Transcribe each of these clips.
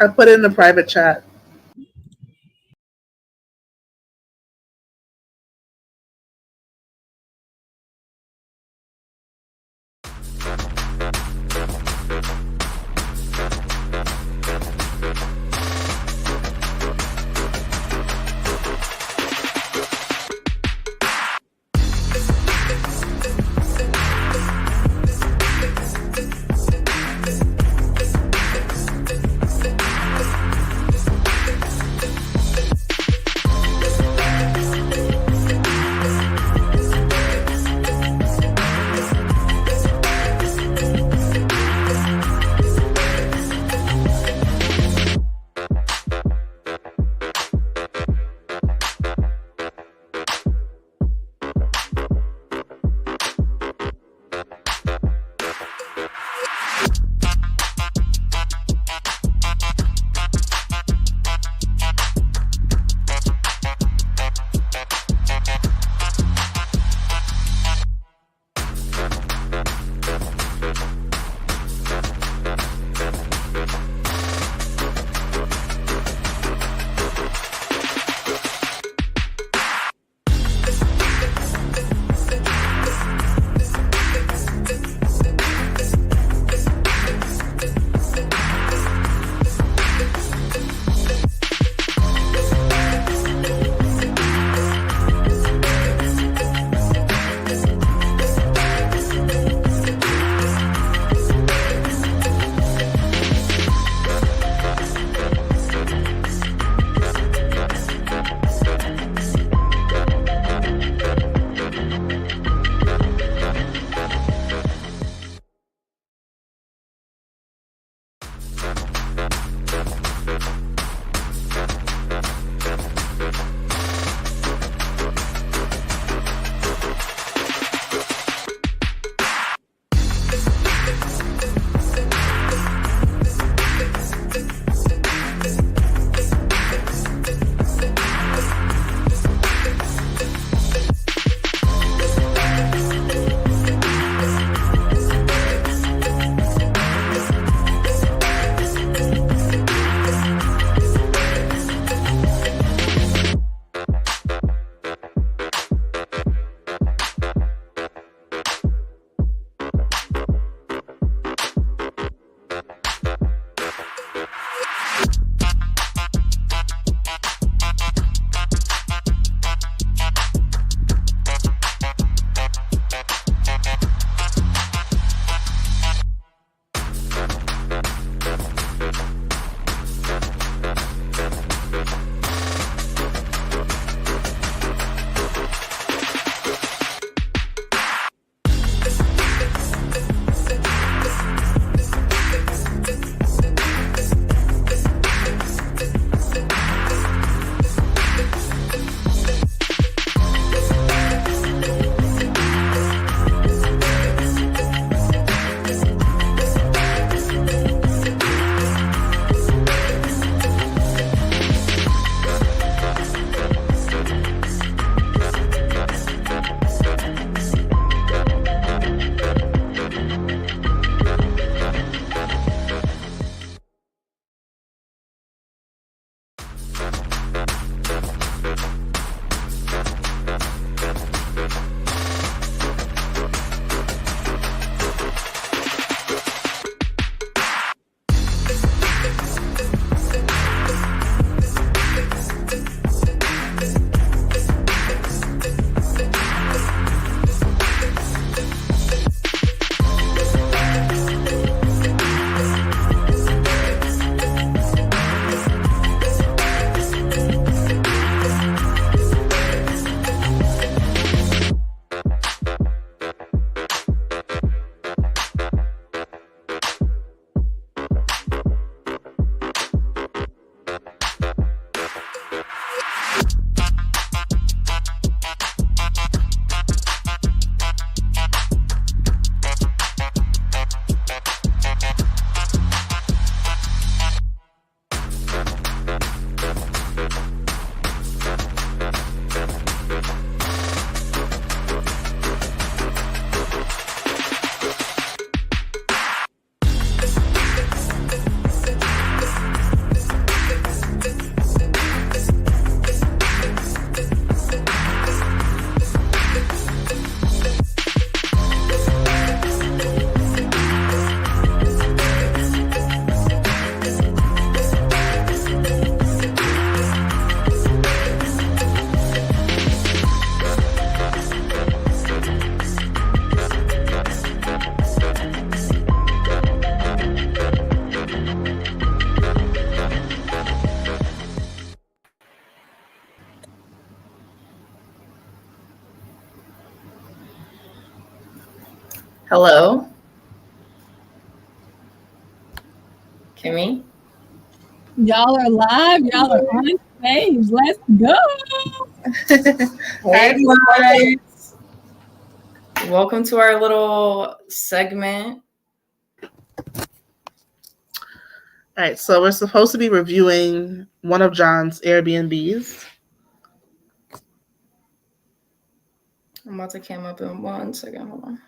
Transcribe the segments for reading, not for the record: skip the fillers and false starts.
I put it in the private chat. Hello? Kimmy? Y'all are live. Y'all are on stage. Let's go. Hey, guys. Welcome to our little segment. All right, so we're supposed to be reviewing one of John's Airbnbs. I'm about to cam up in 1 second. Hold on.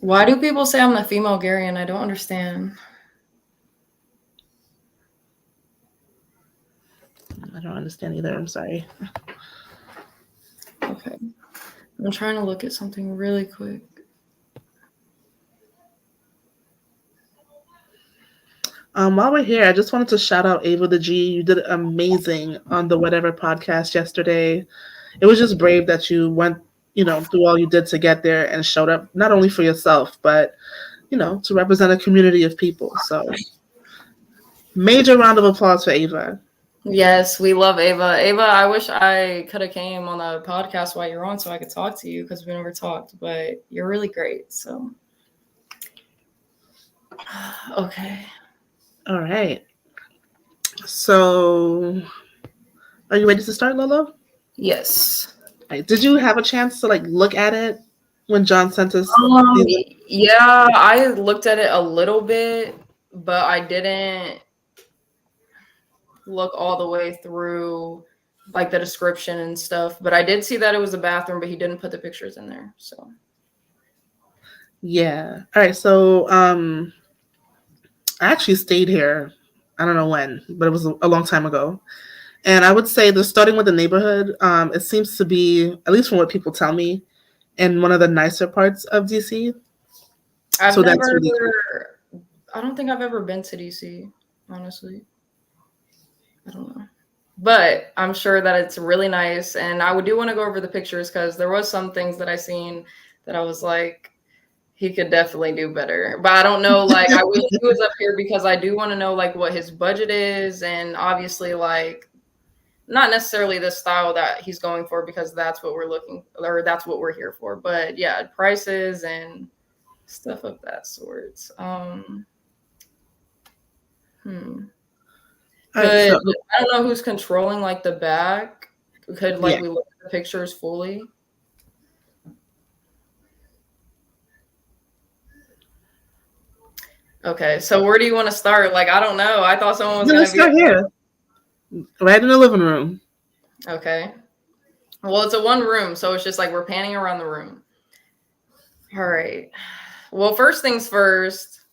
Why do people say I'm the female Gary and I don't understand? I don't understand either. I'm sorry. Okay. I'm trying to look at something really quick. While we're here, I just wanted to shout out Ava the G. You did amazing on the Whatever podcast yesterday. It was just brave that you went, through all you did to get there and showed up, not only for yourself, but, to represent a community of people. So major round of applause for Ava. Yes, we love Ava. Ava, I wish I could have came on the podcast while you're on so I could talk to you because we never talked, but you're really great. So, okay. All right. So, are you ready to start, Lolo? Yes. Right. Did you have a chance to look at it when John sent us? Yeah, I looked at it a little bit, but I didn't look all the way through the description and stuff. But I did see that it was a bathroom, but he didn't put the pictures in there. So yeah. All right. So I actually stayed here. I don't know when, but it was a long time ago. And I would say starting with the neighborhood, it seems to be, at least from what people tell me, in one of the nicer parts of DC. I don't think I've ever been to DC, honestly. I don't know. But I'm sure that it's really nice. And I do want to go over the pictures because there was some things that I seen that I was like, he could definitely do better. But I don't know, I wish he was up here because I do want to know what his budget is, and obviously not necessarily the style that he's going for because that's what we're looking, or that's what we're here for. But yeah, prices and stuff of that sort. I don't know who's controlling the back. Could we look at the pictures fully? Okay, so where do you want to start? I don't know. I thought someone was going to be start here, right in the living room. Okay. Well, it's a one room, so it's just we're panning around the room. All right. Well, first things first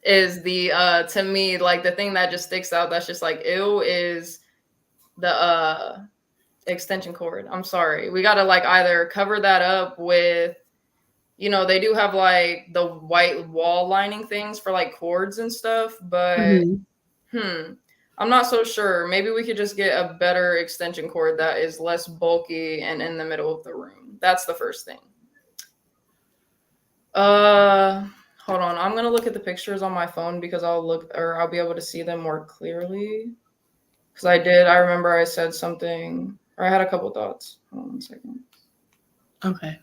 is the to me the thing that just sticks out that's just ew is the extension cord. I'm sorry. We got to either cover that up with they do have the white wall lining things for cords and stuff, but I'm not so sure. Maybe we could just get a better extension cord that is less bulky and in the middle of the room. That's the first thing. Hold on. I'm going to look at the pictures on my phone because I'll be able to see them more clearly. Because I remember I said something, or I had a couple thoughts. Hold on 1 second. Okay.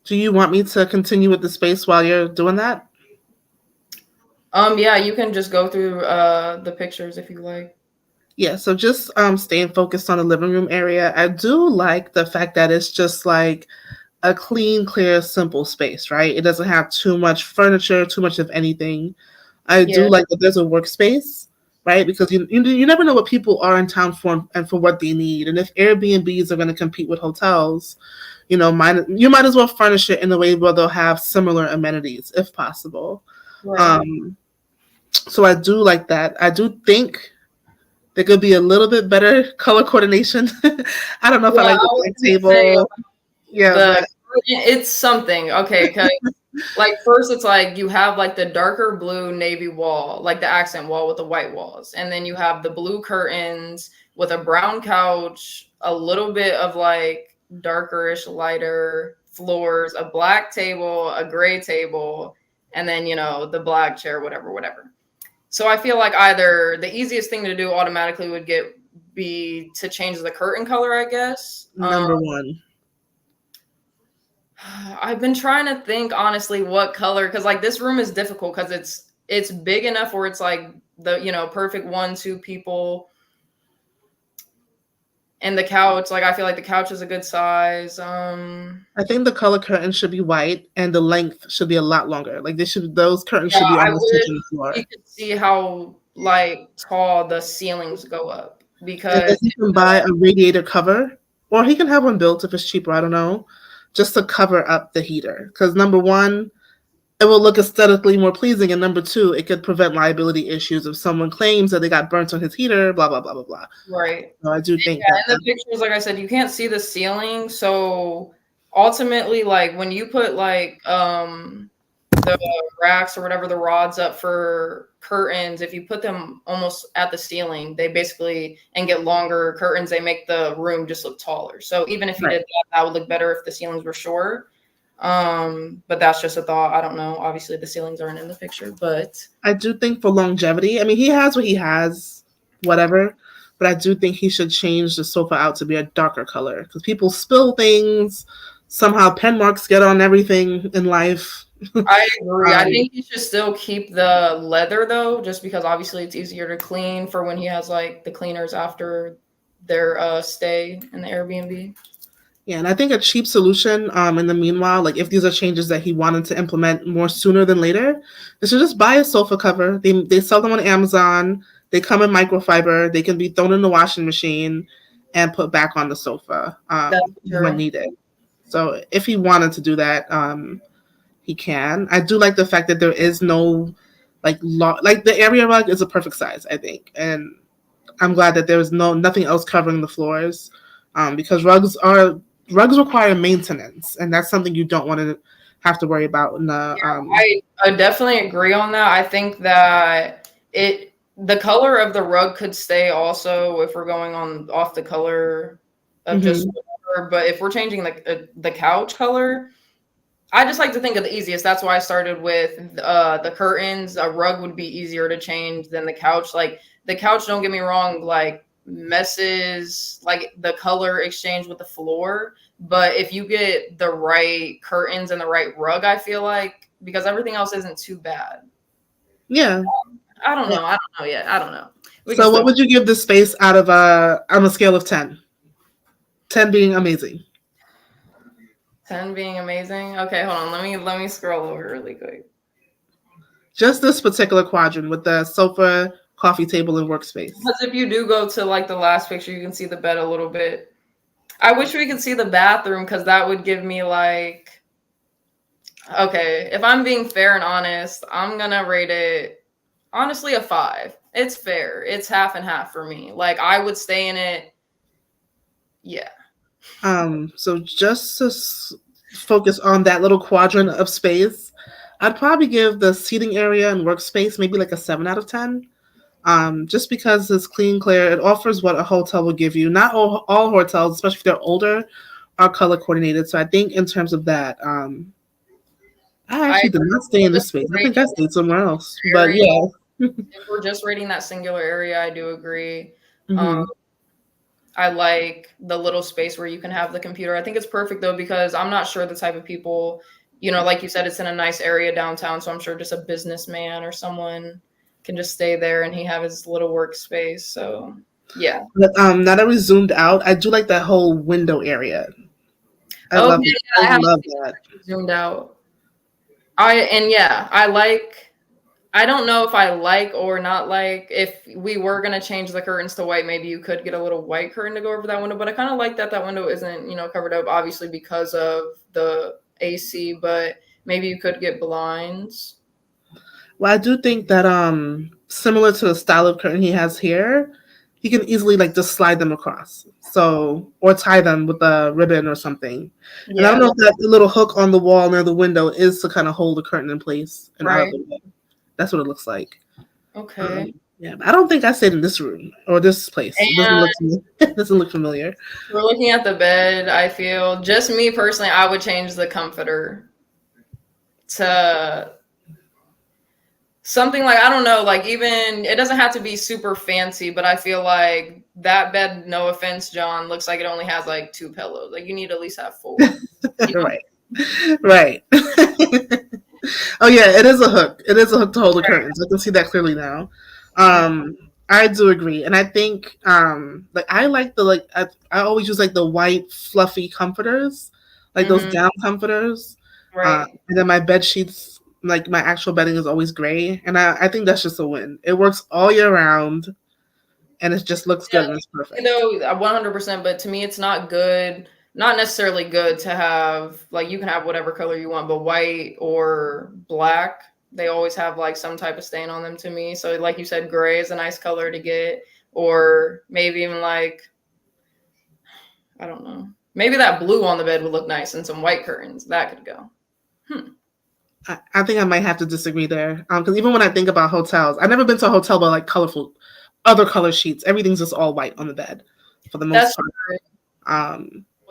Do you want me to continue with the space while you're doing that? Yeah, you can just go through the pictures if you like. Yeah, so just staying focused on the living room area. I do like the fact that it's just a clean, clear, simple space, right? It doesn't have too much furniture, too much of anything. I do like that there's a workspace, right? Because you never know what people are in town for and for what they need. And if Airbnbs are going to compete with hotels, you might as well furnish it in a way where they'll have similar amenities if possible. Right. So I do like that. I do think there could be a little bit better color coordination. I don't know if I like the black table. It's something. Okay, because first it's you have the darker blue navy wall, the accent wall with the white walls, and then you have the blue curtains with a brown couch, a little bit of darkerish, lighter floors, a black table, a gray table, and then the black chair, whatever. So I feel either the easiest thing to do automatically would be to change the curtain color, I guess. Number one. I've been trying to think honestly what color, because like this room is difficult because it's big enough where it's like the perfect 1-2 people. And the couch, like I feel like the couch is a good size. I think the color curtain should be white and the length should be a lot longer. Like those curtains Yeah, should be I almost wish touching the floor. you could see how like tall the ceilings go up, And because then he can buy a radiator cover, or he can have one built if it's cheaper. I don't know, just to cover up the heater. Because number one, it will look aesthetically more pleasing, and number two, it could prevent liability issues if someone claims that they got burnt on his heater. Blah blah blah blah blah. right. So I do think Yeah, in the pictures, like I said, you can't see the ceiling. So ultimately, like when you put like the racks or whatever, the rods up for curtains, if you put them almost at the ceiling, they basically, and get longer curtains, they make the room just look taller. So even if you did that would look better if the ceilings were short. But that's just a thought. I don't know. Obviously the ceilings aren't in the picture, but I do think for longevity, I mean, he has what he has, whatever. But I do think he should change the sofa out to be a darker color because people spill things. Somehow pen marks get on everything in life. I agree. I think he should still keep the leather though, just because obviously it's easier to clean for when he has like the cleaners after their stay in the Airbnb. Yeah, and I think a cheap solution in the meanwhile, like if these are changes that he wanted to implement more sooner than later, they should just buy a sofa cover. They sell them on Amazon. They come in microfiber. They can be thrown in the washing machine and put back on the sofa when needed. So if he wanted to do that, he can. I do like the fact that there is no like the area rug is a perfect size, I think, and I'm glad that there was nothing else covering the floors, because rugs require maintenance, and that's something you don't want to have to worry about. I definitely agree on that. I think that the color of the rug could stay also if we're going on off the color of just whatever, but if we're changing the couch color, I just like to think of the easiest. That's why I started with the curtains. A rug would be easier to change than the couch. Like the couch, don't get me wrong, like messes like the color exchange with the floor. But if you get the right curtains and the right rug, I feel like, because everything else isn't too bad. Yeah. I don't know. I don't know yet. I don't know. So what would you give this space out of on a scale of 10? 10 being amazing. 10 being amazing. Okay, hold on. Let me scroll over really quick. Just this particular quadrant with the sofa, coffee table, and workspace. Because if you do go to like the last picture, you can see the bed a little bit. I wish we could see the bathroom because that would give me like, okay, if I'm being fair and honest, I'm gonna rate it honestly a 5. It's fair. It's half and half for me. Like I would stay in it. Yeah. So just to focus on that little quadrant of space, I'd probably give the seating area and workspace maybe like a 7 out of 10. Just because it's clean, clear, it offers what a hotel will give you. Not all hotels, especially if they're older, are color coordinated. So I think in terms of that, I actually did not stay in this space. I think I stayed somewhere else. But yeah. If we're just rating that singular area, I do agree. I like the little space where you can have the computer. I think it's perfect though, because I'm not sure the type of people, like you said, it's in a nice area downtown. So I'm sure just a businessman or someone can just stay there and he have his little workspace. So yeah. But now that we zoomed out, I do like that whole window area. I love it. I love that. Zoomed out. I don't know if I like or not like, if we were going to change the curtains to white, maybe you could get a little white curtain to go over that window, but I kind of like that window isn't, covered up obviously because of the AC, but maybe you could get blinds. Well, I do think that similar to the style of curtain he has here, he can easily like just slide them across. So, or tie them with a ribbon or something. Yeah. And I don't know if that little hook on the wall near the window is to kind of hold the curtain in place. Right. That's what it looks like. Okay. Yeah, but I don't think I stayed in this room or this place. It doesn't look familiar. We're looking at the bed. I feel, just me personally, I would change the comforter to something like, I don't know, like even it doesn't have to be super fancy, but I feel like that bed, no offense, John, looks like it only has like 2 pillows. Like you need to at least have 4. You know? Right. Right. Oh yeah, it is a hook. It is a hook to hold the curtains. I can see that clearly now. I do agree, and I think like I like the I always use like the white fluffy comforters, like those down comforters. Right. And then my bed sheets, like my actual bedding, is always gray, and I think that's just a win. It works all year round, and it just looks good and it's perfect. You know, 100%. But to me, it's not good. Not necessarily good to have, like, you can have whatever color you want, but white or black, they always have like some type of stain on them to me. So like you said, gray is a nice color to get, or maybe even like, I don't know, maybe that blue on the bed would look nice and some white curtains. That could go. I think I might have to disagree there, because even when I think about hotels, I've never been to a hotel with like colorful, other color sheets. Everything's just all white on the bed for the most part.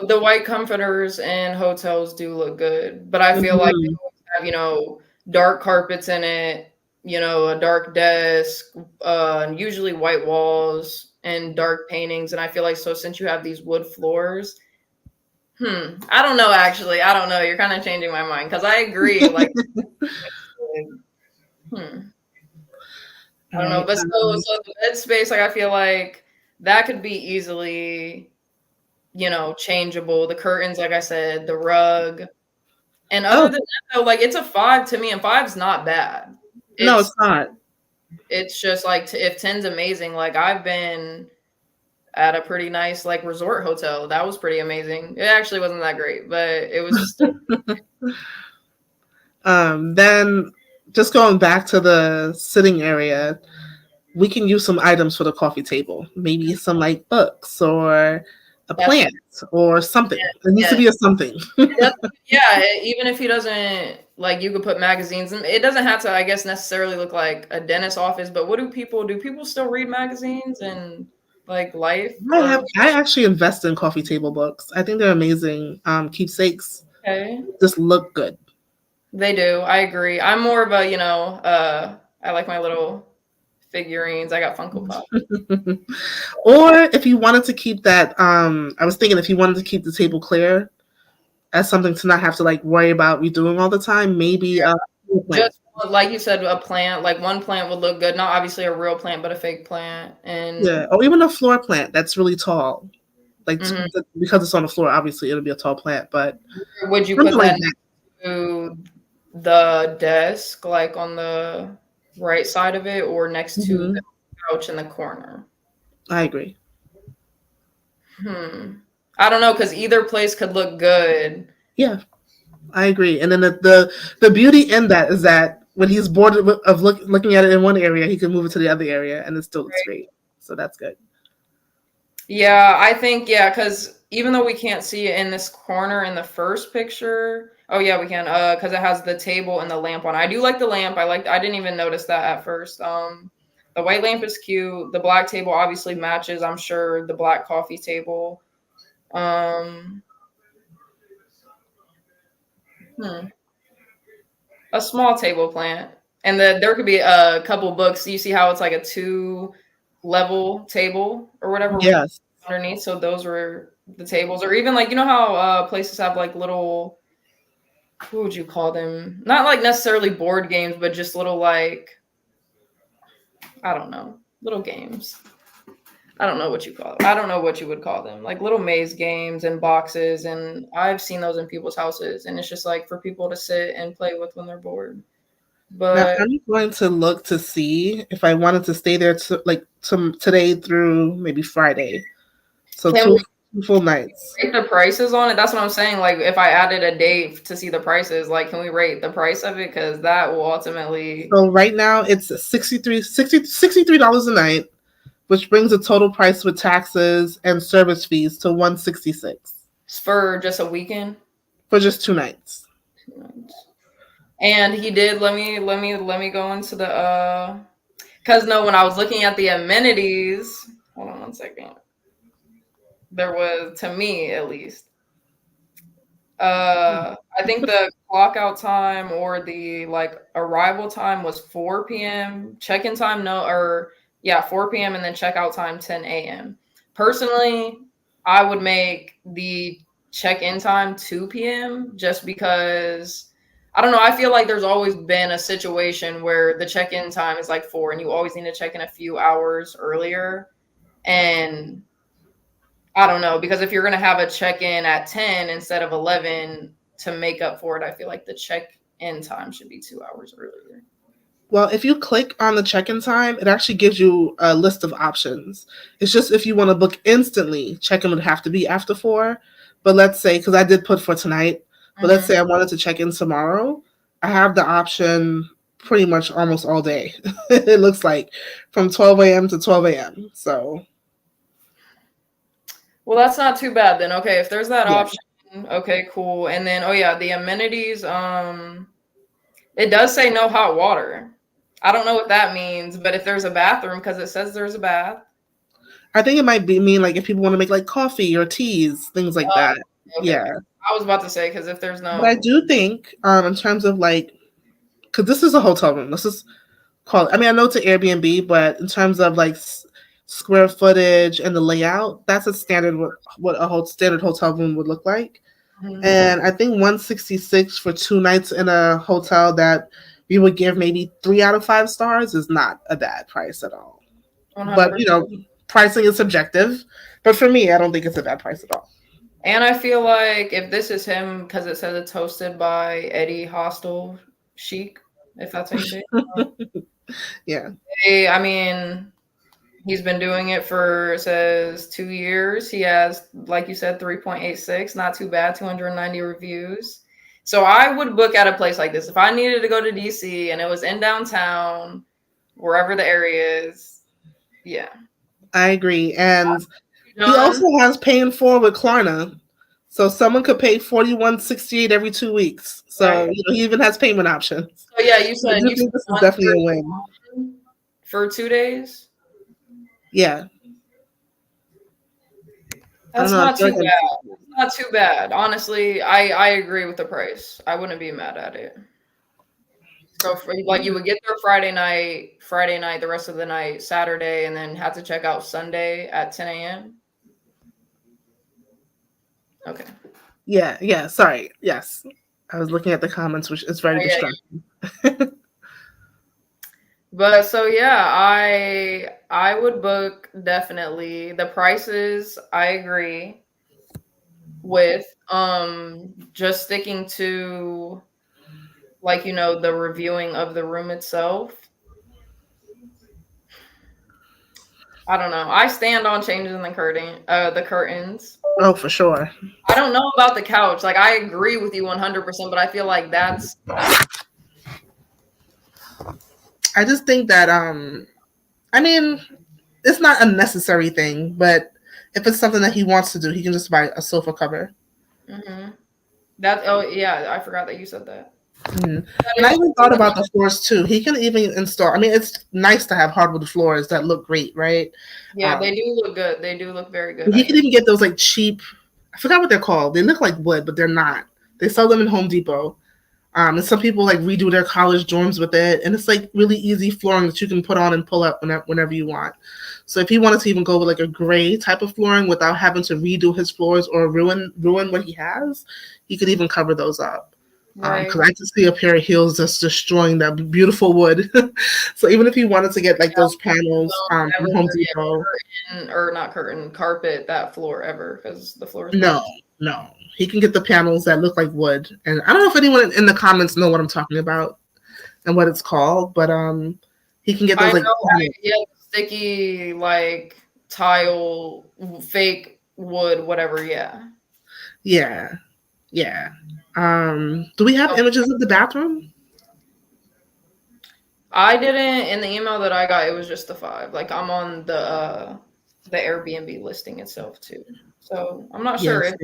The white comforters in hotels do look good, but I feel like they always have, you know, dark carpets in it, you know, a dark desk, usually white walls and dark paintings. And I feel like, so since you have these wood floors, I don't know, actually. I don't know. You're kind of changing my mind because I agree. Like, I don't know. But so the bed space, like, I feel like that could be easily, you know, changeable. The curtains, like I said, the rug. And other than that, though, like, it's a 5 to me, and 5's not bad. No, it's not. It's just like, if 10's amazing, like I've been at a pretty nice like resort hotel. That was pretty amazing. It actually wasn't that great, but it was still. Then just going back to the sitting area, we can use some items for the coffee table. Maybe some like books or a plant or something. It needs to be a something. Yeah, even if he doesn't, like, you could put magazines, and it doesn't have to, I guess, necessarily look like a dentist office, but what do people still read magazines and like life? I actually invest in coffee table books. I think they're amazing. Keepsakes. Okay. Just look good. They do. I agree. I'm more of a, you know, I like my little figurines. I got Funko Pop. Or if you wanted to keep that, I was thinking if you wanted to keep the table clear, as something to not have to like worry about redoing all the time, maybe just like you said, a plant, like one plant would look good. Not obviously a real plant, but a fake plant. And yeah, or even a floor plant that's really tall. Like because it's on the floor, obviously it'll be a tall plant. But would you put that to the desk, like on the right side of it, or next to the couch in the corner? I agree. I don't know, because either place could look good. Yeah, I agree. And then the beauty in that is that when he's bored of looking at it in one area, he can move it to the other area, and it still looks great. So that's good. Yeah, I think, because even though we can't see it in this corner in the first picture, oh yeah, we can, because it has the table and the lamp on. I do like the lamp. I didn't even notice that at first. The white lamp is cute. The black table obviously matches, I'm sure, the black coffee table. A small table plant, and there could be a couple books. You see how it's like a 2-level table or whatever. Yes. Underneath, so those were the tables, or even like, you know how places have like little, what would you call them? Not like necessarily board games, but just little, like, I don't know, little games. I don't know what you call them. I don't know what you would call them. Like little maze games and boxes. And I've seen those in people's houses. And it's just like for people to sit and play with when they're bored. But now, I'm going to look to see if I wanted to stay there today through maybe Friday. So 2 full nights. Rate the prices on it. That's what I'm saying. Like if I added a date to see the prices, like can we rate the price of it? Because that will ultimately. So right now it's $63 a night, which brings the total price with taxes and service fees to $166 for just a weekend. For just 2 nights. 2 nights. And he did. Let me go into the because no, when I was looking at the amenities, hold on one second. There was, to me at least, I I think the clock out time or the like arrival time was 4 p.m. Check-in time, no, or yeah, 4 p.m. and then checkout time 10 a.m. Personally, I would make the check-in time 2 p.m. just because I don't know. I feel like there's always been a situation where the check-in time is like 4 and you always need to check in a few hours earlier. And I don't know, because if you're going to have a check-in at 10 instead of 11 to make up for it, I feel like the check-in time should be 2 hours earlier. Well, if you click on the check-in time, it actually gives you a list of options. It's just if you want to book instantly, check-in would have to be after 4. But let's say, because I did put for tonight, but let's say I wanted to check in tomorrow, I have the option pretty much almost all day. It looks like from 12 a.m. to 12 a.m. So, Well, that's not too bad then. Okay, if there's that yeah. option, okay, cool. And then, oh yeah, the amenities, it does say no hot water. I don't know what that means, but if there's a bathroom, because it says there's a bath. I think it might mean like if people want to make like coffee or teas, things like that. Okay. Yeah. I was about to say, because if there's no. But I do think, in terms of like, because this is a hotel room. This is called, I mean, I know it's an Airbnb, but in terms of like square footage and the layout, that's a standard, what a whole standard hotel room would look like. And I think 166 for 2 nights in a hotel that we would give maybe 3 out of 5 stars is not a bad price at all. 100%. But, you know, pricing is subjective. But for me, I don't think it's a bad price at all. And I feel like if this is him, because it says it's hosted by Eddie Hostel Chic, if that's how you say it. Yeah. I mean, he's been doing it for, it says 2 years. He has, like you said, 3.86. Not too bad, 290 reviews. So I would book at a place like this. If I needed to go to DC and it was in downtown, wherever the area is, yeah. I agree. And he also has pay in full with Klarna. So someone could pay $41.68 every 2 weeks. So Right. you know, he even has payment options. So yeah, you said this is definitely a win. For 2 days? Yeah. That's not too bad. Not too bad. Honestly, I agree with the price. I wouldn't be mad at it. So like you would get there Friday night, the rest of the night, Saturday, and then have to check out Sunday at 10 a.m. Okay. Yeah. Sorry. Yes. I was looking at the comments, which is very distracting. But so yeah, I would book definitely. The prices I agree with. Just sticking to like, you know, the reviewing of the room itself. I don't know. I stand on changing the curtains. Oh, for sure. I don't know about the couch. Like, I agree with you 100%, but I feel like that's. I just think that I mean, it's not a necessary thing, but if it's something that he wants to do, he can just buy a sofa cover. Mm-hmm. Oh yeah, I forgot that you said that. Mm-hmm. And I even thought about the floors too. He can even install. I mean, it's nice to have hardwood floors that look great, right? Yeah, they do look good. They do look very good. He can even get those like cheap. I forgot what they're called. They look like wood, but they're not. They sell them in Home Depot. And some people like redo their college dorms with it, and it's like really easy flooring that you can put on and pull up whenever you want. So if he wanted to even go with like a gray type of flooring without having to redo his floors or ruin what he has, he could even cover those up. Because I can see a pair of heels that's destroying that beautiful wood. So even if he wanted to get like those panels from Home Depot, carpet that floor ever, because the floor is no. He can get the panels that look like wood. And I don't know if anyone in the comments know what I'm talking about and what it's called, but he can get those sticky like tile, fake wood, whatever. Yeah. Do we have images of the bathroom? I didn't. In the email that I got, it was just the 5. Like, I'm on the Airbnb listing itself too. So I'm not sure if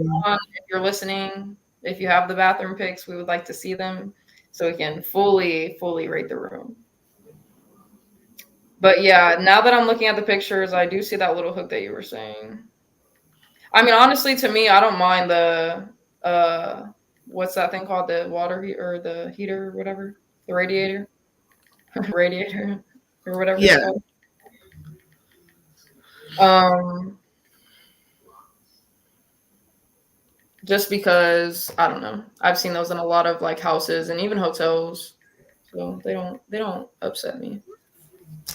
you're listening, if you have the bathroom pics, we would like to see them so we can fully rate the room. But yeah, now that I'm looking at the pictures, I do see that little hook that you were saying. I mean, honestly, to me, I don't mind the what's that thing called? The water or the heater or whatever? The radiator? Radiator or whatever it's Yeah. called. Um, just because I don't know. I've seen those in a lot of like houses and even hotels. So they don't upset me.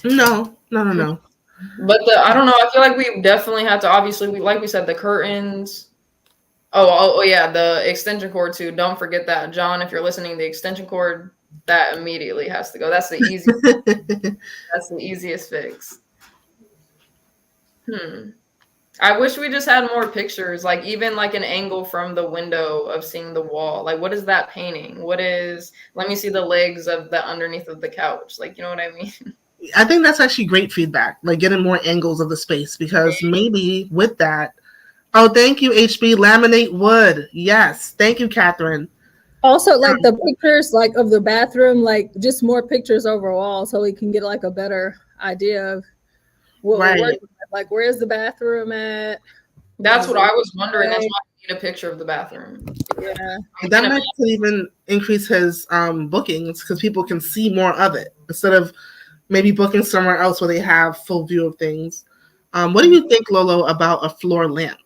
No. But I don't know, I feel like we definitely had to obviously like we said, the curtains. Oh yeah, the extension cord too. Don't forget that. John, if you're listening, the extension cord that immediately has to go. That's the easiest fix. I wish we just had more pictures, like even like an angle from the window of seeing the wall. Like, what is that painting? Let me see the legs of the underneath of the couch. Like, you know what I mean? I think that's actually great feedback, like getting more angles of the space, because maybe with that. Oh, thank you, HB. Laminate wood. Yes. Thank you, Catherine. Also, like the pictures, like of the bathroom, like just more pictures overall, so we can get like a better idea of what we're working with. Like, where's the bathroom at? That's what I was wondering. That's why I need a picture of the bathroom. Yeah. That might even increase his bookings, because people can see more of it instead of maybe booking somewhere else where they have full view of things. What do you think, Lolo, about a floor lamp?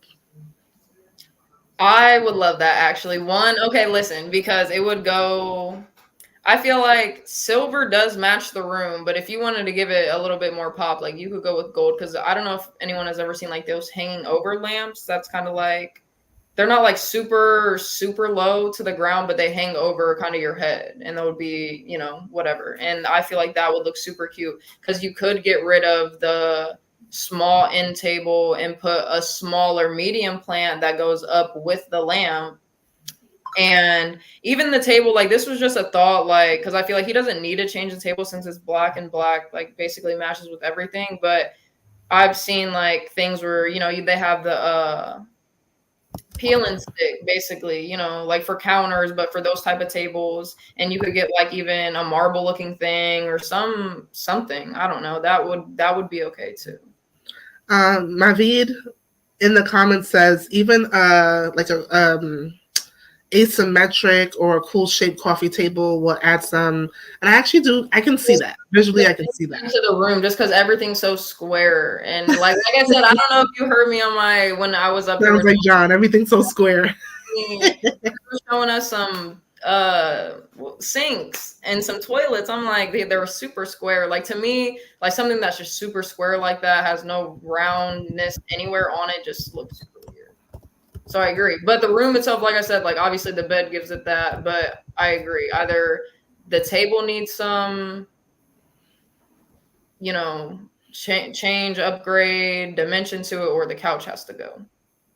I would love that actually. Okay, listen, because it would go. I feel like silver does match the room, but if you wanted to give it a little bit more pop, like you could go with gold, because I don't know if anyone has ever seen like those hanging over lamps. That's kind of like, they're not like super low to the ground, but they hang over kind of your head, and that would be, whatever. And I feel like that would look super cute, because you could get rid of the small end table and put a smaller medium plant that goes up with the lamp. And even the table, like this was just a thought, like, because I feel like he doesn't need to change the table since it's black, and black like basically matches with everything. But I've seen like things where they have the peel and stick, basically, like for counters, but for those type of tables. And you could get like even a marble looking thing or something. I don't know. That would be okay too. Mavid in the comments says even like a asymmetric or a cool shaped coffee table will add some, and I can see that visually. I can see that into the room, just because everything's so square. And like I said, I don't know if you heard me when I was up there. Sounds like John, everything's so square. Showing us some sinks and some toilets. I'm like, they were super square. Like, to me, like something that's just super square like that has no roundness anywhere on it just looks super weird. So I agree. But the room itself, like I said, like obviously the bed gives it that, but I agree. Either the table needs some, change, upgrade, dimension to it, or the couch has to go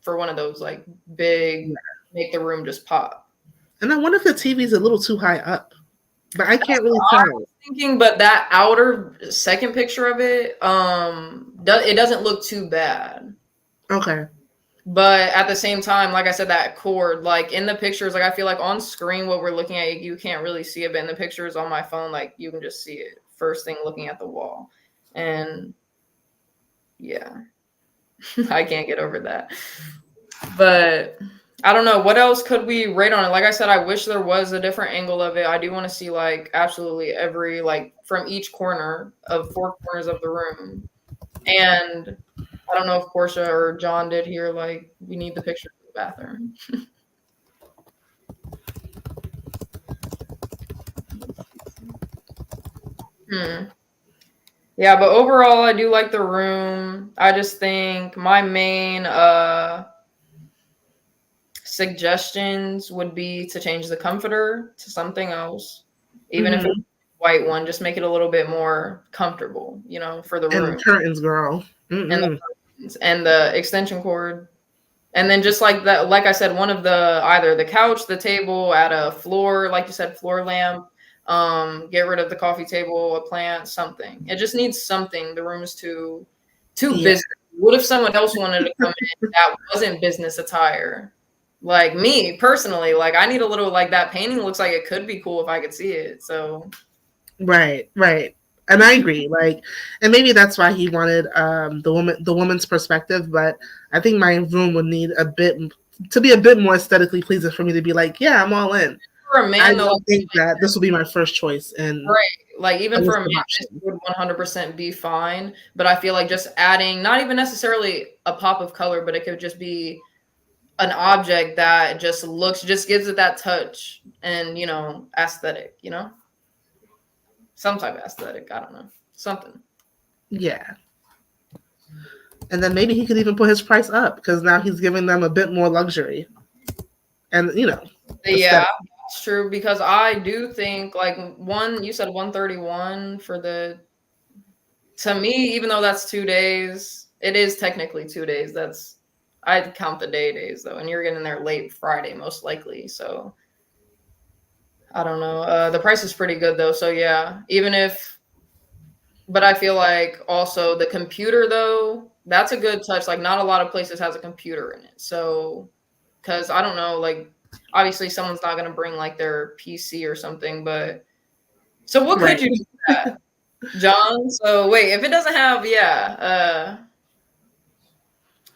for one of those like big, make the room just pop. And I wonder if the TV is a little too high up, but I can't really tell. I was thinking, but that outer second picture of it, it doesn't look too bad. Okay. But at the same time, like I said, that cord, like in the pictures, like I feel like on screen, what we're looking at, you can't really see it, but in the pictures on my phone, like you can just see it first thing looking at the wall. And yeah, I can't get over that. But I don't know. What else could we rate on it? Like I said, I wish there was a different angle of it. I do want to see like absolutely every, like from each corner of 4 corners of the room. And I don't know if Portia or John did here, like we need the picture of the bathroom. Yeah, but overall I do like the room. I just think my main suggestions would be to change the comforter to something else, even if it's a white one. Just make it a little bit more comfortable, for the room. And the curtains, girl. And the curtains and the extension cord. And then just like that, like I said, one of either the couch, the table, add a floor, like you said, floor lamp. Get rid of the coffee table, a plant, something. It just needs something. The room is too business. What if someone else wanted to come in that wasn't business attire? Like me personally, like I need a little, like that painting looks like it could be cool if I could see it. So right. And I agree. Like, and maybe that's why he wanted the woman's perspective. But I think my room would need a bit to be a bit more aesthetically pleasing for me to be like, yeah, I'm all in. For a man, I though, don't think that this will be my first choice. And right, like even for a man, this would 100% be fine. But I feel like just adding, not even necessarily a pop of color, but it could just be an object that just gives it that touch and, you know, aesthetic, you know, some type of aesthetic. I don't know, something. Yeah. And then maybe he could even put his price up because now he's giving them a bit more luxury. And, you know. Yeah, it's true, because I do think like you said 131 for the, to me, even though that's 2 days, it is technically 2 days. I'd count the days though, and you're getting there late Friday most likely. So I don't know. The price is pretty good though. So yeah, but I feel like also the computer though, that's a good touch. Like not a lot of places has a computer in it. So, cause I don't know, like obviously someone's not going to bring like their PC or something, but so what could you do that, John? So wait, if it doesn't have,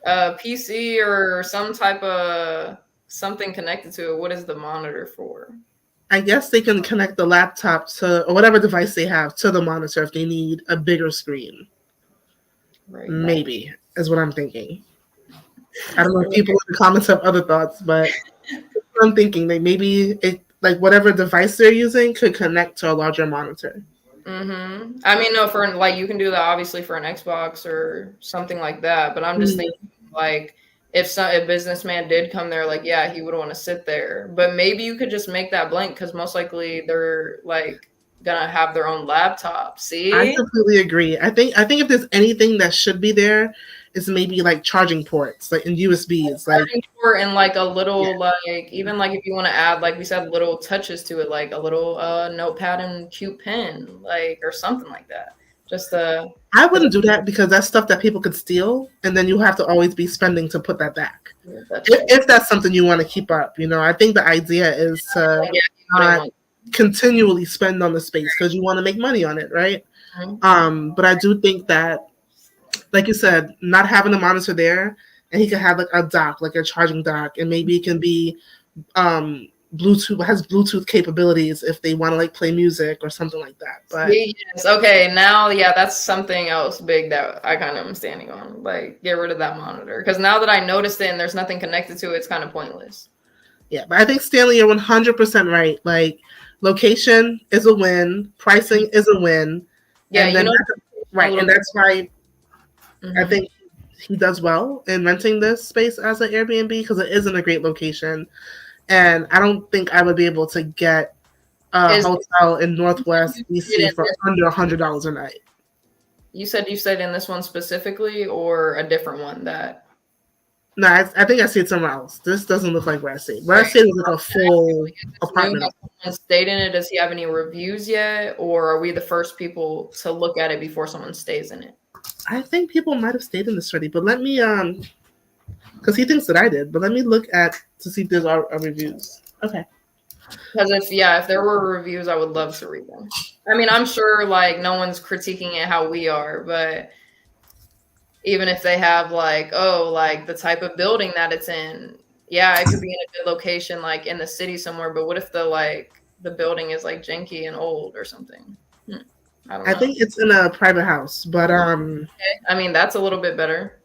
a PC or some type of something connected to it, what is the monitor for? I guess they can connect the laptop to, or whatever device they have, to the monitor if they need a bigger screen. Right. Maybe is what I'm thinking. I don't know if people in the comments have other thoughts, but I'm thinking that maybe it, like whatever device they're using could connect to a larger monitor. Mm-hmm. I mean, no, for like you can do that obviously for an Xbox or something like that, but I'm just thinking like if a businessman did come there, like yeah, he would want to sit there, but maybe you could just make that blank because most likely they're like gonna have their own laptop. See, I completely agree. I think if there's anything that should be there, is maybe like charging ports, like in USBs, like charging port and like a little like even like if you want to add like we said little touches to it, like a little notepad and cute pen, like or something like that. Just I wouldn't do that because that's stuff that people could steal, and then you have to always be spending to put that back. If that's something you want to keep up, you know, I think the idea is to not continually spend on the space because you want to make money on it, right? Mm-hmm. But I do think that, like you said, not having a monitor there, and he could have like a dock, like a charging dock, and maybe it can be Bluetooth, has Bluetooth capabilities if they want to like play music or something like that. But yes, okay, now that's something else big that I kind of am standing on. Like get rid of that monitor because now that I noticed it and there's nothing connected to it, it's kind of pointless. Yeah, but I think Stanley, you're 100% right. Like location is a win, pricing is a win. Yeah, and then and that's why I think he does well in renting this space as an Airbnb because it is in a great location. And I don't think I would be able to get a hotel in Northwest DC for under $100 a night. You said in this one specifically or a different one that? No, I think I see it somewhere else. This doesn't look like where I stayed. Where I stayed was like a full apartment. Someone stayed in it. Does he have any reviews yet? Or are we the first people to look at it before someone stays in it? I think people might have stayed in this already, but let me because he thinks that I did, but let me look to see if there's our reviews. Okay. Because if there were reviews, I would love to read them. I mean, I'm sure like no one's critiquing it how we are, but even if they have like, like the type of building that it's in, it could be in a good location, like in the city somewhere. But what if the building is like janky and old or something? I don't know. I think it's in a private house, but okay. I mean, that's a little bit better.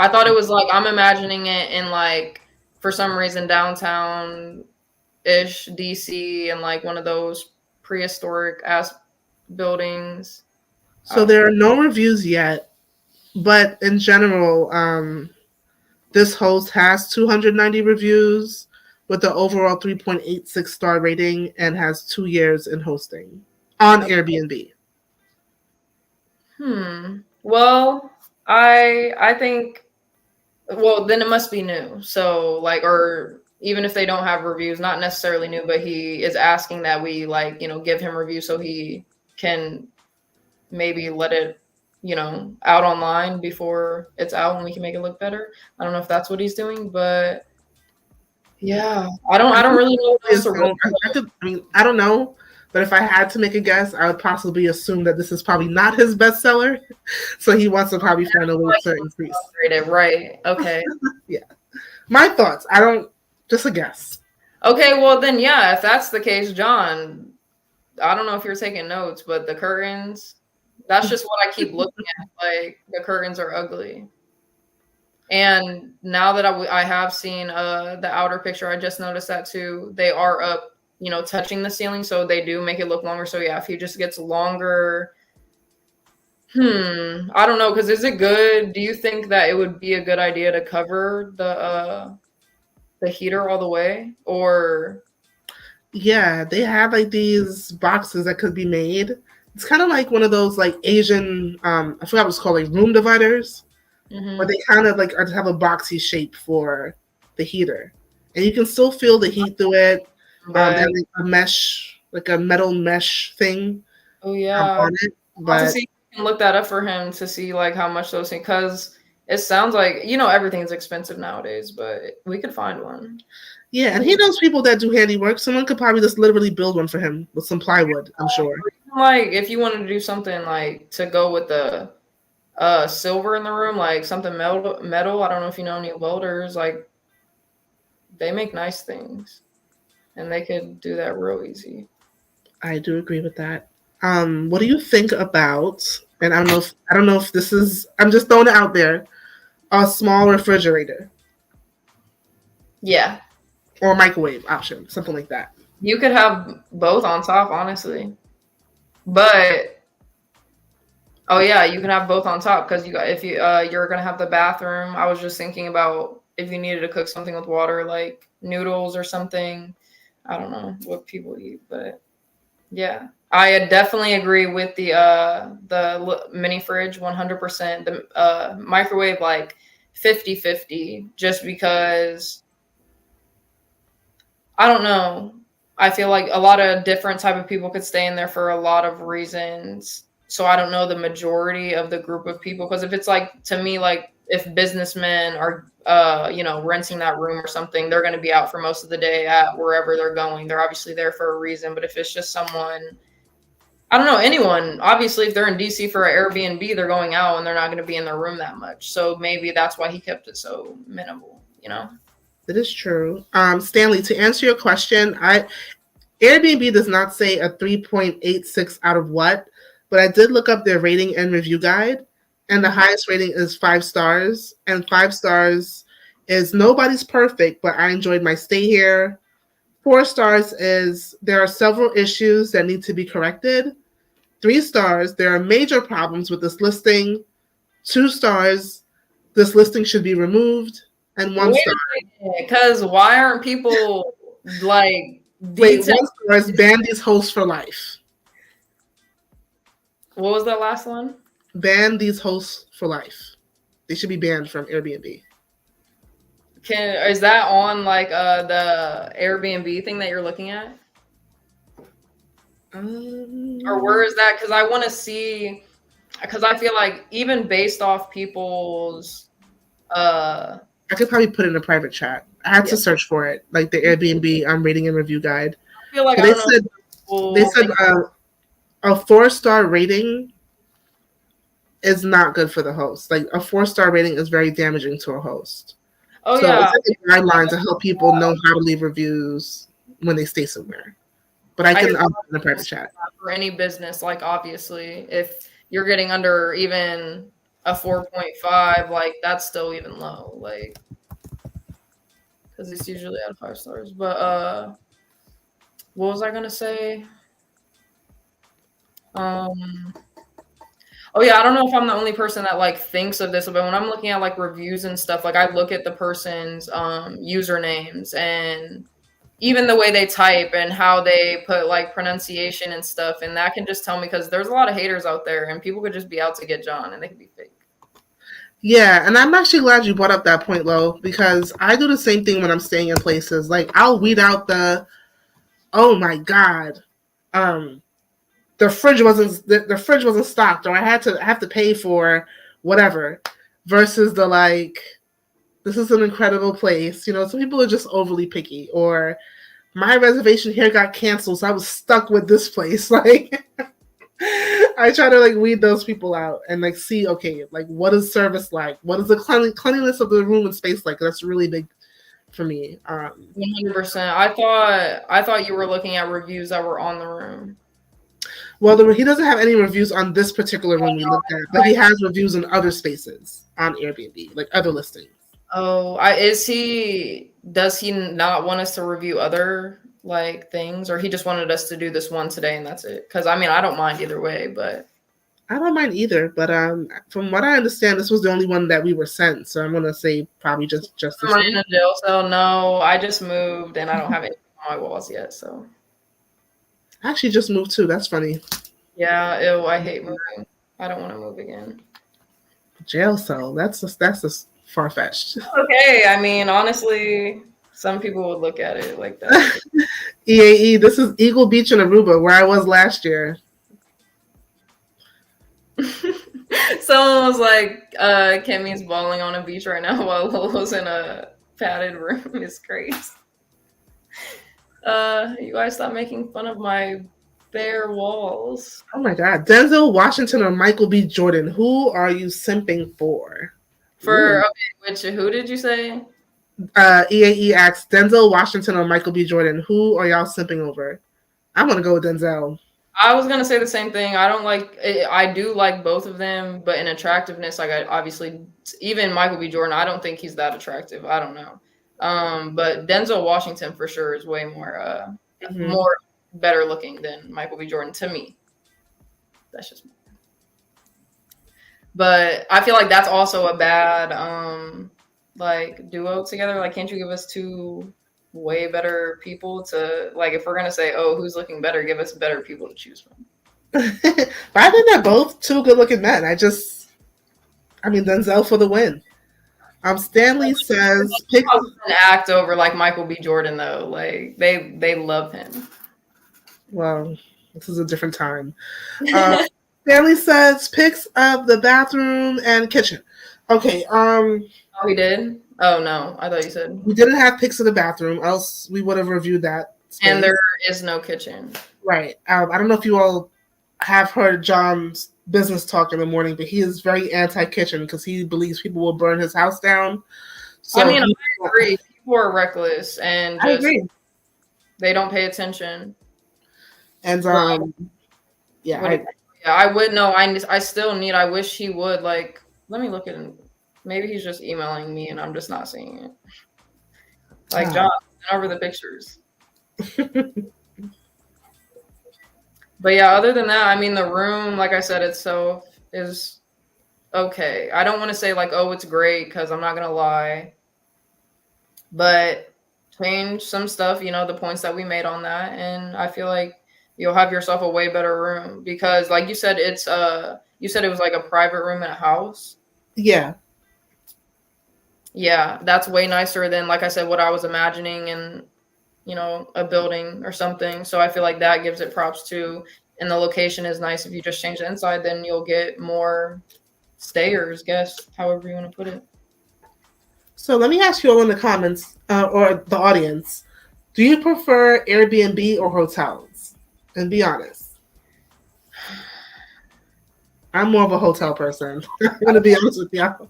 I thought it was like I'm imagining it in like for some reason downtown-ish DC and like one of those prehistoric ass buildings. So there are no reviews yet, but in general, this host has 290 reviews with the overall 3.86 star rating and has 2 years in hosting on Airbnb. Well, I think. Well, then it must be new. So like, or even if they don't have reviews, not necessarily new, but he is asking that we like, give him reviews so he can maybe let it, out online before it's out and we can make it look better. I don't know if that's what he's doing, but yeah, I don't really know. I don't know. But if I had to make a guess, I would possibly assume that this is probably not his bestseller. So he wants to probably find a way to increase. Right. Okay. Yeah. My thoughts. I don't. Just a guess. Okay, well then, yeah, if that's the case, John, I don't know if you're taking notes, but the curtains, that's just what I keep looking at. Like, the curtains are ugly. And now that I have seen the outer picture, I just noticed that too. They are up, touching the ceiling, so they do make it look longer. So yeah, if he just gets longer, I don't know, because is it good? Do you think that it would be a good idea to cover the heater all the way, or? Yeah, they have like these boxes that could be made. It's kind of like one of those like Asian, I forgot what it's called, like room dividers, where they kind of like have a boxy shape for the heater, and you can still feel the heat through it. Right. And like a mesh, like a metal mesh thing. Oh yeah. On it, but to see, you can look that up for him to see like how much those things, because it sounds like everything's expensive nowadays, but we could find one. Yeah, and he knows people that do handiwork. Someone could probably just literally build one for him with some plywood, I'm sure. Like, if you wanted to do something like to go with the silver in the room, like something metal. I don't know if you know any welders, like they make nice things, and they could do that real easy. I do agree with that. What do you think about? And I don't know if this is. I'm just throwing it out there. A small refrigerator. Yeah. Or a microwave option, something like that. You could have both on top, honestly. But oh yeah, you can have both on top, because if you're gonna have the bathroom. I was just thinking about if you needed to cook something with water, like noodles or something. I don't know what people eat, but yeah, I definitely agree with the mini fridge 100%. The microwave like 50-50, just because I don't know. I feel like a lot of different type of people could stay in there for a lot of reasons. So I don't know the majority of the group of people, because if it's like, to me, like if businessmen are renting that room or something, they're going to be out for most of the day at wherever they're going. They're obviously there for a reason. But if it's just someone, I don't know, anyone, obviously if they're in DC for an Airbnb, they're going out and they're not going to be in their room that much. So maybe that's why he kept it so minimal, That is true. Stanley, to answer your question, Airbnb does not say a 3.86 out of what, but I did look up their rating and review guide, and the highest rating is 5 stars, and 5 stars is nobody's perfect, but I enjoyed my stay here. 4 stars is there are several issues that need to be corrected. 3 stars, there are major problems with this listing. 2 stars, this listing should be removed. And 1 star. Because why aren't people like? Wait, 1 star is ban these hosts for life. What was that last one? Ban these hosts for life. They should be banned from Airbnb. Is that on like the Airbnb thing that you're looking at? Or where is that? Because I want to see. Because I feel like even based off people's I could probably put it in a private chat. I had to search for it, like the Airbnb rating and review guide. I feel like they said a 4-star rating is not good for the host. Like a 4-star rating is very damaging to a host. Oh so yeah, it's like a guideline to help people know how to leave reviews when they stay somewhere. But I can put in a private chat for any business. Like obviously, if you're getting under even a 4.5, like that's still even low, like because it's usually out of 5 stars. But what was I gonna say? Oh yeah, I don't know if I'm the only person that like thinks of this, but when I'm looking at like reviews and stuff, like I look at the person's usernames and even the way they type and how they put like pronunciation and stuff, and that can just tell me, because there's a lot of haters out there and people could just be out to get John and they could be fake. Yeah, and I'm actually glad you brought up that point, Lo, because I do the same thing when I'm staying in places. Like I'll weed out oh my God, the fridge wasn't stocked, or I have to pay for whatever, versus the like, this is an incredible place. Some people are just overly picky, or my reservation here got canceled, so I was stuck with this place. Like I try to like weed those people out and like see, okay, like what is service like? What is the cleanliness of the room and space like? That's really big. for me. 100%. I thought you were looking at reviews that were on the room. Well, he doesn't have any reviews on this particular room we looked at, but he has reviews in other spaces on Airbnb, like other listings. Oh, does he not want us to review other like things, or he just wanted us to do this one today and that's it? Because I mean, I don't mind either way, but I don't mind either. But from what I understand, this was the only one that we were sent, so I'm gonna say probably just this am I one. in a jail cell? No, I just moved and I don't have anything on my walls yet. So I actually just moved too. That's funny. yeah, ew, I hate moving. I don't want to move again. Jail cell. That's just far fetched. Okay, I mean, honestly, some people would look at it like that. EAE. This is Eagle Beach in Aruba, where I was last year. Someone was like, Kimmy's balling on a beach right now while Lolo's in a padded room. It's crazy. You guys stop making fun of my bare walls. Oh my God. Denzel Washington or Michael B. Jordan? Who are you simping for? Who did you say? EAE asks Denzel Washington or Michael B. Jordan. Who are y'all simping over? I'm gonna go with Denzel. I was gonna say the same thing. I do like both of them, but in attractiveness, like I obviously even Michael B. Jordan, I don't think he's that attractive. I don't know. But Denzel Washington for sure is way more more better looking than Michael B. Jordan to me. That's just me. But I feel like that's also a bad like duo together. Like, can't you give us two way better people to, like, if we're gonna say, oh, who's looking better, give us better people to choose from. But I think they're both two good looking men. I mean Denzel for the win. Stanley says pick an act over like Michael B. Jordan though. Like they love him. Well, this is a different time. Stanley says pics of the bathroom and kitchen. Okay. Oh, he did? Oh no, I thought you said we didn't have pics of the bathroom, else we would have reviewed that space. And there is no kitchen. Right. I don't know if you all have heard John's business talk in the morning, but he is very anti-kitchen because he believes people will burn his house down. So I mean, I agree. People are reckless and I agree. They don't pay attention. And I would know. I still need. I wish he would. Like, let me look at him. Maybe he's just emailing me and I'm just not seeing it. Like, John, send over the pictures. But yeah, other than that, I mean, the room, like I said, is okay. I don't want to say like, oh, it's great, because I'm not gonna lie. But change some stuff, the points that we made on that, and I feel like you'll have yourself a way better room, because like you said, you said it was like a private room in a house. Yeah. Yeah, that's way nicer than, like I said, what I was imagining in, a building or something. So I feel like that gives it props too. And the location is nice. If you just change the inside, then you'll get more stayers, however you want to put it. So let me ask you all in the comments or the audience, do you prefer Airbnb or hotels? And be honest. I'm more of a hotel person. I'm going to be honest with y'all.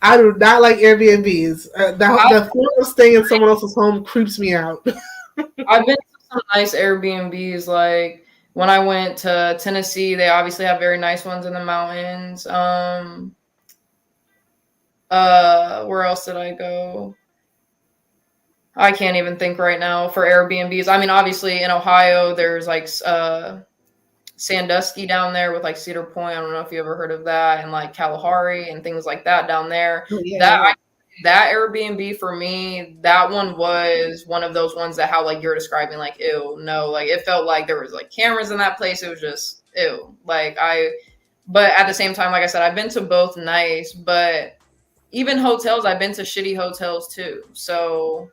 I do not like Airbnbs. The thought of staying in someone else's home creeps me out. I've been to some nice Airbnbs. Like when I went to Tennessee, they obviously have very nice ones in the mountains. Where else did I go? I can't even think right now for Airbnbs. I mean, obviously in Ohio, there's like Sandusky down there with like Cedar Point. I don't know if you ever heard of that, and like Kalahari and things like that down there. Oh, yeah, that Airbnb for me, that one was one of those ones that how like you're describing, like, ew, no, like it felt like there was like cameras in that place. It was just ew. But at the same time, like I said, I've been to both nice, but even hotels, I've been to shitty hotels too. So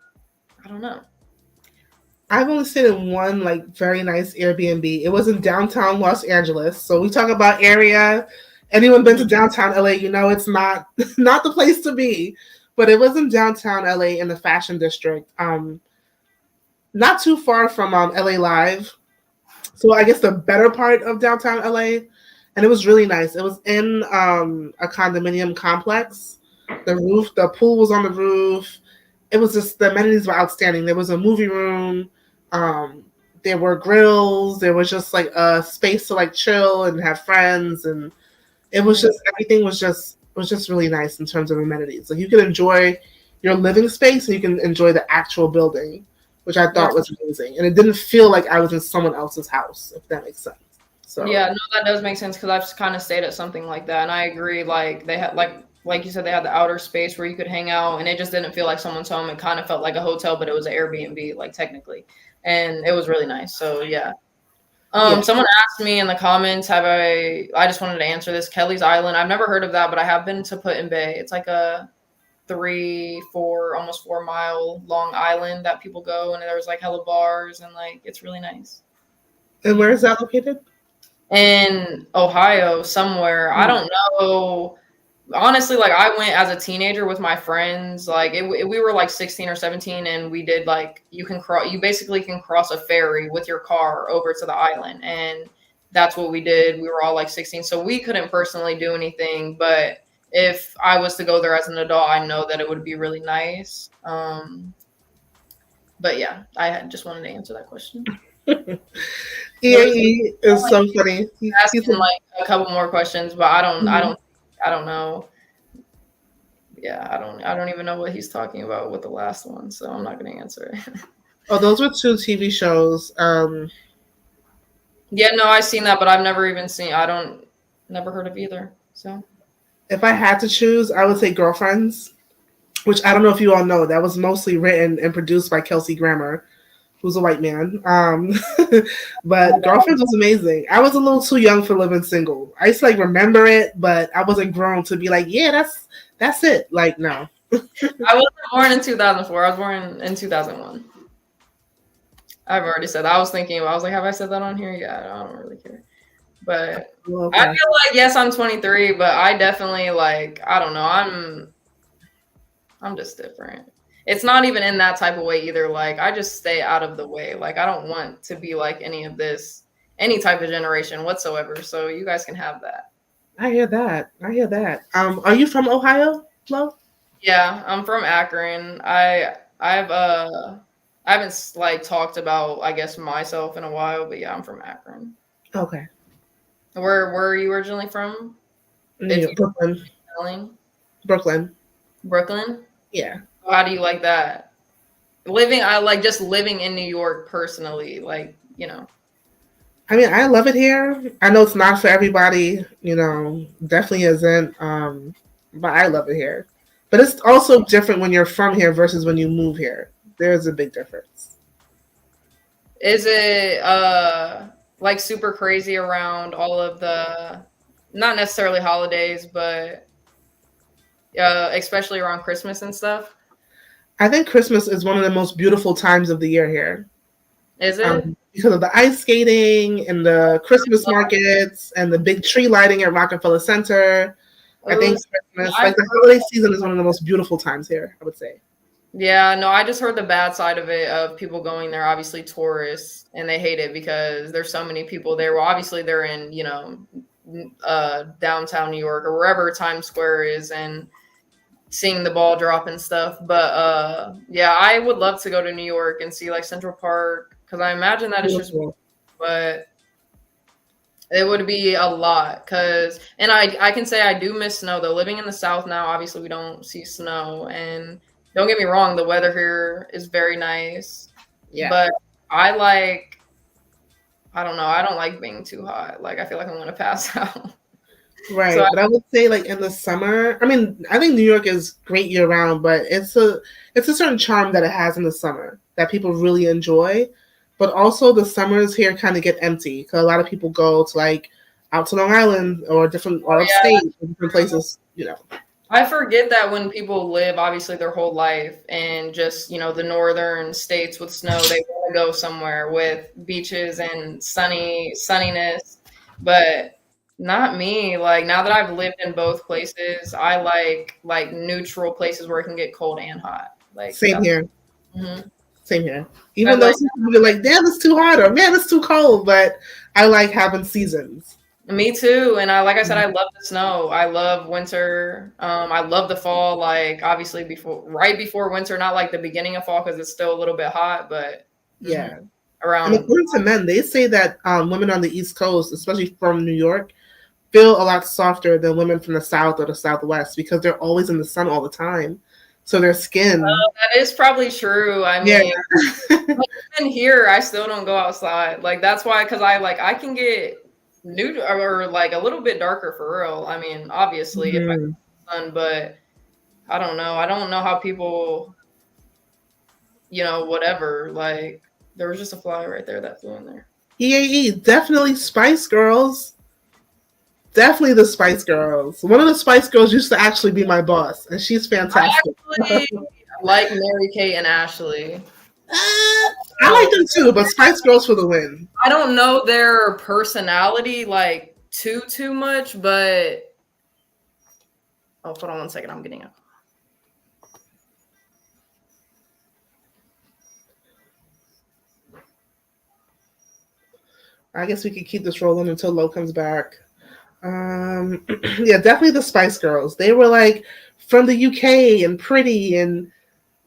I don't know. I've only stayed in one like very nice Airbnb. It was in downtown Los Angeles. So we talk about area. Anyone been to downtown LA, it's not the place to be. But it was in downtown LA in the fashion district. Not too far from LA Live. So I guess the better part of downtown LA. And it was really nice. It was in a condominium complex. The pool was on the roof. it was just, the amenities were outstanding. There was a movie room. There were grills. There was just like a space to like chill and have friends, and it was just, everything was just really nice in terms of amenities. Like you could enjoy your living space and you can enjoy the actual building, which I thought was amazing. And it didn't feel like I was in someone else's house, if that makes sense. So yeah, no, that does make sense because I've just kind of stayed at something like that, and I agree. Like they had like you said, they had the outer space where you could hang out, and it just didn't feel like someone's home. It kind of felt like a hotel, but it was an Airbnb, like technically, and it was really nice. So yeah. Someone asked me in the comments, I just wanted to answer this. Kelly's Island. I've never heard of that, but I have been to Put-in-Bay. It's like a 3, 4, almost 4 mile long island that people go, and there's like hella bars, and like it's really nice. And where is that located? In Ohio, somewhere. I don't know. Honestly, like I went as a teenager with my friends. Like we were like 16 or 17, and we did like you basically can cross a ferry with your car over to the island, and that's what we did. We were all like 16, so we couldn't personally do anything. But if I was to go there as an adult, I know that it would be really nice. But yeah, I just wanted to answer that question. He is so funny. He's asking like a couple more questions, but I don't know. Yeah, I don't even know what he's talking about with the last one, so I'm not going to answer it. Oh, those were 2 TV shows. Yeah, no, I've seen that, but I've never even seen. Never heard of either. So, if I had to choose, I would say Girlfriends, which I don't know if you all know. That was mostly written and produced by Kelsey Grammer, who's a white man. But Girlfriends was amazing. I was a little too young for Living Single. I used to like remember it, but I wasn't grown to be like, yeah, that's it. Like, no. I wasn't born in 2004. I was born in 2001. I've already said that. I was like, have I said that on here? Yeah, I don't really care. But okay. I feel like, yes, I'm 23, but I definitely like, I don't know. I'm just different. It's not even in that type of way either. Like, I just stay out of the way. Like, I don't want to be like any type of generation whatsoever. So you guys can have that. I hear that. Are you from Ohio, Flo? Yeah, I'm from Akron. I haven't like talked about, I guess, myself in a while, but yeah, I'm from Akron. Okay. Where are you originally from? Brooklyn. Brooklyn? Yeah. How do you like that? I like just living in New York personally, like, you know. I mean, I love it here. I know it's not for everybody, you know, definitely isn't. But I love it here. But it's also different when you're from here versus when you move here. There's a big difference. Is it like super crazy around all of the, not necessarily holidays, but especially around Christmas and stuff? I think Christmas is one of the most beautiful times of the year here. Is it? Because of the ice skating and the Christmas markets and the big tree lighting at Rockefeller Center. I think Christmas, like the holiday season, is one of the most beautiful times here, I would say. Yeah, no, I just heard the bad side of it, of people going there, obviously tourists, and they hate it because there's so many people there. Well, obviously they're in, you know, downtown New York or wherever Times Square is, and seeing the ball drop and stuff. But yeah, I would love to go to New York and see like Central Park, because I imagine that it's just, but it would be a lot. And I can say I do miss snow though. Living in the South now, obviously we don't see snow, and don't get me wrong, the weather here is very nice. Yeah. But I don't know, I don't like being too hot. Like, I feel like I'm going to pass out. Right. So but I would say, like, in the summer, I mean, I think New York is great year round, but it's a certain charm that it has in the summer that people really enjoy. But also the summers here kind of get empty because a lot of people go to like out to Long Island or different upstate, different places, you know. I forget that when people live, obviously, their whole life in just, you know, the northern states with snow, they want to go somewhere with beaches and sunniness. But not me. Like, now that I've lived in both places, I like neutral places where it can get cold and hot. Like, same here. Mm-hmm. Same here. Even though some people be like, damn, it's too hot, or man, it's too cold. But I like having seasons. Me too. And like I said, I love the snow. I love winter. I love the fall. Like obviously right before winter, not like the beginning of fall because it's still a little bit hot, but Yeah. And around. according to men, they say that women on the East Coast, especially from New York, feel a lot softer than women from the South or the Southwest because they're always in the sun all the time. So their skin. That is probably true. I mean, even here, I still don't go outside. Like that's why, because I can get nude or like a little bit darker for real. I mean, obviously, if I get the sun, but I don't know. I don't know how people, whatever. Like there was just a fly right there that flew in there. EAE, definitely Spice Girls. Definitely the Spice Girls. One of the Spice Girls used to actually be my boss, and she's fantastic. I actually like Mary-Kate and Ashley. I like them too, but Spice Girls for the win. I don't know their personality like too much, but hold on one second. I'm getting up. I guess we could keep this rolling until Lo comes back. Yeah, definitely the Spice Girls. They were like from the UK and pretty, and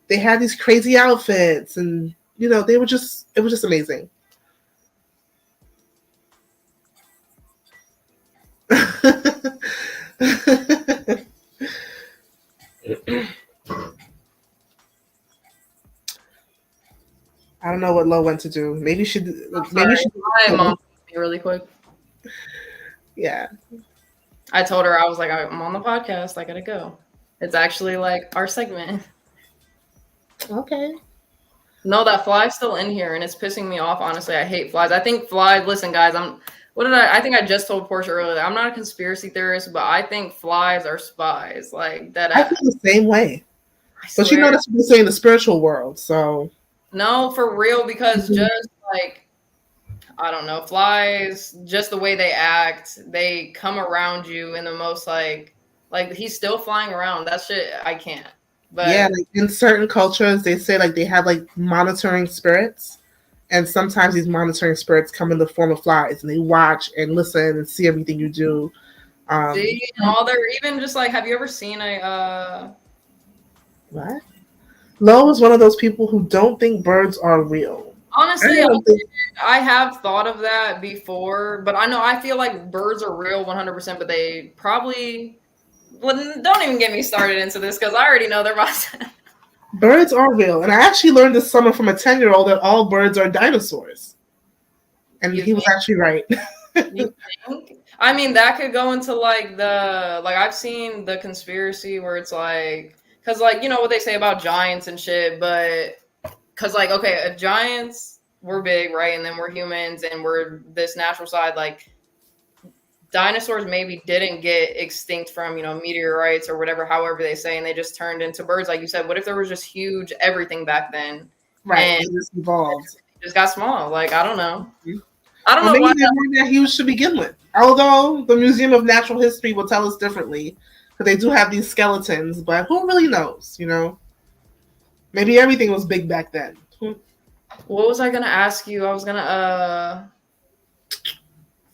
they had these crazy outfits, and it was just amazing. I don't know what Lo went to do. Maybe she. My mom me really quick. Yeah. I told her, I was like, I'm on the podcast. I gotta go. It's actually like our segment. Okay. No, that fly's still in here and it's pissing me off. Honestly, I hate flies. I think flies. Listen, guys, I think I just told Portia earlier. I'm not a conspiracy theorist, but I think flies are spies. Like that. I feel the same way. But you know that's what they say in the spiritual world. So. No, for real, because just like, I don't know, flies, just the way they act, they come around you in the most like he's still flying around. That shit, I can't. But yeah, like in certain cultures, they say like they have like monitoring spirits, and sometimes these monitoring spirits come in the form of flies, and they watch and listen and see everything you do. See, and all they're even just like, have you ever seen a what? Lo is one of those people who don't think birds are real. Honestly, I have thought of that before, but I feel like birds are real 100%, but they probably don't even get me started into this because I already know they're about to. Birds are real, and I actually learned this summer from a 10-year-old that all birds are dinosaurs, and he was actually right. You think? I mean, that could go into like I've seen the conspiracy where it's like, because like what they say about giants and shit, but because like okay, if giants were big, right, and then we're humans and we're this natural side, like dinosaurs maybe didn't get extinct from meteorites or whatever, however they say, and they just turned into birds, like you said. What if there was just huge everything back then, right? And it just evolved, just got small. Like I don't know. I don't know maybe why they weren't that huge to begin with. Although the Museum of Natural History will tell us differently, because they do have these skeletons. But who really knows? Maybe everything was big back then. What was I gonna ask you? I was gonna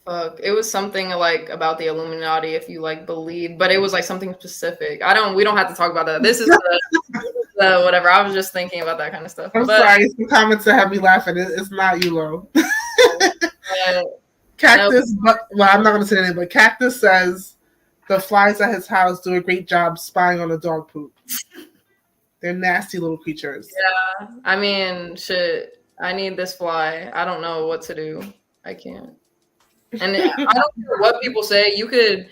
fuck. It was something like about the Illuminati, if you like believe, but it was like something specific. We don't have to talk about that. This is the whatever. I was just thinking about that kind of stuff. I'm sorry, some comments that have me laughing. It's not you, Lo. Cactus, well, I'm not going to say anything, but Cactus says the flies at his house do a great job spying on the dog poop. They're nasty little creatures. Yeah, I mean, shit. I need this fly. I don't know what to do. I can't. And I don't care what people say. You could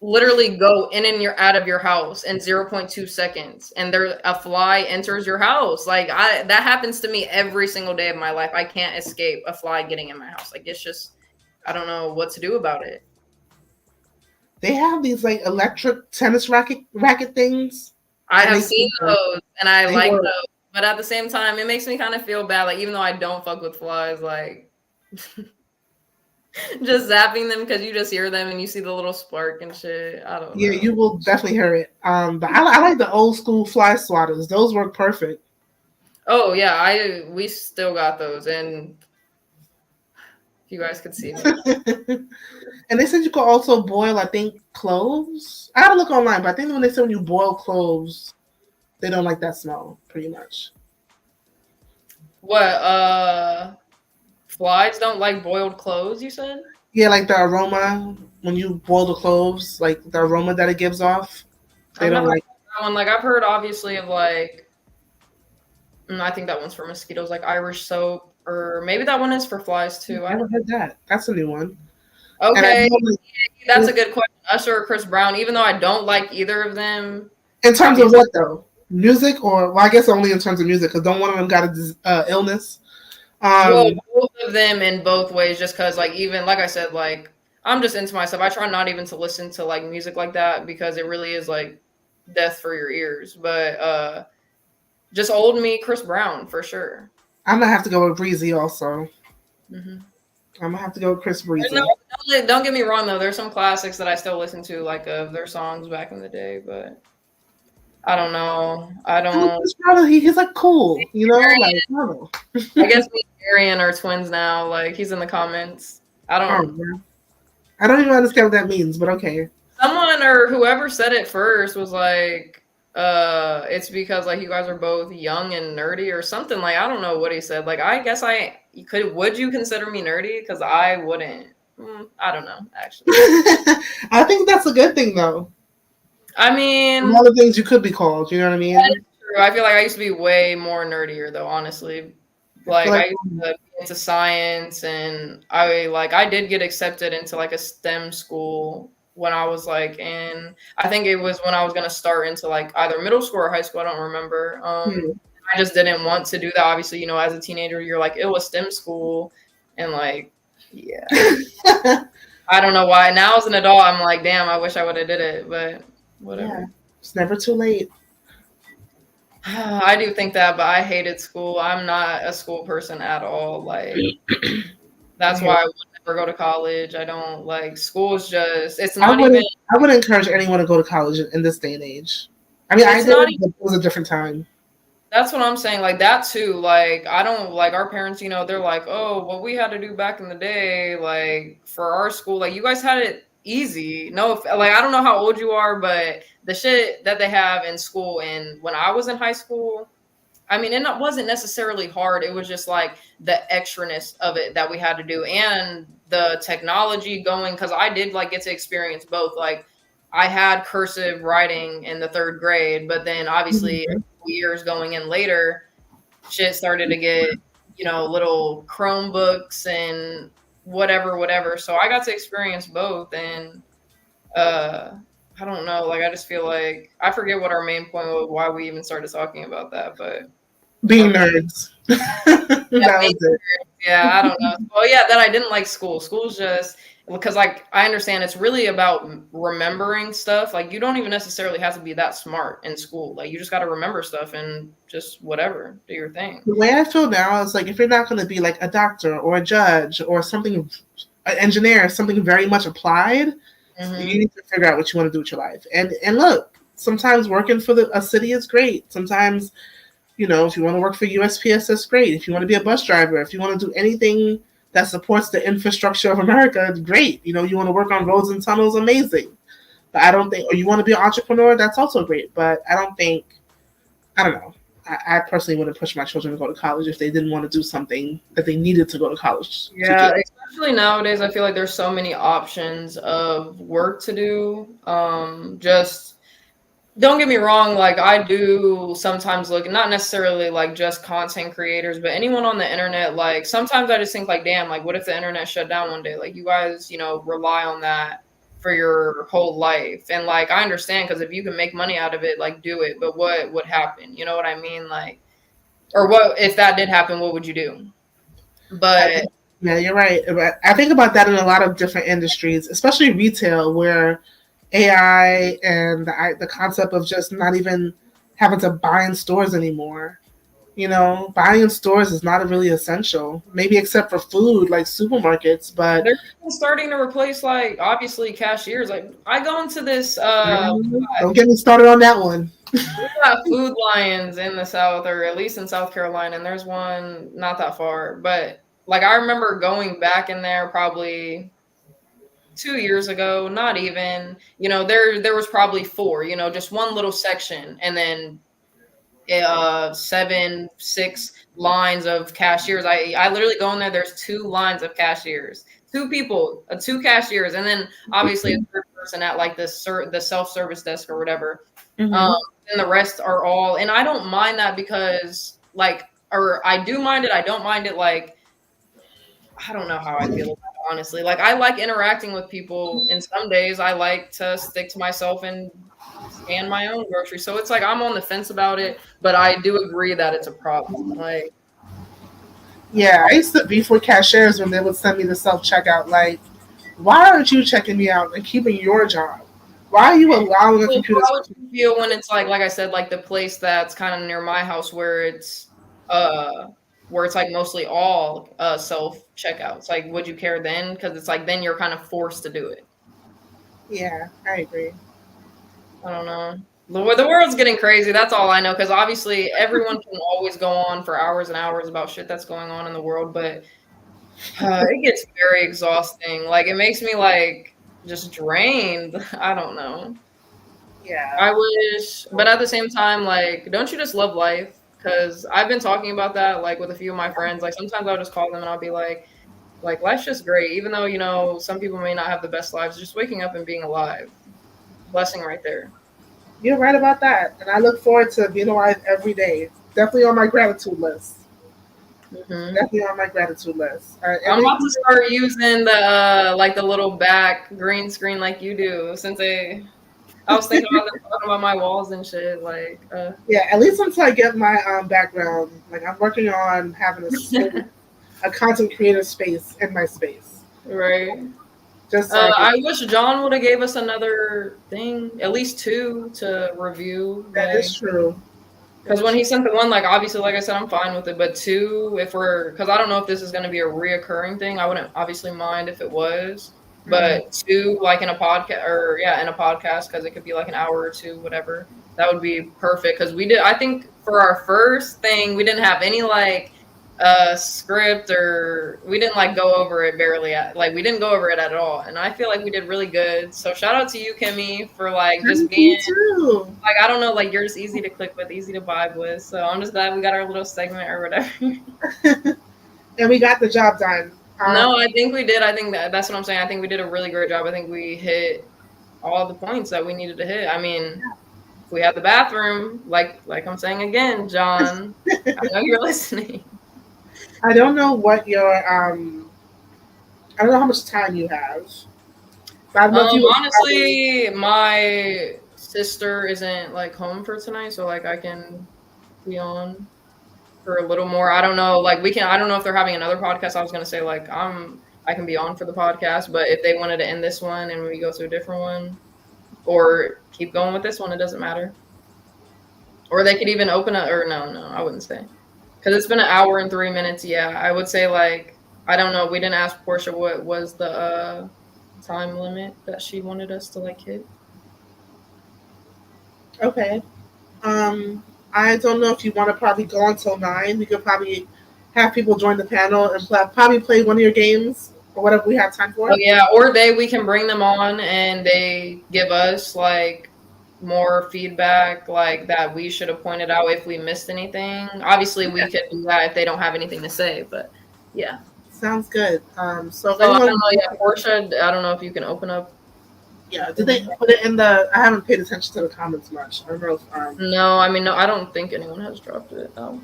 literally go in and you're out of your house in 0.2 seconds, and a fly enters your house. Like that happens to me every single day of my life. I can't escape a fly getting in my house. Like it's just, I don't know what to do about it. They have these like electric tennis racket things. I have seen those, and I like those. But at the same time, it makes me kind of feel bad. Like even though I don't fuck with flies, like just zapping them because you just hear them and you see the little spark and shit. I don't know. Yeah, you will definitely hear it. But I like the old school fly swatters. Those work perfect. Oh yeah, we still got those, and If you guys could see me. And they said you could also boil, I think, cloves. I had to look online, but I think when they said when you boil cloves, they don't like that smell, pretty much. What, flies don't like boiled cloves, you said? Yeah, like the aroma when you boil the cloves, like the aroma that it gives off. They I've don't never like heard that one. Like, I've heard obviously of like, I think that one's for mosquitoes, like Irish soap, or maybe that one is for flies too. I never heard that. That's a new one. Okay, And I know, that's a good question. Usher or Chris Brown, even though I don't like either of them. in terms of what though? Music, or well, I guess only in terms of music, because don't one of them got a illness? Well, both of them in both ways, just because, like, even like I said, like I'm just into myself. I try not even to listen to like music like that because it really is like death for your ears. But just old me, Chris Brown for sure. I'm gonna have to go with Breezy also. Mm-hmm. I'm gonna have to go with Chris Breezy. Don't get me wrong though. There's some classics that I still listen to, like of their songs back in the day, but I don't know. I don't. He's like cool, you know. Like, I don't know. I guess me and Arian are twins now. Like he's in the comments. I don't even understand what that means, but okay. Someone or whoever said it first was like, it's because like you guys are both young and nerdy or something. Like I don't know what he said. Like I guess would you consider me nerdy? Because I wouldn't. I don't know, actually. I think that's a good thing though. I mean, a lot of things you could be called, you know what I mean? That is true. I feel like I used to be way more nerdier though, honestly. Like I used to be into science, and I did get accepted into like a STEM school when I was like I think it was when I was gonna start into like either middle school or high school, I don't remember. I just didn't want to do that. Obviously, you know, as a teenager, you're like, it was STEM school, and like, yeah. I don't know why. Now as an adult, I'm like, damn, I wish I would have did it, but whatever. Yeah, it's never too late. I do think that, but I hated school. I'm not a school person at all. Like, that's why I would never go to college. I don't like school. It's not even. I wouldn't encourage anyone to go to college in this day and age. I mean, it was a different time. That's what I'm saying. Like that too. Like I don't like our parents. You know, they're like, oh, what we had to do back in the day, like for our school. Like you guys had it easy. No, like I don't know how old you are, but the shit that they have in school and when I was in high school, I mean, it wasn't necessarily hard. It was just like the extraness of it that we had to do and the technology going, because I did like get to experience both. Like I had cursive writing in the 3rd grade, but then obviously years going in later, shit started to get, you know, little Chromebooks and whatever. So I got to experience both, and I don't know, like I just feel like I forget what our main point was, why we even started talking about that, but being nerds. That was it. Yeah, I don't know. Well, yeah, then I didn't like school. School's just because like I understand it's really about remembering stuff. Like you don't even necessarily have to be that smart in school. Like you just got to remember stuff and just whatever, do your thing. The way I feel now is like if you're not going to be like a doctor or a judge or something, an engineer, something very much applied, you need to figure out what you want to do with your life. And look, sometimes working for a city is great. Sometimes, you know, if you want to work for USPS, that's great. If you want to be a bus driver, if you want to do anything that supports the infrastructure of America, it's great. You know, you want to work on roads and tunnels, amazing. But I don't think, or you want to be an entrepreneur, that's also great. But I don't know. I personally wouldn't push my children to go to college if they didn't want to do something that they needed to go to college. Yeah, especially nowadays, I feel like there's so many options of work to do. Just don't get me wrong, like I do sometimes look, not necessarily like just content creators, but anyone on the internet, like sometimes I just think like, damn, like what if the internet shut down one day? Like you guys, you know, rely on that for your whole life. And like I understand, because if you can make money out of it, like do it. But what would happen? You know what I mean? Like, or what if that did happen, what would you do? But yeah, you're right. I think about that in a lot of different industries, especially retail, where AI and the concept of just not even having to buy in stores anymore. You know, buying in stores is not really essential, maybe except for food, like supermarkets. But they're starting to replace, like, obviously cashiers. Like, I go into this. Don't get me started on that one. We got Food Lions in the South, or at least in South Carolina, and there's one not that far. But like I remember going back in there probably 2 years ago, not even, there was probably 4, just one little section, and then 6 lines of cashiers. I literally go in there, there's 2 lines of cashiers, 2 people, 2 cashiers, and then obviously a third person at like the self-service desk or whatever. Mm-hmm. And the rest are all, and I don't mind that because like, or I do mind it, I don't mind it, like I don't know how I feel about it, honestly. Like I like interacting with people, and some days I like to stick to myself and scan my own groceries. So it's like I'm on the fence about it, but I do agree that it's a problem. Like, yeah, I used to be for cashiers when they would send me the self checkout. Like, why aren't you checking me out and keeping your job? Why are you allowing the computer? How would you feel when it's like I said, like the place that's kind of near my house where it's like mostly all self checkouts? Like, would you care then? Because it's like then you're kind of forced to do it. Yeah, I agree. I don't know. The world's getting crazy. That's all I know. Because obviously, everyone can always go on for hours and hours about shit that's going on in the world, but it gets very exhausting. Like, it makes me like just drained. I don't know. Yeah. I wish, but at the same time, like, don't you just love life? Because I've been talking about that like with a few of my friends. Like, sometimes I'll just call them and I'll be like, life's just great. Even though some people may not have the best lives, just waking up and being alive, blessing right there. You're right about that, and I look forward to being alive every day. Definitely on my gratitude list. Mm-hmm. Definitely on my gratitude list. I'm about to start using the the little back green screen like you do. Since I was thinking about talking about my walls and shit. Like, yeah, at least until I get my background. Like, I'm working on having a content creator space in my space. Right. Just I wish John would have gave us another thing, at least 2 to review. That is true. Because when he sent the one, like, obviously, like I said, I'm fine with it. But 2, because I don't know if this is going to be a reoccurring thing. I wouldn't obviously mind if it was. But 2, like in a podcast, in a podcast, because it could be like an hour or 2, whatever. That would be perfect. Because I think for our first thing, we didn't have any like script, or we didn't like go over it we didn't go over it at all, and I feel like we did really good. So shout out to you, Kimmy, for like just being like, I don't know, like you're just easy to click with, easy to vibe with. So I'm just glad we got our little segment or whatever. And we got the job done. No, I think we did. I think that's what I'm saying. I think we did a really great job. I think we hit all the points that we needed to hit. I mean, if we had the bathroom, like I'm saying again, John, I know you're listening. I don't know what your I don't know how much time you have. But I don't know if you honestly, my sister isn't like home for tonight, so like I can be on for a little more. I don't know, like I don't know if they're having another podcast. I was gonna say like I can be on for the podcast, but if they wanted to end this one and we go to a different one, or keep going with this one, it doesn't matter. Or they could even open it, or no, I wouldn't say. Because it's been 1 hour and 3 minutes. Yeah, I would say like, I don't know. We didn't ask Portia what was the time limit that she wanted us to like hit. Okay. I don't know if you want to probably go until 9. We could probably have people join the panel and probably play one of your games or whatever we have time for. Oh yeah, or we can bring them on and they give us like more feedback, like that we should have pointed out if we missed anything. Obviously, we could do that if they don't have anything to say, but yeah. Sounds good. So I don't know, yeah, Portia, I don't know if you can open up. Yeah, did they put it in the? I haven't paid attention to the comments much. I don't know if. No, I mean, no, I don't think anyone has dropped it. Oh.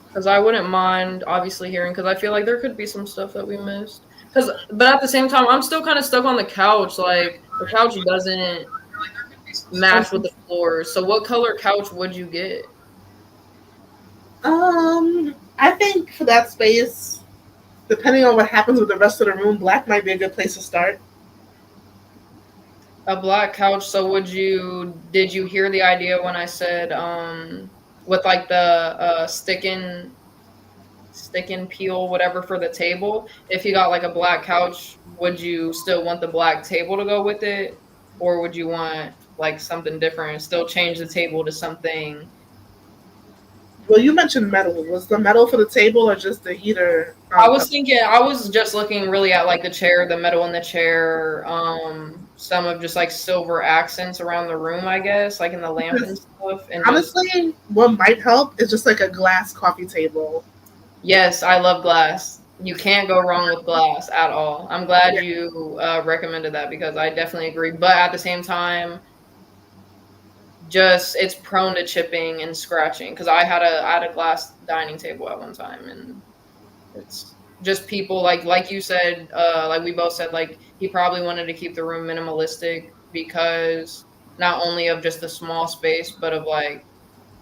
Because I wouldn't mind, obviously, hearing, because I feel like there could be some stuff that we missed. But at the same time, I'm still kind of stuck on the couch. Like, the couch doesn't match with the floors. So what color couch would you get? I think for that space, depending on what happens with the rest of the room, black might be a good place to start. A black couch. So did you hear the idea when I said with like the stick and peel, whatever, for the table? If you got like a black couch, would you still want the black table to go with it? Or would you want like something different, still change the table to something Well, you mentioned metal. Was the metal for the table or just the heater? I was just looking really at like the chair, the metal in the chair, some of just like silver accents around the room, I guess, like in the lamp and stuff. And just, honestly, what might help is just like a glass coffee table. yes, I love glass. You can't go wrong with glass at all. I'm glad you recommended that because I definitely agree. But at the same time, just it's prone to chipping and scratching because I had a glass dining table at one time, and it's just people like you said, like we both said, like he probably wanted to keep the room minimalistic because not only of just the small space, but of like,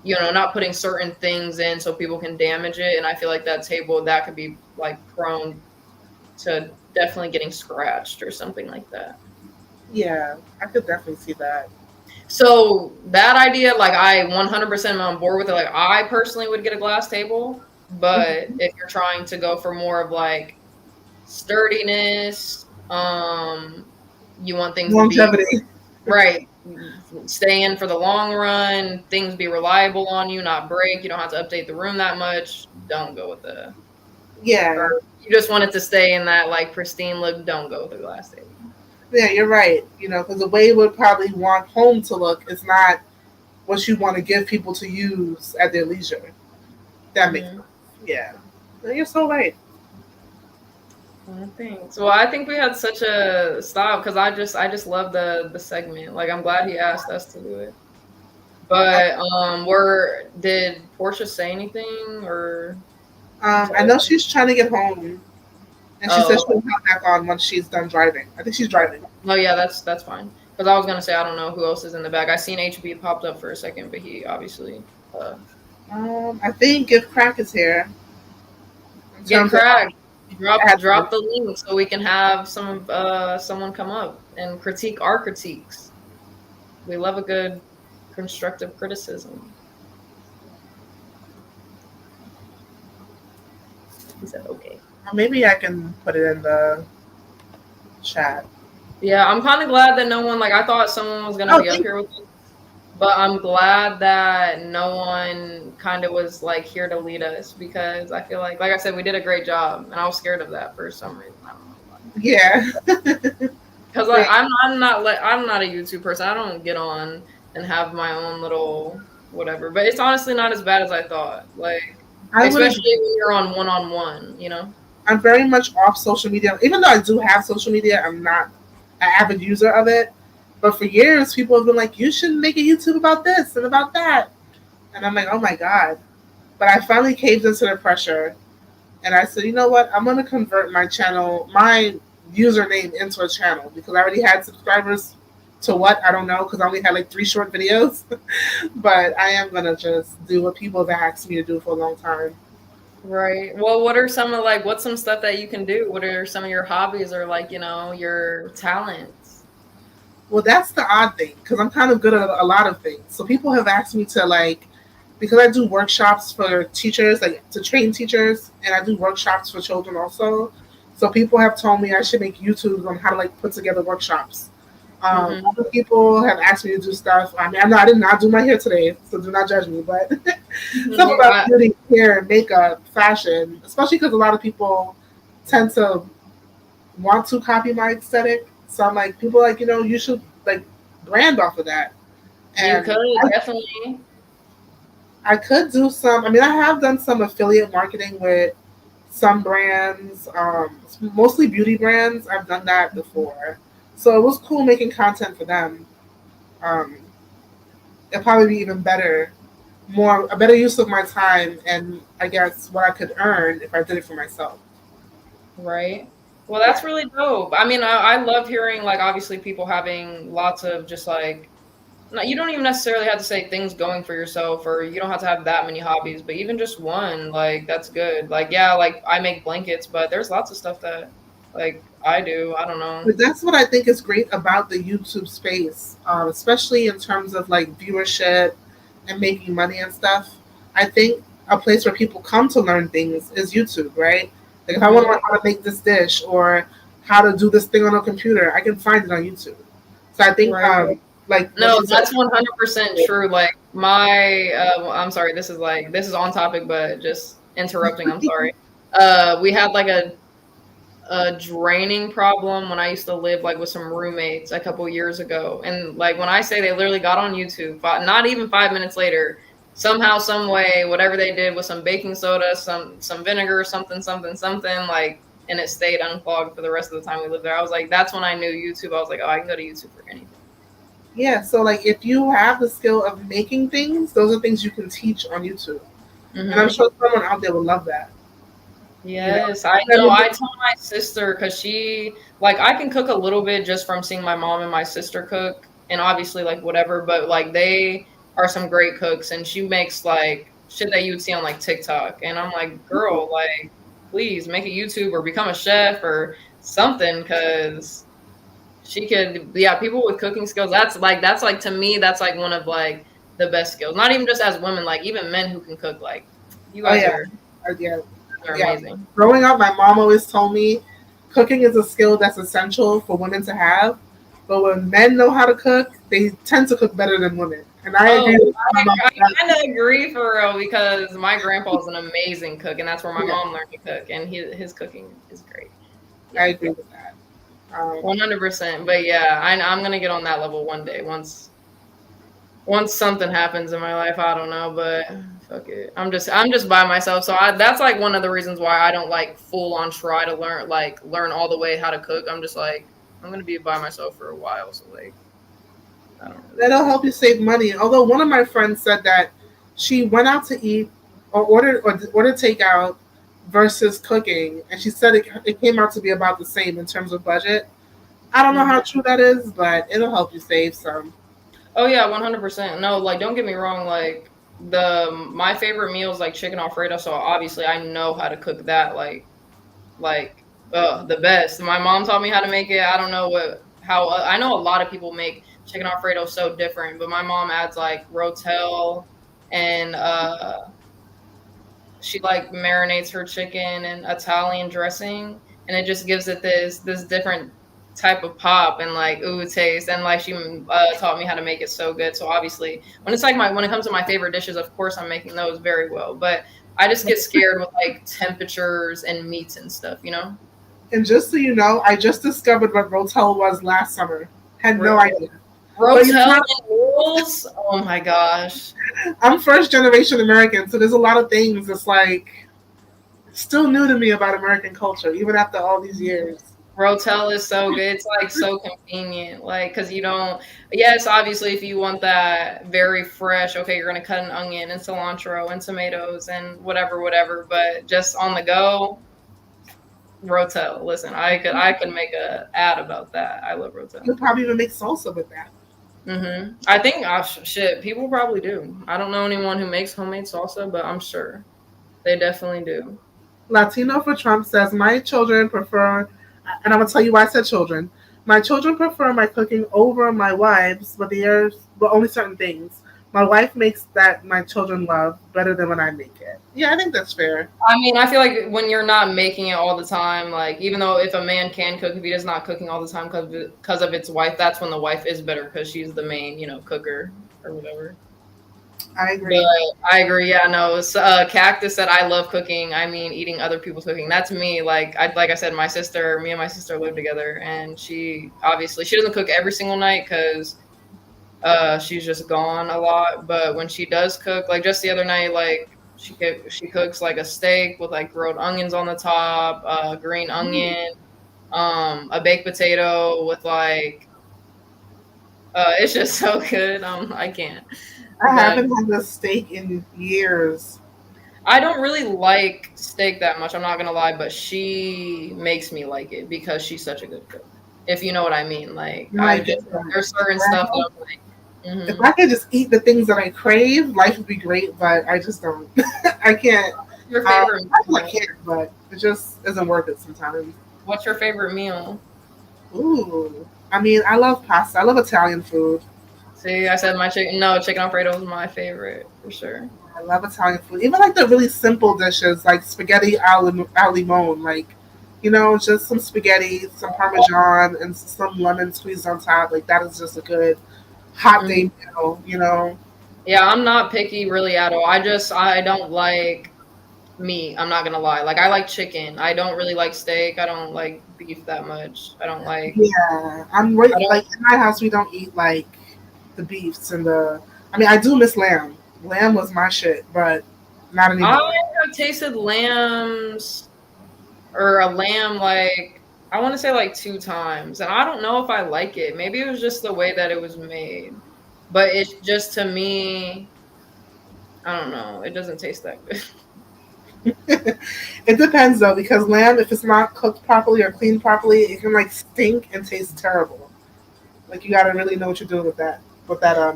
you know, not putting certain things in so people can damage it. And I feel like that table that could be like prone to definitely getting scratched or something like that. Yeah, I could definitely see that. So that idea, like I 100% am on board with it. Like I personally would get a glass table, but if you're trying to go for more of like sturdiness, you want things to be Longevity. right, stay in for the long run, things be reliable on you, not break. You don't have to update the room that much. Don't go with the. Yeah. Or you just want it to stay in that like pristine look. Don't go with the glass table. Yeah, you're right. You know, because the way you would probably want home to look is not what you want to give people to use at their leisure. That makes sense. Yeah. No, you're so right. Thanks. Well, I think we had such a stop because I just love the segment. Like I'm glad he asked us to do it. But did Portia say anything or? I know she's trying to get home, and she says Oh, she'll come back on once she's done driving. I think she's driving. oh yeah, that's fine. Because I was gonna say I don't know who else is in the back. I seen HB popped up for a second, but he obviously I think if Crack is here, in get terms of cracked. Drop the link so we can have someone come up and critique our critiques. We love a good constructive criticism. He said okay. maybe I can put it in the chat. Yeah, I'm kind of glad that no one, like, I thought someone was gonna be up here with us, but I'm glad that no one kind of was like here to lead us because I feel like I said, we did a great job, and I was scared of that for some reason. I don't know why. Yeah. Because like I'm not a YouTube person. I don't get on and have my own little whatever. But it's honestly not as bad as I thought. Like especially when you're on one, you know. I'm very much off social media. Even though I do have social media, I'm not an avid user of it. But for years, people have been like, you should make a YouTube about this and about that. And I'm like, oh my God. But I finally caved into the pressure. And I said, you know what? I'm going to convert my channel, my username into a channel because I already had subscribers to what? I don't know because I only had like 3 short videos. But I am going to just do what people have asked me to do for a long time. Right. Well, what are what's some stuff that you can do? What are some of your hobbies or like, you know, your talents? Well, that's the odd thing because I'm kind of good at a lot of things. So people have asked me to like, because I do workshops for teachers, like to train teachers, and I do workshops for children also. So people have told me I should make YouTubes on how to like put together workshops. Other people have asked me to do stuff. I mean, I did not do my hair today, so do not judge me. But stuff about beauty, hair, makeup, fashion, especially because a lot of people tend to want to copy my aesthetic. So I'm like, people are like, you know, you should like brand off of that. And you could definitely. I could do some. I mean, I have done some affiliate marketing with some brands, mostly beauty brands. I've done that before, so it was cool making content for them. Um, it'd probably be even better, a better use of my time, and I guess what I could earn if I did it for myself. Right. Well, that's really dope. I mean, I love hearing like obviously people having lots of just like. No, you don't even necessarily have to say things going for yourself, or you don't have to have that many hobbies, but even just one, like that's good. Like, yeah, like I make blankets, but there's lots of stuff that like I do. I don't know. But that's what I think is great about the YouTube space, especially in terms of like viewership and making money and stuff. I think a place where people come to learn things is YouTube, right? Like if I want to learn how to make this dish or how to do this thing on a computer, I can find it on YouTube. So I think like no, that's 100% true. Like I'm sorry, this is on topic, but just interrupting. I'm sorry. We had like a draining problem when I used to live like with some roommates a couple years ago. And like when I say they literally got on YouTube, not even 5 minutes later, somehow, some way, whatever they did with some baking soda, some vinegar, something like, and it stayed unclogged for the rest of the time we lived there. I was like, that's when I knew YouTube. I was like, oh, I can go to YouTube for anything. Yeah, so like if you have the skill of making things, those are things you can teach on YouTube. And I'm sure someone out there would love that. Yes, I know. I told my sister because she like I can cook a little bit just from seeing my mom and my sister cook, and obviously like whatever, but like they are some great cooks, and she makes like shit that you would see on like TikTok, and I'm like, girl, like please make a YouTube or become a chef or something, because she could. Yeah, people with cooking skills. That's like to me, that's like one of like the best skills. Not even just as women, like even men who can cook. Like you guys are amazing. Growing up, my mom always told me cooking is a skill that's essential for women to have. But when men know how to cook, they tend to cook better than women. And I agree. I kind of agree for real, because my grandpa is an amazing cook, and that's where my mom learned to cook, and his cooking is great. I agree with that. 100%. But yeah, I'm gonna get on that level one day. Once something happens in my life, I don't know, but fuck it. I'm just by myself, so that's like one of the reasons why I don't like full on try to learn all the way how to cook. I'm just like, I'm gonna be by myself for a while, so like I don't know. That'll help you save money. Although one of my friends said that she went out to eat or ordered takeout versus cooking, and she said it came out to be about the same in terms of budget. I don't know how true that is, but it'll help you save some. Oh yeah, 100%. No, like don't get me wrong, like my favorite meal is like chicken Alfredo, so obviously I know how to cook that the best. My mom taught me how to make it. I don't know how I know a lot of people make chicken Alfredo so different, but my mom adds like rotel, and she like marinates her chicken in Italian dressing, and it just gives it this different type of pop and like ooh taste, and like she taught me how to make it so good. So obviously when it's like when it comes to my favorite dishes, of course I'm making those very well, but I just get scared with like temperatures and meats and stuff, you know. And just so you know, I just discovered what rotel was last summer. Had no idea. Rotel and noodles? Oh my gosh. I'm first generation American, so there's a lot of things that's like still new to me about American culture, even after all these years. Rotel is so good. It's like so convenient, like because you don't. Yes, obviously, if you want that very fresh, okay, you're gonna cut an onion and cilantro and tomatoes and whatever. But just on the go, rotel. Listen, I could make a ad about that. I love rotel. You'll probably even make salsa with that. I think shit, people probably do. I don't know anyone who makes homemade salsa, but I'm sure they definitely do. Latino for Trump says my children prefer. And I'm going to tell you why I said children. My children prefer my cooking over my wife's, but only certain things. My wife makes that my children love better than when I make it. Yeah, I think that's fair. I mean, I feel like when you're not making it all the time, like even though if a man can cook, if he is not cooking all the time because of its wife, that's when the wife is better because she's the main, cooker or whatever. I agree. But I agree. Yeah, no. Cactus said, "I love cooking. I mean, eating other people's cooking. That's me. Like I said, me and my sister live together, and she doesn't cook every single night because she's just gone a lot. But when she does cook, like just the other night, like she cooks like a steak with like grilled onions on the top, green onion, a baked potato with like, it's just so good. I can't." I haven't had a steak in years. I don't really like steak that much, I'm not gonna lie, but she makes me like it because she's such a good cook. If you know what I mean. Like there's certain stuff that I'm like, if I could just eat the things that I crave, life would be great, but I just don't. I can't. Your favorite I can't, but it just isn't worth it sometimes. What's your favorite meal? Ooh. I mean, I love pasta. I love Italian food. See, I said chicken Alfredo was my favorite for sure. I love Italian food. Even like the really simple dishes, like spaghetti al limone, like, just some spaghetti, some Parmesan, and some lemon squeezed on top. Like that is just a good hot day meal, Yeah, I'm not picky really at all. I don't like meat. I'm not gonna lie. Like I like chicken. I don't really like steak. I don't like beef that much. I don't like. Yeah, I'm right. I don't. Like in my house, we don't eat like the beefs and the. I mean, I do miss lamb. Lamb was my shit, but not I anymore. have tasted lambs or a lamb like I want to say like 2 times, and I don't know if I like it. Maybe it was just the way that it was made, but it's just to me. I don't know. It doesn't taste that good. It depends though, because lamb, if it's not cooked properly or cleaned properly, it can like stink and taste terrible. Like you got to really know what you're doing with that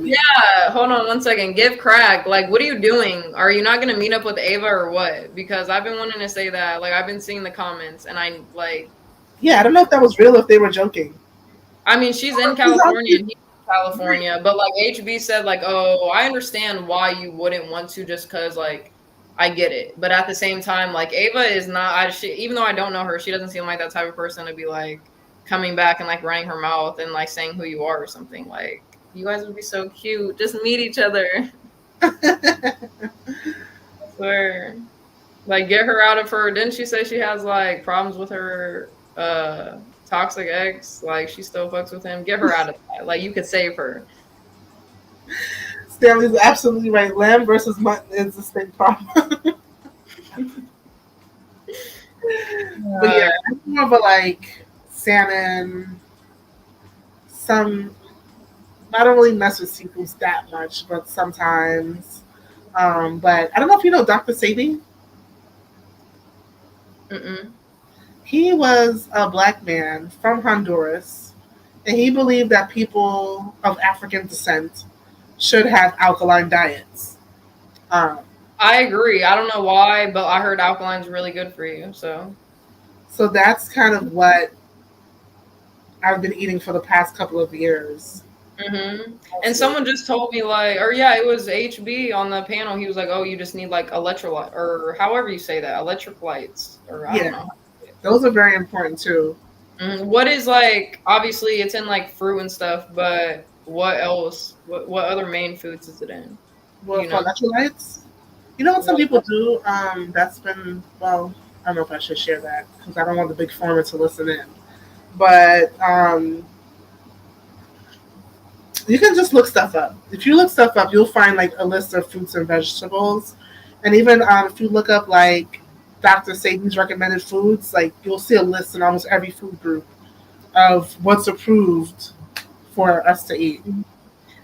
meat. Yeah, hold on 1 second. Give crack. Like, what are you doing? Are you not gonna meet up with Ava or what? Because I've been wanting to say that. Like, I've been seeing the comments, and I like. Yeah, I don't know if that was real, if they were joking. I mean, she's in California and he's in California, but like HB said, like, oh, I understand why you wouldn't want to, just because like I get it, but at the same time, like Ava is not. Even though I don't know her, she doesn't seem like that type of person to be like coming back and like running her mouth and like saying who you are or something. Like, you guys would be so cute. Just meet each other. I swear. Like, get her out of her. Didn't she say she has like problems with her toxic ex? Like, she still fucks with him. Get her out of that. Like, you could save her. Stanley's absolutely right. Lamb versus mutton is the same problem. But yeah, it's more of a like salmon. Some I don't really mess with seafoods that much, but sometimes. But I don't know if you know Dr. Sabi. Mm-mm. He was a black man from Honduras, and he believed that people of African descent should have alkaline diets. Um, I agree. I don't know why, but I heard alkaline's really good for you. So, so that's kind of what I've been eating for the past couple of years. and someone just told me like, or yeah, it was HB on the panel. He was like, "Oh, you just need like electrolyte, or however you say that, electric lights, or I don't Yeah, know." those are very important too. What is like? Obviously, it's in like fruit and stuff, but what else? What other main foods is it in? Do Well, you for know? electrolytes, you know what some Well, people do? That's been well. I don't know if I should share that because I don't want the big pharma to listen in. But you can just look stuff up. If you look stuff up, you'll find like a list of fruits and vegetables, and even if you look up like Dr. Satan's recommended foods, like you'll see a list in almost every food group of what's approved for us to eat.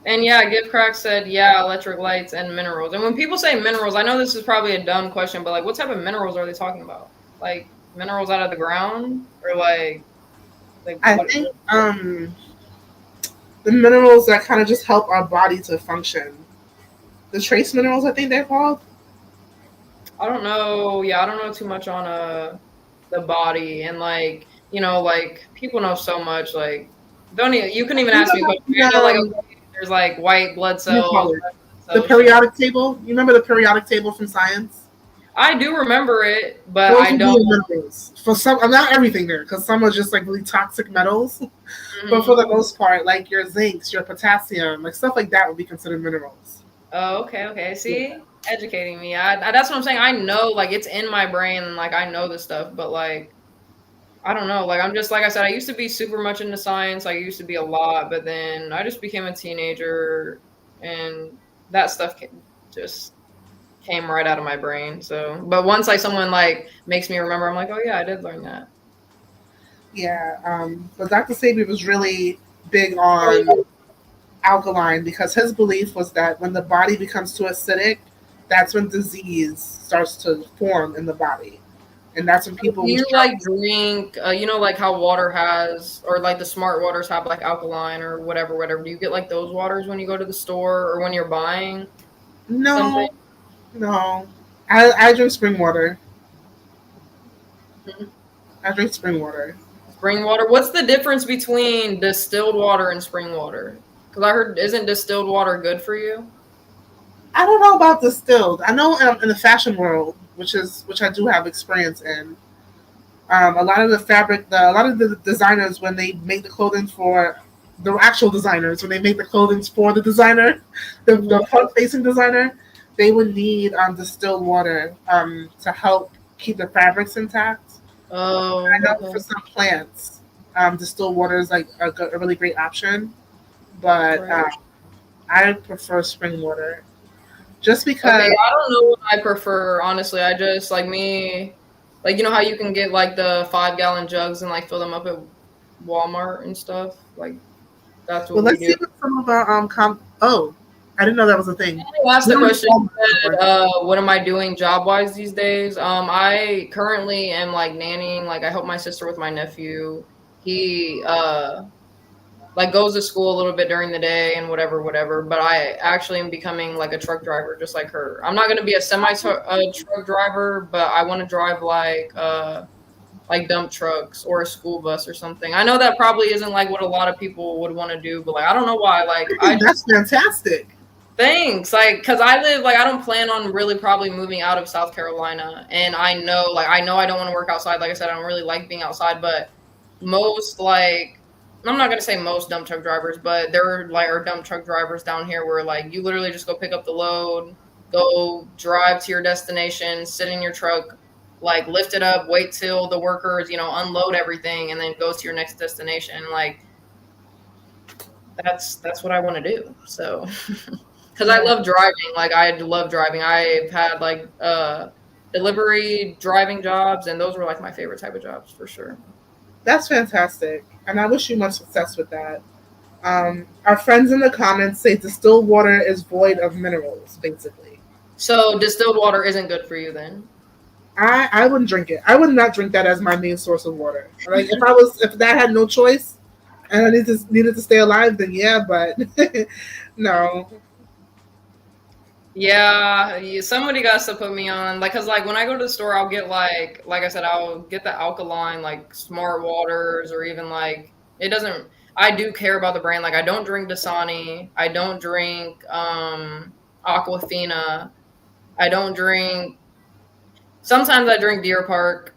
And yeah, Give Crack said, yeah, electric lights and minerals. And when people say minerals, I know this is probably a dumb question, but like, what type of minerals are they talking about? Like minerals out of the ground, or like I what? think the minerals that kind of just help our body to function. The trace minerals, I think they're called. I don't know. Yeah, I don't know too much on the body, and like like people know so much. Like, don't even you couldn't even You ask me a question. I know, know like okay, there's like white blood what do you cells, call it? red The blood cells, shit. periodic table. You remember the periodic table from science? I do remember it, but Those I would be don't. the minerals. For some, not everything there, because some are just like really toxic metals. But for Mhm. the most part, like your zincs, your potassium, like stuff like that would be considered minerals. Oh, okay, okay. Yeah. See, educating me. That's what I'm saying. I know, like, it's in my brain, and like I know this stuff, but like I don't know. Like I'm just like I said, I used to be super much into science. I used to be a lot, but then I just became a teenager, and that stuff just came right out of my brain. So, but once like someone like makes me remember, I'm like, oh yeah, I did learn that. Yeah. But Dr. Sabi was really big on alkaline because his belief was that when the body becomes too acidic, that's when disease starts to form in the body. And that's when Do people will you start. like drink? Like how water has, or like the smart waters have like alkaline or whatever, whatever. Do you get like those waters when you go to the store or when you're buying something? No, no. I drink spring water. Mhm. I drink spring water. Spring water. What's the difference between distilled water and spring water? Because I heard, isn't distilled water good for you? I don't know about distilled. I know in the fashion world, which I do have experience in. A lot of the a lot of the designers when they make the clothing for the actual designers, when they make the clothing for the designer, the front-facing designer, they would need distilled water to help keep the fabrics intact. I Oh, know for okay. some plants, distilled water is like a really great option, but Right. I prefer spring water just Okay, because. I don't know what I prefer, honestly. I just like me, like you know how you can get like the 5 gallon jugs and like fill them up at Walmart and stuff. Like that's Well, what we let's see do. what some of our Oh, I didn't know that was a thing. You asked We the don't have question, Walmart. what am I doing job wise these days? I currently am like nannying. Like I help my sister with my nephew. He like goes to school a little bit during the day and whatever. But I actually am becoming like a truck driver, just like her. I'm not gonna be a truck driver, but I want to drive like dump trucks or a school bus or something. I know that probably isn't like what a lot of people would want to do, but like I don't know why. Like I think that's fantastic. thanks. Like, cause I live like I don't plan on really probably moving out of South Carolina, and I know I don't want to work outside. Like I said, I don't really like being outside, but most like I'm not gonna say most dump truck drivers, but there are dump truck drivers down here where like you literally just go pick up the load, go drive to your destination, sit in your truck, like lift it up, wait till the workers unload everything, and then go to your next destination. Like that's what I want to do. So. Because I love driving. Like I love driving. I've had like delivery driving jobs, and those were like my favorite type of jobs for sure. That's fantastic, and I wish you much success with that. Our friends in the comments say distilled water is void of minerals, basically. So distilled water isn't good for you then. I wouldn't drink it. I would not drink that as my main source of water. Like if that had no choice and I needed to stay alive, then yeah, but no. Yeah, somebody got to put me on. Like, cause like when I go to the store, I'll get like I said, I'll get the alkaline like Smart Waters or even like it doesn't. I do care about the brand. Like I don't drink Dasani. I don't drink Aquafina. I don't drink. Sometimes I drink Deer Park.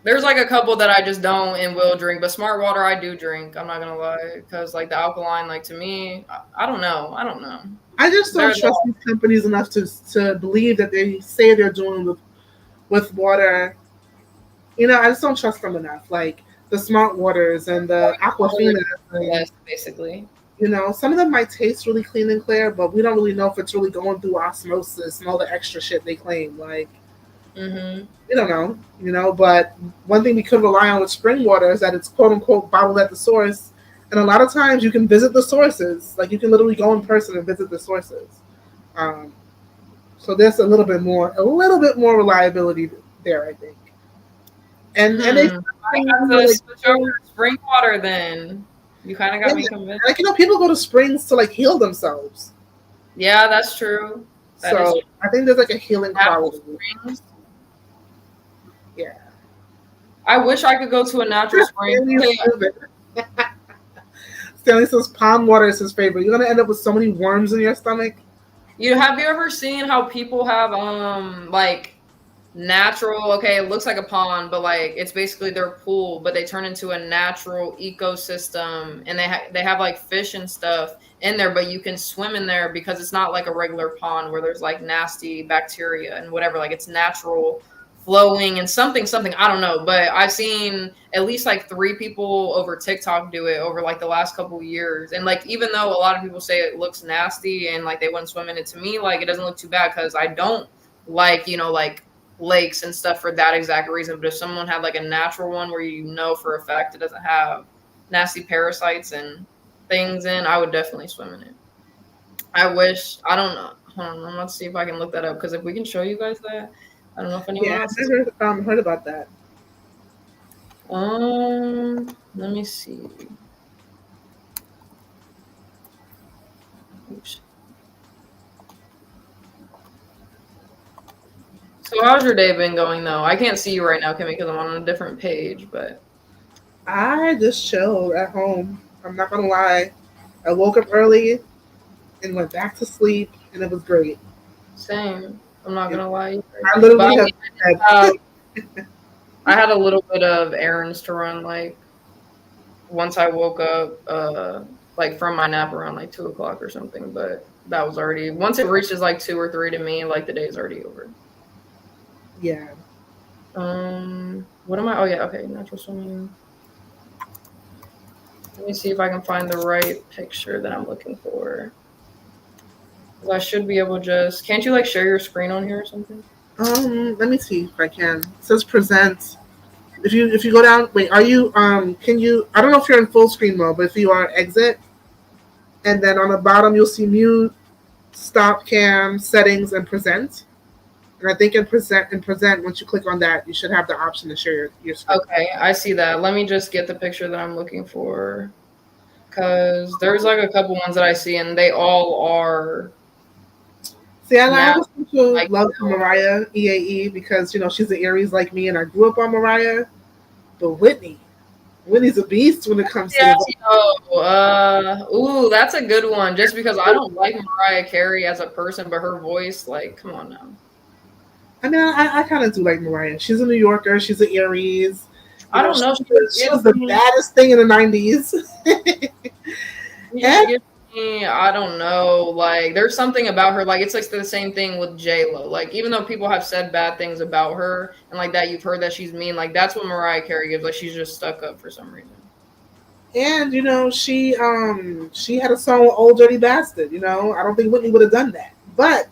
There's like a couple that I just don't and will drink, but Smart Water I do drink. I'm not gonna lie, because like the alkaline, like to me, I don't know. I don't know. I just don't There's trust these companies enough to believe that they say they're doing with water. I just don't trust them enough. Like the Smart Waters and the Aquafina. less basically. Some of them might taste really clean and clear, but we don't really know if it's really going through osmosis and all the extra shit they claim. Like, we don't know. But one thing we could rely on with spring water is that it's quote unquote bottled at the source. And a lot of times you can visit the sources. Like, you can literally go in person and visit the sources. So there's a little bit more reliability there, I think. And they I have to switch over to spring water then. You kind of got me convinced. Like, people go to springs to like heal themselves. Yeah, that's true. That is true. I think there's like a healing quality. Springs. Yeah. I wish I could go to a natural spring. Stanley says pond water is his favorite. You're gonna end up with so many worms in your stomach. Have you ever seen how people have like natural, okay, it looks like a pond, but like it's basically their pool, but they turn into a natural ecosystem, and they have like fish and stuff in there, but you can swim in there because it's not like a regular pond where there's like nasty bacteria and whatever. Like it's natural flowing and something I don't know, but I've seen at least like 3 people over TikTok do it over like the last couple of years. And like even though a lot of people say it looks nasty and like they wouldn't swim in it, to me like it doesn't look too bad because I don't like like lakes and stuff for that exact reason. But if someone had like a natural one where for a fact it doesn't have nasty parasites and things in, I would definitely swim in it. I wish. I don't know. Hold on, let's see if I can look that up, because if we can show you guys that, I don't know if anyone else has heard about that. Let me see. Oops. So how's your day been going though? I can't see you right now, Kimmy, because I'm on a different page, but I just chilled at home. I'm not gonna lie. I woke up early and went back to sleep, and it was great. Same. I'm not gonna lie. I literally I had a little bit of errands to run, like once I woke up. like from my nap around like 2 o'clock or something. But that was already, once it reaches like 2 or 3 to me, like the day's already over. Yeah. What am I? Oh yeah, okay, natural swimming. Let me see if I can find the right picture that I'm looking for. I should be able to just, can't you like share your screen on here or something? Let me see if I can. It says present. If you go down, wait, are you can you, I don't know if you're in full screen mode, but if you are, exit, and then on the bottom you'll see mute, stop cam, settings, and present. And I think in present, once you click on that, you should have the option to share your screen. Okay, I see that. Let me just get the picture that I'm looking for. Because there's like a couple ones that I see, and they all are. See, I have a special love for Mariah EAE because, you know, she's an Aries like me, and I grew up on Mariah. But Whitney's a beast when it comes to. Ooh, that's a good one. Just because I don't like Mariah Carey as a person, but her voice, like, come on now. I mean, I kind of do like Mariah. She's a New Yorker. She's an Aries. I don't know. She was the baddest thing in the 90s. I don't know. Like, there's something about her. Like, it's like the same thing with J-Lo. Like, even though people have said bad things about her and like that, you've heard that she's mean. Like, that's what Mariah Carey gives. Like, she's just stuck up for some reason. And you know, she had a song with "Old Dirty Bastard." You know, I don't think Whitney would have done that, but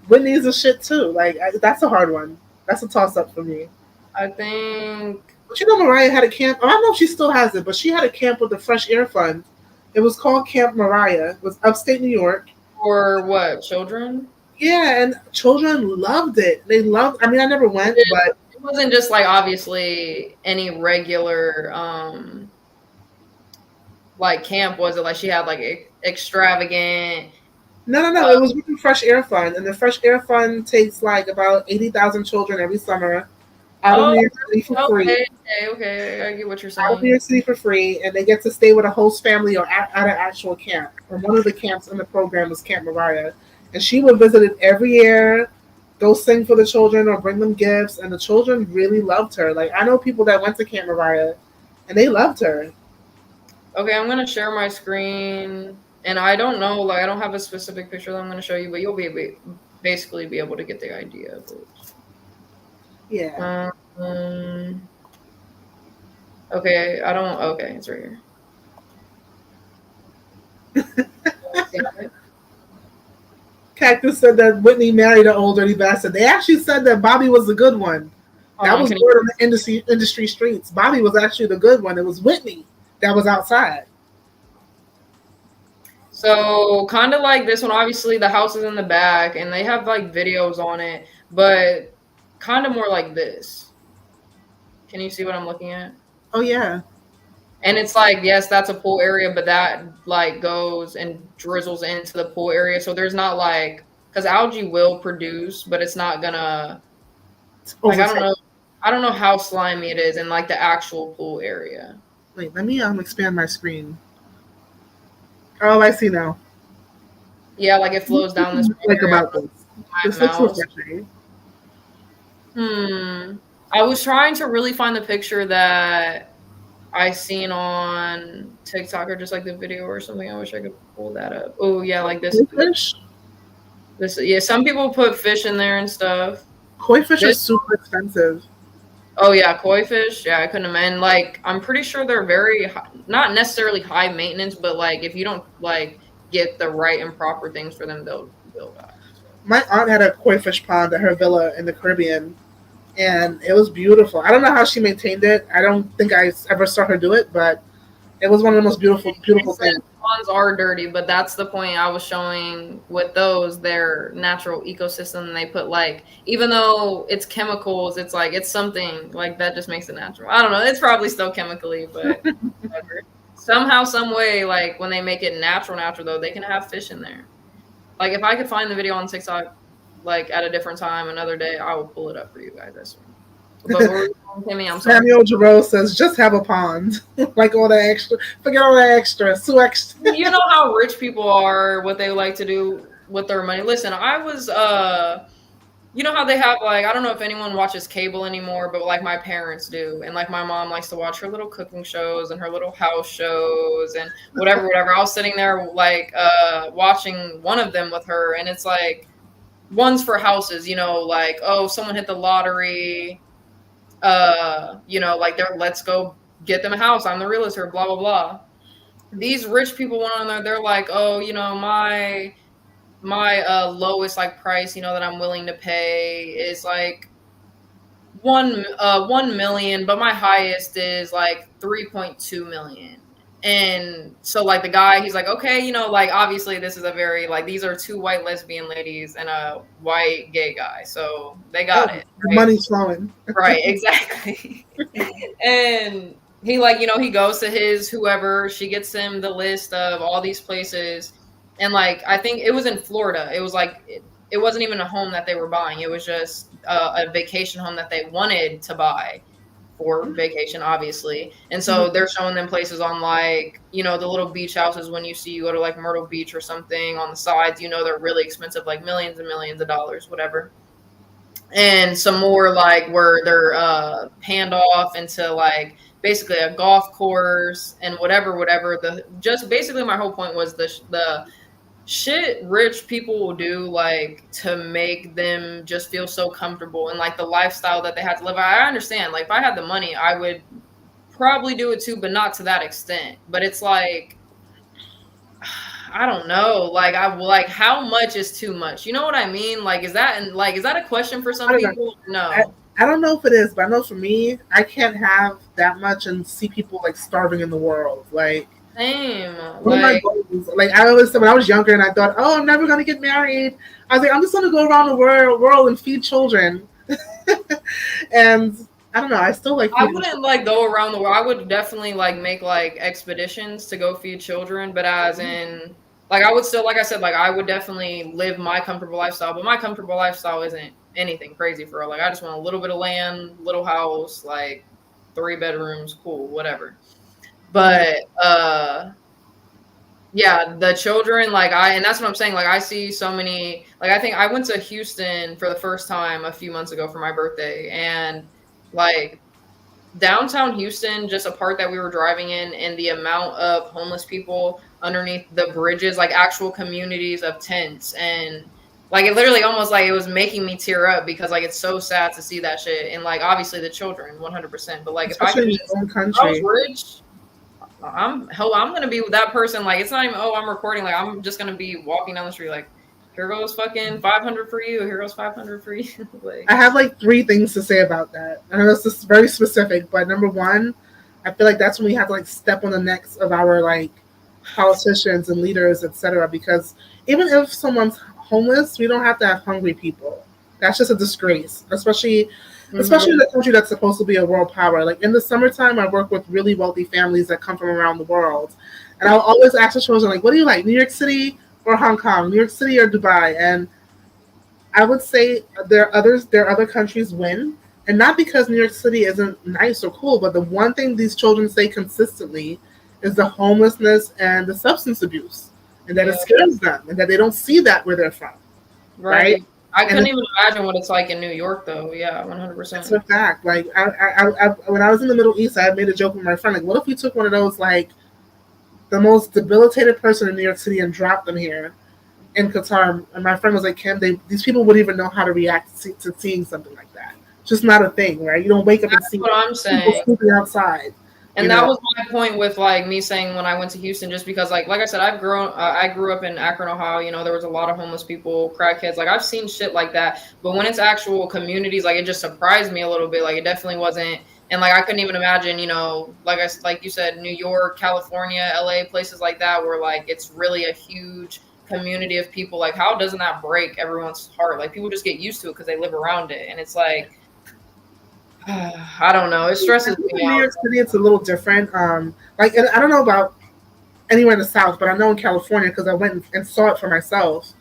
Whitney is a shit too. Like, that's a hard one. That's a toss up for me. I think. But you know, Mariah had a camp. I don't know if she still has it, but she had a camp with the Fresh Air Fund. It was called Camp Mariah. It was upstate New York. For what? Children? Yeah, and children loved it. They loved. I mean, I never went, but it wasn't just like obviously any regular like camp, was it? Like she had like extravagant. No. It was with the Fresh Air Fund, and the Fresh Air Fund takes like about 80,000 children every summer out of New York City for free. Okay, I get what you're saying. Out of New York City for free, and they get to stay with a host family or at an actual camp. And one of the camps in the program was Camp Mariah, and she would visit it every year, go sing for the children or bring them gifts, and the children really loved her. Like, I know people that went to Camp Mariah, and they loved her. Okay, I'm gonna share my screen, and I don't know, like I don't have a specific picture that I'm gonna show you, but you'll basically be able to get the idea of it. Yeah. Okay, I don't. Okay, it's right here. Cactus said that Whitney married an old dirty bastard. They actually said that Bobby was the good one. That was word on the industry streets. Bobby was actually the good one. It was Whitney that was outside. So kind of like this one, obviously the house is in the back and they have like videos on it, but kind of more like this. Can you see what I'm looking at? Oh yeah. And it's like, yes, that's a pool area, but that like goes and drizzles into the pool area. So there's not like, because algae will produce, but it's not gonna, like, I don't know how slimy it is in like the actual pool area. Wait, let me expand my screen. Oh, I see now. Yeah, like it flows down this. Like about this. This looks refreshing. I was trying to really find the picture that I seen on TikTok or just like the video or something. I wish I could pull that up. Oh yeah, like this. Fish? This, yeah. Some people put fish in there and stuff. Koi fish is super expensive. Oh yeah, koi fish. Yeah, I couldn't imagine. Like, I'm pretty sure they're very not necessarily high maintenance, but like if you don't like get the right and proper things for them, they'll die. My aunt had a koi fish pond at her villa in the Caribbean, and it was beautiful. I don't know how she maintained it. I don't think I ever saw her do it, but it was one of the most beautiful things. Ponds are dirty, but that's the point I was showing with those. Their natural ecosystem, and they put like, even though it's chemicals, it's like it's something like that just makes it natural. I don't know. It's probably still chemically, but whatever. Somehow, some way, like when they make it natural though, they can have fish in there. Like if I could find the video on TikTok, like at a different time, another day, I will pull it up for you guys. I swear. But Kimmy, I'm sorry. Samuel Giroux says, just have a pond. Like all that extra. Forget all that extra. So extra. You know how rich people are, what they like to do with their money. Listen, I was you know how they have like, I don't know if anyone watches cable anymore, but like my parents do, and like my mom likes to watch her little cooking shows and her little house shows and whatever. I was sitting there like watching one of them with her, and it's like one's for houses, you know, like, oh, someone hit the lottery, you know, like they're, let's go get them a house, I'm the realtor, blah blah blah. These rich people went on there, they're like, oh, you know, my lowest like price, you know, that I'm willing to pay is like 1 million, but my highest is like 3.2 million. And so like the guy, he's like, okay, you know, like obviously this is a very like, these are two white lesbian ladies and a white gay guy, so they got it right? Money's flowing. Right, exactly. And he like, you know, he goes to his whoever, she gets him the list of all these places. And like, I think it was in Florida. It was like, it wasn't even a home that they were buying. It was just a vacation home that they wanted to buy for vacation, obviously. And so they're showing them places on like, you know, the little beach houses when you see, you go to like Myrtle Beach or something on the sides, you know, they're really expensive, like millions and millions of dollars, whatever. And some more like where they're panned off into like basically a golf course and whatever. The just basically my whole point was the shit rich people will do like to make them just feel so comfortable and like the lifestyle that they have to live. I understand, like if I had the money, I would probably do it too, but not to that extent. But it's like, I don't know, like I like how much is too much? You know what I mean? Like is that a question for some people? No. I don't know if it is, but I know for me, I can't have that much and see people like starving in the world. Like same. One of my goals, like I always said when I was younger and I thought, oh, I'm never gonna get married. I was like, I'm just gonna go around the world and feed children. And I don't know, I still like I wouldn't like go around the world. I would definitely like make like expeditions to go feed children, but as in like I would still, like I said, like I would definitely live my comfortable lifestyle, but my comfortable lifestyle isn't anything crazy for her. Like I just want a little bit of land, little house, like 3 bedrooms, cool, whatever. But yeah, the children, like and that's what I'm saying. Like I see so many, like I think I went to Houston for the first time a few months ago for my birthday, and like downtown Houston, just a part that we were driving in, and the amount of homeless people underneath the bridges, like actual communities of tents, and like it literally almost like it was making me tear up because like it's so sad to see that shit. And like obviously the children 100%, but like especially if I was rich, I'm gonna be with that person. Like it's not even, oh, I'm recording, like I'm just gonna be walking down the street like, here goes fucking 500 for you, here goes 500 for you. Like, I have like 3 things to say about that. I know this is very specific, but number one, I feel like that's when we have to like step on the necks of our like politicians and leaders, etc. Because even if someone's homeless, we don't have to have hungry people. That's just a disgrace, especially in a country that's supposed to be a world power. Like in the summertime, I work with really wealthy families that come from around the world, and I'll always ask the children like, "What do you like, New York City or Hong Kong, New York City or Dubai?" And I would say there are other countries win, and not because New York City isn't nice or cool, but the one thing these children say consistently is the homelessness and the substance abuse, and that it scares them, and that they don't see that where they're from. Right? I couldn't even imagine what it's like in New York, though. Yeah, 100%. It's a fact. Like I when I was in the Middle East, I had made a joke with my friend. Like, what if we took one of those, like the most debilitated person in New York City, and dropped them here in Qatar? And my friend was like, Kim, these people wouldn't even know how to react to seeing something like that. It's just not a thing, right? You don't wake up and see what I'm saying. People sleeping outside. And that was my point with like me saying when I went to Houston, just because like I said, I grew up in Akron, Ohio. You know, there was a lot of homeless people, crackheads. Like I've seen shit like that. But when it's actual communities, like it just surprised me a little bit. Like it definitely wasn't. And like I couldn't even imagine, you know, like you said, New York, California, LA, places like that, where like it's really a huge community of people. Like how doesn't that break everyone's heart? Like people just get used to it because they live around it, and it's like, I don't know. It stresses me out. In New York City, it's a little different. Like, and I don't know about anywhere in the South, but I know in California, because I went and saw it for myself.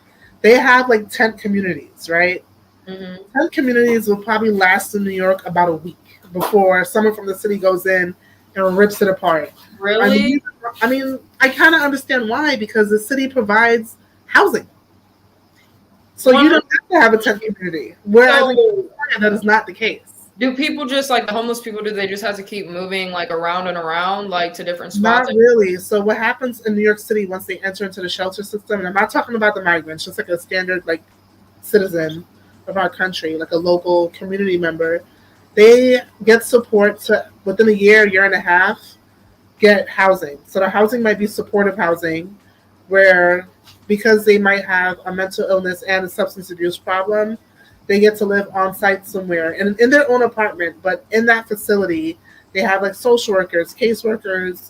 They have like tent communities, right? Mm-hmm. Tent communities will probably last in New York about a week before someone from the city goes in and rips it apart. Really? I mean, I kind of understand why, because the city provides housing. So you don't have to have a tent community. Whereas in So, California, that is not the case. do people just like the homeless people? Do they just have to keep moving like around and around, like to different Not spots? really. So what happens in New York City once they enter into the shelter system, and I'm not talking about the migrants, just like a standard like citizen of our country, like a local community member, they get support to within a year and a half, get housing. So the housing might be supportive housing, where because they might have a mental illness and a substance abuse problem, they get to live on site somewhere in their own apartment, but in that facility, they have like social workers, caseworkers,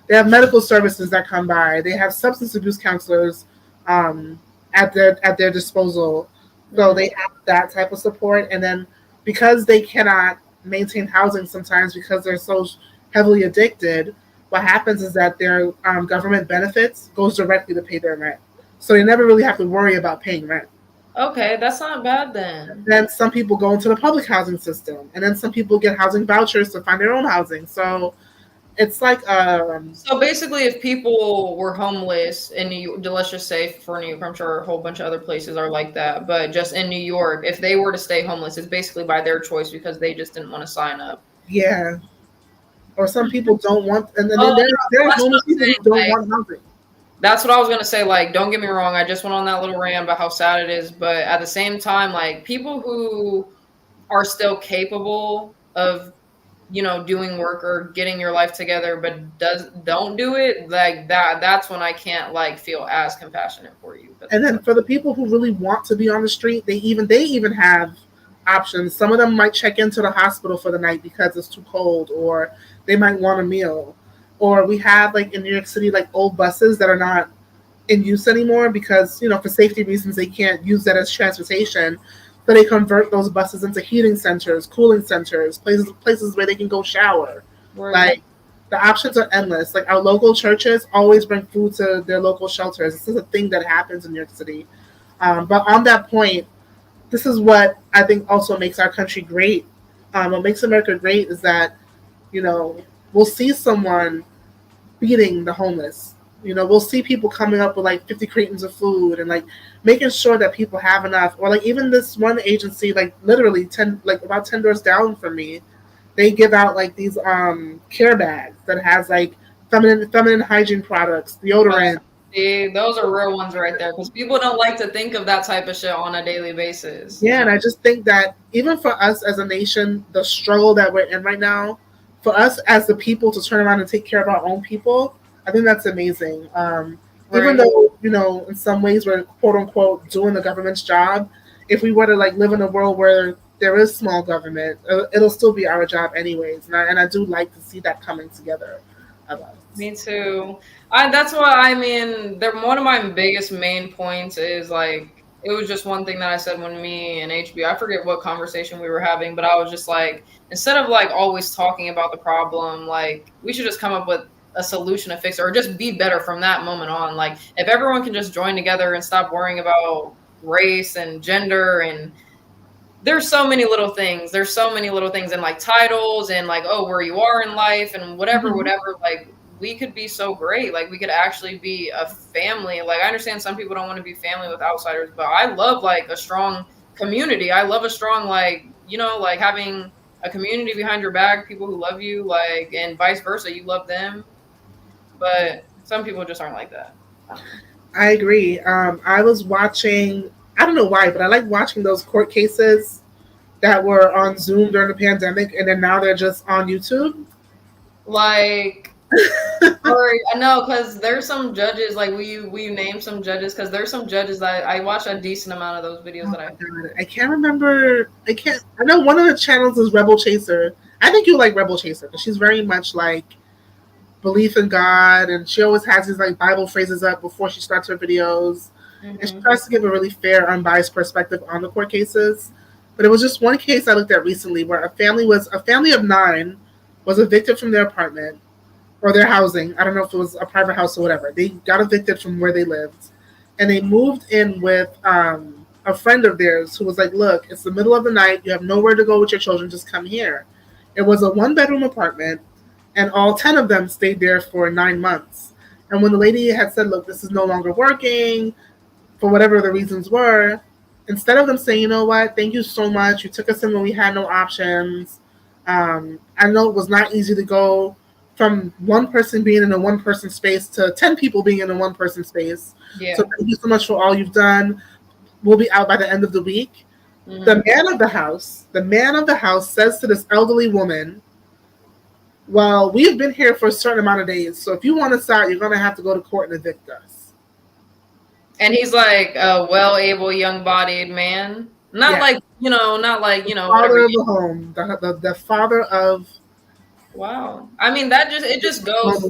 they have medical services that come by, they have substance abuse counselors um, at their disposal. So they have that type of support, and then because they cannot maintain housing sometimes because they're so heavily addicted, what happens is that their government benefits goes directly to pay their rent. So they never really have to worry about paying rent. Okay, that's not bad then. Then some people go into the public housing system, and then some people get housing vouchers to find their own housing. So it's like So basically, if people were homeless in New York, let's just say for New York, I'm sure a whole bunch of other places are like that, but just in New York, if they were to stay homeless, it's basically by their choice because they just didn't want to sign up. yeah. Or some people don't want, and then Oh, there are that's what homeless I'm people saying, who don't like, want housing. That's what I was gonna say. Like, don't get me wrong. I just went on that little rant about how sad it is, but at the same time, like people who are still capable of, doing work or getting your life together, but don't do it like that. That's when I can't like feel as compassionate for you. And then for the people who really want to be on the street, they even have options. Some of them might check into the hospital for the night because it's too cold, or they might want a meal. Or we have like in New York City like old buses that are not in use anymore because for safety reasons they can't use that as transportation. So they convert those buses into heating centers, cooling centers, places where they can go shower. Right. Like the options are endless. Like our local churches always bring food to their local shelters. This is a thing that happens in New York City. But on that point, this is what I think also makes our country great. What makes America great is that we'll see someone feeding the homeless. We'll see people coming up with like 50 cretons of food and like making sure that people have enough. Or like even this one agency, like literally about 10 doors down from me, they give out like these care bags that has like feminine hygiene products, deodorant. See, those are real ones right there because people don't like to think of that type of shit on a daily basis. Yeah, and I just think that even for us as a nation, the struggle that we're in right now, for us as the people to turn around and take care of our own people, I think that's amazing. Even though, in some ways we're quote unquote doing the government's job, if we were to like live in a world where there is small government, it'll still be our job anyways. And I do like to see that coming together. Me too. That's why one of my biggest main points is like it was just one thing that I said when me and HB, I forget what conversation we were having, but I was just like, instead of like always talking about the problem, like we should just come up with a solution to fix it or just be better from that moment on. Like if everyone can just join together and stop worrying about race and gender and there's so many little things. There's so many little things in like titles and like, oh, where you are in life and whatever, like we could be so great. Like we could actually be a family. Like I understand some people don't want to be family with outsiders, but I love like a strong community. I love a strong, like, like having a community behind your back, people who love you, like, and vice versa. You love them. But some people just aren't like that. I agree. I was watching, I don't know why, but I like watching those court cases that were on Zoom during the pandemic, and then now they're just on YouTube. Like, or I know because there's some judges. Like, will you name some judges? Because there's some judges that I watch a decent amount of those videos I can't remember. I know one of the channels is Rebel Chaser. I think you like Rebel Chaser because she's very much like belief in God, and she always has these like Bible phrases up before she starts her videos, and she tries to give a really fair, unbiased perspective on the court cases. But it was just one case I looked at recently where a family of 9 was evicted from their apartment or their housing. I don't know if it was a private house or whatever. They got evicted from where they lived, and they moved in with a friend of theirs who was like, "Look, it's the middle of the night. You have nowhere to go with your children. Just come here." It was a 1-bedroom apartment. And all 10 of them stayed there for 9 months. And when the lady had said, look, this is no longer working, for whatever the reasons were, instead of them saying, you know what, thank you so much, you took us in when we had no options. I know it was not easy to go from one person being in a one person space to 10 people being in a one person space. Yeah. So thank you so much for all you've done. We'll be out by the end of the week. Mm-hmm. The man of the house says to this elderly woman, well, we've been here for a certain amount of days, so if you want us out, you're going to have to go to court and evict us. And he's like a well-able, young-bodied man. Not like, Father of the home. The father of... Wow. I mean, it just goes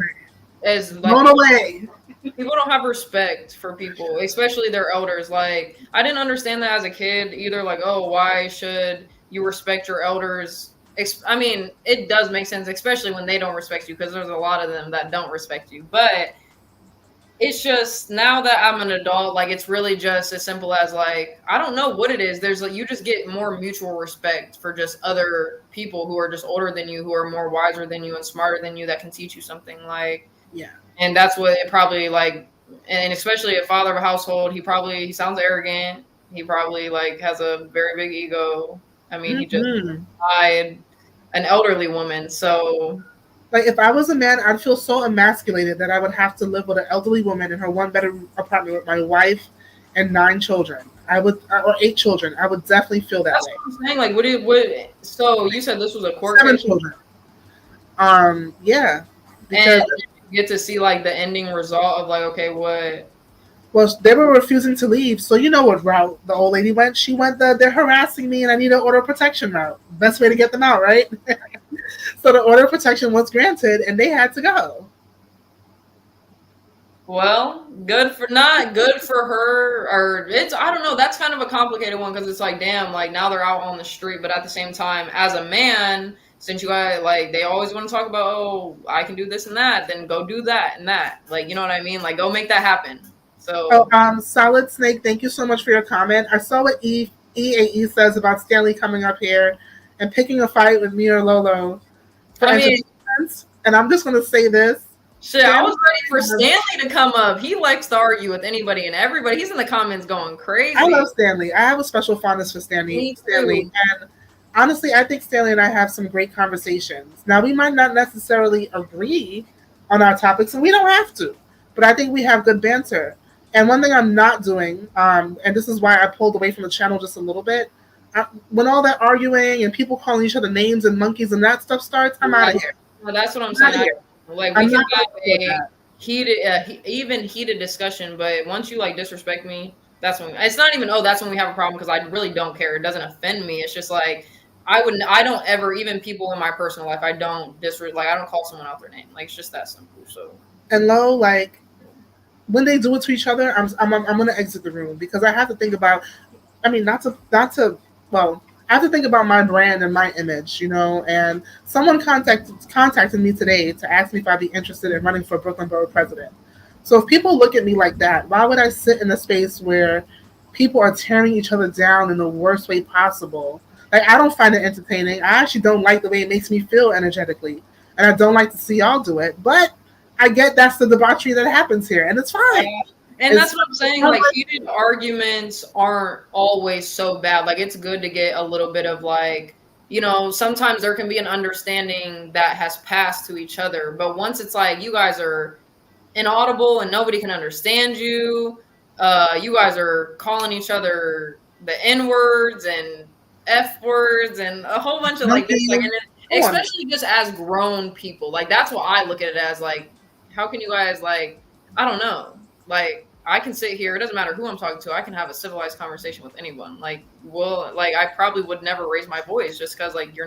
as like... Blown away. People don't have respect for people, especially their elders. Like, I didn't understand that as a kid either. Like, oh, why should you respect your elders? I mean, it does make sense, especially when they don't respect you, because there's a lot of them that don't respect you. But it's just, now that I'm an adult, like, it's really just as simple as, like, I don't know what it is. There's like, you just get more mutual respect for just other people who are just older than you, who are more wiser than you and smarter than you, that can teach you something. Like, yeah. And that's what it probably, like, and especially a father of a household, he sounds arrogant. He probably, like, has a very big ego. I mean, he just died an elderly woman, so... Like, if I was a man, I'd feel so emasculated that I would have to live with an elderly woman in her one-bedroom apartment with my wife and 9 children. Or 8 children. I would definitely feel that way. That's what I'm saying. Like, so you said this was a court 7 case? children. Yeah. And you get to see, like, the ending result of, like, okay, what... Well, they were refusing to leave, so you know what route the old lady went. She went they're harassing me and I need an order of protection route. Best way to get them out, right? So the order of protection was granted and they had to go. Well, good for her, or I don't know, that's kind of a complicated one, because it's like, damn, like, now they're out on the street, but at the same time, as a man, since you guys, like, they always want to talk about, oh, I can do this and that, then go do that and that. Like, you know what I mean? Like, go make that happen. So, Solid Snake, thank you so much for your comment. I saw what EAE says about Stanley coming up here and picking a fight with me or Lolo. And I'm just going to say this. Shit, I was ready for Stanley to come up. He likes to argue with anybody and everybody. He's in the comments going crazy. I love Stanley. I have a special fondness for Stanley. And honestly, I think Stanley and I have some great conversations. Now, we might not necessarily agree on our topics, and we don't have to. But I think we have good banter. And one thing I'm not doing, and this is why I pulled away from the channel just a little bit, when all that arguing and people calling each other names and monkeys and that stuff starts, I'm out of here. Well, that's what I'm saying. Like, we can have a heated discussion, but once you, like, disrespect me, that's when it's not even, that's when we have a problem, because I really don't care. It doesn't offend me. It's just like, I don't ever, even people in my personal life, I don't call someone out their name. Like, it's just that simple. So, and Lo, like, when they do it to each other, I'm going to exit the room, because I have to think about, I have to think about my brand and my image, you know, and someone contacted me today to ask me if I'd be interested in running for Brooklyn Borough President. So if people look at me like that, why would I sit in a space where people are tearing each other down in the worst way possible? Like, I don't find it entertaining. I actually don't like the way it makes me feel energetically, and I don't like to see y'all do it, but I get that's the debauchery that happens here, and it's fine. Yeah. And that's what I'm saying. Like, heated arguments aren't always so bad. Like, it's good to get a little bit of, like, you know, sometimes there can be an understanding that has passed to each other. But once it's like you guys are inaudible and nobody can understand you, you guys are calling each other the N words and F words and a whole bunch of like this, like, and especially just as grown people. Like, that's what I look at it as. Like, how can you guys, like, I don't know. Like, I can sit here. It doesn't matter who I'm talking to. I can have a civilized conversation with anyone. Like, I probably would never raise my voice just because, like,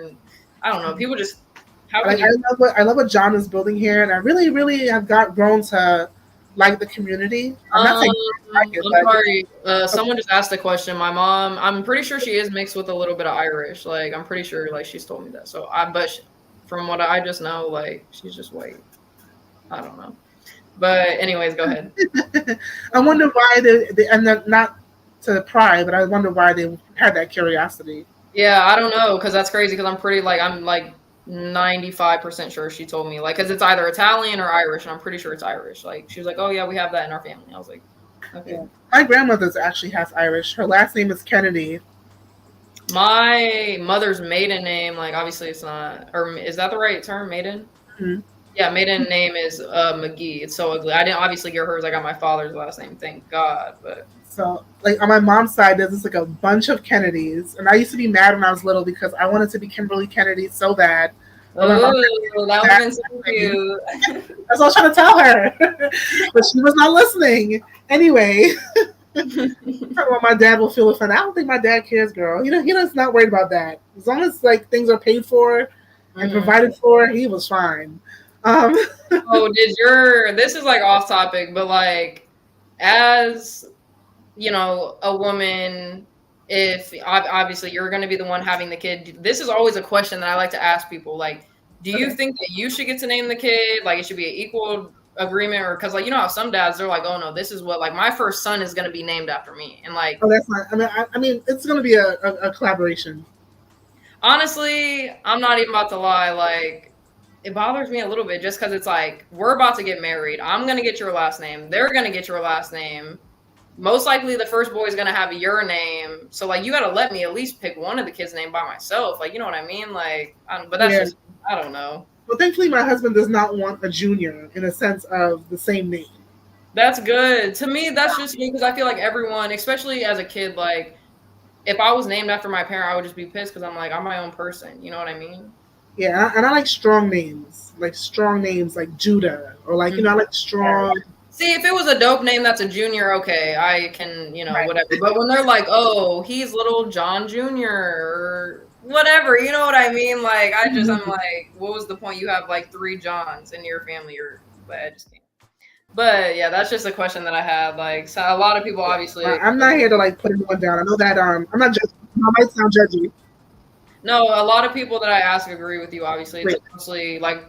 I don't know. People just. I love what John is building here, and I really, really have grown to like the community. I'm not saying I'm sorry. Someone just asked a question. My mom, I'm pretty sure she is mixed with a little bit of Irish. Like, I'm pretty sure, like, she's told me that. So from what I just know, like, she's just white. I don't know. But anyways, go ahead. I wonder why and not to pry, but I wonder why they had that curiosity. Yeah, I don't know, because that's crazy. Because I'm like 95% sure she told me, like, because it's either Italian or Irish, and I'm pretty sure it's Irish. Like, she was like, "Oh yeah, we have that in our family." I was like, Okay. Yeah. My grandmother's actually half Irish. Her last name is Kennedy. My mother's maiden name, like obviously it's not, or is that the right term, maiden? Mm-hmm. Yeah, maiden name is McGee. It's so ugly. I didn't obviously get hers. I got my father's last name, thank God. But So, like on my mom's side, there's just like a bunch of Kennedys, and I used to be mad when I was little because I wanted to be Kimberly Kennedy so bad. But my mom oh, that would have been so cute. that's what I was trying to tell her, but she was not listening. Anyway, well, my dad will feel offended. I don't think my dad cares, girl. You know, he's not worried about that. As long as like things are paid for and provided for, he was fine. Oh, this is like off topic, but like, as you know, a woman, if obviously you're going to be the one having the kid, this is always a question that I like to ask people. Like, do you think that you should get to name the kid? Like, it should be an equal agreement, or because like you know how some dads they're like, oh no, this is what like my first son is going to be named after me, and like, oh, that's not. I mean, it's going to be a collaboration. Honestly, I'm not even about to lie. Like, it bothers me a little bit just because it's like we're about to get married. I'm gonna get your last name. They're gonna get your last name. Most likely, the first boy is gonna have your name. So, like, you gotta let me at least pick one of the kids' name by myself. Like, you know what I mean? Like, but that's just I don't know. Well, thankfully, my husband does not want a junior in a sense of the same name. That's good. To me, that's just me because I feel like everyone, especially as a kid, like if I was named after my parent, I would just be pissed because I'm like I'm my own person. You know what I mean? Yeah, and I like strong names like Judah or like I like strong. See, if it was a dope name that's a junior, okay, I can, whatever. But when they're like, oh, he's little John Jr. or whatever, you know what I mean? Like, I'm like, what was the point? You have like 3 Johns in your family, but I just can't. But yeah, that's just a question that I had. Like, so a lot of people obviously. I'm not here to like put anyone down. I know that I'm not judging. I might sound judgy. No, a lot of people that I ask agree with you. Obviously, it's mostly like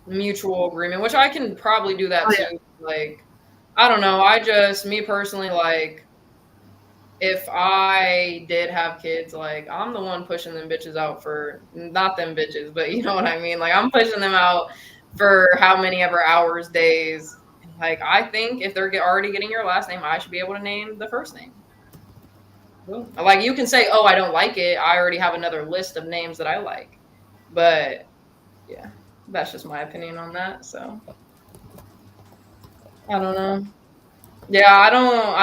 mutual agreement, which I can probably do that too. Yeah. Like, I don't know. Me personally, like, if I did have kids, like, I'm the one pushing them bitches out for, not them bitches, but you know what I mean? Like, I'm pushing them out for how many ever hours, days. Like, I think if they're already getting your last name, I should be able to name the first name. Like, you can say, oh, I don't like it. I already have another list of names that I like. But, yeah. That's just my opinion on that. So I don't know. Yeah, I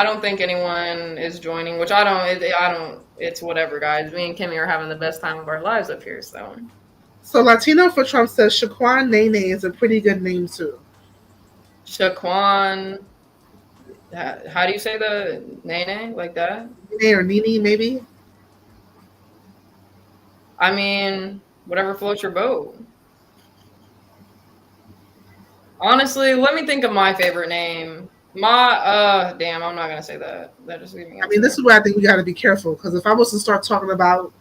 don't think anyone is joining, which I don't. It's whatever, guys. Me and Kimmy are having the best time of our lives up here. So Latino for Trump says Shaquan Nene is a pretty good name too. Shaquan. How do you say the Nene like that? Nene or Nene maybe. I mean, whatever floats your boat. Honestly, let me think of my favorite name. Damn, I'm not gonna say that. That just leave me. I mean, this is where I think we got to be careful because if I was to start talking about,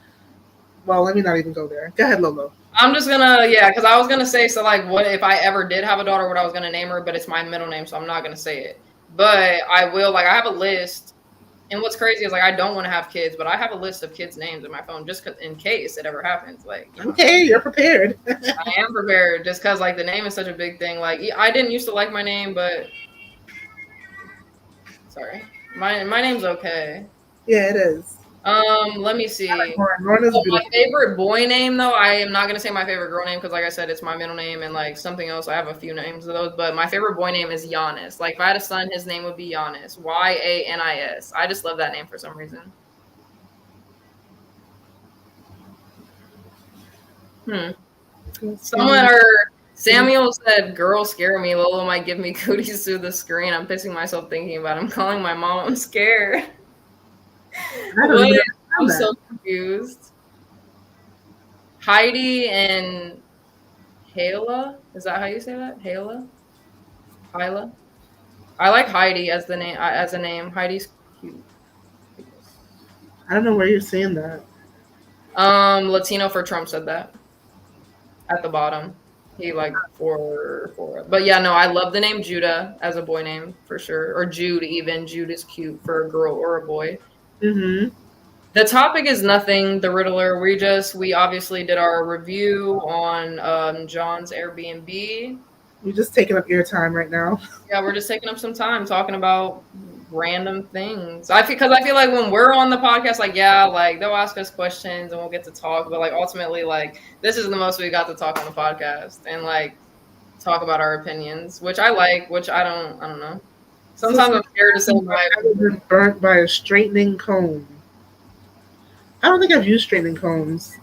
well, let me not even go there. Go ahead, Lolo. I'm just gonna, because I was gonna say, so like, what if I ever did have a daughter? What I was gonna name her, but it's my middle name, so I'm not gonna say it. But I will. Like, I have a list, and what's crazy is like I don't want to have kids, but I have a list of kids' names in my phone just in case it ever happens. Like, okay, you're prepared. I am prepared, just because like the name is such a big thing. Like, I didn't used to like my name, but sorry, my name's okay. Yeah, it is. Let me see. My favorite boy name, though, I am not gonna say my favorite girl name because, like I said, it's my middle name and like something else. I have a few names of those, but my favorite boy name is Giannis. Like, if I had a son, his name would be Giannis. Yanis. I just love that name for some reason. Samuel said, "Girls scare me. Lolo might give me cooties through the screen. I'm pissing myself thinking about it. I'm calling my mom. I'm scared." I'm so confused. Heidi and Hayla? Is that how you say that? Hayla? Hyla? I like Heidi as the name. As a name, Heidi's cute. I don't know where you're seeing that. Latino for Trump said that at the bottom. He like for. But yeah, no, I love the name Judah as a boy name for sure, or Jude even. Jude is cute for a girl or a boy. Mm-hmm. The topic is nothing, the Riddler. We obviously did our review on John's Airbnb. We're just taking up your time right now. Yeah, we're just taking up some time talking about random things. I feel like when we're on the podcast, like yeah, like they'll ask us questions and we'll get to talk, but like ultimately, like this is the most we got to talk on the podcast and like talk about our opinions, which I like, which I don't know. Sometimes I'm scared to say my I've been burnt by a straightening comb. I don't think I've used straightening combs.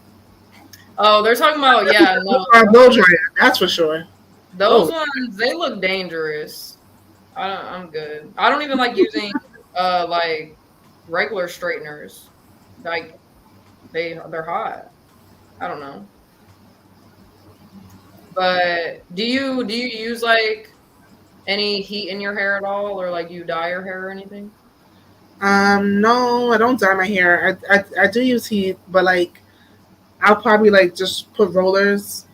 Oh, they're talking about no. Blow dryer, that's for sure. Those ones, they look dangerous. I'm good. I don't even like using like regular straighteners. Like they're hot. I don't know. But do you use like any heat in your hair at all, or like you dye your hair or anything? No, I don't dye my hair. I do use heat, but like I'll probably like just put rollers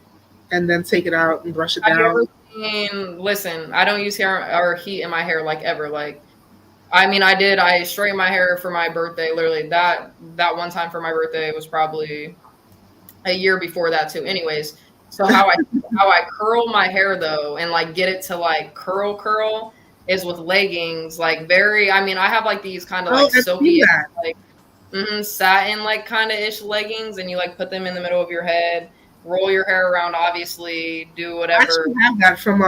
and then take it out and brush it down. Have you ever seen, listen, I don't use hair or heat in my hair like ever. Like I mean I straightened my hair for my birthday, literally that one time for my birthday. It was probably a year before that too. Anyways, so how I curl my hair though and like get it to like curl is with leggings. Like I have like these kind of like silky like satin like kind of ish leggings, and you like put them in the middle of your head, roll your hair around, obviously do whatever. I actually have that from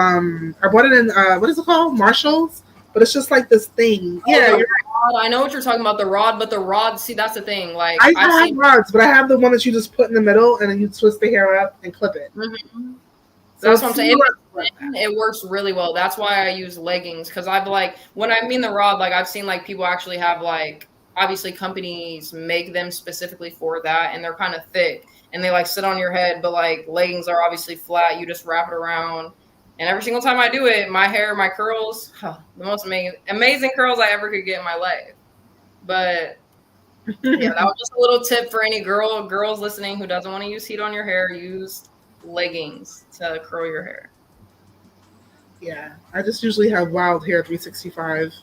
I bought it in what is it called, Marshalls, but it's just like this thing. Yeah, you're right. I know what you're talking about, the rod, but the rod, see, that's the thing. Like I have rods, but I have the one that you just put in the middle and then you twist the hair up and clip it. Mm-hmm. So that's what I'm saying. It works really well. That's why I use leggings, because I've like, when I mean the rod, like I've seen like people actually have like, obviously companies make them specifically for that, and they're kind of thick and they like sit on your head, but like leggings are obviously flat. You just wrap it around, and every single time I do it, my hair, my curls, the most amazing curls I ever could get in my life. But yeah, that was just a little tip for any girls listening who doesn't want to use heat on your hair. Use leggings to curl your hair. Yeah, I just usually have wild hair 365.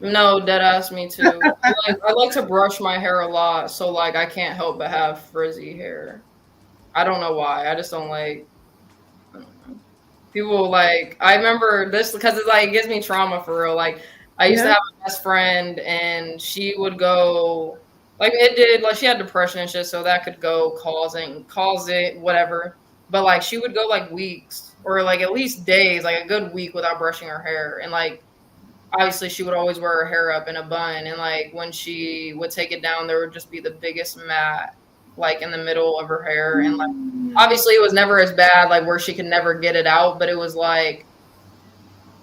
No, deadass, me too. I like to brush my hair a lot, so like I can't help but have frizzy hair. I don't know why. I just don't like. I don't know. People like. I remember this because it like gives me trauma for real. Like I used to have a best friend, and she would go. Like it did. Like she had depression and shit, so that could go cause it whatever. But like she would go like weeks or like at least days, like a good week without brushing her hair, and like. Obviously, she would always wear her hair up in a bun, and like when she would take it down, there would just be the biggest mat like in the middle of her hair, and like obviously it was never as bad like where she could never get it out, but it was like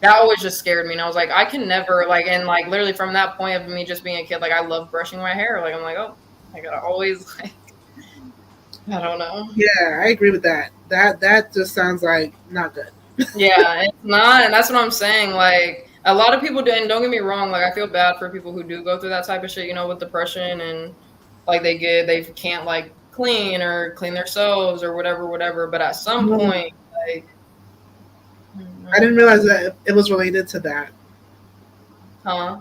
that always just scared me, and I was like, I can never like, and like literally from that point of me just being a kid, like I love brushing my hair, like I'm like, oh, I gotta always like, I don't know. Yeah, I agree with that. That just sounds like not good. Yeah, it's not, and that's what I'm saying. Like a lot of people do, and don't get me wrong, like I feel bad for people who do go through that type of shit, you know, with depression, and like they can't like clean themselves or whatever. But at some point, like I didn't realize that it was related to that. Huh?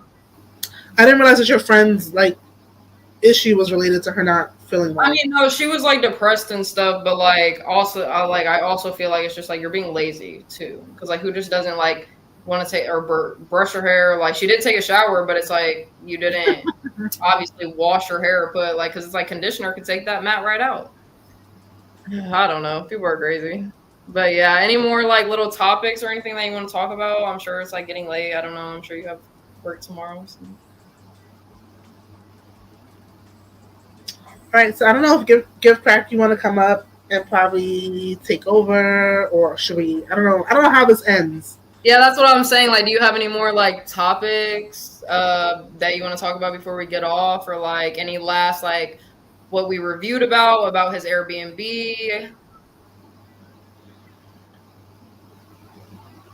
I didn't realize that your friend's like issue was related to her not feeling well. I mean, no, she was like depressed and stuff, but like also, I also feel like it's just like you're being lazy too, because like who just doesn't like want to take or brush her hair? Like she did take a shower, but it's like you didn't obviously wash her hair or put like, because it's like conditioner could take that mat right out. I don't know. People are crazy. But yeah, any more like little topics or anything that you want to talk about? I'm sure it's like getting late. I don't know. I'm sure you have work tomorrow. So. All right, so I don't know if Gift Crack, you want to come up and probably take over, or should we? I don't know how this ends. Yeah, that's what I'm saying. Like, do you have any more like topics that you want to talk about before we get off, or like any last like what we reviewed about his Airbnb?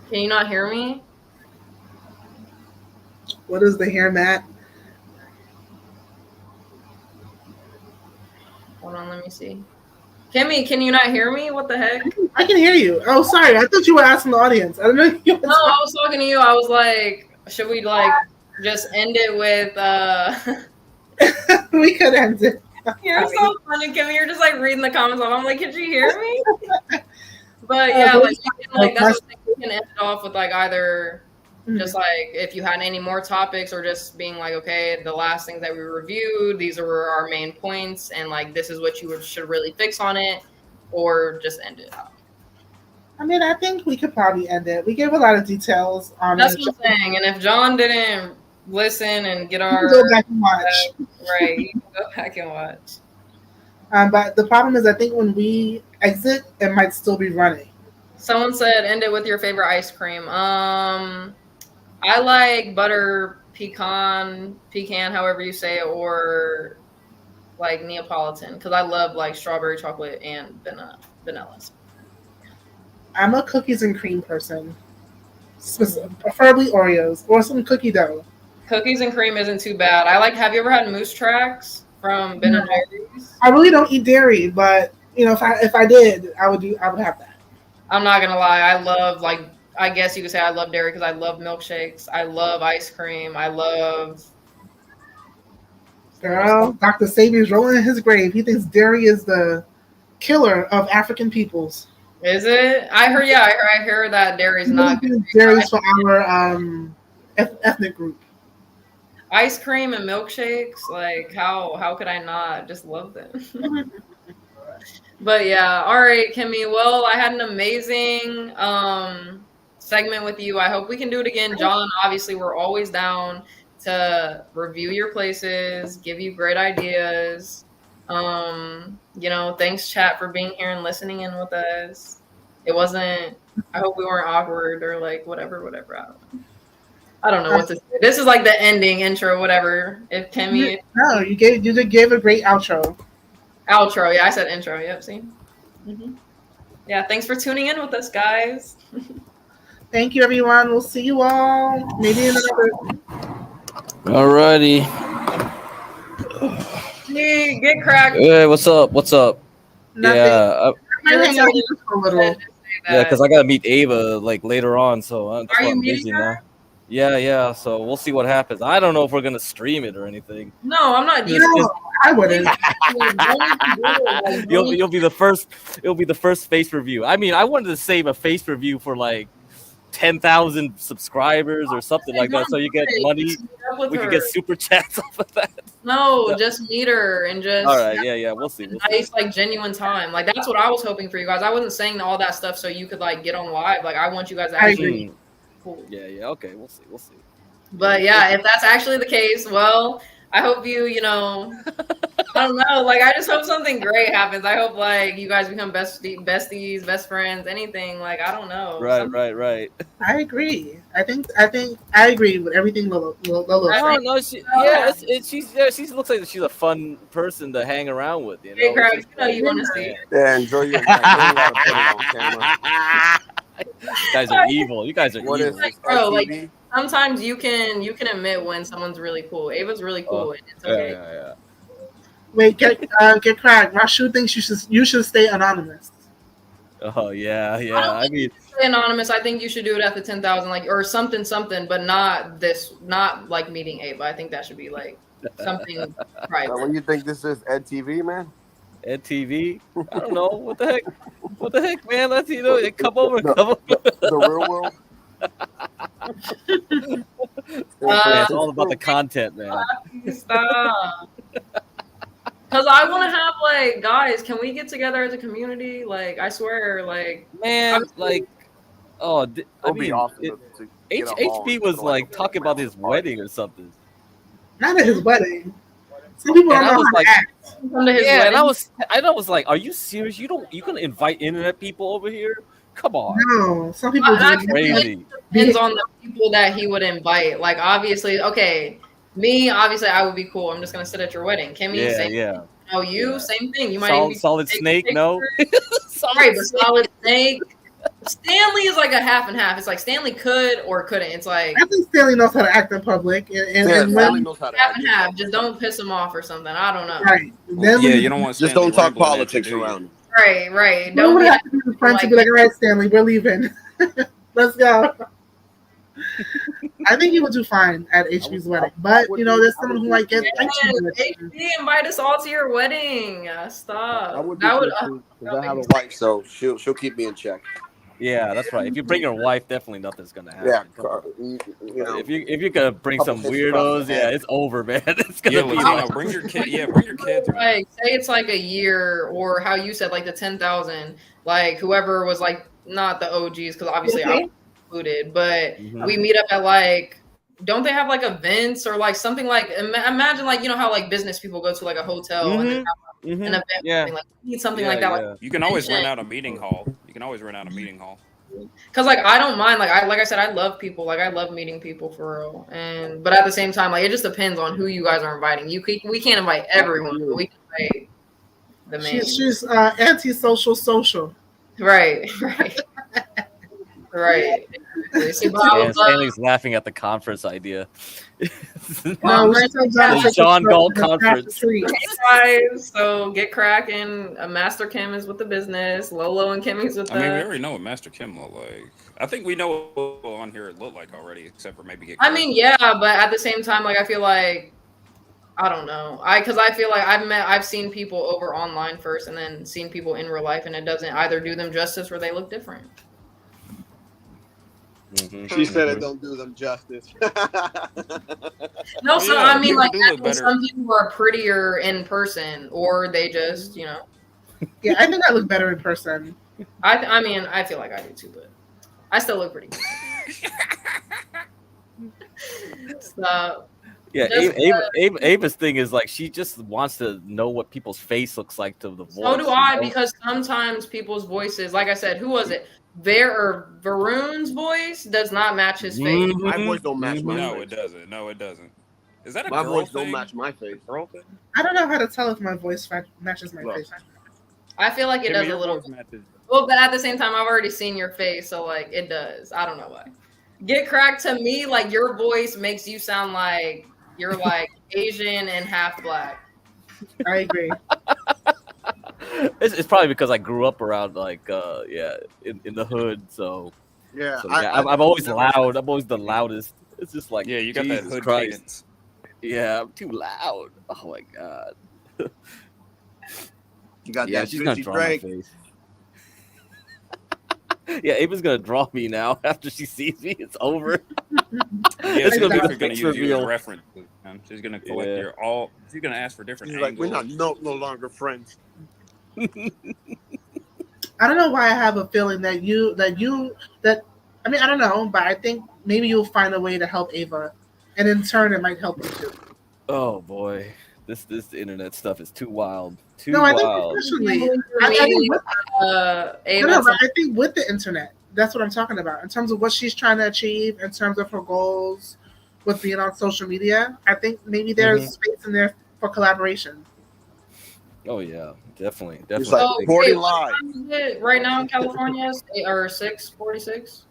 Can you not hear me? What is the hair mat? Hold on, let me see. Kimmy, can you not hear me? What the heck? I can hear you. Oh, sorry. I thought you were asking the audience. I don't know. No, I was talking to you. I was like, should we like just end it with We could end it. You're so funny, Kimmy. You're just like reading the comments off. I'm like, could you hear me? But yeah, like that's what can end it off with like either just like if you had any more topics or just being like, okay, the last things that we reviewed, these are our main points, and like this is what you should really fix on it, or just end it out. I mean, I think we could probably end it. We gave a lot of details on That's it. what I'm saying. And if John didn't listen and get our go back and watch. Right, you can go back and watch. But the problem is, I think when we exit, it might still be running. Someone said, "End it with your favorite ice cream." I like butter pecan, however you say it, or like Neapolitan, because I love like strawberry chocolate and vanilla. I'm a cookies and cream person, preferably Oreos or some cookie dough. Cookies and cream isn't too bad. I like. Have you ever had moose tracks from Ben and Jerry's? I really don't eat dairy, but if I did, I would have that. I'm not gonna lie. I love I guess you could say I love dairy because I love milkshakes. I love ice cream. I love. Girl, Dr. Sabian's rolling in his grave. He thinks dairy is the killer of African peoples. Is it? I heard. Yeah, I heard that dairy's not good. Dairy's for our ethnic group. Ice cream and milkshakes, like how could I not just love them? But yeah, all right, Kimmy. Well, I had an amazing segment with you. I hope we can do it again. John, obviously, we're always down to review your places, give you great ideas. Thanks chat for being here and listening in with us. It wasn't, I hope we weren't awkward or like whatever. I don't know what to say. This is like the ending intro, whatever. If Kimmy, no, you gave a great outro. Outro, yeah, I said intro. Yep, see. Mm-hmm. Yeah, thanks for tuning in with us, guys. Thank you, everyone. We'll see you all maybe in another. Alrighty. Hey, get cracked. Hey, what's up? Nothing. Yeah. Yeah, because I gotta meet Ava like later on, so Are you I'm meeting busy her? now. Yeah. So we'll see what happens. I don't know if we're gonna stream it or anything. No, I'm not. I wouldn't. You'll be the first. It'll be the first face review. I mean, I wanted to save a face review for like 10,000 subscribers or something like that, so you get money. We could get super chats off of that. No, just meet her and just. All right, yeah, we'll see. Nice, like genuine time. Like that's what I was hoping for you guys. I wasn't saying all that stuff so you could like get on live. Like I want you guys to actually. Cool. Yeah. Okay, we'll see. But yeah, if that's actually the case, well, I hope I don't know. Like I just hope something great happens. I hope like you guys become besties, best friends, anything. Like I don't know. Right. I agree. I think I agree with everything Lolo I don't know. She looks like she's a fun person to hang around with. You know, hey, Crabs, you want to see. Yeah, enjoy your night. You gotta put it on camera. You guys are evil. You guys are What evil. is this? Bro, like RTV? sometimes you can admit when someone's really cool. Ava's really cool. And it's okay. Yeah. Wait, get cracked. Rashu thinks you should stay anonymous. Oh yeah. I mean, stay anonymous. I think you should do it at the 10,000, like or something, but not like meeting Ava. I think that should be like something private. What do you think this is? EdTV, man? EdTV? I don't know. What the heck, man? Let's come over. The real world. It's all about the content, man. Stop. Because I want to have like guys. Can we get together as a community? Like I swear, like man, like I It'd be awesome to get a hall HB was like talking about his wedding or something. Not at his wedding. Some people don't know how to act. Yeah, and I was like, are you serious? You can invite internet people over here? Come on. No, some people do. Crazy. Depends on the people that he would invite. Like obviously, okay, me obviously I would be cool. I'm just gonna sit at your wedding. Kimmy, same thing. No, same thing. You might even Solid Snake, no. Right, but Solid Snake. Stanley is like a half and half. It's like Stanley could or couldn't. It's like I think Stanley knows how to act in public, and Stanley knows how to half and half. Just don't piss him off or something. I don't know. Right. You don't want to just don't talk politics around. Right. No one have to be the friend to be like, all right, Stanley, we're leaving. Let's go. I think he would do fine at HB's wedding, but there's someone who might get HB, invite us all to your wedding. Stop. I have a wife, so she'll keep me in check. Yeah, that's right. If you bring your wife, definitely nothing's gonna happen. Yeah, Come on. you know, If you're gonna bring couple some hits across weirdos, the yeah, head. it's over, man. It's gonna Yeah, be Latino, like, bring your kid. Yeah, bring your kids, man. Like, say it's like a year, or how you said, like the 10,000. Like whoever was like not the OGs, because obviously I was included, but we meet up at like. Don't they have like events or like something like imagine like you know how like business people go to like a hotel and then have an event yeah, like need something yeah, like that. yeah. Like You can always rent out a meeting hall. You can always rent out a meeting hall. because like I don't mind like I said I love people like I love meeting people for real and but at the same time like it just depends on who you guys are inviting. We can't invite everyone, but we can invite the main. She's anti-social social. Right. See, Yeah, Stanley's laughing at the conference idea. No, we should The John Galt conference. Hey guys, so get cracking. Master Kim is with the business. Lolo and Kimmy's with the. I mean, we already know what Master Kim look like. I think we know what on here it looked like already, except for maybe get. I mean, yeah, but at the same time, like I feel like I don't know. Because I feel like I've seen people over online first, and then seen people in real life, and it doesn't either do them justice or they look different. She said it don't do them justice. No, so yeah, I mean, like do look better. some people are prettier in person, or they just, you know. Yeah, I think I look better in person. I mean, I feel like I do too, but I still look pretty good. Stop. Yeah, Just, Ava's thing is like she just wants to know what people's face looks like to the voice. So do I, because sometimes people's voices, like I said, who was it? Varun's voice does not match his face. My voice don't match my No, face. it doesn't. No, it doesn't. Is that a My girl voice thing? don't match my face. Girl thing? I don't know how to tell if my voice matches my face. I feel like it does a your little. voice matches. Well, but at the same time, I've already seen your face, so like it does. I don't know why. Get cracked to me, like your voice makes you sound like you're like Asian and half black. I agree. It's probably because I grew up around like in the hood, so Yeah, I'm always loud. I'm always the loudest. It's just like Yeah, you got Jesus that hood Christ. cadence. Yeah, I'm too loud. Oh my god. you got Yeah, that she's gonna Drizzy draw my Drake. face. Yeah, Ava's gonna draw me now after she sees me. It's over. Yeah, she's gonna be the definitely gonna fix use you reveal. as reference. She's gonna collect Yeah. your all. She's gonna ask for different She's like, angles. we're no longer friends. I don't know why I have a feeling that I mean, I don't know, but I think maybe you'll find a way to help Ava, and in turn, it might help you too. Oh boy, this internet stuff is too wild. Too No, I think wild. professionally, I think Ava. no, but I think with the internet, that's what I'm talking about. In terms of what she's trying to achieve, in terms of her goals, with being on social media, I think maybe there's space in there for collaboration. Oh yeah, definitely. It's like Oh, reporting wait, what live. time is it right now in California or 6:46.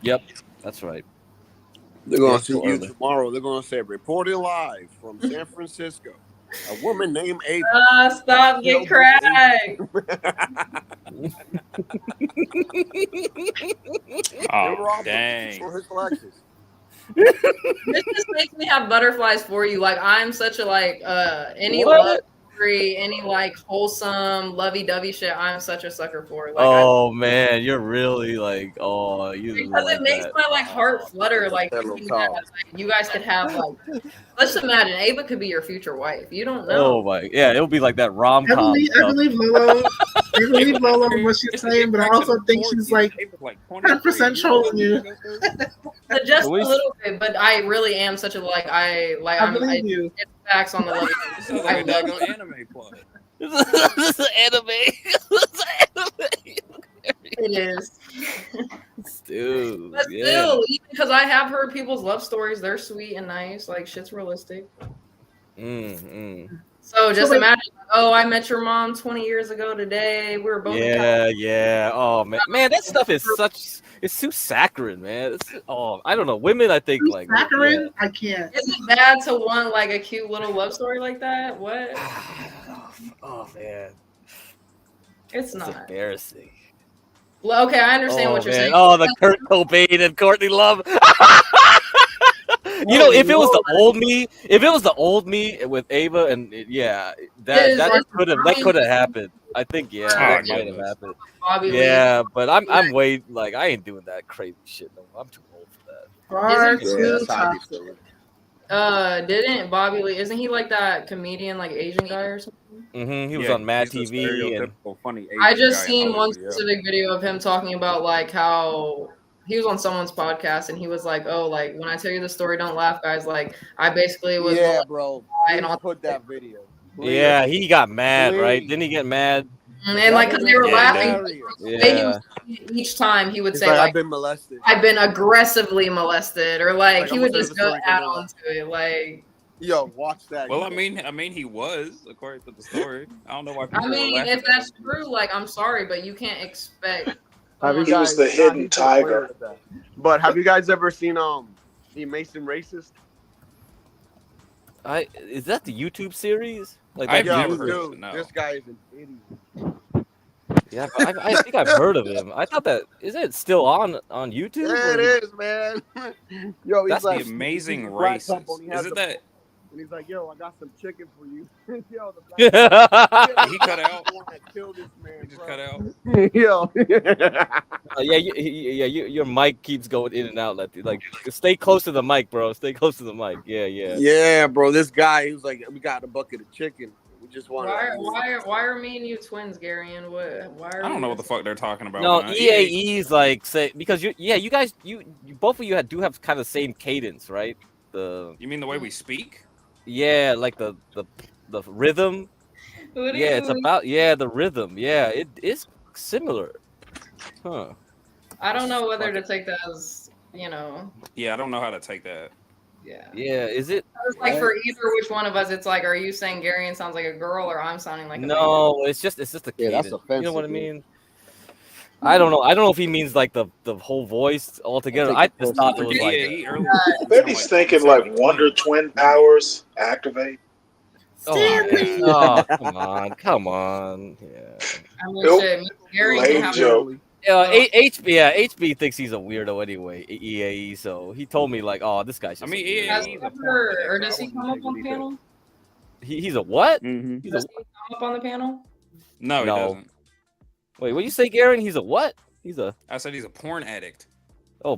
Yep, that's right. They're gonna Yeah, see too you early. tomorrow. They're gonna say reporting live from San Francisco. A woman named Ava. Stop, get cracked. Oh, dang. For his Lexus. This just makes me have butterflies for you. Like I'm such a like any What? love story, any like wholesome lovey-dovey shit. I'm such a sucker for. Like Man, you're really like you because like it makes that. my like heart flutter. Like That thinking little that talk. like, you guys could have like. Let's imagine Ava could be your future wife. You don't know. Oh my, yeah, it'll be like that rom I com. believe Lolo. I believe Lolo in what she's saying, but I also think she's like 100% trolling you. But just At least- a little bit. But I really am such a like I I'm believe you. it's facts on the lovey. This is like a daggone anime plot. This is anime. This is anime. It is. Dude, But yeah. still, even because I have heard people's love stories, they're sweet and nice. Like shit's realistic. So just wait. imagine, oh, I met your mom 20 years ago today. We were both in California. Yeah. Oh man, that stuff is it's too saccharine, man. I don't know. Women, I think like Saccharine? I can't. Is it bad to want like a cute little love story like that? What? Oh man, It's it's not. embarrassing. Well, okay, I understand what you're man. saying. Oh, the Kurt Cobain and Courtney Love. You know, if it was the old me with Ava, and that Is could have happened. I think Oh, that might have goodness. happened. Bobby Lee. Yeah, but I'm way like I ain't doing that crazy shit no more. I'm too old for that. Far Isn't- Yeah, too that's how I be toxic. feeling. Didn't Bobby Lee? Isn't he like that comedian, like Asian guy or something? He was on Mad he's the TV and stereotypical funny Asian I just guy in seen one Hollywood, yeah. specific video of him talking about like how he was on someone's podcast and he was like, "Oh, like when I tell you the story, don't laugh, guys. Like I basically was Yeah, bro. and Please all put that video. yeah, he got mad, right? Please. Didn't he get mad? and That like because they were was laughing. hilarious. The way he was Yeah. saying it each time he would He's say like, like, I've been molested. "I've been aggressively molested," or like he I'm would gonna tell you just the go story, add don't on laugh. to it. Like Yo, watch that. Well, I mean, he was according to the story. I don't know why people I were mean, laughing if at that's him. true, like I'm sorry, but you can't expect. Have you He was guys? the nah, hidden he's just tiger. playing with that. But have you guys ever seen the Mason Racist? Is that the YouTube series? Like I've that never dude? heard of it, Dude, no. this guy is an idiot. Yeah, but I think I've heard of him. I thought that is it still on YouTube? Yeah, or- it is, man. Yo, he's That's like The amazing he's a black racist. couple, and he has Isn't the- that And he's like, yo, I got some chicken for you. Yo, the yeah, he cut out? want to kill this man, He just bro. cut out. Yo. your mic keeps going in and out. Like, stay close to the mic, bro. Stay close to the mic. Yeah. Yeah, bro. This guy, he was like, we got a bucket of chicken. We just want. Why are me and you twins, Gary? And why are I don't we know what the this- fuck they're talking about. No, man. EAE's like say because you guys both of you do have kind of the same cadence, right? You mean the way we speak? Yeah, like the rhythm. What do Yeah, it's you- about the rhythm. Yeah, it is similar. Huh. I don't know whether Fuck to take that as Yeah, I don't know how to take that. yeah. Yeah, is it? It's like for either which one of us, it's like, are you saying Garion sounds like a girl or I'm sounding like a man? No, it's just a Yeah, cadence. that's You know what I offensive, mean? I don't know. I don't know if he means like the whole voice altogether. I just thought it was like EAE earlier. Maybe he's thinking like Wonder Twin powers activate. come on. Yeah. I mean, Nope. shit, Gary Lame can have joke. HB thinks he's a weirdo anyway. EAE, so he told me like, oh, this guy's. I Just mean, a weirdo. Has EAE. he ever, or does he come up on the panel? He's a what? Mm-hmm. He's Does a, he come up on the panel? No, he No. doesn't. wait, what you say, Garen? He's a what? He's a I said he's a porn addict.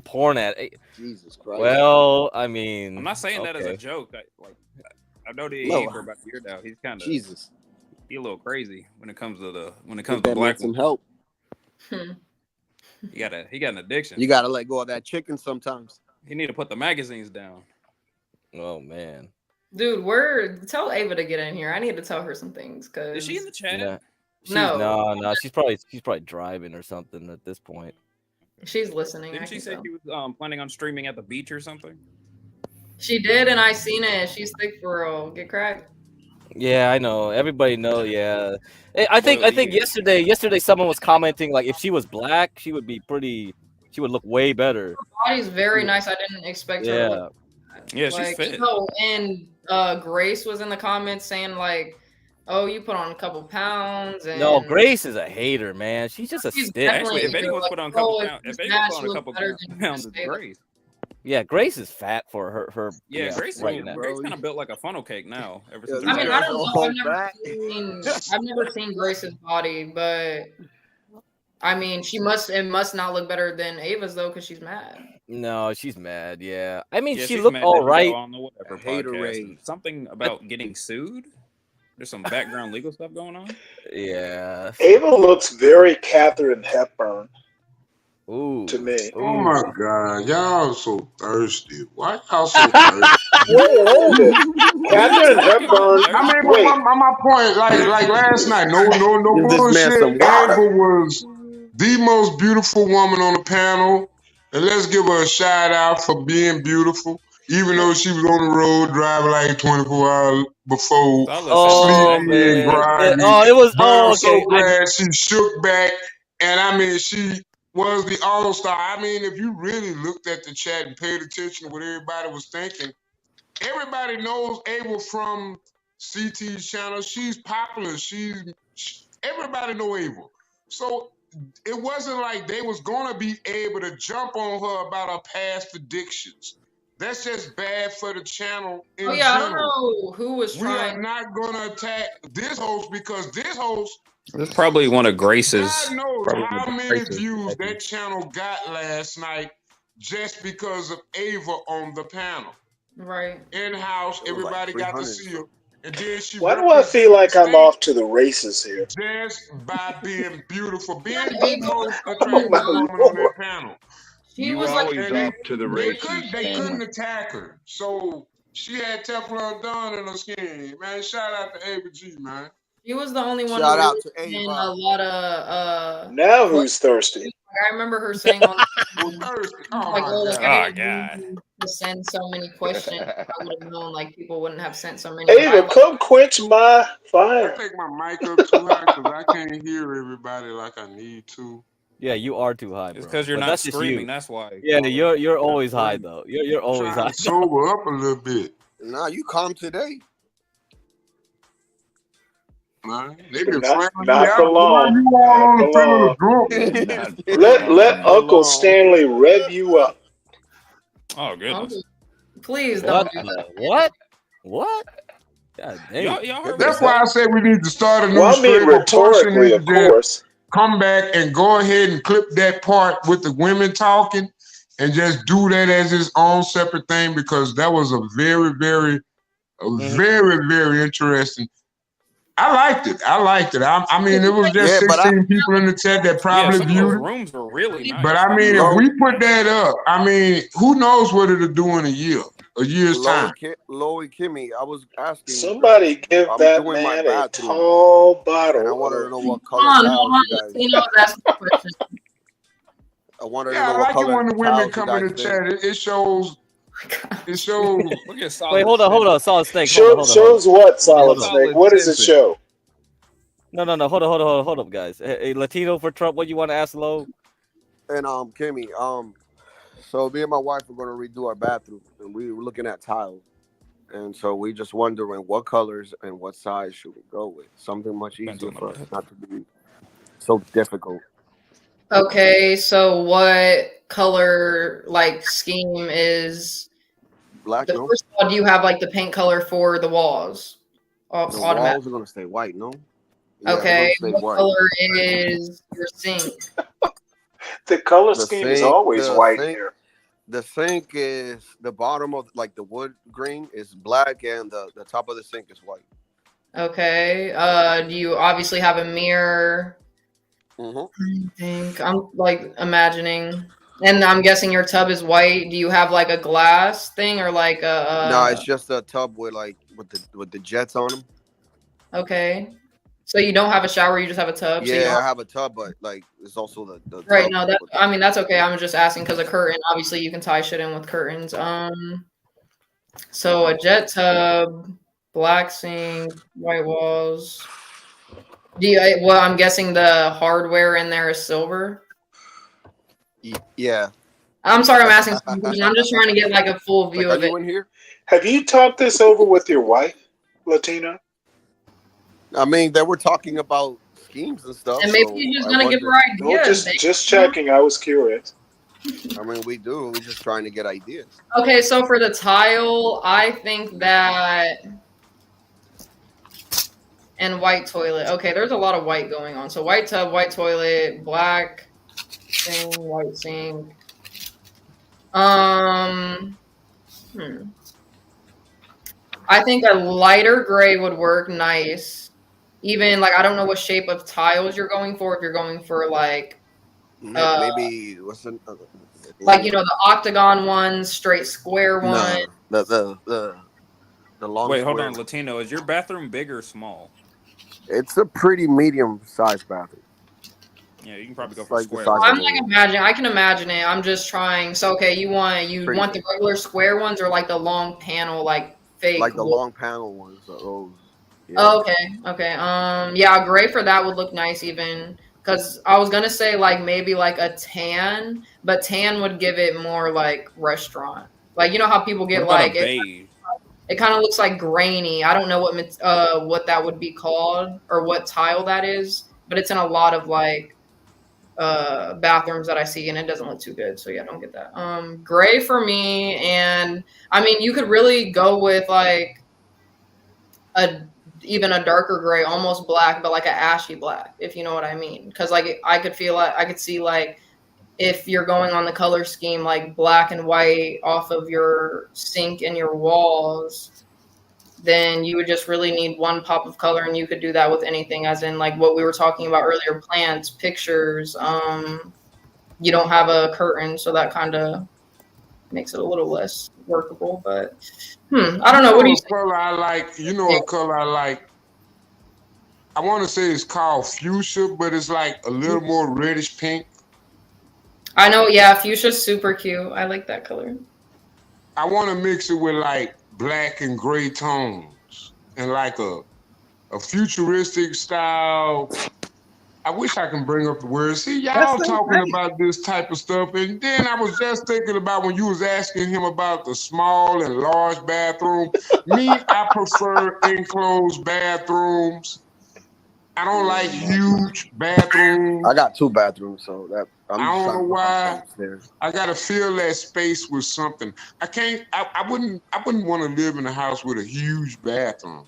porn addict. Jesus Christ. Well, I mean, I'm not saying that as a okay. joke. I know the No. EAE for about a year now. He's kind of Jesus. a little crazy when it comes to Think the that black needs some one. help. He got an addiction. You gotta let go of that chicken sometimes. He need to put the magazines down. Oh man. Dude, tell Ava to get in here. I need to tell her some things. Cause Is she in the chat? Yeah. No. No. She's probably driving or something at this point. she's listening. Didn't she say she was planning on streaming at the beach or something? She did, and I seen it. She's thick for real. Get cracked. Yeah, I know. Everybody know. Yeah, I think Well, yesterday someone was commenting like if she was black, she would be pretty. She would look way better. Her body's very nice. I didn't expect her to Yeah. look Yeah, she's like, fit. And Grace was in the comments saying like, "Oh, you put on a couple pounds." And No, Grace is a hater, man. She's just a She's stick. definitely- Actually, if anyone's like, put on a oh, couple if pounds, she's if anyone's mad, put on she a looks couple better than pounds, it's Grace. Grace. Yeah, Grace is fat for her. Yeah, Grace right is now. Grace kind of built like a funnel cake now. Ever Yeah, since I mean, I don't know. Hold I've never back. seen Grace's body, but I mean, it must not look better than Ava's though, because she's mad. No, she's mad. Yeah, I mean, Yeah, she she's looked mad all that right. she go on the whatever podcast Haterade. and something about getting sued. There's some background legal stuff going on. Yeah. Ava looks very Katharine Hepburn Ooh. to me. Oh my God, y'all so thirsty. Why y'all so thirsty? Whoa, hold it. Katharine Hepburn. I mean, Wait, my point, like last night, no Give this man some bullshit. water. Ava was the most beautiful woman on the panel, and let's give her a shout out for being beautiful, even though she was on the road driving like 24 hours before, Oh sleepy man. and groggy. Oh, it was. But Oh, I'm so okay. glad she shook back, and I mean, she was the all-star. I mean, if you really looked at the chat and paid attention to what everybody was thinking, everybody knows Ava from CT's channel. She's popular. Everybody know Ava. So it wasn't like they was gonna be able to jump on her about her past predictions. That's just bad for the channel in Oh yeah, I don't general. know who was We are trying. not gonna attack this host because this host This is probably one of Grace's. God knows probably how one of many Grace's views ideas. that channel got last night just because of Ava on the panel. Right. In house, It was like everybody got to 300 see her, and then she. Why do I feel like I'm represented off to the races here? just by being beautiful, being the Ava most was attractive My woman on Lord. that panel. She You was like, always And off to the races, they man. couldn't attack her, so she had Teflon Don in her skin. Man, shout out to Ava G, man. she was the only one Shout who out really to put in Ava. a lot of Now who's thirsty? I remember her saying on Who thirsty? Oh like, my oh, like God. I Oh, didn't mean to send so many questions. I would have known like people wouldn't have sent so many. Ava, come quench my I fire. take my mic up too high because I can't hear everybody like I need to. Yeah, you are too high, bro. It's because you're But not that's just you. screaming. That's why. Yeah, you're always high though. You're always Trying high. to sober up a little bit. Nah, you calm today. Man, they been Not, framing me not out. for long. You all on the Not feeling for drunk. Let Uncle Stanley rev you up. Oh goodness. Please don't do that. What? God damn. Y'all heard That's what why I say we need to start a new Well, I mean, stream of portion rhetorically, of and just course. come back and go ahead and clip that part with the women talking and just do that as its own separate thing, because that was a very, very interesting. I liked it. I mean, it was just 16 people in the chat that probably some of viewed those it. rooms were really nice. But I mean, if we put that up, I mean, who knows what it'll do in a year's time. Low and Kimmy, I was asking. Somebody give I'm that doing man my a bathroom, tall bottle. and I wanted to know what Hold color on, tiles you guys. Latino, that's the question. I wanted to Yeah, know I what like it color when the women tiles you come in guys the did. chat. It shows. It shows. Look at Solid Wait, hold on, Solid Snake. Shows what, Solid Hold on. Snake? What does it show? No, hold up, guys. Hey, Latino for Trump, what you want to ask Low? And Kimmy, so me and my wife are gonna redo our bathroom, and we were looking at tiles, and so we just wondering what colors and what size should we go with. Something much easier for us, not to be so difficult. Okay, so what color like scheme is black? No. First of all, do you have like the paint color for the walls? The walls are gonna stay white. No. Yeah, okay. stay What white. color is your sink? The color scheme is always white here. The sink is the bottom of like the wood grain is black, and the top of the sink is white. Okay. Do you obviously have a mirror? I think I'm like imagining, and I'm guessing your tub is white. Do you have like a glass thing or like a? No, it's just a tub with the jets on them. Okay. So you don't have a shower, you just have a tub. Yeah, so I have a tub, but like it's also the right. tub No, that I mean that's okay. I'm just asking because a curtain. Obviously, you can tie shit in with curtains. So a jet tub, black sink, white walls. Well, I'm guessing the hardware in there is silver. Yeah. I'm sorry, I'm asking. I'm just trying to get like a full view of it. In here? Have you talked this over with your wife, Latina? I mean, they were talking about schemes and stuff. And maybe you're just gonna give her ideas. Well, just checking. I was curious. I mean, we do. We're just trying to get ideas. Okay, so for the tile, I think that and white toilet. Okay, there's a lot of white going on. So white tub, white toilet, black thing, white sink. I think a lighter gray would work nice. Even like I don't know what shape of tiles you're going for. If you're going for like maybe what's like the octagon ones, straight square one. No, the long. Wait, hold on, Latino. Is your bathroom big or small? It's a pretty medium-sized bathroom. Yeah, you can probably go for square. I'm like imagining. I can imagine it. I'm just trying. So okay, you want the regular square ones or like the long panel, like fake? Like the long panel ones. Those. Yeah. Oh, okay. Yeah, gray for that would look nice even. Because I was gonna say like maybe like a tan, but tan would give it more like restaurant. Like how people get like it kind of looks like grainy. I don't know what that would be called or what tile that is, but it's in a lot of like bathrooms that I see, and it doesn't look too good. So yeah, don't get that. Gray for me, and I mean you could really go with like a even a darker gray, almost black, but like an ashy black, if you know what I mean. Because like I could see like if you're going on the color scheme like black and white off of your sink and your walls, then you would just really need one pop of color, and you could do that with anything, as in like what we were talking about earlier, plants, pictures. You don't have a curtain, so that kind of makes it a little less workable. But I don't know. What do you think? Color I like? You know a color I like? I want to say it's called fuchsia, but it's like a little more reddish pink. I know, yeah, fuchsia's super cute. I like that color. I want to mix it with like black and gray tones and like a futuristic style. I wish I can bring up the words. See, y'all talking about this type of stuff, and then I was just thinking about when you was asking him about the small and large bathroom. Me, I prefer enclosed bathrooms. I don't like huge bathrooms. I got 2 bathrooms, so that I don't know why. I gotta fill that space with something. I can't. I wouldn't want to live in a house with a huge bathroom.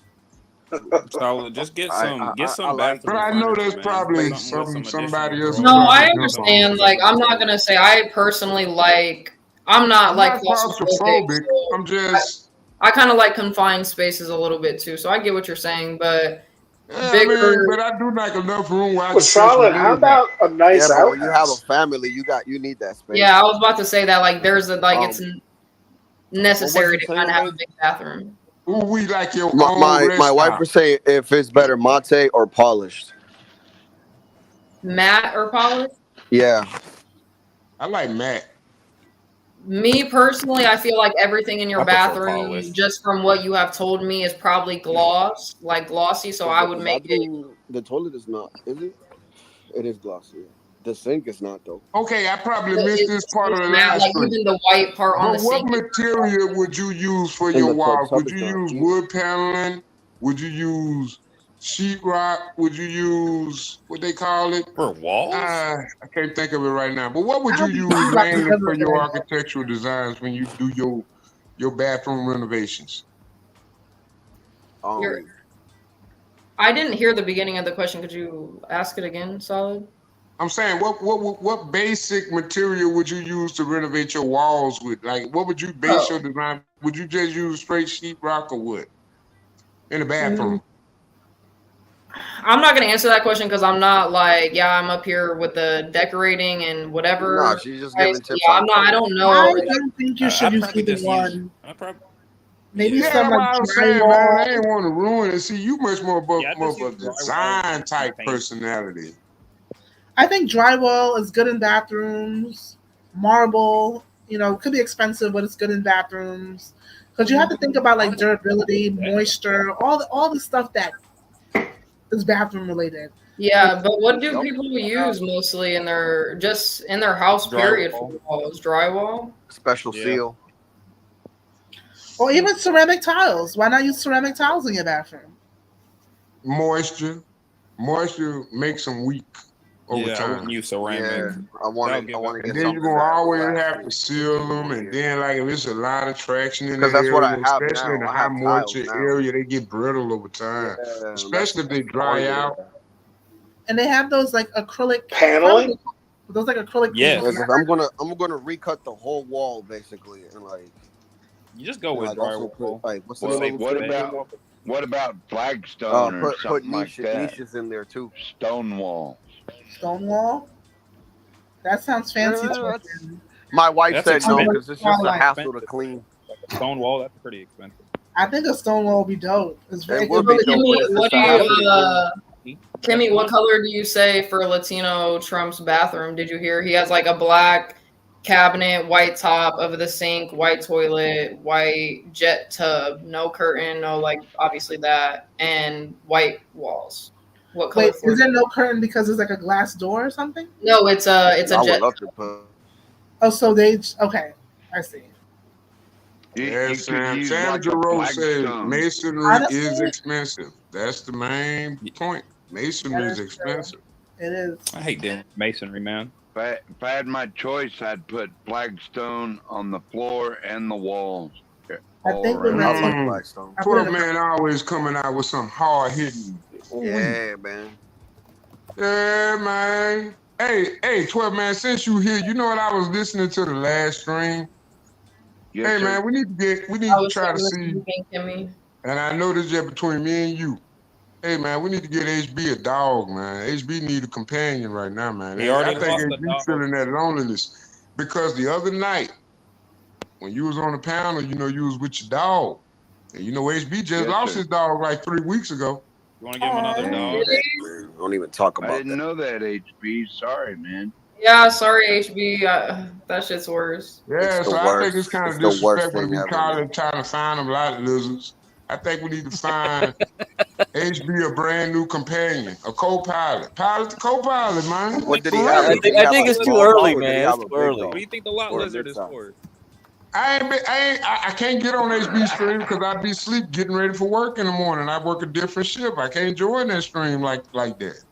So just get some bathroom. But I know there's probably somebody else. No, I understand. Like, I'm not gonna say I personally like. I'm not like claustrophobic. So I'm just. I kind of like confined spaces a little bit too, so I get what you're saying, but. Yeah, bigger, but I do like enough room where I can. Solid. How about a nice outhouse? When you have a family, you need that space. Yeah, I was about to say that. Like, there's a it's necessary to kind of have a big bathroom. Ooh, we like your my wife would say if it's better matte or polished. Matte or polished? Yeah. I like matte. Me personally, I feel like everything in your bathroom, just from what you have told me, is probably glossy. So I would make it. The toilet is not, is it? It is glossy. The sink is not though. Okay, I probably missed this part of the last like even the white part on the what sink. What material would you use for your walls? Would you use wood paneling? Would you use sheetrock? Would you use what they call it for walls? I can't think of it right now. But what would you use mainly for your architectural designs when you do your bathroom renovations? I didn't hear the beginning of the question. Could you ask it again, Solid? I'm saying, what basic material would you use to renovate your walls with? Like, what would you base your design? Would you just use straight sheetrock or what in the bathroom? I'm not gonna answer that question because I'm not like, I'm up here with the decorating and whatever. No, she's just giving tips. Yeah, I don't know. I don't think you should use either one. Maybe some like drywall. I didn't want to ruin it. See, you much more of a design type personality. I think drywall is good in bathrooms. Marble, could be expensive, but it's good in bathrooms. Because you have to think about like durability, moisture, all the stuff that is bathroom related. Yeah, but what do people use mostly in their house period for walls? Drywall? Special seal. Or even ceramic tiles. Why not use ceramic tiles in your bathroom? Moisture makes them weak over time. I wouldn't use ceramic. Yeah, I want to get something. And then you're gonna always have to seal them, and then like if there's a lot of traction in the that's area, what I have especially in the high moisture area, they get brittle over time. Yeah, especially if they dry out. And they have those like acrylic paneling. Those like acrylic. Yeah, I'm gonna recut the whole wall basically, and like. You just go with drywall. What about flagstone or something like that? Niches in there too. Stonewall. Stonewall? That sounds fancy. My wife said no because it's just a hassle to clean. Stonewall, that's pretty expensive. I think a stonewall would be dope. It's very good. Kimmy, what color do you say for Latino Trump's bathroom? Did you hear? He has like a black cabinet, white top of the sink, white toilet, white jet tub, no curtain, no obviously that, and white walls. What color? Wait, is there no curtain because it's like a glass door or something? No, it's a jet. Oh, so okay, I see. Sam Giroux says masonry is expensive. That's the main point. Masonry is expensive. It is. I hate doing masonry, man. If I had my choice, I'd put flagstone on the floor and the walls. all think when around. that's I like Blackstone. 12 man always coming out with some hard hitting. Yeah, man. Yeah, man. Hey, 12 man, since you here, you know what I was listening to the last stream? Yes, Hey sir. man, we need I to was try to thinking the see, same thing, Kimmy. and I know this is just between me and you. Hey man, we need to get HB a dog, man. HB need a companion right now, man. He I already think lost the HB dog. feeling that loneliness because the other night when you was on the panel, you know, you was with your dog. And you know, HB just Yes, lost sir. his dog like 3 weeks ago. You want to give him another Dang. dog? Man, don't even talk I about didn't that. know that, HB. Sorry, man. Yeah, sorry, HB. That shit's worse. Yeah, It's the so I think it's worst. kind It's of the worst disrespectful to thing be ever, man. trying to find them lot lizards. I think we need to find HB a brand new companion, a co-pilot. Pilot the co-pilot, man. What did he For have? real. Did he have I think a it's too small early, dog or did he man. It's have a too big early. What dog? do you think the lot Or a lizard is mid-size? for? I can't get on HB stream because I'd be asleep getting ready for work in the morning. I work a different shift. I can't join that stream like that.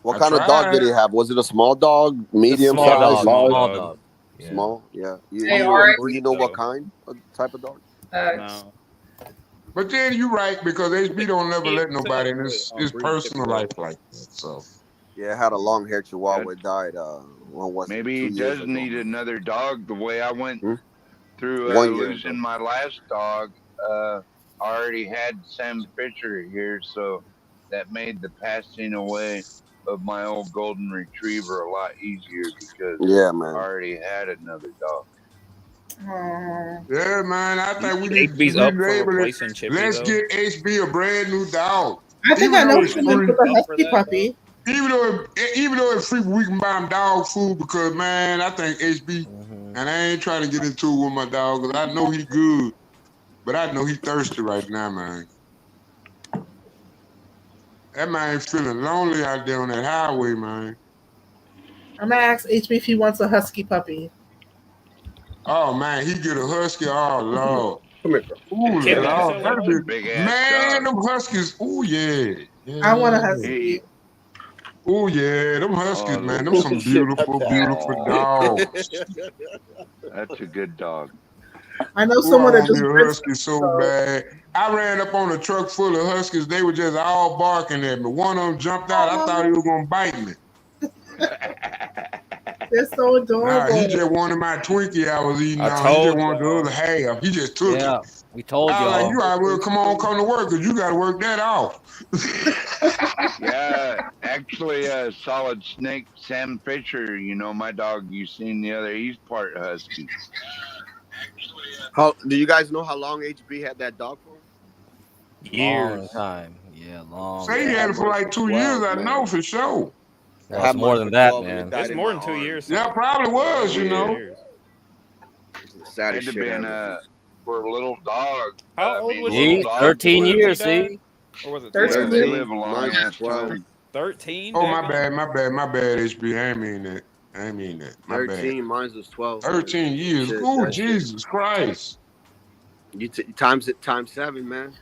What I kind of dog did tried. he have? Was it a small dog, medium Small size, dog. large? Small dog. Yeah. Small, yeah. Hey, Do you know what kind, what type of dog? No. But then you're right because HB don't never let nobody in his Breed personal typical. life like that. So Yeah, I had a long-haired Chihuahua. It died. When was it? Maybe 2 he years does ago. need another dog. The way I went through 1 year losing ago. my last dog, I already had Sam Fisher here, so that made the passing away of my old golden retriever a lot easier because Yeah, I man. already had another dog. yeah, man, I think we need to HB's up for relabel it. replacing Chippy, Let's though. get HB a brand new dog. I think I Even know though what it's you meant free. with the Up for husky that, puppy. Even though it's free, we can buy him dog food because, man, I think HB, and I ain't trying to get into it with my dog because I know he good, but I know he thirsty right now, man. That man feeling lonely out there on that highway, man. I'm gonna ask HB if he wants a husky puppy. Oh, man, he get a husky. Oh, Lord. Come here, girl. Ooh, Kimmy, you Lord. sell That'll one? be, Big ass man, dog. them huskies. Ooh, yeah. I want a Yeah. husky. Oh yeah, them huskies, Oh, man. Them some beautiful, beautiful dogs. That's a good dog. I know Ooh, someone I that want me just a rents husky so them, bad. I ran up on a truck full of huskies. They were just all barking at me. One of them jumped out. I thought he was gonna bite me. they're so Nah, adorable. he just wanted my Twinkie I was eating I on. He just told wanted the y'all. other half. He just took it. Yeah, we told I was like, y'all. you all will come to work because you got to work that off. Yeah, actually, Solid Snake, Sam Fisher, you know, my dog you seen the other, he's part husky. How do you guys know how long HB had that dog for? Years. Long time. Yeah, long. Say he had it for like 2 years, I know for sure. Well, it's more than that, man. It's more than 2 years. Yeah, probably was, you know. It's the saddest Had to shit been ever. for a little dog. How old was See, he? 13 years, see? Or was it 13? Yeah, they 13. live a long Mine's ass 12. time. 13? Oh, my bad, HB. I ain't mean that. My 13. bad. Mine was 12. 13 years. Shit, Oh, that shit. Jesus Christ. You times it times 7, man.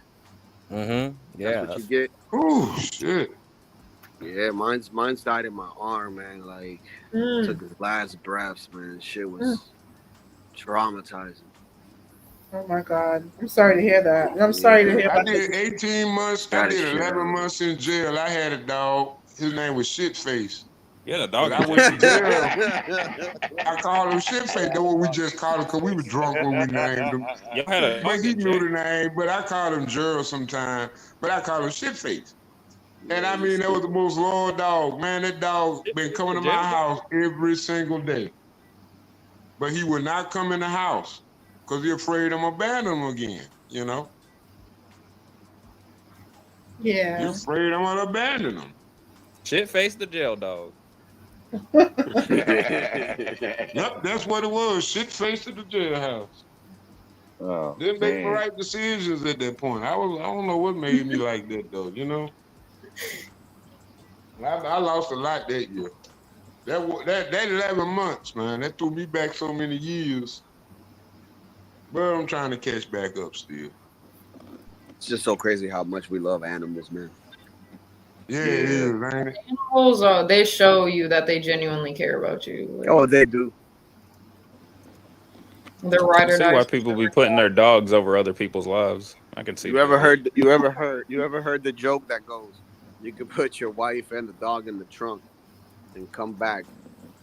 Yeah. That's what you get. Oh, shit. Yeah, mine's died in my arm, man. Like took his last breaths, man. Shit was traumatizing. Oh my God. I'm sorry to hear that. And I'm sorry to hear I about did this. 18 months. I did 11 months in jail. I had a dog. His name was Shitface. Yeah, the dog. I went to jail. I called him Shitface. That's what we just called him because we were drunk when we named him. Y'all had a But dog he in knew jail? the name. But I called him Gerald sometime. But I called him Shitface. And I mean, that was the most loyal dog. Man, that dog been coming to my house every single day. But he would not come in the house because he's afraid I'm abandoning him again, you know? Yeah. You're afraid I'm going to abandon him. Shitface the jail dog. Yep, that's what it was. Shitface at the jailhouse. Oh, Didn't make the right decisions at that point. I don't know what made me like that though, you know? I lost a lot that year. That 11 months, man, that threw me back so many years. But I'm trying to catch back up still. It's just so crazy how much we love animals, man. Yeah, it is, ain't it? Animals, they show you that they genuinely care about you. Like, Oh, they do. They're I ride can or see why dies. people be putting their dogs over other people's lives. I can see You ever that. heard? You ever heard the joke that goes, "You could put your wife and the dog in the trunk and come back.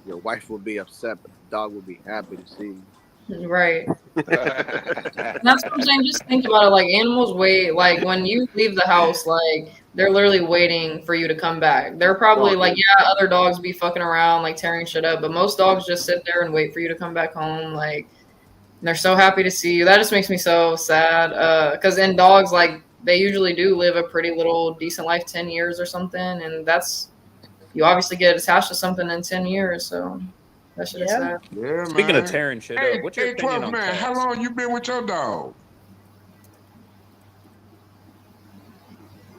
Your wife will be upset, but the dog will be happy to see Right. you." That's what I'm saying. Just think about it. Like animals wait. Like when you leave the house, like they're literally waiting for you to come back. They're probably No, like, yeah, other dogs be fucking around, like tearing shit up, but most dogs just sit there and wait for you to come back home. Like and they're so happy to see you. That just makes me so sad. Because in dogs, like they usually do live a pretty little decent life, 10 years or something, and that's you obviously get attached to something in 10 years. So that shit is Yeah. sad. Yeah, Speaking of man. tearing shit Hey, up, what's your hey, opinion 12 on man, how cats? long you been with your dog?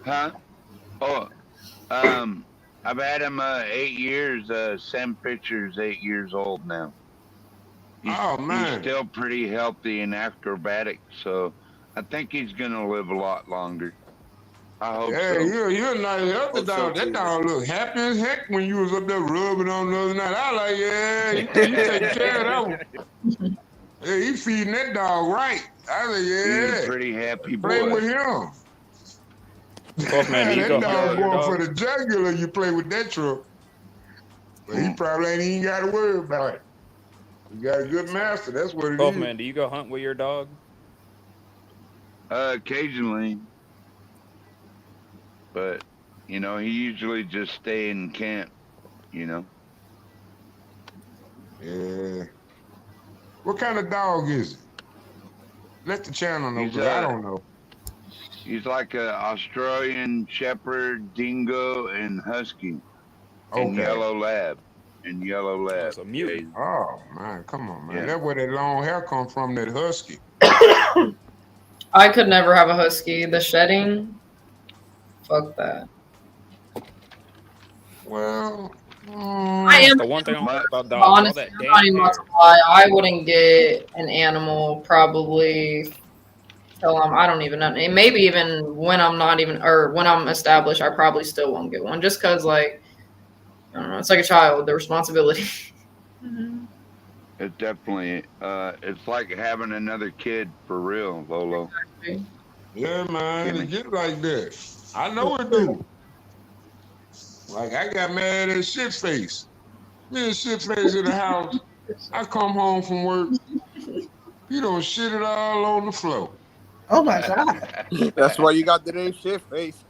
Huh? Oh, I've had him 8 years. Sam Fisher's 8 years old now. Oh He's man. still pretty healthy and acrobatic, so I think he's gonna live a lot longer. I hope Yeah, so. you're a nice healthy Hope so, dog. That too. dog look happy as heck when you was up there rubbing on the other night. I like, yeah, you take care of that one. Yeah, he feeding that dog right. I like, He's yeah, a pretty happy play boy. with him. 12 man, do you That go hunt dog with your going for dog? the jugular. You play with that truck, but he probably ain't even got to worry about it. You got a good master. That's what it 12 is. man, do you go hunt with your dog? Occasionally, but he usually just stay in camp. Yeah. What kind of dog is it? Let the channel know, He's because I don't know. He's like a Australian Shepherd, Dingo, and Husky, and Okay. Yellow Lab. It's a mutant. Oh man, come on, man. Yeah. That's where that long hair come from. That husky. I could never have a husky. The shedding, fuck that. Well, I am. The one thing I don't like about dogs, all Honestly, that I'm not damn even about hair. to lie. I wouldn't get an animal probably till I don't even know. Maybe even when I'm not even, or when I'm established, I probably still won't get one. Just because, like, I don't know, it's like a child, the responsibility. It definitely, it's like having another kid for real, Lolo. yeah, man, Kimmy. it get like that. I know it do. Like I got mad at shit face. Me and shit face in the house. I come home from work. He don't shit it all on the floor. Oh my god. That's why you got the name Shit Face.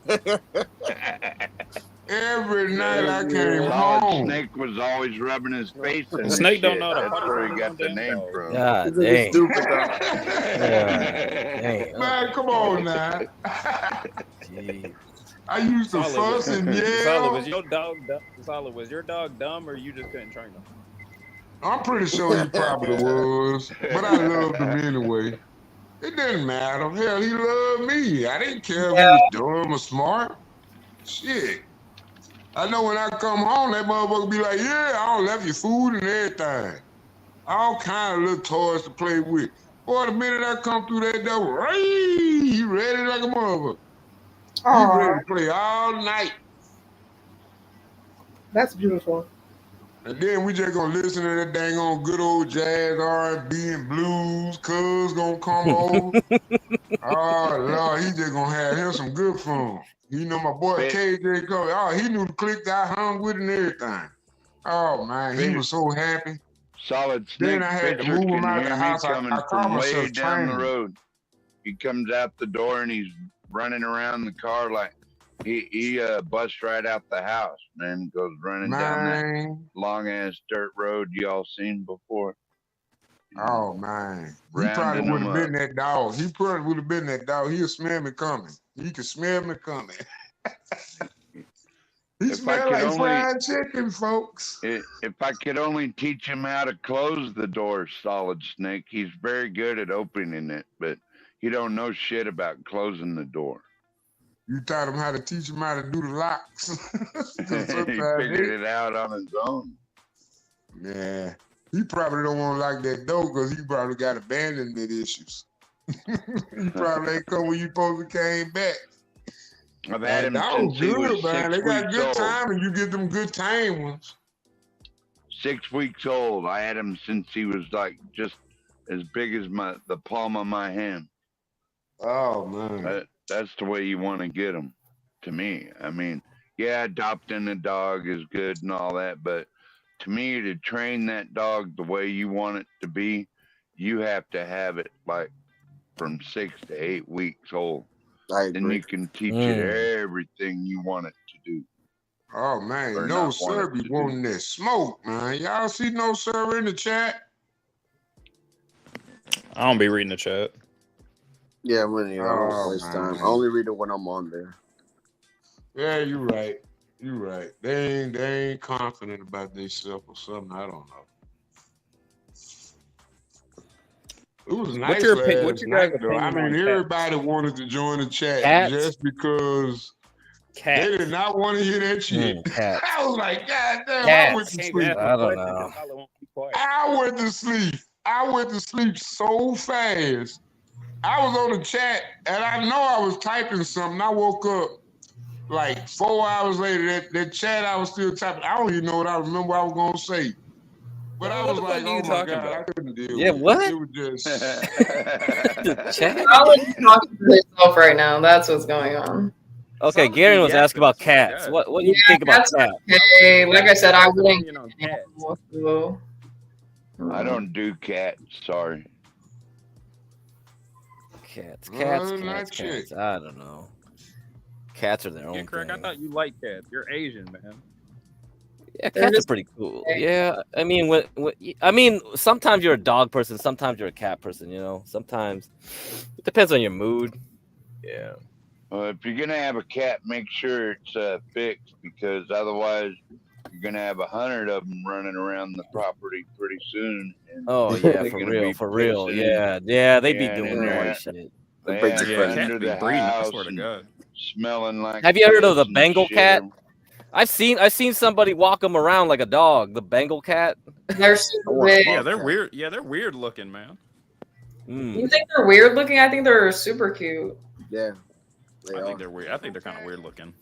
Every night I came Solid home. Snake was always rubbing his face in the Snake don't shit. know how to That's punish where his he got own the damn name dog. from. God He's like a dang. stupid dog. Dang. Man, come on now. Jeez. I used to fuss and Solid, was yell. your dog dumb? Solid, was your dog dumb, or you just couldn't train him? I'm pretty sure he probably was, but I loved him anyway. It didn't matter. Hell, he loved me. I didn't care if he was dumb or smart. Shit. I know when I come home, that motherfucker be like, yeah, I done left you food and everything. All kind of little toys to play with. Boy, the minute I come through that door, he ready like a motherfucker. He ready to play all night. That's beautiful. And then we just gonna listen to that dang on good old jazz, R&B, and blues. Cuz gonna come over. Oh Lord, he just gonna have him some good fun. You know my boy KJ Cole. Oh, he knew the click I hung with and everything. Oh man, he was so happy. Solid Snake Then I had to Fisher move him can out hear the me house. I coming called from way myself down the training. road. He comes out the door and he's running around the car like he busts right out the house, man. Goes running down that long ass dirt road y'all seen before. Oh man, he Rounding probably would them have been up. that dog. He probably would have been that dog. He'll smell me coming. He can smell me coming. He smell like fried chicken, folks. If I could only teach him how to close the door, Solid Snake. He's very good at opening it, but he don't know shit about closing the door. You taught him how to teach him how to do the locks. He figured it out on his own. Yeah. He probably don't want to lock that door because he probably got abandonment issues. He probably ain't come when you supposed to came back. I've had him since he was 6 man. They got weeks good old. time and you get them good tame ones. 6 weeks old. I had him since he was like just as big as the palm of my hand. Oh man, that's the way you want to get them. To me, I mean, yeah, adopting a dog is good and all that, but to me, to train that dog the way you want it to be, you have to have it like from 6 to 8 weeks old. Then you can teach it everything you want it to do. Oh man, No Sir be wanting that smoke, man. Y'all see No Sir in the chat? I don't be reading the chat. Yeah, I don't waste time. I only read it when I'm on there. Yeah, you're right. You're right. They ain't confident about themselves or something. I don't know. It was nice last night, though. I mean, everybody wanted to join the chat just because they did not want to hear that shit. I was like, God damn, I went to sleep. I don't know. I went to sleep. I went to sleep so fast. I was on the chat, and I know I was typing something. I woke up like 4 hours later. That chat I was still typing. I don't even know what I remember I was going to say. But I was like, oh my God, I couldn't deal with it. What? It was just... I was talking to myself right now. That's what's going on. Okay, Gary was asking about cats. What do you think about cats? Okay, like I said, I wouldn't. I don't do cats. Sorry. Cats. I don't know. Cats are their own Craig, thing. I thought you liked cats. You're Asian, man. Yeah, cats are pretty cool. Yeah, I mean, sometimes you're a dog person, sometimes you're a cat person. You know, sometimes it depends on your mood. Yeah. Well, if you're gonna have a cat, make sure it's fixed, because otherwise you're gonna have 100 of them running around the property pretty soon. And for real. Yeah, they be doing more shit. Under the house, smelling like. Have you heard of the Bengal cat? I've seen somebody walk them around like a dog. The Bengal cat. They're super big. Yeah, they're weird. Yeah, they're weird looking, man. You think they're weird looking? I think they're super cute. Yeah. I think they're weird. I think they're kind of weird looking.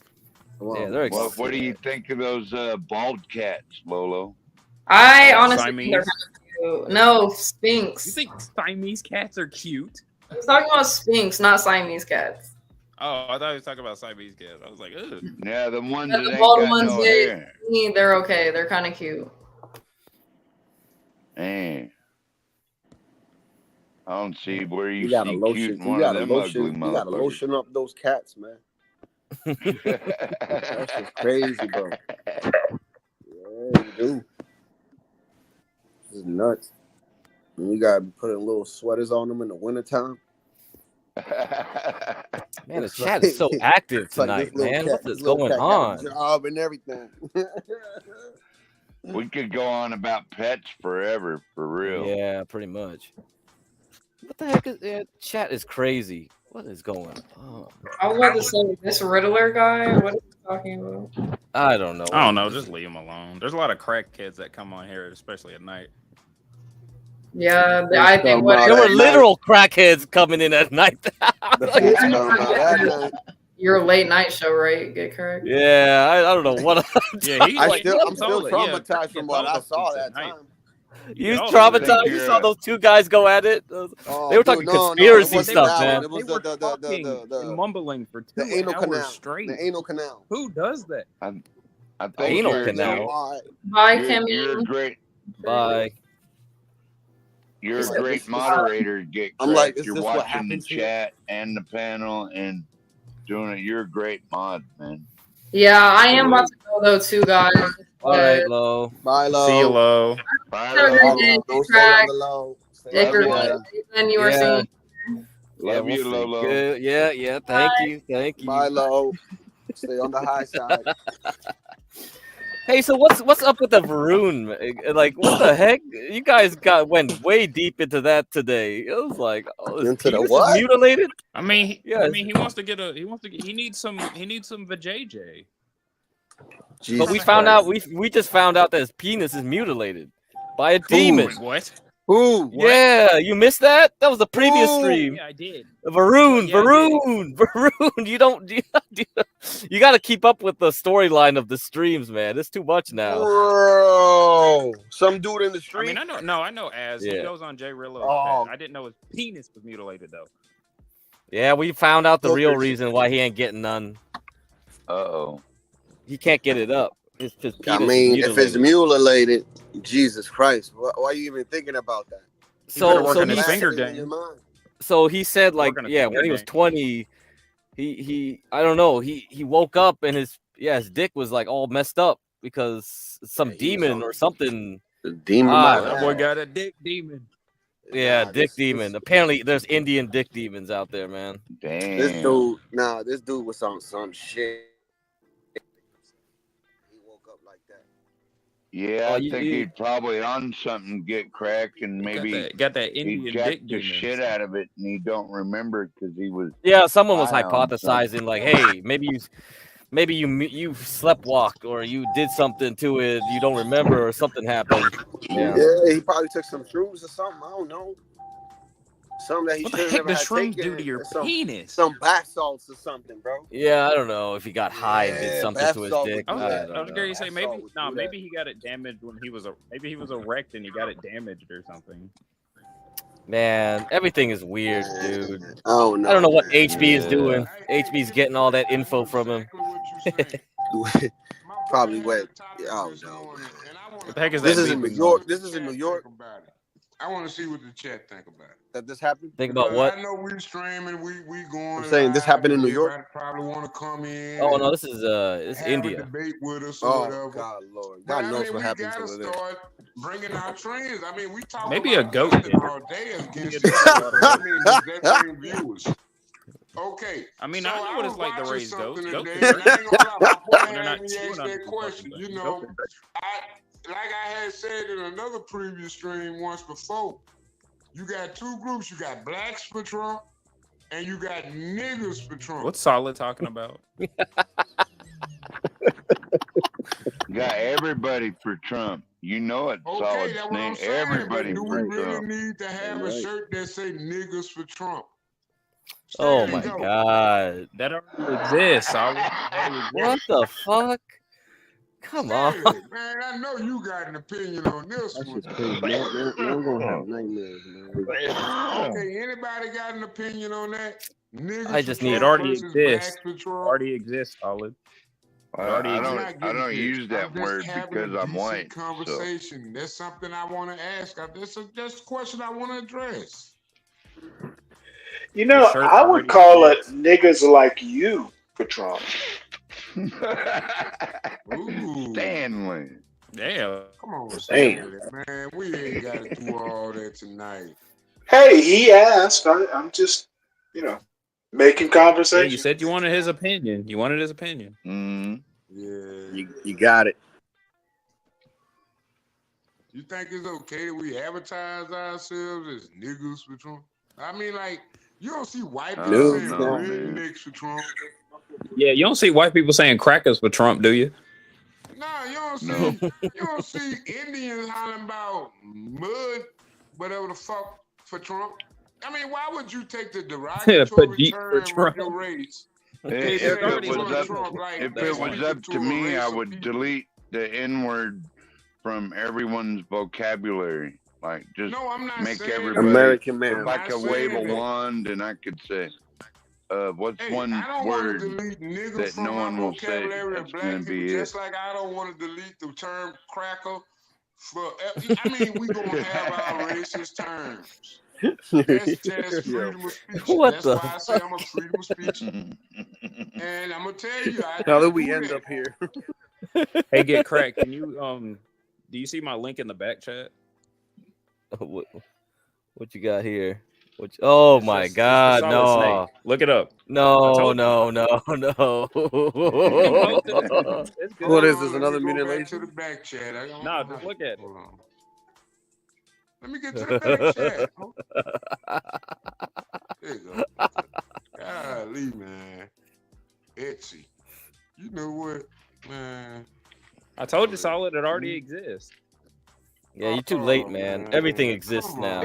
Yeah, they're exciting. What do you think of those bald cats, Lolo? I honestly think they're kind of cute. No, Sphinx. You think Siamese cats are cute? I was talking about Sphinx, not Siamese cats. Oh, I thought he was talking about Siamese cats. I was like, ugh. Yeah, the ones But that the bald ain't got ones, no hair. they're okay. They're kind of cute. Hey. I don't see where you gotta see lotion. cute in You one gotta of them lotion. ugly You gotta motherfuckers. lotion up those cats, man. That's just crazy, bro. Yeah, you do. This is nuts. And you gotta be putting little sweaters on them in the wintertime. Man, the chat is so active tonight, man. What is going on? Job and everything. We could go on about pets forever, for real. Yeah, pretty much. What the heck is chat is crazy. What is going on? I was about to say, this Riddler guy, what is he talking about? I don't know. I don't know. Just leave them alone. There's a lot of crackheads that come on here, especially at night. Yeah, I think there were literal crackheads coming in at night. Your late night show, right? Get correct? Yeah, I don't know what. Yeah, I'm still traumatized from what I saw that time. You traumatized? You saw those two guys go at it? They were talking conspiracy stuff, man. It was the mumbling for 2 anal hours canal. straight. The anal canal. Who does that? I think anal canal. Bye, Kimmy. You're great. Bye. You're a great moderator, Get Craig. I'm like, is you're this what watching the happens here? chat and the panel and doing it. You're a great mod, man. Yeah, I am about to go though, too, guys. All right, Lo. Bye, Lo. See you, Lo. Bye, Lo. Don't stay on the low. Dicker, then you were saying. Love you, Lolo. Yeah. Thank you. Bye, Lo. Stay on the high side. Hey, so what's up with the Varun? Like, what the heck? You guys went way deep into that today. It was like, into the what? Mutilated? I mean, he wants to get he needs some vajayjay. But we found out we just found out that his penis is mutilated by a demon. What? Ooh, what? Yeah, you missed that? That was the previous Ooh. stream. Yeah, I did. Varun, Yeah, I Varun, Varun. You got to keep up with the storyline of the streams, man. It's too much now. Bro, some dude in the street. I mean, I know as he Yeah. goes on Jay Rillo's Oh. chat. I didn't know his penis was mutilated though. Yeah, we found out the real Filters. reason why he ain't getting none. Uh-oh. He can't get it up. His penis I is mean, if it's mutilated. mutilated, Jesus Christ, why are you even thinking about that? He better work So on his he's finger Blasphemy in game. your mind. so he said like Working a yeah finger when he was game. 20 he I don't know he woke up and his dick was like all messed up because some Yeah, he was demon on or something. the demon. I might don't That have. boy got a dick demon. Yeah, Nah, dick this- demon. Apparently there's Indian dick demons out there, man. This Damn. this dude was on some shit. He woke up like that. Yeah, Oh, I you- think you- he's probably on something, get cracked, and maybe got that he Indian dick jacked the demon. shit out of it, and he don't remember because he was. Yeah, someone was high on hypothesizing like, hey, maybe you sleptwalked or you did something to it you don't remember or something happened. Yeah. Yeah, he probably took some shrooms or something. I don't know. Something that he What the should heck never does had shrooms taken. do to your some, penis? Some bath salts or something, bro. Yeah, I don't know if he got high and did Yeah, something bath to his salt dick. would do I that. don't I was know. going to say That's maybe all would do that. maybe he got it damaged when he was erect and he got it damaged or something. Man, everything is weird, dude. Oh no. I don't know what man. HB is doing. HB's getting all that info from him. Probably wet. Oh no. What the heck is This that? is in New beeping York. noise? This is in New York. I want to see what the chat think about it. That this happened. Think about what? I know we streaming, we going. I'm saying this live, happened in and New York. everybody probably want to come in. Oh and no, this is have a India. debate with us or Oh whatever. God, Lord, But God I knows mean, what we happens gotta over there. start bringing our trends. I mean, we talk Maybe a about goat nothing did it. all day against Maybe each a goat other. I mean, that bring viewers. Okay. I mean, so I know what it's like to watching raise goats. something Goats today, are and I ain't gonna lie, my boy They're had not me chewing ask on that too question. much, You but know, goats like I had said in another previous stream once before, you got two groups. You got blacks for Trump, and you got niggas for Trump. What's Solid talking about? Got everybody for Trump. You know it, Okay, solid that's what I'm snake. saying. Everybody But do we for really Trump. need to have a shirt that say niggas for Trump? Oh There my you go. God. That already exists, Solid. That already What exists. the fuck? Come on. Stanley, man, I know you got an opinion on this That's one. just crazy. Now I'm gonna have nightmares, man. Okay, anybody got an opinion on that? Niggas I just for need- It Trump already versus exists. blacks for It Trump? already exists, Solid. already I I'm don't. not I getting don't pissed. use that I'm just word having because a I'm decent white. So conversation. That's something I want to ask. That's a question I want to address. You know, shirt I would already call it exists. niggas like you for Trump. Ooh, Stanley. Damn. come on, Damn. Stanley, man. We ain't got to do all that tonight. Hey, he asked. I'm just, making Yeah, conversation. you said you wanted his opinion. You wanted his opinion. Mm-hmm. Yeah. You got it. You think it's okay that we advertise ourselves as niggas for Trump? I mean, like, you don't see white people No, saying no, man. rednecks for Trump. Yeah, you don't see white people saying crackers for Trump, do you? Nah, you don't see No. you don't see Indians hollering about mud, whatever the fuck for Trump. I mean, why would you take the derogatory Pajit for term of Trump. your race? If say it already was for up, Trump, like, if let's it was speak up to to a me, race I of would people. delete the N word from everyone's vocabulary. Like, just No, I'm not make saying everybody. American If man. I I'm could not wave a saying that. wand and I could say, what's Hey, one I don't want word to delete nigga that from no my one will say? vocabulary of That's gonna black people, be just it. like I don't want to delete the term cracker for. I mean, we gonna have our racist terms. That's just freedom of speech. What That's the why I say I'm a freedom of speech. And I'm gonna tell you, I How do did we end that. up here? Hey, get cracked. Can you do you see my link in the back chat? what you got here? Oh It's my just- it's the God, solid no. snake. Look it up. I No, told you. no. You can post it. It's good. What is Hold this? on, Another let me go back to mutilation? the back chat. I don't Nah, know just how- look at it. Hold on. Let me get to the back chat. There you go. Golly, man. Etsy. You know what, man? I told you, solid. It already exists. Yeah, you're too late, man. Everything exists now.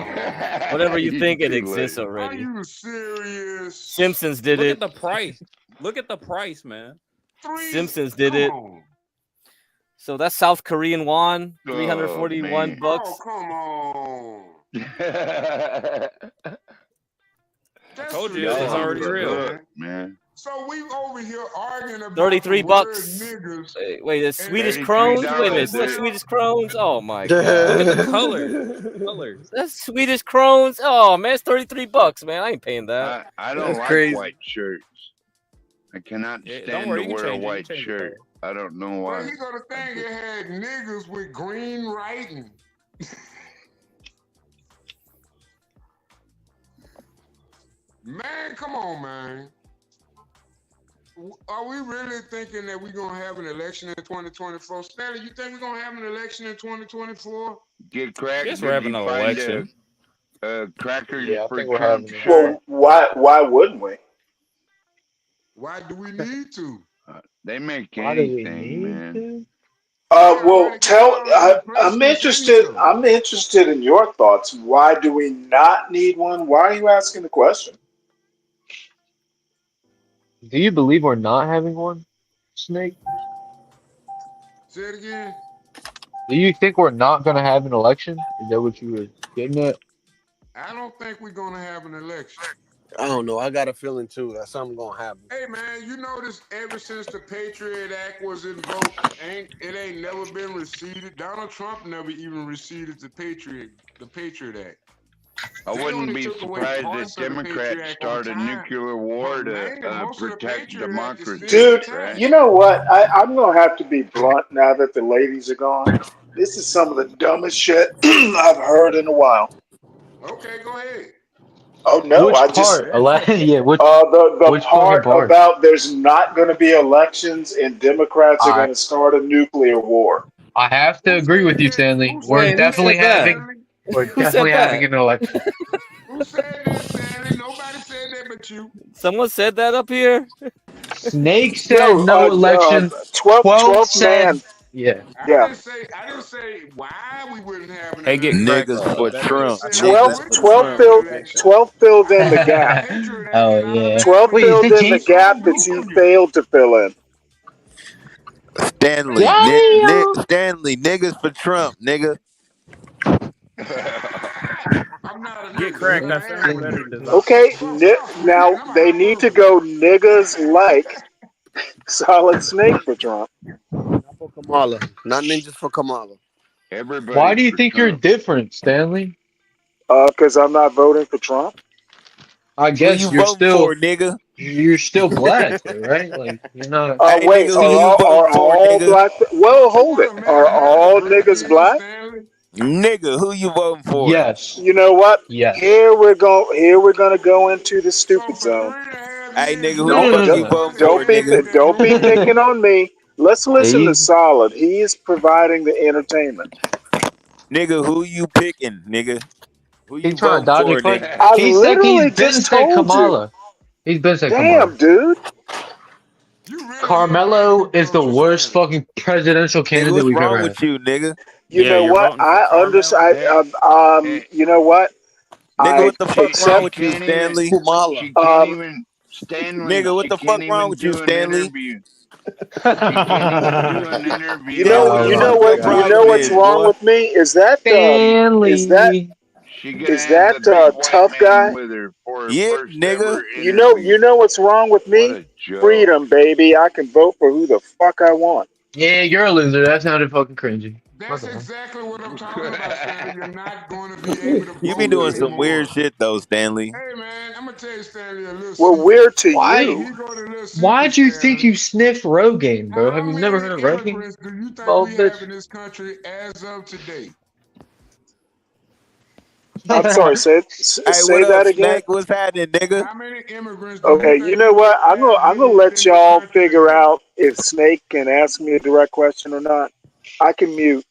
Whatever you think, it exists already. Are you serious? Simpsons did Look it. at the price. Look at the price, man. Simpsons did it. So that's South Korean won, 341 bucks. Oh, come on. I told you it's already real, man. So we over here arguing about 33 bucks. niggas. Wait, the Swedish krones? Wait a minute, that's Swedish krones? Oh my god. Look at the colors. That's Swedish krones? Oh man, it's 33 bucks, man. I ain't paying that. I don't like white shirts. I cannot stand to wear a white shirt. I don't know why. Well, you got to think it had niggas with green writing. Man, come on, man. Are we really thinking that we're going to have an election in 2024? Stanley, you think we're going to have an election in 2024? Get cracked. Yes, we're having an election. Crackers Yeah, I for think we're Trump having. shirt. Well, why wouldn't we? Why do we need to? They make Why do we anything, man. Well, I'm interested. I'm interested in your thoughts. Why do we not need one? Why are you asking the question? Do you believe we're not having one, Snake? Say it again. Do you think we're not going to have an election? Is that what you were getting at? I don't think we're going to have an election. I don't know. I got a feeling too that something gonna happen. Hey man, you notice ever since the Patriot Act was invoked, it ain't never been receded. Donald Trump never even receded the Patriot Act. I wouldn't be surprised if Democrats start a nuclear war to protect democracy. Dude, you know what? I'm going to have to be blunt now that the ladies are gone. This is some of the dumbest shit I've heard in a while. Okay, go ahead. Oh, no, which I just... yeah, which part about there's not going to be elections and Democrats are going to start a nuclear war. I have to agree with you, Stanley. We're definitely having an election. Who said that, Stanley? Nobody said that but you. Someone said that up here? Snake said no election. 12 man. Yeah. I didn't say why we wouldn't have an Hey, get election. niggas for Trump. 12 filled in the gap. Oh, yeah. 12 filled in the gap that he failed to fill in. Stanley, Stanley, niggas for Trump, nigga. Get cracked. Okay, now they need to go niggas like Solid Snake for Trump. For Kamala, not ninjas for Kamala. Why do you think you're different, Stanley? Because I'm not voting for Trump. I guess who you you're voting still for, nigga? You're still black, right? Like you're not. Hey, wait, nigga, are all black? Well, hold it. Are all niggas black? Nigga, who you voting for? Yes. You know what? Yes. Here we're gonna go into the stupid zone. Hey, nigga, who the fuck you voting for? Don't be picking on me. Let's listen to Solid. He is providing the entertainment. Nigga, who you picking, nigga? Who you trying to dodge for, a question? I He literally said just told Kamala. He's been saying Damn, Kamala. dude. Carmelo is the worst fucking presidential candidate what's we've wrong ever with had. you, nigga? You know what? I understand. You know what? Nigga, what the fuck wrong with you, Stanley? She can't even Stanley. Nigga, what the fuck wrong with you, Stanley? You know what's wrong with me is that tough guy. Yeah, nigga. You know what's wrong with me? Freedom, baby. I can vote for who the fuck I want. Yeah, you're a loser. That sounded fucking cringy. That's exactly what I'm talking about, Stanley. You're not going to be able to You be doing some weird shit though, Stanley. Hey man, I'm gonna tell you, Stanley, a little. Well, weird to you. Why'd you think you sniffed Rogaine, bro? Have you never heard of Rogaine? Do you think we have in this country as of today? I'm sorry, say that again. Snake? What's happening, nigga? How many immigrants? Okay, you know what? I'm gonna let y'all figure out if Snake can ask me a direct question or not. I can mute.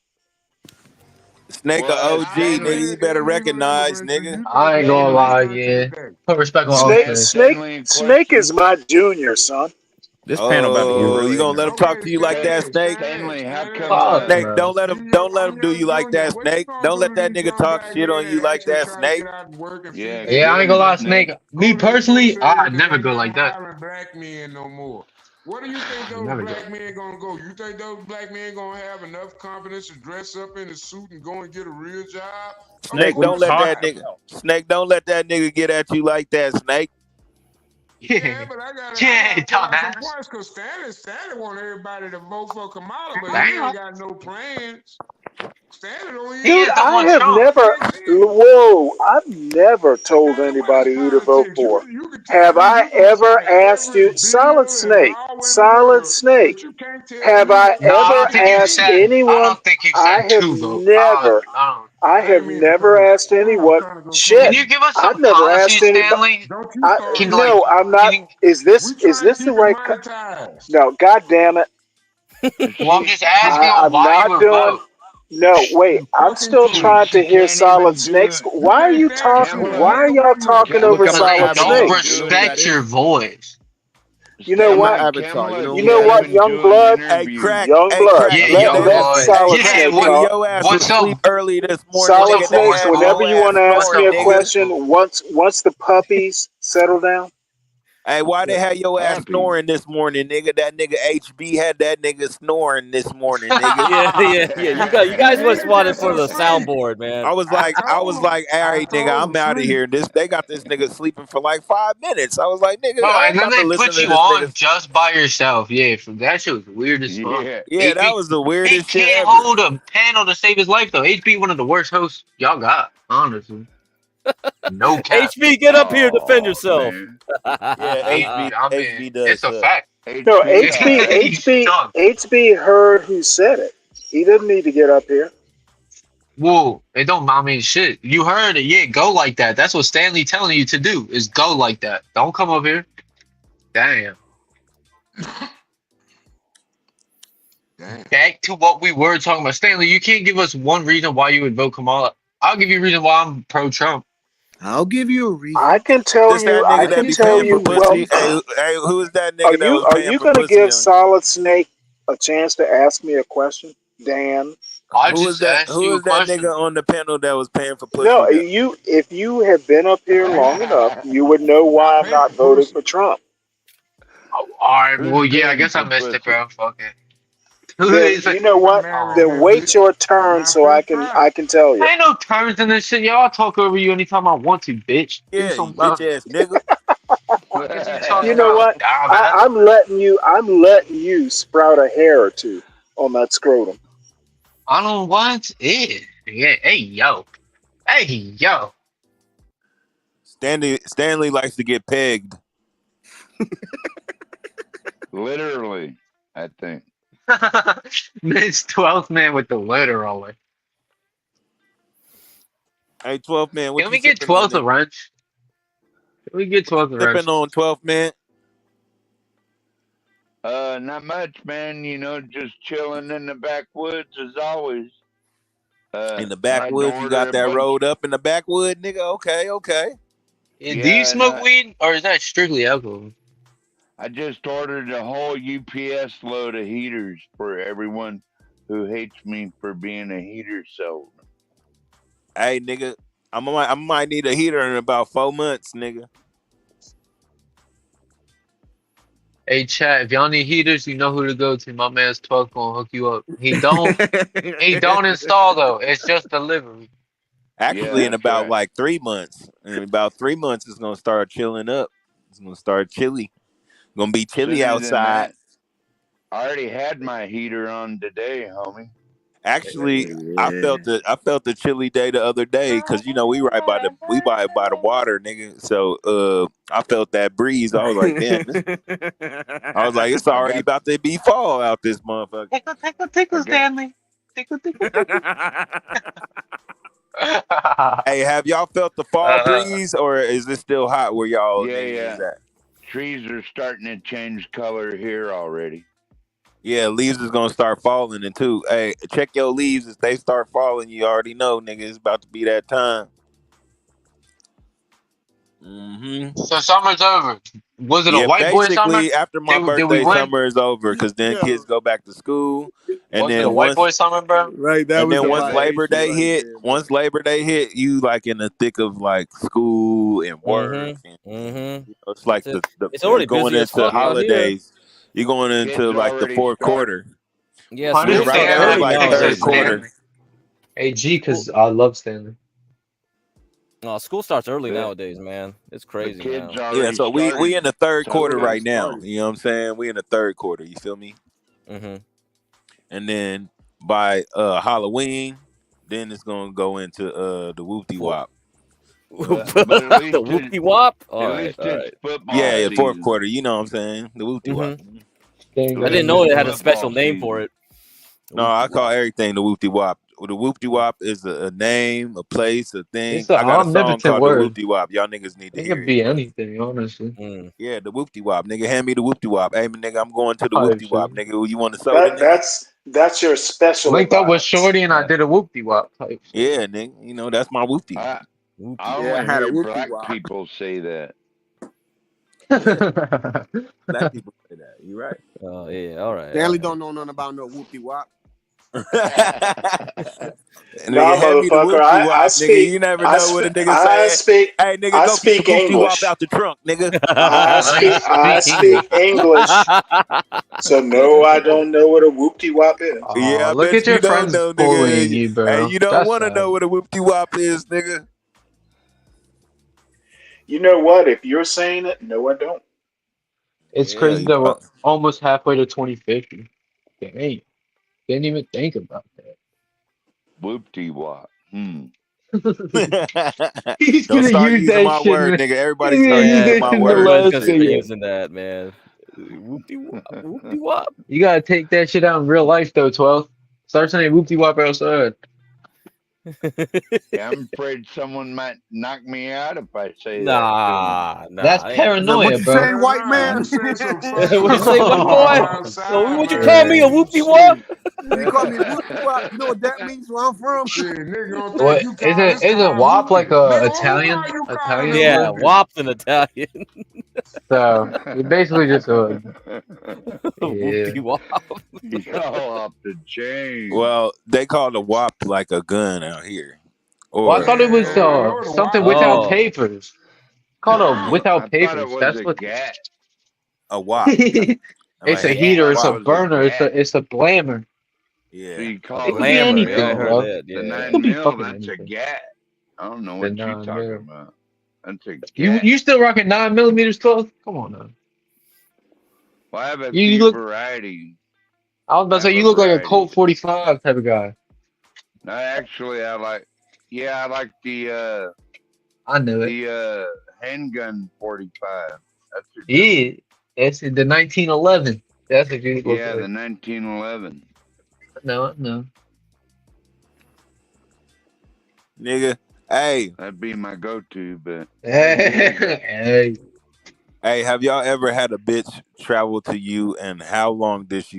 Snake a OG, nigga. You better recognize, nigga. I ain't gonna lie, yeah. Put respect on Snake is my junior, son. This panel about to get real. You gonna let him talk to you like that, Snake? Stanley, how come? Snake, don't let him do you like that, Snake. Don't let that nigga talk shit on you like that, Snake. Yeah, I ain't gonna lie, Snake. Me personally, I'd never go like that. Black men no more. What do you think those black men gonna go? You think those black men gonna have enough confidence to dress up in a suit and go and get a real job? Snake, don't let that nigga. Snake, don't let that nigga get at you like that, Snake. Yeah, but I gotta some points because Stanley want everybody to vote for Kamala, but he ain't got no plans. Stanley don't even. Dude, I have never. Whoa, I've never told anybody who to vote for. Have I ever asked you, Solid Snake? Solid Snake. Have I ever asked anyone? I have never. I have never asked anyone. Shit, Can you give us some I've never asked policies, anybody. Stanley? No, I'm not. Is this the right? No, God damn it. Well, I'm just asking I'm why you not would doing. vote. No, wait. I'm still trying to hear Solid Snakes. Why are you talking? Why are y'all talking over Solid Don't Snakes? respect your voice. You know what? Avatar, You know what? Young blood. Hey, Crack. Young Hey, blood. Crack. Let Solid Crack, Snake nigga, talk. your ass was asleep early this morning. Solid Nigga, they Snakes. had Whenever your you want to ass ask me snoring, a nigga. question, once the puppies settle down. Hey, why they had your ass snoring this morning, nigga? That nigga HB had that nigga snoring this morning, nigga. You guys must want it for the soundboard, man. I was like, all right, nigga, I'm out of here. They got this nigga sleeping for like 5 minutes. I was like, nigga, Bro, I'm and then about to they listen put to you this on nigga. just by yourself. Yeah, that shit was weird as fuck. Yeah, that was the He weirdest shit can't ever. hold a panel to save his life though. HB one of the worst hosts y'all got, honestly. No cap. HB, get up here, defend yourself. Yeah, HB does. It's a fact. No, HB heard who said it. He didn't need to get up here. Whoa, it don't. I mean, shit. You heard it. Yeah, go like that. That's what Stanley telling you to do. Is go like that. Don't come up here. Damn. Back to what we were talking about, Stanley. You can't give us one reason why you would vote Kamala. I'll give you a reason why I'm pro Trump. I'll give you a reason. I can tell This you. that I nigga that can be tell paying you. for Well, pussy. Hey, who is that are nigga that was you paying for going to pussy? give Solid Snake a chance to ask me a question, Dan? I Who is just that? asked Who you a is that question. nigga on the panel that was paying for pussy? No, if you have been up here long enough, you would know why I'm not voting for Trump. Oh, all right. Well, yeah. I guess I missed it, bro. Fuck it. Then you know what? Then wait your turn so I can tell you. Ain't no turns in this shit. Y'all talk over you anytime I want to, bitch. Yeah, you bitch ass nigga. You know what? I'm letting you sprout a hair or two on that scrotum. I don't want it. Yeah. Hey yo. Hey yo. Stanley likes to get pegged. Literally, I think. This 12th man with the literal. Hey, 12th man, what Can you we get sipping on, 12th a wrench? Can we get 12th a wrench? Sipping on 12th man? Not much, man. You know, just chilling in the backwoods as always. In the backwoods, you got that rolled up in the backwood, nigga. Okay. Do you smoke weed, or is that strictly alcohol? I just ordered a whole UPS load of heaters for everyone who hates me for being a heater salesman. Hey, nigga, I might need a heater in about 4 months, nigga. Hey, chat, if y'all need heaters, you know who to go to. My man's 12 gonna hook you up. He don't install though. It's just delivery. Actually, in about like 3 months. In about 3 months, it's gonna start chilling up. It's gonna start chilly. Gonna be chilly outside. I already had my heater on today, homie. Actually, I felt the chilly day the other day because you know we by the water, nigga. So I felt that breeze. I was like, damn. I was like, it's already about to be fall out this motherfucker. Tickle, Stanley. Tickle. Hey, have y'all felt the fall breeze, or is it still hot where y'all is at? Trees are starting to change color here already. Yeah, leaves is gonna start falling, and too. Hey, check your leaves. If they start falling, you already know, nigga, it's about to be that time. Mm-hmm. So summer's over. Was it a Yeah, white boy summer? basically after my Did we birthday, win? summer is over because then Yeah. kids go back to school, and Was it a then white boy summer, bro? Right, that was the once Labor violation Day right hit, there, bro. you like in the thick of like school and work, and it's like That's it. the It's already going busy as into fuck out here. holidays. You're going into Kids like the already fourth start. quarter. Yeah, I Yeah, school right starts understand now it's why early like King says third nowadays, man. quarter. Stanley. Hey, G, because I love Stanley. School starts early The, nowadays, man. It's the crazy kids now. Yeah, already so we started. in the third So quarter Already right now. started. You know what I'm saying? We in the third quarter. You feel me? Mm-hmm. And then by Halloween, then it's gonna go into the whoopty For wop. but at the least whoopie wop. at All right, least all it's right. football Yeah, fourth season. quarter. You know what I'm saying? The whoopty Mm-hmm. wop. King At I got didn't least know it's it me. had a special football name for season. it. No, I Whoopie call wop. everything the whoopty wop. The whoopty wop is a name, a place, a thing. It's an I got a song omnipotent called the word. whoopty wop. Y'all niggas need to It hear could it. be anything, honestly. Mm. Yeah, the whoopty wop, nigga. Hand me the whoopty wop. Hey, nigga, I'm going to the Type whoopty shit. wop, nigga. You want a soda, nigga? That's your special Linked up with allotment. Shorty and I did a whoopty wop type shit. Yeah, nigga. You know that's my whoopty. I Whoopie I Yeah, I only wop. had a hear whoopie black wop. people say that. Yeah, black people say that. You right. Oh yeah. All right. All Stanley right. don't know nothing about no whoopie wop. Nigga, Nah, hand me the motherfucker. whoopty wop, nigga. You never know what a nigga saying. Hey, nigga, I go get the speak whoopty wop English. out the trunk, nigga. I I speak English. speak English. So no, I don't know what a whoopty wop is. Yeah, Oh, I look bet at your you don't friends know, bullying nigga. you, Hey, bro. you don't That's want to know sad. what a whoopty wop is, nigga. You know what? If you're saying it, no, I don't. It's Yeah, crazy you that we're don't. almost halfway to 2050. Dang, didn't even think about Whoopty wop. that. He's Don't gonna start use using that my shit, word, man. nigga. Everybody He's gonna start use Yeah, using that my shit in the word everybody's and last gonna start shit. video. using that, man. Whoopie wop. Whoopie wop. You gotta take that shit out in real life, though, 12. Start saying whoopty wop outside. Yeah, I'm afraid someone might knock me out if I say that to them. Nah, That's I ain't. Is that what paranoia, you bro. say, Hell white nah, man? you say some What you suspect say, shit, white you boy? go Oh, Oh, outside, would you call me a man. whoopie wop? Shit. You call me the whoopie wop. You know what that means? Where I'm from? Shit, nigga gonna think what you call isn't this isn't car WAP like whooping. a Nigga, who Italian are you calling a Italian Yeah, word? whooping? wop's in Italian. So you're basically just a yeah. Whoopie wop. Y'all off the chain. Well, they call the wop like a gun out here, Well, I or thought it was Man, I know the something WAP without is. Oh, papers. Called a I without thought it papers. was That's a what gat. a wop. it's Like a I a heater. thought It's it a wop. was a burner. gat. It's a blammer. So Yeah. you a It call could it be the blammer. Yeah, I anything, mill, heard bro. that. the It Yeah. could nine be mil. fucking That's a anything. gat. I don't know The what you 9 talking mil. about. That's a You gat. you still rocking 9 millimeters, 12? Come on now. Well, I have a You few look. varieties. I was about I to say have you a look like a variety. Colt 45 type of guy. No, actually, I like. Yeah, I like I knew it. the handgun 45. That's a good one. Yeah, that's the 1911. That's what you look Yeah, the like. 1911. No, no. Nigga. Hey, That'd be my go-to, but Hey, hey, have y'all ever had a bitch travel to you, and how far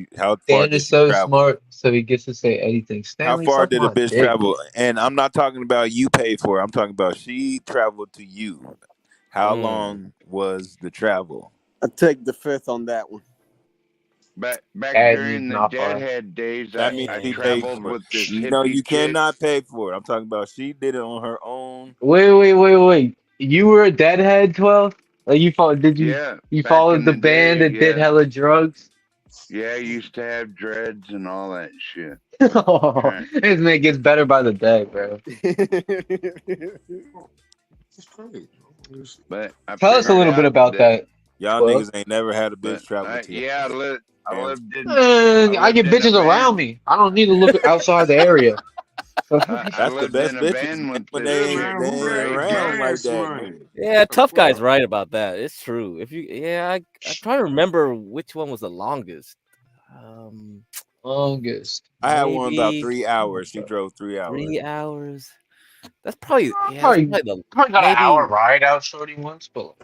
Dan did is she so travel? smart, so he gets to say anything. How Stanley, far suck did a my bitch dick. travel? And I'm not talking about you pay for it. I'm talking about she traveled to you. How Mm. long was the travel? I take the fifth on that one. back And he's during the not far. Deadhead days, That means I she Dang. paid traveled for it. with this You know, hippie you chick. cannot pay for it. I'm talking about she did it on her own. Wait. You were a deadhead, 12? Like you followed? Did you Yeah, you back followed in the the band day, and did yeah. hella drugs? Yeah, I used to have dreads and all that shit. Oh, Trying, this man gets better by the day, bro. It's crazy. but I Tell us a figured little bit out about that, that, Y'all 12. niggas ain't never had a bitch but travel to yeah, I y'all. lived I get in a bitches around van. me. I don't need to look outside the area. I That's the lived best in a bitches, van man, with when this Yeah, chick man, who they for ain't 8 ain't around gang like months. that, slang? nigga. Yeah, The tough guy's fuck? right about that. It's true. If you, yeah, I'm trying to remember which one was the longest. Um, Longest. I had one about maybe 3 hours. She drove 3 hours. 3 hours. That's probably That's Probably probably the probably got an hour maybe ride out shorty once, but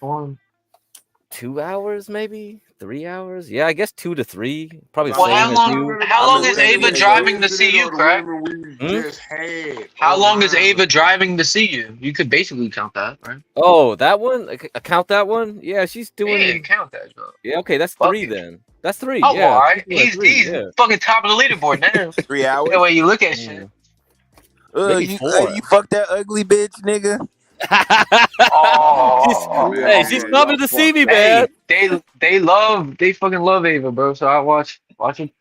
um, 2 hours, maybe 3 hours. Yeah, I guess 2 to 3. Probably Well, same as you. how I'm long the is same Ava as you. driving to see you, Craig? Just had. How long is Ava driving to see you? You could basically count that, right? Oh, that one. Count that one. Yeah, she's doing. Yeah, count that, bro. Yeah, okay, that's Fuck 3 it. then. That's 3. Oh, Yeah, all right. she's doing 3. He's Yeah. fucking top of the leaderboard now. 3 hours. The way you look at shit. Maybe You 4. you fuck that ugly bitch, nigga. Oh, hey, she's coming to see me, man. Hey, they fucking love Ava, bro. So I watch it.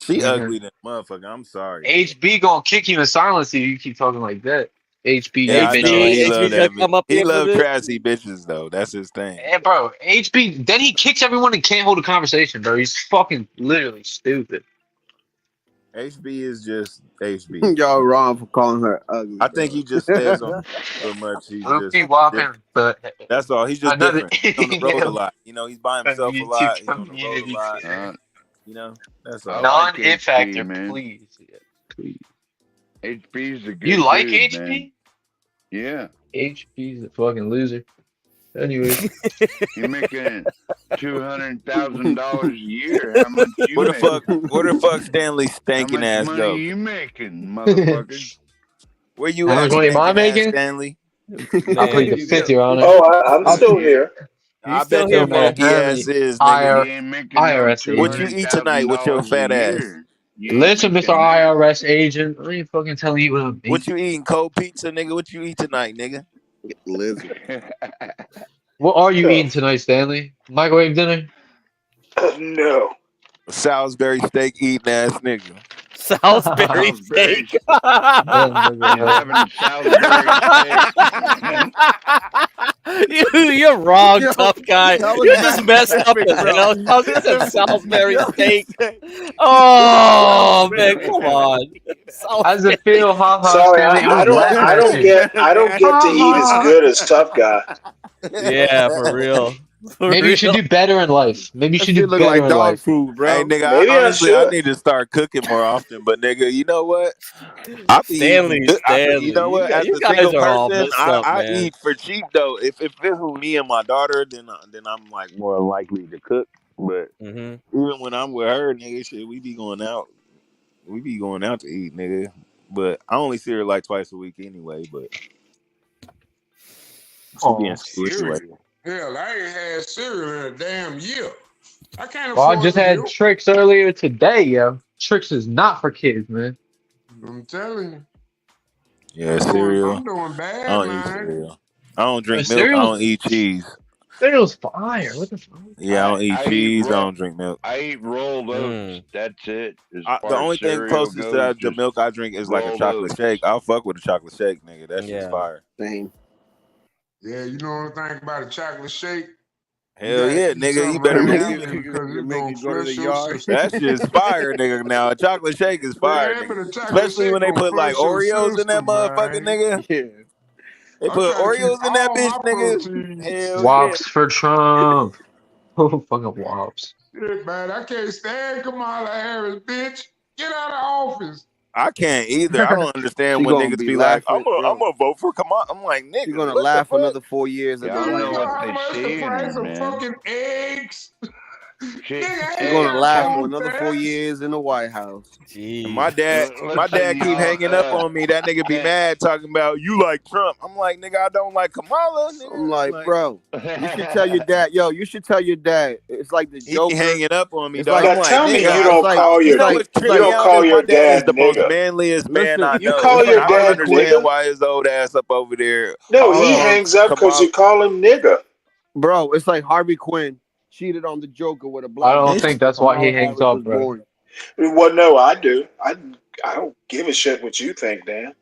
She ugly than motherfucker. I'm sorry. HB gonna kick you in silence if you keep talking like that. HB, Yeah, I know. He love that. come up He here for love this? trashy bitches though. That's his thing. And bro, HB, then he kicks everyone and can't hold a conversation, bro. He's fucking literally stupid. HB is just HB. Y'all wrong for calling her ugly. I think he just stays on so much. He's I'll just keep walking, but that's all. He's just another- different. He's on the road a lot. You know, he's by himself a YouTube lot. He's on the road a community. lot. You know, that's all. Non-it factor, please. Yeah, please. HB's a good You like dude, HB? man. Yeah. HB's a fucking loser. Anyway, You're making $200,000 a year. How much you Where the making? fuck? Where the fuck Stanley stinking How ass much go? money you making, motherfucker? Where you How at, much money am I stinking ass making? Stanley? I'll plead the fifth, Your Honor. Oh, I'm still here. I bet your monkey ass is, nigga. You ain't making IRS no What you eat tonight with your $200,000 fat a ass? year. You ain't Listen, Mr. making that. IRS agent, I ain't fucking telling you what I'm eating. What you eating? Cold pizza, nigga? What you eat tonight, nigga? Lizard. What are you eating tonight, Stanley? Microwave dinner? No. Salisbury steak eating ass nigga. Salisbury steak. He's having Salisbury steak. You're wrong, Yo, tough guy. that was You're just messed up perfect, as bro. hell. I was just Salisbury steak. Oh man, come on. How's it feel, haha? Sorry, Stanley? I don't get to eat as good as Tough Guy. Yeah, for real. Maybe you should do better in life. Maybe you should do look better like in dog life. food, bro. Hey, nigga, Maybe I honestly, I should. need to start cooking more often. But nigga, you know what? I be Stanley, eating. You know what? As you a guys single are all person, messed up, I man. eat for cheap though. If it's with me and my daughter, then I'm like more likely to cook. But even when I'm with her, nigga, shit, we be going out. We be going out to eat, nigga. But I only see her like twice a week anyway. But she be in school anyway. Cereal. Hell, I ain't had cereal in a damn year. I can't Well, I afford just had milk. Tricks earlier today, yo. Tricks is not for kids, man. I'm telling you. Yeah, cereal. I'm doing I bad, don't eat man. cereal. I don't drink The milk. I cereal's- don't eat cheese. Cereal's fire. What the fuck? Yeah, I don't eat I eat cheese. I raw- don't drink milk. I eat rolled oats. That's it. As The far only as thing cereal closest to goes, the just milk I drink is like a rolled chocolate oats. shake. I'll fuck with a chocolate shake, nigga. That shit's Yeah. fire. Same. Yeah, you know what I think about a chocolate shake? Hell yeah, nigga. You better right believe after it. because You it's make gonna it go to flush the your yard. system. That shit's fire, nigga. Now a chocolate shake is fire, Yeah, but nigga. a chocolate Especially shake when they gonna put like flush your Oreos in that system, motherfucker, man. nigga. Yeah. They I'm put trying to keep Oreos in that all bitch, my nigga. proteins. Hell yeah. Wops for Trump. Oh, fucking wops. Shit, man, I can't stand Kamala Harris, bitch. Get out of office. I can't either. I don't understand She when gonna niggas be be like, laughing, I'm bro. gonna vote for Kamala. I'm like, nigga, You're gonna what laugh the fuck? another 4 years at the Y'all Do White know you know what House. how they much the saying, price of man. fucking eggs? Shit, Nigga, You're gonna eggs laugh come for with another 4 tax. years in the White House. And my dad listen, keep y'all. hanging up on me. That nigga be mad talking about you like Trump. I'm like, nigga, I don't like Kamala, nigga. I'm like, bro, you should tell your dad. Yo, you should tell your dad. It's like the he Joker. be hanging up on me, It's dog. like, I'm Now like, tell me nigga, you don't call you your know what's tripping you me don't out call is your my dad is dad the most nigga. manliest man I You know. call It's your like, I don't dad understand nigga? why his old ass up over there. No, all he on hangs up because Kamala. you call him nigga. bro, it's like Harvey Quinn cheated on the Joker with a I black don't woman. think that's why he Kamala hangs Harris up, was bro. born. Well, no, I do. I don't give a shit what you think, Dan.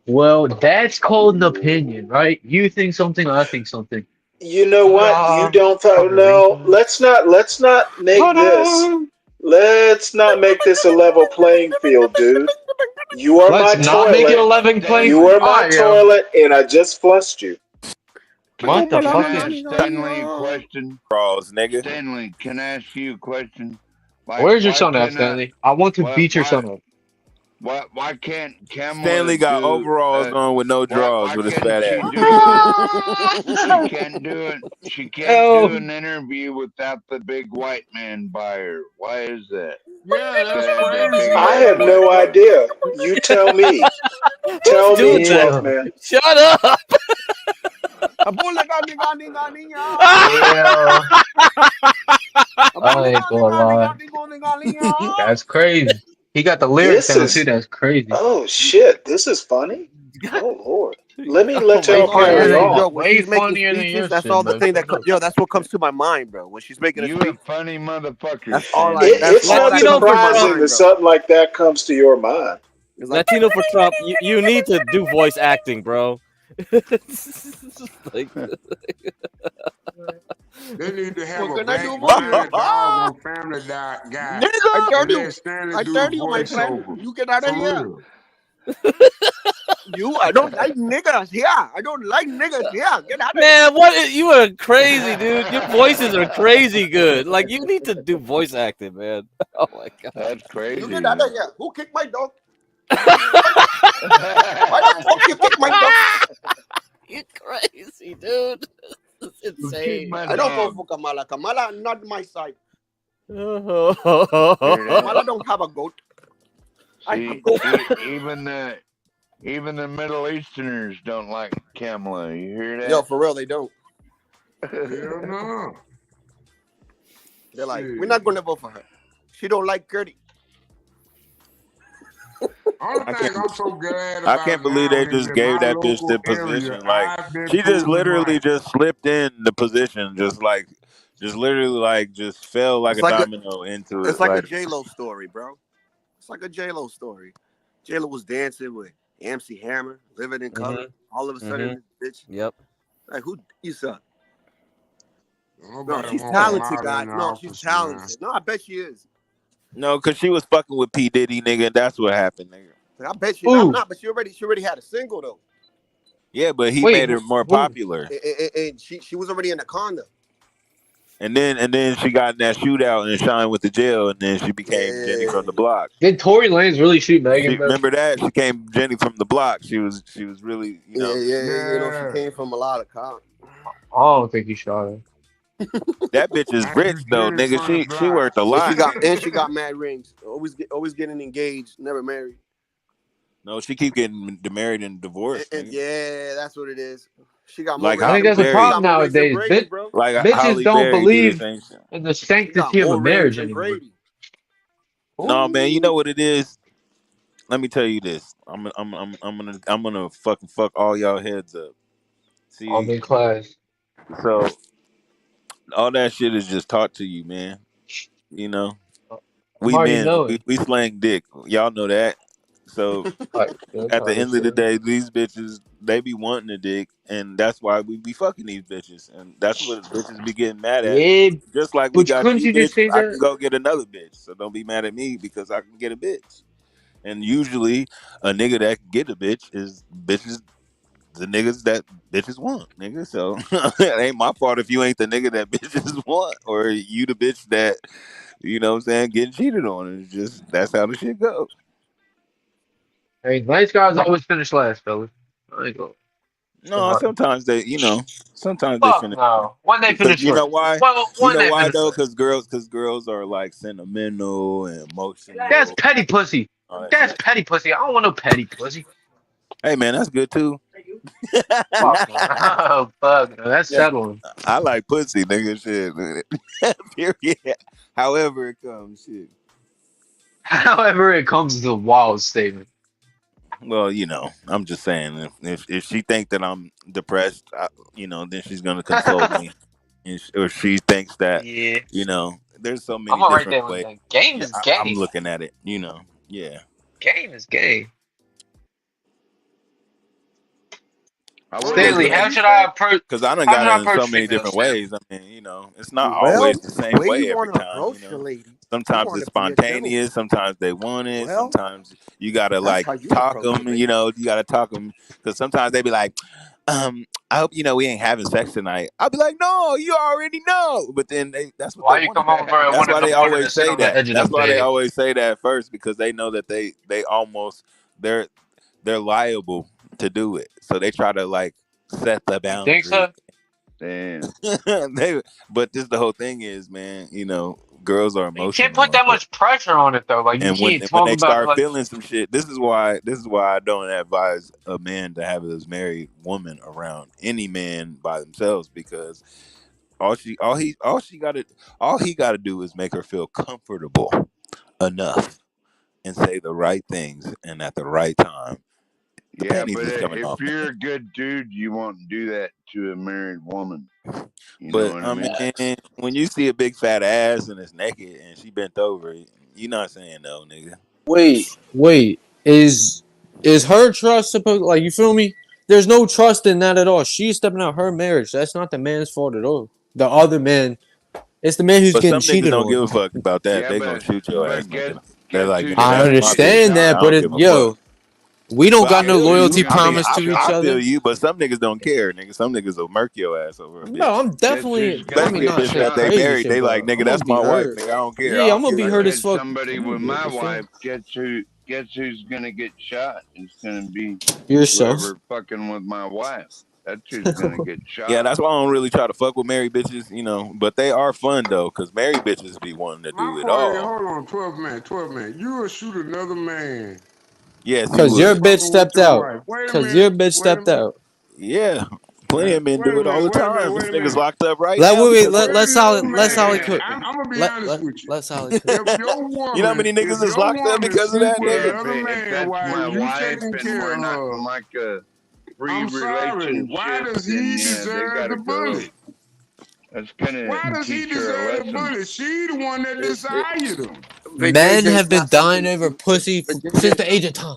Well, that's called an opinion, right? You think something, I think something. You know what? You don't talk. No, let's not make this. Let's not make this a level playing field, dude. You are Let's my not make it a toilet. level playing You field. are my toilet, and I just flushed you. What the fuck Can I is ask Stanley a question? Cross, nigga. Stanley, can I ask you a question? Like, Where's your why son at, can't I- Stanley? I want to beat your why- son up. Why can't Kamala Stanley got do? overalls on with no drawers Why with his couldn't fat she ass. do? She can't do it. She can't do Yo, an interview without the big white man by her. Why is that? Yeah, She that's gotta have that crazy. big I ass have white no man. idea. You tell me. Who's Tell me, doing that? 12 yo, man. Shut up! yo. I ain't gonna lie. That's crazy. He got the lyrics This down too. is, That's crazy. oh shit, this is funny. Oh Lord. Let me let Way y'all funnier carry than on. way funnier than your shit, man. Straight up. That's what comes to my mind, bro. When she's making a You a speech, funny motherfucker, that's all I. Stanley. That's It's all not that Latino comes for to my Trump. surprising that mind, bro. something like that comes to your mind. It's like, Latino for Trump. You need to do voice acting, bro. Like, They need to have what a can I black do for you? giant dog on Family Guy I and told let you. Stanley I do the told you, my friend. voiceover. You get out of For here. real. I don't like niggas here. I don't like niggas here. Get out of here. man, you are crazy, dude. Your voices are crazy good. Like, you need to do voice acting, man. Oh my god. That's You crazy. get out of here. Who kicked my dog? Why the fuck you kick my dog? You're crazy, dude. It's Who kicked insane. my I don't vote dog? for Kamala. Kamala not my side. Hear Kamala that? don't have a goat. I See, have goat. even the Middle Easterners don't like Kamala. You hear Yo, that? for real, they don't. Hell no. They're like, Shit. we're not gonna vote for her. She don't like Gertie. Only I thing can't. I'm so glad I about can't believe now they is just that gave my that bitch local the area, position. Like I've been she just proven literally right. just slipped in the position, just literally like just fell like It's a like a domino into it's it. like a Like J Lo story, bro. It's like a J Lo story. J Lo was dancing with MC Hammer, living in color. All of a sudden, this bitch, Yep. like who you saw? No, Nobody she's want talented, Kamala in guys. the No, she's office, man. talented. No, I bet she is. no, because she was fucking with P Diddy, nigga. And that's what happened, nigga. I bet she. I'm Ooh, not, but she already had a single though, Yeah, but he wait, made her more who? popular. and she was already in the condo. And then she got in that shootout and shined with the jail, and then she became Jenny Yeah, from the block. Did Tory Lanez really shoot She Megan, bro? remember that she came Jenny from the block. She was really, you yeah, know, yeah. You know, she Yeah. came from a lot of cops. I don't think he shot her. that bitch is Thank rich you, though, Jenny nigga. from the She block. worth a And she lot. got mad rings. Always getting engaged, never married. No, she keep getting married and divorced, And nigga. yeah, that's what it is. She got more Like rings I think Holly than that's a she Berry, problem got more rings than nowadays. Brady, bro. like Bitches Holly don't Berry do the believe same shit. in the She got sanctity of a more rings marriage than anymore. Brady. No, man, you know Ooh, what it is. Let me tell you this. I'm gonna fucking fuck all y'all heads up. all See, in class. so all that shit is just taught to you, man. You know, I'm we already men, knowing. we slang dick. Y'all know that. So That's at the how end this of the is. day, these bitches they be wanting a dick, and that's why we be fucking these bitches, and that's what bitches be getting mad at. Yeah, Just like we but got couldn't you, you just bitch, say I can that? go get another bitch. So don't be mad at me because I can get a bitch. And usually, a nigga that can get a bitch is bitches, the niggas that bitches want, nigga. So it ain't my fault if you ain't the nigga that bitches want, or you the bitch that you know what I'm saying getting cheated on. It's just that's how the shit go. Hey, nice guys always finish last, fellas. I ain't gonna. No, sometimes sometimes they Fuck finish no. When they because finish you know first. why? Well, You when know they why finish though? first. Because girls are like sentimental and That's emotional, petty pussy. all that That's shit. petty pussy. I don't want no petty pussy. Hey man, that's good too. Fuck no. Oh, fuck no. That's Yeah, settling. I like pussy, nigga. Shit. Period. However it comes, shit. However, it comes to a wild statement. Well, I'm just saying if she think that I'm depressed, then she's gonna console me, or she thinks that, Yeah. there's so I'm many all right different there with ways. that. Game Yeah, is I'm gay. looking at it. Yeah. Game is gay. I What Stanley, did Because you say? I done how got should it I in so approach many females, different Stanley? ways. I mean, it's not Well, always the same way you way every want to time. approach the lady, you Sometimes want it's to be a gentleman. spontaneous. Sometimes they want it. Well, Sometimes you gotta that's like how you talk approach the them. lady. You gotta talk them because sometimes they be like, I hope you know we ain't having sex tonight. I'll be like, no, you already know. But then that's what they Why you want to come do. over and That's one of why them they wanted to always sit say on the that. edge of the That's why they bed? always say that first because they know that they almost they're liable to do it. So they try to like set the You think boundary. so? Damn. But this the whole thing is, man. You know, girls are You can't emotional, put that much pressure on it though. Like you and when can't when talk they about start like feeling some shit, this is why I don't advise a man to have his married woman around any man by themselves because all he gotta do is make her feel comfortable enough and say the right things and at the right time. The Yeah, panties but is coming if off, you're man. a good dude, you won't do that to a married woman. You know But what I I mean? mean, when you see a big fat ass and it's naked and she bent over, you're not saying no, nigga. Wait. Is her trust supposed like you feel me? There's no trust in that at all. She's stepping out her marriage. That's not the man's fault at all. The other man, it's the man who's But getting some niggas cheated don't give on. a fuck about that. Yeah, They gonna shoot your ass, but nigga. They're guess like, who's nigga, I gonna that's my get bitch. understand that, I shot? but don't it, give a fuck. yo, we don't But I got no Guess feel you. who's loyalty I gonna mean, get promised I, to each I shot? feel other. you. But some niggas don't care, nigga. Some niggas will murk your ass over a No, bitch. I'm Guess who's definitely. I gonna mean, Especially a get not bitch saying that shot? they crazy married. shit, They like, but I'm nigga, gonna that's be my wife, hurt. nigga. I don't care. I Yeah, I'm don't gonna give be a I hurt damn. as said fuck. somebody I'm gonna with be hurt my as fuck. wife. Guess who's gonna get shot? It's gonna be Yourself. whoever fucking with my wife. That's who's gonna get Yeah, shot. that's why I don't really try to fuck with married bitches, you know. But they are fun though, cause married bitches be wanting to My do it point is, all. hold on, 12 man. You will shoot another man Yes, you Cause your would. bitch fucking with stepped your out. wife. Wait a Cause your minute. bitch Wait a stepped minute. out. Yeah, plenty of men Wait a do it all minute. the Wait a time. minute. This Wait a nigga's minute. locked up right Let now wait, because of let Wait it. let another solid let solid man. cook. I'm gonna be honest with you. Let solid cook. If your You know how woman, many if niggas is your locked up woman because of sleep that, with nigga? another If man that's while my you wife taking and care we're of not her, in like a free I'm sorry. Why relationship, does then he yeah, they deserve gotta the go. bullet? That's gonna Why does he teach her a deserve the lesson. bullet? She the one that desired him. Men have been dying over pussy since the age of time.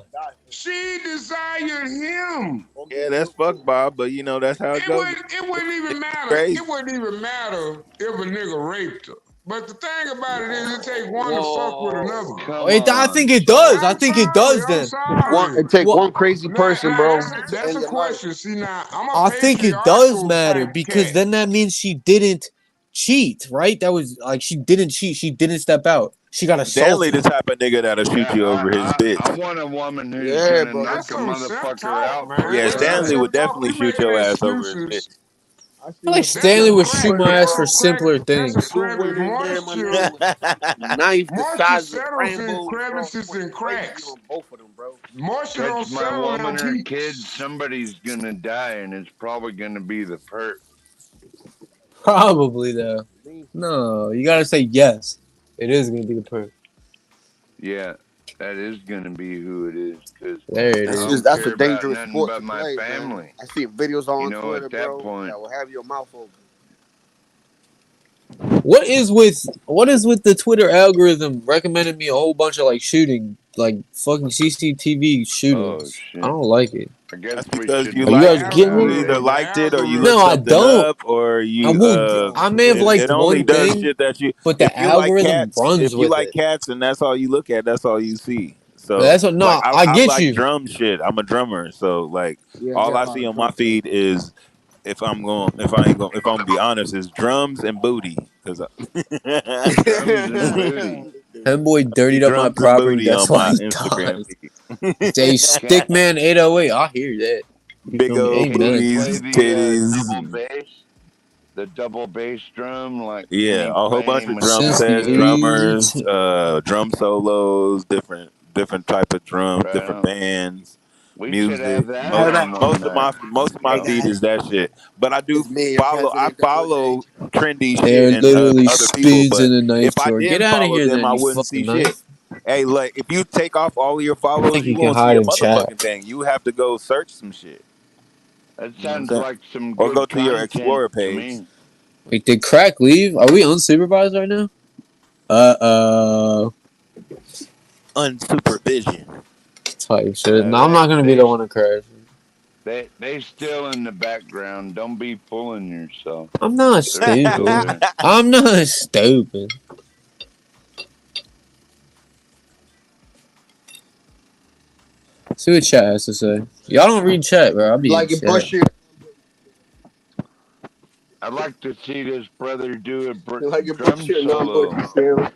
She desired him. Yeah, that's fuck Bob, but you know that's how it goes. It wouldn't even Niggas matter. crazy. It wouldn't even matter if a nigga raped her. But the thing about it is, it takes one to fuck with another. Whoa, come I think on, it does. I Solid. I'm think it sorry. does. I'm Then sorry. Take what? one crazy person, Now bro, to that's end a your life. question. See, now I'm a I think it does patriarchal matter type because cat. then that means she didn't cheat, right? That was like she didn't cheat. She didn't step out. She got Stanley, the assaulted. type of nigga that'll shoot Yeah, you over his I bitch. want a woman who's Yeah, gonna bro. knock That's a some self motherfucker talk, out man. Yeah, first That's some time. Stanley self would talk. definitely We shoot your making ass over his bitch. excuses. I I feel seen like a That's video a Stanley of would two shoot crack. my women, ass That's for a bro. crack. simpler That's a things. Two crevice. women, man, my Moisture, nigga, with knife the moisture size of settles in Rambo's, bro. crevices Went and crazy cracks. on both of them, bro. Moisture don't Touch my settle in woman or heat. kid, somebody's gonna die, and it's probably gonna be the perp. Probably though. Me. No, you gotta say yes. It is gonna be the perk. Yeah, that is gonna be who it is, because There it I is. don't That's a care about dangerous nothing sport but to my play, man. family. I see videos You on know, Twitter, at that bro, point, that will have your mouth open. What is with the Twitter algorithm recommending me a whole bunch of like shooting, like fucking CCTV oh shootings? I shit. don't like it. I guess That's we because should you Are you know guys liked it. getting about You it? it. either The liked it or you No, looked I algorithm. something don't. up or I you will. I may have it liked only one does thing, shit that you but if the you like algorithm cats, runs if you with like it. cats and that's all you look at, that's all you see. So That's what. like No, I I get like you. drum shit. I'm a drummer. So like Yeah, all got I a lot see of on my drum players. feed is if I ain't going if I'm gonna be honest, is drums and booty. Cause I, Drums and booty. That boy I see dirtied up my drums and property. booty That's on why my he Instagram died. feed. Say Can Stickman 808. I hear that. You Big feel me? old can you Amen. play booties, the double titties. bass? The double bass drum, like Yeah, me a whole bunch playing of with drum Since both the sets, hands. 80s. drummers, drum solos, different type of drums, Right different on. bands, We should have music. that How on that? one night. Most of my Hey feed guys, is that shit. But I do it's me, your follow. I president, Double J. follow trendy Air shit and literally other people. spins But in a knife if I drawer. Get didn't out of follow here them, then, I you wouldn't see fucking shit. knife. Hey, like if you take off all of your I follows, think you you can won't see hide a in chat. motherfucking thing. You have to go search some shit. That You know what I'm sounds saying? like some Or go good to your content Explorer to page. me. Wait, did Crack leave? Are we unsupervised right now? Uh Unsupervision. type shit. Uh, No, I'm they not gonna be they the one to crash. they still in the background. Don't be fooling yourself. I'm not They're still stupid. there. I'm not stupid. See what chat has to say. Y'all don't read chat, bro. I'll be in Like it chat. bullshit. I'd like to see this brother do a You like it drum bullshit, solo. non-bullshit, Stanley?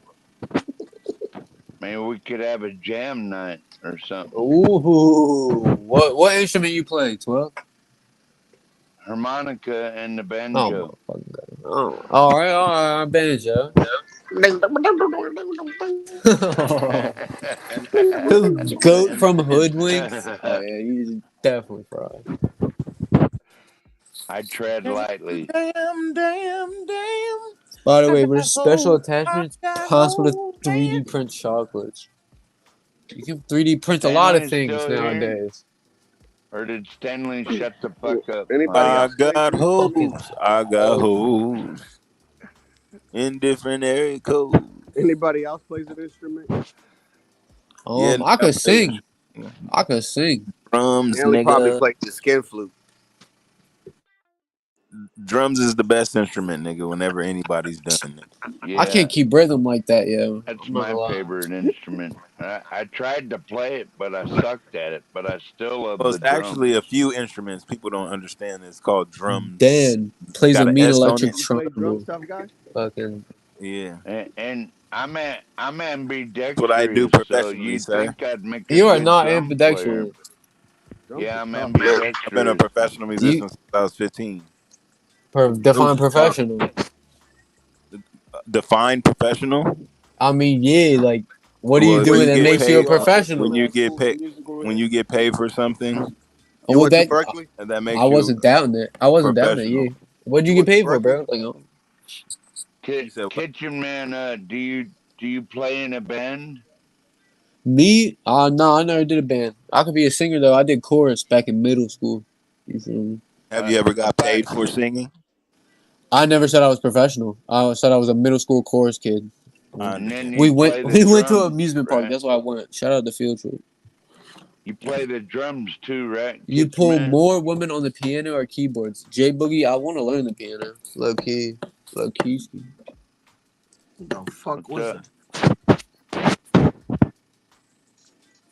Maybe we could have a jam night or something. Ooh, what instrument you play? 12? Harmonica and the Oh banjo. my fucking god! Oh, all right, banjo. The goat from Hoodwinks. Oh yeah, he's definitely fried. I tread lightly. Damn. By the way, with a special attachment, it's possible to 3D print chocolates. You can 3D print a lot of Stanley's things still here? nowadays. Or did Stanley shut the fuck up? Anybody I else play got instruments? hoes. I got hoes in different area codes. Anybody else plays an instrument? Yeah, I I could play sing. I could sing. drums, Stanley probably nigga. plays the skin flute. Drums is the best instrument, nigga. Whenever anybody's done it. Yeah, I can't keep rhythm like that, yo. that's I'm not my gonna lie. favorite instrument. I tried to play it, but I sucked at it. But I still love Well, the it's actually drums. a few instruments people don't understand. It's called drums. Dan plays Got a an mean S on electric it. You play drums, trombone. tough guy? Fucking. Yeah, And I'm that's what I do ambidextrous, so professionally, you'd sir. think I'd make a You are good not drum player. ambidextrous. Drums Yeah, are I'm tough. I've been a ambidextrous. professional Do you musician since I was 15. define Truth is tough. professional? Define professional. I mean, yeah, like what are you Well, doing you that get makes you a paid professional? when you get paid for something, You Well, went to that Berkeley? and that I makes you wasn't doubting it. I wasn't doubting it. professional. Yeah. What'd you You get went to paid for, Berkeley? bro? Like, You said what? Kitchen man, do you play in a band? me? No, I never did a band. I could be a singer though. I did chorus back in middle school. You feel me? Have you ever I got thought, paid for singing? I never said I was professional. I said I was a middle school chorus kid. I and then understand. you play the We went to an drums, amusement park. right? That's why I went. Shout out to field trip. You play the drums too, right? You Kitchen pull man? more women on the piano or keyboards. J Boogie, I want to learn the piano. Low key. Low key. The fuck What's was up? that?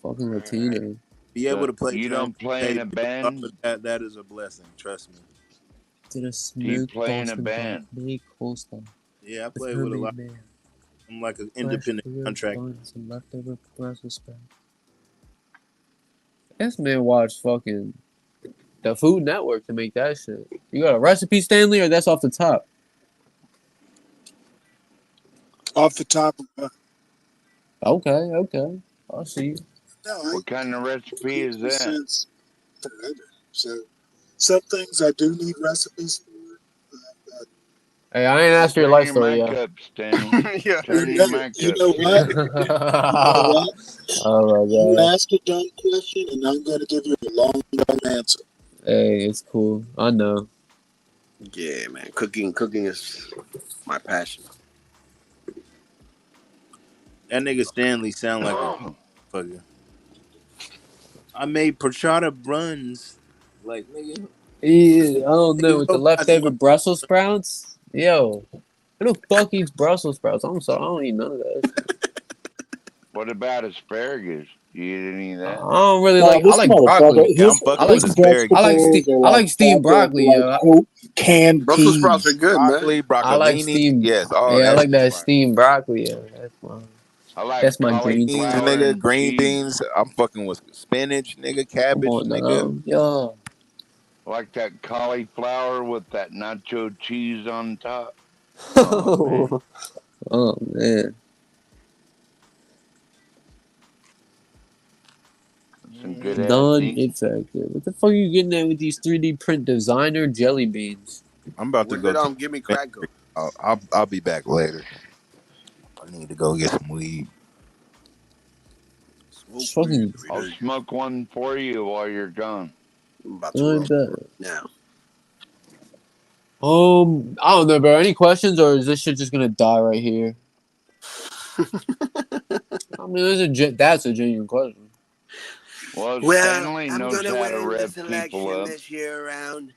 Fucking Latino. Be able So to play you drums, don't play in pay a bills off band? of that. That is a blessing. Trust me. Did a Do you smooth play in a Boston band? broccoli coaster Yeah, I with play with a honey lot. mayo, I'm like an fresh independent grilled contractor. buns, and leftover Brussels sprouts. This man watched fucking the Food Network to make that shit. You got a recipe, Stanley, or that's off the top? Off the top of Okay. I'll see you. no, What kind of recipe is makes that? sense forever. So some things I do need recipes for. But Hey, I ain't asked for your Turn life your story mic yet. up, Stanley. Yeah. Turn you your know, mic you up. know what? You know what? Oh my You god. ask a dumb question, and I'm going to give you a long, dumb answer. Hey, it's cool. I know. Yeah, man. Cooking is my passion. That nigga Stanley sound like a fucker. I made porchata buns. Like nigga, Yeah, I don't know. nigga, With the go buy some leftover more. Brussels sprouts? Yo, who the fuck eats Brussels sprouts? I'm sorry, I don't eat none of that shit. What about asparagus? Do you eat any of I that? don't really Now, like. I this like motherfucker, broccoli. Yeah, I'm I fucking like. with his asparagus. vegetables are I like like steamed fucking broccoli. like Yo, canned Brussels sprouts are peas. good, man. Broccoli, I like broccolini. steamed. Yes, all Yeah, I that like shit's that fire. steamed broccoli. Yo. I like That's my green. Beans, cauliflower nigga, and green cheese. beans. I'm fucking with spinach, nigga, Come cabbage, on nigga. now, yo. I like that cauliflower with that nacho cheese on top. Oh man, Oh man, that's some good ass eating. non-effective. What the fuck are you getting at with these 3D print designer jelly beans? I'm about to Where go did to Gimme the Crack go? I'll be back later. I need to go get some weed. Smoke It's weed. fucking. I'll smoke one for you while you're gone. I'm about I to roll bet. now. I don't know, bro. Any questions, or is this shit just gonna die right here? I mean, that's a genuine question. Well, Well, Stanley I'm knows gonna how to win rev this people election up. this year around.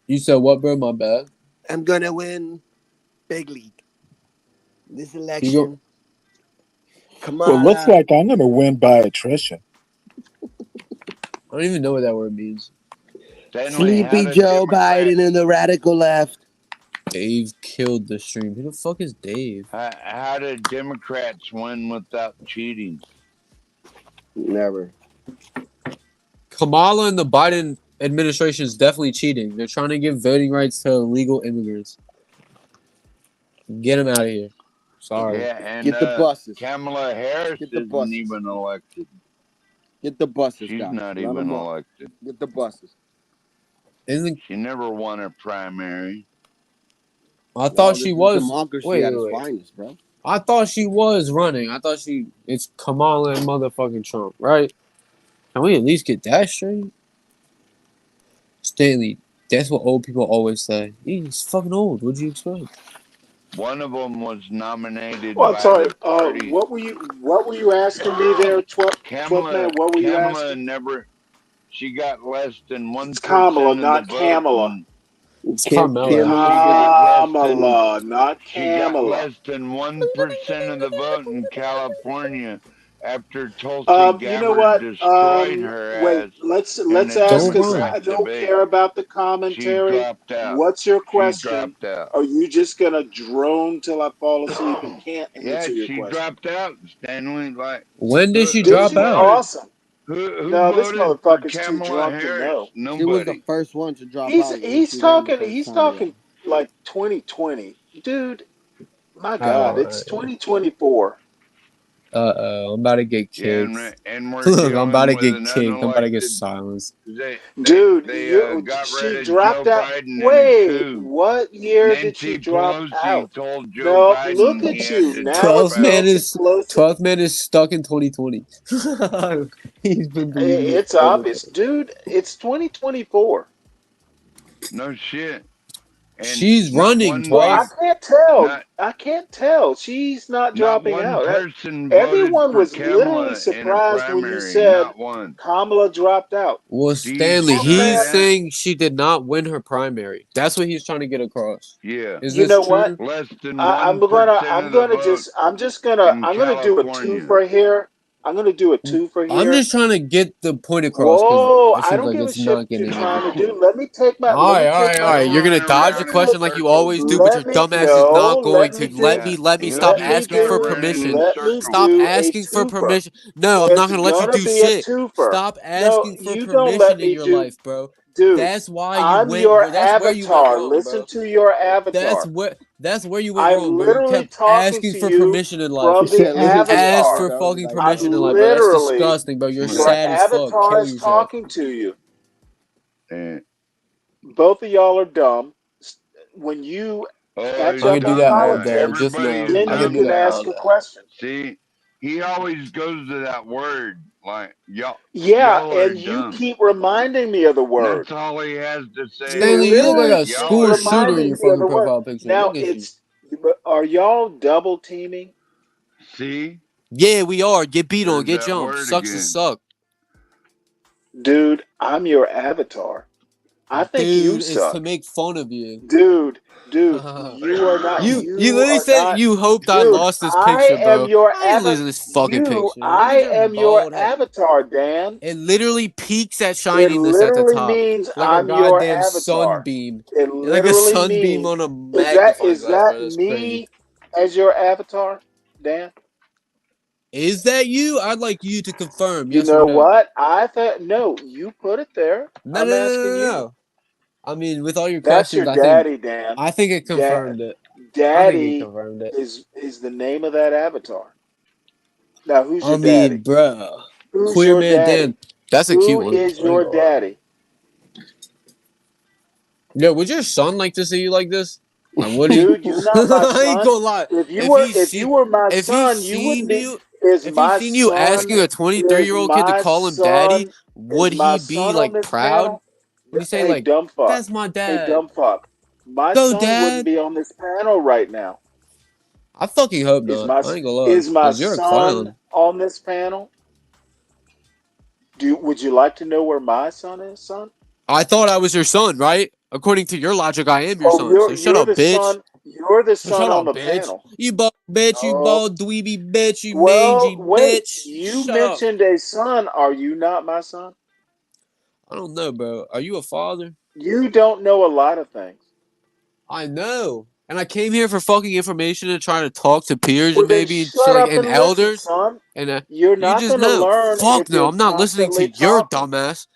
You said what, bro? My bad. I'm gonna win big league this You go. election. Well, looks Kamala. like I'm going to win by attrition. I don't even know what that word means. Stanley, how Sleepy did Joe Democrats? Biden and the radical left. Dave killed the stream. Who the fuck is Dave? How did Democrats win without cheating? Never. Kamala and the Biden administration is definitely cheating. They're trying to give voting rights to illegal immigrants. Get them out of here. Sorry. Yeah, and Get the buses. Kamala Harris Get the isn't buses. even elected. Get the buses, She's guys. not Let even 'em walk. elected. Get the buses. She never won a primary. I thought This she is was. democracy Wait, at wait, its wait. finest, bro. I thought she was running. I thought it's Kamala and motherfucking Trump, right? Can we at least get that straight? Stanley, that's what old people always say. He's fucking old. What'd you expect? One of them was nominated Well, I'm by sorry. the party. What were you asking me there, Twelve Man? What were you Kamala asking? never. She got less than 1% It's Kamala, of the not vote. Kamala. It's Carmella. Kamala, not She got Kamala. less than 1% of the vote in California after Tulsi Gabbard You know what? destroyed her Wait, ass let's in a ask, because Democrat I don't debate. care about the She commentary. dropped out. What's your She question? dropped out. Are you just gonna drone till I fall asleep and can't Yeah, answer your she question? dropped out, Stanley. Like, When did she Did drop she? out? Awesome. Who No, this voted for motherfucker's too Kamala drunk to Harris? know. She was the Nobody. first one to drop out. He's talking. He's talking like 2020, dude. My God, it's 2024. I'm about to get Yeah, kicked. and we're Look, I'm about dealing to with get an kicked. I'm about to get unelected. silenced. Dude, They got she rid of dropped Joe out. Biden in a Wait, coup. what year did she Nancy drop Pelosi out? told Joe No, Biden look he at had you. to Now drop it's out. Nancy Pelosi. 12th man is stuck in 2020. He's been believing it It's all the obvious, time. dude. It's 2024. No shit. And She's not running, one Well, I Twelve. can't tell. not I can't tell. She's not not dropping one out. person voted Everyone for was literally Kamala in a surprised when you primary. said Not one. Kamala dropped out. Well, Do you Stanley, deny Man, he's that? saying she did not win her primary. That's what he's trying to get across. Yeah. Is you this know what? true? Less than I'm 1% of the vote I'm just in gonna do a California. twofer here. I'm gonna do a twofer I'm here. just trying to get the point across because Whoa! it I seems don't like give a it's shit not what you're getting trying to anywhere. do. Let me take my All right. You're gonna dodge the let me question like you always do, but your let me dumbass is not no. going to. Let me stop Let me asking for do permission. let me Stop do a asking for twofer. permission. No, I'm not It's gonna let you gonna do be a shit. twofer. Stop No, asking for you don't let permission in me your do. life, bro. Dude, That's why you I'm went. your That's where you went avatar. wrong, Listen bro. to your avatar. That's where you went I'm wrong, bro. You literally kept talking asking to for you permission in life. from the You asked avatar. for fucking I'm permission in life, bro. That's literally disgusting, bro. You're your sad as fuck. avatar Kill is yourself. talking to you. Eh. Both of y'all are dumb. When you Oh, catch he's I can up do on dumb that all now. day. politics, Just know. Everybody's then I you can do dumb can that now. all ask a day. question. See, he always goes to that word. Like, Yeah, y'all are and you dumb. keep reminding me of the word. That's all he has to say You Stanley, is, you look like literally a keep y'all school are shooter in dumb. reminding your me of fucking the word. profile picture. Now Look at you. are y'all double teaming? See, Yeah, we are. Get beat on. there's Get that jumped. word Sucks to again. suck. Dude, I'm your avatar. I think you Dude, it's to suck. make fun of you. Dude, you are not. You You literally are said not. you hoped I Dude, lost this I picture, am bro. your I ain't losing this fucking picture. Look I at your am your bald head. avatar, Dan. It literally peaks at It shininess at the literally top. means Like a I'm your goddamn avatar. sunbeam. It Like a literally sunbeam means on a magnifying is glass, that bro. That's crazy. me as your avatar, Dan? Is that you? I'd like you to confirm, You yes or know no. what? I thought no. You put it there. No, I'm no, no, asking no, you. no. I mean, with all your That's questions, your daddy, Dan. I think it confirmed it. I think it Daddy confirmed it. is the name of that avatar. Now, who's I your mean, daddy? bruh. Who's Queer your man daddy? Dan. That's a cute Who one. is I ain't your gonna lie. daddy? Yo, would your son like to see you like this? Like, would he? Dude, you're not my I ain't son. gonna lie. If you were my If he son, you wouldn't seen be. you, Is if he my seen you son? asking a Is 23-year-old kid to my call him daddy, son? Is would my he be son on like this proud? panel? Would he say Hey, like, dumb fuck. "That's my Hey, dad. dumb fuck. My Go, son wouldn't dad"? be on this panel right now. I fucking hope Is not. my I ain't gonna lie, is my cause you're a son clown. on this panel? Would you like to know where my son is, son? I thought I was your son, right? According to your logic, I am your Oh, son. So shut you're up, the bitch. son. You're the So son shut on up, the bitch. panel. You bald bitch, you Oh, bald dweeby bitch, you well, mangy wait. bitch. You Shut up. mentioned a son. Are you not my son? I don't know, bro. Are you a father? You don't know a lot of things. I know. And I came here for fucking information and trying to talk to peers Well, and then maybe shut up and and listen, elders. son. And You're you not just going to know. learn Fuck if no, you're I'm not listening to constantly your talking. dumbass.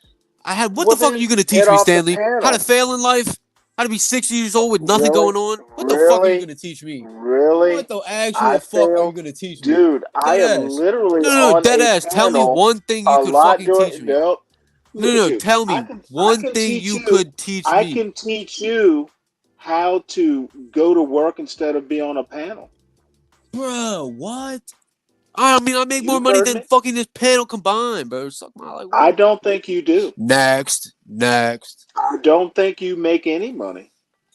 What Well, the fuck are then you gonna get teach me, off the Stanley? How to panel. fail in life? How to be 60 years old with nothing Really? going on? What the fuck are you Really? gonna teach me? Really? What the actual I fuck are you failed. gonna teach me? Dude, I Dead am ass. literally No, on dead a ass. Tell me panel one thing you a could lot fucking during. teach me. No, look at No, you. tell I me can. I one can thing teach you you. could teach I me. can teach you how to go to work instead of be on a panel. Bro, what? I mean, I make You more money heard than me. fucking this panel combined, bro. Suck my like I what? don't think you do. Next. I don't think you make any money.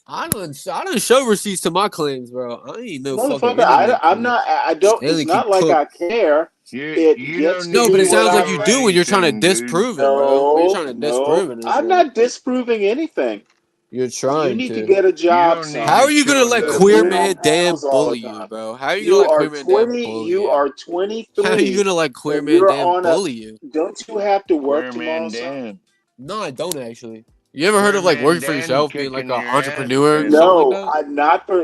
I don't show receipts to my claims, bro. I ain't no fucking Motherfucker, internet I'm creep. not. I don't. It's Stanley can not like cook. I care. It You gets don't to No, need but be it to what sounds like I you show do like. when you're trying to anything, dude. disprove it, bro. When you're No, trying to disprove no, it and I'm shit. not disproving anything. You're You trying need to to. get a You job, don't need How son, to are you gonna show let instead of Queer being nothing. on Man Dan panels all bully the you, time. bro? How are you gonna let Queer Man Dan bully You you? are How are you 23, gonna let Queer and Man you're Dan on a. bully you? Don't you have to work Queer tomorrow, Man son? Dan. No, I don't actually. You ever heard Queer of like Man working for Dan yourself, being like kicking an your ass, entrepreneur or something Stanley. like No, that? I'm not for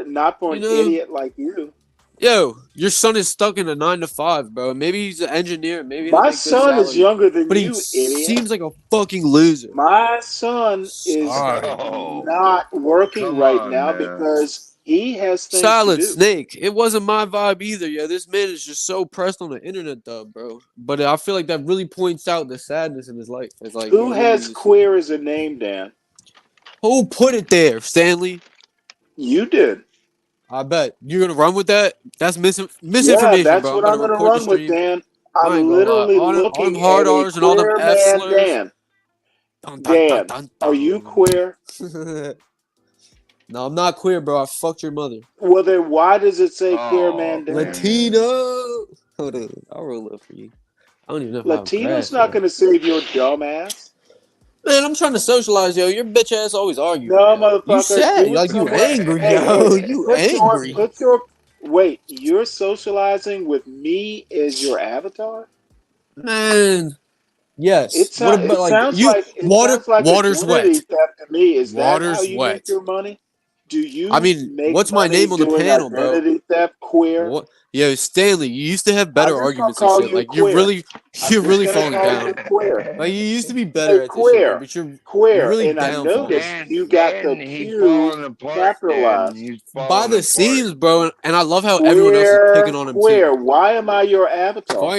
You an know? idiot like you. Yo, your son is stuck in a 9 to 5, bro. Maybe he's an engineer, maybe he'll My make good son is salary, younger than but he you, idiot. seems like a fucking loser. My son is Sorry. Oh, not working come right on now now. because he has things to Solid do. Snake. It wasn't my vibe either. Yeah, this man is just so pressed on the internet, though, bro. But I feel like that really points out the sadness in his life. It's like, Who yo, literally, has this. queer as a name, Dan? Who put it there, Stanley? You did. I bet you're gonna run with that. That's Yeah, misinformation, that's bro. I'm what gonna I'm going to report the run with, stream. Dan. I ain't I'm gonna lie. literally All them looking hard at a R's and all them queer F man, slurs. Dan. Dun, dun, dun, Dan, dun, are you dun. queer? No, I'm not queer, bro. I fucked your mother. Well, then why does it say queer Oh man, Dan? Latino. man. Hold on. I'll roll up for you. I don't even know if I have Latino's grass, not yo. going to save your dumb ass. Man, I'm trying to socialize, yo. Your bitch ass always arguing, No, yo. You motherfucker, sad. do it Like, you somewhere. angry, Hey, hey, yo. You angry. wait, you're socializing with me as your avatar? Man. Yes. What It about, like, sounds you? like Water's identity wet. theft to me. Is that how Water's you make wet. your money? Do I you mean, make what's my money name on the doing panel, bro? identity theft, queer? What? Yo, Stanley, you used to have I'm better just gonna arguments and call shit. you Like, you're queer. really, I'm you're just really gonna falling call you down. queer. Like, you used to be better Hey, at this shit, bro. queer, But you're queer. really And I downfalling. noticed Dan, you got the Dan, he's Q falling apart, Dan. capitalized. He's By falling the apart. seams, bro. And I love how everyone else is picking on him too. Queer. Why am I your avatar?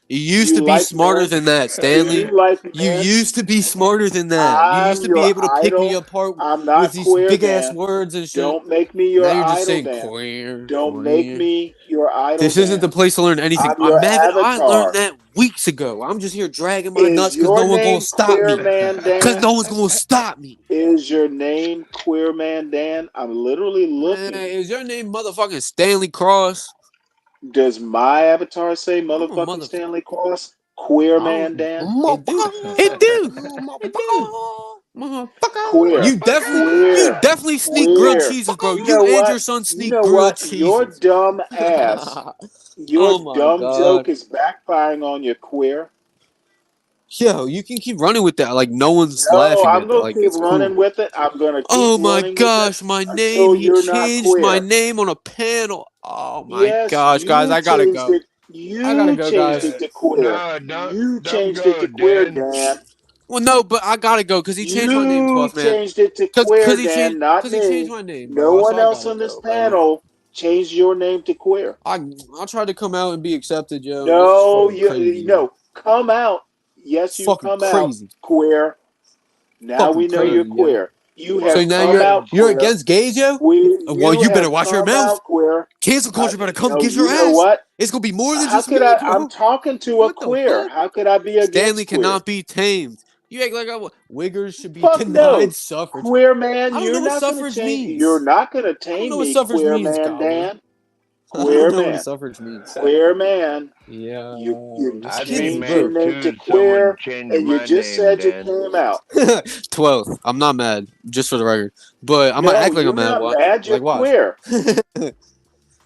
You used You to be like smarter men? than that, Do Stanley. you like You men? used to be smarter than that. You used I'm to be your able to pick me idol. apart I'm with not these queer, big ass Dan. words and shit. Don't make me Now your you're just idol, saying Dan. queer, Don't make queer. me your idol, This isn't the Dan. place to learn anything. I'm your I learned avatar. that weeks ago. I'm just here dragging my Is nuts because your no one's gonna name stop Queer me. Man Because Dan? no one's gonna stop me. Is your name Queer Man Dan? I'm literally Man, looking. is your name motherfucking Stanley Cross? Does my avatar say I'm a motherfucking mother. Stanley Cross? Queer I Man don't. Dan? It do. It do. It do. Motherfucker. Queer. You Queer. definitely sneak grilled Queer. cheeses, bro. You You know and your what? son You sneak know grilled what? Your cheeses. dumb ass, your Oh my dumb joke god. is backfiring on you, queer. Yo, you can keep running with that. Like no one's No, laughing I'm at that. gonna Like keep it's running cool. with it. I'm gonna keep Oh my running with it gosh, my name. until He you're not changed my queer. name on a panel. Oh my Yes, gosh, guys, you I gotta changed go. it. I gotta You go, changed guys. it to queer. No, You don't changed it go, to queer, Dan. Dan. Well, no, but I gotta go because he changed my name, You 12th man. changed it to Cause, queer, cause he changed, Dan, not cause he changed me. my name, No bro. So one I else gotta on this go, bro. panel changed your name to queer. I tried to come out and be accepted, yo, and this is No, fucking crazy, yo. no. Come out. Yes, you Fucking come out, crazy, queer. Now fucking we know you're crazy, yo. queer. You So have now come out, you're queer. against gays, yo? Well, You you better have watch your come mouth. out, queer. Cancel culture better come No, get your you know ass. what? It's gonna be more than How just could me, I'm bro. talking to a What the queer. fuck? How could I be Stanley against queer? cannot be tamed. You act like Wiggers should be Fuck denied no. suffrage. Queer man, I don't know you're what not gonna suffrage change. You're means. not gonna I don't know tame what me, suffrage queer means, man, Goblin. Dan. I don't Queer know what man. suffrage means. Queer man. Yeah, You this I'd be kid's changed your bro. mad name too to if someone queer, changed and you my just name, said you Dan. came out. 12th. I'm not mad, just for the record. But I'm gonna No, act like you're I'm mad. not What? mad. You're Like, watch. queer.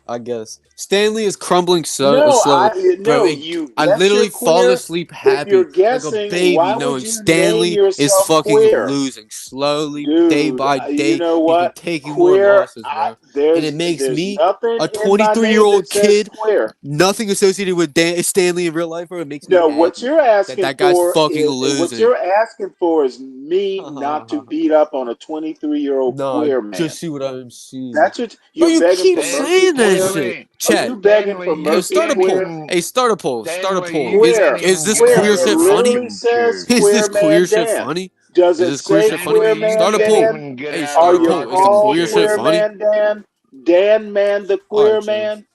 I guess Stanley is crumbling so No, slowly, bro. you I guess you're literally fall queer. asleep If you're happy like a guessing, baby, why would knowing you name Stanley is yourself fucking queer? losing slowly, day Dude, by you day. know He's been what? taking more Queer, losses, bro, and it makes there's me nothing a in my name that 23-year-old says kid, queer. nothing associated with Stanley in real life, bro. It makes me No, what happy you're asking that guy's for fucking is losing. me not to beat up on a 23-year-old Nah, queer man. just see what I'm seeing. That's what Bro, you're you begging keep for mercy, saying that queer. shit. Are Chat. you begging for Hey, mercy, start a poll. queer? Hey, start a poll. Start a poll. Queer, Is this queer. queer It shit funny? literally says Is this queer man queer shit Dan. funny? Does Is it this queer say shit funny? queer man Start a poll. Dan? Hey, Are start a you poll. Is the called queer shit queer funny? man Dan? Dan man the All queer right, James. man?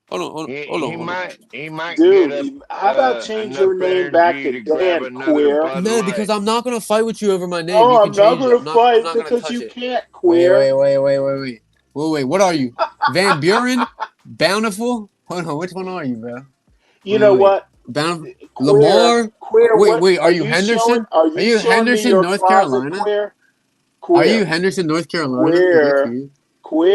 Hold on. He might get Dude, how about change enough your name back energy to to grab Dan another queer? Bud No, Light. because I'm not gonna fight with you over my name. Oh, You can I'm not change it. gonna I'm fight not gonna because touch you it. can't queer. Wait. What are you? Van Buren? Bountiful? Hold on. Which one are you, bro? You know what? Bountiful? Queer, Lamar? what Wait. Are you you showing? Henderson? Are Are you you showing me Henderson, your North closet Carolina? queer? Are you Queer, Henderson, North Carolina? Is that queer, you?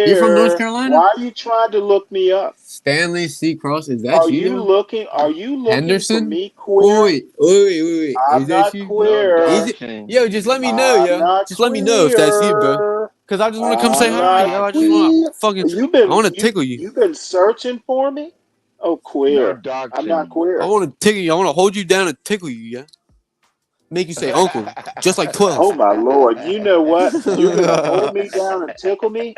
You from North queer. Carolina? Why are you trying to look me up? Stanley C. Cross, is that Are you, you though? looking? Are you looking for Henderson? me queer? Wait. Is I'm that not you? No queer. Is it? doxing. Yo, just let me know, I'm yo. not Just let me know if that's you, bro. queer. Cause I just want to come say I'm No hi, not yo. I just want doxing. to fucking. I want to tickle you. you've been searching for me? Oh, No queer. I'm not doxing. I queer. want to tickle you. I want to hold you down and tickle you, yeah. Make you say uncle, just like 12. Oh my lord. You know what? You're gonna hold me down and tickle me?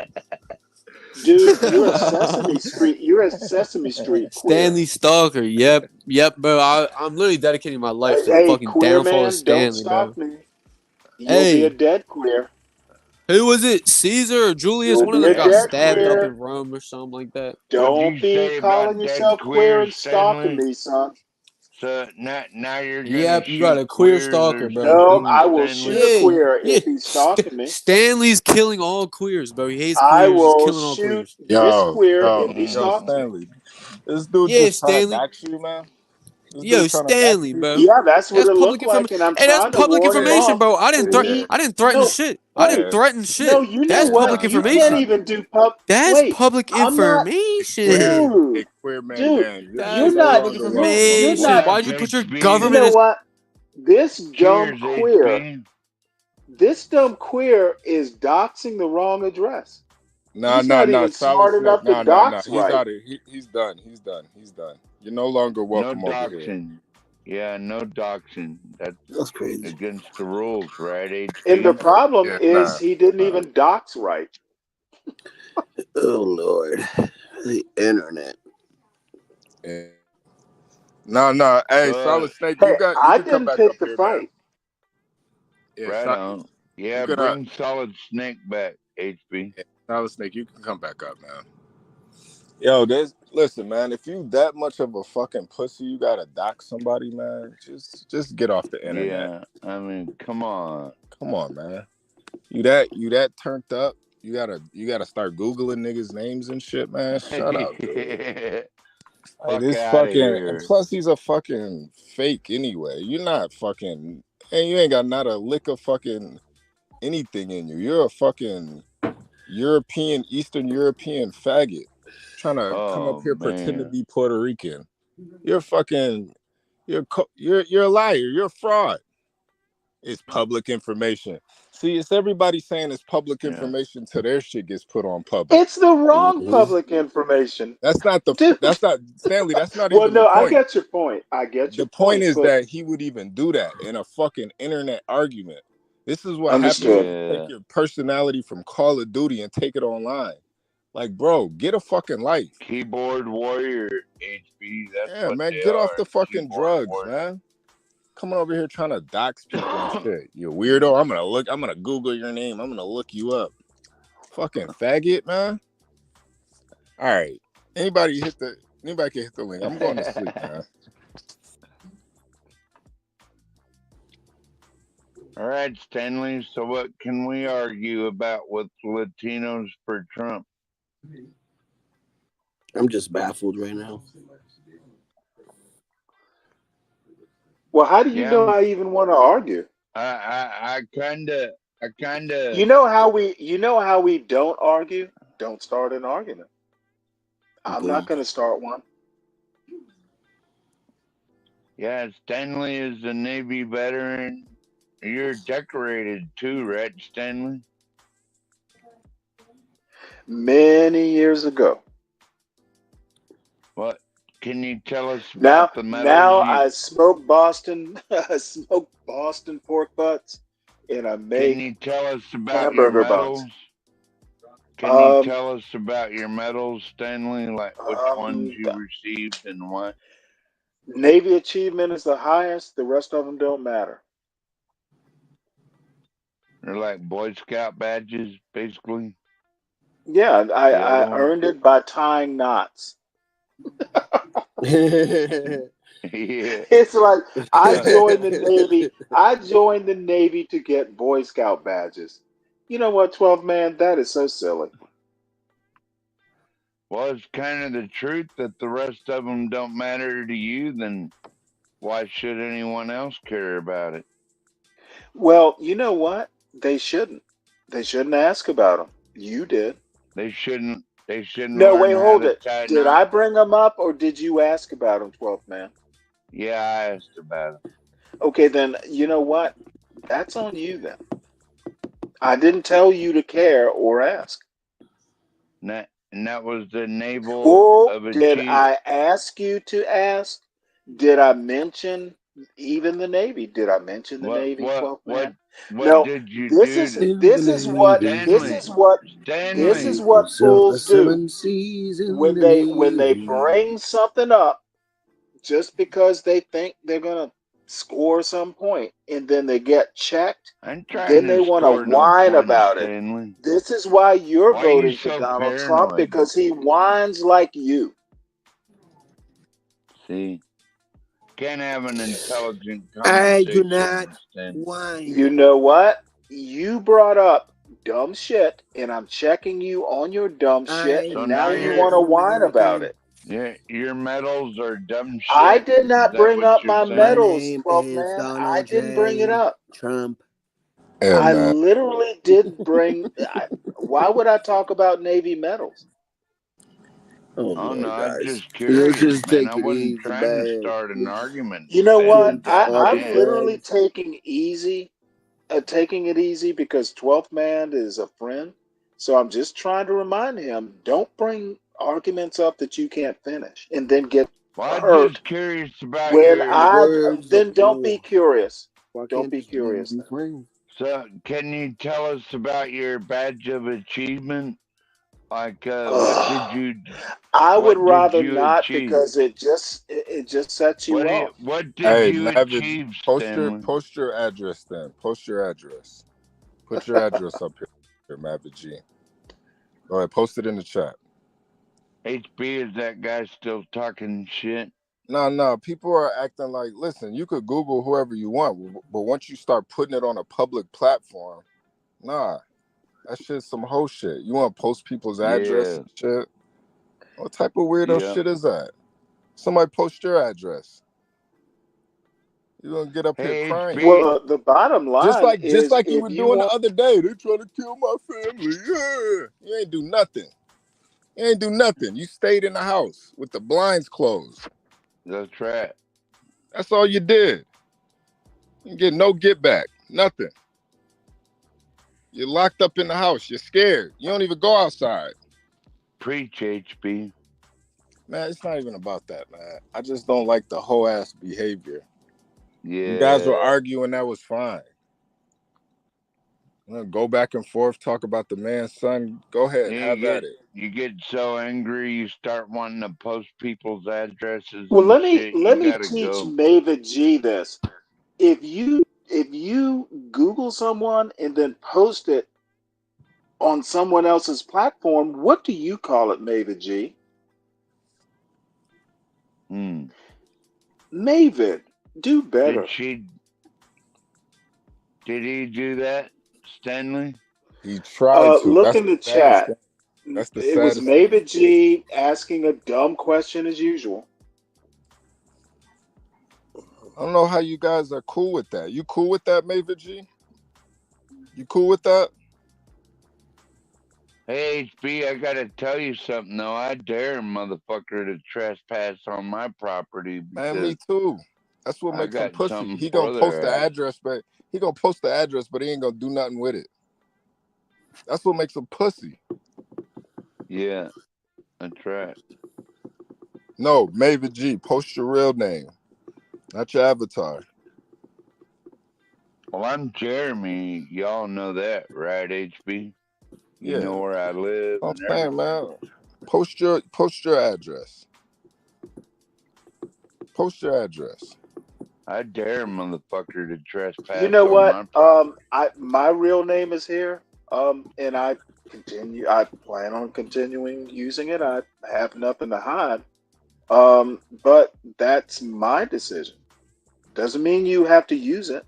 Dude, you're a Sesame Street. You're a Sesame Street queer. Stanley Stalker. Yep, bro. I'm literally dedicating my life to the Hey, fucking queer downfall of man, don't Stanley, bro. stalk me. You'll be a Hey, dead queer. who was it? Caesar or Julius? You'll One of be them a got dead stabbed up queer. in Rome or something like that. What'd Don't you be say about calling dead yourself queer queers, and stalking Stanley? me, son. So now you're gonna Yep, you got shoot a queer queers stalker, or bro. Nope, something, I will shoot Stanley? a Yeah, queer yeah. if he's stalking me. Stanley's killing all queers, bro. He hates I queers. He's will killing all shoot queers. this Yo, queer if yo, he yo, stalks me. Stanley. This dude Yeah, just trying to Stanley. dox you, man. This Yo, dude trying to dox Stanley, you. bro. Yeah, that's what That's it public looked information. like, and I'm Hey, that's trying to public ward him information, off. bro. And he, I didn't threaten no, shit. I didn't wait, threaten no, shit. you know That's what? public Nah, You nah, can't nah. information. even do pub. That's Wait, public I'm not, information. Hey, dude, queer man, dude. Dan. That's You're no not, public longer welcome on you're this information. not. stage. Why'd you put your You HB. government know as what? This dumb Cheers, queer, HB. this dumb queer is doxing the wrong address. He's not Nah. even Solid smart Snake. enough to Nah. dox He's right. out of he's done. He's done. You're no longer No welcome over here. doxing. Yeah, no doxing. That's That's crazy. against the rules, right, And the HB? problem Yeah, is nah. he didn't even dox right. Oh Lord, the internet. Yeah. Nah. Hey, So, Solid Snake, Hey, you I can come didn't back up pick the here, man. fight. Yeah, right on. you Yeah, can bring Solid Snake back, HB. yeah, Solid Snake, you can come back up, man. Yo, listen, man. If you that much of a fucking pussy, you gotta dox somebody, man. Just get off the internet. Yeah, I mean, come on. Come on, man. You that turned up. You gotta start googling niggas' names and shit, man. Shut up, dude. Like Fuck this out of fucking, and here. plus he's a fucking fake anyway. You're not fucking, and you ain't got not a lick of fucking anything in you. You're a fucking Eastern European faggot trying to come up Oh, here pretend to man. be Puerto Rican. You're fucking, you're a liar. You're a fraud. It's public information. See, it's everybody saying it's public Yeah. information till their shit gets put on public. It's the wrong Mhm. public information. That's not Dude. Stanley. That's not Well, even the no, I point. get your point. I get The your point point, is but that he would even do that in a fucking internet argument. This is what happens when understood. you Yeah. take your personality from Call of Duty and take it online. Like, bro, get a fucking life. Keyboard warrior, HB. That's Yeah, what man, they get off are. the fucking Keyboard drugs, warrior. man. Coming over here trying to dox people and shit. You weirdo. I'm gonna Google your name. I'm gonna look you up. Fucking faggot, man. All right. Anybody can hit the link. I'm going to sleep, man. All right, Stanley. So, what can we argue about with Latinos for Trump? I'm just baffled right now. Well, how do you Yeah, know I even want to argue? I kind of. You know how we don't argue? Don't start an argument. I'm not going to start one. Yeah, Stanley is a Navy veteran. You're decorated too, right, Stanley? Many years ago. What can you tell us about the medals? I smoke Boston. I smoke Boston pork butts, and I Can make you tell us about your hamburger buns. medals? Can you tell us about your medals, Stanley? Like which ones you received and what? Navy achievement is the highest. The rest of them don't matter. They're like Boy Scout badges, basically. Yeah, The I other ones. earned it by tying knots. Yeah. It's like I joined the Navy. I joined the Navy to get Boy Scout badges. You know what, 12 man? That is so silly. Well, it's kind of the truth that the rest of them don't matter to you, then why should anyone else care about it? Well, you know what? They shouldn't. They shouldn't ask about them. You did. They shouldn't No, learn wait, how hold to it. tie Did knots. I bring them up or did you ask about them, 12th man? Yeah, I asked about it. Okay, then you know what? That's on you then. I didn't tell you to care or ask. And that was the naval Oh, of did achievement. I ask you to ask? Did I mention even the Navy? Did I mention the Navy, 12th man? What No, did you this do is to this is what this Stanley? is what this Stanley. is what fools do in when they the bring something up just because they think they're gonna score some point and then they get checked, I'm trying then they to want to score no whine points, about it. Stanley. This is why you're Why are you voting for so Donald Trump, paranoid? because he whines like you. See? Can't have an intelligent I do conversation not with Stanley. whine. You know what? You brought up dumb shit, and I'm checking you on your dumb shit, I So and now now you am want to you're whine about American. it. your medals are dumb I shit. did Is not that bring what up you're my My saying? medals, name 12th is man. I Donald didn't bring it J. up. Trump. Yeah, I man. literally did bring. Why would I talk about Navy medals? Oh Oh no, Lord, I'm guys. just Let's curious, just man. take I it wasn't easy, trying to man. start an argument, You know what? Stanley. Change God I'm our damn. literally flags. taking it easy because 12th man is a friend. So I'm just trying to remind him, don't bring arguments up that you can't finish and then get Well, I'm hurt just curious about when your. Words of then don't be war. curious. Why Don't can't be we curious be then. friends? So, can you tell us about your badge of achievement? Like, Ugh. I would what did rather you not achieve? because it just sets you off. What did Hey, you Mavage, achieve, Stanley? post your address then. Post your address. Put your address up here, Mavage G. Go ahead, post it in the chat. HB, is that guy still talking shit? No, people are acting like, listen, you could Google whoever you want, but once you start putting it on a public platform, nah, that shit's some hoe shit. You want to post people's address Yeah. and shit? What type of weirdo Yeah. shit is that? Somebody post your address. You're gonna get up here Hey, crying. HB. Well, the bottom Just line like is you if were you doing the want. other day. They trying to kill my family. Yeah. You ain't do nothing. You ain't do nothing. You stayed in the house with the blinds closed. That's right. That's all you did. You get no get back. Nothing. You're locked up in the house. You're scared. You don't even go outside. Preach, HB. Man, it's not even about that, man. I just don't like the whole ass behavior. Yeah. You guys were arguing, that was fine. Go back and forth, talk about the man's son. Go ahead, have at it. You get so angry, you start wanting to post people's addresses Well, and let me shit. You let me gotta teach go. Mavid G this. If you Google someone and then post it on someone else's platform, what do you call it, Mavid G? Mavid, do better. Did he do that, Stanley? He tried to. Look That's in the the saddest chat. thing. That's the It was saddest thing. Mavid G asking a dumb question as usual. I don't know how you guys are cool with that. You cool with that, Mavid G? You cool with that? Hey, HB, I gotta tell you something though. I dare a motherfucker to trespass on my property Man, because me too. That's what I makes him got pussy. something He gonna for post the their ass. address, but he ain't gonna do nothing with it. That's what makes him pussy. Yeah, that's right. No, Maven G, post your real name, not your avatar. Well, I'm Jeremy. Y'all know that, right, HB? You Yeah, know where I live I'm and saying, everything. man. Post your address. Post your address. I dare a motherfucker to You trespass know on what? my property. My real name is here. And I plan on continuing using it. I have nothing to hide. But that's my decision. Doesn't mean you have to use it.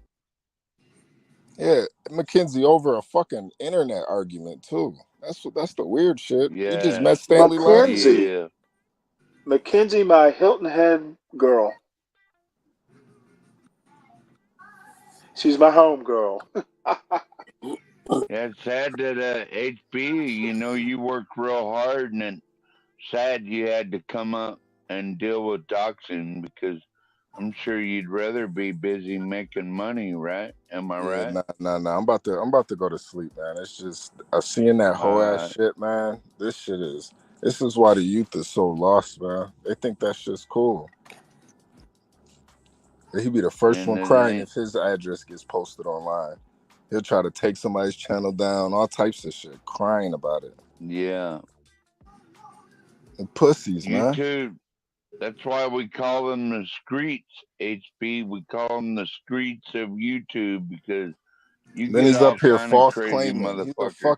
Yeah, Mackenzie over a fucking internet argument too. That's the weird shit. You just Yeah, met Stanley last week. Mackenzie, yeah. Mackenzie, my Hilton Head girl. She's my home girl. Yeah, it's sad that HB, you worked real hard and it's sad you had to come up and deal with doxing because I'm sure you'd rather be busy making money, right? Am I Yeah, right? nah. I'm about to go to sleep, man. It's just seeing that whole ass Uh, shit, man. This is why the youth is so lost, man. They think that shit's cool. He'd be the first and one then crying they, if his address gets posted online. He'll try to take somebody's channel down, all types of shit, crying about it. yeah, And pussies, man. YouTube. That's why we call them the streets, HB. We call them the streets of YouTube because you Then get he's up all here kind of false crazy claiming. motherfuckers.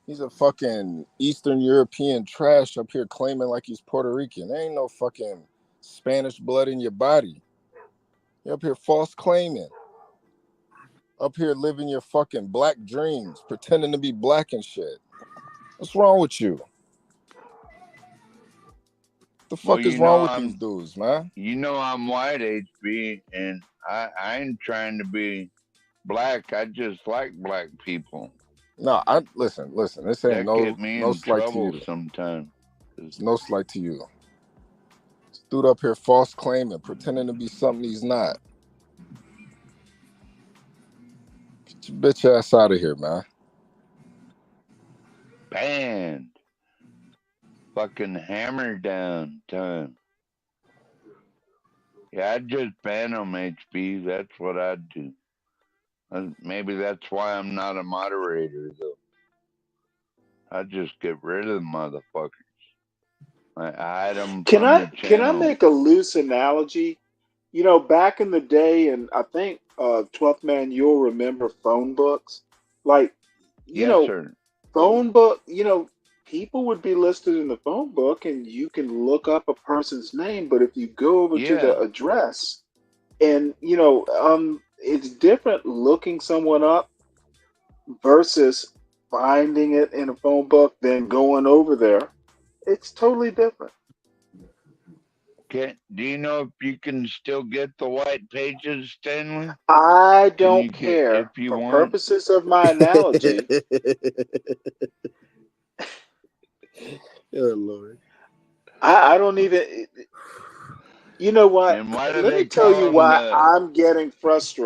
He's a fucking Eastern European trash up here claiming like he's Puerto Rican. There ain't no fucking Spanish blood in your body. You're up here false claiming. Up here living your fucking black dreams, pretending to be black and shit. What's wrong with you? The Well, fuck is wrong with these dudes, man? I'm white, HB, and I ain't trying to be black. I just like black people. No, I listen. This ain't That get me no in slight to trouble you. sometimes. It's no slight to you. Dude up here false claiming, pretending to be something he's not. Get your bitch ass out of here, man. Banned. Fucking hammer down time. Yeah, I'd just ban them, HB. That's what I'd do. Maybe that's why I'm not a moderator, though. I'd just get rid of the motherfuckers. I hide them from the Can I channel. make a loose analogy? Back in the day, and I think 12th Man, you'll remember phone books. Like, you Yes, know, sir. phone book, people would be listed in the phone book and you can look up a person's name, but if you go over to the Yeah. address and, it's different looking someone up versus finding it in a phone book, then going over there. It's totally different. Do you know if you can still get the white pages, Stanley? I Can don't you get if care. you For want? purposes of my analogy, Oh Lord. I don't even. You know what? And why do Let me they tell call you them why the? I'm getting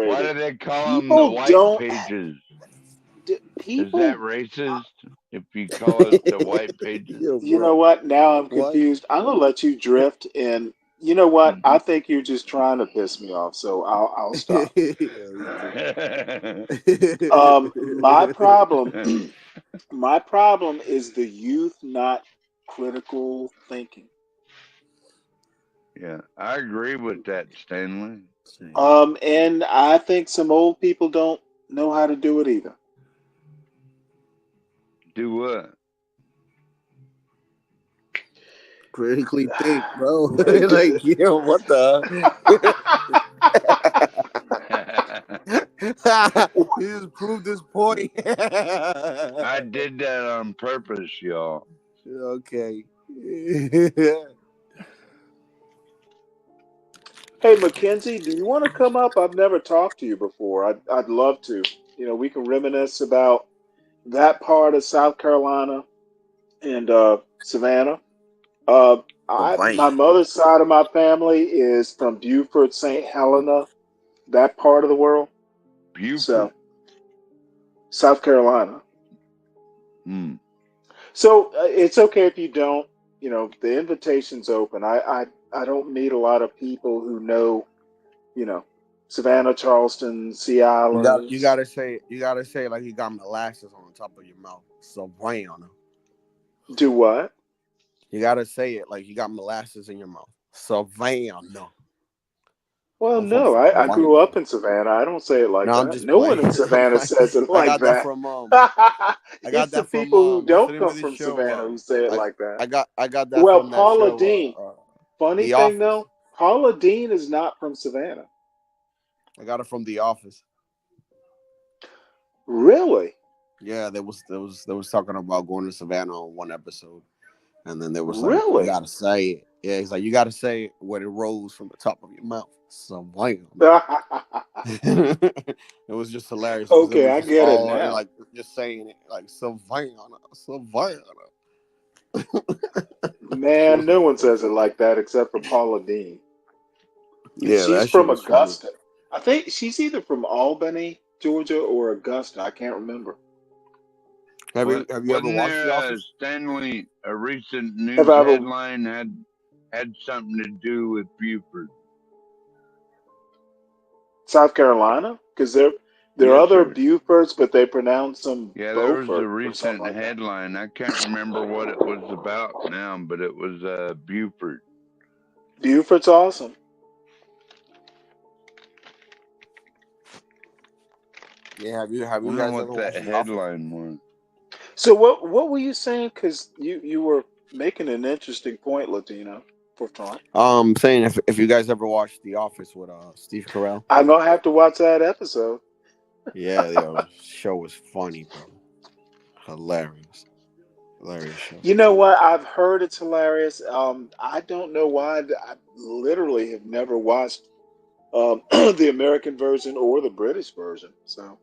Why frustrated. do they call them the People white don't. pages? Is that People. racist? If you call it the white pages? Yo, You know bro. what? Now I'm What? confused. I'm gonna let you drift, and you know what? I think you're just trying to piss me off, so I'll stop. Yo, you too. My problem, my problem is the youth not critical thinking. Yeah, I agree with that, Stanley. And I think some old people don't know how to do it either. Do what? Critically think, bro. Like, what the? He just proved this point. I did that on purpose, y'all. Okay. Hey, Mackenzie, do you want to come up? I've never talked to you before. I'd love to. We can reminisce about, that part of South Carolina and Savannah. My Savannah. mother's side of my family is from Beaufort, St. Helena, that part of the world. Buford. So South Carolina. Hmm. So it's okay if you don't. You know, the invitation's open. I don't meet a lot of people who know. You know, Savannah, Charleston, Sea You Islands. gotta say it like you got molasses on top of your mouth. Savannah. Do what? You gotta say it like you got molasses in your mouth. Savannah. Well, I'm from no, I Savannah. grew up in Savannah. I don't say it like No, I'm that. just No playing. one in I'm Savannah playing. says it I like got that that. from I got It's the that from people who what's the don't name come of this from show? Savannah who say it I like that. I got that Well, from that Paula show Dean. Funny The thing Office. though, Paula Dean is not from Savannah. I got it from The Office. Really? Yeah, there was talking about going to Savannah on one episode. And then there was like, you Really? gotta say it. Yeah, he's like, you gotta say it when it rolls from the top of your mouth. Savannah. It was just hilarious because it Okay, was I just get it all now. like just saying it like Savannah, Savannah. Man, no one says it like that except for Paula Dean. And Yeah, she's that shit from was funny. Augusta. I think she's either from Albany, Georgia, or Augusta. I can't remember. Have you ever Wasn't watched The there Office? Stanley? A recent Have news I ever headline had something to do with Buford. South Carolina? Because there are Yes, other sir. Bufords, but they pronounce them Yeah, there was a Beaufort or something recent like that. headline. I can't remember what it was about now, but it was Buford. Beaufort's awesome. Yeah, have you Wonder guys what ever that watched The Office? headline was. So what were you saying? Because you were making an interesting point, Latino, for time. Saying if you guys ever watched The Office with Steve Carell. I'm gonna have to watch that episode. Yeah, the show was funny, bro. Hilarious. Hilarious show. You know what? I've heard it's hilarious. I don't know why. I literally have never watched the American version or the British version. So,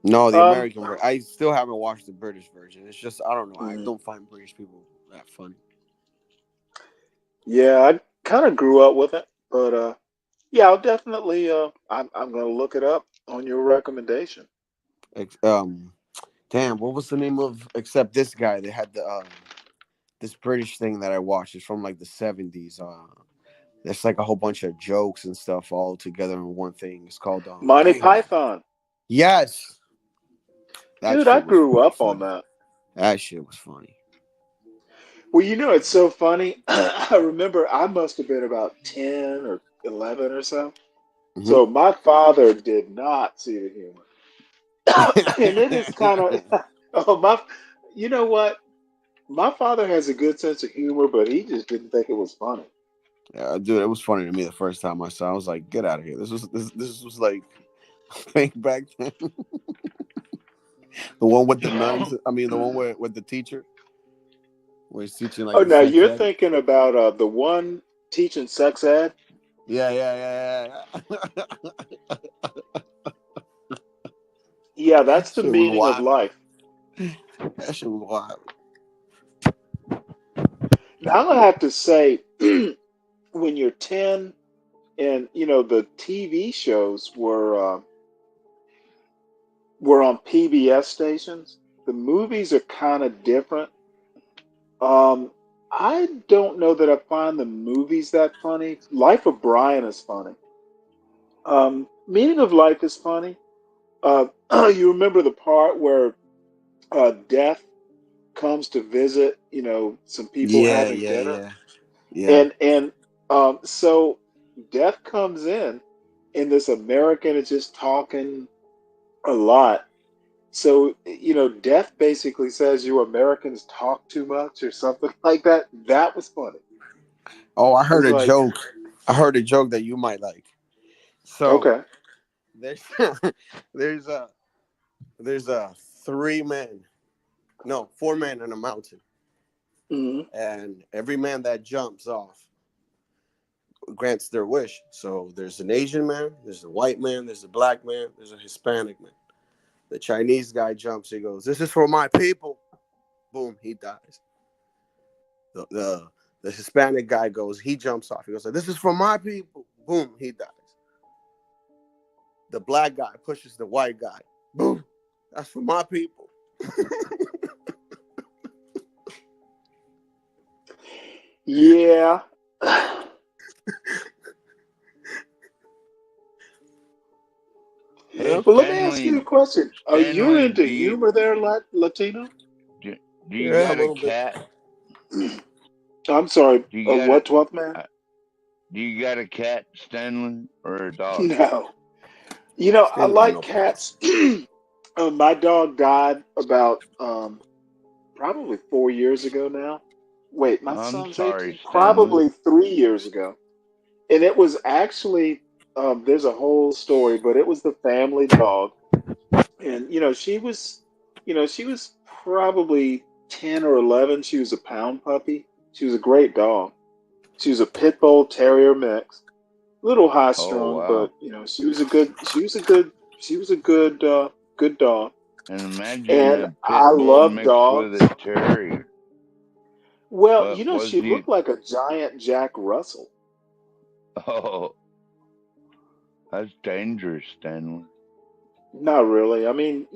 No, the um, American version. I still haven't watched the British version. It's just I don't know. I mm, don't find British people that funny. yeah, I kind of grew up with it, but yeah, I'll definitely. I'm gonna look it up on your recommendation. Ex- Um, damn, what was the name of? Except this guy, they had the this British thing that I watched. It's from like the '70s. There's like a whole bunch of jokes and stuff all together in one thing. It's called Monty damn. Python, Yes, that dude. I shit was grew fucking up on funny. that. That shit was funny. Well, you know, it's so funny. I remember I must have been about 10 or 11 or so. Hmm. So my father did not see the humor. And it is kind of, oh, you know what? My father has a good sense of humor, but he just didn't think it was funny. Yeah, dude, it was funny to me the first time I saw. I was like, "Get out of here!" This was like back then. The one with the nuns. I mean, the one with the teacher, where he's teaching like Oh, the now sex you're ed. thinking about the one teaching sex ed? Yeah, yeah. Yeah, that's the Shit was meaning of wild. life. That shit was wild. Now, I'm going to have to say, when you're 10 and, you know, the TV shows were on PBS stations, the movies are kind of different. Um, I don't know that I find the movies that funny. Life of Brian is funny. Meaning of Life is funny. You remember the part where Death comes to visit, you know, some people Yeah, having yeah, dinner, yeah, yeah. and so Death comes in, and this American is just talking a lot. So, you know, Death basically says you Americans talk too much or something like that. That was funny. Oh, I heard It's a like, joke. I heard a joke that you might like. So okay. there's there's a there's a three men, no, four men in a mountain, Hmm. and every man that jumps off grants their wish. So there's an Asian man, there's a white man, there's a black man, there's a Hispanic man. The Chinese guy jumps. He goes, "This is for my people." Boom, he dies. The Hispanic guy goes. He jumps off. He goes, "This is for my people." Boom, he dies. The black guy pushes the white guy. Boom, that's for my people. Yeah. Hey, Well, let me ask you a Stanley, question. You're Stanley, into humor there, Latino? do, do you Yeah, a got a little bit. cat? I'm sorry. Do you got What, 12th man? do you got a cat, Stanley, or a dog? No. I Stanley got like no pets. cats. My dog died about probably 4 years ago now. Wait, my I'm son's sorry, 18. Stanley. Probably 3 years ago. And it was actually, there's a whole story, but it was the family dog. And, she was probably 10 or 11. She was a pound puppy. She was a great dog. She was a pit bull terrier mix. Little high Oh strung, wow! but good dog. And imagine And a I pit bull love mixed with dogs. a terrier. Well, But was she he? looked like a giant Jack Russell. Oh, that's dangerous, Stanley. Not really. I mean,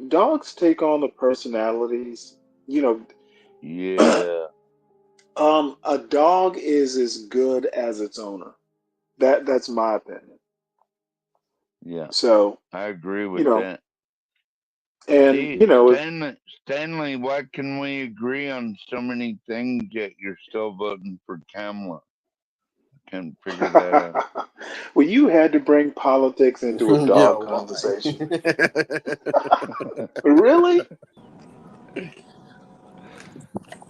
dogs take on the personalities. Yeah, A dog is as good as its owner. That's my opinion. yeah, So, I agree you with know, that. and See, if Stanley, why can we agree on so many things yet you're still voting for Kamala? Can't figure that out. well, you had to bring politics into a dog Yo, why? conversation. Really?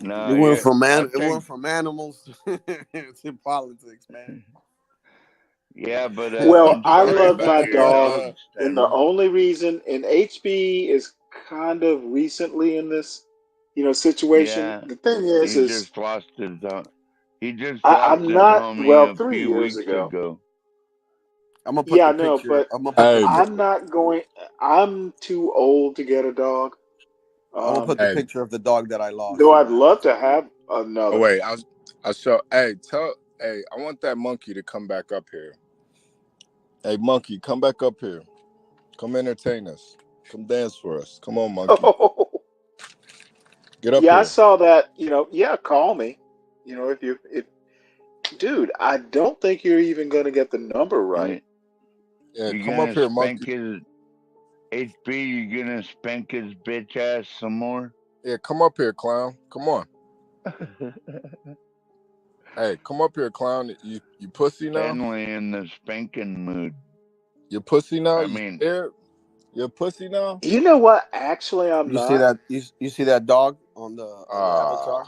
No, It went yeah, from I it went think, from animals to politics, man. yeah, but Well, I'm I sorry love about my your dog, dog, and the Stanley. only reason, and HB is kind of recently in this, situation. Yeah, The thing he is just lost his he just lost I'm his not, homie well, a three few years weeks ago. ago. I'm gonna put Yeah, the I know, picture. but I'm gonna put the Hey, I'm not going. I'm too old to get a dog. I'm gonna put Um, the hey. picture of the dog that I lost though in I'd the love to Amazon. have Oh another. wait, I show. Hey, I want that monkey to come back up here. Hey, monkey, come back up here. Come entertain us. Come dance for us. Come on, monkey. Get up Yeah, I here. saw that. Yeah, call me. If dude, I don't think you're even gonna get the number right. You, Yeah, you come up gonna here, spank monkey. his HB? You gonna spank his bitch ass some more? Yeah, come up here, clown. Come on. Hey, come up here, clown. You pussy now? Stanley in the spanking mood. You pussy now? I You mean, scared? You pussy now? You know what? Actually, I'm You see not. that? You see that dog on the Ah, avatar?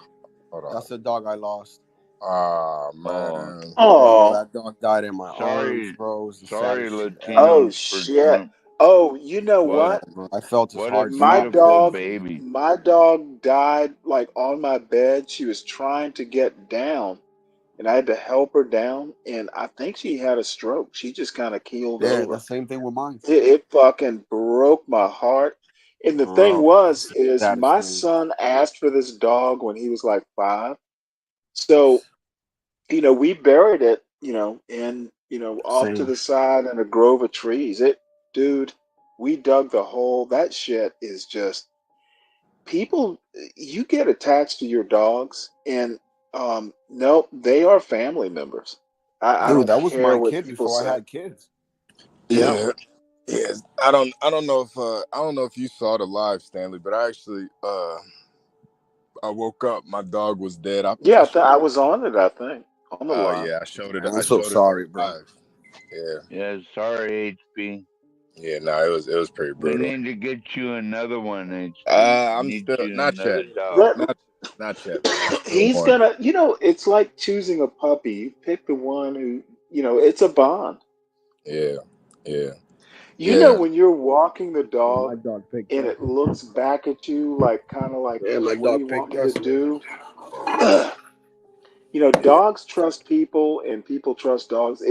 hold on. That's the dog I lost. Ah, oh, man. Bro, Oh, that dog died in my arms, sorry, bro. It was the sorry, saddest shit oh ever. Latinos for shit. Trump. Oh, you know What, what? Yeah, bro. I felt his what a heart My stop beautiful beating dog, for me. baby. my dog died like on my bed. She was trying to get down, and I had to help her down. And I think she had a stroke. She just kind of keeled Yeah, the over. same thing with mine. It fucking broke my heart. And the thing Bro, is saddest my thing. son asked for this dog when he was like 5. So, we buried it, off to Same. the side in a grove of trees. Dude, we dug the hole. That shit is just people. You get attached to your dogs, and no, they are family members. I Dude, don't that was care my what kid people before I say. had kids. Yeah. Yeah. Yeah. I don't know if you saw the live, Stanley, but I woke up, my dog was dead. Yeah, I was on it, I think, on the Oh live. yeah, I showed it. Man, I'm I so showed it sorry, bro. live. Yeah, Yeah, sorry, HB. yeah. No, it was pretty We brutal. need to get you another one, HB. We I'm need still you not another yet, dog. That not yet, man. I still he's want. gonna, it's like choosing a puppy. You pick the one who, it's a bond. Yeah, yeah, You know, yeah. when you're walking the Yeah, my dog dog picked and us. it looks back at you like kind of like, Yeah, my what do dog you want picked me to us, man. do? Dogs trust people and people trust dogs.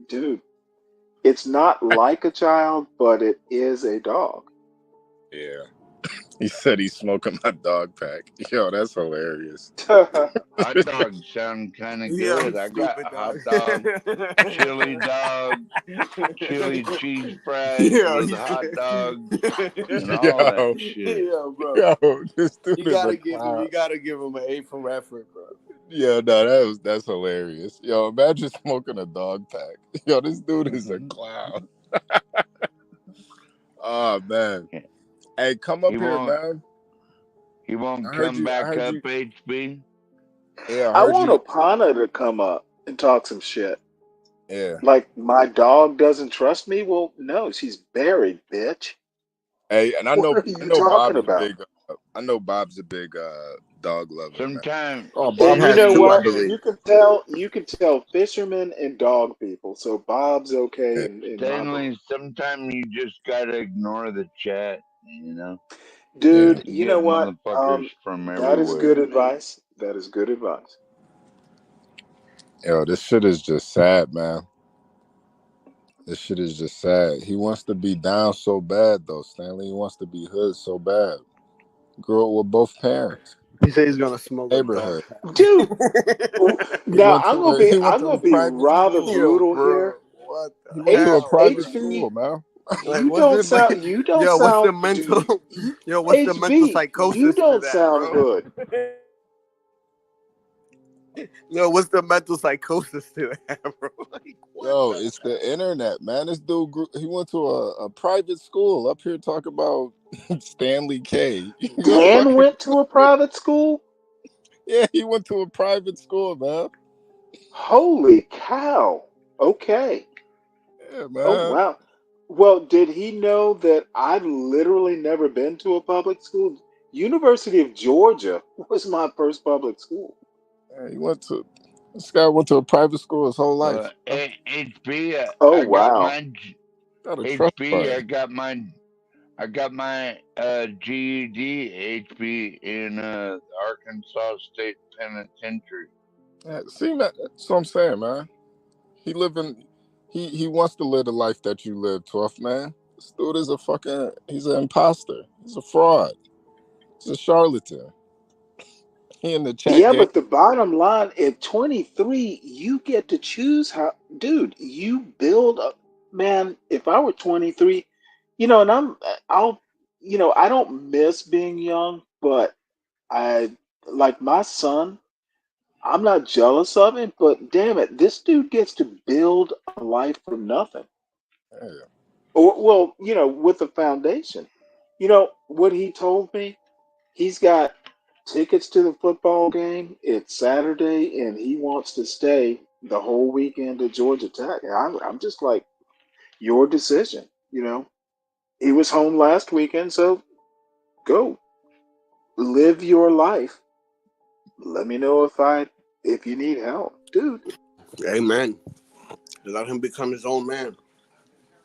Dude, it's not like a child, but it is a dog. Yeah. He said he's smoking my dog pack. Yo, that's hilarious. Hot dogs sound kind of Yo, good. I got stupid hot dog. dog, chili dog, chili cheese fries Yo, with hot dogs, and all that Yo, shit. yo, bro. yo, this dude You is a gotta give him. clown. You gotta give him an A for effort, bro. Yeah, no, that's hilarious. Yo, imagine smoking a dog pack. Yo, this dude is a clown. Oh man. Hey, come up He here, won't. man. He won't I heard come you. I back heard up, you. HB. Yeah, I I heard want you. Opana to come up and talk some shit. Yeah. Like my dog doesn't trust me. Well, no, she's buried, bitch. Hey, and I What know. are I you know talking Bob's a about? big. I know Bob's a big dog lover, man. Sometimes, Oh, Bob And you has know two, I what? Stanley, believe. You can tell. You can tell fishermen and dog people. So Bob's okay Yeah. in my book. Stanley, sometimes you just gotta ignore the chat. You know, Yeah. Dude, you you know get what? motherfuckers from That is everywhere. good advice. That is good advice. Yo, this shit is just sad, man. This shit is just sad. He wants to be down so bad, though, Stanley. He wants to be hood so bad. Grew up with both parents. He said he's gonna smoke a dog Neighborhood. Dude, He now went to a he went I'm to gonna a be private rather school. Yo, brutal bro, here. what He the went to a hell, private bro? school, man. Like, what's the You don't yo? What's the sound mental? dude. Yo, what's the mental HB, you psychosis to don't that, sound bro? hood. Yo, what's the mental psychosis to that, bro? Like, what Yo, the? it's the internet, man. This dude he went to a private school up here talking about Stanley K. You go Dan fucking went to a private school? yeah, he went to a private school, man. Holy cow. Okay. Yeah, Oh man. wow. Well, did he know that I've literally never been to a public school? University of Georgia was my first public school. Yeah, this guy went to a private school his whole life. Well, HB, Oh I got wow. my Got a trust HB, fund. I got my GED HB in Arkansas State Penitentiary. Yeah, see, man, that's what I'm saying, man. He wants to live the life that you live, Tough man. This dude is he's an imposter. He's a fraud. He's a charlatan. He in the chat Yeah, game. but the bottom line, at 23, you get to choose how, dude, you build up, man, if I were 23, and I'll, I don't miss being young, but I, like my son, I'm not jealous of him, but damn it, this dude gets to build a life from nothing. Yeah. Or, well, with a foundation. You know what he told me? He's got tickets to the football game. It's Saturday, and he wants to stay the whole weekend at Georgia Tech. And I'm just like, your decision. He was home last weekend, so go live your life. Let me know if you need help, dude. Amen. Let him become his own man.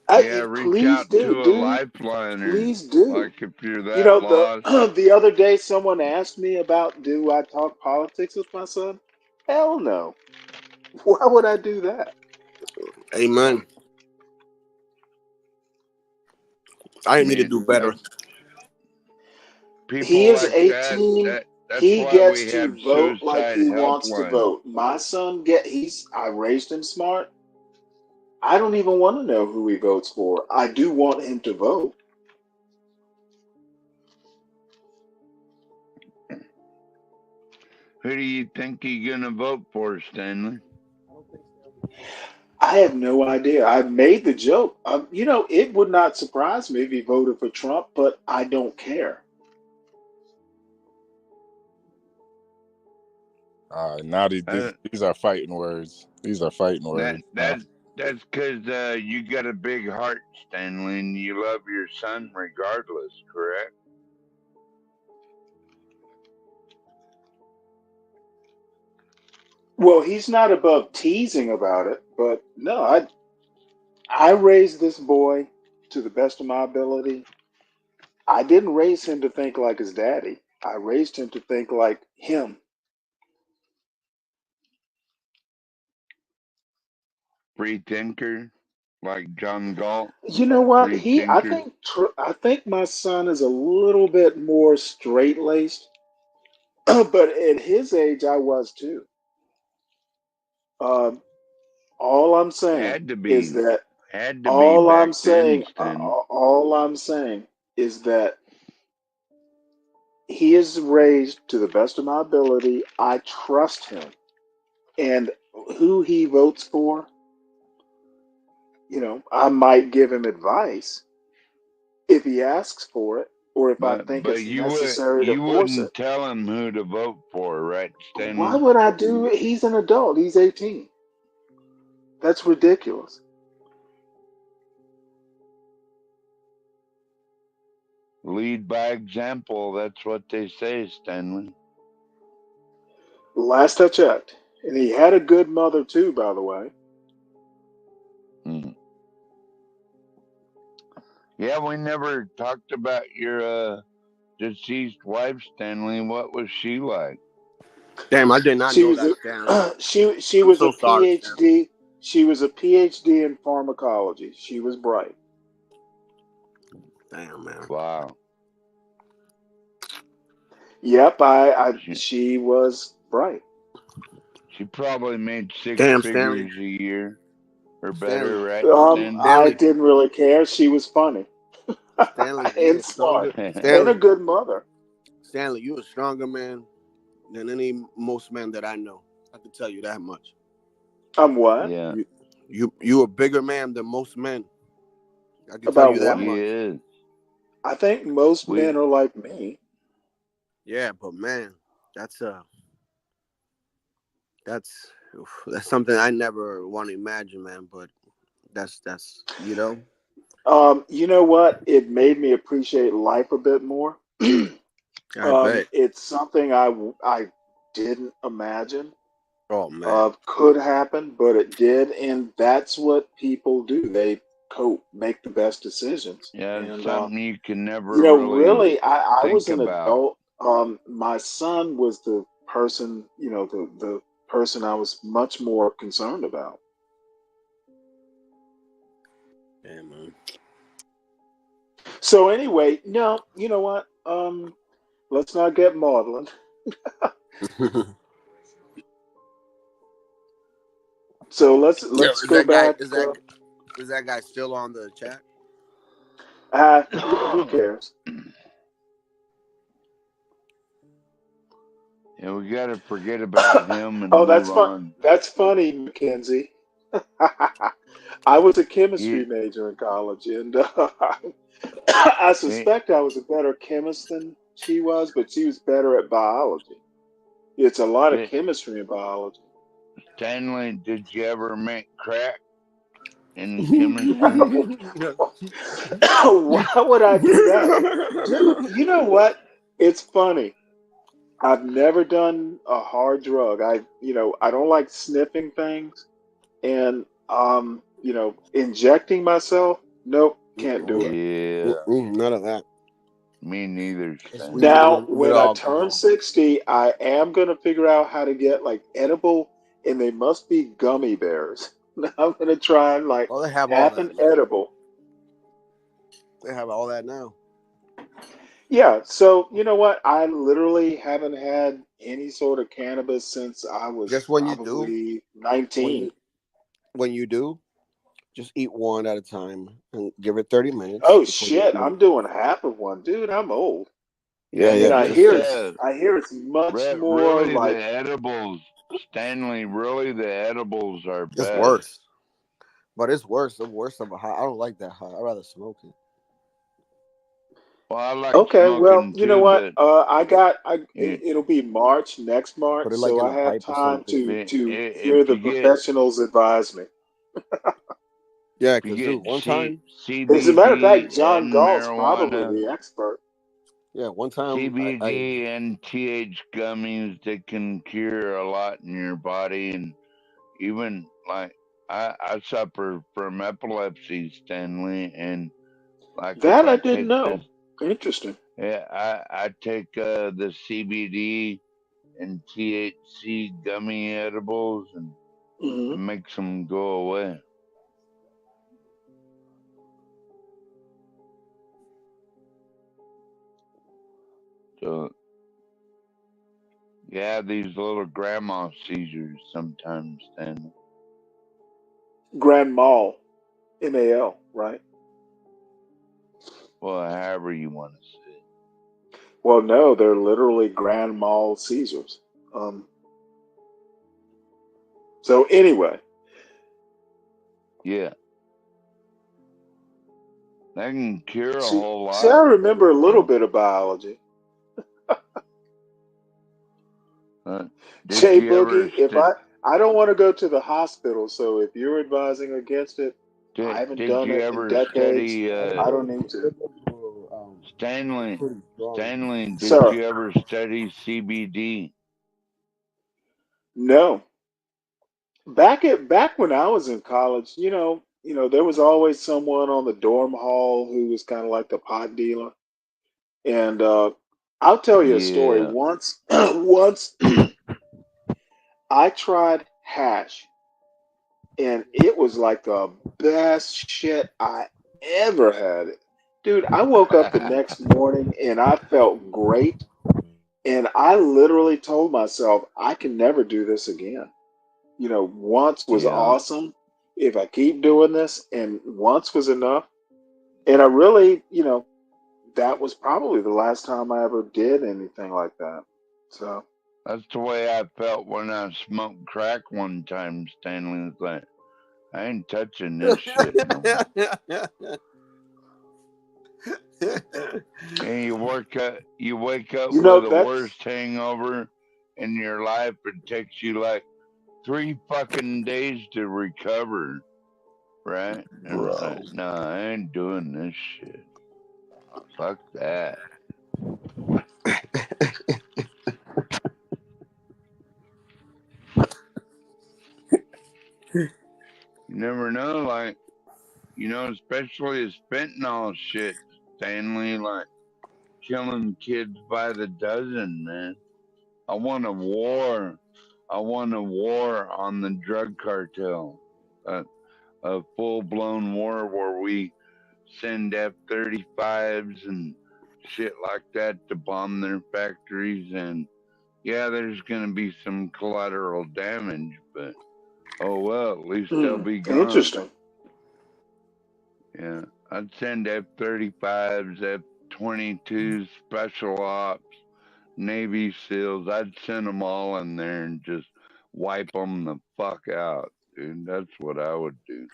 Yeah, reach Please out do, to a dude. lifeliner. Please do. Like if you're that lost. The other day someone asked me about, do I talk politics with my son? Hell no. Why would I do that? Amen. I need to Man, do better. He people is like that, 18. that's He why gets we have to vote like suicide he wants to helpline. vote. My son I raised him smart. I don't even want to know who he votes for. I do want him to vote. Who do you think you're gonna vote for, Stanley? I have no idea. I made the joke. It would not surprise me if he voted for Trump, but I don't care. Now Uh, these are fighting words. These are fighting that words. that that's because you got a big heart, Stanley, and you love your son regardless. Correct? Well, he's not above teasing about it, but no, I raised this boy to the best of my ability. I didn't raise him to think like his daddy. I raised him to think like him. Free thinker. Like John Galt, You know what? three I tinctures. think, I think my son is a little bit more straight laced, but at his age, I was too. Um, all I'm saying Had to is be. that Had to be all back I'm then, saying, Stanley. all I'm saying is that he is raised to the best of my ability. I trust him, and who he votes for, I might give him advice if he asks for it, or if I think But it's necessary to you force it. wouldn't tell him who to vote for, right, Why Stanley? would I do it? He's an adult. He's 18. That's ridiculous. Lead by example. That's what they say, Stanley. Last I checked. And he had a good mother, too, by the way. Hmm. Yeah, we never talked about your deceased wife, Stanley. What was she like? Damn, I did not She know was that, Stanley. she I'm was a so sorry, Stanley. PhD. She was a PhD in pharmacology. She was bright. Damn, man. Wow. Yep, she was bright. She probably made six Damn, Stanley. figures a year or better, Stanley. right, Stanley? I Stanley. didn't really care. She was funny Stanley, you and a stronger smart and a Stanley. good mother. Stanley, you a stronger man than most men that I know. I can tell you that much. I'm what? Yeah. You a bigger man than most men. I can tell About you that what? He much. is. I think most We men are like me. Yeah, but man, that's that's something I never want to imagine, man. But that's You know what? It made me appreciate life a bit more. I bet. It's something I didn't imagine Oh man. could happen, but it did, and that's what people do. They cope, make the best decisions, yeah, it's and something you can never really really, I was think an about. adult. My son was the person, the person I was much more concerned about. Yeah, man. So anyway, no, you know what? Let's not get maudlin. So Yo, let's go back. is that guy still on the chat? Who cares? Yeah, we got to forget about him and Oh, move that's fun. on. That's funny, Mackenzie. I was a chemistry He, major in college, and I he, suspect I was a better chemist than she was, but she was better at biology. It's a lot of did, chemistry in biology. Stanley, did you ever make crack in chemistry? Why would I do that? Dude, you know what? It's funny. I've never done a hard drug. I don't like sniffing things, and injecting myself. Nope, can't do it. Yeah, None of that. me neither, Just Stanley. weed and a Now, little bit when of I turn alcohol. 60, I am going to figure out how to get like edible, and they must be gummy bears. I'm going to try and like Oh, they have all have an that, man. edible. They have all that now. Yeah, so you know what? I literally haven't had any sort of cannabis since I was Just when you do, probably when 19. you when you do, just eat one at a time and give it 30 minutes Oh before you shit, eat. I'm doing half of one. Dude, I'm old. Yeah, And yeah. I Just hear Just it's much more really the like edibles, Stanley. Really, the edibles are it's best. worse. But it's worse. The worst of a high. I don't like that high. I'd rather smoke it. Well, I like okay, well, smoking you know too, what? but I you, it'll be March, next Put March, it like so in I a have pipe or time something. to if hear the you get professionals advise me. Yeah, if you because get dude, one time, As a matter of fact, CBD John and Gall's probably marijuana, the expert. yeah, one time I CBD and TH gummies, they can cure a lot in your body, and even like I suffer from epilepsy, Stanley, and like if That I I didn't take know. this, Interesting. yeah, I take the CBD and THC gummy edibles, and Hmm. it makes them go away. So you have these little grandma seizures sometimes, then. Grand Mall, MAL, right? Well, however you want to say it. Well, no, they're literally Grand Mall Caesars. So anyway, Yeah. That can cure a see, whole see, I lot. remember a little bit of biology. Did Jay you ever Boogie, if I don't want to go to the hospital, so if you're advising against it, I haven't did done you it in ever decades. study I don't need to. Stanley? Stanley, did Sir, you ever study CBD? no. Back when I was in college, there was always someone on the dorm hall who was kind of like the pot dealer. And I'll tell you a story. Yeah. Once, once I tried hash, and it was like the best shit I ever had. Dude, I woke up the next morning and I felt great. And I literally told myself, I can never do this again. Once was Yeah. awesome. If I keep doing this, and once was enough. And I really, that was probably the last time I ever did anything like that. So That's the way I felt when I smoked crack one time. Stanley was like, I ain't touching this shit no more. And you wake up with the that's worst hangover in your life. It takes you like 3 fucking days to recover, right? And it's like, bro. no, I ain't doing this shit. Fuck that. You never know, like, especially his fentanyl shit, Stanley, like killing kids by the dozen, man. I want a war. I want a war on the drug cartel. A full blown war where we send F-35s and shit like that to bomb their factories. And yeah, there's going to be some collateral damage, but oh well, at least they'll be gone. Interesting. Yeah, I'd send F-35s, F-22s, special ops, Navy SEALs. I'd send them all in there and just wipe them the fuck out, dude. That's what I would do.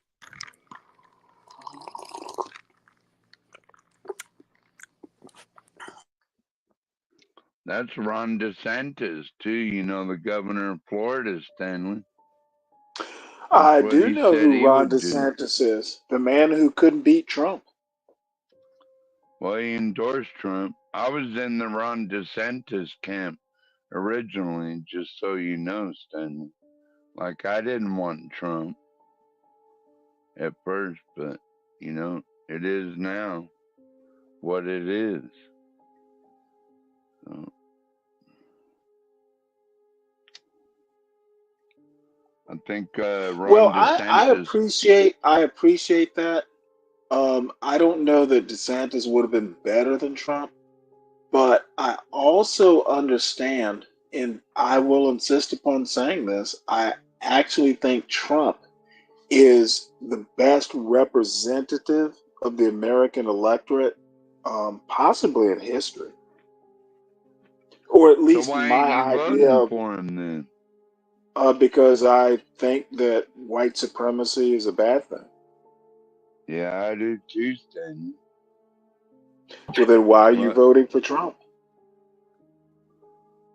That's Ron DeSantis too. The governor of Florida, Stanley. That's I what do he know said who he Ron would do. DeSantis is, the man who couldn't beat Trump. Well, he endorsed Trump. I was in the Ron DeSantis camp originally, just so you know, Stanley. Like, I didn't want Trump at first, but, it is now what it is. So, I think Well, Ron I DeSantis. appreciate that. I don't know that DeSantis would have been better than Trump, but I also understand, and I will insist upon saying this, I actually think Trump is the best representative of the American electorate, possibly in history, or at So least why my ain't you idea voting of, for him then? because I think that white supremacy is a bad thing. Yeah, I do too, Stanley. Well, then why are you What? voting for Trump?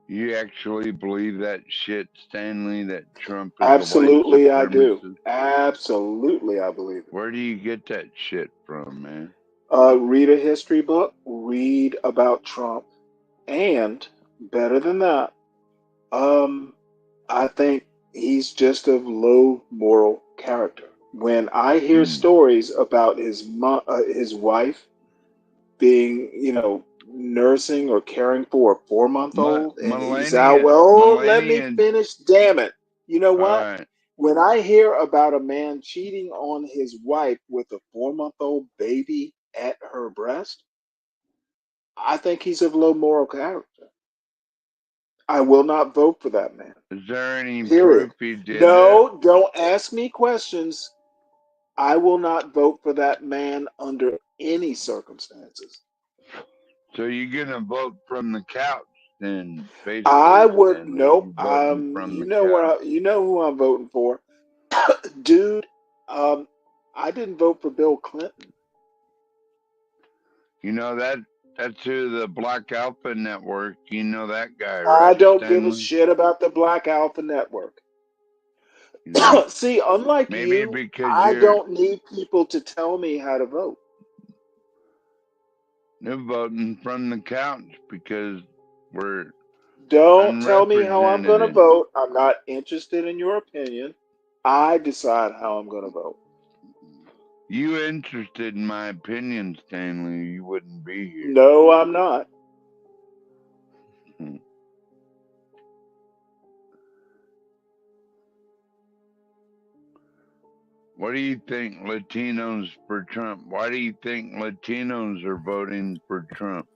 You actually believe that shit, Stanley, that Trump is a white Absolutely, I do. supremacist? Absolutely, I believe it. Where do you get that shit from, man? Read a history book, read about Trump, and better than that, um, I think he's just of low moral character. When I hear Hmm. stories about his wife being, nursing or caring for a 4 month old, and he's out, Melania, well, let me Melania. finish, damn it. You know All what? right. When I hear about a man cheating on his wife with a 4 month old baby at her breast, I think he's of low moral character. I will not vote for that man. Is there any Period. proof he did that? No, don't ask me questions. I will not vote for that man under any circumstances. So you're gonna vote from the couch, then basically. I would Stanley, nope. you voting from You the know couch. you know who I'm voting for, dude. I didn't vote for Bill Clinton. You know that's who the Black Alpha Network. You know that guy, I right, don't give a Stanley? shit about the Black Alpha Network. You don't. See, unlike Maybe you, because I you're don't need people to tell me how to vote. voting from the couch because we're Don't tell me how I'm going to unrepresented. vote. I'm not interested in your opinion. I decide how I'm going to vote. You interested in my opinion, Stanley? You wouldn't be here. No, I'm not. What do you think Latinos for Trump? Why do you think Latinos are voting for Trump?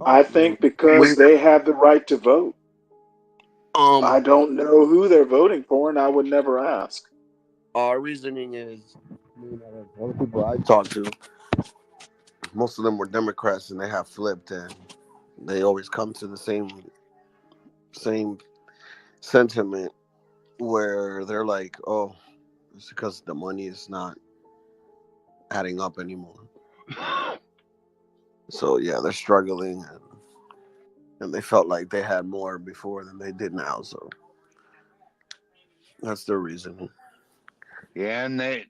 I think because they have the right to vote. I don't know who they're voting for, and I would never ask. Our reasoning is, all the people I talked to, most of them were Democrats, and they have flipped, and they always come to the same sentiment where they're like, "Oh, it's because the money is not adding up anymore." So yeah, they're struggling, and they felt like they had more before than they did now. So that's their reasoning. Yeah, and they.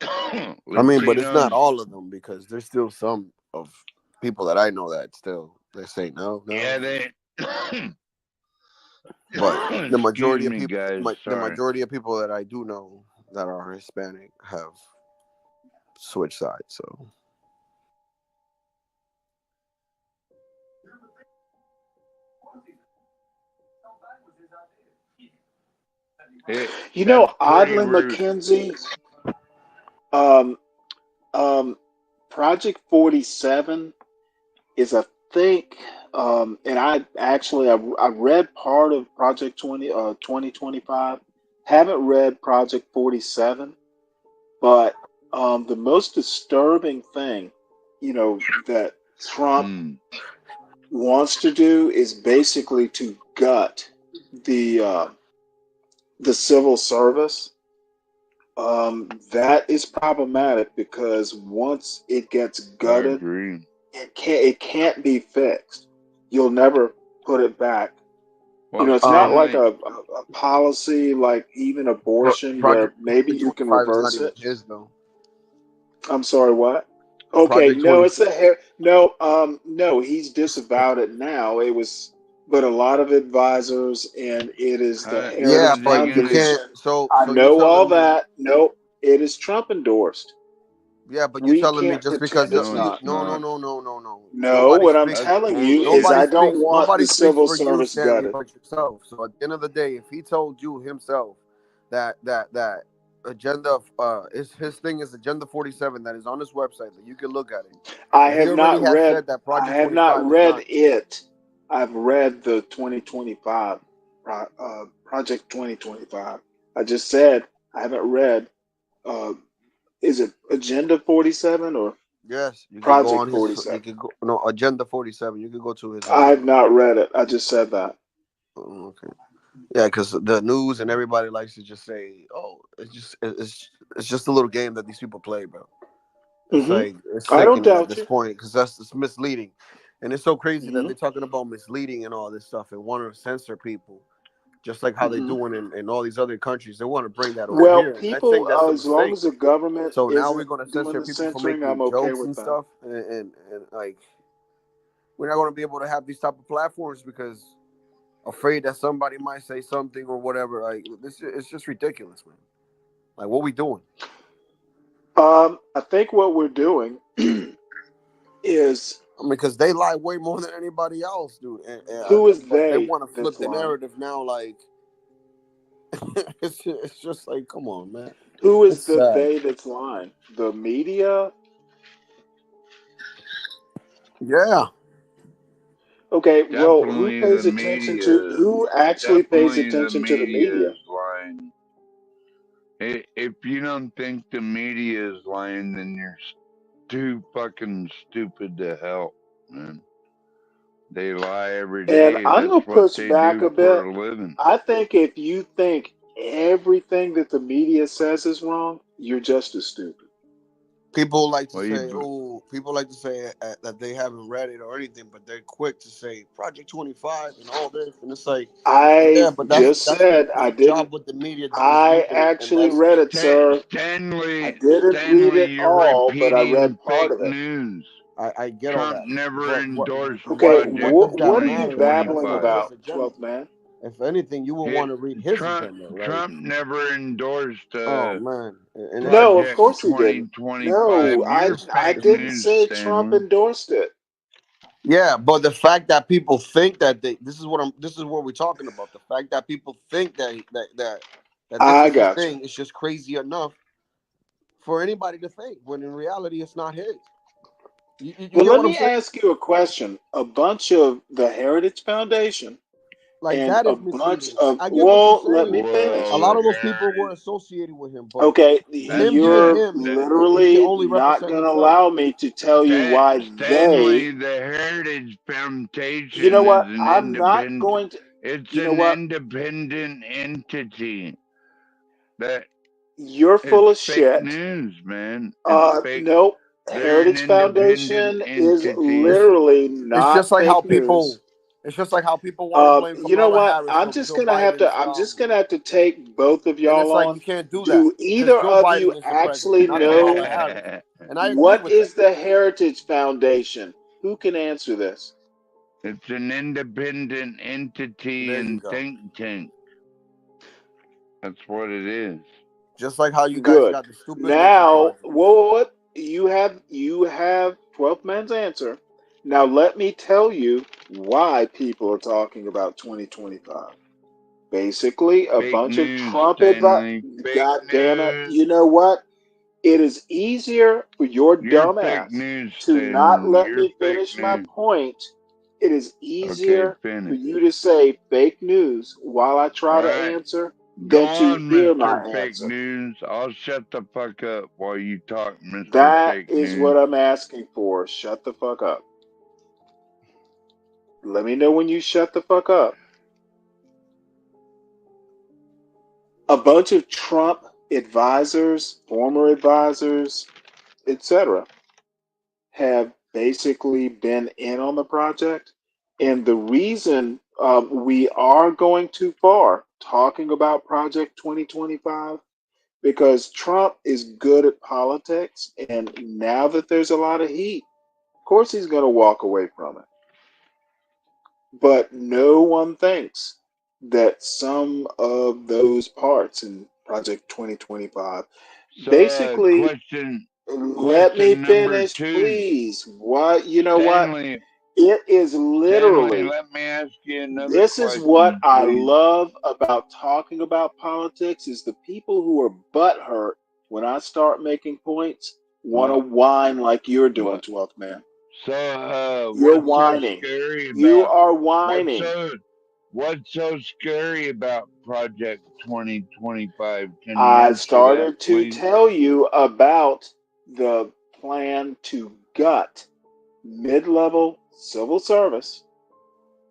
I mean, but it's not all of them because there's still some of people that I know that still they say no. Yeah, they. But the majority of people, guys, the majority of people that I do know that are Hispanic have switched sides. So. You know, oddly, Mackenzie, Project 47 is, I think, and I read part of Project 2025. Haven't read Project 47, but the most disturbing thing, that Trump wants to do is basically to gut the civil service. That is problematic because once it gets gutted, it can't be fixed. You'll never put it back. Well, It's not like a policy like even abortion where Project maybe you can 25 is not reverse even it. his though. I'm sorry, what? Okay, Project no, 20. no, he's disavowed it now. It was, but a lot of advisors, and it is the Yeah, Heritage but you Foundation. can't. So I you're know all telling me. that. Nope, it is Trump endorsed. Yeah, but you're We telling me can't just because pretend it's you not. no. No, Nobody what I'm speaks. telling you is I don't want the Nobody speaks civil for you, service Stanley, gutted. but yourself. So at the end of the day, if he told you himself that agenda is his thing is Agenda 47 that is on his website that you can look at it. I If he have already not has read. said that I Project have not 25 is read not. it. I've read the 2025 Project 2025. I just said I haven't read. Uh, is it Agenda 47 or Yes, you can go Project on his. You 47? can go no Agenda 47. You can go to his. I have not read it. I just said that. Okay. Yeah, because the news and everybody likes to just say, "Oh, it's just a little game that these people play, bro." It's like it's I don't sickening at doubt this you. point because it's misleading, and it's so crazy that Mm-hmm. they're talking about misleading and all this stuff and want to censor people, just like how they're Mm-hmm. doing in all these other countries. They want to bring that over Well, here, and I people, think that's a as long mistake. as the government So now we're isn't going to doing censor the people for censoring, I'm making okay jokes with and that. stuff, and like we're not going to be able to have these type of platforms because afraid that somebody might say something or whatever. Like this, it's just ridiculous, man. Like what we doing? I think what we're doing is I mean, because they lie way more than anybody else, dude. who is But they they want to flip that's the lying? narrative now. Like it's just like, come on, man. Who is It's the sad. they that's lying? The media? Yeah. Okay, well, who Definitely pays the attention to media. who actually pays Definitely the attention to the media? media is lying. If you don't think the media is lying, then you're too fucking stupid to help, man. They lie every And day. I'm gonna That's what push they back do a for bit. a living. I think if you think everything that the media says is wrong, you're just as stupid. People like to Well, say, "Oh, people like to say that they haven't read it or anything," but they're quick to say Project 25 and all this, and it's like, yeah, I but just that's said I the job didn't. what the media is I doing, and actually that's read it, sir. I didn't read Stanley, it you're all, but I repeating read part fake of it. news. I get all Trump that, never but endorsed Okay, Project what are you babbling 2025. about, 12th 2025. man? If anything, you will want to read his agenda, like, Trump never endorsed oh man, and it's No, of Project course he didn't. 2025. No, You're I fake didn't news, say Trump Stanley. endorsed it. yeah, but the fact that people think that this is what we're talking about. The fact that people think that this I is his got you. thing is just crazy enough for anybody to think, when in reality it's not his. You Well, get let what I'm me saying? ask you a question. A bunch of the Heritage Foundation Like, and that a is bunch misleading. of, I get what you're well, let me saying. finish. A Well, lot the of those people were heritage. associated with him, but Okay, him being you're him, he can literally only not represent going to himself. allow me to tell you why they, Stanley, the Heritage you know Foundation is what? an I'm not independent. going to, It's you know an what? independent entity that You're is full of fake shit. news, man. It's fake. Nope. They're an Heritage independent Foundation is entity. literally It's not just like how fake news. people. It's just like how people want to blame You know Kamala what? Harris for Joe Biden's. I'm just gonna have to take both of And y'all it's like, you on. can't do that Do because either Joe of you Biden is the president, actually not Kamala know Harris. And I agree what with that. is the Heritage Foundation? Who can answer this? It's an independent entity There you and go. think tank. That's what it is. Just like how you guys Good. got the stupid Lincoln Now, Project. what you have 12th man's answer. Now let me tell you why people are talking about 2025. Basically, a Fake bunch of news, Trump advice. Stanley. Fake God damn it! news. You know what? It is easier for your You're dumb fake ass news, to not Stanley. let You're me fake finish my news. point. It is Okay, easier for finish. you to say fake news while I All try to right. answer Go than to on, hear my Mr. Fake answer. News. I'll shut the fuck up while you talk, Mr. That Fake is what News. I'm asking for. Shut the fuck up. Let me know when you shut the fuck up. A bunch of Trump advisors, former advisors, etc., have basically been in on the project. And the reason we are going too far talking about Project 2025, because Trump is good at politics. And now that there's a lot of heat, of course he's going to walk away from it. But no one thinks that some of those parts in Project 2025, So, basically, question let me question number finish, two. please. What, you know what? Stanley, It is Stanley, literally, let me ask you another this is what question, I please. love about talking about politics is the people who are butthurt when I start making points want to What? whine like you're doing, What? 12th man. So, You're what's so whining. scary You about are what's whining. so what's so scary about Project 2025? Can you I answer that, started to please? tell you about the plan to gut mid-level civil service.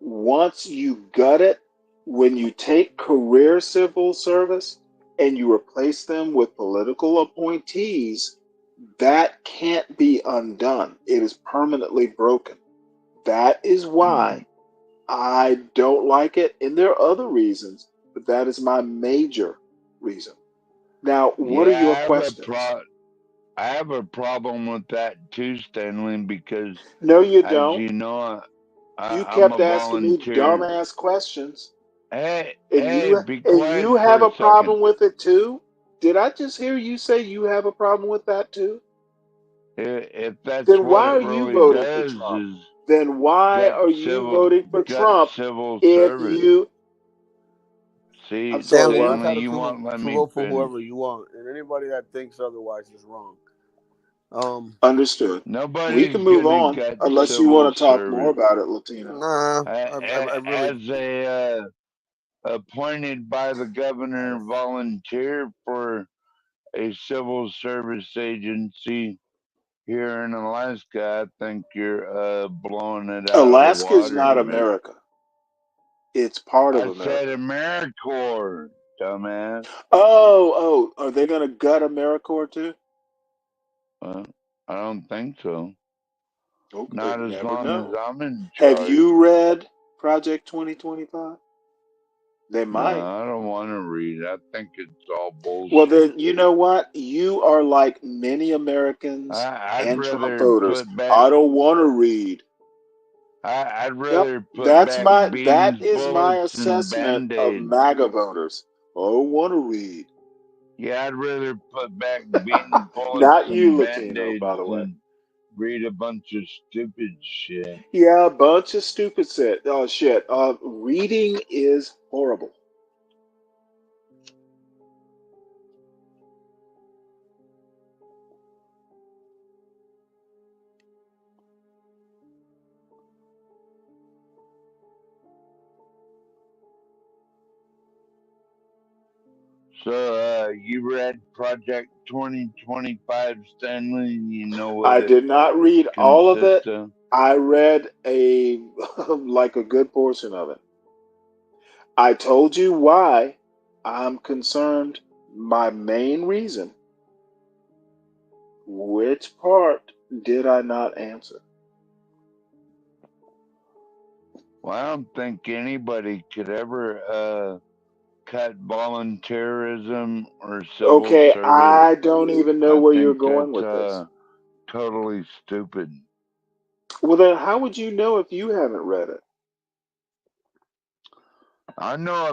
Once you gut it, when you take career civil service and you replace them with political appointees, that can't be undone. It is permanently broken. That is why I don't like it. And there are other reasons, but that is my major reason. Now, what are Yeah, your questions? I have a problem with that too, Stanley, because No, you as don't. you know, You I'm kept a asking me volunteer. dumbass questions. Hey, be And quiet you have for a a second. problem with it too? Did I just hear you say you have a problem with that too? If that's Then what why it are you really voting for does Trump? is Then why gut are you voting for gut Trump civil if service. you I'm See, sorry, Stanley, you're what? Stanley, entitled you won't let to me vote for finish. whoever you want, and anybody that thinks otherwise is wrong. Understood. We Nobody's can move gonna on gut unless you civil want to talk more service. about it, Latino. Nah, I really. As a appointed by the governor volunteer for a civil service agency here in Alaska, I think you're blowing it out of the Alaska is water, not man. America. It's part of I said America. AmeriCorps, dumbass. Oh, are they going to gut AmeriCorps too? Uh, I don't think so. Okay, Not as never long as know. I'm in Have charge. you read Project 2025? They No, might. I don't want to read. I think it's all Well, bullshit. then, you know what? You are like many Americans I'd and Trump rather voters. put back. I don't want to read. I'd Yep, rather put back that beans, is my bullets, and assessment of band-aids. MAGA voters. I don't want to read. Yeah, I'd rather put back beans, bullets, Not you, and Latino, by band-aids the way. than read a bunch of stupid shit. Yeah, a bunch of stupid shit. Shit. Reading is horrible. So, you read Project 2025, Stanley? You know what I it did not read all of consists it. of? I read a like a good portion of it. I told you why I'm concerned. My main reason. Which part did I not answer? Well, I don't think anybody could ever cut volunteerism or civil Okay, service. I don't even know I where you're think going that's with this. totally stupid. Well, then how would you know if you haven't read it? I know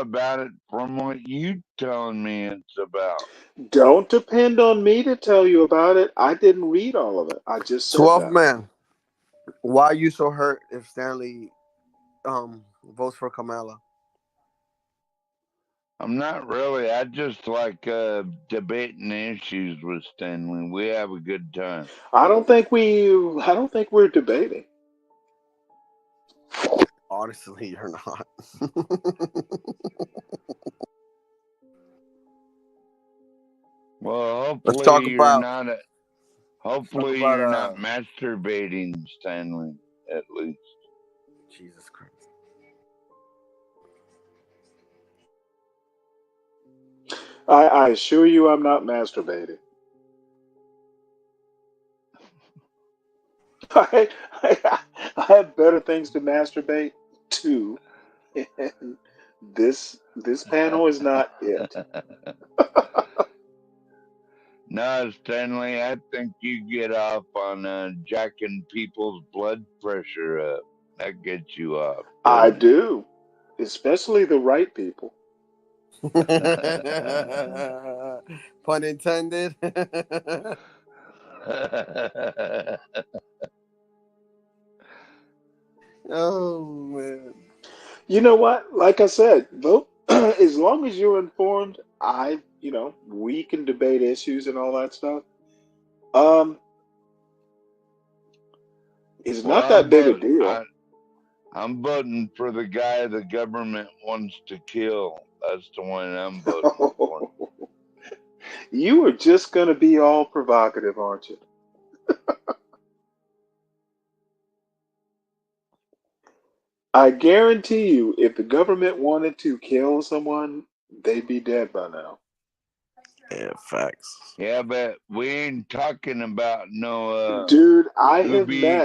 about it from what you telling me it's about. Don't depend on me to tell you about it. I didn't read all of it. I just said 12 that. man. Why are you so hurt if Stanley votes for Kamala? I'm not really. I just like debating issues with Stanley. We have a good time. I don't think we're debating. Honestly, you're not. Well, Let's talk hopefully you're about. not. Let's talk Hopefully about. you're not masturbating, Stanley. At least. Jesus Christ. I assure you, I'm not masturbating. I have better things to masturbate to, and this panel is not it. No, Stanley, I think you get off on jacking people's blood pressure up. That gets you off, I doesn't do, especially the right people. Pun intended. Oh man. You know what? Like I said, vote as long as you're informed. We can debate issues and all that stuff. Um, it's Well, not that big a deal. I'm voting for the guy the government wants to kill. That's the one I'm voting for. You are just gonna be all provocative, aren't you? I guarantee you, if the government wanted to kill someone, they'd be dead by now. Yeah, facts. Yeah, but we ain't talking about no Dude, I have ooby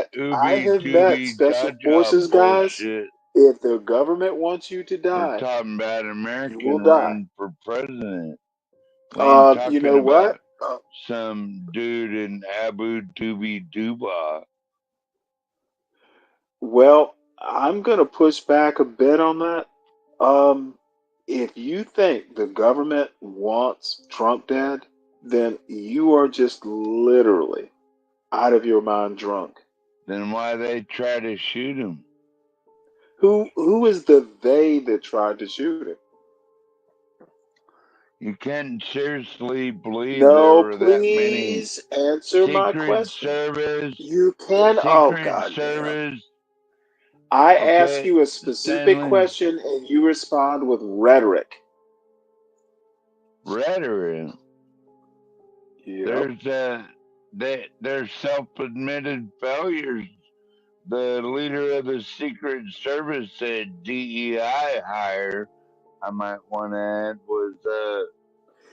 met special dodger forces guys. bullshit. If the government wants you to We're die, talking about you will American die. run for president. We ain't You talking know what? about some dude in Abu Dhabi, Dubai. Well, I'm gonna push back a bit on that. Um, if you think the government wants Trump dead, then you are just literally out of your mind drunk. Then why they try to shoot him? Who is the they that tried to shoot him? You can't seriously believe there No, were that many please answer my Secret question. Service, You can. Oh, Secret goddamn. Service. I ask Okay, you a specific Stanley. question and you respond with rhetoric. Rhetoric. Yep. There's self-admitted failures. The leader of the Secret Service said DEI hire, I might want to add, was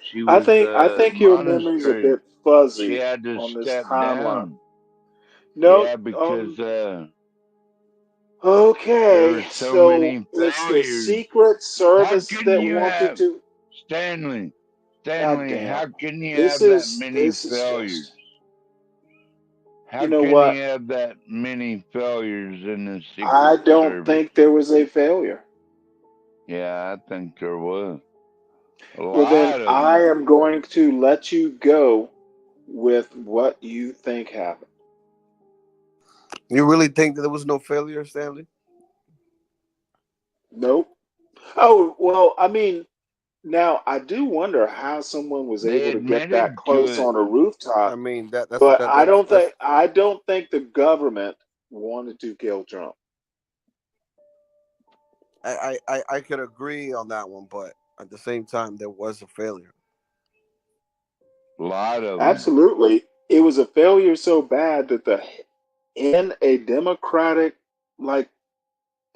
she I was think your memory's a monastery. bit She fuzzy had to on this step timeline. down. No, Yeah, because there okay, were so so many it's the failures. Secret How Service can that you wanted have to. Stanley? God Stanley, damn. how can you This have that is many this is failures? just. How You know can you what? have that many failures in the I Secret don't Service? think there was a failure. Yeah, I think there was a Well, then lot of I them. am going to let you go with what you think happened. You really think that there was no failure, Stanley? Nope. Oh, well, I mean, now I do wonder how someone was They able to get that admitted to close it. on a I rooftop, mean that's but that that's I don't think the government wanted to kill Trump. I could agree on that one, but at the same time there was a failure. A lot of them. Absolutely. It was a failure so bad that the in a democratic like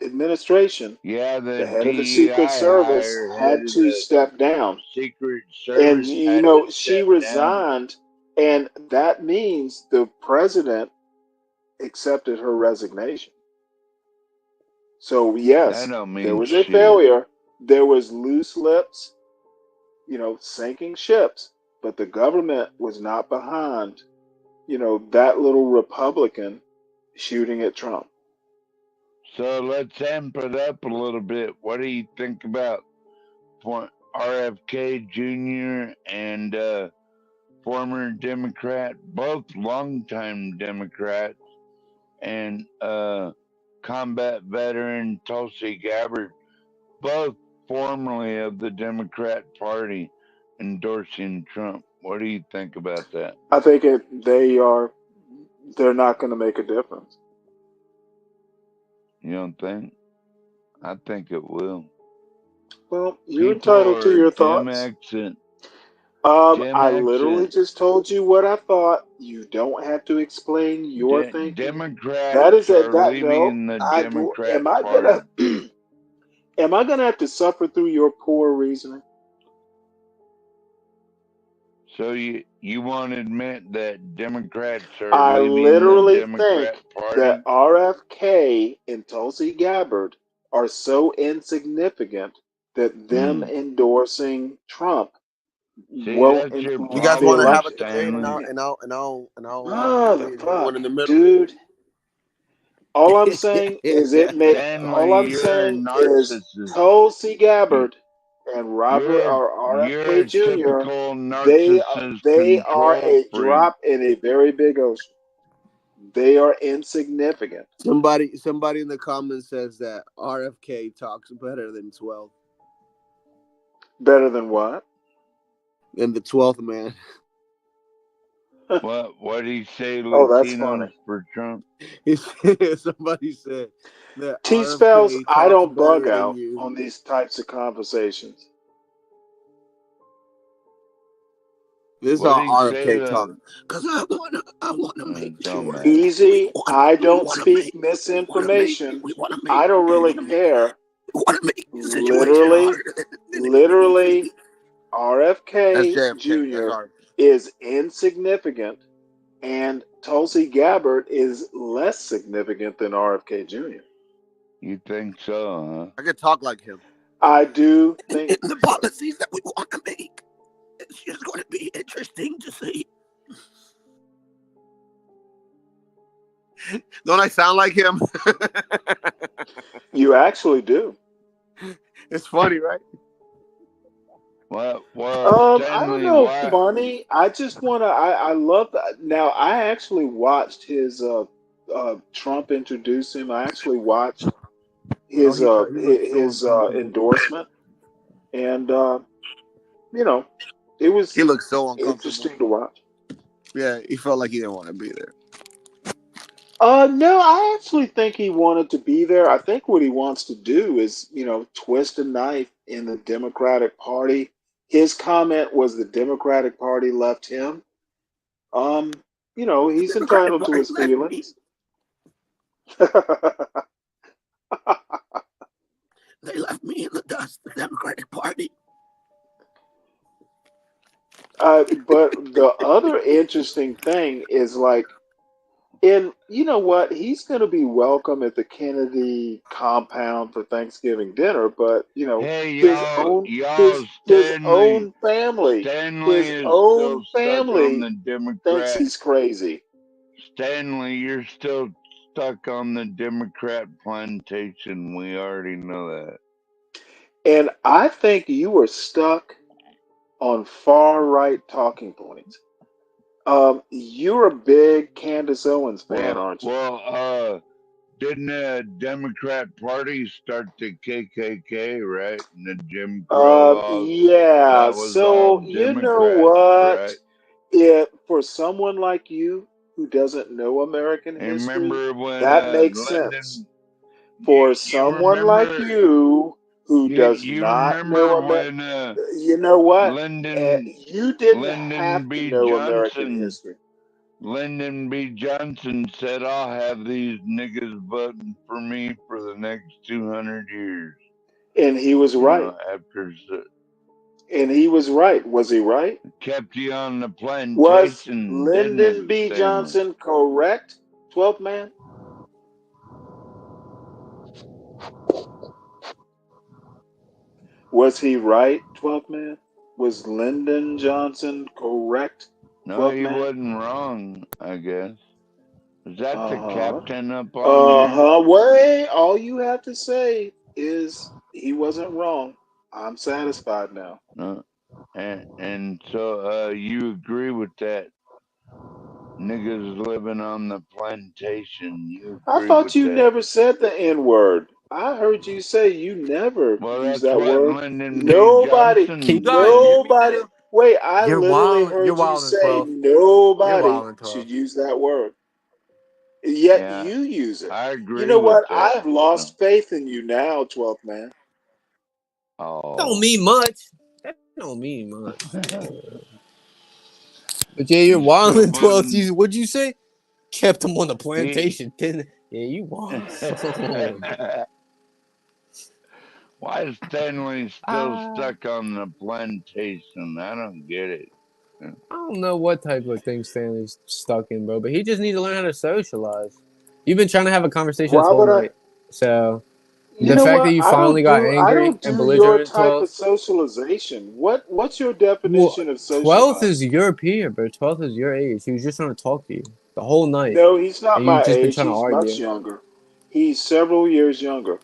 administration, Yeah, the the head of the Secret DEI Service hire, head had of to the step down. Secret And, Service had to she step down. resigned, and that means the president accepted her resignation. So, That yes, don't there mean was a shit. failure. There was loose lips, sinking ships, but the government was not behind, that little Republican shooting at Trump. So let's amp it up a little bit. What do you think about RFK Jr. and former Democrat, both longtime Democrats, and combat veteran Tulsi Gabbard, both formerly of the Democrat Party, endorsing Trump? What do you think about that? I think they're not going to make a difference. You don't think? I think it will. Well, you're People entitled to are your Gen thoughts. X and I literally just told you what I thought. You don't have to explain your thinking. That Democrats is are that no. leaving the I Democrat am I gonna Party. am I gonna have to suffer through your poor reasoning? So you won't admit that Democrats are I leaving the literally Democrat think that Party? RFK and Tulsi Gabbard are so insignificant that them Hmm. endorsing Trump See, won't that's your You guys influence the want to problem, have a election. debate, and Stanley. I'll Oh, the debate anyone fuck, in the middle. dude. All I'm saying is all Stanley, I'm you're a saying is narcissist. Tulsi You, Gabbard and Robert you're or you're RFK a Jr. typical They narcissist they are control a freak. drop in a very big ocean. They are insignificant. Somebody in the comments says that RFK talks better than 12. Better than what? And the 12th man. What did he say? Oh, that's funny. Latinos for Trump? Somebody said that T spells, RFK I talks don't bug better than out you. on these types of conversations. This is What all did he say? RFK talk. Because I wanna make sure that Dumbass. Easy. I we don't wanna speak make misinformation. we wanna I make don't we really wanna make care. we wanna make the situation Literally, harder than it really needs to literally, be. That's RFK JFK. That's Jr. RFK. is insignificant, and Tulsi Gabbard is less significant than RFK Jr. You think so, huh? I could talk like him. I do think In the so. policies that we want to make, it's just going to be interesting to see. Don't I sound like him? You actually do. It's funny, right? Well, I don't Stanley, know. why? Funny. I just wanna. I love that. Now, I actually watched his Trump introduce him. I actually watched Oh, his he looks so endorsement, and you know, it was He looked so uncomfortable. interesting to watch. Yeah, he felt like he didn't want to be there. No, I actually think he wanted to be there. I think what he wants to do is, twist a knife in the Democratic Party. His comment was the Democratic Party left him. He's Democratic entitled to Party his left me. feelings. They left me in the dust. The Democratic Party. But the other interesting thing is and you know what? He's going to be welcome at the Kennedy compound for Thanksgiving dinner, but Hey, his y'all, own y'all, his Stanley. own family, Stanley his is still own stuck on family the thinks Democrat. he's crazy. Stanley, you're still stuck on the Democrat plantation. We already know that. And I think you were stuck on far right talking points. You're a big Candace Owens fan, aren't you? Didn't the Democrat Party start the KKK, right? And the Jim Crow laws? Yeah. That was all So you know Democrats, what? right? For someone like you who doesn't know American And history, remember when that makes sense. Lyndon? For You someone like remember? you who does You not know remember American, when you know what? Lyndon You didn't Lyndon have to B. know American Johnson history. Lyndon B. Johnson said, "I'll have these niggas voting for me for the next 200 years." And he was right. After And he was right. Was he right? kept you on the Was plantation, didn't Lyndon it, B. Stanley? Johnson correct, 12th man? Was he right, 12th man? Was Lyndon Johnson correct, No, 12th he man? wasn't wrong, I guess. Is that the Uh-huh. captain up on there? Wait, all you have to say is he wasn't wrong. I'm satisfied now. No. And so you agree with that? Niggas living on the plantation. You I agree thought with you that? never said the N word. I heard you say you never Well, use that's that what word. Lyndon B. Nobody, Johnson Keep trying to said. mute me nobody. now. Wait, I You're literally wild. You're heard you wild in say 12. You're nobody wild in 12. should use that word. Yet Yeah, you use it. I You agree know with what? I that. have lost faith in you now, 12th man. Don't Oh. mean much. That don't mean much. But yeah, you're You wild still in 12. voting? What'd you say? Kept him on the He... plantation. Didn't? Yeah, you wild. Why is Stanley still I stuck on the plantation? I don't get it. don't know what type of thing Stanley's stuck in, bro, but he just needs to learn how to socialize. You've been trying to have a conversation this Why whole would I? night. So You the know fact that what? you I finally don't got do I angry don't and do your belligerent, type 12. of socialization. What's your Well, definition of 12th socializing? is your peer, bro. 12th is your age. He was just trying to talk to you the whole night. No, he's not And you've my just been age. trying to He's much argue. younger. He's several years younger.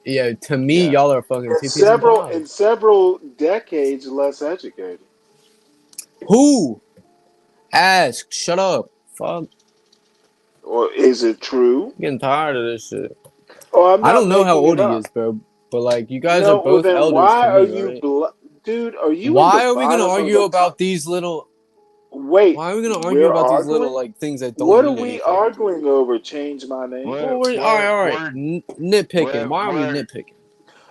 Yeah, to me, Yeah. y'all are fucking And two peas in a pod. several decades less educated. Who? Ask. Shut up. Fuck. Or is it true? I'm getting tired of this shit. Oh, I'm I not don't know how making it old he up. is, bro. But like, you guys are No, well both then elders to why are me, you right? dude, are you in the Why are we gonna bottom of argue the about these little? Wait, Why are we gonna argue we're about these little arguing? like things that don't What are mean we anything? arguing over? Change my name. Well, We're we're all right, we're all right. we're Nitpicking. we're Why are we we're, nitpicking?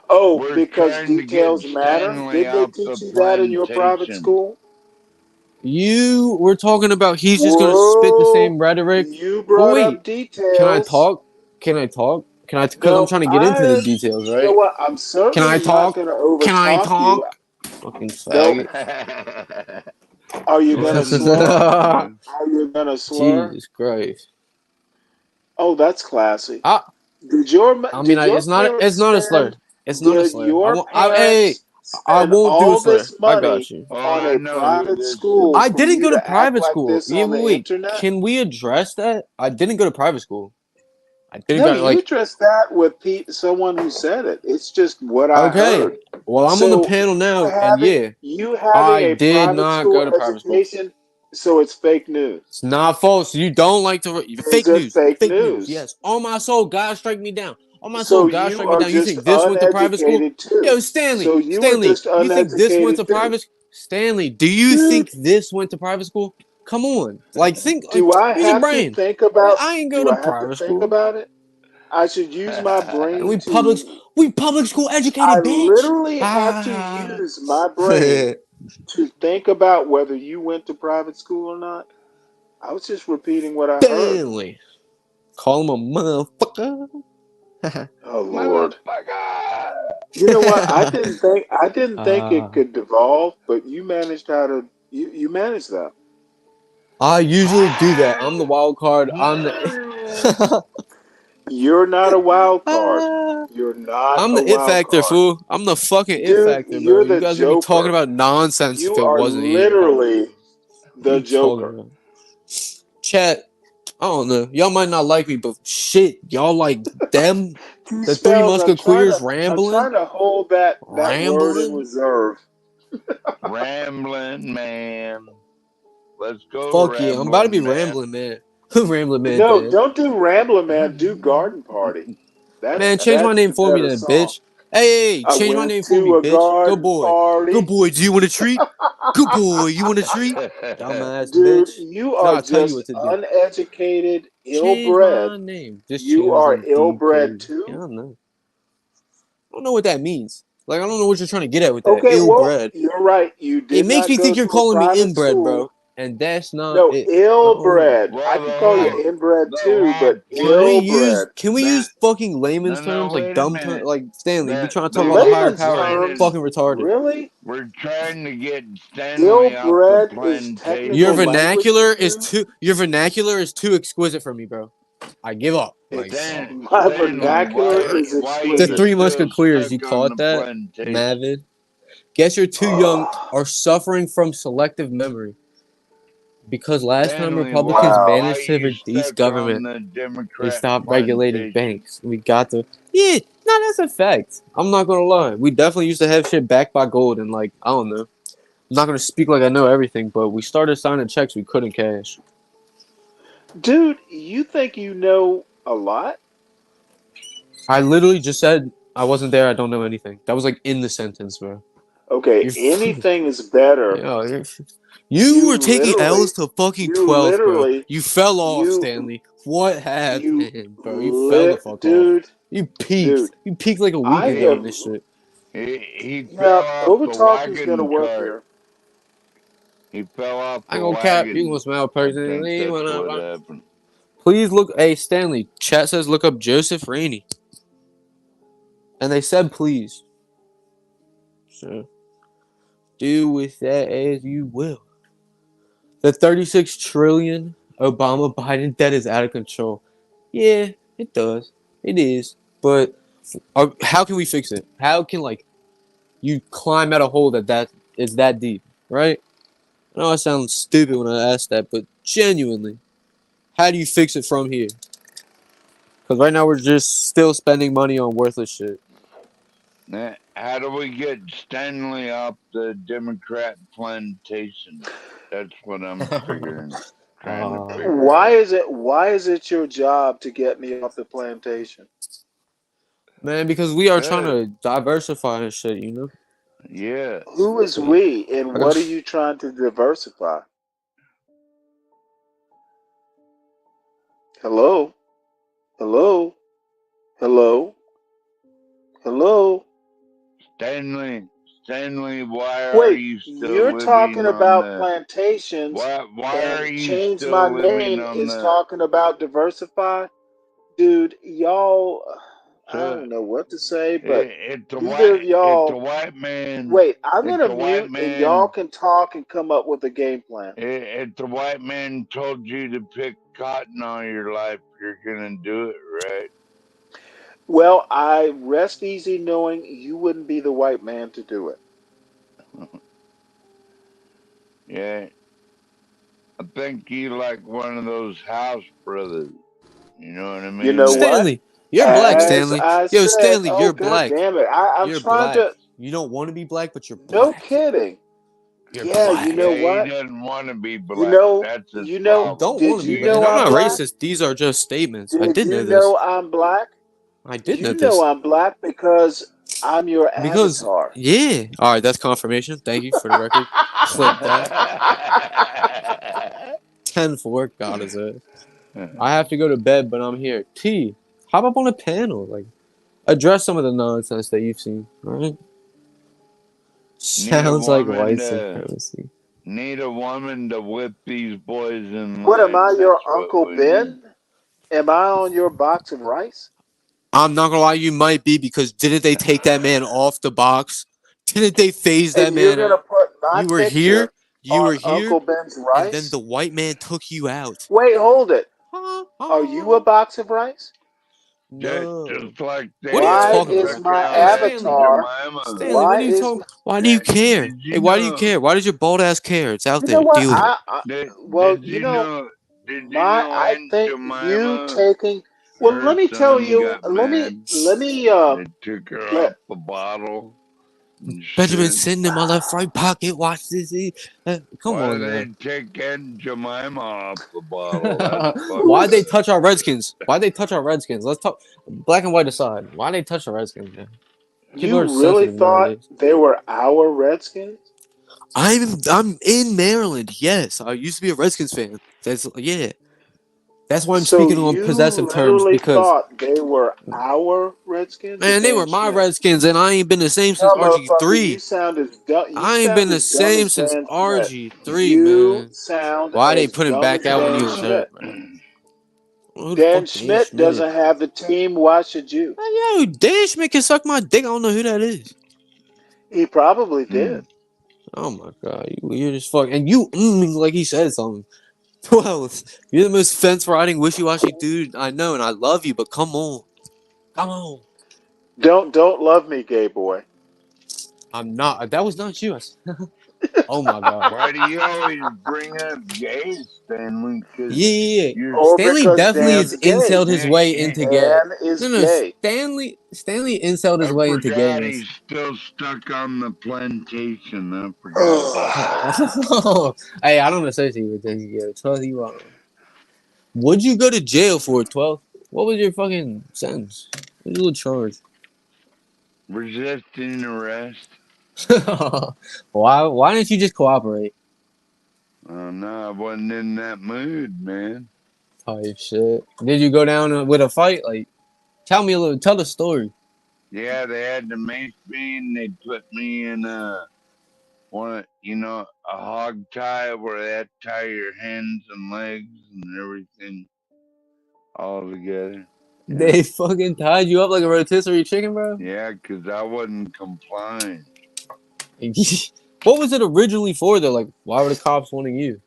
Oh, we're because trying to get details matter? Stanley Did they off the teach you that in your private plantation. school? You were talking about he's just gonna spit the Whoa, same rhetoric. you But brought wait, up can I details. talk? Can I talk? Can I? Because I'm No, trying to get into the details, you know right? what? I'm Can I certainly not talk? going to Can I overtalk you. talk? Fucking Don't. faggot. Are you going to slur? Oh, Are you going to slur? Jesus Christ. Oh, that's classy. I Did your I mean, did your it's parents not a slur. spend It's not a did slur. your Hey, parents I spend won't do a all slur. this I got money you. on I a know who private this school is. I for didn't you go to to act private like school. this Yeah, on the wait. internet? Can we address that? I didn't go to private school. I didn't No, go you like. address that with someone who said it. It's just what I Okay. heard. Well, I'm on the So panel now, and yeah, you having I a did private not go school to private school. education, so it's fake news. It's not false. You don't like to Is fake it news. fake Fake news. news? Yes. On my soul, God strike me down. On my soul, So God you strike me are down. You just think this went to private school? uneducated too. Yo, Stanley, So you were Stanley, just you think this went uneducated to too. private? Stanley, do you think this went to private school? Come on, like think, Do I use your have to brain. think about? I ain't go Do to I have to private think school. about it? I should use my And brain we to. public school I educated, bitch. literally have to Ah. use my brain to think about whether you went to private school or not. I was just repeating what I heard. Stanley. Call him a motherfucker. Oh Lord. Motherfucker! You know what? I didn't think it uh, could devolve, but you managed how to you managed that. I usually do that. I'm the wild card. I'm the You're not a wild card. Ah. You're not I'm a the it wild factor, card. fool. I'm the fucking it Dude, factor, bro. you're You the guys gonna be talking Joker. about nonsense if You it are wasn't here. literally What are the you talking Joker. about? Chat, I don't know. Y'all might not like me, but shit, y'all like them? T The Three spells, Musketeers I'm rambling? trying to hold that word in Rambling? reserve. Rambling man. Let's go, Fuck yeah, I'm about to be rambling man. rambling, man. Rambling man, No, Dan. don't do Rambling Man. Do Garden Party. Man, change my That's name the for me better then, song. bitch. Hey, I change my went name for me, to a bitch. Good garden boy. Good party. boy. Do you want a treat? Good boy. You want a treat? Dumbass Dude, bitch. you Now are I tell you what just to do. uneducated, Change ill-bred. my name. Just You chills are and ill-bred DK. Yeah, I too. don't know. I don't know what that means. Like, I don't know what you're trying to get at with that. Okay, Ill well, bred. you're right. You It did makes not me go think you're to a calling me private inbred, school. bro. And that's not No, it. I don't know. ill-bred. I Well, can call you the inbred too, whole but point ill-bred. Can we that use fucking layman's no, terms like wait a dumb terms minute. like Stanley? We trying to talk about the higher Layman's power? You Avoided. terms, fucking retarded. really? We're trying to get Stanley off the Ill-bred is Your technical plantation. language to you? vernacular is too exquisite for me, bro. I give up. Like It's Stan, my Stanley, vernacular why is damn. why The you exquisite. Three still Musketeers, stuck you on caught the that? plantation? Mavid. Guess you're too young Oh, or suffering from selective memory. Because last time Stanley, Republicans wow. why managed to you reduce stuck on government, the they Democrat stopped regulating plantation? banks. We got to no, that's a fact. I'm not gonna lie. We definitely used to have shit backed by gold and like I don't know. I'm not gonna speak like I know everything, but we started signing checks we couldn't cash. Dude, you think you know a lot? I literally just said I wasn't there. I don't know anything. That was like in the sentence, bro. Okay, You're, anything is better. yeah, you were taking L's to fucking You 12th, bro. literally, You fell off, you, Stanley. What you happened, bro? You fell the fuck off. dude, You peaked. dude, You peaked like a week I ago have, in this shit. He yeah, fell off over the talking's gonna wagon work cart. here. He fell off I the ain't gonna cap. You gonna wagon. smell I think personally. that's what happened. Please look. Hey, Stanley. Chat says look up Joseph Rainey. And they said please. So do with that as you will. The 36 trillion Obama Biden debt is out of control. Yeah, it does. It is. But how can we fix it? How can like you climb out a hole that is that deep, right? I know I sound stupid when I ask that, but genuinely, how do you fix it from here? Because right now we're just still spending money on worthless shit. How do we get Stanley off the Democrat plantation? That's what I'm trying to figure out. Why is it your job to get me off the plantation? Man, because we are trying Good. to diversify and shit, you know? Yeah. Who is we and I what are got you trying to diversify? Hello? Hello? Hello? Hello? Stanley, why are Wait, you still you're living talking on about the plantations why are and you change my still living name on is the talking about diversify? Dude, y'all, I so don't know what to say, but it's either of a y'all, white man wait, I'm it's gonna a white mute and y'all man can talk and come up with a game plan. if the white man told you to pick cotton all your life, you're gonna do it, right? Well, I rest easy knowing you wouldn't be the white man to do it. Yeah. I think you like one of those house brothers. You know what I You know mean? what? Stanley, you're black, As Stanley. I Yo, said, Stanley, oh you're god black. damn it. I'm You're trying black. to You don't want to be black, but you're no black. kidding. You're Yeah, you black. know Yeah, he what? doesn't want to be black. That's his You don't problem. want Did to be you black. And know I'm I'm not black? racist. These are just statements. I Did did you know this. know I'm black? I did know You know this. I'm black because I'm your Because avatar. yeah. All right, that's confirmation. Thank you for the record. Clip that. 10-4, God is it. I have to go to bed, but I'm here. T, hop up on a panel. Like, address some of the nonsense that you've seen. All right. Need a Sounds like woman white to supremacy. need a woman to whip these boys in What am I, line. your That's what Uncle we need. Ben? Am I on your box of rice? I'm not gonna lie, you might be because didn't they take that man off the box? Didn't they phase that And you're man gonna out? put my You were here, picture you on were here, Uncle Ben's and then rice? the white man took you out. Wait, hold it. Are you a box of rice? No. Just like What are you Why they talking is about? my took Hey, out Stanley. avatar? Jemima. Stanley, what Why are you is talking? Why do you Did, care? did Hey, you why do you know? care? Why does your bald ass care? It's out you know there. what? Deal with it. Well, Did you you know, know? Did you my know I Aunt think you Jemima? taking. Well, Her let me tell son you. got Let me mad. let me They took her let. off the bottle and Benjamin shit. sitting in my left right pocket. Watch this. Come Why on they now. take Aunt Jemima off the bottle? That's fucked Why'd they up. touch our Redskins? Why'd they touch our Redskins? Let's talk black and white aside. Why'd they touch our Redskins, man? People You are really sensitive thought nowadays. they were our Redskins? I'm in Maryland. Yes, I used to be a Redskins fan. That's yeah. That's why I'm So speaking on you possessive terms literally because thought they were our Redskins, man, they Dan were my Schmidt? Redskins, and I ain't been the same since No, motherfucker, you RG3. sound as dumb. You I ain't sound been the as dumb same as since Dan Schmidt. RG3, You man. sound Why they as put him dumb back as out when he Dan was Schmidt. hurt, man? Who the Dan fuck Dan Schmidt Schmidt doesn't is? have the team. Why should you? Yo, Dan Schmidt can suck my dick. I don't know who that is. He probably did. Oh my god, you weird as fuck. And you like he said something. 12. You're the most fence riding, wishy washy dude I know, and I love you, but come on. Come on. Don't love me, gay boy. I'm not. That was not you. Oh my god. Why do you always bring up gays, Stanley? Because Yeah. you're Oh, Stanley because definitely Dan's has gay. inceled his way eh, into gay. Dan is No, gay. Stanley inceled his I way into forgot gayness. he's still stuck on the plantation. I forgot about that. Hey, I don't associate with this. Yeah, 12 you are. What'd you go to jail for, 12? What was your fucking sentence? What was your little charge? Resisting arrest. Why didn't you just cooperate? Oh no, I wasn't in that mood, man. Type shit. Did you go down with a fight? Like, tell the story. Yeah, they had to mace me and they put me in a hog tie where they had to tie your hands and legs and everything all together. Yeah. They fucking tied you up like a rotisserie chicken, bro? Yeah, 'cause I wasn't complying. What was it originally for, though? Like, why were the cops wanting you?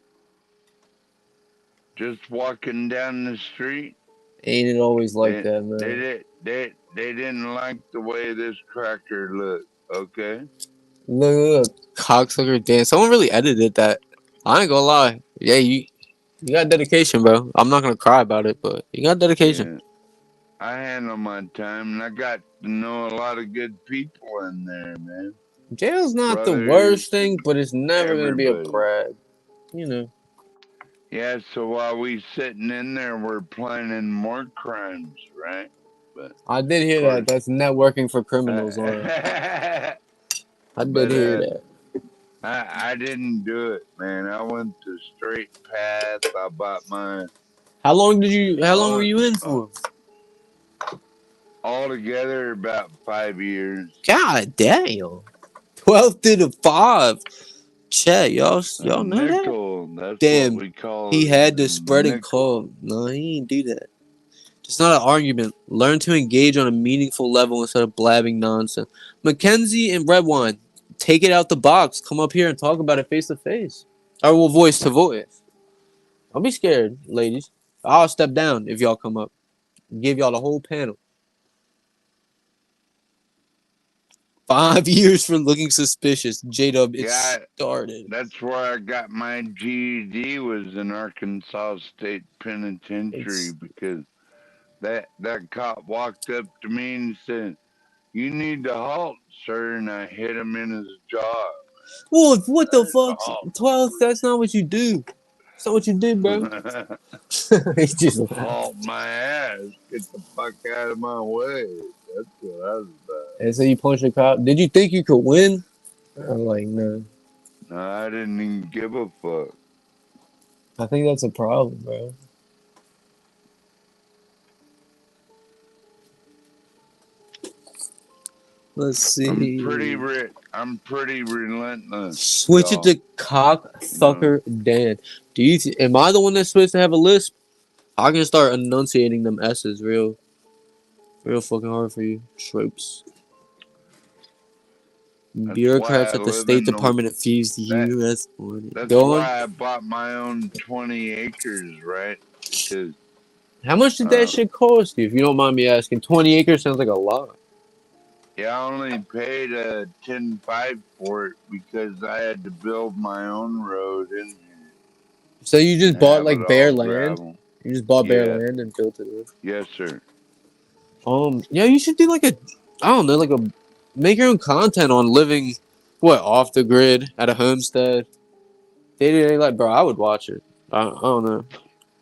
Just walking down the street, Ain't it always like they that, they man? did they didn't like the way this cracker looked. Okay. Look, cocksucker Dan. Someone really edited that. I ain't gonna lie. Yeah, you got dedication, bro. I'm not gonna cry about it, but you got dedication. Yeah. I handle my time and I got to know a lot of good people in there, man. Jail's not the Brothers, worst thing, but it's never gonna be a everybody. brag. You know. Yeah, so while we sitting in there, we're planning more crimes, right? But I did of hear that. course, That's networking for criminals on it. but I did hear that. I didn't do it, man. I went the straight path. I bought my How long were all you in for? altogether about 5 years. God damn. 12 to the 5. Chat, A y'all know that? nickel, that's what Damn. we call He it, had to a spread and nickel. call. No, he didn't do that. It's not an argument. Learn to engage on a meaningful level instead of blabbing nonsense. Mackenzie and Redwine, take it out the box. Come up here and talk about it face to face. Or well, voice to voice. Don't be scared, ladies. I'll step down if y'all come up. Give y'all the whole panel. 5 years for looking suspicious. J-Dub, it Yeah, started. that's where I got my GED was in Arkansas State Penitentiary because that cop walked up to me and said, "You need to halt, sir," and I hit him in his jaw. Well, what the fuck? Halt, 12, that's not what you do. That's not what you did, bro. He just laughed. halt my ass! Get the fuck out of my way! That's what I was about. And so you punched the cop. Did you think you could win? I'm like, no. No, I didn't even give a fuck. I think that's a problem, bro. Let's see. I'm pretty relentless, Switch it y'all. to cocksucker Dan. Do you? Am I the one that's supposed to have a lisp? I can start enunciating them S's real fucking hard for you. Tropes. That's why Bureaucrats I at the live State in the Department refuse the that. U.S. border. That's Go on. why I bought my own 20 acres, right? Because How much did that shit cost you, if you don't mind me asking? 20 acres sounds like a lot. yeah, I only paid a 10.5 for it because I had to build my own road in here. So you just bought Have it like bare all land? gravel. You just bought bare Yeah. land and built it up? Yes, sir. Yeah, you should do like a, I don't know, like a, make your own content on living, off the grid at a homestead. Day-to-day life, bro, I would watch it. I don't know.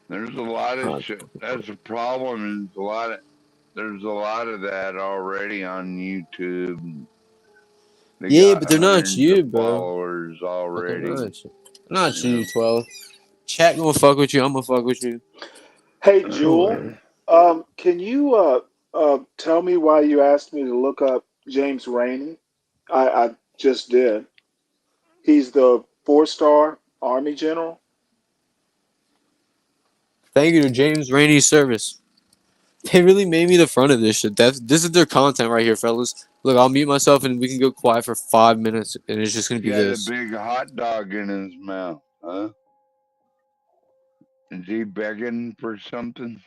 There's a lot of shit. That's a problem. There's a lot of that already on YouTube. They Yeah, got but they're not hundreds you, of bro. followers But they're already. not you. Not you, 12. Chat gonna fuck with you. I'm gonna fuck with you. Hey, Don't Jewel, worry. can you tell me why you asked me to look up James Rainey? I just did. He's the 4-star Army general. Thank you to James Rainey's service. They really made me the front of this shit. This is their content right here, fellas. Look, I'll mute myself and we can go quiet for 5 minutes, and it's just gonna He's be got a this. big hot dog in his mouth, huh? Is he begging for something?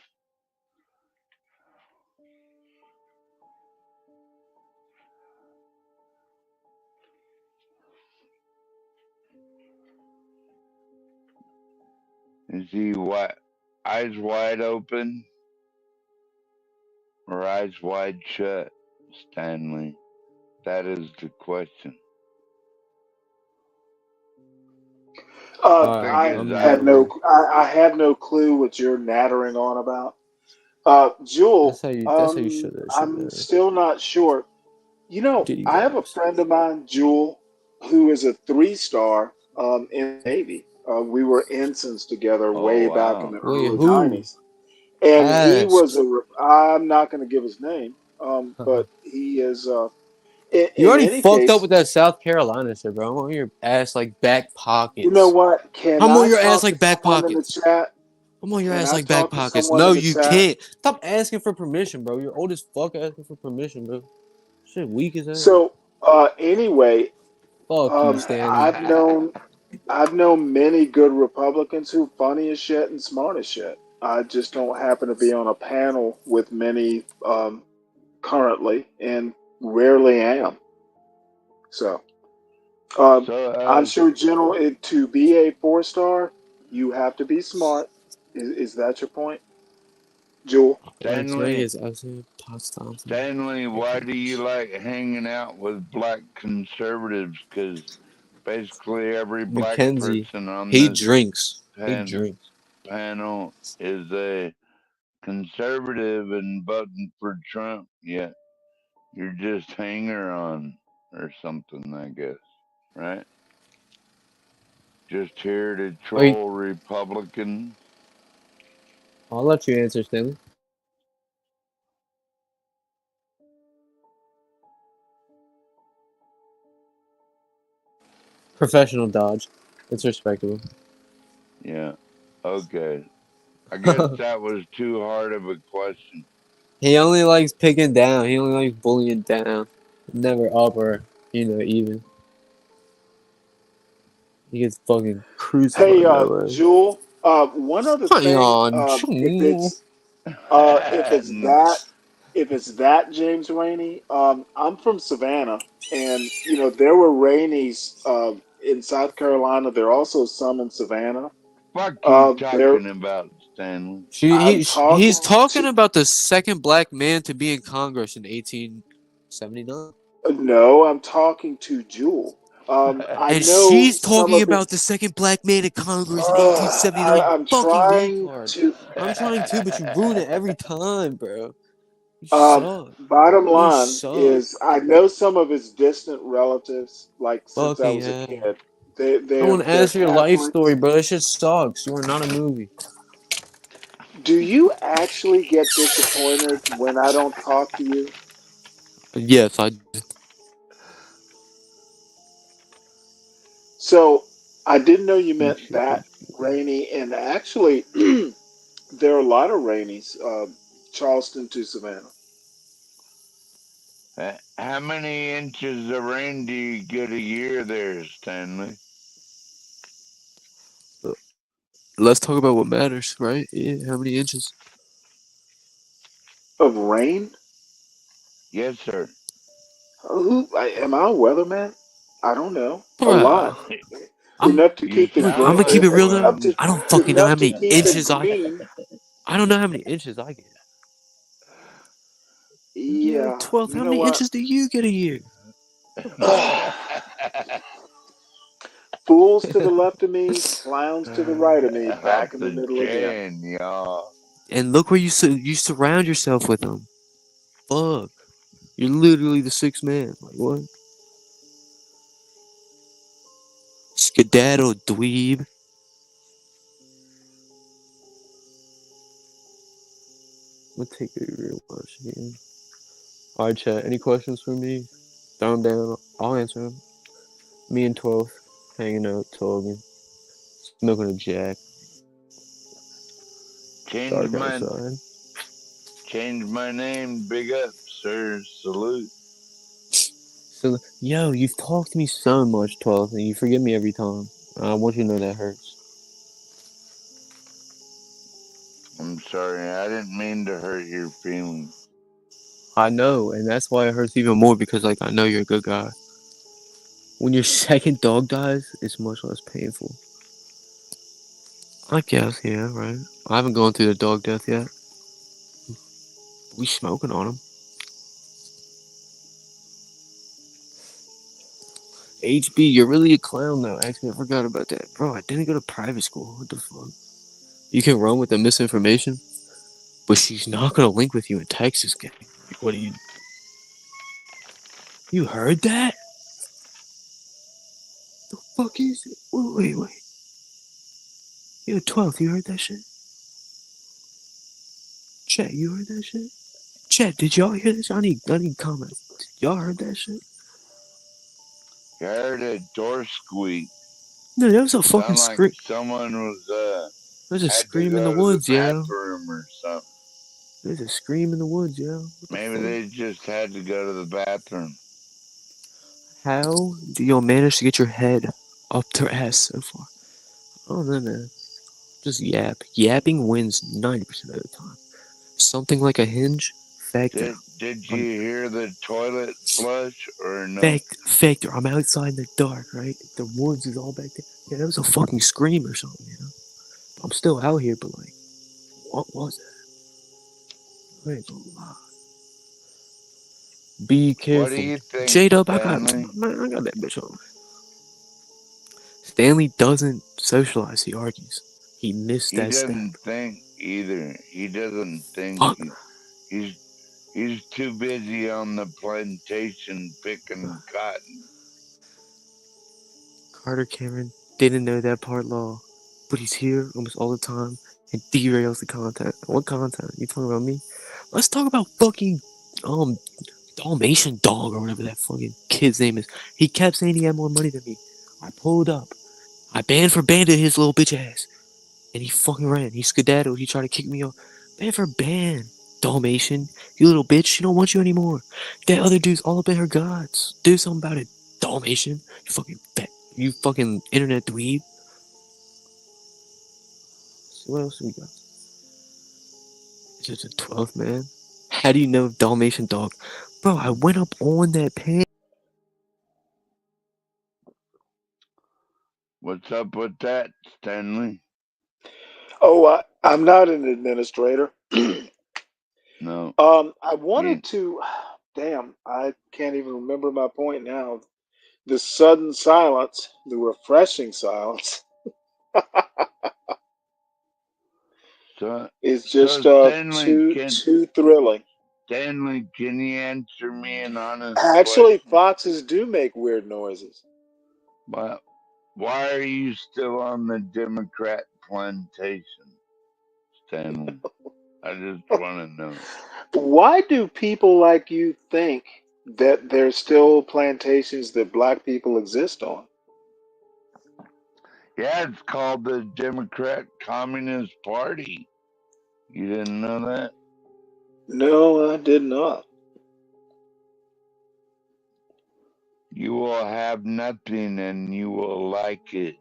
Is he eyes wide open or eyes wide shut, Stanley? That is the question. I have no clue what you're nattering on about. Jewel, That's how you should I'm still not sure. You know, Diddy I have a vibes. friend of mine, Jewel, who is a 3-star in the Navy. We were ensigns together way back in the Wait, early who? 90s. And he was Ask. I'm not going to give his name, but he is, You in already any fucked up case, with that South Carolina shit, bro. I'm on your ass like back you know pockets. what? Can I'm on I your ass talk to like back someone in the pockets. chat? I'm on your Can ass I like back talk to pockets. someone No, in the you chat? can't. Stop asking for permission, bro. You're old as fuck asking for permission, bro. Shit weak as hell. So, anyway, Fuck you, Stanley. I've known many good Republicans who funny as shit and smart as shit. I just don't happen to be on a panel with many currently, and rarely am. So, I'm sure, General, to be a 4-star, you have to be smart. Is that your point, Jewel? Stanley, Stanley, why do you like hanging out with black conservatives? Because basically every black Mackenzie. person on He this drinks. He drinks. panel is a conservative and voting for Trump. Yet you're just hanger on or something, I guess, right? Just here to troll Republicans. I'll let you answer, Stanley. Professional dodge. It's respectable. Yeah. Okay. I guess that was too hard of a question. He only likes picking down. He only likes bullying down. Never up or, even. He gets fucking crucified Hey, that way. Jewel. One other thing. If it's if it's that if it's that James Rainey, I'm from Savannah, and there were Raineys in South Carolina. There are also some in Savannah. Fuck you There, talking about, Stanley? He's talking about the second black man to be in Congress in 1879. No, I'm talking to Jewel. I And know she's some talking of about the his. second black man in Congress in 1879. I'm Fucking trying retard. to. I'm trying to, but you ruin it every time, bro. You suck. Bottom You line suck. is, I know some of his distant relatives, like since I Fucking was a yeah. kid. I They're want to ask your life story, Catholics. bro. That shit sucks. You are not a movie. Do you actually get disappointed when I don't talk to you? Yes, I. So I didn't know you You meant should be. that rainy, and actually, there are a lot of rainies, Charleston to Savannah. How many inches of rain do you get a year there, Stanley? Let's talk about what matters, right? Yeah, how many inches? Of rain? Yes, sir. Am I a weatherman? I don't know. A lot. Bruh. I'm Enough to You keep the I'm sound gonna keep like it real though. enough one. to I don't fucking know how many keep it inches I. green. I don't know how many inches I get. You're Yeah, 12. you How know many what? inches do you get a year? What the fuck? Fools to the left of me, clowns to the right of me, Off back in the the middle again. chain, y'all. And look where you surround yourself with them. Fuck. You're literally the sixth man. Like what? Skedaddle, dweeb. I'm gonna take a real watch here. Alright, chat. Any questions for me? Throw them down. I'll answer them. Me and 12 hanging out, talking, smoking a jack. Change Dark my outside. change my name. Big up, sir. Salute. So, yo, you've talked to me so much, 12, and you forget me every time. I want you to know that hurts. I'm sorry. I didn't mean to hurt your feelings. I know, and that's why it hurts even more because, like, I know you're a good guy. When your second dog dies, it's much less painful. I guess, yeah, right. I haven't gone through the dog death yet. We smoking on him. HB, you're really a clown though. Actually, I forgot about that. Bro, I didn't go to private school. What the fuck? You can run with the misinformation, but she's not gonna link with you in Texas, gang. Like, what do you? You heard that? The fuck is it? Wait. Yo, 12, you heard that shit? Chat, you heard that shit? Chat, did y'all hear this? I need comments. Y'all heard that shit? I heard a door squeak. No, that was a fucking Sound like scream. someone was There's a had to scream in the go to the woods, yo. bathroom or something. There's a scream in the woods, yo. What the Maybe fuck? they just had to go to the bathroom. How do y'all manage to get your head up their ass so far? I don't know, man. Just yap. Yapping wins 90% of the time. Something like a hinge, factor. Did you hear the toilet flush or no? Factor. I'm outside in the dark, right? The woods is all back there. Yeah, that was a fucking scream or something, you know? I'm still out here, but like, what was that? I ain't gonna lie. Be What do careful. you think, J-Dub, I got Stanley? that bitch on. Stanley doesn't socialize, he argues. He missed He that step. doesn't think either. He doesn't think. Fuck. He's he's too busy on the plantation picking cotton. Carter Cameron didn't know that part law, but he's here almost all the time and derails the content. What content? You talking about me? Let's talk about fucking um Dalmatian dog or whatever that fucking kid's name is. He kept saying he had more money than me. I pulled up. I banned for banded his little bitch ass. And he fucking ran. He skedaddled. He tried to kick me off. Ban for ban. Dalmatian. You little bitch. She don't want you anymore. That other dude's all up in her guts. Do something about it. Dalmatian. You fucking bet. You fucking internet dweeb. So what else we got? It's just a 12th man. How do you know Dalmatian dog? Bro, I went up on that pan. What's up with that, Stanley? Oh, I'm not an administrator. No. I wanted to. Damn, I can't even remember my point now. The sudden silence, the refreshing silence, So is just Stanley, too thrilling. Stanley, can you answer me an honest Actually, question? foxes do make weird noises. Why are you still on the Democrat plantation, Stanley? I just want to know. Why do people like you think that there's still plantations that black people exist on? Yeah, it's called the Democrat Communist Party. You didn't know that? No, I did not. You will have nothing and you will like it.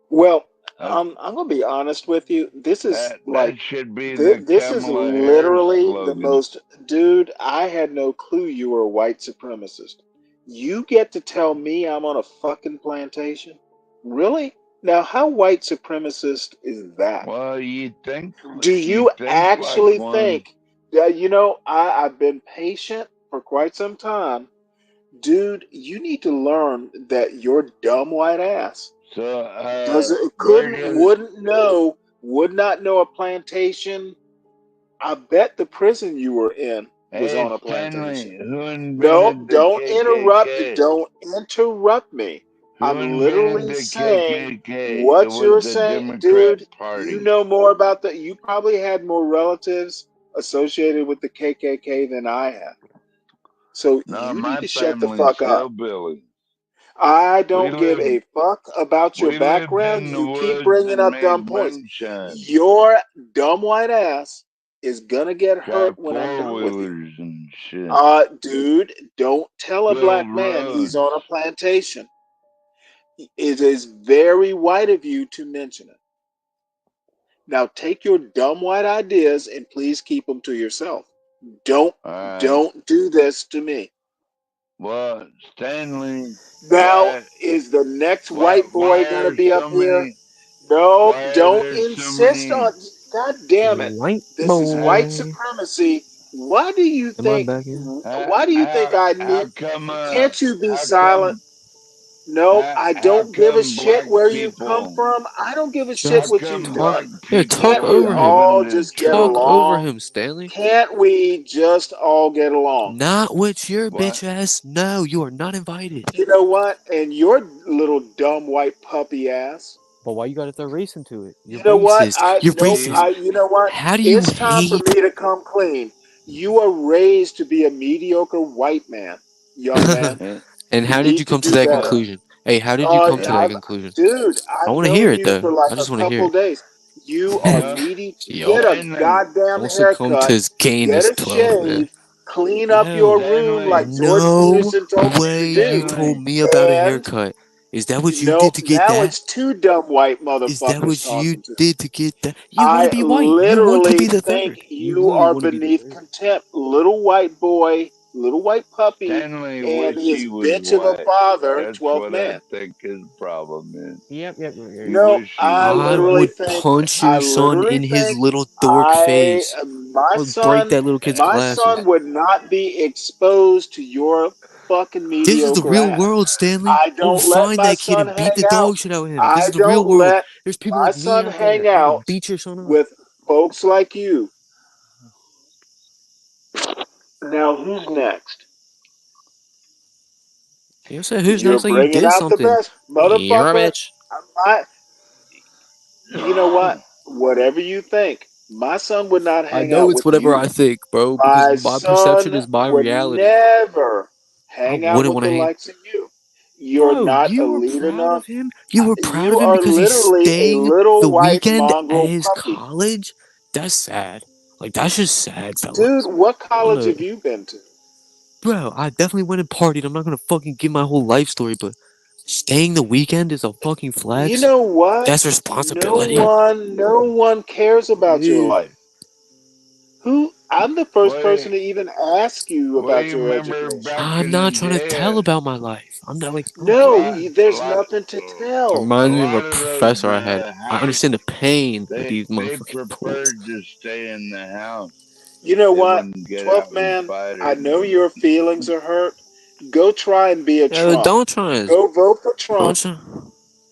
Well, Uh, I'm gonna be honest with you. This is that like should be the this is Kamala Harris literally the slogan. most, dude. I had no clue you were a white supremacist. You get to tell me I'm on a fucking plantation? Really? Now, how white supremacist is that? Well, Do you you think like actually one. think I've been patient for quite some time. Dude, you need to learn that your dumb white ass So, where couldn't, does would not know a plantation. I bet the prison you were in was Hey on a Stanley? plantation. Who No, invented the don't interrupt. KKK? Don't interrupt me. Who I'm invented literally the saying KKK? It what was you're the saying, Democrat dude. You Party. know more about that. You probably had more relatives associated with the KKK than I have. So No, you need my to shut the family's fuck up. hillbilly. I We don't give lived a fuck about your we lived background. in the You keep woods bringing and up made dumb points. moonshine. Your dumb white ass is gonna get hurt Got when I'm four done with you. wheelers and shit. Dude, don't tell a Build black man he's roads. on a plantation. It is very white of you to mention it. Now take your dumb white ideas and please keep them to yourself. Don't Alright. don't do this to me. Well, Stanley, Now is the next white why boy gonna are be up so here? many No, why are don't there so insist on. many God damn it! White This is how, white boy. supremacy. Why do you Am I think? back in? Why do you think I how need? come Can't you be how silent? come No, I how don't give a come shit black where you come people from. I don't give a shit how Just what you've come talk. black done. Yeah, talk people Can't we are over him. all given the just get Talk over along? him, Stanley. Can't we just all get along? Not with your what bitch ass. No, you are not invited. You know what? And your little dumb white puppy ass. But why you gotta throw race into it? You're You know what? racist. You're racist. see You know what? How do you It's time for hate? me to come clean. You are raised to be a mediocre white man, young man. eh, And You how did need you to come to do that better. conclusion? Hey, how did you come to eh, that conclusion? Dude, I I've want to hear known it you though. for like I a just want to hear couple it. days. You are well needing to Yup. get a Stanley goddamn Don't succumb to haircut, his get gayness a 12, man. shave, clean up your Yo, room Stanley like Jordan no Peterson told you way to you do. told Stanley me about a And haircut. Is that what you no, did to get now that? it's two dumb white Is that motherfuckers what you talking to me. did to get that? You want to I be white. You want to literally be the think third. You you literally are want to be the beneath third. contempt. Little white boy, little white puppy, Stanley and wish his he was bitch of a white. father, That's 12th what I man. think his problem is. He No, wish he was I white. would punch your son in his little dork I, face. my I would break son, that little kid's my son glasses. would not be exposed to your fucking This is the mediocre real ass. world, Stanley. I I will don't let find my that kid son and beat hang the out. dog shit out of him. This I is the real don't world. let There's people my like me son out hang there. I will out beat your son up. with folks like you. Now, who's next? You said who's You're next? Like you bringing did out the something. best, You're a motherfucker. bitch. I, you know what? Whatever you think, my son would not I hang know out it's with whatever I you. think, bro, because My my perception son is my would reality. never I hang out wouldn't with want the to hang. likes of you. You're Bro, not you were elite proud enough. of him? You were proud of You him are because he's literally a staying the little white weekend at mongrel his puppy. college? That's sad. Like, that's just sad, Dude, fellas. what I don't college know. have you been to? Bro, I definitely went and partied. I'm not gonna fucking give my whole life story, but staying the weekend is a fucking You flex. know what? That's No responsibility. one, no one cares about your Yeah. life. Who? I'm the first person Wait, to even ask you what do about you your remember education. back I'm in the not trying to tell day? about my life. I'm not like, I don't No, care. A there's lot, nothing to It tell. a reminds me of a lot of those professor I had. I understand the pain that these they motherfuckers pull. preferred to stay in the house. You know They what? wouldn't get 12th out and man, fight I or know nothing. your feelings are hurt. Go try and be a Yo, Trump. don't try to, Go vote for don't Trump. try.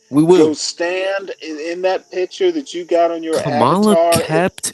We Go will. stand in that picture that you got on your Kamala avatar. kept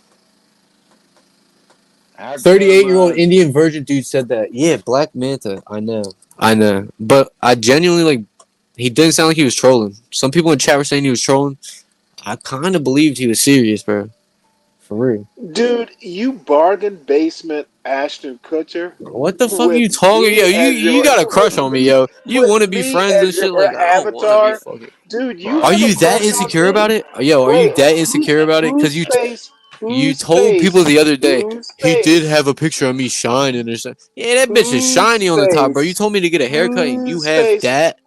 How come? 38-year-old Indian virgin dude said that. Yeah, Black Manta. I know. But I genuinely like. He didn't sound like he was trolling. Some people in chat were saying he was trolling. I kind of believed he was serious, bro. for real. Dude, you bargain basement Ashton Kutcher What the fuck are with you talking? Yo, me you as you your got a crush on me, yo. You with want to be me friends and as shit? your Like I don't want to be avatar. fucking. Dude, you Are have a you that crush on insecure me. about it? Yo, are you Wait, that insecure about it? Cause you whose told people face, the other day whose he did face, have a picture of me shining or something. Yeah, that bitch is whose shiny on the top, bro. You face, told me to get a haircut and you whose have face. that.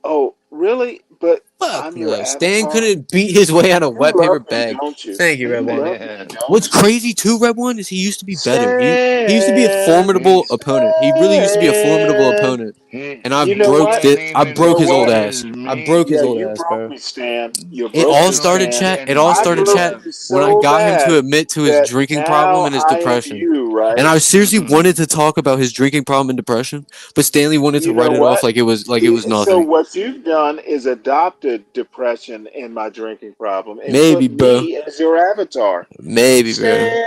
Oh, really? But Fuck I'm your no. Stan avatar. couldn't beat his way out of You wet paper love me, bag. don't you? Thank you, Red You One. love me, Man, What's don't you? crazy too, Red One, is he used to be better. He used to be a Stan, he formidable opponent. He really used to be a formidable Stan. opponent. he And I You know he broke what? can't it. I You even broke know his old what? excuse ass. I broke me. his Yeah, old you ass, broke bro. me, Stan. You It broke all me, You started, ain't Stan. chat. It getting all I started, nothing broke chat, done. you when I so got him to bad admit to his that drinking problem now and his I am depression. you, And right? I seriously Mm-mm. wanted to talk about his drinking problem and depression, but Stanley wanted to You write know it off what? like it was So nothing. what you've done is adopted depression in my drinking problem and Maybe, put bro. me as your avatar. Maybe, bro.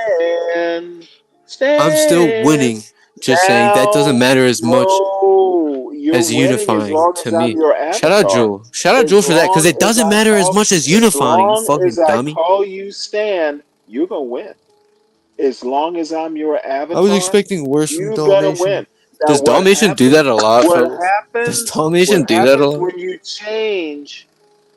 Stan, I'm still Stan. winning. Just saying that doesn't Now, matter as much no, you're as winning as unifying long to as I'm me. your Shout out avatar. Jewel. Shout out As Jewel for that, because long it doesn't matter as much as unifying, you fucking as I dummy. call you Stan, you're gonna win. As long as I'm your I was avatar, expecting worse from you're gonna Dalmatian. win. Now, Does Dalmatian do that a lot, What fellas? Does happens? Dalmatian What do that a happens lot? when you change?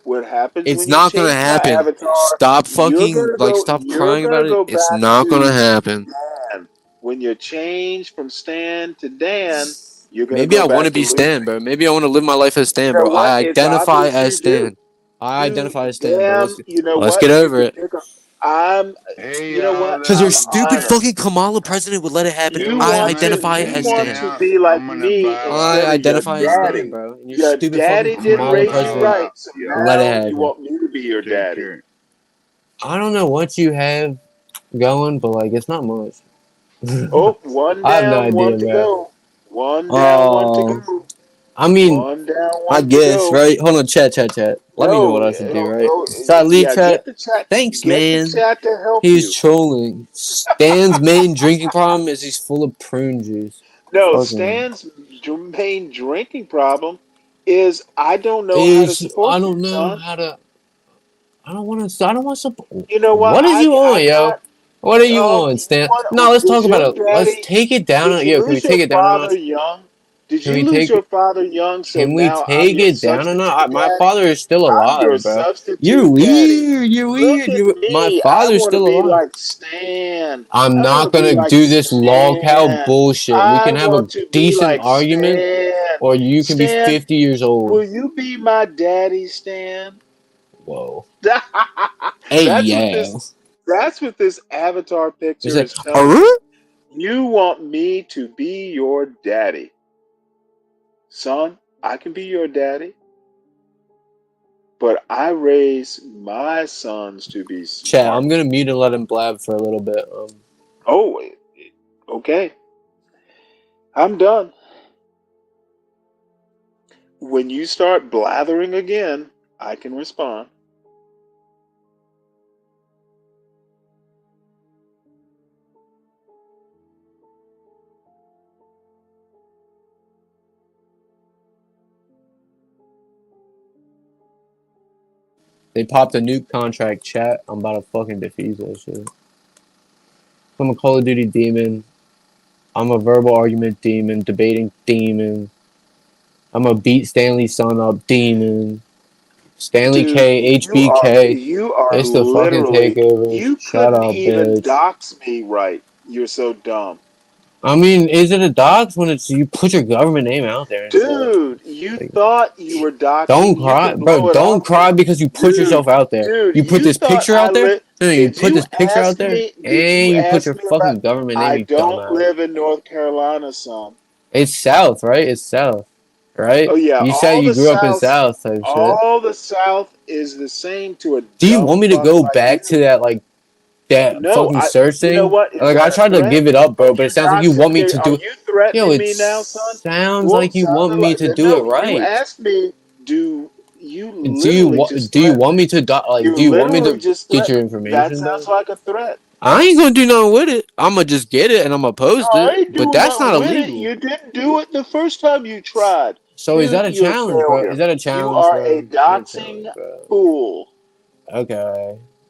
What happens It's when you not gonna change my happen. avatar? Stop fucking, like, stop You're crying about gonna it. go It's back not gonna to happen. Dan. When you change from Stan to Dan, you're gonna Maybe go I want to back to be Stan, losing. bro. Maybe I want to live my life as You Stan, know bro. what? I It's identify obvious as you do. Stan. I Dude, identify as Stan, bro. damn, you know Let's what? get You over can it. pick up. I'm, Hey you know y'all, what? Cause your I'm this stupid honored. fucking Kamala president would let it happen. You I want to identify you as want Stan. to now be I'm like gonna me bow I instead of out. your identify as Stan, daddy. bro. And your Your stupid fucking daddy I'm didn't gonna Kamala raise you bow president right, out, so y'all. let it now you happen. want me to be your Take daddy. care. I don't know what you have going, but like it's not much. Oh, one I have no down, one idea, to bro. go. One down, one to go. I mean, One down, I one to guess, go. right? Hold on, chat. Let me know what No, I should do, right? Sadly, yeah, chat. Thanks, get the man. chat to help He's you. trolling. Stan's main drinking problem is he's full of prune juice. No, Fucking Stan's main drinking problem is I don't know how to is I support you, don't know son. how to. I don't want to. I don't want to. You know what? What is you I on, yo? got. What are you on, You know Stan? No, what? let's talk about it. Let's take it down. Did you Yo, can we lose take your it down a father notch? young? Did Can you we lose take your it? father young? So Can we now I'm take your it down or substitute not? My daddy. father is still I'm your alive, bro. You're substitute daddy. weird. You're Look weird. at My me. I father's want to still be alive. like Stan. I'm I want not to be gonna like do this log cow Stan. bullshit. We I can have a want to be decent like argument, Stan. or you can be Stan, 50 years old. will you be my daddy, Stan? Whoa. Hey, That's what yeah. this that's what this avatar Is picture it? is telling Huh? me. You want me to be your daddy. Son, I can be your daddy, but I raise my sons to be Chat, I'm smart. gonna mute and let him blab for a little bit. Oh, okay. I'm done. When you start blathering again, I can respond. They popped a nuke contract, chat. I'm about to fucking defuse that shit. I'm a Call of Duty demon. I'm a verbal argument demon, debating demon. I'm a beat Stanley's son up demon. Stanley Dude, K, HBK. you are It's the fucking literally takeover. you Shut couldn't up, even bitch. dox me right. You're so dumb. I mean, is it a dox when it's you put your government name out there and shit? Dude, you Like, thought you were don't doxing. You cry, can bro. blow it Don't off cry as because you put dude, yourself out there. You put you this thought picture I out there. lit. No, you Did put you this picture out ask there, me? Did and you you put ask your me about fucking government name. I You don't dumbass. live in North Carolina, son. It's South, right? It's South, right? Oh yeah, You said you grew up in South type shit. all the South is the same to a Do you dumb want me to fuck go like back to you. that like that No, fucking I. search You know thing? what? Is Like I that a tried to threat? give it up, Are bro, but it you sounds like you doxing want me me? to Are do. you Yo, threatening it me now, son? sounds Well, like you want sounded me like to do it no. You right. asked me. Do you Do you literally just do you want threatened me me? to like? You Do you want me literally to just get your threatened. That information, sounds bro? like a threat. I ain't gonna do nothing with it. I'm gonna just get it and I'm gonna post I it, ain't but doing that's nothing not with it. illegal. You didn't do it the first time you tried. So is that Dude, a you're a challenge, bro? failure. Is that a You challenge, are a bro? Is that a doxing challenge, bro? fool. Okay.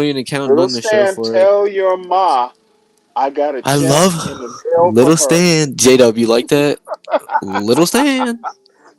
trillion account, Little nothing to show Stan, for it. tell your ma I got a I check love in the mail for Little her. Stan. JW, you like that? Little Stan.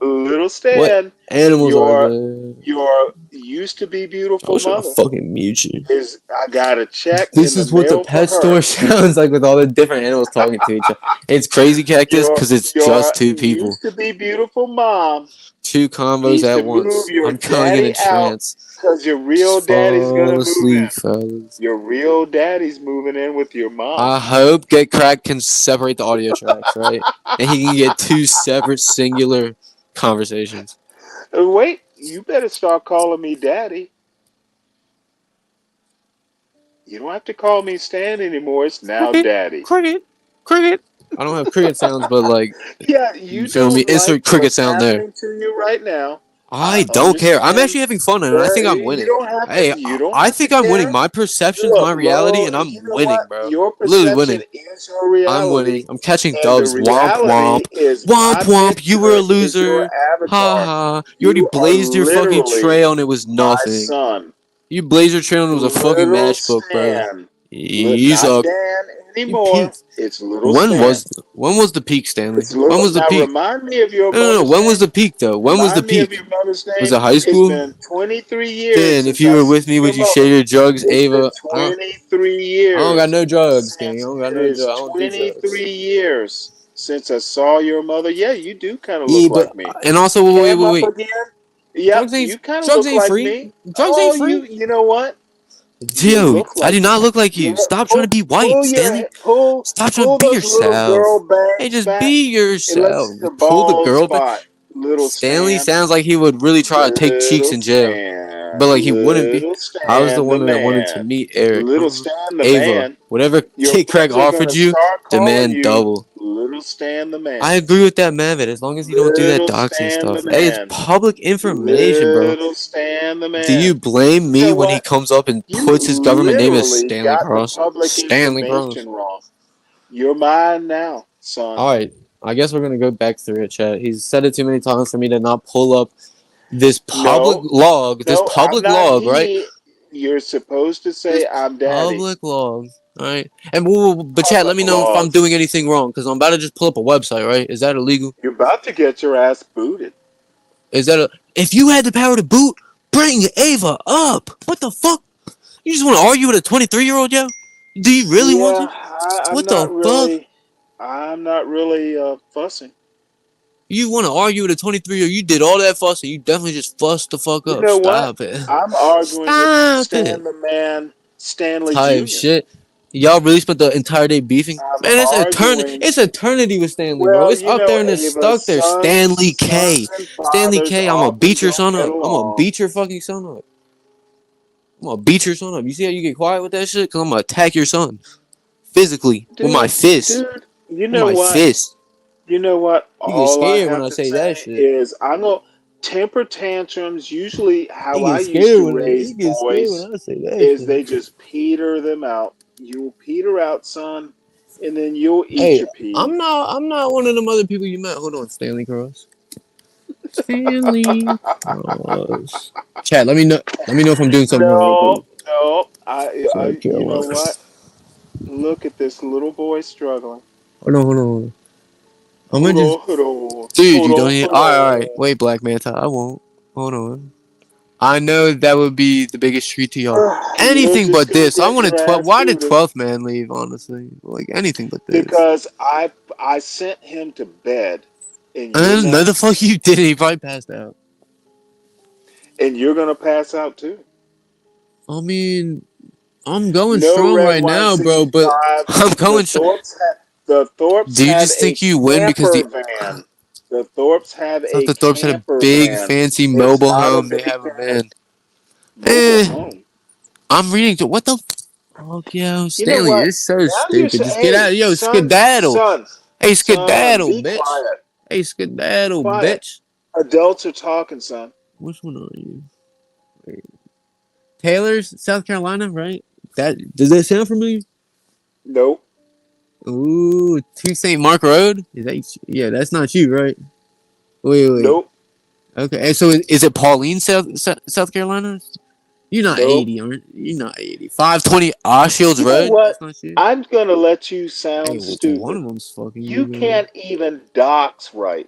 Little What Stan, animals are your there? your used to be I beautiful wish I could mother fucking mute you. I got a check in This the is what the mail for pet store her. sounds like with all the different animals talking to each other. It's crazy cactus because it's Your just two people. used to be beautiful mom Two combos needs to at move once. your I'm going in a daddy out trance. because your real Just daddy's gonna fall move in. asleep, fellas. Your real daddy's moving in with your mom. I hope Get Cracked can separate the audio tracks, right? And he can get two separate singular conversations. Wait, you better start calling me daddy. You don't have to call me Stan anymore. It's now Cricket, daddy. cricket, cricket. I don't have cricket sounds, but like, Yeah, you you feel me? don't like Insert cricket what's sound there. happening to you right now. I I don't care. I'm understand. actually having fun and I think I'm You winning. don't have to. Hey, You don't I have to think I'm winning. care. My perception's Look, my reality, Lo, and you I'm know what? winning, bro. Your Literally perception winning. is your I'm winning. reality, I'm catching and the dubs. Womp womp. reality is Womp my womp. You were a picture is your loser. Ha avatar. ha. You already You are blazed your fucking literally trail and it was my nothing. son, You blazed your trail and it was a fucking little matchbook, bro. Stan. You Not suck. Dan You anymore. peaked. It's little When Stan. was the peak, Stanley? It's When little. was the Now peak? remind me of your No. mother's When was name. the peak though? When was the Remind me of peak? your mother's Was name. it high It's school? been 23 years Then, if since you I were seen with me, your would you share mother. your drugs, It's been Ava? 23 I don't got years no drugs, gang. I since don't got it no is drugs. I don't do drugs. 23 years since I saw your mother. Yeah, you do kind of Yeah, look but like me. and also Cam up wait. again. Yep, you kind of Drugs look ain't like free. me. Drugs ain't Oh, free. you know what? You Yo, look I like do me. not look like you. Yeah, Stop trying to be white, Stanley. Stop trying to pull be those little yourself. girl Hey, bangs just back be and let's yourself. see the Pull the bald girl back. spot. Little Stanley Stan. sounds like he would really try to take cheeks Little in jail, Stan, but like he wouldn't be. little I was the Stan the one that wanted to man, meet Eric. little Stan the Ava, man. whatever Your Kid Craig friends are offered gonna you, start calling demand you double. little Stan the I man, agree with that, man, but as long as you don't do that little doxing Stan the stuff. Hey, it's man, public information, bro. little Stan the Do you man. blame You me know when he what? comes up and You puts his government name as literally Stanley got the Cross? public Stanley Cross. information wrong. You're mine now, son. All right, I guess we're gonna go back through it, chat. He's said it too many times for me to not pull up this public No, log. This no, I'm public not log, right? he. You're supposed to This say I'm daddy. public log, all right? And but chat, let Public me know if I'm log. doing anything wrong because I'm about to just pull up a website, right? Is that illegal? You're about to get your ass booted. Is that a? If you had the power to boot, bring Ava up. What the fuck? You just want to argue with a 23-year-old, yo? Do you really want Yeah, to? I'm What the not fuck? really. I'm not really fussing. You want to argue with a 23-year-old? You did all that fussing. You definitely just fussed the fuck You up. know what? Stop it. I'm arguing with Stop Stan it. the Man, Stanley Type Jr. shit. Y'all really spent the entire day beefing? I'm Man, arguing. it's eternity with Stanley, bro. Well, It's you up know, there and it's Ava, stuck there. Stanley K. sons and Stanley fathers K. I'm gonna often beat your don't son get up. I'm gonna along. beat your fucking son up. I'm gonna beat your son up. You see how you get quiet with that shit? Cause I'm gonna attack your son. Physically. With my fist. You With know my what? fist. You know what? You get All I scared when have I to say that say shit. is I'm gonna temper tantrums. Usually, how He I gets used scared to when raise he gets scared when boys I say that is shit. they just peter them out. You'll peter out, son, and then you'll eat Hey, your peas. I'm not one of them other people you met. Hold on, Stanley Cross. Stanley Cross. Chat, let me know. Let me know if I'm doing something wrong real No, quick. no. South You know Carolina. what? Look at this little boy struggling. Hold on. I'm gonna Hold just, on, hold on, dude. hold You don't on, hear? hold All right. on. Wait, Black Manta. I won't. Hold on. I know that would be the biggest treat to y'all. You're Anything just but gonna this. I get wanted your 12. ass Why did booted 12th man leave? Honestly, like anything but this. because I sent him to bed, and you're And no, the next, fuck you didn't. He probably passed out. and you're gonna pass out too. I mean, I'm going No strong red right wine now, bro. sixty But five. I'm going. The Thorpes Do you have just a think you win because camper the van. The Thorpes have I thought a the Thorpes had a camper big van. fancy It's mobile not a home? They big have a van. van. Mobile Eh, home. I'm reading to what the fuck, yo, You know Stanley, you're what? so Now you're stupid. saying, Just get hey, out, yo, skedaddle. Hey, son, skedaddle, be bitch. quiet, Hey, skedaddle, quiet. bitch. Adults are talking, son. Which one are you? Wait. Taylor's, South Carolina, right? That does that sound familiar? Nope. Ooh, 2 St. Mark Road. Is that? Yeah, that's not you, right? Wait. Nope. Okay, and so is it Pauline, South Carolina? You're not Nope. 80, aren't you? You're not 80. 520 Oshields You know Road? what? That's not you? I'm gonna let you Hey, sound well, one stupid. of them's fucking You you, man. can't even dox right.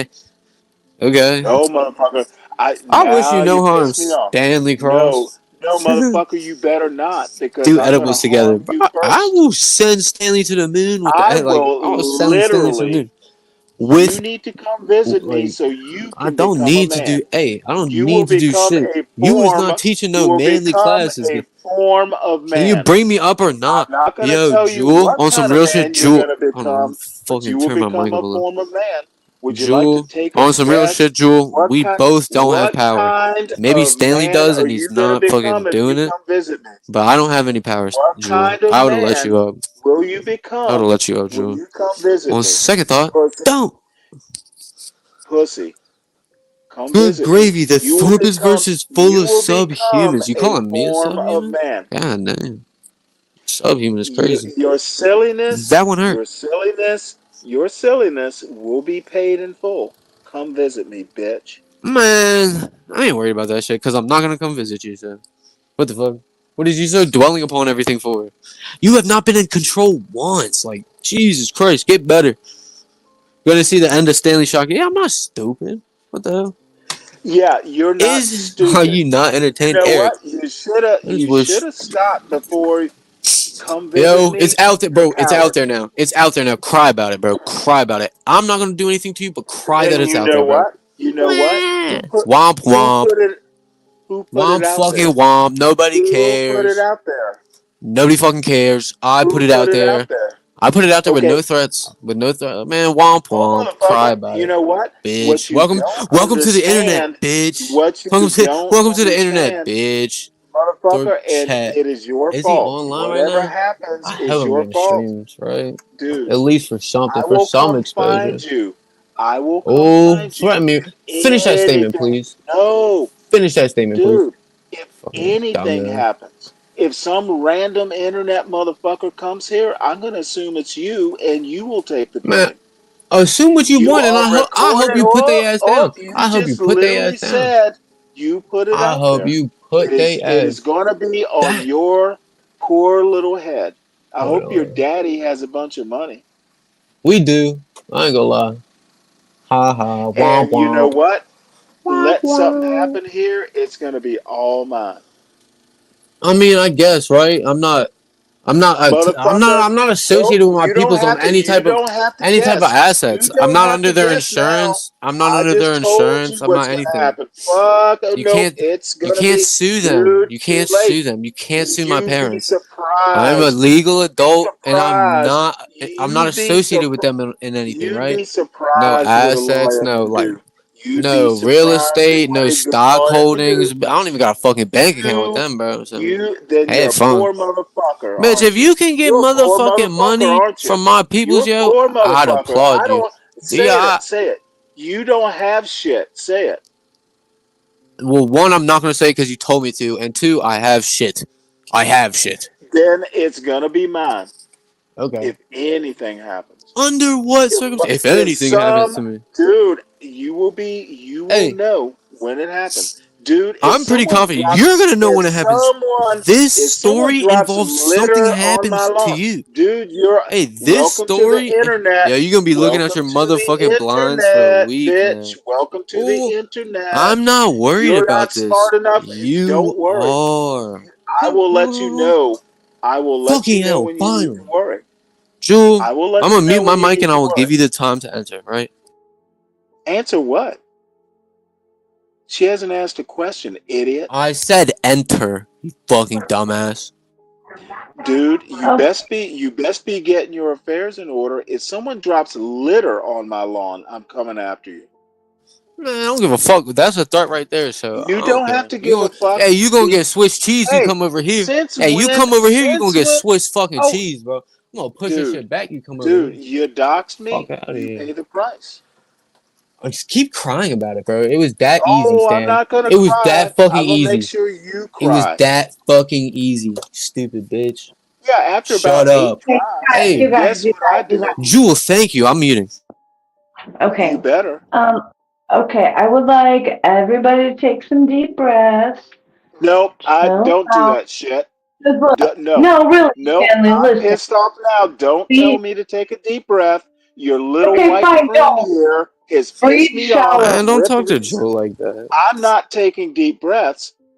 Okay. No, motherfucker. I wish you Now you no harm, piss me off. Stanley No, Cross. No, motherfucker, you better not, because Do I'm gonna edibles together. harm Bro, you I first. will send Stanley to the moon with I the like. I'll will send Stanley to the moon literally. You with need to come visit me like. so you I can don't become a need to man. do. Hey, I don't You will need to do become shit. a You was form. not teaching You no will manly become classes. a form of Can you man. bring me up or not? I'm not gonna Yo, tell you Jewel, what on some kind of real shit, man you're Jewel. gonna Hold on, let me become, but you fucking will turn my mic become up a a little. form of man. Would you like to Jewel, take a on some real test? shit, Jewel. What We kind? both don't have What power. kind Maybe of Stanley man does, are and he's you gonna not fucking become if doing you it. come visit me? But I don't have any powers, What Jewel. kind of I would have let you man up. will you I would have become let you up, when Jewel. you come visit On me? second thought, Pussy, don't. pussy, come Good visit me. gravy. The Thorbus verse is full You of will become subhumans. You a calling me a form of subhuman? man. God damn. Subhuman is crazy. Your silliness, That one hurt. your silliness will be paid in full. Come visit me, bitch. Man, I ain't worried about that shit because I'm not gonna come visit you, so. What the fuck? What is you so dwelling upon everything for? You have not been in control once. Like, Jesus Christ, get better. Gonna see the end of Stanley Shock. Yeah, I'm not stupid. What the hell? Yeah, you're not Are stupid. you not You entertained, know Eric? what? You should have I just you wish. should have stopped before come visit Yo, it's me. out there, You're a bro. It's out coward. there now. It's out there now. Cry about it, bro. Cry about it. I'm not gonna do anything to you, but cry that And it's you out know there, bro. what? You know what? Wah. Womp Who womp. put it who put it Womp out fucking there? womp. Nobody Who put it cares. out there? Nobody fucking cares. I put Who it put out it there. out there? I put it out there with Okay. no threats. With no threat. Man, womp Oh, womp. Cry motherfucker, about you it. know what? What Bitch. you Welcome don't welcome to the internet, understand, bitch. what you don't Welcome to the internet, understand, bitch. Throw motherfucker, and chat. it is your Is he fault. online right Whatever now? happens I is hope I'm your getting fault, streams, right? dude. At least for something, I for will some come find exposure. you. I will come Oh, find you threaten me. if Finish that statement, anything. please. No, Finish that statement, please. dude, if Fucking anything dumbass. happens, if some random internet motherfucker comes here, I'm going to assume it's you and you will take the Man, blame. assume what you You want, and are I hope recorded. you put Oh, their ass oh, down. you I hope you just put their literally ass down. said you put it I out hope there. you put their It is ass going to be on down. your poor little head. I Hold hope your on. daddy has a bunch of money. We do. I ain't gonna lie. Ha ha. Womp And you know womp. what? Womp Let something womp. happen here, it's going to be all mine. I mean, I guess, right? I'm not. Motherfucker, I'm not nope, associated with my peoples on you don't have to any type of guess. You assets. I'm don't not have under to their guess now. insurance. I'm not I under their just told you insurance. I'm what's not gonna anything. happen. Fuck, oh, You nope, can't it's you gonna can't be, sue them. dude, You too can't late. sue them. You can't sue my You'd be parents. I'm a surprised. legal You'd be adult and surprised. I'm not You'd be associated with surprised. them in anything, You'd right? be No surprised what a assets, lawyer no can like do. You'd be no real surprised at estate, what no a good stock lawyer can holdings. do. I don't even got a fucking bank account with You, them, bro. So then you're have a fun. poor motherfucker, Bitch, aren't if you? you can get You're a poor motherfucking motherfucker, money aren't you? from my peoples, You're a yo, poor I'd motherfucker. I applaud you. don't Yeah, say it. Say it. You don't have shit. Say it. well, one, I'm not gonna say because you told me to, and two, I have shit. I have shit. Then it's gonna be mine. Okay. If anything happens, Under what if circumstance? If if anything happens some to me, dude, you will hey, know when it happens, dude. I'm pretty confident you're gonna know when it happens. If This someone story drops involves something litter on my happens to lawn, you. dude, you're Hey, this welcome to the story, internet. yo, you're gonna be looking at Welcome your to the motherfucking blinds for a internet, week bitch. now. Welcome to the Oh, internet. I'm not worried You're not about this. smart enough. You Don't worry. are. I will let you know. I will let you Fucking know hell, when you need to finally. worry. Jewel, I will I'm let you gonna mute know my when you mic need and I to will worry. give you the time to enter, right? Answer what? She hasn't asked a question, idiot. I said enter, you fucking dumbass. Dude, you best be getting your affairs in order. If someone drops litter on my lawn, I'm coming after you. Man, I don't give a fuck. That's a threat right there, so I You don't don't have care. to give a fuck. Hey, you gonna get Swiss cheese, you Hey, come over here. since Hey, you when? come over here, you gonna Since get when? Swiss fucking Oh, cheese, bro. I'm gonna push this dude, shit back, you come over dude, here. you doxed Fuck me. out of You here. pay the price. Just keep crying about it, bro. It was that easy, Oh, I'm Stan. not gonna It was cry. that fucking I'm gonna make easy. sure you It was cry. that fucking easy, stupid bitch. Yeah, after about Shut 8 up. tries, Hey, and guess what I did? Jewel, thank you. I'm muting. You Okay. better. Okay. I would like everybody to take some deep breaths. Nope, I Chill don't do out. that shit. Just look. No, No, really, no, Stanley, I'm listen. pissed off now. Don't tell Breathe. me to take a deep breath. Your little Okay, white fine. friend Don't. here has pissed Breathe me off shallow. Man, for don't rip talk to reason. Joel like that. I'm not taking deep breaths.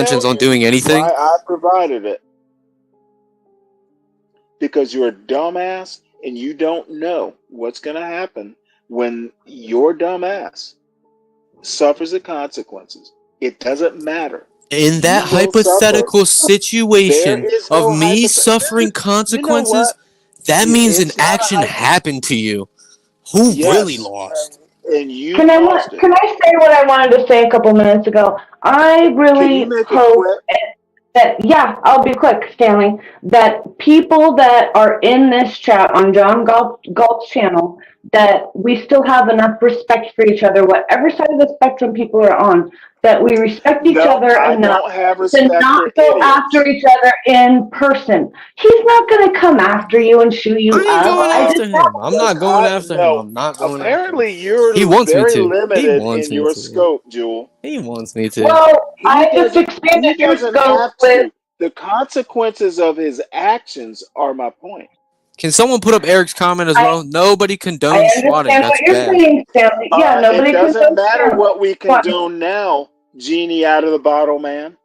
intentions tell on you doing anything. why I provided it. Because you're a dumbass and you don't know what's going to happen when your dumbass suffers the consequences. It doesn't matter In that You will suffer. hypothetical There situation is of no me hypothetical. suffering You know consequences, what? that means an It's not a action hypothetical. happened to you. Who really Yes, lost? and you Can I caused it. can I say what I wanted to say a couple minutes ago? I Can you really make it hope quick? that, yeah, I'll be quick, Stanley, that people that are in this chat on Galt's channel, that we still have enough respect for each other, whatever side of the spectrum people are on, that we respect each No, other I enough don't have to respect not for go after idiots. each other in person. He's not going to come after you and shoot I you ain't up. going I just after him. I'm not going after him. No. I'm not going after him. Apparently, He you're wants me very to. He limited wants in me your to. scope, Jewel. He wants me to. Well, He I just doesn't. expanded He your doesn't scope have with. to. The consequences of his actions are my point. Can someone put up Eric's comment as well? Nobody I condones swatting. understand what That's you're bad. saying, Stanley. Yeah, It nobody doesn't condones matter what we Stanley. condone now, genie out of the bottle, man.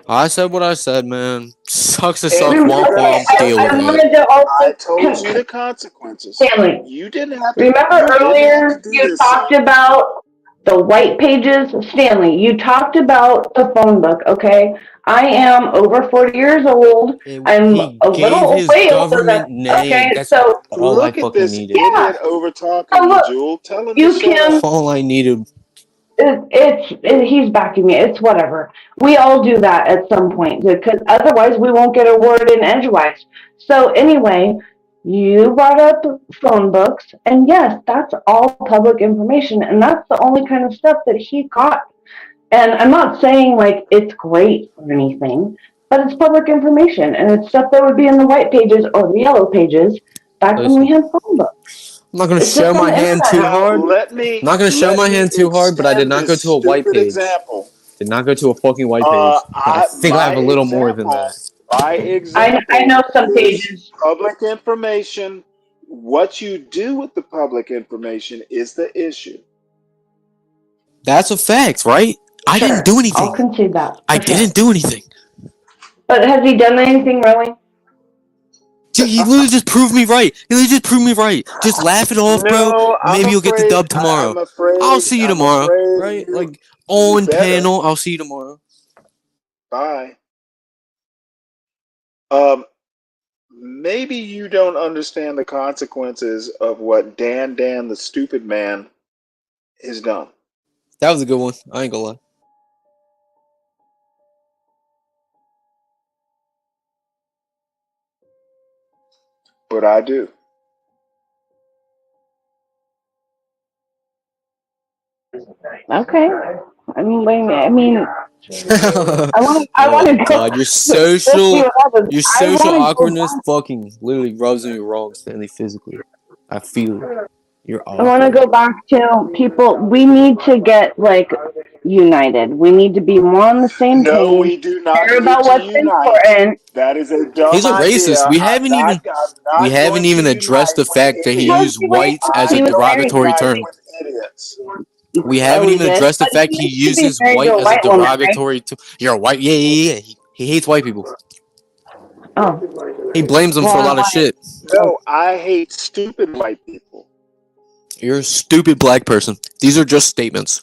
I said what I said, man. Sucks to And suck. if you're Womp gonna womp. Deal with I it. wanted to also I told you the consequences. Stanley. You didn't have to. Remember You didn't have to earlier do you this. talked about the white pages, Stanley. You talked about the phone book. Okay, I am over 40 years old. I'm He a gave little his way older than. government name. Okay, That's so all I Look at fucking this needed. yeah. idiot over So talking you, look, Jewel. Tell him to you shut can. up. All I needed. He's backing me. It's whatever. We all do that at some point because otherwise we won't get a word in edgewise. So anyway, you brought up phone books, and yes, that's all public information, and that's the only kind of stuff that he got. And I'm not saying like it's great or anything, but it's public information, and it's stuff that would be in the white pages or the yellow pages back when we Listen, had phone books. I'm not gonna It's show just on my the hand internet too now. Now hard. I'm not gonna show let my me hand too hard, but I did extend not this go to a white stupid page. example. Did not go to a fucking white page. And I think I My have a little more than example, that. I know some is pages. public information. What you do with the public information is the issue. That's a fact, right? I didn't do Sure, I'll anything. concede that. I For sure. didn't do anything. But has he done anything really? Dude, he literally just proved me right. He literally just proved me right. Just laugh it off, bro. No, Maybe you'll get the dub tomorrow. I'll see you I'm tomorrow, afraid right? Like you on better. panel, I'll see you tomorrow. Bye. Maybe you don't understand the consequences of what Dan the stupid man has done. That was a good one. I ain't gonna lie. But I do. Okay. I mean, wait a minute. I mean, I want to go. God, your Let's see what happens. your I social want to go awkwardness fucking literally rubs me wrong, Stanley, physically. I feel it. You're I want to awkward. go back to people. We need to get like united. We need to be more on the same No, page. we do not Care need about to what's unite. important. That is a dumb He's a idea. racist. I'm We not haven't going to even addressed unite the with fact that he Was idiots. used he whites racist? as I a He was don't very derogatory unite term. with idiots. We Oh, haven't he even did. addressed the But fact he he used to be uses married to white a as a white woman, right? derogatory term. You're a white. Yeah. He hates white people. Oh. He blames them for a lot of shit. No, I hate stupid white people. You're a stupid black person. These are just statements.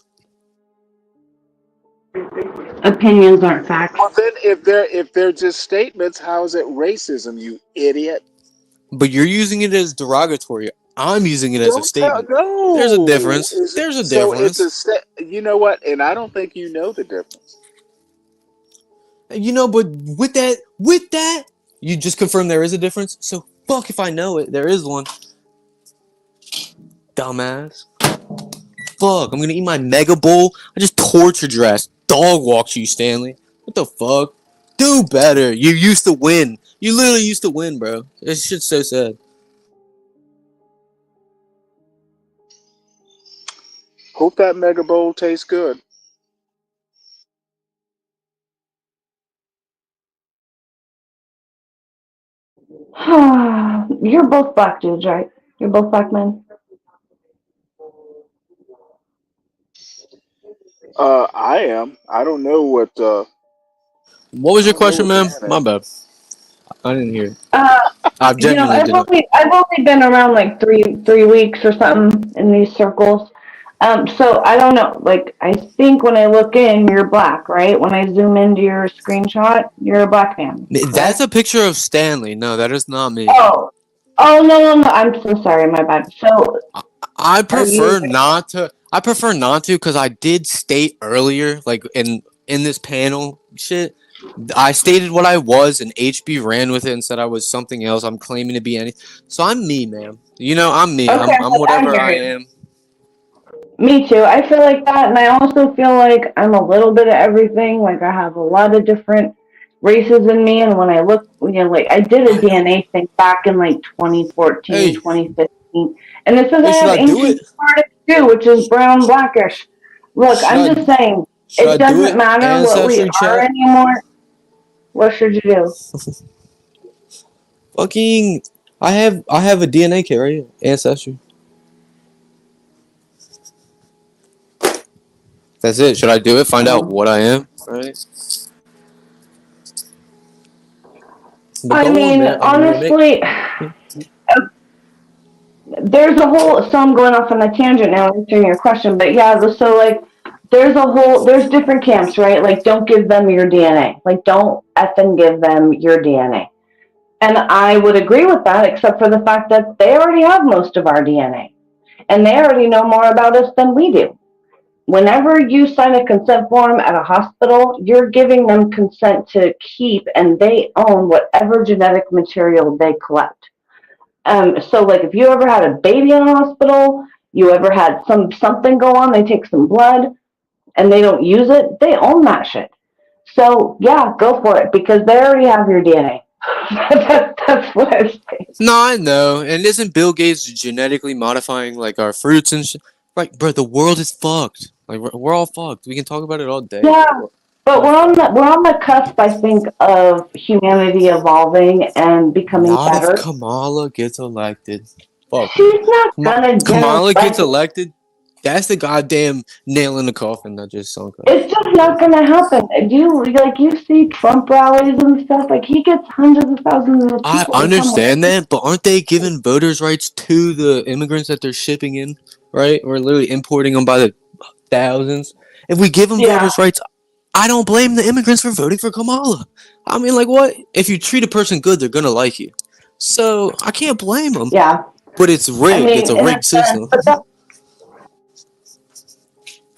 Opinions aren't facts. Well, then, if they're just statements, how is it racism? You idiot! But you're using it as derogatory. I'm using it as a Don't tell. statement. No, There's a difference. is it, There's a so it's difference. You know what? And I don't think you know the difference. You know, but with that, you just confirmed there is a difference. So fuck if I know it. There is one. Dumbass. Fuck, I'm gonna eat my mega bowl. I just tortured your ass. Dog walked you, Stanley. What the fuck? Do better. You used to win. You literally used to win, bro. This shit's so sad. Hope that mega bowl tastes good. You're both black dudes, right? You're both black men. I am. I don't know what. What was I your don't know question, what ma'am? Dan My is. bad. I didn't hear it. I genuinely I've didn't. only been around like three weeks or something in these circles. So I don't know. Like, I think when I look in, you're black, right? When I zoom into your screenshot, you're a black man, That's correct? a picture of Stanley. No, that is not me. Oh, oh no, no, no. I'm so sorry. My bad. So I are you? prefer not to. I prefer not to because I did state earlier, like in this panel shit. I stated what I was, and HB ran with it and said I was something else. I'm claiming to be any. So I'm me, man. You know, I'm me. Okay, I'm I whatever hear I you. am. Me too. I feel like that, and I also feel like I'm a little bit of everything. Like I have a lot of different races in me, and when I look, like I did a I know. DNA thing back in like 2014, Hey, 2015, and it says I hey, should have I do ancient it? Sephardic too, which is brown blackish. Look, Should I'm I just saying, should I it do doesn't it? matter what we Ancestry are check. anymore. What should you do? Fucking. I have a DNA kit right here. Ancestry. That's it. Should I do it? Find out what I am. Right. But I go on, mean, man. I mean, make. honestly, there's a whole. So I'm going off on a tangent now, answering your question, but yeah. So like, there's different camps, right? Like, don't give them your DNA. Like, don't effing give them your DNA. And I would agree with that, except for the fact that they already have most of our DNA, and they already know more about us than we do. Whenever you sign a consent form at a hospital, you're giving them consent to keep, and they own whatever genetic material they collect. So like if you ever had a baby in a hospital, you ever had something go on, they take some blood and they don't use it, they own that shit. So yeah, go for it because they already have your DNA. That's what I say. No, I know. And isn't Bill Gates genetically modifying like our fruits and shit? Like, bro, the world is fucked. Like, we're all fucked. We can talk about it all day. Yeah, but We're fucked. we're on the cusp, I think, of humanity evolving and becoming Not if better. Kamala gets elected. Fuck no. She's not gonna get Kamala gets elected. elected. That's the goddamn nail in the coffin that just sunk us. It's just not gonna happen. Do you see Trump rallies and stuff? Like he gets hundreds of thousands of I people to come with understand him. that, but aren't they giving voters' rights to the immigrants that they're shipping in? Right? We're literally importing them by the thousands. If we give them Yeah, voters' rights, I don't blame the immigrants for voting for Kamala. I mean, like, what? If you treat a person good, they're gonna like you. So I can't blame them. yeah. But it's I rigged. It's mean, a in a rigged sense, system. but that,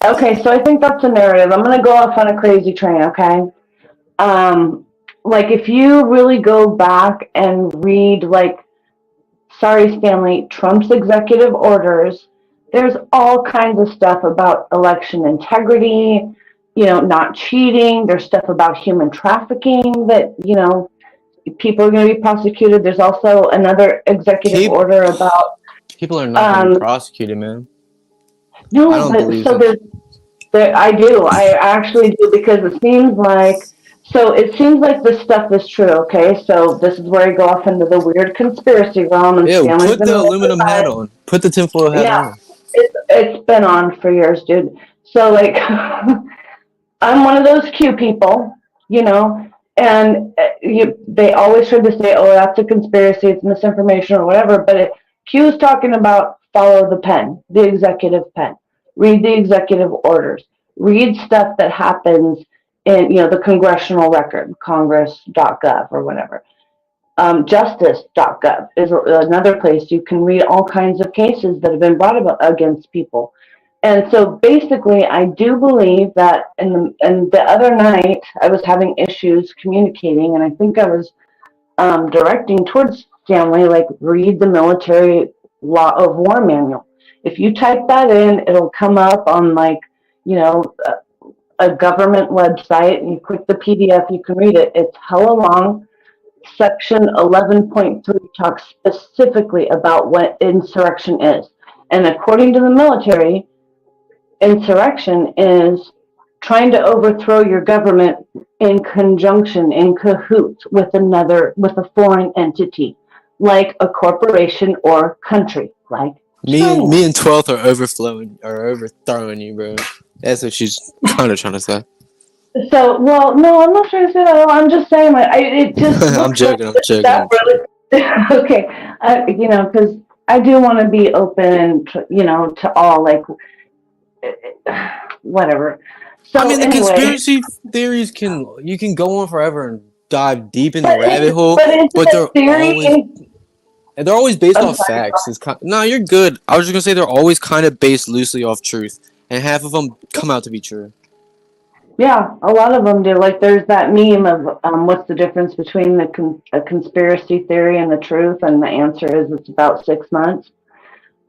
okay. So I think that's a narrative. I'm gonna go off on a crazy train. Okay. Um, like if you really go back and read, like, sorry, Stanley, Trump's executive orders. There's all kinds of stuff about election integrity, not cheating. There's stuff about human trafficking that, people are going to be prosecuted. There's also another executive Keep order about, People are not getting um, prosecuted, man. I no, don't but believe so it. I do. I actually do because it seems like this stuff is true. Okay. So this is where I go off into the weird conspiracy realm and Ew, Stanley's put going the to roll his aluminum hat eyes. on. Put the tinfoil hat Yeah. on. It's been on for years, dude. So like, I'm one of those Q people, and they always try to say, "Oh, that's a conspiracy, it's misinformation or whatever." But Q is talking about follow the pen, the executive pen, read the executive orders, read stuff that happens in the congressional record, congress.gov or whatever. Justice.gov is another place you can read all kinds of cases that have been brought about against people. And so basically, I do believe that and the other night I was having issues communicating, and I think I was directing towards Stanley, like, read the military law of war manual. If you type that in, it'll come up on, like, you know, a government website, and you click the PDF, you can read it. It's hella long. Section 11.3 talks specifically about what insurrection is. And according to the military, insurrection is trying to overthrow your government in conjunction, in cahoots with a foreign entity, like a corporation or country, like China. Me and 12th are overthrowing you, bro. That's what she's kind of trying to say. So, well, no, I'm not trying to say that. I'm just saying, like, it just I'm looks like joking. I'm this joking. stuff really. Okay, because I do want to be open, to all, like, whatever. So I mean, the anyway, conspiracy theories you can go on forever and dive deep in the but rabbit it's hole, but it's but a theory. they're always based I'm off sorry. facts. No, you're good. I was just gonna say they're always kind of based loosely off truth, and half of them come out to be true. Yeah, a lot of them do. Like there's that meme of what's the difference between a conspiracy theory and the truth, and the answer is it's about 6 months.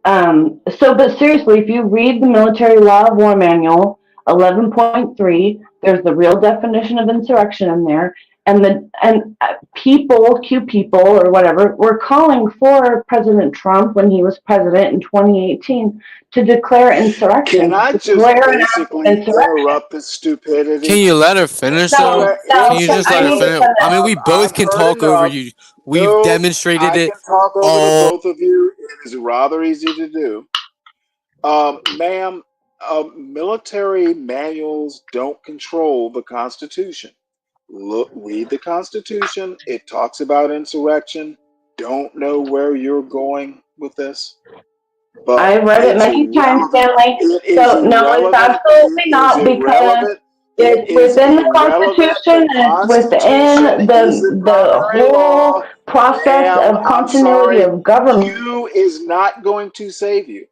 But seriously, if you read the Military Law of War Manual 11.3, there's the real definition of insurrection in there, and people or whatever, were calling for President Trump when he was president in 2018 to declare insurrection, Can I to just declare an act of basically insurrection. interrupt this stupidity? Can you let her finish though? Can you just I let her need to finish? finish. I mean, we both I've can heard talk over enough. you. We've No, demonstrated I it can talk over the all. both of you. It is rather easy to do. Ma'am, military manuals don't control the Constitution. Look, read the Constitution. It talks about insurrection. Don't know where you're going with this, I but read it it's many times, irrelevant. Stanley. It is So no, it's irrelevant. absolutely It is not because irrelevant. It it's is within the irrelevant. The Constitution and it's Constitution within is the the primary whole law. process Ma'am, of I'm continuity sorry. of government. Q is not going to save you.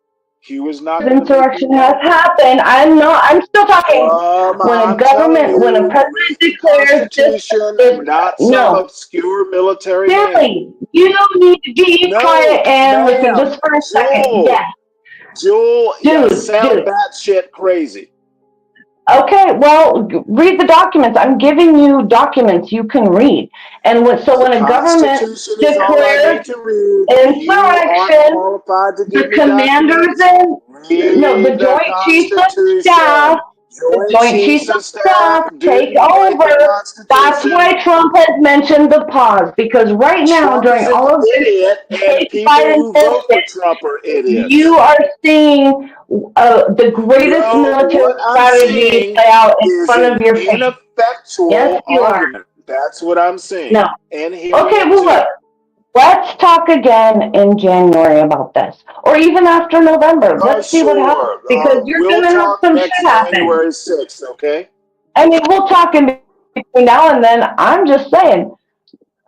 Q is not going to make you Insurrection has happy. happened. I'm still talking. I'm telling When a you, president read the declares this, Constitution, it's not some no. obscure military manual. Stanley, you don't need to be No, quiet and listen ma'am. just for a second. Joel, Yes, Joel, you sound dude. batshit crazy. Okay, well, read the documents. I'm giving you documents you can read. And The when a government Constitution is all I declares need to read. You aren't insurrection, qualified to give the me commanders documents. the Read the Joint Chiefs of Staff, Constitution. Joint Chiefs of Staff take didn't write the over. That's Constitution. why Trump has mentioned the pause, because right now, Trump during is an all of this idiot, and fake people Biden who vote for bullshit, Trump are you idiots. are seeing the greatest No, military what I'm strategy seeing play out in is front an of your face. Yes, ineffectual you are. argument. That's what I'm seeing. No. And hearing Okay, it well, too. look. Let's talk again in January about this, or even after November. Let's see what happens, Sure. because you're We'll gonna have talk some next shit happen. January 6th, okay? I mean, we'll talk in between now and then. I'm just saying,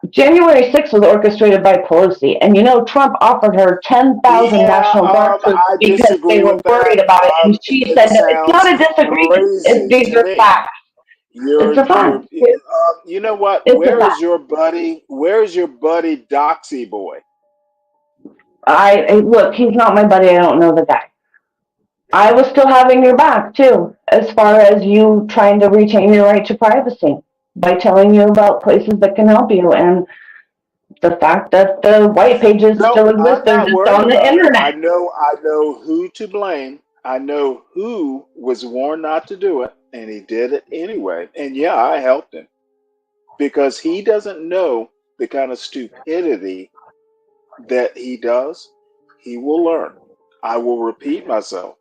January 6th was orchestrated by Pelosi, and Trump offered her 10,000 Yeah, National Guard troops I because they disagree were with worried that. about it, and she It said, "No, it's not sounds a disagreement. crazy These to are me. facts. It's a fact. You know what? It's a fact." Where's your buddy Doxy boy? Look, he's not my buddy. I don't know the guy. I was still having your back too, as far as you trying to retain your right to privacy by telling you about places that can help you, and the fact that the white pages still exist, I'm they're not just worried on the about it. internet. I know who to blame. I know who was warned not to do it, and he did it anyway. And yeah, I helped him because he doesn't know the kind of stupidity that he does. He will learn. I will repeat myself.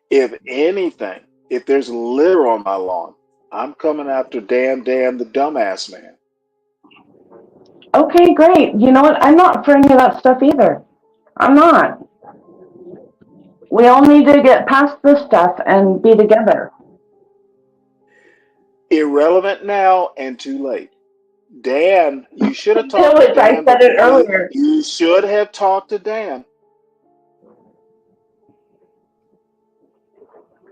If anything, if there's litter on my lawn, I'm coming after Dan the dumbass man. Okay, great. You know what? I'm not for any of that stuff either. I'm not. We all need to get past this stuff and be together. Irrelevant now and too late. Dan, you should have Tell talked to it. I Dan said it before earlier. you should have talked to Dan.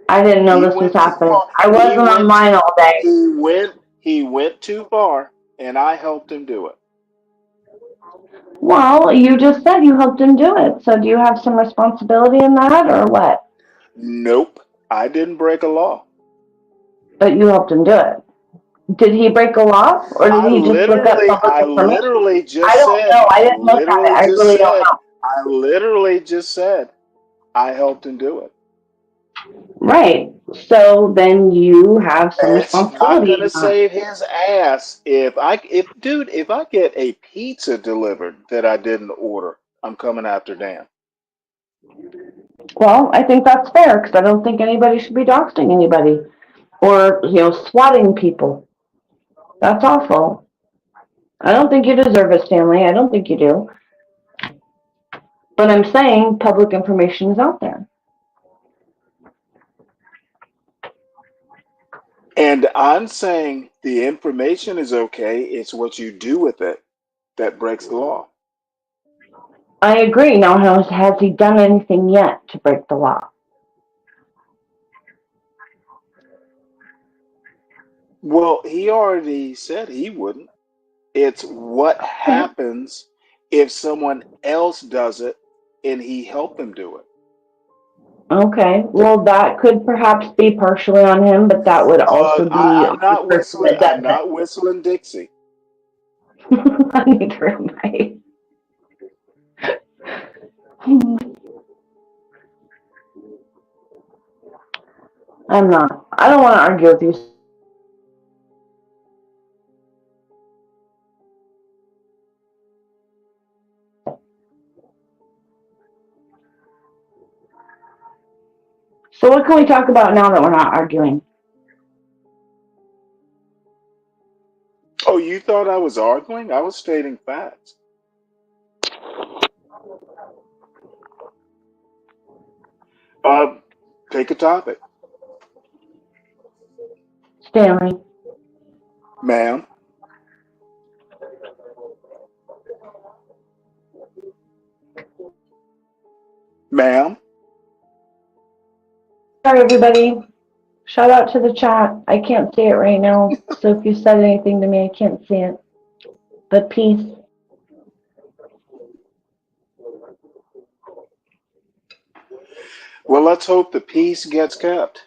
I didn't know He this was went too happening. far. I wasn't online all day. He went too far, and I helped him do it. Well, you just said you helped him do it. So do you have some responsibility in that, or what? Nope, I didn't break a law. But you helped him do it. Did he break a law, or did he just look up public I information? literally I just don't said, know. I didn't look at it. I really don't know. I literally just said, I helped him do it. Right. So then you have some It's not responsibility going in to that. save his ass if I get a pizza delivered that I didn't order, I'm coming after Dan. Well, I think that's fair, because I don't think anybody should be doxing anybody or, swatting people. That's awful. I don't think you deserve it, Stanley. I don't think you do. But I'm saying public information is out there. And I'm saying the information is okay. It's what you do with it that breaks the law. I agree. Now, has he done anything yet to break the law? Well, he already said he wouldn't. It's what happens if someone else does it and he helped them do it. Okay, well, that could perhaps be partially on him, but that would also be I'm on the not person whistling. that I'm does not whistling Dixie. it. I need to remind. I'm not. I don't want to argue with you. So what can we talk about now that we're not arguing? Oh, you thought I was arguing? I was stating facts. Take a topic. Stanley. Ma'am. Ma'am. Sorry, everybody. Shout out to the chat. I can't see it right now, so if you said anything to me, I can't see it. But peace. Well, let's hope the peace gets kept.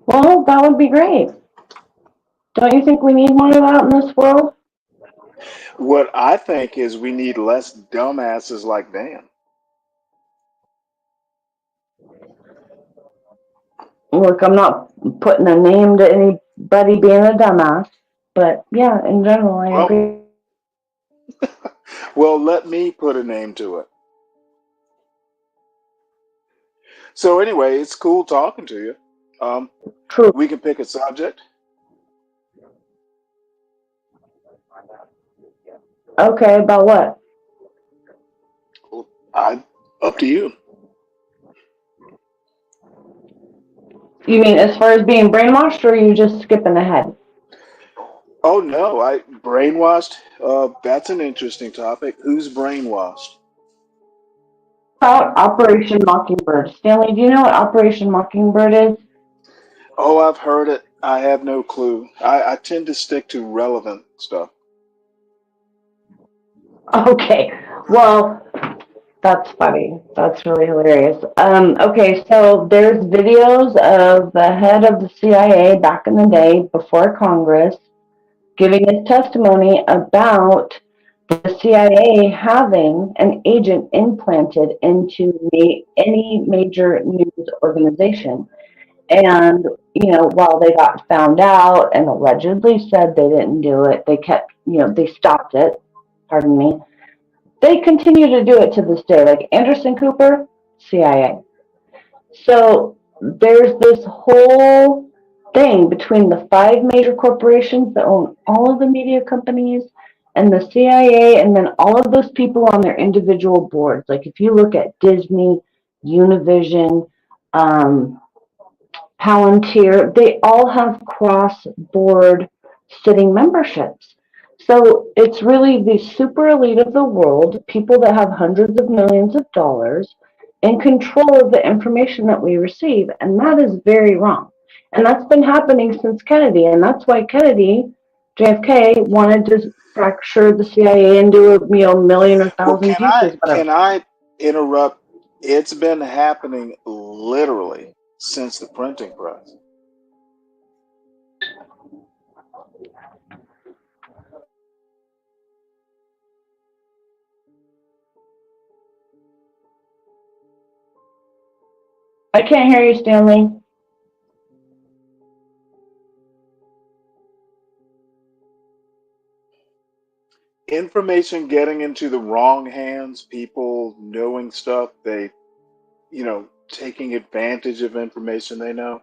Well, that would be great. Don't you think we need more of that in this world? What I think is we need less dumbasses like Dan. Look, I'm not putting a name to anybody being a dumbass, but yeah, in general, I agree. Well, let me put a name to it. So anyway, it's cool talking to you. True. We can pick a subject. Okay, about what? Up to you. You mean as far as being brainwashed, or are you just skipping ahead? Oh no, I brainwashed. That's an interesting topic. Who's brainwashed? About Operation Mockingbird. Stanley, do you know what Operation Mockingbird is? Oh, I've heard it. I have no clue. I tend to stick to relevant stuff. Okay, well, that's funny. That's really hilarious. Okay, so there's videos of the head of the CIA back in the day before Congress giving his testimony about the CIA having an agent implanted into any major news organization. And, while they got found out and allegedly said they didn't do it, they kept, they stopped it, pardon me. They continue to do it to this day, like Anderson Cooper, CIA. So there's this whole thing between the 5 major corporations that own all of the media companies and the CIA, and then all of those people on their individual boards. Like if you look at Disney, Univision, Palantir, they all have cross-board sitting memberships. So it's really the super elite of the world, people that have hundreds of millions of dollars in control of the information that we receive. And that is very wrong. And that's been happening since Kennedy. And that's why JFK, wanted to fracture the CIA into a million or Well, thousand pieces. can I interrupt? It's been happening literally since the printing press. I can't hear you, Stanley. Information getting into the wrong hands, people knowing stuff, taking advantage of information they know.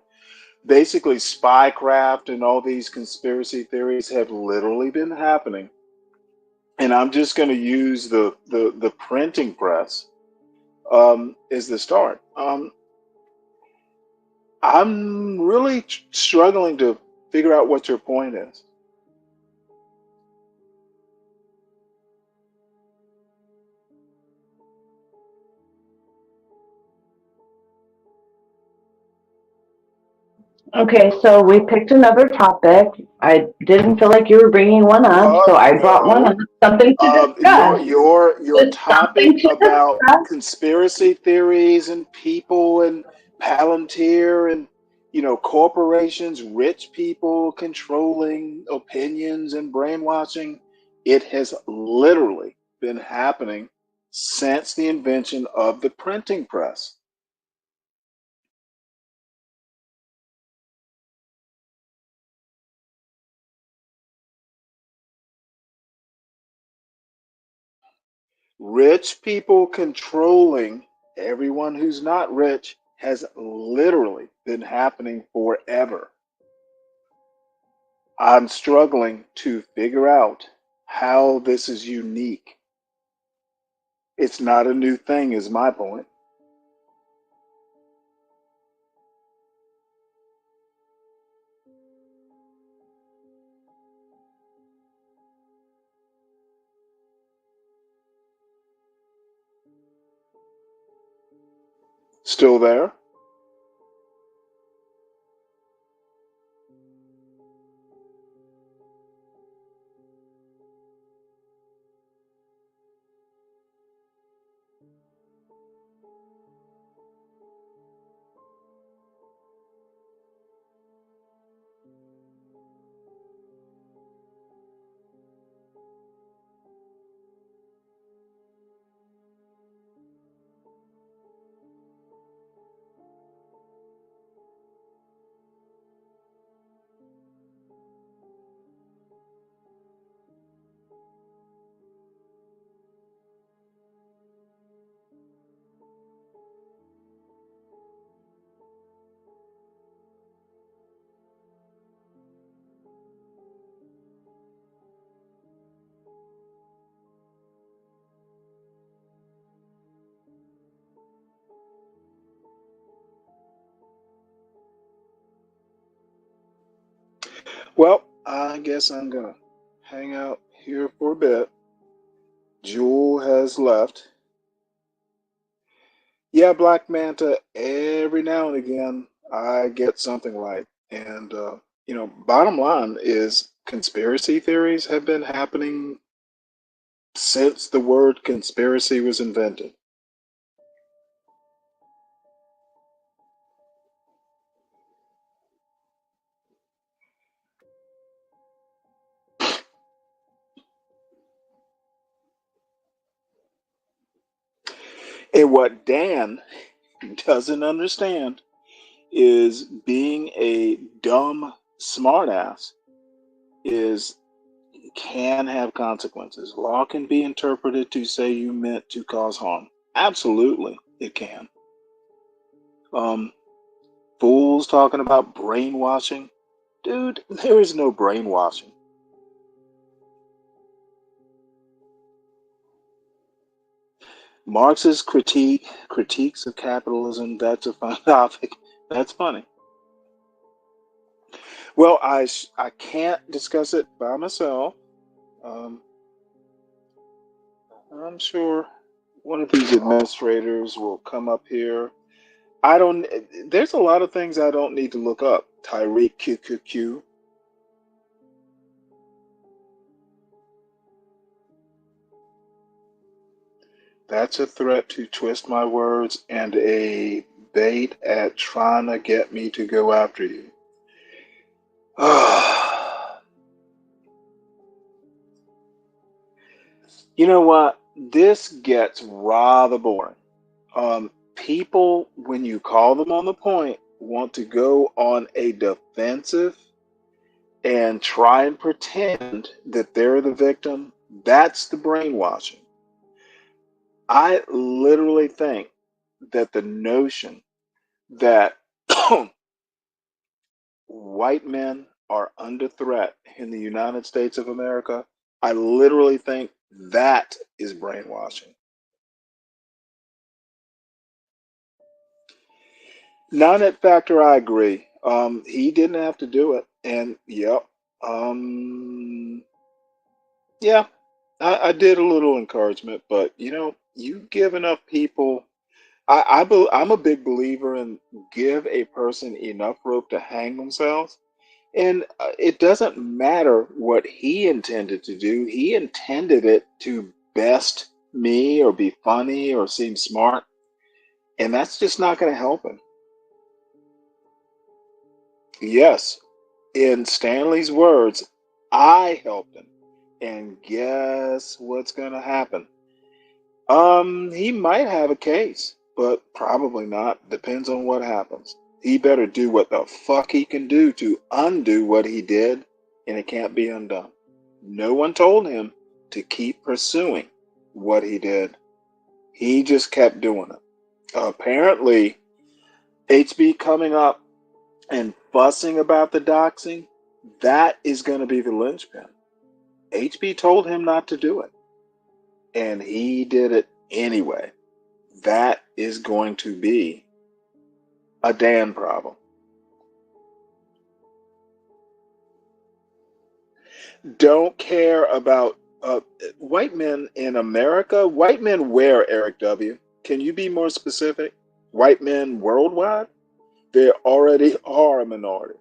Basically, spycraft and all these conspiracy theories have literally been happening. And I'm just going to use the printing press as the start. I'm really struggling to figure out what your point is. Okay, so we picked another topic. I didn't feel like you were bringing one up, so I brought one up. No. Something to discuss. Your Just something topic to about discuss. conspiracy theories and people and Palantir and corporations, rich people controlling opinions and brainwashing. It has literally been happening since the invention of the printing press. Rich people controlling everyone who's not rich has literally been happening forever. I'm struggling to figure out how this is unique. It's not a new thing, is my point. Still there? Well, I guess I'm gonna hang out here for a bit. Jewel has left. Yeah, Black Manta, every now and again I get something right. And, bottom line is conspiracy theories have been happening since the word conspiracy was invented. And what Dan doesn't understand is being a dumb smartass is can have consequences. Law can be interpreted to say you meant to cause harm. Absolutely, it can. Um, Fools talking about brainwashing. Dude, there is no brainwashing. Marx's critiques of capitalism, that's a fun topic. That's funny. Well, I can't discuss it by myself. Um, I'm sure one of these administrators will come up here. I don't. There's a lot of things I don't need to look up. Tyreek QQQ. That's a threat to twist my words and a bait at trying to get me to go after you. You know what? This gets rather boring. People, when you call them on the point, want to go on a defensive and try and pretend that they're the victim. That's the brainwashing. I literally think that the notion that white men are under threat in the United States of America, I literally think that is brainwashing. Non-net factor, I agree. He didn't have to do it, and yep. Um, yeah, I did a little encouragement, but you give enough people. I'm a big believer in give a person enough rope to hang themselves. And it doesn't matter what he intended to do. He intended it to best me or be funny or seem smart. And that's just not going to help him. Yes, in Stanley's words, I helped him. And guess what's going to happen? He might have a case, but probably not. Depends on what happens. He better do what the fuck he can do to undo what he did, and it can't be undone. No one told him to keep pursuing what he did. He just kept doing it. Apparently, HB coming up and fussing about the doxing, that is going to be the linchpin. HB told him not to do it, and he did it anyway. That is going to be a Dan problem. Don't care about white men in America. White men where, Eric W? Can you be more specific? White men worldwide? They already are a minority.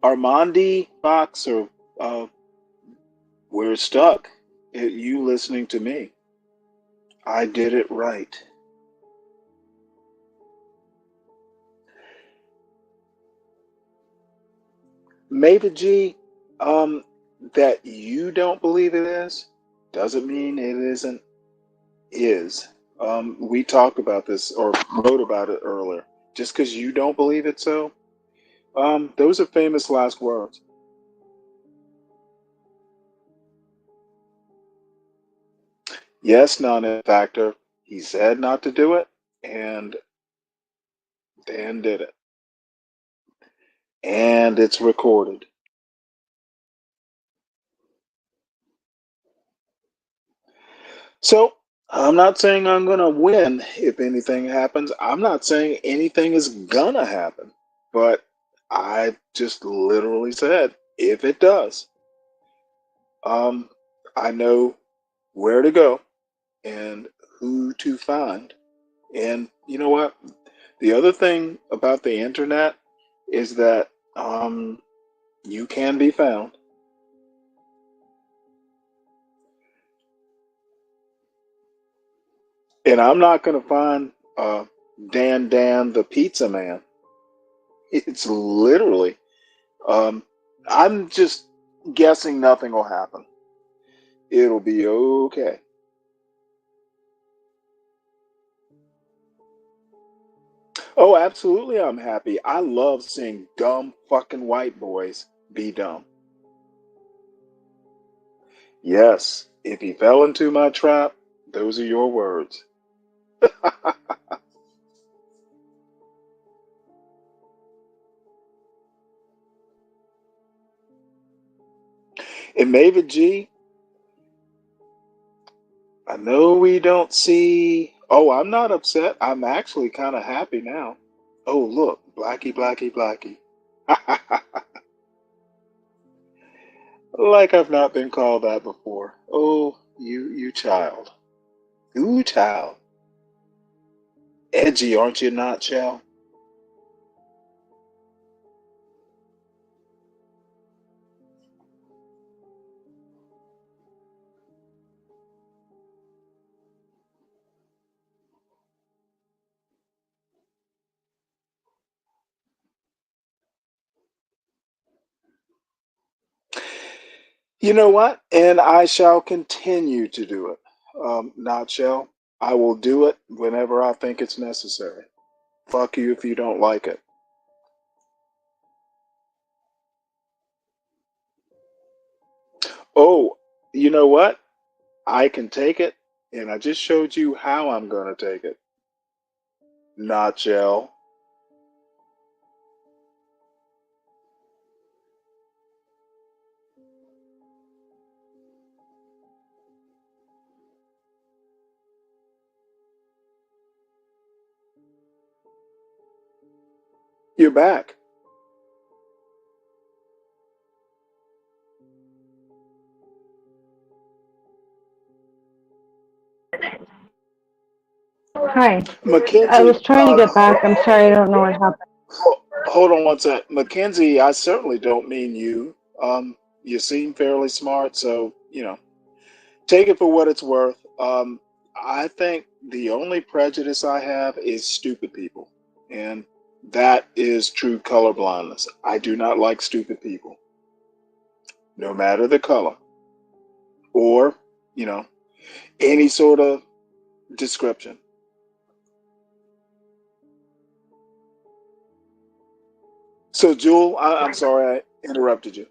Armandi, Fox, or we're stuck. You listening to me. I did it right. Maybe G, that you don't believe it is, doesn't mean it isn't is. We talked about this or wrote about it earlier. Just because you don't believe it so, those are famous last words. Yes, non factor. He said not to do it, and Dan did it. And it's recorded. So I'm not saying I'm going to win if anything happens. I'm not saying anything is going to happen. But I just literally said, if it does, um, I know where to go and who to find. And you know what? The other thing about the internet is that you can be found. And I'm not going to find Dan the pizza man. It's literally, um, I'm just guessing nothing will happen. It'll be okay. Oh, absolutely, I'm happy. I love seeing dumb fucking white boys be dumb. Yes, if he fell into my trap, Those are your words. And Maven G, I know we don't see. Oh, I'm not upset. I'm actually kind of happy now. Oh, look, Blackie, Blackie, Blackie. Like I've not been called that before. Oh, you child. You child. Edgy, aren't you not, Shell? You know what? And I shall continue to do it. Not shall. I will do it whenever I think it's necessary. Fuck you if you don't like it. Oh, you know what? I can take it, and I just showed you how I'm going to take it. Not shall. You're back. Hi. I Mackenzie, was trying to get back. I'm sorry, I don't know what happened. hold on one sec. Mackenzie, I certainly don't mean you. You seem fairly smart, so, take it for what it's worth. I think the only prejudice I have is stupid people. And that is true color blindness. I do not like stupid people, no matter the color or, you know, any sort of description. So, Jewel, I'm sorry I interrupted you.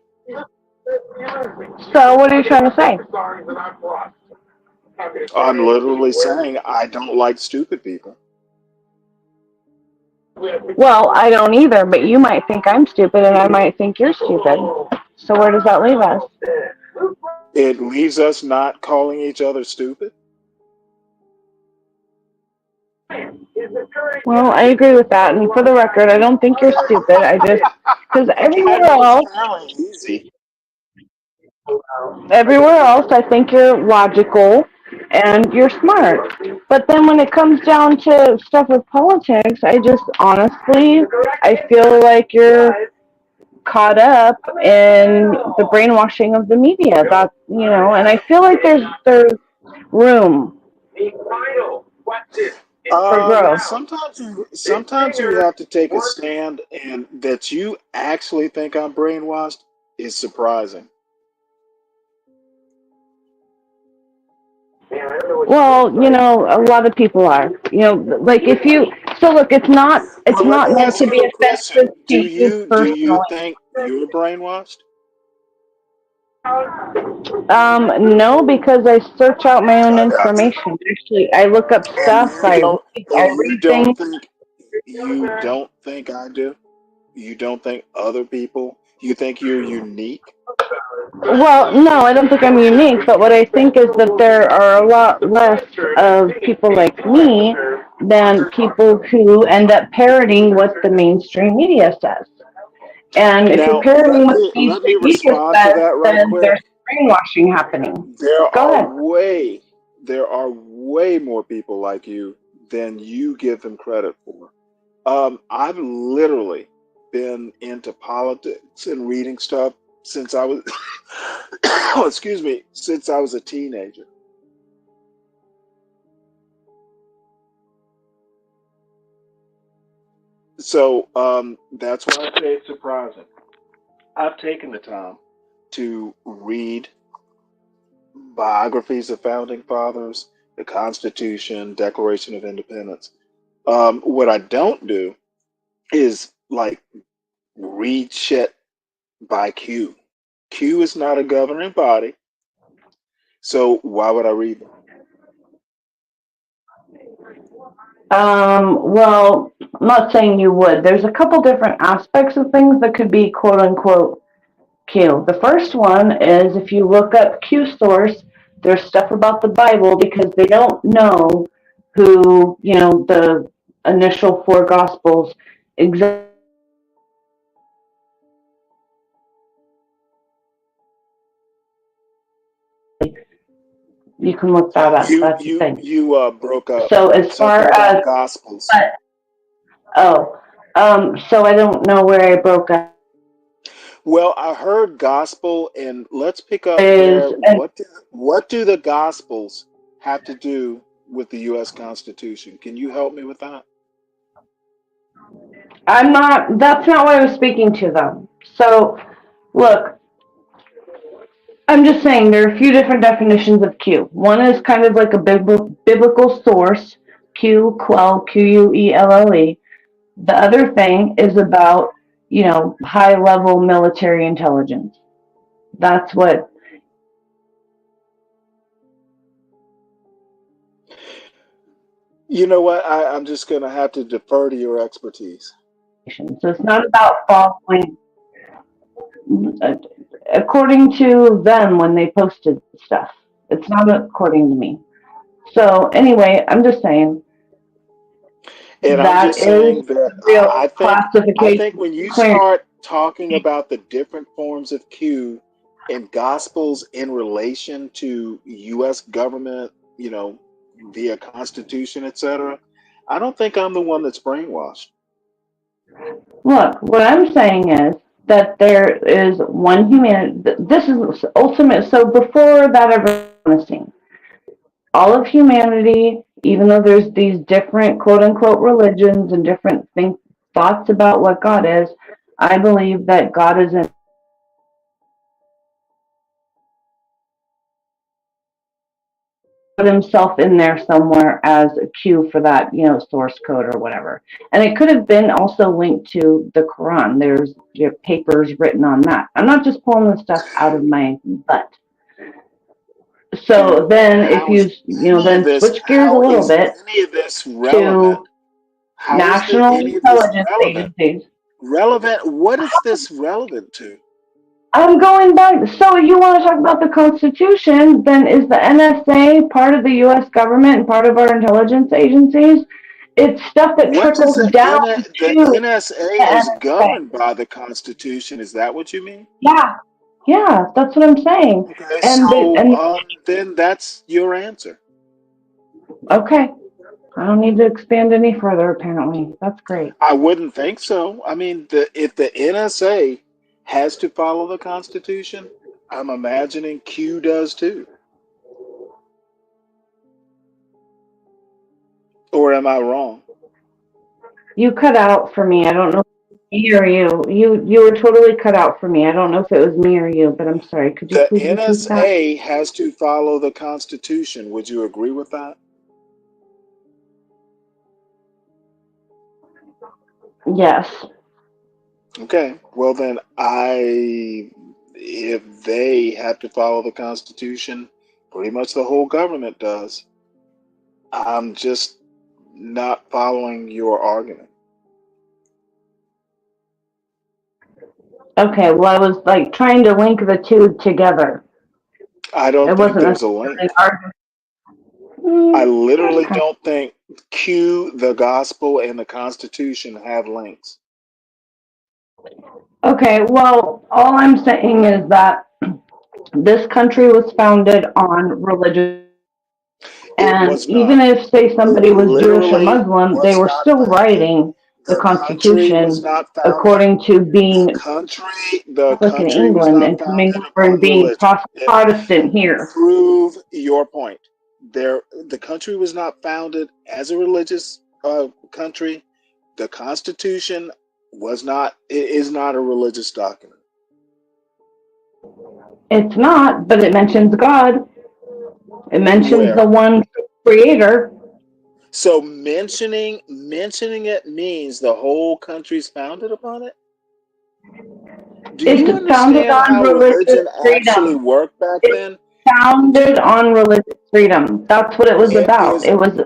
So, what are you trying to say? I'm literally saying I don't like stupid people. Well, I don't either, but you might think I'm stupid and I might think you're stupid. So, where does that leave us? It leaves us not calling each other stupid. Well, I agree with that. And for the record, I don't think you're stupid. I just, because I know it's fairly easy. everywhere else, I think you're logical and you're smart. But then when it comes down to stuff with politics, I just honestly, I feel like you're caught up in the brainwashing of the media. That and I feel like there's room for growth. Sometimes you have to take a stand, and that you actually think I'm brainwashed is surprising. Well, a lot of people are. Like if you so look, it's Well, let not me meant ask to you be a question. offensive to Do you you do you personally. think you're brainwashed? No, because I search out my own Uh, information. Actually, I look up and stuff. you I don't read, I and you read don't things. think you don't think I do? You don't think other people? You think you're unique? Well, no, I don't think I'm unique, but what I think is that there are a lot less of people like me than people who end up parroting what the mainstream media says. And if you're Now, parroting let what me the let me mainstream media respond to says, that right then quick. there's brainwashing happening. There Go are ahead. way more people like you than you give them credit for. I've literally been into politics and reading stuff since I was, excuse me, since I was a teenager. So that's why I say it's surprising. I've taken the time to read biographies of founding fathers, the Constitution, Declaration of Independence. What I don't do is like read shit by Q. Q is not a governing body, so why would I read them? Well, I'm not saying you would. There's a couple different aspects of things that could be quote unquote Q. The first one is if you look up Q source, there's stuff about the Bible because they don't know who, the initial four gospels exactly. You can look that up. That's the thing. You broke up. So as Something far about as, gospels. so I don't know where I broke up. Well, I heard gospel, and let's pick up Is there. What do the gospels have to do with the U.S. Constitution? Can you help me with that? that's not what I was speaking to though. So look, I'm just saying there are a few different definitions of Q. One is kind of like a biblical source, Q, quell, Quelle. The other thing is about, high level military intelligence. That's what. You know what? I'm just going to have to defer to your expertise. So it's not about following, according to them when they posted stuff. It's not according to me. So anyway, I'm just saying And I'm that just is saying that real I classification think when you clearance. start talking about the different forms of Q and gospels in relation to U.S. government, via Constitution, etc., I don't think I'm the one that's brainwashed. Look, what I'm saying is that there is one humanity. This is ultimate. So before that ever was seen, all of humanity, even though there's these different quote unquote religions and different thoughts about what God is, I believe that God is in put himself in there somewhere as a cue for that, source code or whatever. And it could have been also linked to the Quran. There's papers written on that. I'm not just pulling this stuff out of my butt. So And then if you, then switch gears a how little is bit any of this relevant? to How is national any of this intelligence relevant? agencies. Relevant? What is this relevant to? I'm going back. So you want to talk about the Constitution? Then is the NSA part of the U.S. government and part of our intelligence agencies? It's stuff that What does trickles down to the the NSA is NSA. governed by the Constitution? Is that what you mean? Yeah, that's what I'm saying. Okay, And then that's your answer. Okay, I don't need to expand any further. Apparently, that's great. I wouldn't think so. I mean, if the NSA has to follow the Constitution, I'm imagining Q does too. Or am I wrong? You cut out for me. I don't know if it was me or you. You were totally cut out for me. I don't know if it was me or you, but I'm sorry. Could you The please repeat that? NSA has to follow the Constitution. Would you agree with that? Yes. Okay. Well, then if they have to follow the Constitution, pretty much the whole government does. I'm just not following your argument. Okay. Well, I was like trying to link the two together. I don't It think wasn't there's a necessarily link. an argument. I literally Okay. don't think Q, the gospel, and the Constitution have links. Okay. Well, all I'm saying is that this country was founded on religion. It And was even not. if, say, It somebody was Jewish or literally Muslim, they was were not still founded. writing the The country was Constitution not founded. according to being The Catholic in country was England not and coming founded over and upon being religion. Protestant here. Prove your point. The country was not founded as a religious country. The Constitution is not a religious document. It's not, but it mentions God. It mentions the Where? one creator. So mentioning it means the whole country's founded upon it? Do you It's founded understand on how religious religion actually freedom. worked back It's then? founded on religious freedom. That's what it was It about. is It was okay.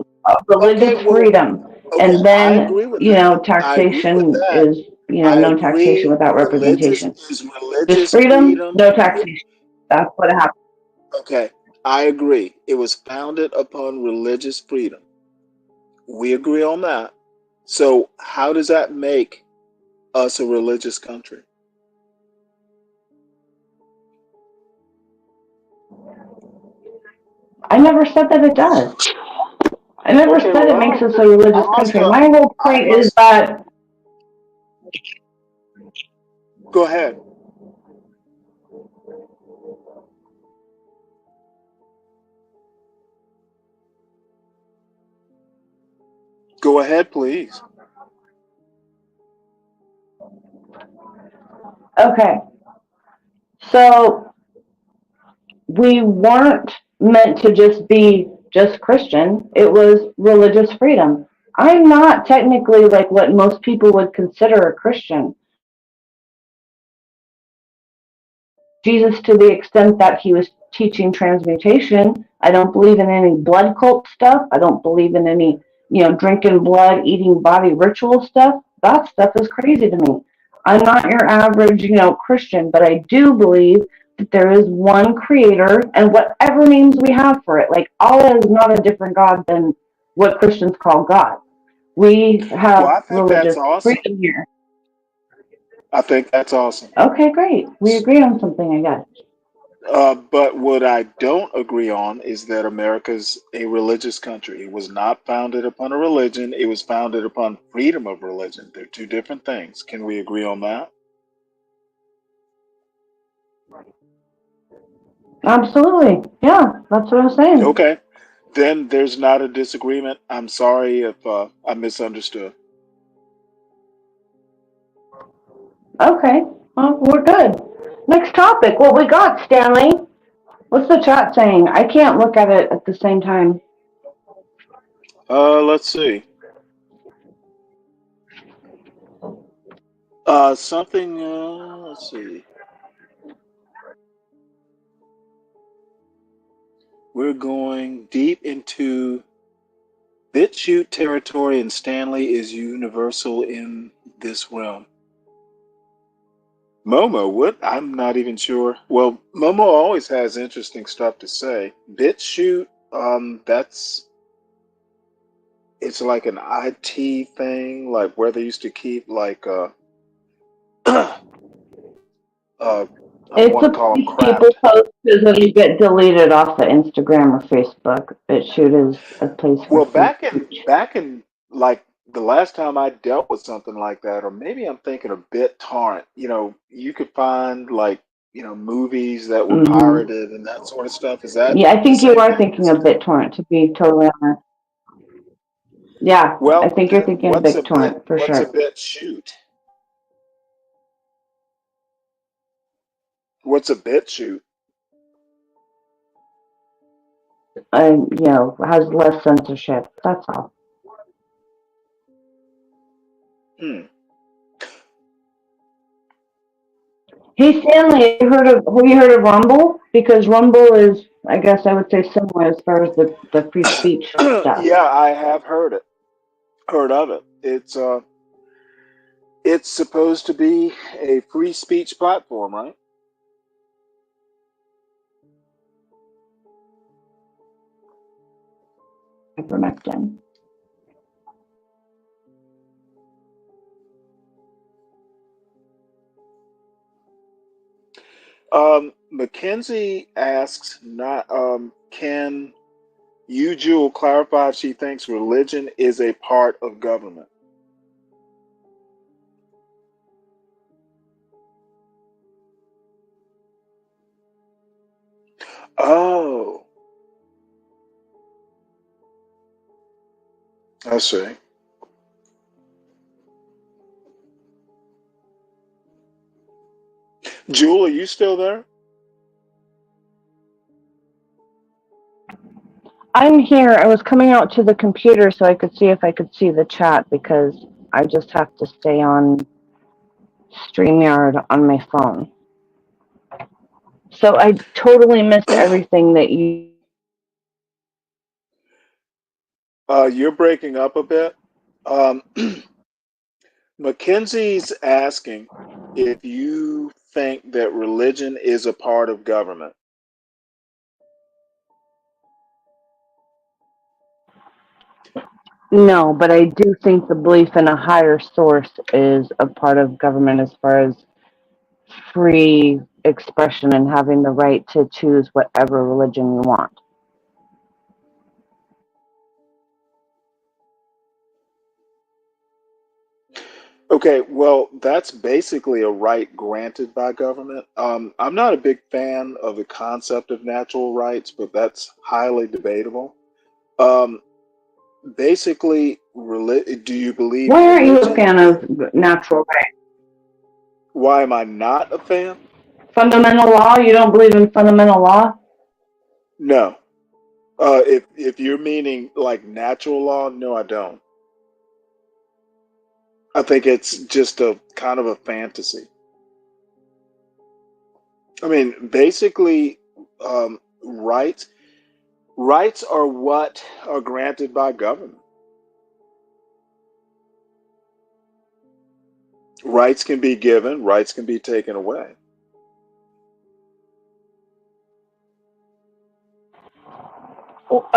religious Well, freedom. And I then, agree with that. I agree with taxation that. is, I no taxation agree. without representation. Just Religious freedom, freedom. no taxation. That's what happened. Okay, I agree. It was founded upon religious freedom. We agree on that. So, how does that make us a religious country? I never said that it does. I never Okay, said well, it makes us a religious country. My whole point is that go ahead. Go ahead, please. okay. So we weren't meant to just be just Christian. It was religious freedom. I'm not technically like what most people would consider a Christian. Jesus to the extent that he was teaching transmutation. I don't believe in any blood cult stuff. I don't believe in any, drinking blood, eating body ritual stuff. That stuff is crazy to me. I'm not your average, Christian, but I do believe that there is one creator and whatever names we have for it. Like Allah is not a different God than what Christians call God. We Well, have I think that's religious awesome. freedom here. I think that's awesome. Okay, great. We agree on something, I guess. But what I don't agree on is that America's a religious country. It was not founded upon a religion, it was founded upon freedom of religion. They're two different things. Can we agree on that? Absolutely. Yeah, that's what I'm saying. Okay. Then there's not a disagreement. I'm sorry if I misunderstood. Okay, well, we're good. Next topic. What we got, Stanley? What's the chat saying? I can't look at it at the same time. Let's see. Something, let's see. We're going deep into BitChute territory, and Stanley is universal in this realm. Momo, what? I'm not even sure. Well, Momo always has interesting stuff to say. BitChute, it's like an IT thing, like where they used to keep like I don't It's want to a call them place people crapped. post because then you get deleted off of Instagram or Facebook. BitChute is a place for Well, free back in speech. back in like the last time I dealt with something like that, or maybe I'm thinking of BitTorrent. You could find like movies that were Hmm. pirated and that sort of stuff. Is that Yeah, I the think you same are thing? thinking of BitTorrent, to be totally honest. Yeah, I Well, think you're then thinking of BitTorrent for what's a sure. BitChute? What's a BitChute? Has less censorship. That's all. Hmm. Hey Stanley, have you heard of Rumble? Because Rumble is, I guess I would say, similar as far as the free speech stuff. Yeah, I have heard of it. It's supposed to be a free speech platform, right? Ivermectin. Mackenzie asks, not can you, Jewel, clarify if she thinks religion is a part of government? Oh, I see. Jewel, are you still there? I'm here. I was coming out to the computer so I could see if I could see the chat because I just have to stay on StreamYard on my phone. So I totally missed everything that you. You're breaking up a bit. Um, Mackenzie's asking if you think that religion is a part of government. No, but I do think the belief in a higher source is a part of government as far as free expression and having the right to choose whatever religion you want. Okay, well, that's basically a right granted by government. I'm not a big fan of the concept of natural rights, but that's highly debatable. Um, basically, do you believe Why aren't you a religion fan is? of natural right? Why am I not a fan? Fundamental law? You don't believe in fundamental law? No. If you're meaning like natural law, no, I don't. I think it's just a kind of a fantasy. I mean, basically, rights are what are granted by government. Rights can be given, rights can be taken away. Oh,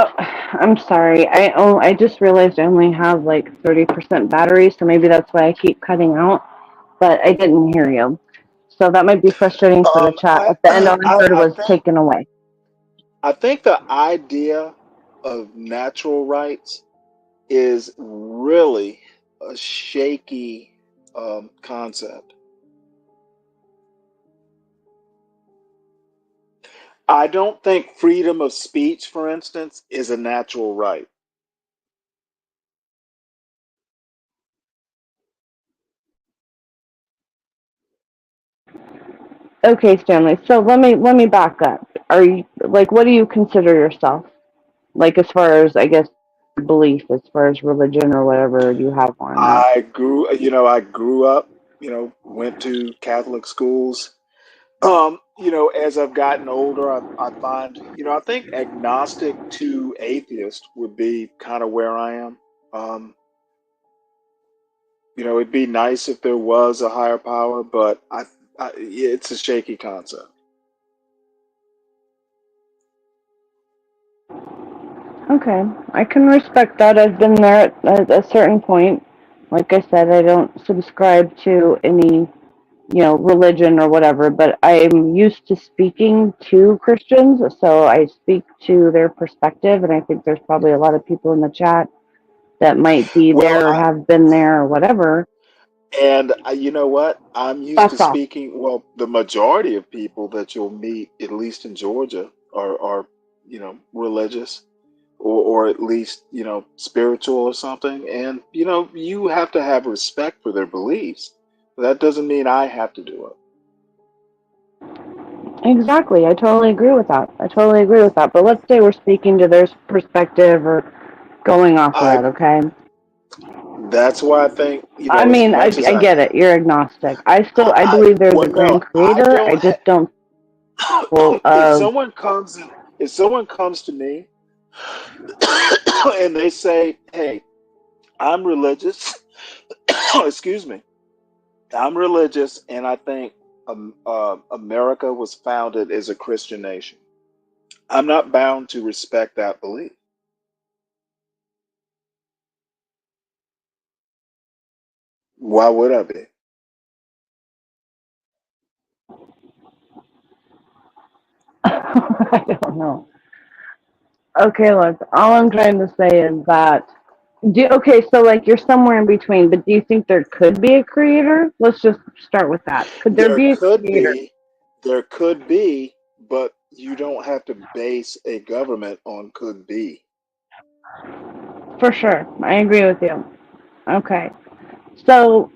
I'm sorry. I just realized I only have like 30% battery, so maybe that's why I keep cutting out. But I didn't hear you, so that might be frustrating for the chat. At the end, all I heard I was think taken away. I think the idea of natural rights is really a shaky concept. I don't think freedom of speech, for instance, is a natural right. Okay, Stanley. So let me back up. Are you like what do you consider yourself? Like as far as I guess belief, as far as religion or whatever you have on that. I grew up, went to Catholic schools. As I've gotten older, I find, I think agnostic to atheist would be kind of where I am. Um, it'd be nice if there was a higher power, but yeah, it's a shaky concept. Okay, I can respect that. I've been there at a certain point. Like I said, I don't subscribe to any, religion or whatever, but I'm used to speaking to Christians, so I speak to their perspective, and I think there's probably a lot of people in the chat that might be Well, there or have been there or whatever. and you know what? I'm used to That's all. speaking. Well, the majority of people that you'll meet, at least in Georgia, are religious or at least spiritual or something. And you have to have respect for their beliefs. That doesn't mean I have to do it. Exactly. I totally agree with that. I totally agree with that. But let's say we're speaking to their perspective or going off of I that, okay? That's why I think I as mean, much as I get it. You're agnostic. I I believe there's a well no grand I creator. I don't. just don't full If of someone comes to me and they say, "Hey, I'm religious," excuse me, I'm religious, and I think America was founded as a Christian nation. I'm not bound to respect that belief. Why would I be? I don't know. Okay, look, all I'm trying to say is that okay, so like you're somewhere in between, but do you think there could be a creator? Let's just start with that. Could there There be a could creator? be, there could be, but you don't have to base a government on could be. For sure. I agree with you. Okay. So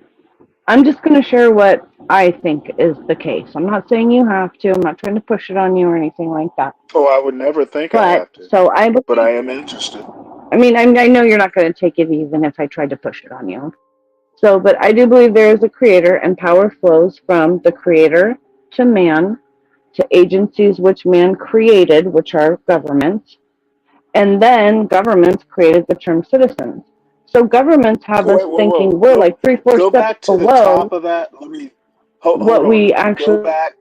I'm just going to share what I think is the case. I'm not saying you have to. I'm not trying to push it on you or anything like that. Oh, I would never think I But have to, so I but believe, I am interested. I mean, I know you're not going to take it even if I tried to push it on you. So, but I do believe there is a creator and power flows from the creator to man to agencies which man created, which are governments, and then governments created the term citizens. So governments have So us wait, whoa, thinking whoa, we're like 3, 4 go steps back to the top below of that. Let me hold what on. we Go actually back.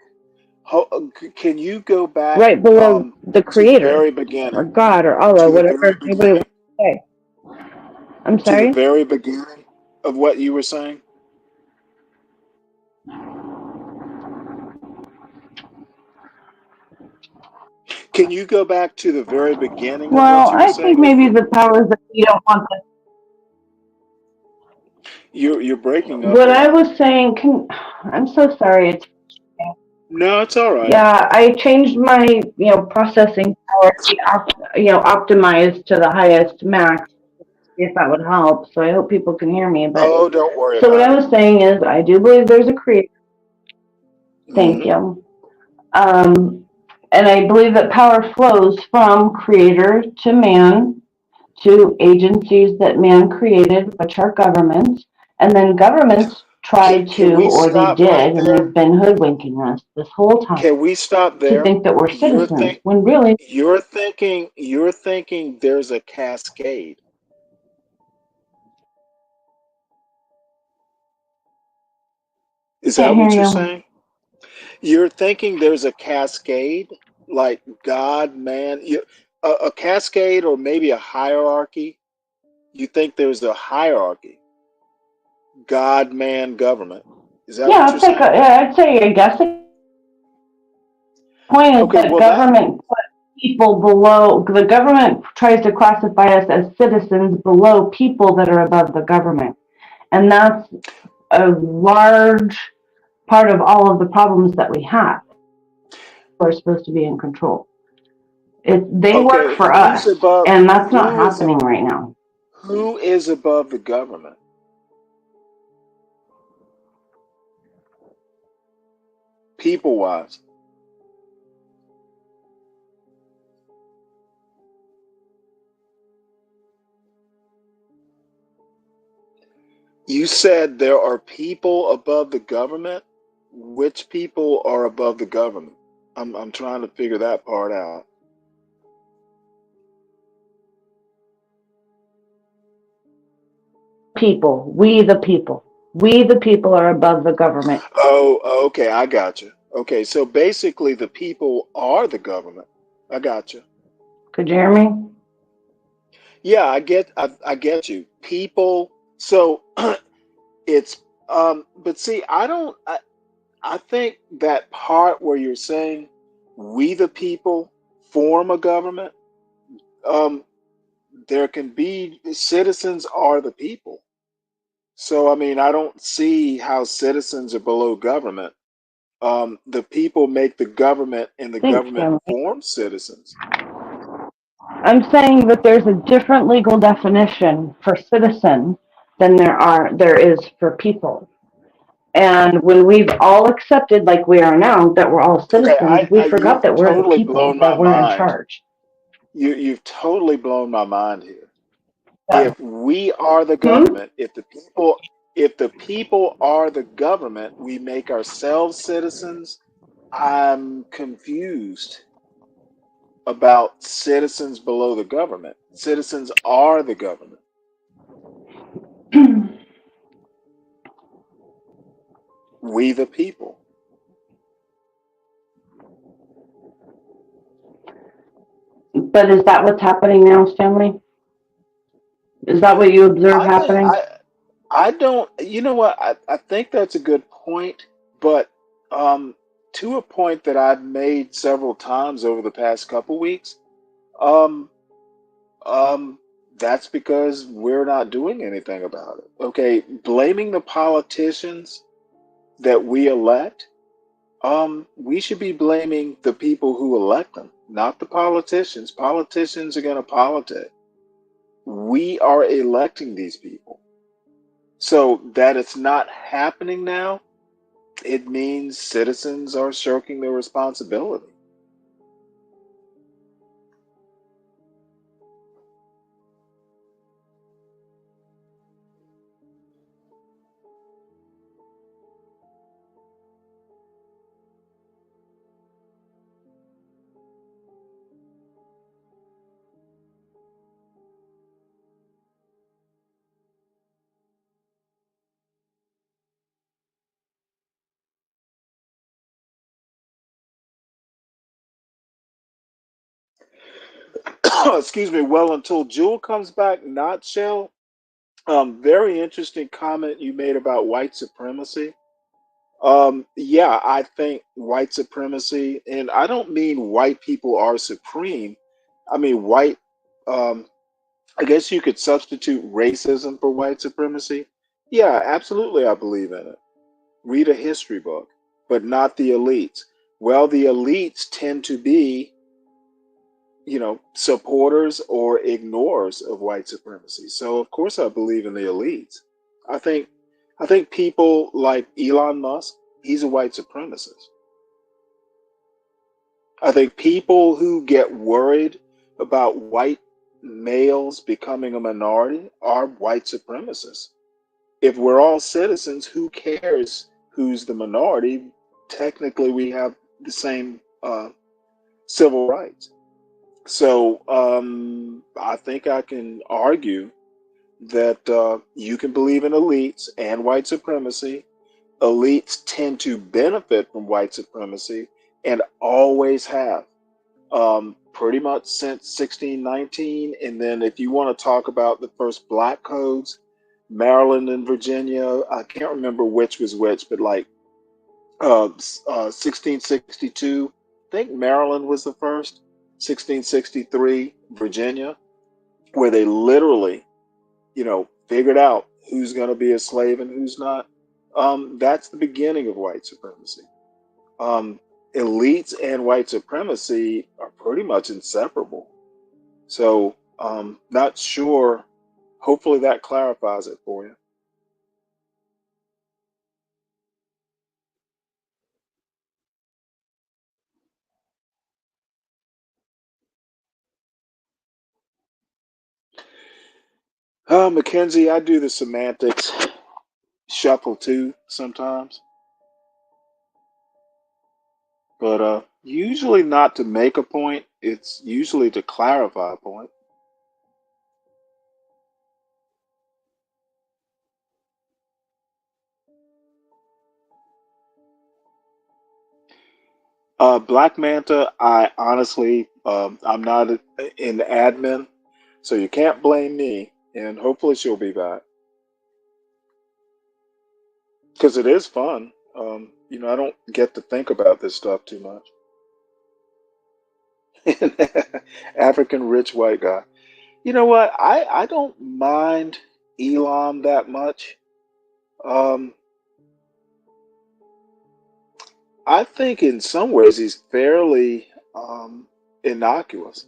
Can you go back right below the to the creator very or beginning? God or Allah, To the very whatever anybody beginning. wants to say. I'm To the sorry? very beginning of what you were saying. Can you go back to the very beginning of Well, what you were I think saying? maybe the powers that we don't want to. You're breaking up a What I lot. was saying, I'm so sorry. It's No, it's all right. yeah, I changed my processing power to optimized to the highest max. If that would help. So I hope people can hear me. But Oh, don't worry so what about I it. was saying is, I do believe there's a creator. Thank Hmm. you. Um, and I believe that power flows from creator to man to agencies that man created, which are governments. And then governments tried Can to, we or they stop right did, and there? they've been hoodwinking us this whole time Can we stop to there? think that we're You're citizens, think when really, you're thinking there's a cascade. Is can't that hear what you're you. saying? You're thinking there's a cascade, like God, man, a cascade or maybe a hierarchy. You think there's a hierarchy, God, man, government. Is that what Yeah, you're it's like, saying? I'd say, I guess the point is Okay, that well that government people below the government tries to classify us as citizens below people that are above the government, and that's a large part of all of the problems that we have. We're supposed to be in control. They work okay, for who's us, above and that's not who is happening right now. who is above the government? People wise. You said there are people above the government. Which people are above the government? I'm trying to figure that part out. We the people are above the government. Oh, okay, I got you. Okay, so basically the people are the government. I got you. Could you hear me? Yeah, I get you. People. So it's but see, I think that part where you're saying we the people form a government, um there can be citizens are the people. So I mean, I don't see how citizens are below government. The people make the government and the Thanks, government Family. forms citizens. I'm saying that there's a different legal definition for citizen than there is for people. And when we've all accepted, like we are now, that we're all Okay, citizens, we forgot you've that we're the totally people, blown my that we're in mind. charge. You've totally blown my mind here. Yeah. If we are the Hmm? government, if the people are the government, we make ourselves citizens. I'm confused about citizens below the government. Citizens are the government. We the people. But is that what's happening now, Stanley? Is that what you observe I think happening? I don't. You know what? I think that's a good point, but um, to a point that I've made several times over the past couple weeks. Um, um, that's because we're not doing anything about it. Okay, blaming the politicians that we elect. We should be blaming the people who elect them, not the politicians. Politicians are going to politic. We are electing these people. So that it's not happening now, it means citizens are shirking their responsibility. excuse me. Well, until Jewel comes back, not Shell. Very interesting comment you made about white supremacy. Yeah, I think white supremacy, and I don't mean white people are supreme. I mean white. Um, I guess you could substitute racism for white supremacy. Yeah, absolutely, I believe in it. Read a history book, but not the elites. Well, the elites tend to be, supporters or ignorers of white supremacy. So of course I believe in the elites. I think I think people like Elon Musk, he's a white supremacist. I think people who get worried about white males becoming a minority are white supremacists. If we're all citizens, who cares who's the minority? Technically, we have the same civil rights. So I think I can argue that you can believe in elites and white supremacy. Elites tend to benefit from white supremacy and always have, pretty much since 1619. And then if you want to talk about the first black codes, Maryland and Virginia, I can't remember which was which, but like 1662, I think Maryland was the first, 1663, Virginia, where they literally, figured out who's going to be a slave and who's not. That's the beginning of white supremacy. Um, Elites and white supremacy are pretty much inseparable. So, not sure. Hopefully that clarifies it for you. Mackenzie, I do the semantics shuffle too sometimes, but usually not to make a point. It's usually to clarify a point. Black Manta, I honestly, I'm not in admin, so you can't blame me. And hopefully she'll be back because it is fun. I don't get to think about this stuff too much. African rich white guy. You know what? I don't mind Elon that much. Um, I think in some ways he's fairly innocuous.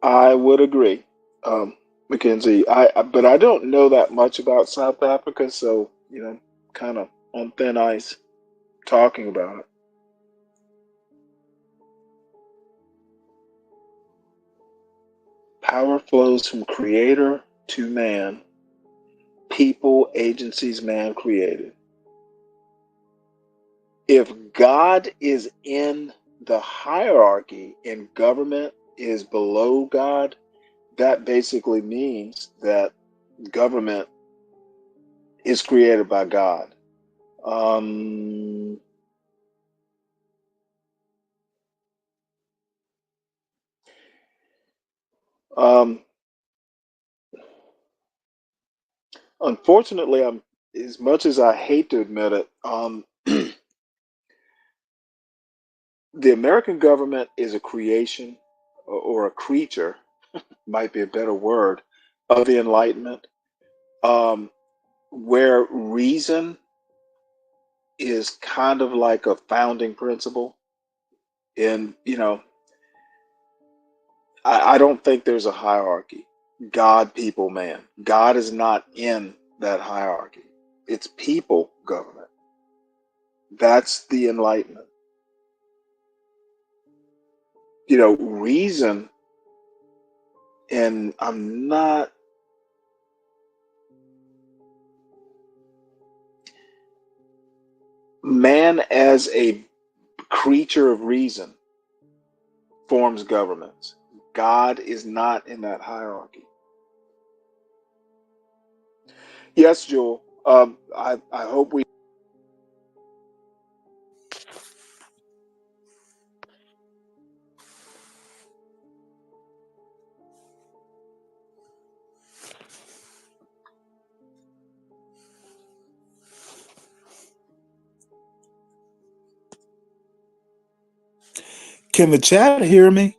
I would agree, Mackenzie. But I don't know that much about South Africa, so kind of on thin ice talking about it. Power flows from creator to man, people, agencies, man created. If God is in the hierarchy and government is below God, that basically means that government is created by God. Um, um, Unfortunately, as much as I hate to admit it, the American government is a creation or a creature, might be a better word, of the Enlightenment, um, where reason is kind of like a founding principle. And, I don't think there's a hierarchy. God, people, man. God is not in that hierarchy. It's people government. That's the Enlightenment. Reason, and I'm not, man as a creature of reason forms governments. God is not in that hierarchy. Yes, Jewel. I hope we. Can the chat hear me?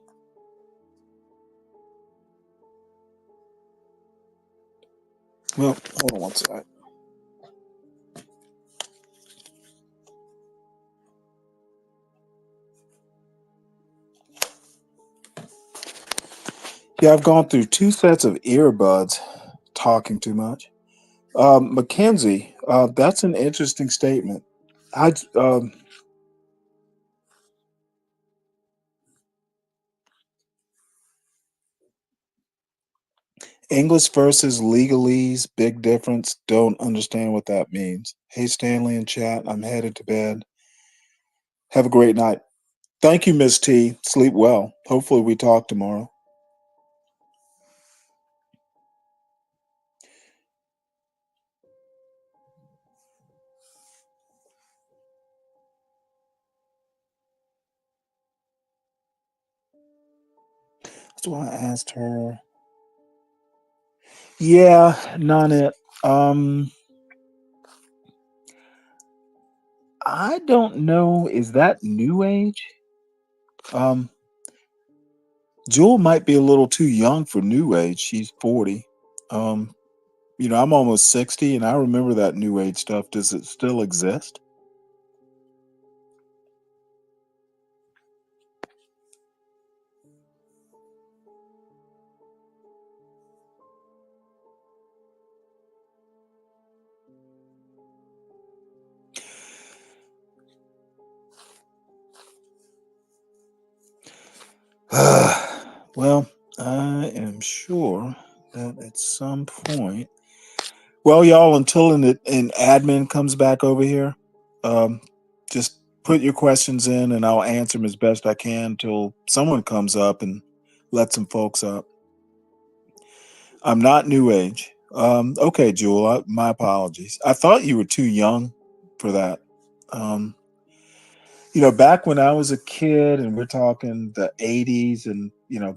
Well, hold on one sec. Yeah, I've gone through 2 sets of earbuds talking too much. Mackenzie, that's an interesting statement. I English versus legalese, big difference. Don't understand what that means. Hey, Stanley in chat, I'm headed to bed. Have a great night. Thank you, Miss T. Sleep well. Hopefully, we talk tomorrow. That's why I asked her. Yeah, not it. I don't know. Is that new age? Um, Jewel might be a little too young for new age. She's 40. Um, I'm almost 60, and I remember that new age stuff. Does it still exist? Well, I am sure that at some point. Well, y'all, until an admin comes back over here, um, just put your questions in, and I'll answer them as best I can until someone comes up and let some folks up. I'm not new age. Okay, Jewel, my apologies. I thought you were too young for that. Um, back when I was a kid, and we're talking the 80s and,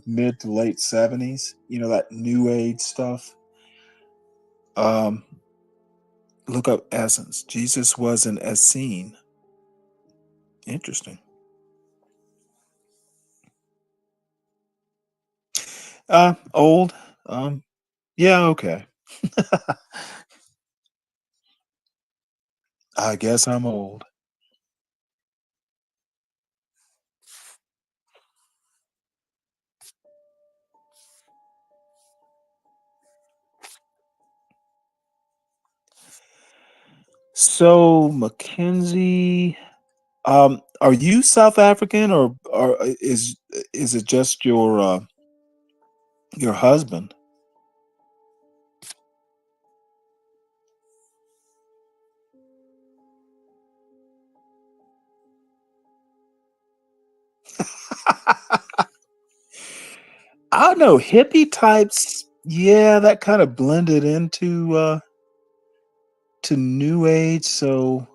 mid to late 70s, that new age stuff. Um, look up Essence. Jesus wasn't as seen. Interesting. Old. Yeah, okay. I guess I'm old. So, Mackenzie, are you South African, or is it just your husband? I don't know, hippie types. Yeah, that kind of blended into to new age. So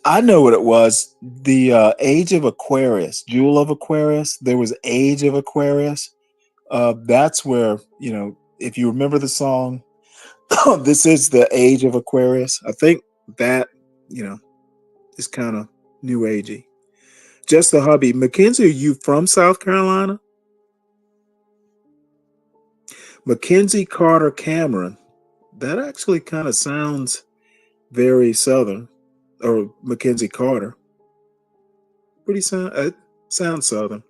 I know what it was. The age of Aquarius, Jewel of Aquarius. There was age of Aquarius. That's where, if you remember the song, this is the age of Aquarius. I think that, is kind of new agey. Just the hubby. Mackenzie, are you from South Carolina? Mackenzie Carter Cameron. That actually kind of sounds very Southern. Or Mackenzie Carter. Pretty sound. Sounds Southern.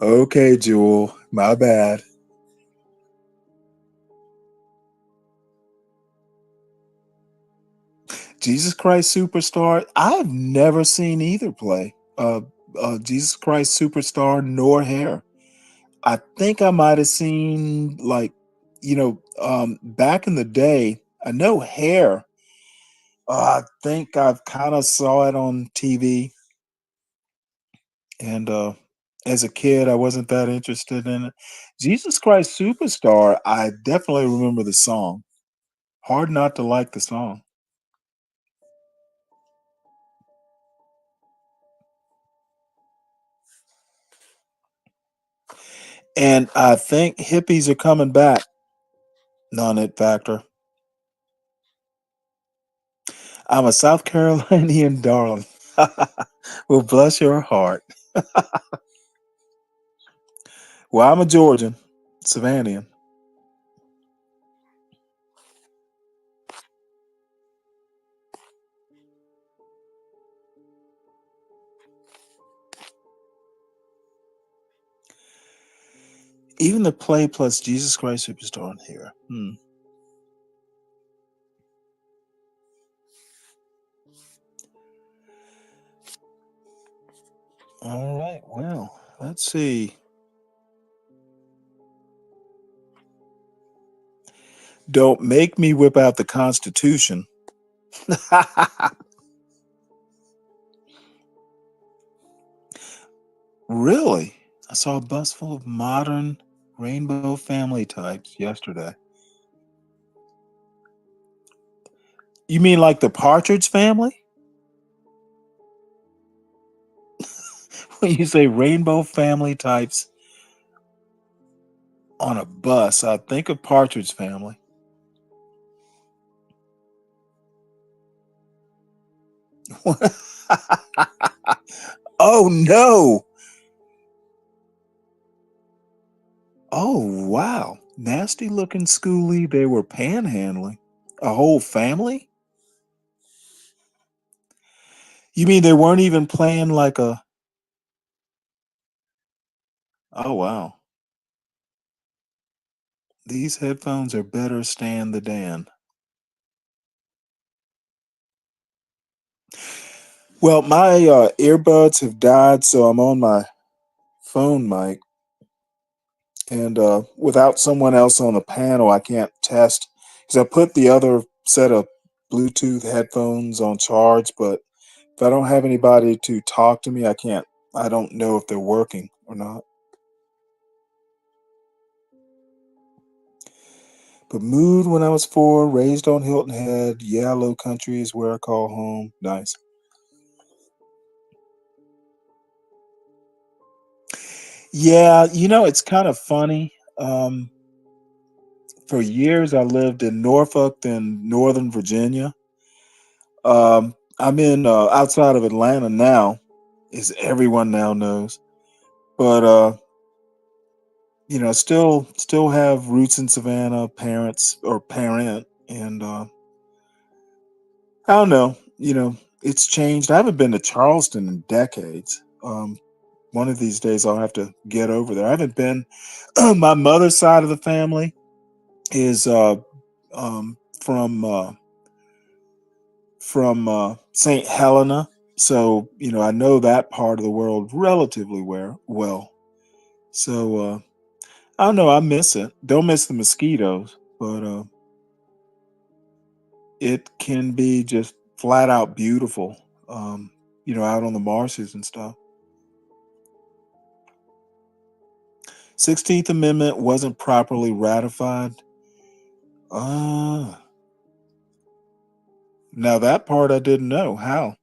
Okay, Jewel. My bad. Jesus Christ Superstar. I've never seen either play. Jesus Christ Superstar nor Hair. I think I might have seen like, back in the day. I know Hair. I think I've kind of saw it on TV. And as a kid, I wasn't that interested in it. Jesus Christ Superstar, I definitely remember the song. Hard not to like the song. And I think hippies are coming back. Non-it factor. I'm a South Carolinian darling. Well, bless your heart. Well, I'm a Georgian, Savannian. Even the play plus Jesus Christ Superstar in here. All right. Well, let's see. Don't make me whip out the Constitution. Really? I saw a bus full of modern rainbow family types yesterday. You mean like the Partridge Family? When you say rainbow family types on a bus, I think of Partridge Family. Oh no! Oh wow! Nasty looking schoolie. They were panhandling. A whole family? You mean they weren't even playing like a? Oh wow! These headphones are better Stan the Dan. Well, my earbuds have died, so I'm on my phone mic, and without someone else on the panel, I can't test because I put the other set of Bluetooth headphones on charge, but if I don't have anybody to talk to me, I can't. I don't know if they're working or not. But moved when I was 4, raised on Hilton Head. Yeah, low country is where I call home. Nice. Yeah, it's kind of funny. For years, I lived in Norfolk, then Northern Virginia. I'm in outside of Atlanta now, as everyone now knows. But still have roots in Savannah, parents or parent, and I don't know. It's changed. I haven't been to Charleston in decades. One of these days, I'll have to get over there. I haven't been. My mother's side of the family is um, from St. Helena, so I know that part of the world relatively well. So I don't know. I miss it. Don't miss the mosquitoes, but it can be just flat out beautiful. Out on the marshes and stuff. 16th Amendment wasn't properly ratified. Ah, now that part I didn't know. How?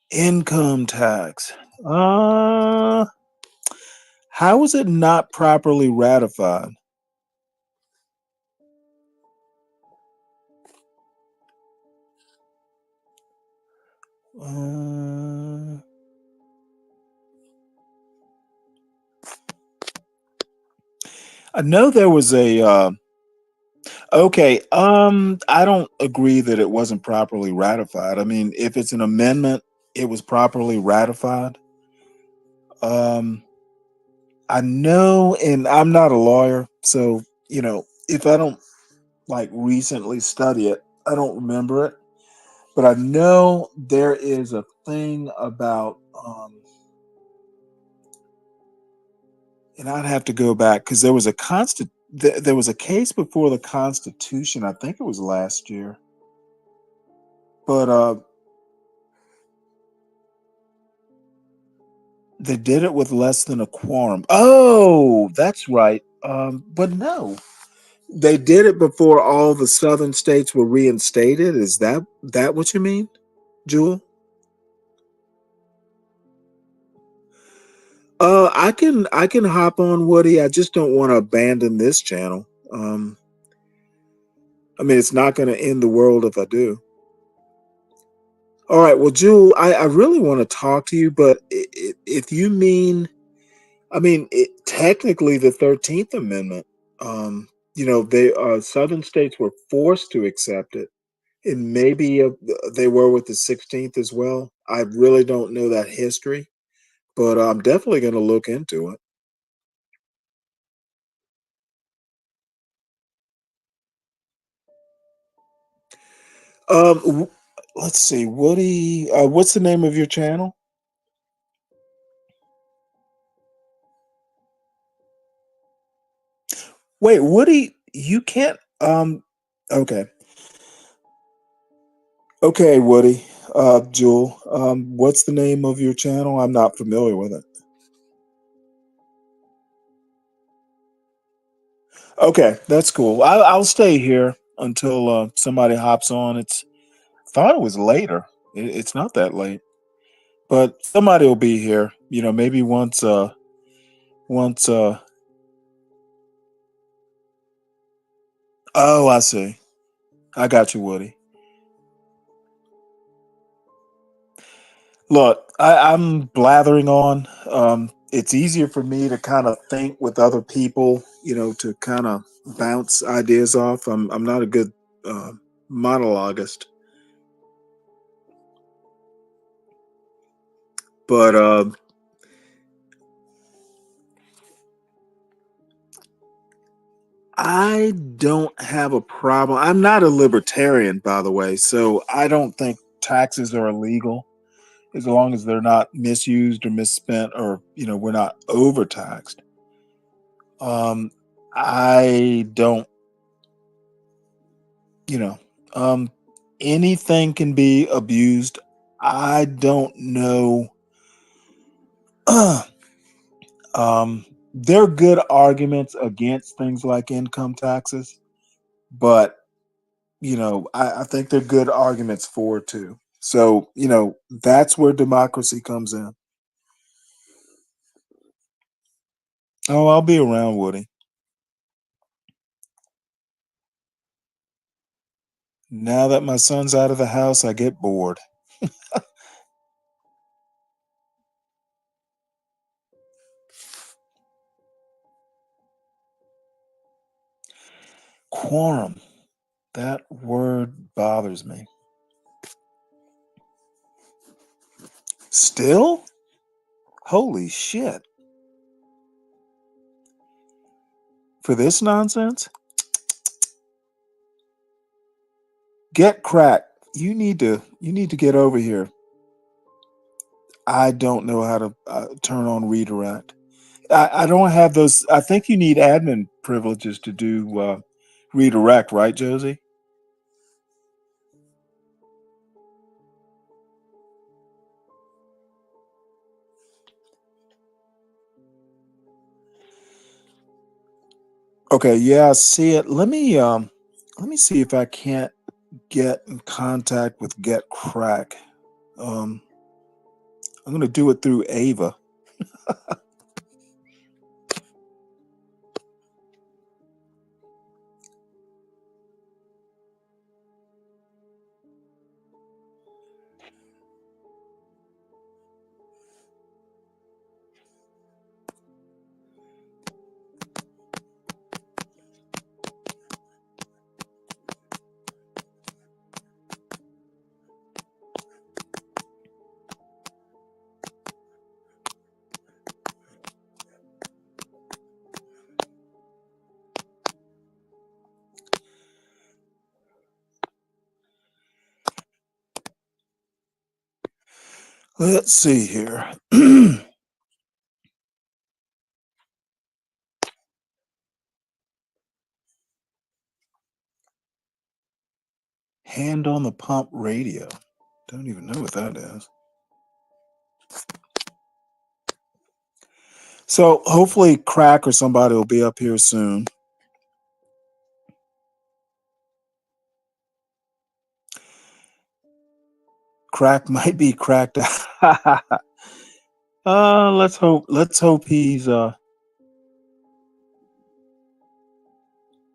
Income tax. How was it not properly ratified? I know there was a. Okay, I don't agree that it wasn't properly ratified. I mean, if it's an amendment, it was properly ratified. I know, and I'm not a lawyer, so if I don't like recently study it. I don't remember it, but I know there is a thing about, and I'd have to go back because there was a there was a case before the Constitution. I think it was last year, but they did it with less than a quorum. Oh, that's right. But no, they did it before all the southern states were reinstated. Is that what you mean, Jewel? I can hop on, Woody. I just don't want to abandon this channel. I mean, it's not going to end the world if I do. All right. Well, Jewel, I really want to talk to you, but if you mean, I mean, technically the 13th Amendment, they southern states were forced to accept it, and maybe they were with the 16th as well. I really don't know that history, but I'm definitely going to look into it. Let's see, Woody. What's the name of your channel? Wait, Woody, you can't. Okay, okay, Woody. Jewel. What's the name of your channel? I'm not familiar with it. Okay, that's cool. I'll stay here until somebody hops on. Thought it was later. It's not that late, but somebody will be here. Maybe once. Oh, I see. I got you, Woody. Look, I'm blathering on. It's easier for me to kind of think with other people, to kind of bounce ideas off. I'm not a good monologuist, but I don't have a problem. I'm not a libertarian, by the way, so I don't think taxes are illegal as long as they're not misused or misspent, or we're not overtaxed. I don't, you know, um, anything can be abused. I don't know. There are good arguments against things like income taxes, but I think they're good arguments for it too. So, that's where democracy comes in. Oh, I'll be around, Woody. Now that my son's out of the house, I get bored. Quorum. That word bothers me. Still? Holy shit. For this nonsense? Get cracked. You need to get over here. I don't know how to turn on redirect. I don't have those. I think you need admin privileges to do redirect, right, Josie? Okay, yeah, I see it. Let me see if I can't get in contact with Get Crack. I'm gonna do it through Ava. Let's see here. Hand on the pump radio. Don't even know what that is. So hopefully Crack or somebody will be up here soon. Crack might be cracked out. Let's hope he's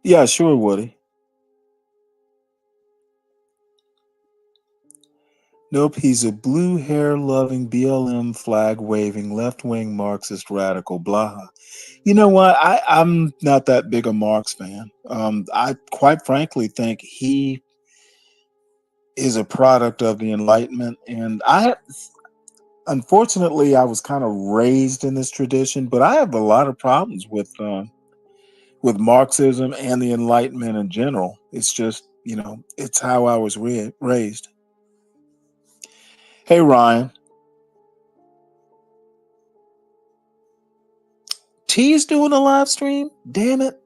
yeah, sure, Woody. Nope, he's a blue hair loving BLM flag waving left wing Marxist radical, blah. You know what? I'm not that big a Marx fan. I quite frankly think he is a product of the Enlightenment, and unfortunately I was kind of raised in this tradition, but I have a lot of problems with Marxism and the Enlightenment in general. It's just, it's how I was raised. Hey, Ryan. T's doing a live stream? Damn it.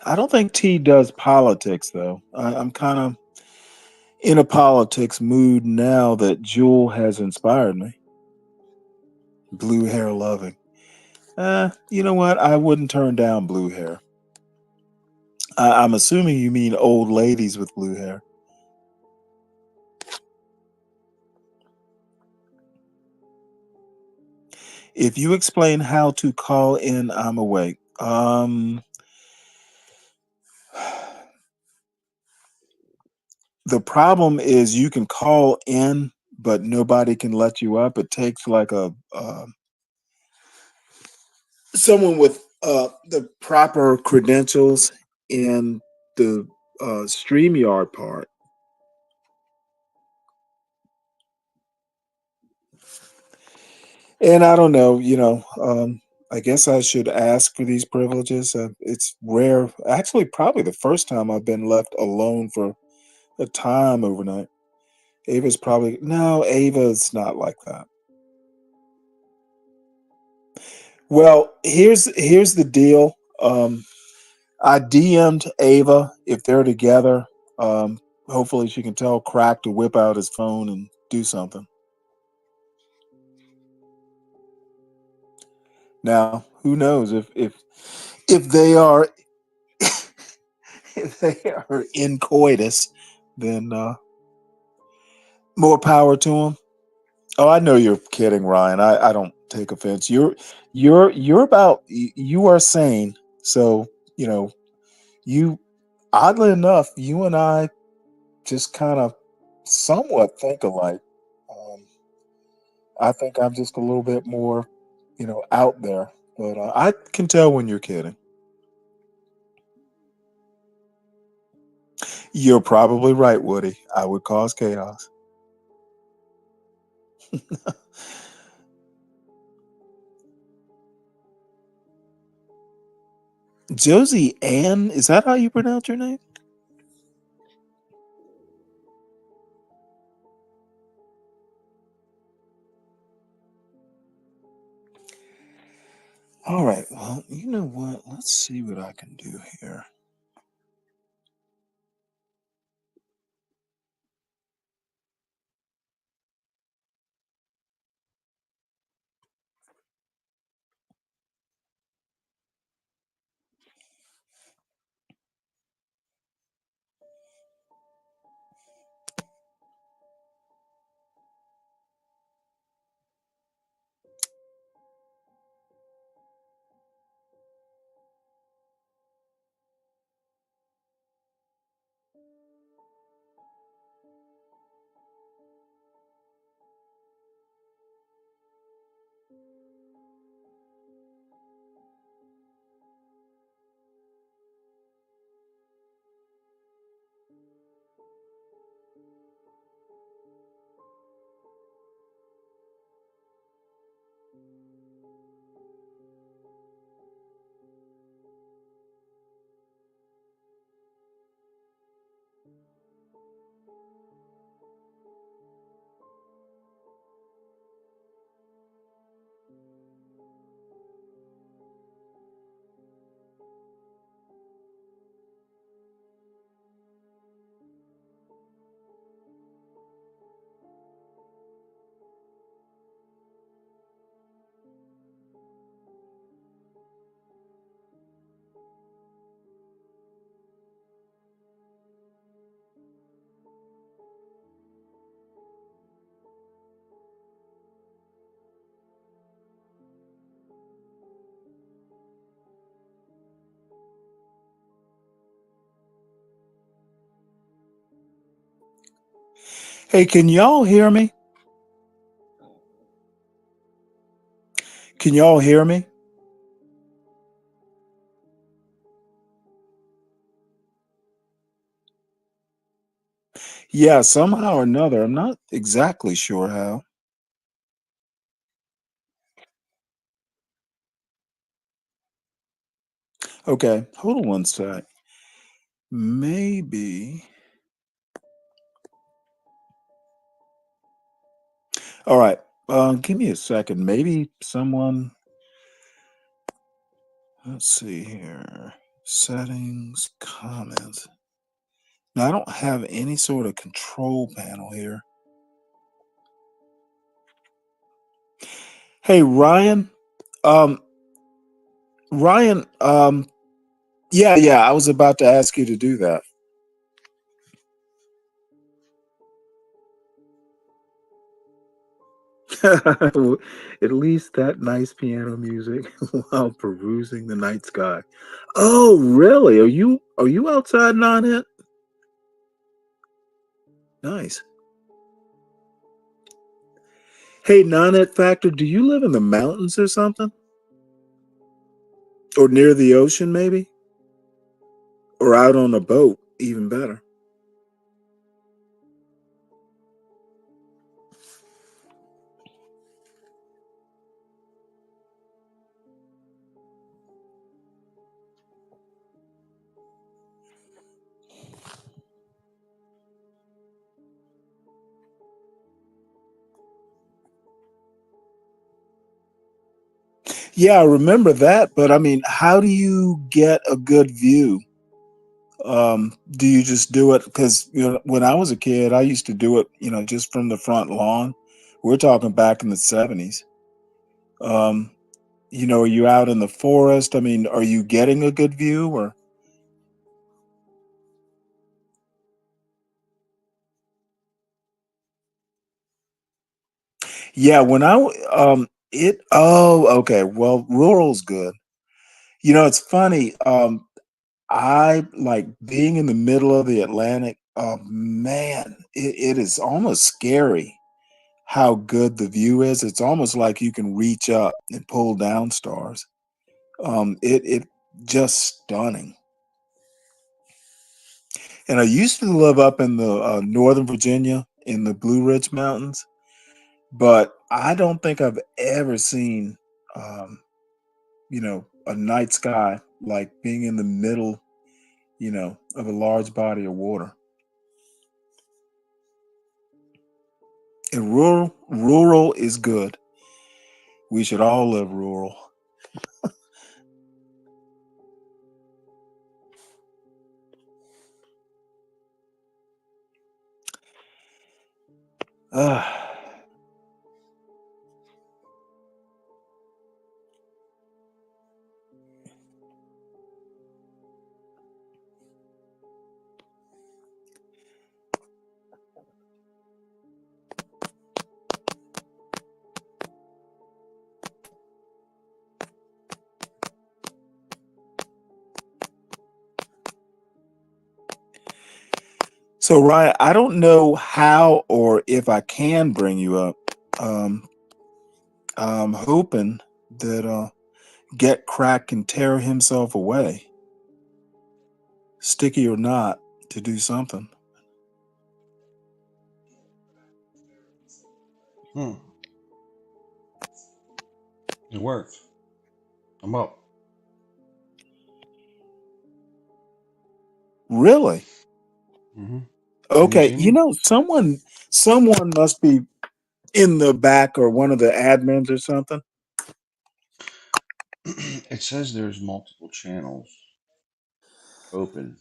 I don't think T does politics, though. I'm kind of in a politics mood now that Jewel has inspired me. Blue hair loving. You know what? I wouldn't turn down blue hair. I'm assuming you mean old ladies with blue hair. If you explain how to call in, I'm awake. The problem is you can call in, but nobody can let you up. It takes like someone with the proper credentials in the StreamYard part. And I don't know, I guess I should ask for these privileges. It's rare. Actually, probably the first time I've been left alone for a time overnight. Ava's probably no. Ava's not like that. Well, here's the deal. I DM'd Ava. If they're together, hopefully she can tell Crack to whip out his phone and do something. Now, who knows if they are if they are in coitus, then more power to them. Oh, I know you're kidding, Ryan. I don't take offense. You're about you are sane. So you oddly enough, you and I just kind of somewhat think alike. I think I'm just a little bit more, out there, but I can tell when you're kidding. You're probably right, Woody. I would cause chaos. Josie Ann, is that how you pronounce your name? All right. Well, you know what? Let's see what I can do here. Hey, can y'all hear me? Can y'all hear me? Yeah, somehow or another. I'm not exactly sure how. Okay, hold on one sec. Maybe. All right. Give me a second. Maybe someone. Let's see here. Settings, comments. Now, I don't have any sort of control panel here. Hey, Ryan. Um, Ryan. Yeah. I was about to ask you to do that. At least that nice piano music while perusing the night sky. Oh, really? Are you outside, Nonette? Nice. Hey, Nonette Factor, do you live in the mountains or something? Or near the ocean, maybe? Or out on a boat, even better. Yeah, I remember that, but I mean, how do you get a good view? Do you just do it? Because when I was a kid, I used to do it, just from the front lawn. We're talking back in the '70s. Um, are you out in the forest? I mean, are you getting a good view or? Yeah, when okay. Well, rural's good. It's funny. I like being in the middle of the Atlantic. Oh man, it is almost scary how good the view is. It's almost like you can reach up and pull down stars. It just stunning. And I used to live up in the Northern Virginia in the Blue Ridge Mountains, but I don't think I've ever seen, a night sky like being in the middle, of a large body of water. And rural is good. We should all live rural. Ah. So Ryan, I don't know how or if I can bring you up. Um, I'm hoping that Get Crack can tear himself away, sticky or not, to do something. It worked. I'm up. Really? Mm-hmm. Can you Okay, see me? someone must be in the back or one of the admins or something. It says there's multiple channels open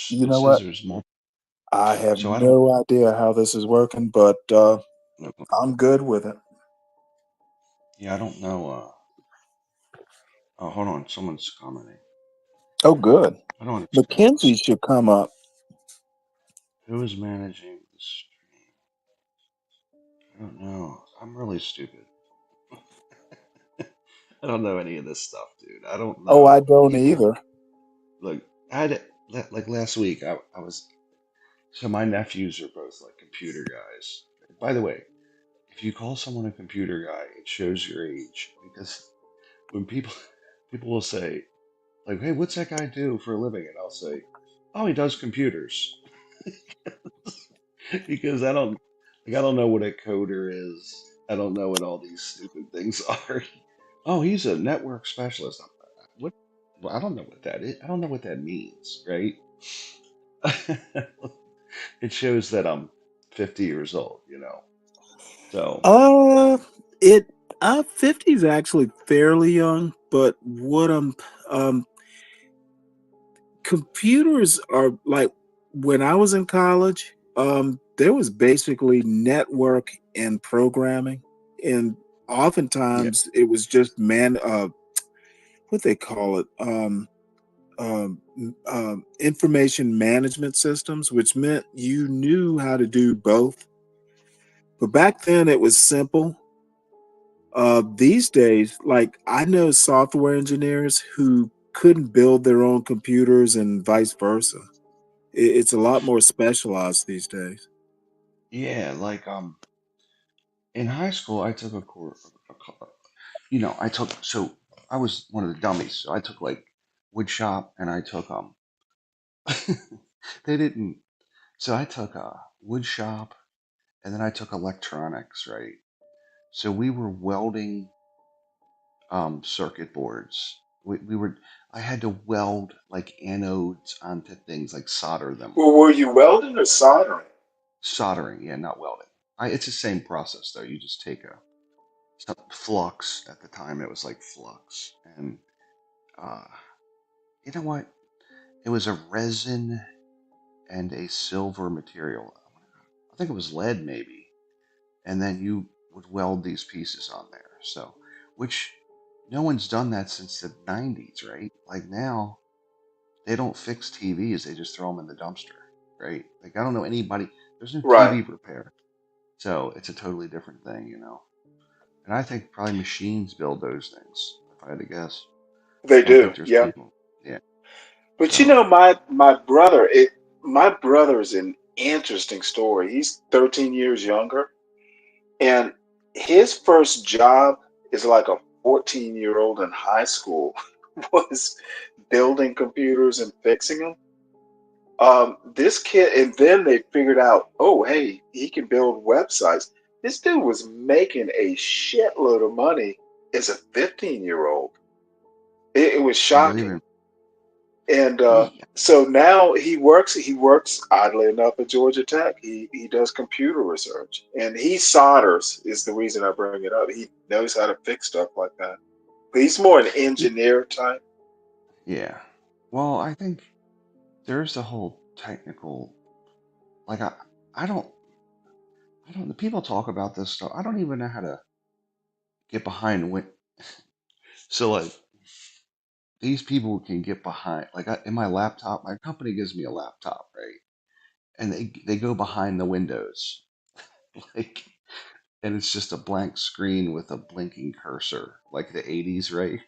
You it know says what? there's multiple. I have So I don't. no idea how this is working, but I'm good with it. Yeah, I don't know. Oh, hold on. Someone's commenting. Oh, good. I don't understand Mackenzie this. should come up. Who is managing the stream? I don't know. I'm really stupid. I don't know any of this stuff, dude. I don't Oh, I know don't anything. either. Look, I had like last week. I was so my nephews are both like computer guys. By the way, if you call someone a computer guy, it shows your age because when people will say like, "Hey, what's that guy do for a living?" and I'll say, "Oh, he does computers," because I don't know what a coder is. I don't know what all these stupid things are. Oh, he's a network specialist. What? Well, I don't know what that is. I don't know what that means, right? It shows that I'm 50 years old, you know. So Uh, it 50 is actually fairly young, but what um computers are like when I was in college, there was basically network and programming, and yeah, oftentimes it was just what they call it, information management systems, which meant you knew how to do both. But back then it was simple. These days, like I know software engineers who couldn't build their own computers and vice versa. It's a lot more specialized these days. yeah, like in high school I took a course, you know, I was one of the dummies. So I took like wood shop and I took they didn't so I took wood shop and then I took electronics, right? So we were welding circuit boards. We were I had to weld like anodes onto things, like solder them. Well, were you welding or soldering? Soldering, yeah, not welding. It's the same process though. You just take flux. At the time it was like flux, and uh, you know what? It was a resin and a silver material. I think it was lead maybe, and then you would weld these pieces on there. So, which no one's done that since the '90s, right? Like now, they don't fix TVs; they just throw them in the dumpster, right? Like I don't know anybody. There's no Right. TV repair, so it's a totally different thing, you know. And I think probably machines build those things. If I had to guess, They I don't think do. there's Yep. people. Yeah. But you So know, my brother's an interesting story. He's 13 years younger, and his first job is like a 14-year-old in high school was building computers and fixing them. This kid, and then they figured out, oh, hey, he can build websites. This dude was making a shitload of money as a 15-year-old. It was I believe shocking. him. And Yeah. so now he works oddly enough at Georgia Tech. He does computer research, and he solders is the reason I bring it up. He knows how to fix stuff like that. But he's more an engineer type. Yeah. Well, I think there's the whole technical. Like I don't. I don't. The people talk about this stuff. I don't even know how to get behind when. So like these people can get behind. Like in my laptop, my company gives me a laptop, right? And they go behind the windows, like, and it's just a blank screen with a blinking cursor, like the '80s, right?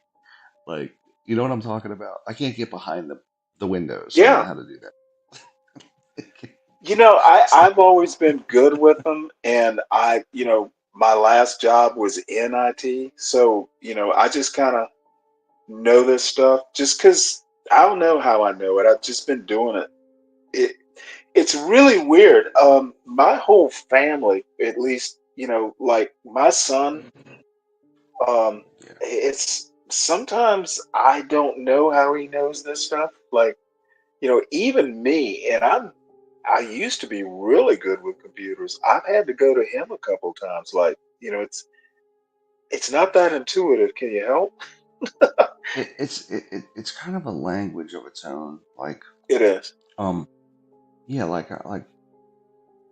Like, you know what I'm talking about? I can't get behind the windows. I don't know Yeah, how to do that. you know, So, I've always been good with them, and my last job was in IT, so I just kind of know this stuff just because I don't know how I know it. I've just been doing it. It's really weird. My whole family, at least, like my son, yeah. it's sometimes I don't know how he knows this stuff. Like, even me, and I used to be really good with computers. I've had to go to him a couple times. Like, it's not that intuitive. Can you help? It's kind of a language of its own. Like, It is. um, yeah, like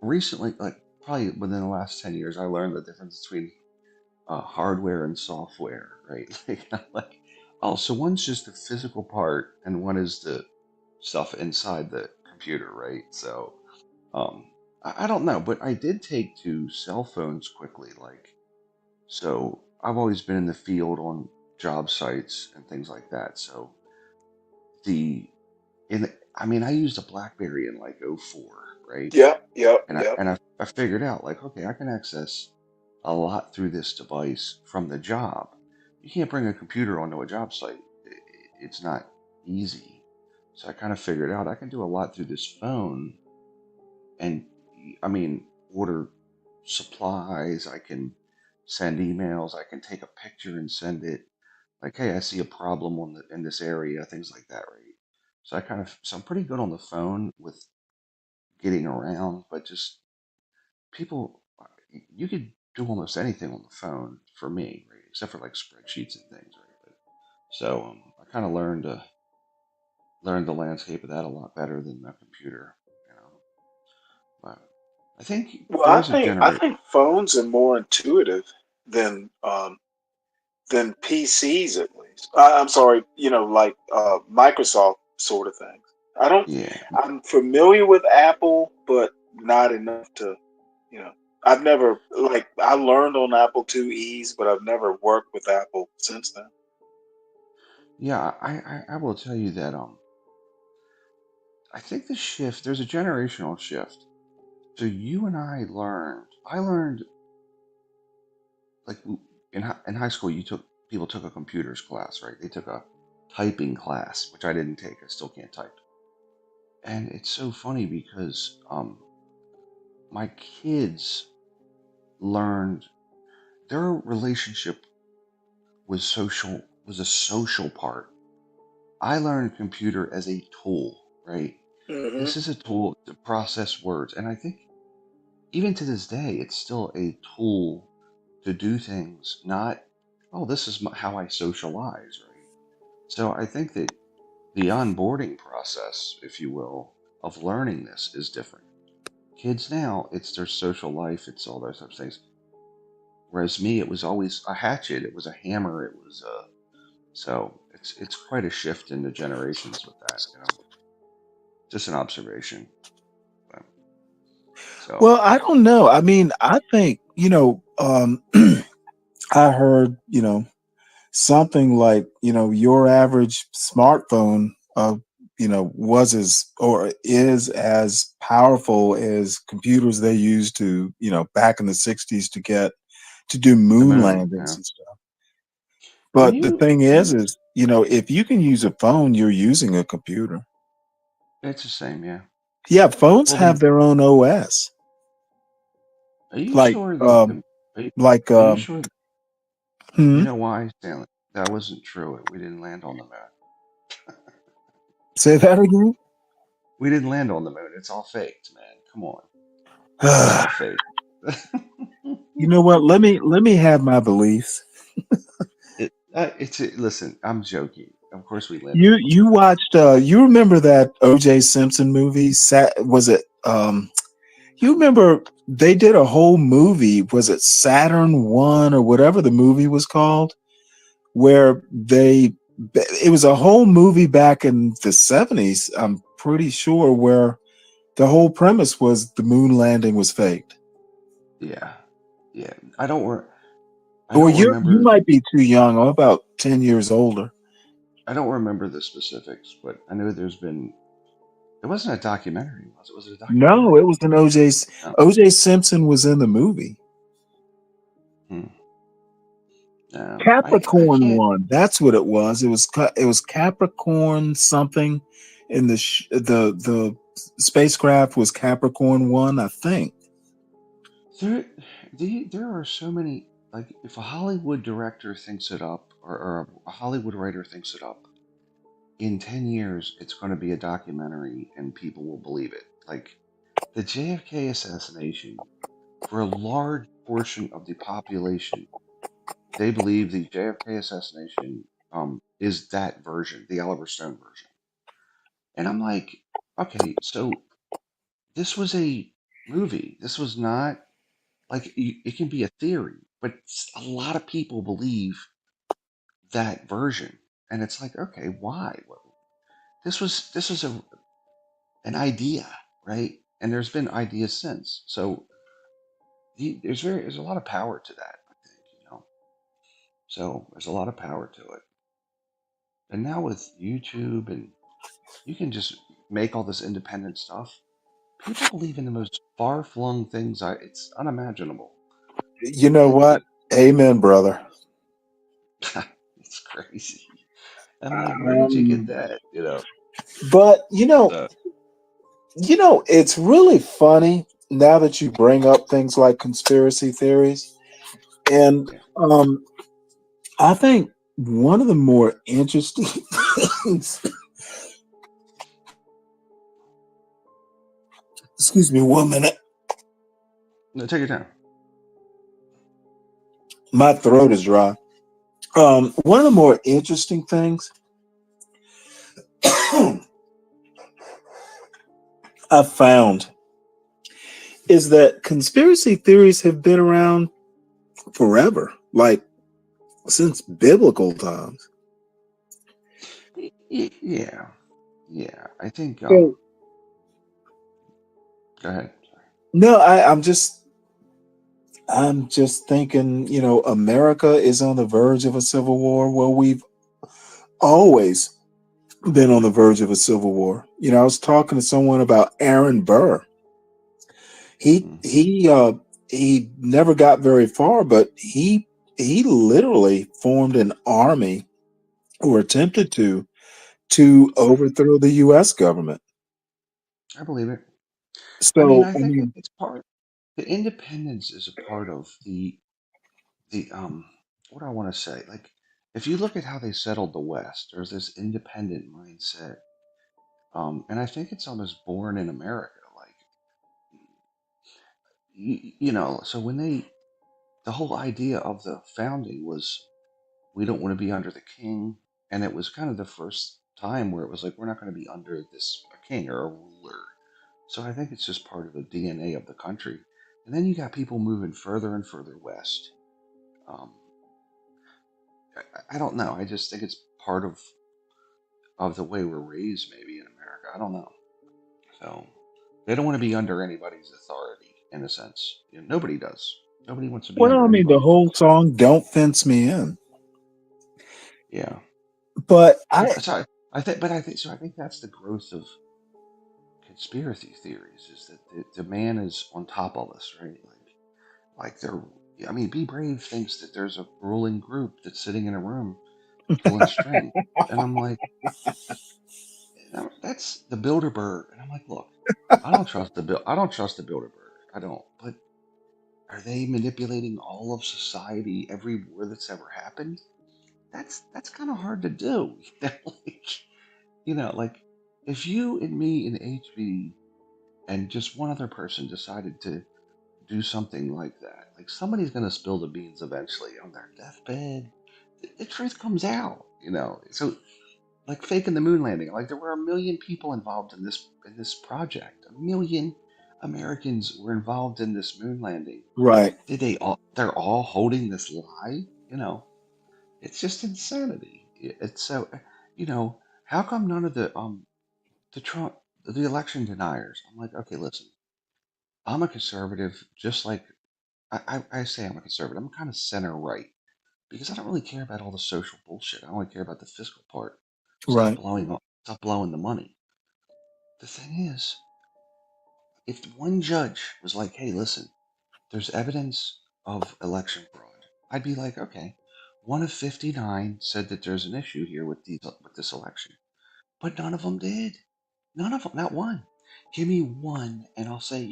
recently, like probably within the last 10 years, I learned the difference between hardware and software, right? Like, I'm like, oh, so one's just the physical part, and one is the stuff inside the computer, right? So, I don't know, but I did take to cell phones quickly. Like, so I've always been in the field on job sites and things like that. The I mean, I used a BlackBerry in like '04, right? Yep, yep, And yep. I figured out like, okay, I can access a lot through this device from the job. You can't bring a computer onto a job site. It's not easy. So I kind of figured out I can do a lot through this phone, and I mean, order supplies. I can send emails. I can take a picture and send it. Like, hey, I see a problem in this area, things like that, right? So I'm pretty good on the phone with getting around, but just people, you could do almost anything on the phone for me, right? Except for like spreadsheets and things, right? I kind of learned the landscape of that a lot better than a computer, you know. But I think Well, there I is a think I generate. think phones are more intuitive than PCs at least. I'm sorry, like Microsoft sort of things. I don't. Yeah, I'm familiar with Apple, but not enough to, you know. I've never like I learned on Apple IIe's, but I've never worked with Apple since then. yeah. I will tell you that I think there's a generational shift. So you and I learned like in high school, people took a computers class, right? They took a typing class, which I didn't take. I still can't type. And it's so funny because my kids learned their relationship was a social part. I learned computer as a tool, right? Hmm. This is a tool to process words, and I think even to this day, it's still a tool to do things. Not, oh, this is how I socialize, right? So I think that the onboarding process, if you will, of learning this is different. Kids now, it's their social life, it's all those types of things. Whereas me, it was always a hatchet, it was a hammer, it was a so it's quite a shift in the generations with that, you know. Just an observation. But, so Well, I don't know. I mean, I think, I heard, something like, your average smartphone, was as or is as powerful as computers they used to, back in the 60s to do the moon moon, landings yeah. and stuff. Do But the you thing do you, is, if you can use a phone, you're using a computer. it's the same, yeah. Yeah, phones Well, have their own OS. are you Like, sure that are you, like, are you sure you hmm, know why, Stanley? That wasn't true. We didn't land on the moon. say that again. We didn't land on the moon. It's all faked, man. Come on. It's all fake. You know what? Let me have my beliefs. Listen, I'm joking. Of course we landed You on the you watched you remember that O.J. Simpson movie? Was it you remember they did a whole movie, was it Saturn 1 or whatever the movie was called, where it was a whole movie back in the 70s, I'm pretty sure, where the whole premise was the moon landing was faked. moon. Yeah. Yeah. I Or don't you remember might be too young. I'm about 10 years older. I don't remember the specifics, but I know it wasn't a documentary, was it? Was it a No, documentary? it was an No. OJ Simpson was in the movie. Hmm. No. I Capricorn can't. one. That's what it was. It was Capricorn something, and the spacecraft was Capricorn 1, I think. There, there are so many. Like, if a Hollywood director thinks it up, or a Hollywood writer thinks it up, in 10 years, it's going to be a documentary and people will believe it. Like, the JFK assassination, for a large portion of the population, they believe the JFK assassination is that version, the Oliver Stone version. And I'm like, okay, so this was a movie. This was not like it can be a theory, but a lot of people believe that version, and it's like, okay, why? Well, this was an idea, right? And there's been ideas since. So there's a lot of power to that, I think, you know. So there's a lot of power to it. And now with YouTube, and you can just make all this independent stuff. People believe in the most far-flung things. It's unimaginable. You know what? Amen, brother. It's crazy. I'm like, where did you get that? But So, it's really funny now that you bring up things like conspiracy theories. And yeah. I think one of the more interesting things, excuse me 1 minute. No, take your time. My throat is dry. One of the more interesting things I've found is that conspiracy theories have been around forever, like since biblical times. Yeah, yeah. I think. So, Go ahead. no, I'm just thinking, America is on the verge of a civil war. Well, we've always been on the verge of a civil war. I was talking to someone about Aaron Burr. He never got very far, but he literally formed an army, or attempted to overthrow the U.S. government. I believe it. I mean, So, I I think mean, it's part. The independence is a part of the. What do I want to say? Like, if you look at how they settled the West, there's this independent mindset. And I think it's almost born in America. Like, so when the whole idea of the founding was we don't want to be under the king, and it was kind of the first time where it was like we're not going to be under a king or a ruler. So I think it's just part of the DNA of the country. And then you got people moving further and further west. Um, I don't know. I just think it's part of the way we're raised, maybe in America. I don't know. So they don't want to be under anybody's authority, in a sense. Nobody does. Nobody wants to be well, I under mean, the anybody's whole authority. song "Don't Fence Me In," Yeah. but I think that's the growth of conspiracy theories is that the man is on top of us, right? Like they're. I mean, Be Brave thinks that there's a ruling group that's sitting in a room pulling strings, and I'm like, that's the Bilderberg, and I'm like, look, I don't trust the Bilderberg. I don't. But are they manipulating all of society, every war that's ever happened? That's kind of hard to do. Like if you and me and HB and just one other person decided to do something like that, like somebody's going to spill the beans eventually on their deathbed. The truth comes out, So like faking the moon landing, like there were 1 million people involved in this project. 1 million Americans were involved in this moon landing. right. Did they all? They're all holding this lie, It's just insanity. It's so, how come none of the Trump, the election deniers? I'm like, okay, listen, I'm a conservative, just like I say I'm a conservative. I'm kind of center right because I don't really care about all the social bullshit. I only care about the fiscal part. Right. Stop blowing the money. The thing is, if one judge was like, hey, listen, there's evidence of election fraud, I'd be like, okay, one of 59 said that there's an issue here with this election, but none of them did. None of them, not one. Give me one, and I'll say,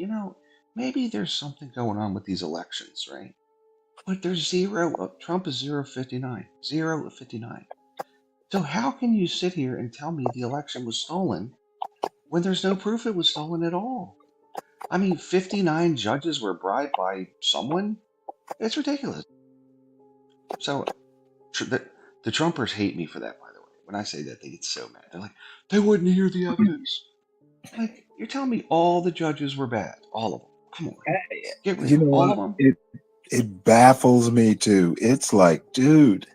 maybe there's something going on with these elections, right? But there's zero. Trump is 0 of 59. 0 of 59. So how can you sit here and tell me the election was stolen when there's no proof it was stolen at all? I mean, 59 judges were bribed by someone? It's ridiculous. So the Trumpers hate me for that, by the way. When I say that, they get so mad. They're like, they wouldn't hear the evidence. Like, you're telling me all the judges were bad? All of them. Come on. Get You real. know All what? of them? It baffles me too. It's like, dude,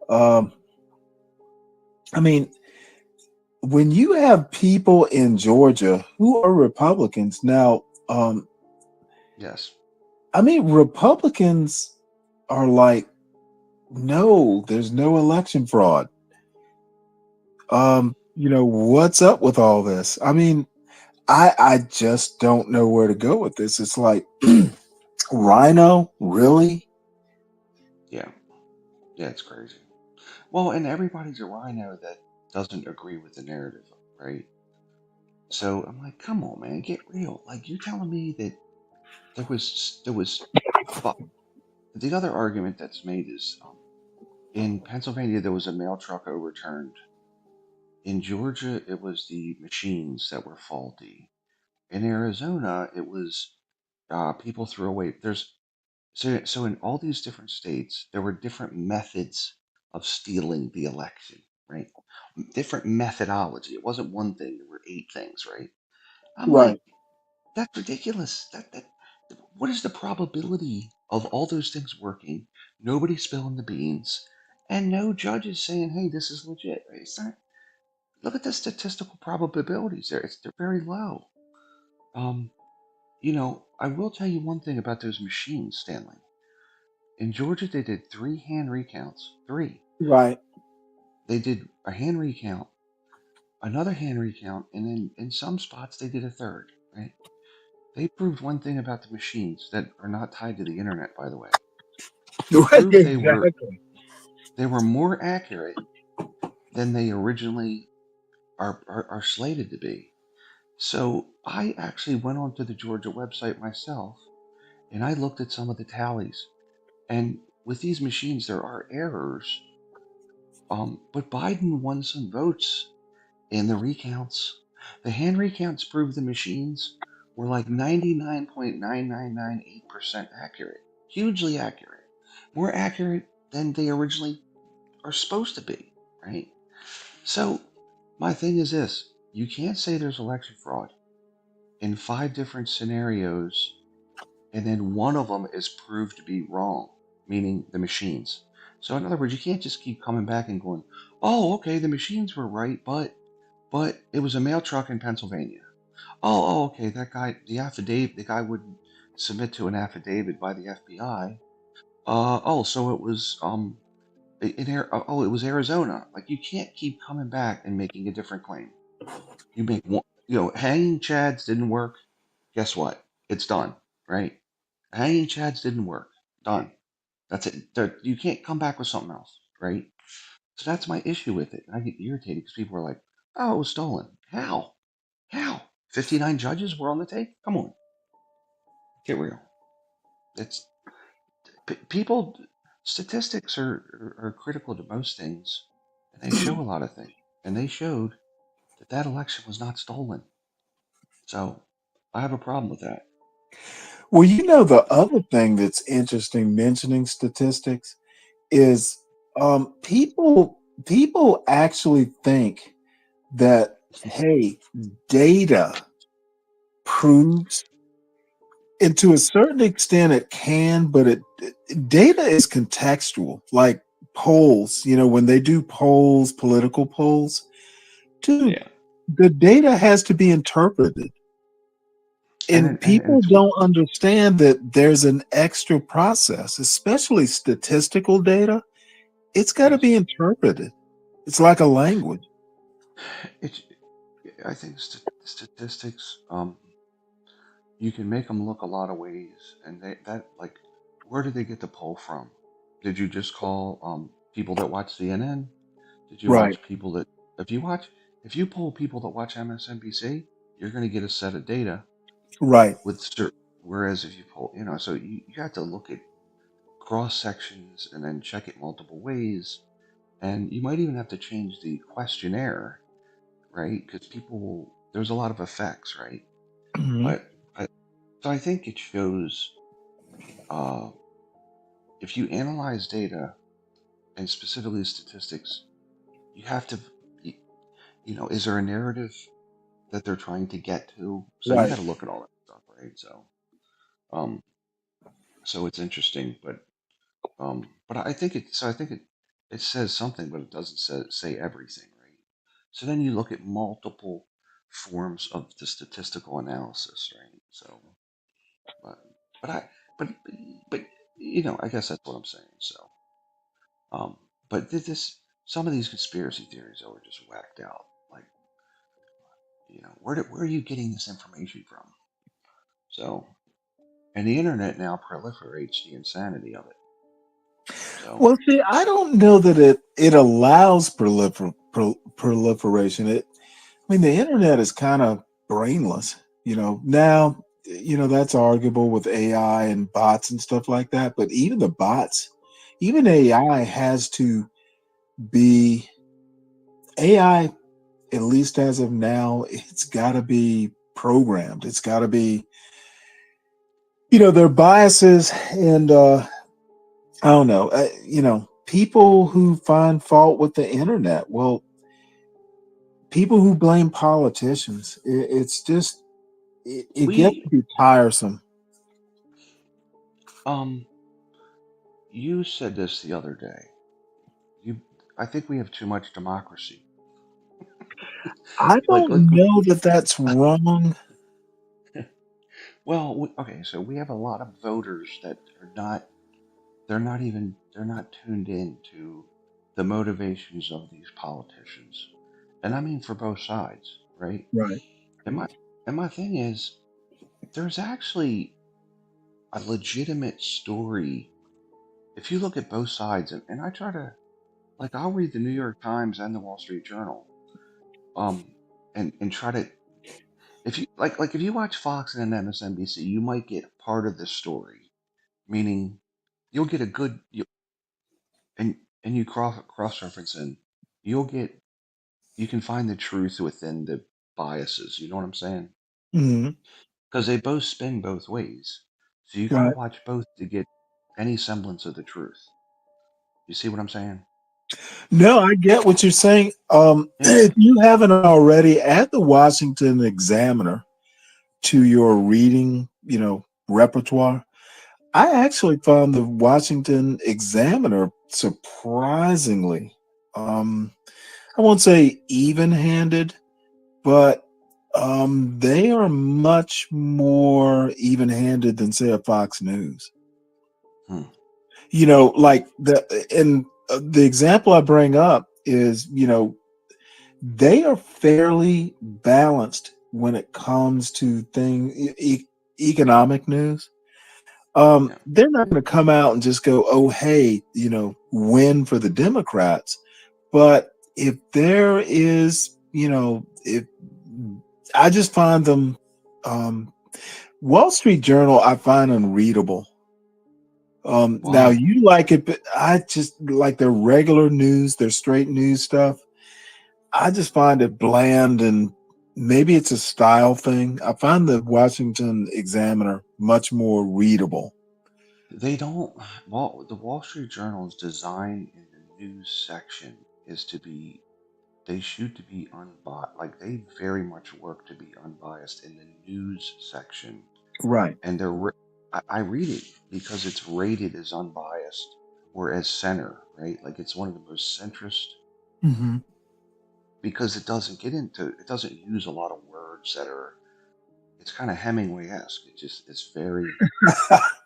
um, I mean, when you have people in Georgia who are Republicans now, Yes. I mean, Republicans are like, no, there's no election fraud. What's up with all this? I mean, I just don't know where to go with this. It's like Rhino, really? Yeah, yeah, it's crazy. Well, and everybody's a rhino that doesn't agree with the narrative, right? So I'm like, come on, man, get real. Like you're telling me that there was fu- the other argument that's made is in Pennsylvania there was a mail truck overturned. In Georgia, it was the machines that were faulty. In Arizona, it was people threw away. So in all these different states, there were different methods of stealing the election, right? Different methodology. It wasn't one thing. There were 8 things, right? I'm like, Right. that's ridiculous. What is the probability of all those things working? Nobody spilling the beans, and no judges saying, "Hey, this is legit." Right? It's not. Look at the statistical probabilities there. They're very low. Um, I will tell you one thing about those machines, Stanley. In Georgia, they did 3 hand recounts. 3. Right. They did a hand recount, another hand recount, and then in some spots they did a third. Right? They proved one thing about the machines that are not tied to the internet, by the way. They Right, proved exactly. they were more accurate than they originally are slated to be. So I actually went onto the Georgia website myself and I looked at some of the tallies. And with these machines, there are errors. But Biden won some votes in the recounts. The hand recounts proved the machines were like 99.9998% accurate, hugely accurate, more accurate than they originally are supposed to be, right? So my thing is this: you can't say there's election fraud in 5 different scenarios, and then one of them is proved to be wrong, meaning the machines. So in other words, you can't just keep coming back and going, "Oh, okay, the machines were right, but it was a mail truck in Pennsylvania. Oh, okay, that guy, the guy wouldn't submit to an affidavit by the FBI. So it was it was Arizona. Like you can't keep coming back and making a different claim. You make one, hanging chads didn't work. Guess what? It's done, right? Hanging chads didn't work. Done. That's it. You can't come back with something else, right? So that's my issue with it. And I get irritated because people are like, "Oh, it was stolen." How? How? 59 judges were on the tape. Come on, get real. It's people. Statistics are critical to most things, and they show a lot of things. And they showed that election was not stolen. So I have a problem with that. Well, the other thing that's interesting mentioning statistics is people actually think that, hey, data proves, and to a certain extent it can, but data is contextual. Like polls, when they do polls, political polls, dude, Yeah. the data has to be interpreted. And And people it's don't understand that there's an extra process, especially statistical data. It's got to yes. be interpreted. It's like a language. It's I think statistics. You can make them look a lot of ways, and that like, where did they get the poll from? Did you just call people that watch CNN? Did you Right. watch people that if you poll people that watch MSNBC, you're going to get a set of data Right. with whereas if you poll, so you have to look at cross sections and then check it multiple ways, and you might even have to change the questionnaire, right? Because there's a lot of effects, right? Mhm. But so I think it shows uh, if you analyze data and specifically statistics, you have to, is there a narrative that they're trying to get to? So you Right. got to look at all that stuff, right? Um, so it's interesting, but I think it says something, but it doesn't say everything, right? So then you look at multiple forms of the statistical analysis, right? So, but but I but I guess that's what I'm saying. So, um, but some of these conspiracy theories are just whacked out. Like, where are you getting this information from? So, and the internet now proliferates the insanity of it. So, Well, see, I don't know that it allows proliferation. I mean, the internet is kind of brainless. Now, that's arguable with AI and bots and stuff like that. But even the bots, even AI has to be AI. At least as of now, it's got to be programmed. It's got to be, their biases and I don't know. People who find fault with the internet. Well, people who blame politicians. It's just it gets to we, be tiresome. you said this the other day. I think we have too much democracy. I like, don't know that that's wrong. well, okay, so we have a lot of voters that are not. They're not tuned in to the motivations of these politicians, and I mean for both sides, right? Right. And my thing is, there's actually a legitimate story if you look at both sides, and I try to, like, I'll read the New York Times and the Wall Street Journal, um, and try to, if you like if you watch Fox and MSNBC, you might get part of the story, meaning you'll get a good and you cross reference and you'll get you can find the truth within the biases. You know what I'm saying? Mhm. Because they both spin both ways, so you got to Right. watch both to get any semblance of the truth. You see what I'm saying? No, I get what you're saying. Yeah. If you haven't already, add the Washington Examiner to your reading, repertoire. I actually found the Washington Examiner surprisingly, I won't say even-handed, but they are much more even-handed than, say, a Fox News. Hmm. Like the example I bring up is, they are fairly balanced when it comes to economic news. Yeah. They're not going to come out and just go, "Oh, hey, win for the Democrats." But if there is, if I just find them, um, Wall Street Journal, I find unreadable. Now Why? you like it, but I just like their regular news, their straight news stuff. I just find it bland, and maybe it's a style thing. I find the Washington Examiner much more readable. They don't. Well, the Wall Street Journal's design in the news section is to be. They shoot to be unbiased. Like they very much work to be unbiased in the news section, Right. and I read it because it's rated as unbiased, whereas center, right? Like it's one of the most centrist Hmm. because it doesn't use a lot of words that are. It's kind of Hemingway-esque. It's very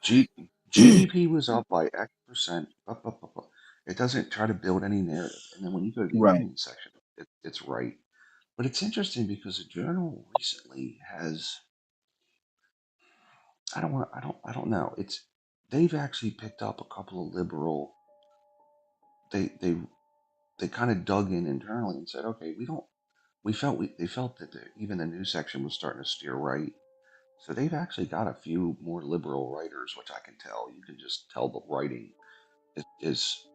G, GDP was up by X percent. Up, up, up, up. It doesn't try to build any narrative. And then when you go to the Right. opinion section, it's right. But it's interesting because the journal recently has I don't know. They've actually picked up a couple of liberal they they they kind of dug in internally and said, okay, they felt that even the news section was starting to steer right. So they've actually got a few more liberal writers, which I can tell. You can just tell the writing is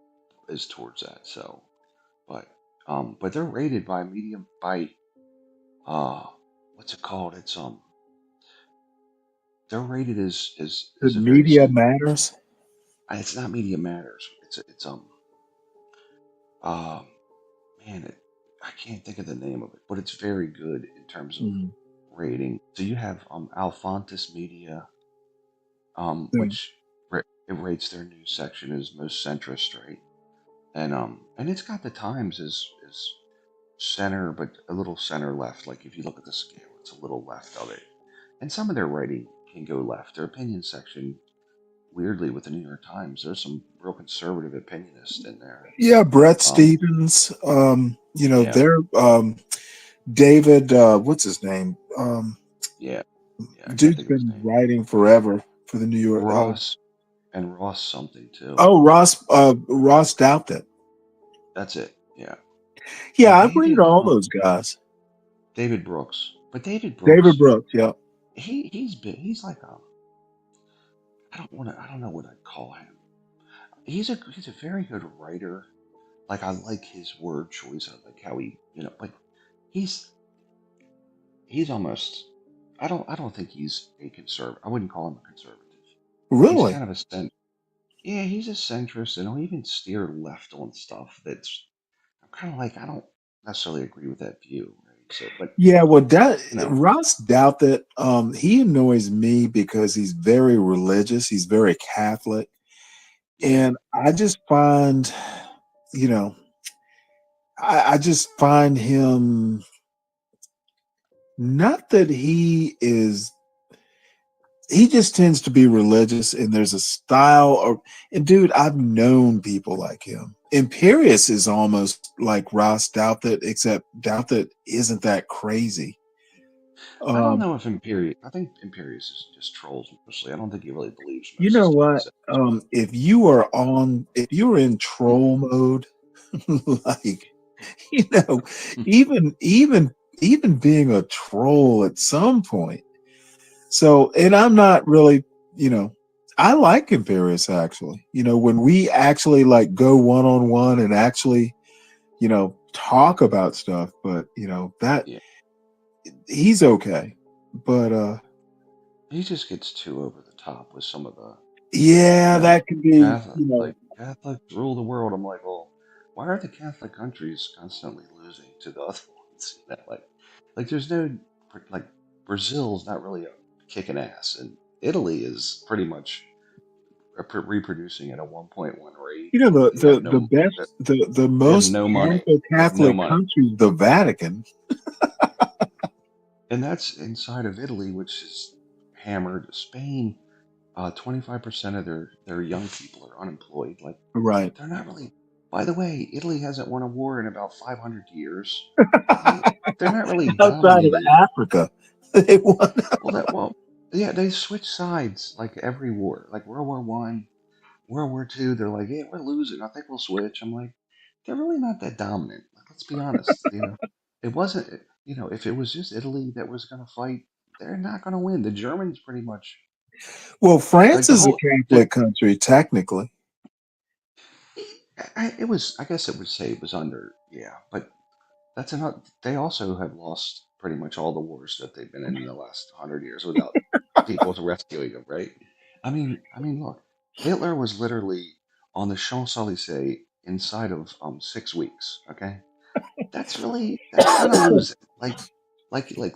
towards that. So, but but they're rated by medium by uh, what's it called? They're rated The as a very media matters. it's not Media Matters. It's uh man, I can't think of the name of it, but it's very good in terms of Mhm. rating. So you have Alphontis Media, Yeah. which it rates their news section as most centrist, right? And it's got the Times as center, but a little center left. Like if you look at the scale, it's a little left of it. And some of their writing can go left. Their opinion section, weirdly, with the New York Times, there's some real conservative opinionists in there. Yeah, Brett Um, Stevens. yeah, David, what's his name? Yeah, I can't Dude's think of his been name. writing forever for the New York. Ross and Ross something too. Oh, Ross Douthat. That's it. Yeah. Yeah, And I read David all those guys. David Brooks. But David David Brooks, Brooks, yeah. he's like a I don't know what I'd call him. He's a very good writer. Like I like his word choice. I like how he, but he's he's almost I don't think he's a conservative. I wouldn't call him a conservative. He's Really? kind of a yeah, he's a centrist and he'll even steer left on stuff that's I'm kind of like I don't necessarily agree with that view, right? So, but Yeah, well, that you know, Ross Douthat, he annoys me because he's very religious. He's very Catholic, yeah, and I just find, you know, I just find him not that he is. He just tends to be religious, and there's a style. And dude, I've known people like him. Imperius is almost like Ross Douthat, except Douthat isn't that crazy. I don't Um, know if Imperius. I think Imperius is just trolls mostly. I don't think he really believes You most of the know stuff he what? says. If you're in troll mode, like, you know, even being a troll at some point. So, and I'm not really, you know, I like Imperius actually. When we actually like go one on one and actually, talk about stuff, but that Yeah, he's okay. But he just gets too over the top with some of the, yeah, that could be, Catholics rule the world. I'm like, well, why are the Catholic countries constantly losing to the other ones? Like there's no like Brazil's not really kicking ass, and Italy is pretty much reproducing at a 1.1 rate, the and they have the the no best the they have most no money. They have no Catholic money, country, the Vatican. and that's inside of Italy, which is hammered. Spain, 25% of their young people are unemployed. Like Right. they're not really. By the way, Italy hasn't won a war in about 500 years. They they're not really Outside of dominating. Africa, they won. Well, yeah, they switch sides like every war, like World War I, World War II. They're like, yeah, we're losing. I think we'll switch. I'm like, they're really not that dominant. Like, let's be honest. It wasn't. If it was just Italy that was going to fight, they're not going to win. The Germans pretty much Well, like France the is a whole. The, Catholic country, technically. it was. I guess it would say it was under. Yeah, but that's enough. They also have lost pretty much all the wars that they've been in the last 100 years without people rescuing them, right? Look, Hitler was literally on the Champs Elysees inside of 6 weeks. Okay, that's kind of losing. Like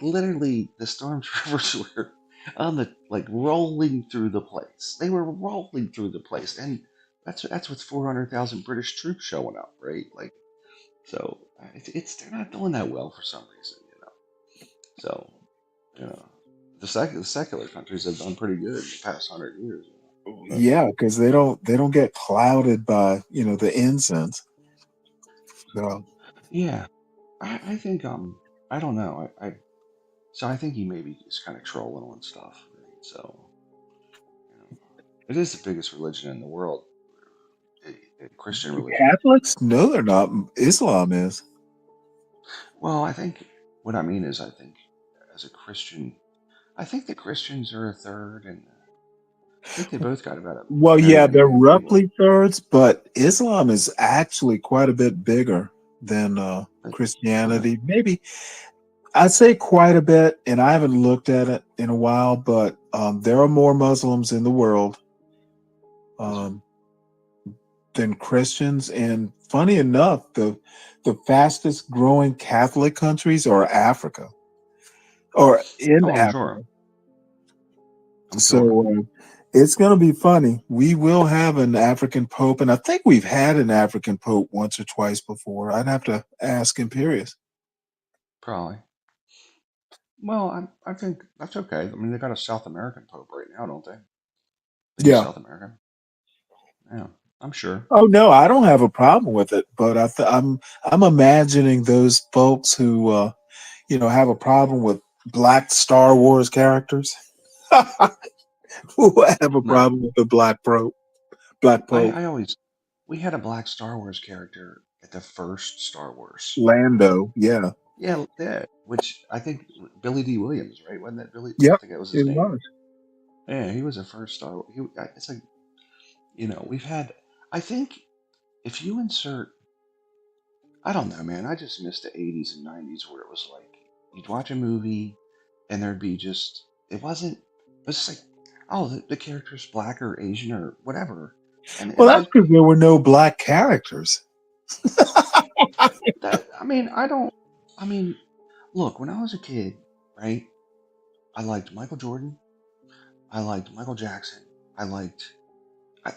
literally, the stormtroopers were on the rolling through the place. They were rolling through the place, and that's with 400,000 British troops showing up, right? Like so, it's they're not doing that well for some reason. So, you know, the secular countries have done pretty good in the past 100 years. But Yeah, because they don't get clouded by the incense. So, yeah, I think I don't know. So I think he maybe is kind of trolling on stuff. Right? So it is the biggest religion in the world, a Christian religion. Catholics? No, they're not. Islam is. Well, I think what I mean is I think as a Christian, I think the Christians are a third, and I think they both got about a Well, very yeah, they're big people. roughly thirds, but Islam is actually quite a bit bigger than Okay. Christianity. Maybe I'd say quite a bit, and I haven't looked at it in a while, but there are more Muslims in the world Is there? um, than Christians. And funny enough, the fastest growing Catholic countries are Africa or in Oh, I'm Africa. sure. I'm sure. So it's going to be funny. We will have an African Pope, and I think we've had an African Pope once or twice before. I'd have to ask Imperius. Probably. Well, I think that's okay. I mean, they got a South American Pope right now, don't they? I think he's Yeah. South American. Yeah, I'm sure. Oh no, I don't have a problem with it, but I'm imagining those folks who have a problem with black Star Wars characters. Who have a No, problem with the Black Pope, I always we had a black Star Wars character at the first Star Wars. Lando? Yeah. Yeah, which I think Billy D. Williams, right? Wasn't that Billy? I Yep. think that was his It name. was. Yeah, he was the first Star. It's like we've had. I think if you insert, I don't know, man. I just miss the '80s and '90s where it was like you'd watch a movie and there'd be just it wasn't. It was just like, oh, the character's black or Asian or whatever, and it Well, was that's like because there were no black characters. that. I mean, I don't. I mean, look, when I was a kid, right? I liked Michael Jordan. I liked Michael Jackson. I liked.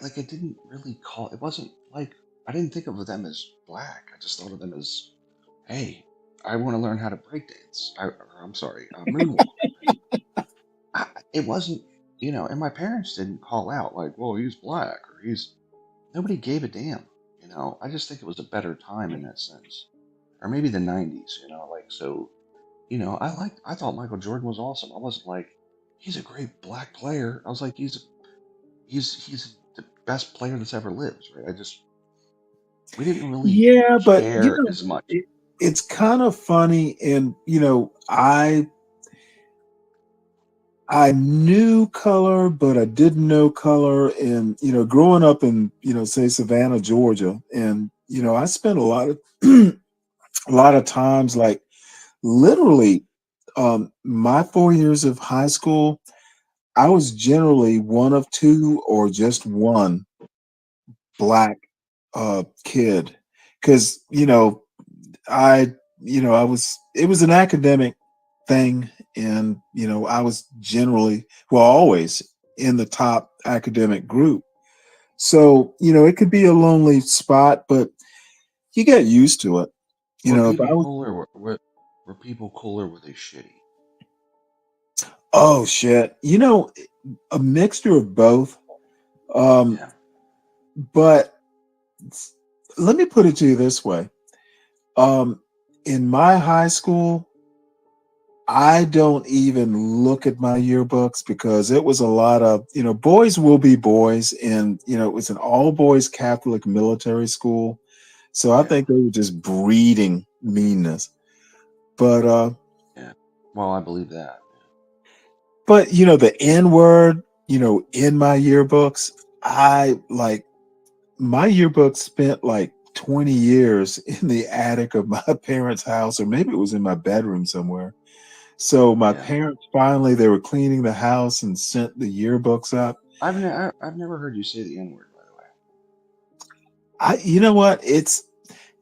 Like it didn't really call. It wasn't like I didn't think of them as black. I just thought of them as, hey, I want to learn how to break dance. I'm sorry, moonwalk. It wasn't, and my parents didn't call out like, well, he's black or he's. Nobody gave a damn. I just think it was a better time in that sense, or maybe the '90s. Like so. I thought Michael Jordan was awesome. I wasn't like, he's a great black player. I was like, he's the best player that's ever lived, right? We didn't really Yeah, but care as much. it's kind of funny, and I knew color, but I didn't know color. And growing up in say Savannah, Georgia, and I spent a lot of a lot of times, like literally, my 4 years of high school, I was generally one of two or just one black kid, because I was it was an academic thing, and I was generally, well, always in the top academic group. So it could be a lonely spot, but you get used to it. Were If I people was, cooler? Were people cooler? Were they shitty? oh shit, a mixture of both. um Yeah, but let me put it to you this way. um in my high school, I don't even look at my yearbooks, because it was a lot of, boys will be boys. And, it was an all boys Catholic military school. So I yeah, think they were just breeding meanness. But, yeah. Well, I believe that. the N word, in my yearbooks, my yearbook spent like 20 years in the attic of my parents' house, or maybe it was in my bedroom somewhere. So my Yeah, parents finally, they were cleaning the house and sent the yearbooks up. I've never heard you say the N word, by the way. You know what? It's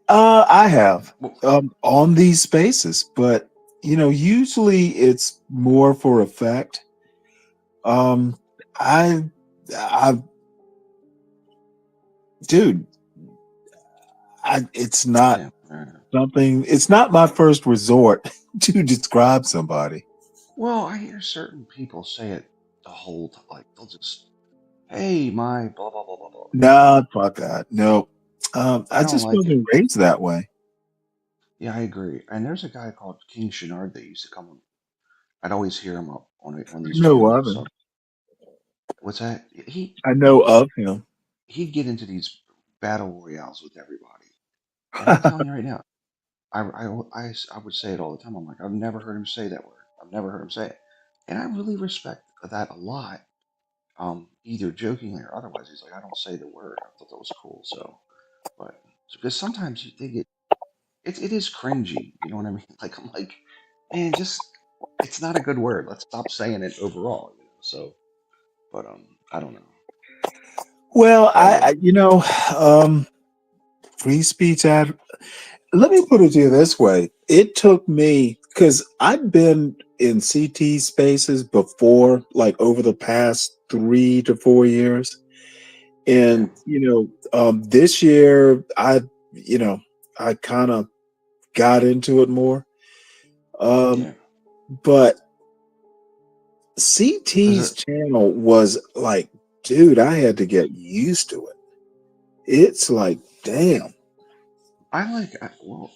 I have Well, on these spaces, but usually it's more for effect. Um, I, I, dude, it's not yeah, fair enough. something. It's not my first resort to describe somebody. Well, I hear certain people say it the whole time. Like they'll just, hey, my blah blah blah blah blah. Nah, fuck that. No, I I don't just like it. wasn't raised that way. Yeah, I agree. And there's a guy called King Shinard that used to come. I'd always hear him up on I these know channels and of stuff. him. What's that? I know of him. He'd get into these battle royales with everybody. And I'm telling you right now, I would say it all the time. I'm like, I've never heard him say that word. I've never heard him say it. And I really respect that a lot. Either jokingly or otherwise. He's like, I don't say the word. I thought that was cool. So, but because sometimes you think it is cringy. You know what I mean? Like I'm like, man, just it's not a good word. Let's stop saying it overall. So, but I don't know. Well, But um, free speech ad. Let me put it to you this way. It took me, because I've been in CT spaces before, like over the past 3 to 4 years. yeah, And, this year I kind of got into it more. Um, yeah. but Does CT's it? channel was like, dude, I had to get used to it. It's like, damn. I like. Well,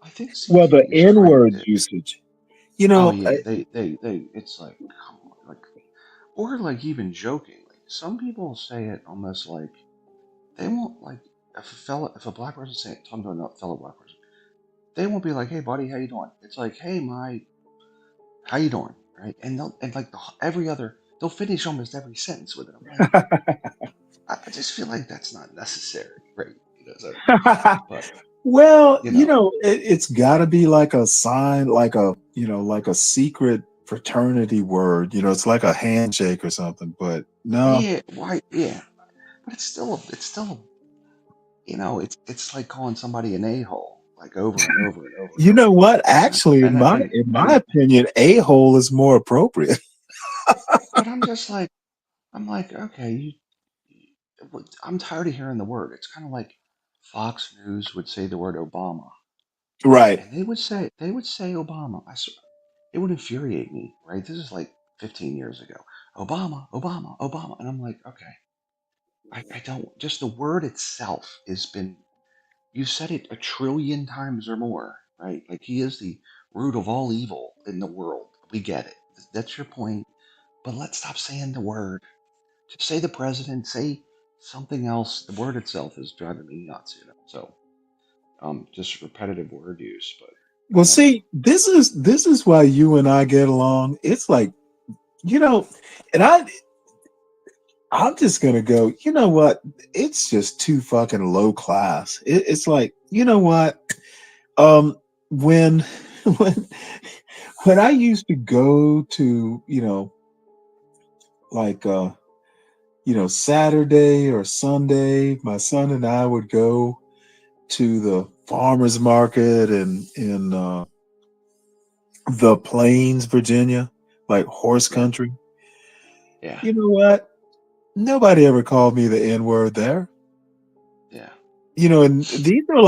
I think Well, the CK is N trying word to. usage. Oh I, yeah, they. It's like, come on, like, or like even jokingly. Some people say it almost like they won't like if a black person say talking to a fellow black person, they won't be like, "Hey, buddy, how you doing?" It's like, "Hey, my, how you doing?" Right? And they'll and like every other, they'll finish almost every sentence with it. I'm like, I just feel like that's not necessary, right? So, but well, you know, it's got to be like a sign, like a like a secret fraternity word. It's like a handshake or something. But no, yeah, why, yeah, but it's still, it's like calling somebody an a-hole, like over and over and over and you know over. what? And Actually, in and my and in my and opinion, a hole is more appropriate. but I'm just like, I'm like, okay, I'm tired of hearing the word. It's kind of like Fox News would say the word Obama, Right. and they would say Obama. It would infuriate me, right? This is like 15 years ago. Obama, Obama, Obama, and I'm like, okay, I don't. Just the word itself has been. You've said it a trillion times or more, right? Like he is the root of all evil in the world. We get it. That's your point. But let's stop saying the word. Just say the president. Say something else. The word itself is driving me nuts. So, just repetitive word use. But Well, I don't know. see, this is why you and I get along. It's like, you know, and I'm just gonna go, you know what? It's just too fucking low class. It's like, you know what? When when when I used to go to, like Saturday or Sunday, my son and I would go to the farmers market in the Plains, Virginia, like horse Right. country. Yeah. You know what? Nobody ever called me the N word there. Yeah. And these are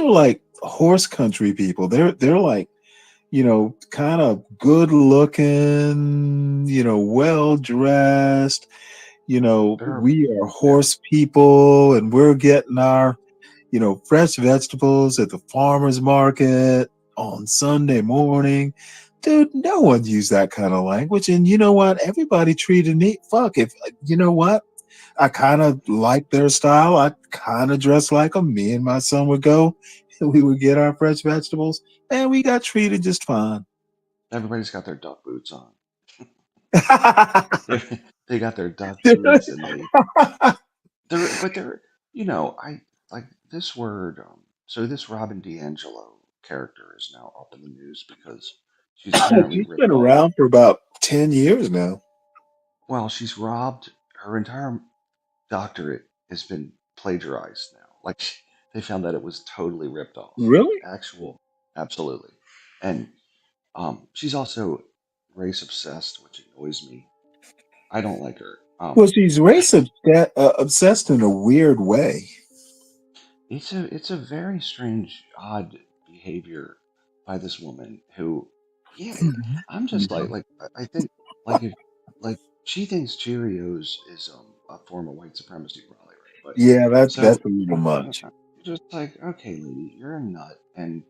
like horse country people. They're like, kind of good looking, well dressed. They're We are yeah. horse people, and we're getting our, fresh vegetables at the farmers market on Sunday morning. Dude, no one used that kind of language. And you know what? Everybody treated me, fuck, if, you know what? I kind of like their style. I kind of dress like them. Me and my son would go, and we would get our fresh vegetables, and we got treated just fine. Everybody's got their duck boots on. They got their duck boots and they're I like this word. So this Robin DiAngelo character is now up in the news because she's apparently She's been ripped off. around for about 10 years now. Well, she's robbed. Her entire doctorate has been plagiarized now. Like they found that it was totally ripped off. Like Really? actual, absolutely. And she's also race obsessed, which annoys me. I don't like her. Well, she's obsessed in a weird way. It's a very strange, odd behavior by this woman who, yeah, I'm just like I think like if like she thinks Cheerios is a form of white supremacy, probably, right? But Yeah, that's so a little much. just like, okay, lady, you're a nut, and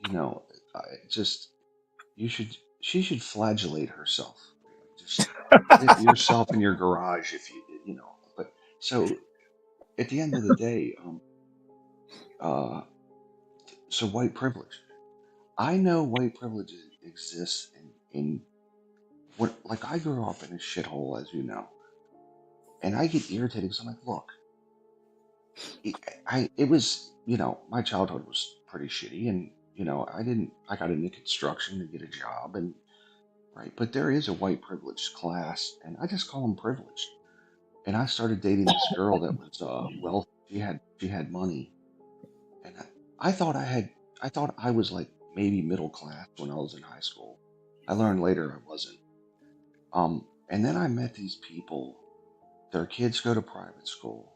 you know, I just you should she should flagellate herself, right? Like just hit yourself in your garage if you. But so at the end of the day, uh, so white privilege. I know white privilege exists in what, like I grew up in a shithole, as you know, and I get irritated because I'm like, look, it was, my childhood was pretty shitty, and I got into construction to get a job, and right, but there is a white privileged class, and I just call them privileged. And I started dating this girl that was wealthy. She had money, and I thought I was like maybe middle class when I was in high school. I learned later I wasn't. And then I met these people. Their kids go to private school,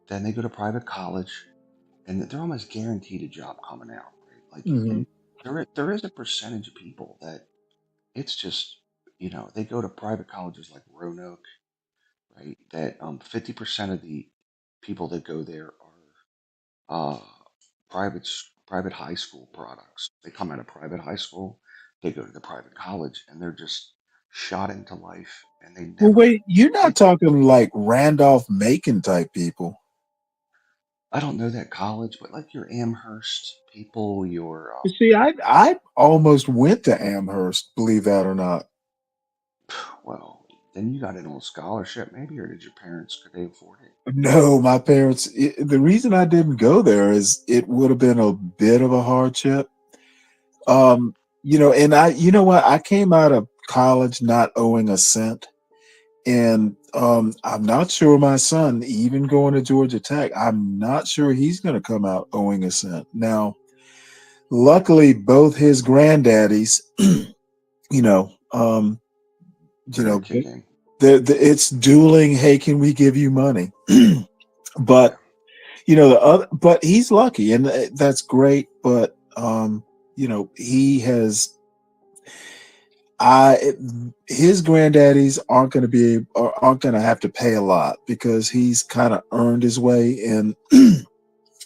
then they go to private college, and they're almost guaranteed a job coming out, right? Like, Hmm. and there is a percentage of people that it's just, they go to private colleges like Roanoke, right? That 50% of the people that go there are private private high school products. They come out of private high school, they go to the private college, and they're just shot into life, and they Well, never. wait, you're They, not talking like Randolph Macon type people. I don't know that college, but like your Amherst people, your You see, I almost went to Amherst, believe that or not. well, then you got it on scholarship, maybe, or did your parents could they afford it? No, my parents. The reason I didn't go there is it would have been a bit of a hardship. Um, and you know what? I came out of college not owing a cent, and I'm not sure my son, even going to Georgia Tech, I'm not sure he's going to come out owing a cent. Now, luckily, both his granddaddies, you know, um, They're gonna kick in. it's dueling. Hey, can we give you money? But but he's lucky, and that's great. But he has. His granddaddies aren't going to have to pay a lot because he's kind of earned his way, and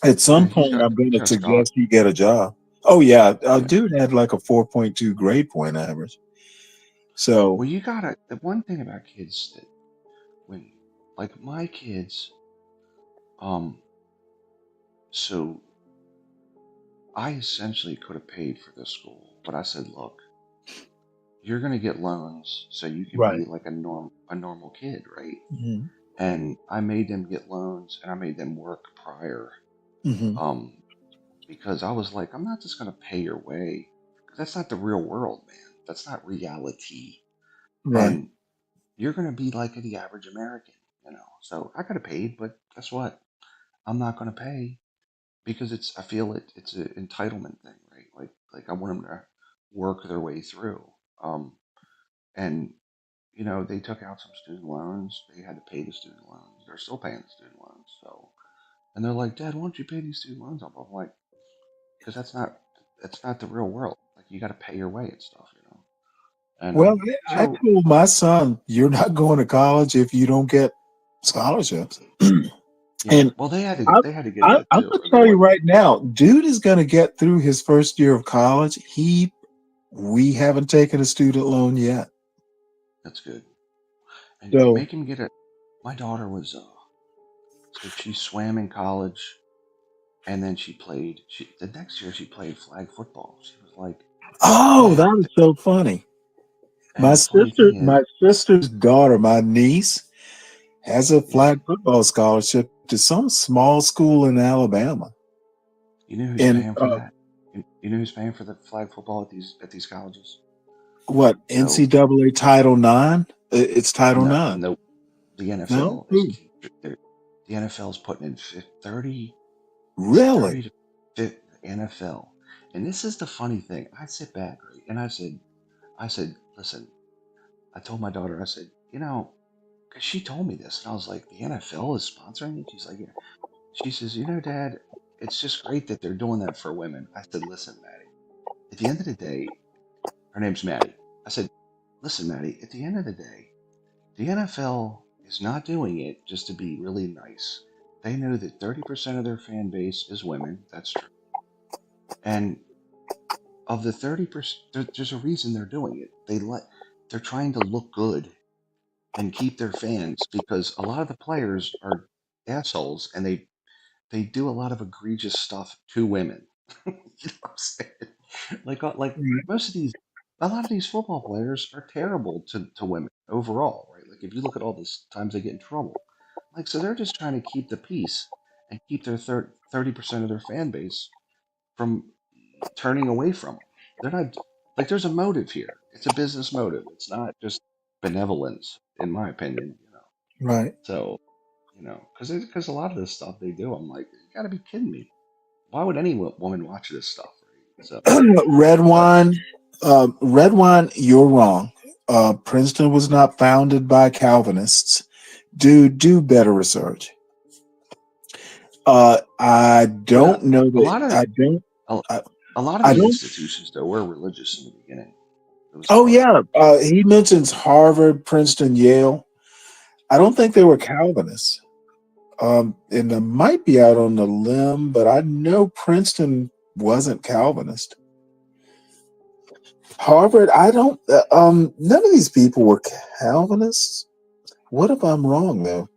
at some Yeah, point, I'm going he's to got scholar. suggest he get a job. Oh yeah, Yeah. dude had like a 4.2 grade point average. So Well, you gotta. The one thing about kids that when, like my kids, um, so I essentially could have paid for this school, but I said, look, you're gonna get loans so you can right. be like a normal kid, right? Hmm. And I made them get loans, and I made them work prior, Hmm. um, because I was like, I'm not just gonna pay your way, 'cause that's not the real world, man. That's not reality, Right. and you're gonna be like the average American, you know. So I could have paid, but guess what? I'm not gonna pay because I feel it's an entitlement thing, right? Like I want them to work their way through. And they took out some student loans. They had to pay the student loans. They're still paying the student loans. So, and they're like, Dad, why don't you pay these student loans off? I'm like, because that's not the real world. Like you got to pay your way and stuff, you know. And Well, I so told my son, "You're not going to college if you don't get scholarships." yeah, And well I, they had to get that I'm too, gonna or they tell you wouldn't. right now, dude is gonna get through his first year of college. We haven't taken a student loan yet. That's good. And So, make him get it. My daughter was so she swam in college, and then she played. The next year she played flag football. She was like, oh, Dad. that is so funny. And My the funny sister, thing is, my sister's daughter, my niece, has a yeah, flag football scholarship to some small school in Alabama. you know who's And paying for that? You know who's paying for the flag football at these colleges? what So NCAA Title IX? It's Title no, IX. no, the No, NFL is Who? the NFL is putting in 30. It's Really? 30 to 50 NFL. And this is the funny thing. I sit back, right, and I said, listen. I told my daughter, I said, because she told me this, and I was like, the NFL is sponsoring it. She's like, yeah. She says, Dad, it's just great that they're doing that for women. I said, listen, Maddie. At the end of the day, her name's Maddie. I said, listen, Maddie. At the end of the day, the NFL is not doing it just to be really nice. They know that 30% of their fan base is women. That's true. And of the 30%, there's a reason they're doing it. They're trying to look good and keep their fans because a lot of the players are assholes and they do a lot of egregious stuff to women. You know what I'm saying? Like Right. most of these, a lot of these football players are terrible to women overall, right? Like if you look at all the times they get in trouble, like so they're just trying to keep the peace and keep their 30% of their fan base from turning away from them. They're not like there's a motive here. It's a business motive. It's not just benevolence, in my opinion. Right. So because a lot of this stuff they do, I'm like, you got to be kidding me. Why would any woman watch this stuff? Right? So, Red but wine, red wine. You're wrong. Princeton was not founded by Calvinists. Do better research. I but don't know a that. lot of I don't. a, I, a lot of I the don't. institutions though were religious in the beginning. It was Oh part of yeah. He mentions Harvard, Princeton, Yale. I don't think they were Calvinists. And I might be out on the limb, but I know Princeton wasn't Calvinist. Harvard, I don't. None of these people were Calvinists. What if I'm wrong though?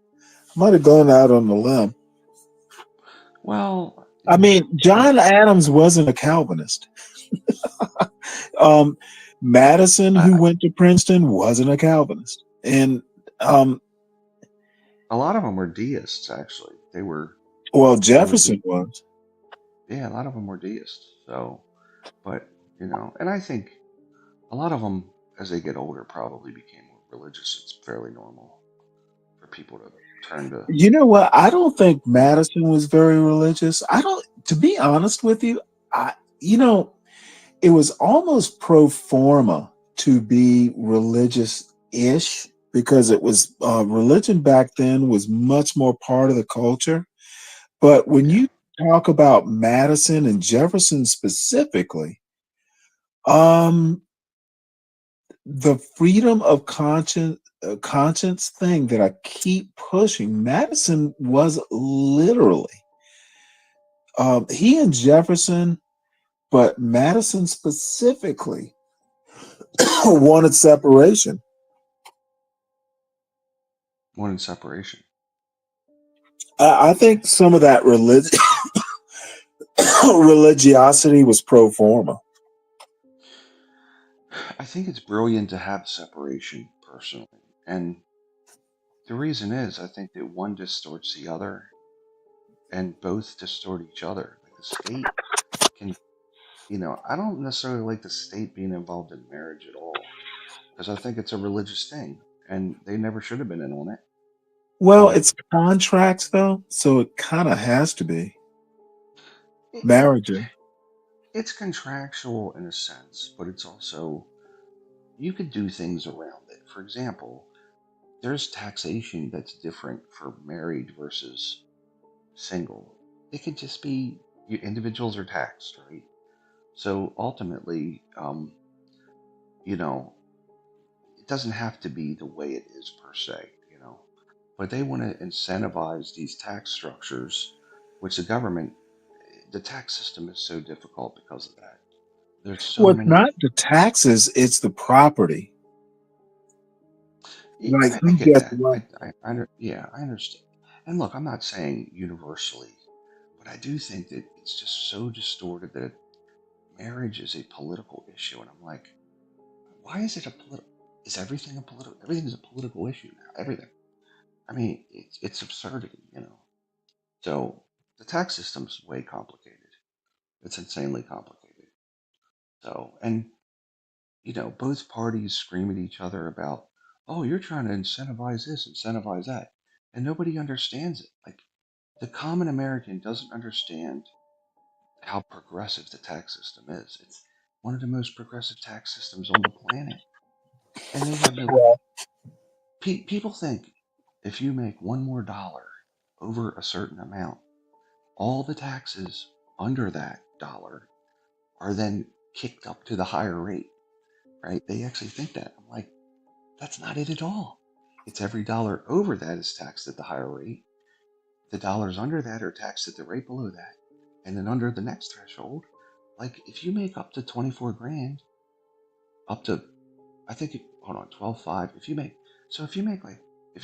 I might have gone out on a limb. Well, I mean, John Adams wasn't a Calvinist. Madison, who went to Princeton, wasn't a Calvinist, and a lot of them were deists. Actually, they were. well, They were Jefferson was. Yeah, a lot of them were deists. So, but and I think a lot of them, as they get older, probably became more religious. It's fairly normal for people to turn to. You know what? I don't think Madison was very religious. I don't. To be honest with you, it was almost pro forma to be religious-ish because it was religion back then was much more part of the culture. But when you talk about Madison and Jefferson specifically, the freedom of conscience thing that I keep pushing, Madison was literally he and Jefferson, but Madison specifically wanted separation. Wanted separation. I think some of that religiosity was pro forma. I think it's brilliant to have separation personally, and the reason is I think that one distorts the other, and both distort each other. Like the state can, I don't necessarily like the state being involved in marriage at all because I think it's a religious thing, and they never should have been in on it. Well, it's contracts though, so it kind of has to be marriage. It's contractual in a sense, but it's also you could do things around it. For example, there's taxation that's different for married versus single. It could just be individuals are taxed, right? So ultimately, it doesn't have to be the way it is per se. But they want to incentivize these tax structures, which the tax system is so difficult because of that. There's so Well, it's many. not the taxes; it's the property. Like I who get gets that. what? Yeah, I understand. And look, I'm not saying universally, but I do think that it's just so distorted that marriage is a political issue. And I'm like, why is it a political? Is everything a political? Everything is a political issue now. Everything. I mean, it's absurdity. So the tax system's way complicated. It's insanely complicated. So, and both parties scream at each other about, oh, you're trying to incentivize this, incentivize that. And nobody understands it. Like, the common American doesn't understand how progressive the tax system is. It's one of the most progressive tax systems on the planet. And they have no. People think if you make one more dollar over a certain amount, all the taxes under that dollar are then kicked up to the higher rate, right? They actually think that. I'm like, that's not it at all. It's every dollar over that is taxed at the higher rate. The dollars under that are taxed at the rate below that. And then under the next threshold, like if you make up to 24 grand, up to, I think, hold on, 12.5. If you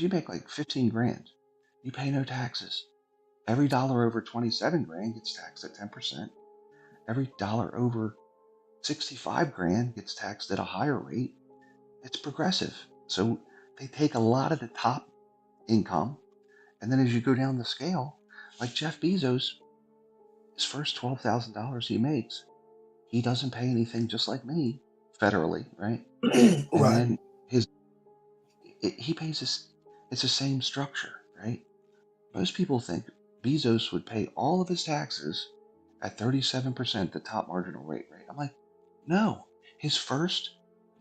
make like 15 grand, you pay no taxes. Every dollar over 27 grand gets taxed at 10%. Every dollar over 65 grand gets taxed at a higher rate. It's progressive. So they take a lot of the top income, and then as you go down the scale, like Jeff Bezos, his first $12,000 he makes, he doesn't pay anything, just like me, federally, right? And Right. then he pays this. It's the same structure, right? Most people think Bezos would pay all of his taxes at 37%, the top marginal rate, right? I'm like, no. His first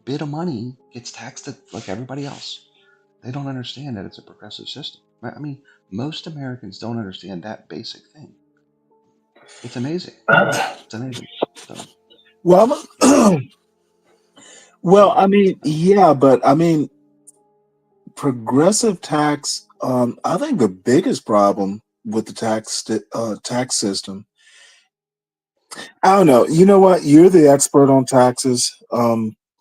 bit of money gets taxed like everybody else. They don't understand that it's a progressive system. I mean, most Americans don't understand that basic thing. It's amazing. It's amazing. So, Well, well, I mean, yeah, but I mean, progressive tax. I think the biggest problem with the tax system I don't know. You know what? You're the expert on taxes.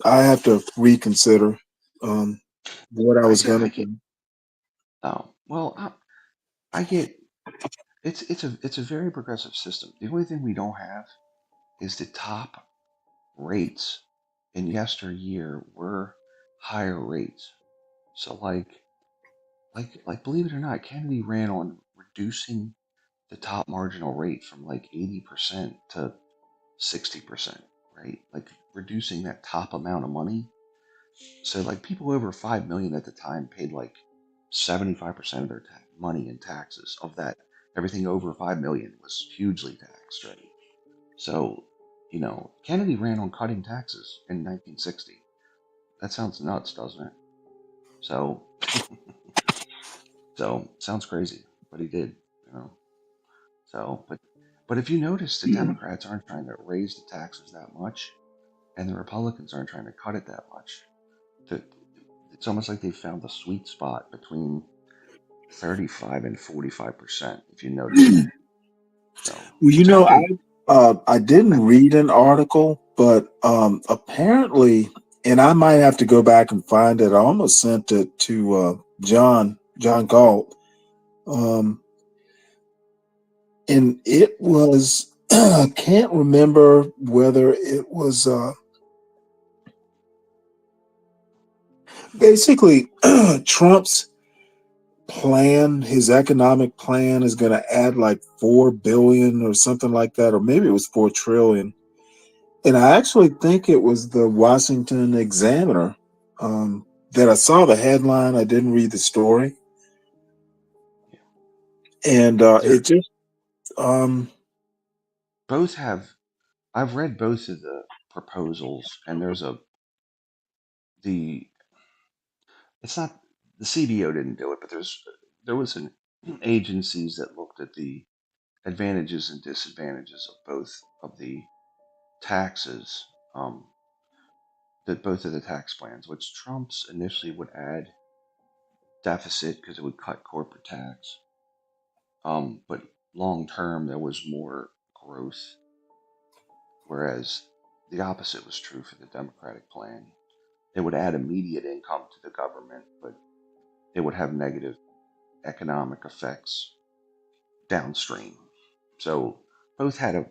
I have to reconsider um, what I was I gonna get. do. Oh well, I get. It's a very progressive system. The only thing we don't have is the top rates in yesteryear were higher rates. So like believe it or not, Kennedy ran on reducing the top marginal rate from like 80% to 60%, right? Like reducing that top amount of money. So like people over 5 million at the time paid like 75% of their money in taxes. Of that, everything over 5 million was hugely taxed, right? So, Kennedy ran on cutting taxes in 1960. That sounds nuts, doesn't it? So, sounds crazy, but he did, you know. So, but if you notice, the Democrats aren't trying to raise the taxes that much, and the Republicans aren't trying to cut it that much. The, it's almost like they found the sweet spot between 35 and 45%. If you notice that, so Well, which I think, I didn't read an article, but apparently, and I might have to go back and find it. I almost sent it to John Galt, um, and it was I can't remember whether it was basically Trump's plan. His economic plan is going to add like 4 billion or something like that, or maybe it was 4 trillion. And I actually think it was the Washington Examiner that I saw the headline. I didn't read the story, and they're it just um, both have. I've read both of the proposals, and the it's not the CBO didn't do it, but there was an agencies that looked at the advantages and disadvantages of both of the taxes, that both of the tax plans, which Trump's initially would add deficit because it would cut corporate tax, but long term there was more growth, whereas the opposite was true for the Democratic plan. It would add immediate income to the government, but it would have negative economic effects downstream. So both had a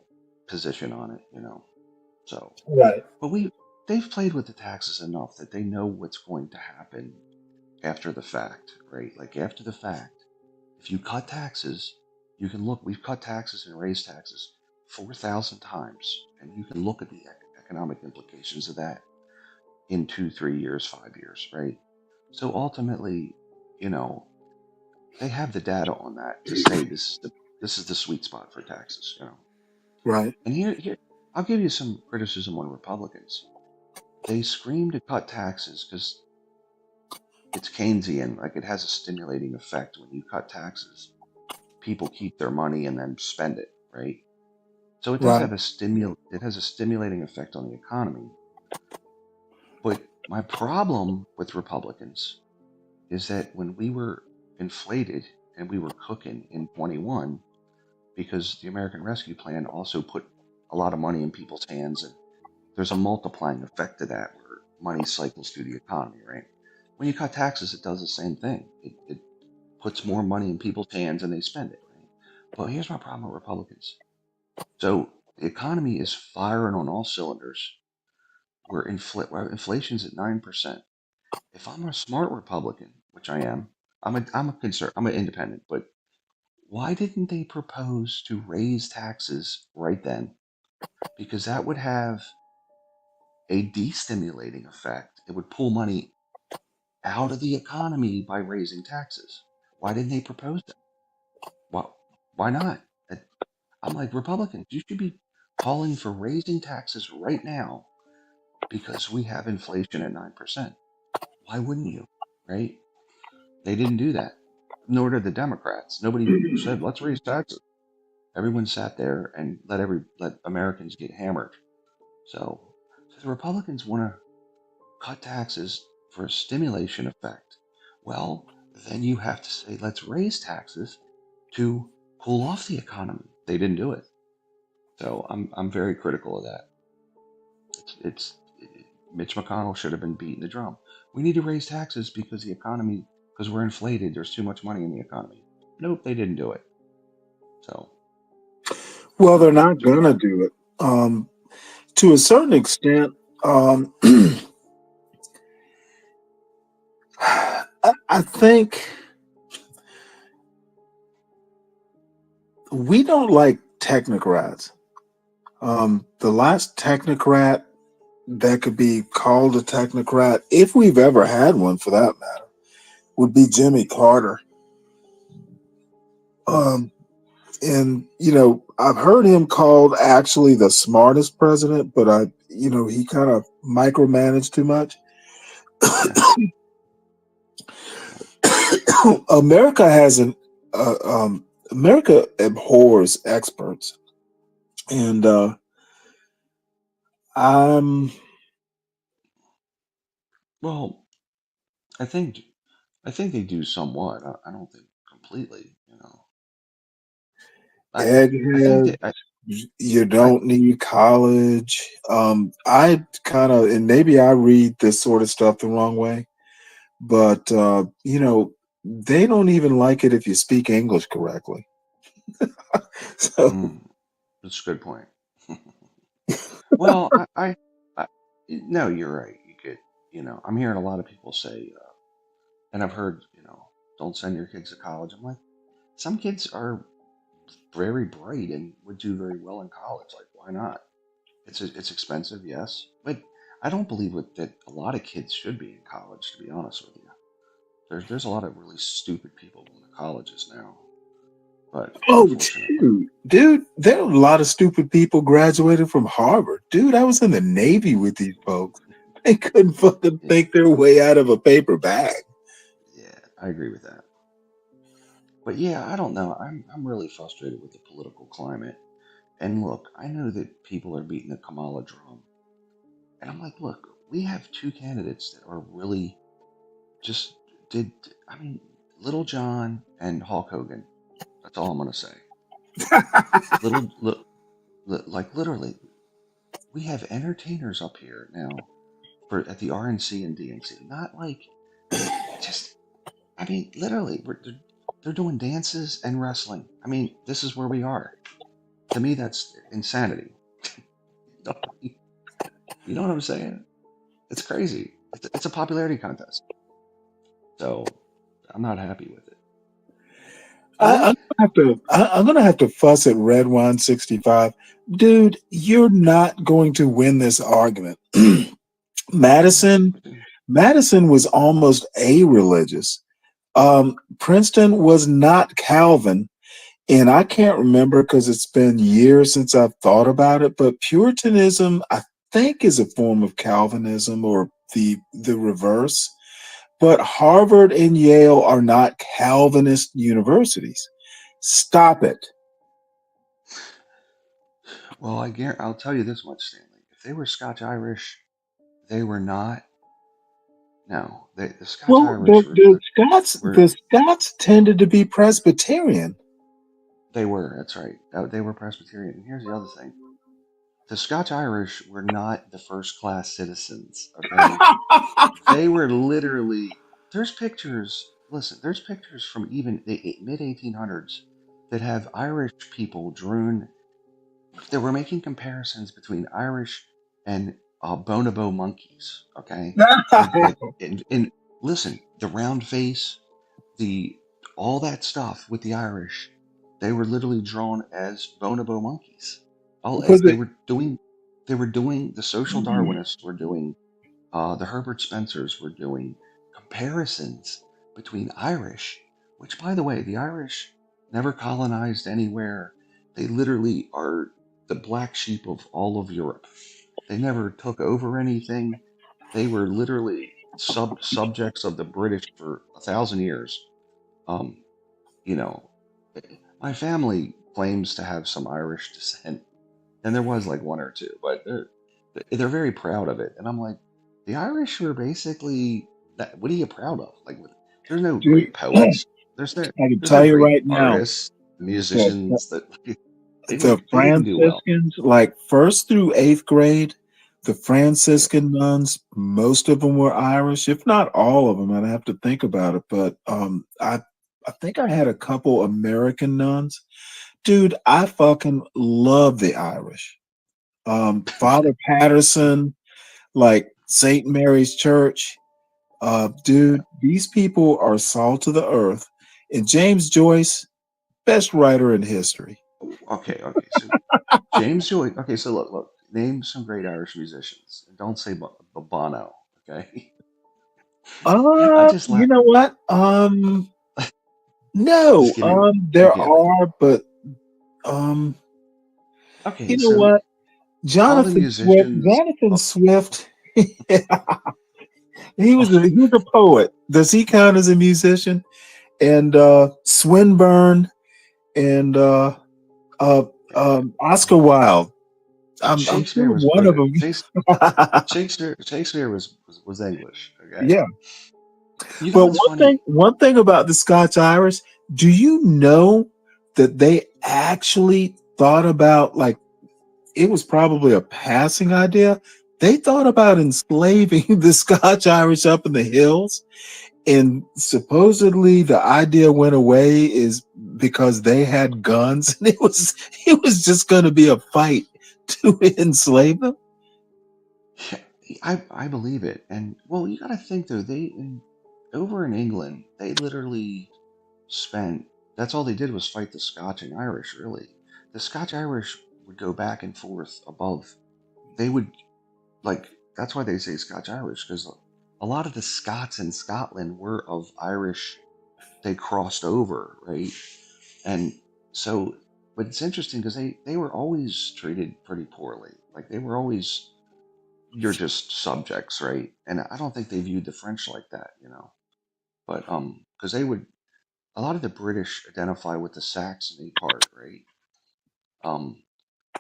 position on it. So, right, but they've played with the taxes enough that they know what's going to happen after the fact, right? Like after the fact, if you cut taxes, you can look. We've cut taxes and raised taxes 4,000 times, and you can look at the economic implications of that in 2, 3 years, 5 years, right? So ultimately, you know, they have the data on that to say this is the sweet spot for taxes. right, And here I'll give you some criticism on Republicans. They scream to cut taxes because it's Keynesian, like it has a stimulating effect when you cut taxes. People keep their money and then spend it, right? So it does right, have it has a stimulating effect on the economy. But my problem with Republicans is that when we were inflated and we were cooking in 21, because the American Rescue Plan also put a lot of money in people's hands, and there's a multiplying effect to that where money cycles through the economy, right? When you cut taxes, it does the same thing. It puts more money in people's hands and they spend it, right? But here's my problem with Republicans. So the economy is firing on all cylinders. Where inflation's at 9%. If I'm a smart Republican, which I am, I'm an independent, but why didn't they propose to raise taxes right then? Because that would have a destimulating effect. It would pull money out of the economy by raising taxes. Why didn't they propose that? Why, why not? I'm like, Republicans, you should be calling for raising taxes right now because we have inflation at 9%. Why wouldn't you? Right? They didn't do that. Nor did the Democrats. Nobody said, let's raise taxes. Everyone sat there and let Americans get hammered. So the Republicans want to cut taxes for a stimulation effect. Well, then you have to say, let's raise taxes to cool off the economy. They didn't do it. So I'm very critical of that. It's Mitch McConnell should have been beating the drum. We need to raise taxes because the economy, because we're inflated. There's too much money in the economy. Nope, they didn't do it. So Well, they're not gonna do it. To a certain extent, I think we don't like technocrats. The last technocrat that could be called a technocrat, if we've ever had one for that matter, would be Jimmy Carter. And I've heard him called actually the smartest president, but he kind of micromanaged too much. America hasn't. America abhors experts, and I'm. well, I think they do somewhat. I don't think completely. I think Egghead. that You don't need college. I kind of, and maybe I read this sort of stuff the wrong way, but they don't even like it if you speak English correctly. So that's a good point. Well, I no, you're right. You could, I'm hearing a lot of people say, and I've heard, don't send your kids to college. I'm like, some kids are very bright and would do very well in college. Like, why not? It's expensive, yes, but I don't believe that a lot of kids should be in college. To be honest with you, there's a lot of really stupid people going to colleges now, but oh, unfortunately, dude, there are a lot of stupid people graduated from Harvard. Dude, I was in the Navy with these folks. They couldn't fucking think their way out of a paper bag. yeah, I agree with that. But yeah, I don't know. I'm really frustrated with the political climate. And look, I know that people are beating the Kamala drum. And I'm like, look, we have two candidates that are really just did. I mean, Little John and Hulk Hogan. That's all I'm gonna say. Like literally, we have entertainers up here now for at the RNC and DNC. Not like just. I mean, literally, they're doing dances and wrestling. I mean, this is where we are. To me, that's insanity. You know what I'm saying? It's crazy. It's a popularity contest. So I'm not happy with it. I'm gonna have to fuss at Red Wine 65. Dude, you're not going to win this argument. Madison was almost a-religious. Princeton was not Calvin, and I can't remember because it's been years since I've thought about it, but Puritanism, I think, is a form of Calvinism or the reverse. But Harvard and Yale are not Calvinist universities. Stop it. Well, I'll tell you this much, Stanley. If they were Scotch Irish, they were not. No, the Scotch Well, Irish the Scots tended to be Presbyterian. They were. That's right. They were Presbyterian. And here's the other thing: the Scotch Irish were not the first class citizens. Okay, they were literally. There's pictures. Listen, there's pictures from even the mid 1800s that have Irish people drawn. They were making comparisons between Irish and bonobo monkeys. Okay, like and listen, the round face, the all that stuff with the Irish, they were literally drawn as bonobo monkeys. All Was it? they were doing the social Darwinists were doing the Herbert Spencers were doing comparisons between Irish, which, by the way, the Irish never colonized anywhere. They literally are the black sheep of all of Europe. They never took over anything. They were literally subjects of the British for 1,000 years. Um, you know, my family claims to have some Irish descent, and there was like one or two, but they're very proud of it. And I'm like, the Irish were basically that. What are you proud of? Like, there's no Dude, great poets. I can There's no tell you great right now artists, that musicians. That The they didn't do well. Franciscans, like first through eighth grade, the Franciscan nuns, most of them were Irish, if not all of them. I'd have to think about it, but I think I had a couple American nuns. Dude, I fucking love the Irish. Father Patterson, like St. Mary's Church. Dude, these people are salt of the earth. And James Joyce, best writer in history. Okay, so James Joy. Okay, so look. Name some great Irish musicians. And don't say Bono. Okay. I just You laugh. know what? Just No, give me. there Okay, okay. are, but um, Okay, you know so what? all the Jonathan Swift. musicians. Jonathan Oh, Swift. oh, He was a poet. Does he count as a musician? And Swinburne and uh, Oscar Wilde. I'm Shakespeare sure was one of British. them. Shakespeare was English. Okay. Yeah. You know But what's funny? one thing about the Scotch Irish, do you know that they actually thought about, like, it was probably a passing idea. They thought about enslaving the Scotch Irish up in the hills, and supposedly the idea went away is because they had guns, and it was just going to be a fight to enslave them. I believe it. And well, you got to think though. Over in England, they literally spent. That's all they did was fight the Scotch and Irish. Really, the Scotch Irish would go back and forth above. They would like. That's why they say Scotch Irish because a lot of the Scots in Scotland were of Irish. They crossed over, right? And so, but it's interesting because they were always treated pretty poorly. Like they were always you're just subjects, right? And I don't think they viewed the French like that, you know. But because they would a lot of the British identify with the Saxony part, right? Um,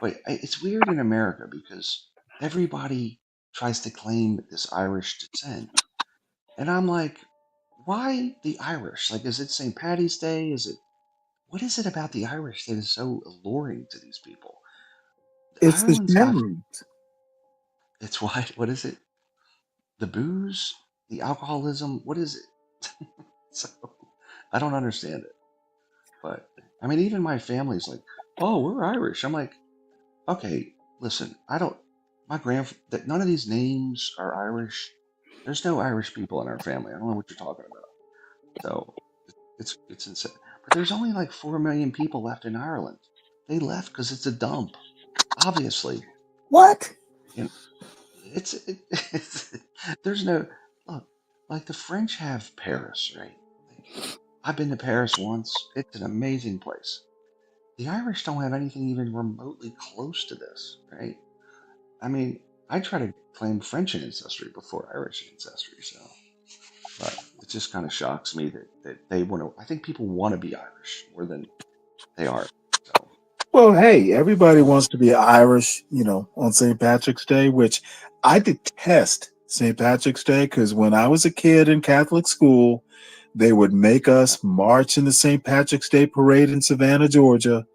but it's weird in America because everybody tries to claim this Irish descent, and I'm like, why the Irish? Like, is it St. Patty's Day? Is it what is it about the Irish that is so alluring to these people? It's the Ireland's got shamrocks. it's why what is it? The booze, the alcoholism. What is it? So I don't understand it. But I mean, even my family's like, "Oh, we're Irish." I'm like, "Okay, listen, I don't. My that none of these names are Irish. There's no Irish people in our family. I don't know what you're talking about." So it's insane. But there's only like 4 million people left in Ireland. They left because it's a dump. Obviously, What? you know, it's there's no look. Like the French have Paris, right? Like I've been to Paris once. It's an amazing place. The Irish don't have anything even remotely close to this, right? I mean, I try to claim French ancestry before Irish ancestry, so but it just kind of shocks me that they want to. I think people want to be Irish more than they are. So Well, hey, everybody wants to be Irish, on St. Patrick's Day, which I detest St. Patrick's Day because when I was a kid in Catholic school, they would make us march in the St. Patrick's Day parade in Savannah, Georgia.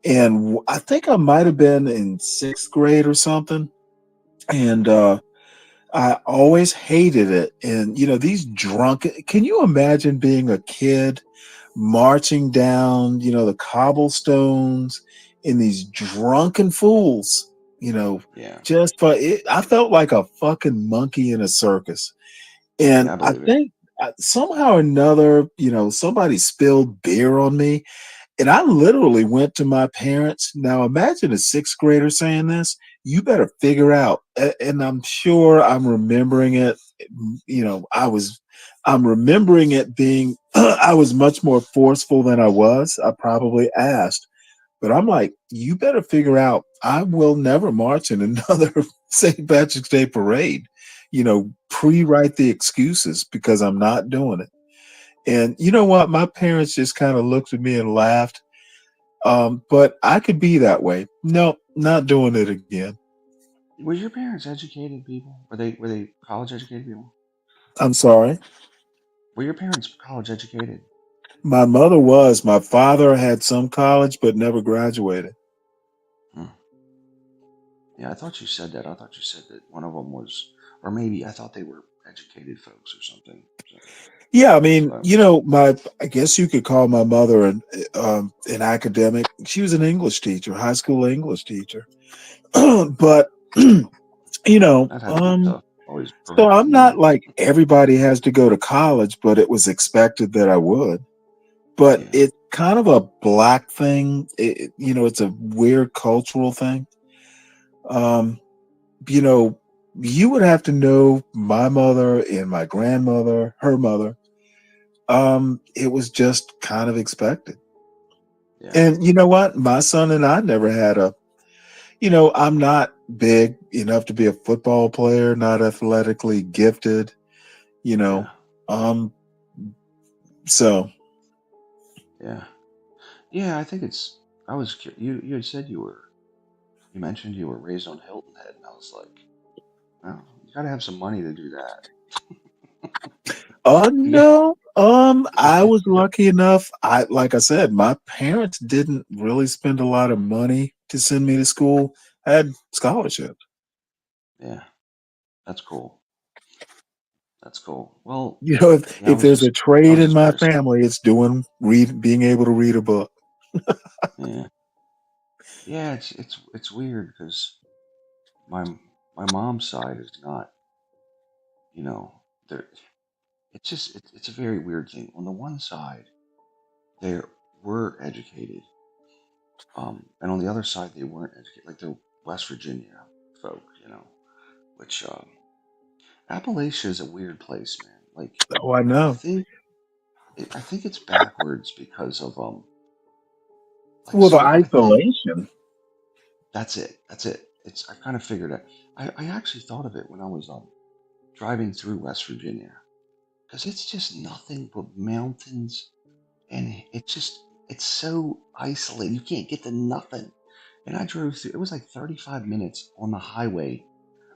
And I think I might have been in sixth grade or something. And I always hated it. And, these drunk, can you imagine being a kid marching down, the cobblestones in these drunken fools, yeah, just for it? I felt like a fucking monkey in a circus. And yeah, I I believe it. think somehow or another, somebody spilled beer on me and I literally went to my parents. Now imagine a sixth grader saying this. You better figure out. And I'm sure I'm remembering it. I'm remembering it being, I was much more forceful than I was. I probably asked, but I'm like, you better figure out. I will never march in another St. Patrick's Day parade. Pre-write the excuses because I'm not doing it. And you know what? My parents just kind of looked at me and laughed. But I could be that way. No, not doing it again. Were your parents educated people? Were they college educated people? I'm sorry. Were your parents college educated? My mother was. My father had some college, but never graduated. Yeah, I thought you said that. I thought you said that one of them was, or maybe I thought they were educated folks or something. So, Yeah, I mean, but I guess you could call my mother an academic. She was an English teacher, high school English teacher. But you know, that had to be um, tough. Always so I'm preventing not you. like everybody has to go to college, but it was expected that I would. But Yeah, it's kind of a black thing. It's a weird cultural thing. Um, you know, you would have to know my mother and my grandmother, her mother. It was just kind of expected. yeah, And you know what? My son and I never had I'm not big enough to be a football player, not athletically gifted, you yeah, know. Um, so yeah, yeah. I think it's. I was. You had said you were. You mentioned you were raised on Hilton Head, and I was like, well, you got to have some money to do that. no. I was lucky enough. Like I said, my parents didn't really spend a lot of money to send me to school. I had scholarships. Yeah, that's cool. That's cool. Well, If, yeah, if there's a I trade was in just my curious. family, it's being able to read a book. Yeah, yeah. It's weird because my my mom's side is not. You know, there. It's a very weird thing. On the one side, they were educated, and on the other side, they weren't educated. Like the West Virginia folk, which Appalachia is a weird place, man. Like Oh, I I know. think I think it's backwards because of like Well, the so back then. isolation. That's it. That's it. It's I kind of figured it. I actually thought of it when I was driving through West Virginia because it's just nothing but mountains, and it's so isolated. You can't get to nothing. And I drove through. It was like 35 minutes on the highway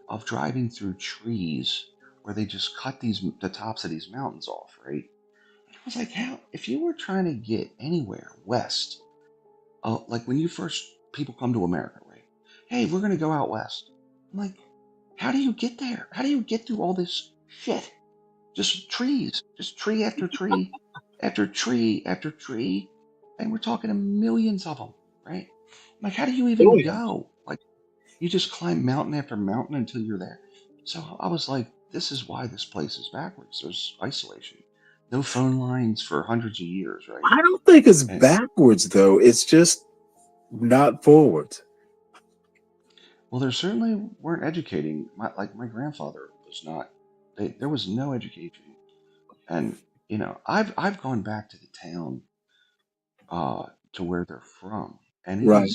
of driving through trees where they just cut the tops of these mountains off, right? I was like, how if you were trying to get anywhere west, like when you first people come to America, right? Hey, we're gonna go out west. I'm like, how do you get there? How do you get through all this shit? Just trees, just tree after tree after tree after tree, and we're talking millions of them, right? I'm like, how do you even Billions. go? Like, you just climb mountain after mountain until you're there. So I was like, this is why this place is backwards. There's isolation, no phone lines for hundreds of years, right? I don't think it's And backwards though. It's just not forwards. well, there certainly weren't educating. Like my grandfather was not. There was no education, and I've gone back to the town to where they're from, and Right.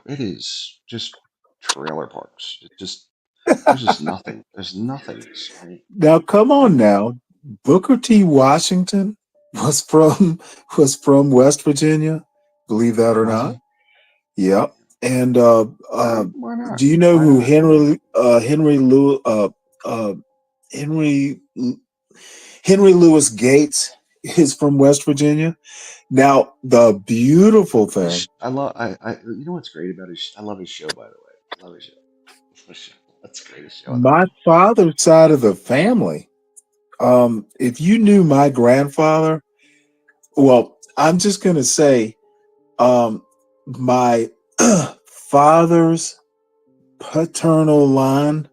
it is just trailer parks. There's just nothing. There's nothingness, right? Now come on And now. Booker T. Washington was from was from West Virginia, believe that or was not. he? Yep. And Why not? do you know Why who not? Uh Henry Henry Louis Gates is from West Virginia? Now, the beautiful thing, I love. You know what's great about his? I love his show, by the way. I love his show. His show. That's the greatest show on my television. father's side of the family, if you knew my grandfather, well, I'm just gonna say, my father's paternal line,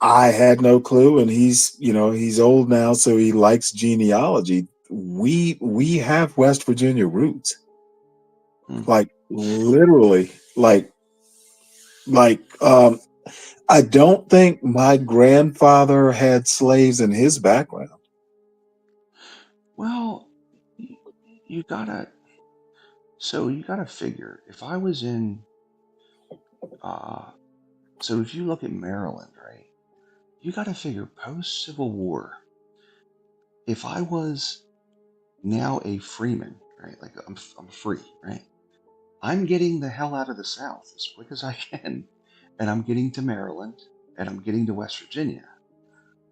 I had no clue, and he's old now, so he likes genealogy. We have West Virginia roots, Hmm. like literally, like I don't think my grandfather had slaves in his background. Well, y- you gotta. So you gotta figure. If I was in, uh, so if you look at Maryland, right? You gotta figure post Civil War. If I was now a freeman, right? Like I'm free, right? I'm getting the hell out of the South as quick as I can, and I'm getting to Maryland, and I'm getting to West Virginia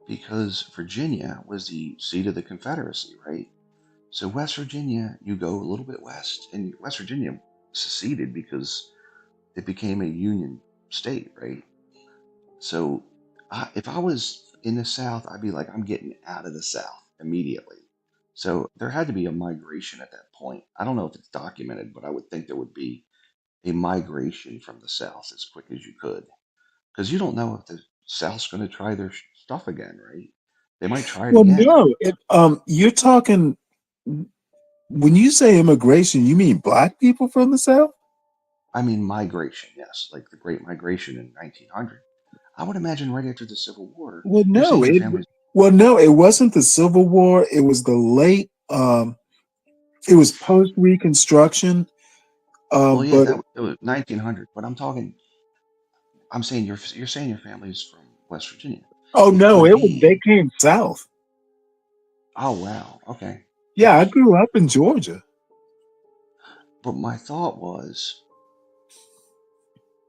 because Virginia was the seat of the Confederacy, right? So West Virginia, you go a little bit west, and West Virginia seceded because it became a union state, right? So if I was in the South, I'd be like, I'm getting out of the South immediately. So there had to be a migration at that point. I don't know if it's documented, but I would think there would be a migration from the South as quick as you could, because you don't know if the South's going to try their stuff again, right? They might try it Well, again. no, you're talking when you say immigration, you mean black people from the South? I mean, migration, yes, like the Great Migration in 1900. I would imagine right after the Civil War, Well, you're no, saying your family's. it wasn't the Civil War. It was the late. It was post Reconstruction. Well, yeah, But it was 1900. But I'm saying you're saying your family's from West Virginia. oh It no, could it was they be. came south. Oh wow, okay. Yeah, I grew up in Georgia. But my thought was,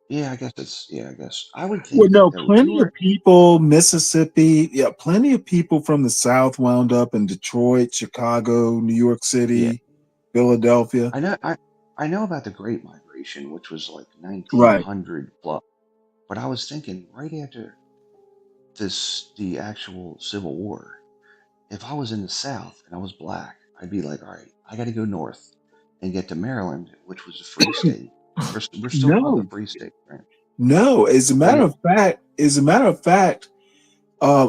yeah, I guess it's yeah, I guess I would Well, think that no, though, if you plenty of were, people, Mississippi, yeah, plenty of people from the South wound up in Detroit, Chicago, New York yeah, City, Philadelphia. I know about the Great Migration, which was like Right. 1900 plus. But I was thinking right after the actual Civil War, if I was in the South and I was black, I'd be like, all right, I got to go north and get to Maryland, which was a free state. We're still called the No, free state, right? no. Oh yeah, As a matter of fact,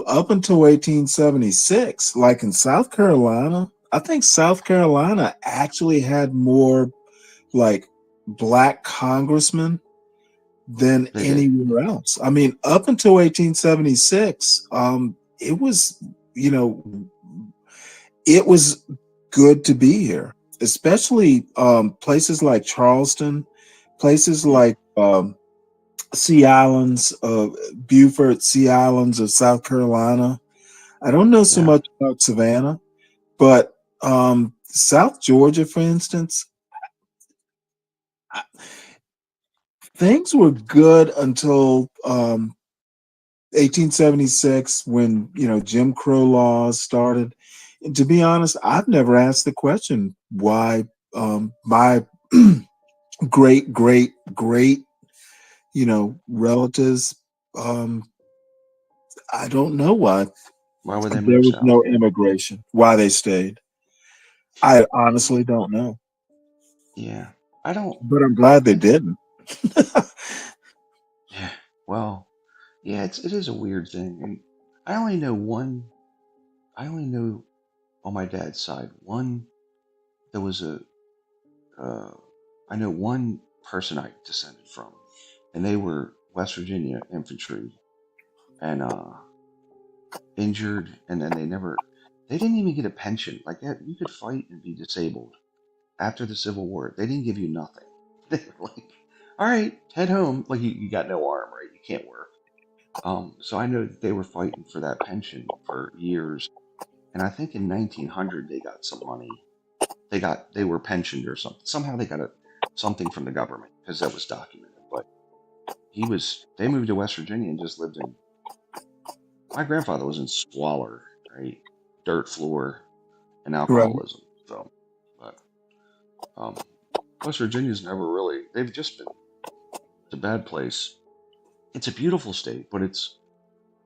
up until 1876, like in South Carolina, I think South Carolina actually had more like black congressmen than they did. anywhere else. I mean, up until 1876, it was, you know, it was good to be here, especially places like Charleston, places Yeah, like Sea Islands, Beaufort, Sea Islands of South Carolina. I don't know so yeah. much about Savannah, but South Georgia, for instance, things were good until 1876 when Jim Crow laws started. And to be honest, I've never asked the question why my great great great relatives. um I don't know why Why would they there move was south? no immigration, why they stayed. I honestly don't know, Yeah, I don't. but I'm glad they And didn't. yeah, well, yeah, it is a weird thing, and I only know one. I only know on my dad's side one. There was a. Uh, I know one person I descended from, and they were West Virginia infantry, and injured, and then they didn't even get a pension. Like that, you could fight and be disabled after the Civil War. They didn't give you nothing. They were like, all right, head home. Like you got no arm, right? You can't work. So I know that they were fighting for that pension for years, and I think in 1900 they got some money. They were pensioned or something. Somehow they got something from the government because that was documented. But they moved to West Virginia and just lived in. My grandfather was in squalor, right? Dirt floor and Right. alcoholism. So, but um, West Virginia's never really. They've just been. It's a bad place. It's a beautiful state, but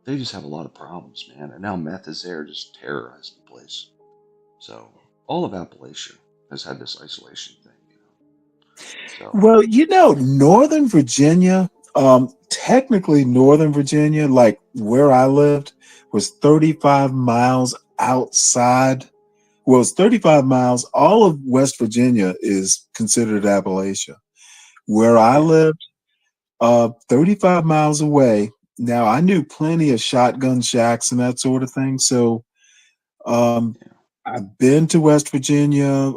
they just have a lot of problems, man. And now meth is there, just terrorizing the place. So all of Appalachia has had this isolation thing, So Well, Northern Virginia, technically Northern Virginia, like where I lived, was 35 miles outside. Well, it's 35 miles. All of West Virginia is considered Appalachia. Where I yeah, lived, 35 miles away. Now, I knew plenty of shotgun shacks and that sort of thing. So, um, yeah, I've been to West Virginia.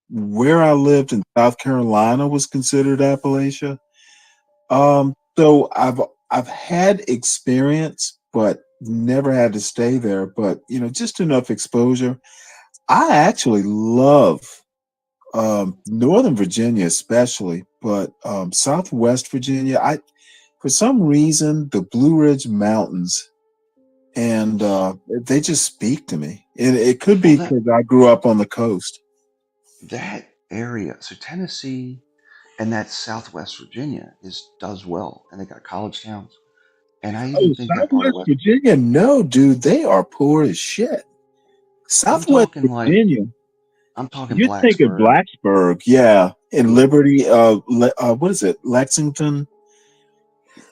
Where I lived in South Carolina was considered Appalachia. So I've had experience, but never had to stay there. But just enough exposure. I actually love Northern Virginia, especially, but Southwest Virginia. For some reason, the Blue Ridge Mountains, and they just speak to me. And it could well be because I grew up on the coast. that area. So Tennessee and that Southwest Virginia does well, and they got college towns, and I even Oh, think that part of Southwest West. Virginia? No, dude, they are poor as shit. I'm Southwest talking like Virginia. I'm talking You're thinking Blacksburg. Blacksburg, yeah, and Yeah, Liberty. What is it? Lexington.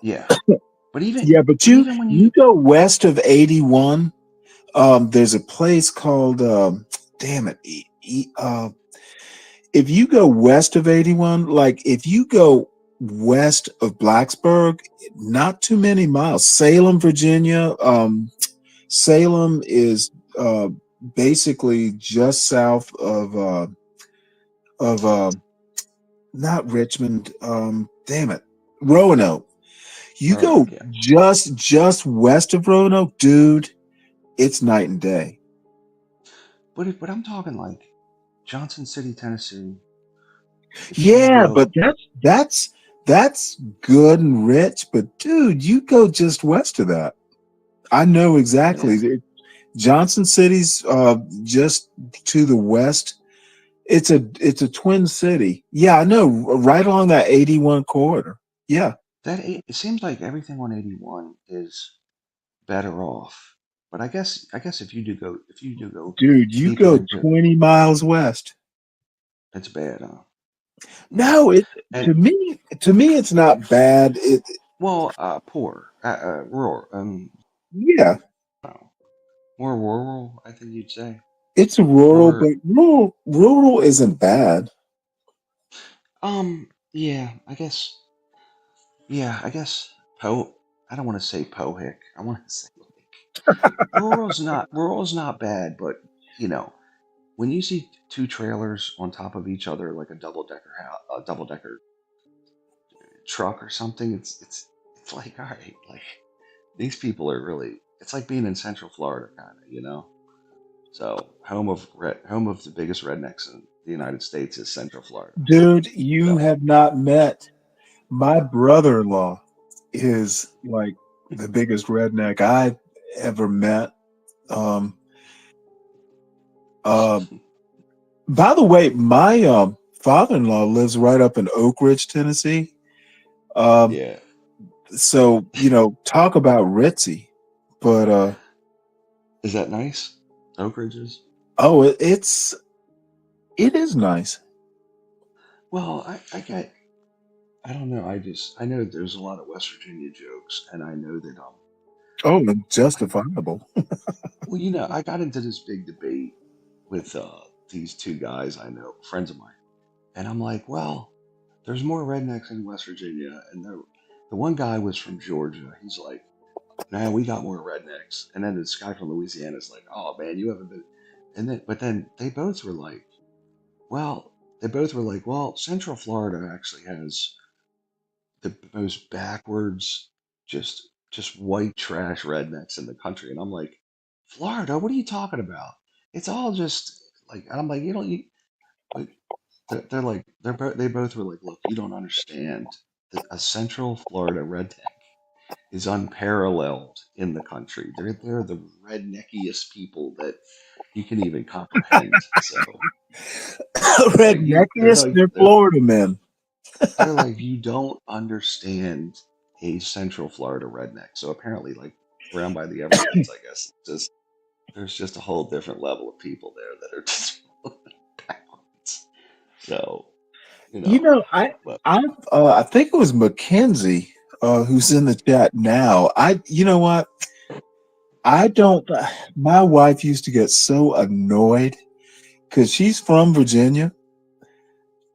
yeah. But even Yeah, but but even when you you go west of 81. There's a place called. Damn it. If you go west of 81, like if you go west of Blacksburg, not too many miles. Salem, Virginia. Salem is basically just south of not Richmond. Damn it, Roanoke. You go Roanoke, yeah. just west of Roanoke, dude. It's night and day. But I'm talking like Johnson City, Tennessee. If you Yeah, but go, that's good and rich. But dude, you go just west of that. I know exactly. yeah, Johnson City's just to the west. It's a twin city. Yeah, I know. Right along that 81 corridor. Yeah, it seems like everything on 81 is better off. But I guess if you do go dude, you deeper go into, 20 miles west. it's bad, huh? Yeah. No, it And to me it's not bad. well, poor, rural, Yeah, more rural, I think you'd say. it's rural, Or but rural isn't bad. yeah, I guess po. I don't want to say pohick. I want to say like rural's not bad, but you know when you see two trailers on top of each other like a double decker truck or something, it's like all right, like these people are really. It's like being in Central Florida, kind of. So home of the biggest rednecks in the United States is Central Florida. Dude, you So have not met my brother-in-law is like the biggest redneck I ever met. Um, uh, by the way, my father-in-law lives right up in Oak Ridge, Tennessee. Um, yeah, so talk about ritzy, but is that nice? Oak Ridges. oh, it is nice. Well, I don't know. I know there's a lot of West Virginia jokes, and I know that Oh, like justifiable. well, I got into this big debate with these two guys I know, friends of mine, and I'm like, well, there's more rednecks in West Virginia, and the one guy was from Georgia. He's like, man, we got more rednecks, and then this guy from Louisiana is like, oh man, you haven't been, but then well, they both were like, well, Central Florida actually has the most backwards, just white trash rednecks in the country. And I'm like, Florida, what are you talking about? It's all just like, and I'm like, but they're like, they both were like, look, you don't understand that a Central Florida redneck is unparalleled in the country. They're the redneckiest people that you can even comprehend. So like Redneckiest, they're Florida men. they're like, you don't understand a Central Florida redneck. So apparently, like around by the Everglades, I guess, there's just a whole different level of people there that are just backwards. So You know, but I think it was Mackenzie who's in the chat now. You know what? I don't. My wife used to get so annoyed because she's from Virginia,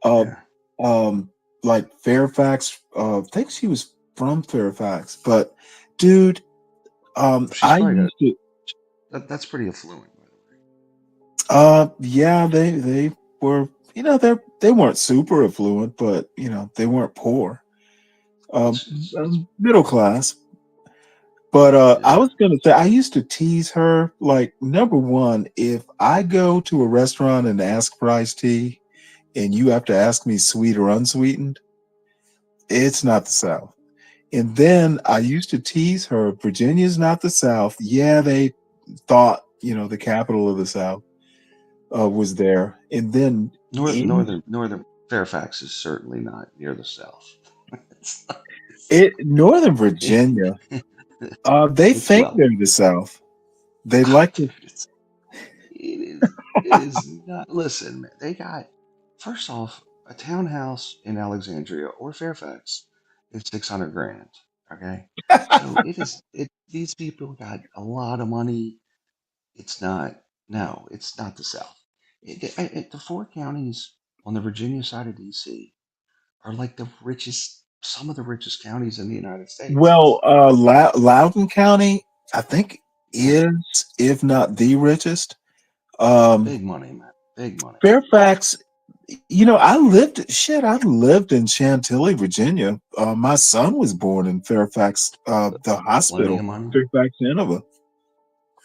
uh, yeah, um, like Fairfax. I think she was from Fairfax, but dude, she's I probably got used to. that's pretty affluent, by the Yeah, they were. They weren't super affluent, but they weren't poor. way. Um, It's Middle class. But I yeah. was gonna say I used to tease her like number one, if I go to a restaurant and ask for iced tea and you have to ask me sweet or unsweetened, it's not the South. And then I used to tease her, Virginia's not the South. Yeah, they thought, the capital of the South was there. And then Northern Fairfax is certainly not near the South. Northern Virginia. They It's think well. they're the South. They like to. It is. It is not. Listen, man. They got first off a townhouse in Alexandria or Fairfax is 600 grand. Okay, so it is. These people got a lot of money. It's not. No, it's not the South. The four counties on the Virginia side of DC are like the richest, some of the richest counties in the United States. Well, Loudoun County, I think, Yeah, is, if not the richest. big money, man. Big money. Fairfax, I lived in Chantilly, Virginia. My son was born in Fairfax, the Plenty hospital, of money. Fairfax, Geneva.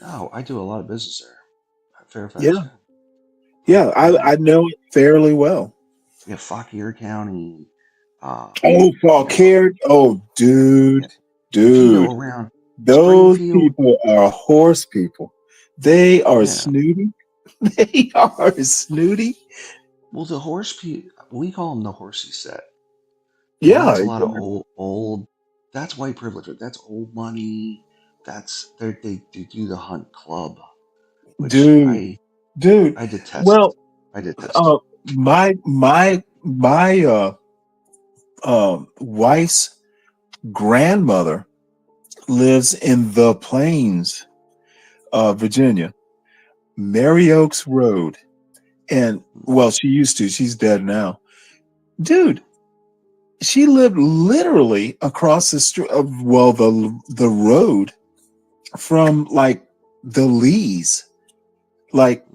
Oh, I do a lot of business there. Fairfax, Yeah. yeah. Yeah, I know it fairly well. Yeah, Fauquier County. Oh, You know, Fauquier. Oh, yeah. dude. If you go Dude. around Those Springfield, people are horse people. They are yeah. snooty. They are snooty. Well, the horse people, we call them the horsey set. And Yeah, that's a lot of old. That's white privilege. That's old money. They do the hunt club, which dude. Dude. I detest. Well, I detest. my wife's grandmother lives in the Plains, Virginia, Mary Oaks Road. And well, she used to, she's dead now. Dude, she lived literally across the street of, well, the road from like the Lees, like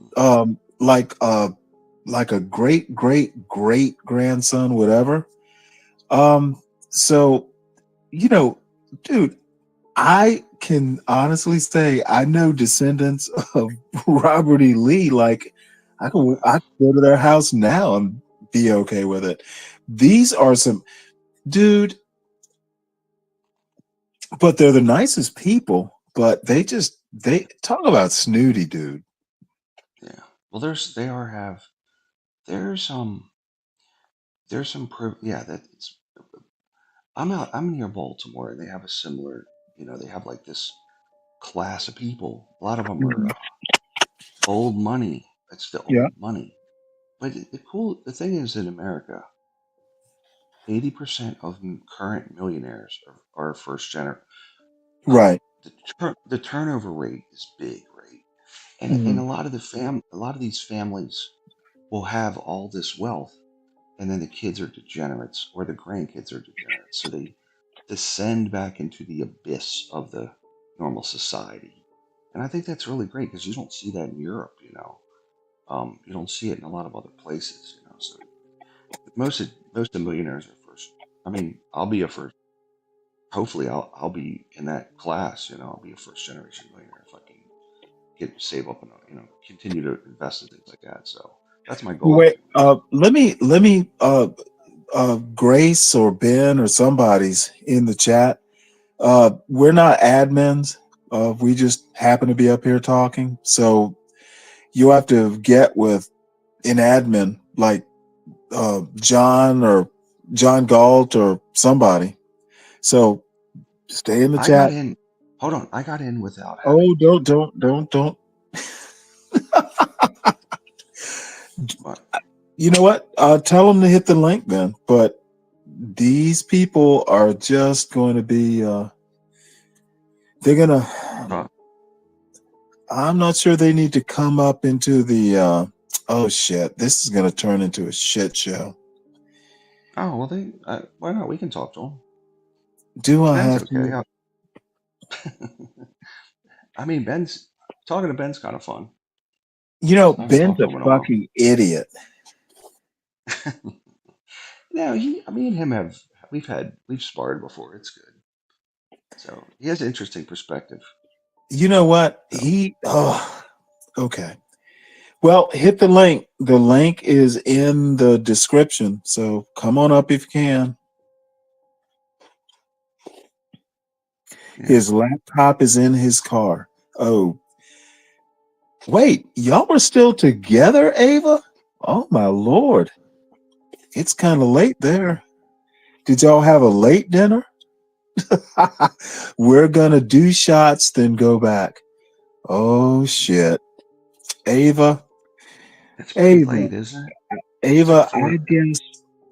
like a great grandson, whatever. So dude, I can honestly say I know descendants of Robert E. Lee. Like I could go to their house now and be okay with it. These are some dude, but they're the nicest people. But they talk about snooty, dude. Yeah. Well, there's some yeah, that's I'm near Baltimore, and they have a similar, they have like this class of people. A lot of them are Mhm. old money. It's the Yeah, old money. But the thing is, in America, 80% of current millionaires are first gener. right. The turnover rate is big, right? And Mhm. a lot of these families will have all this wealth, and then the kids are degenerates or the grandkids are degenerates, so they descend back into the abyss of the normal society. And I think that's really great because you don't see that in Europe, you don't see it in a lot of other places. So most of the millionaires are first. I mean, I'll be a first. Hopefully, I'll be in that class. I'll be a first generation millionaire if I can save up and continue to invest in things like that. So that's my goal, Wait, Kim. let me Grace or Ben or somebody's in the chat. We're not admins. We just happen to be up here talking. So you have to get with an admin like John or John Galt or somebody. So stay in the I got chat. in. Hold on, I got in without having Oh, to. don't. But You know what? Tell them to hit the link then. But these people are just going to be. They're gonna. I'm not sure they need to come up into the. Oh shit! This is gonna turn into a shit show. oh well, why not? We can talk to them. Do I Ben's have okay. to? I mean, Ben's talking to Ben's kind of fun. I haven't Ben's talked to a him in a while. fucking idiot. No, me and him we've sparred before. It's good. So he has an interesting perspective. You know what? So Okay. Well, hit the link. The link is in the description. So come on up if you can. yeah. His laptop is in his car. Oh, wait. Y'all are still together, Ava? Oh, my Lord. It's kind of late there. Did y'all have a late dinner? We're gonna do shots, then go back. Oh shit, Ava, It's pretty Ava, late, isn't it? It's like Ava. I 4. guess,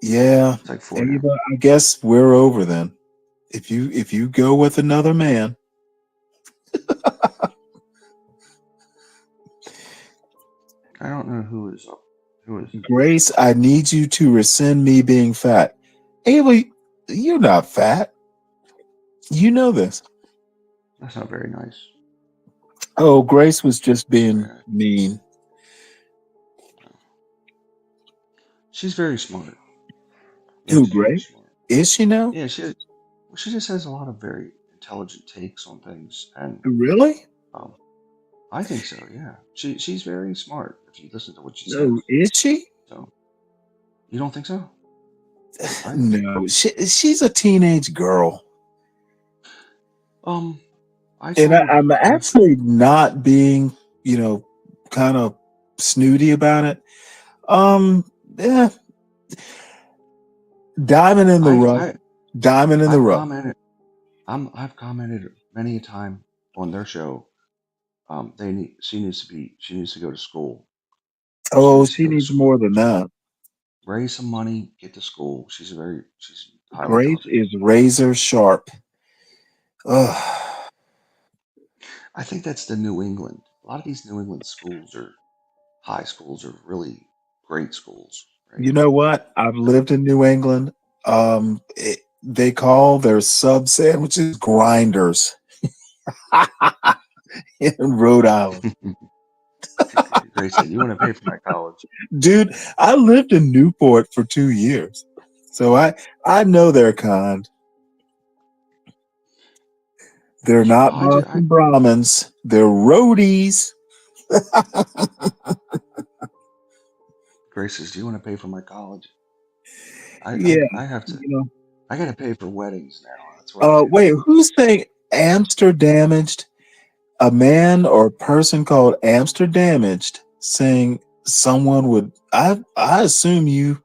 yeah, It's like 4 now. Ava. I guess we're over then. If you go with another man, I don't know who is up. Who is? Grace, I need you to rescind me being fat. Ava, you're not fat. You know this. That's not very nice. Oh, Grace was just Very being nice. mean. She's very smart. Who, Grace is very Grace? smart. Is she now? Yeah, she just has a lot of very intelligent takes on things, and Really? um, I think so. Yeah, she's very smart if you listen to what she says. No, is she? So you don't think so? I think so. No, she's a teenage girl. I And sort of I'm have. actually not being, kind of snooty about it. Um, yeah, diamond in the I've rough. I Diamond in the I've rough. commented. I've commented many a time on their show. She needs to go to school. She Oh, needs to she go to needs school. more than that. Raise some money, get to school. She's highly Grace intelligent. is razor sharp. Ugh. I think that's the New England. A lot of these New England schools or high schools are really great schools, right? You know what? I've So lived in New England. They call their sub sandwiches grinders in Rhode Island. Grace said, "You want to pay for my college?" Dude, I lived in Newport for 2 years. So I know their kind. They're Well, not Boston Brahmins. They're roadies. Grace says, "Do you want to pay for my college?" Yeah, I have to. you know. I got to pay for weddings now. That's what I do. Wait, who's saying Amsterdamaged? A man or a person called Amsterdamaged saying someone would I assume you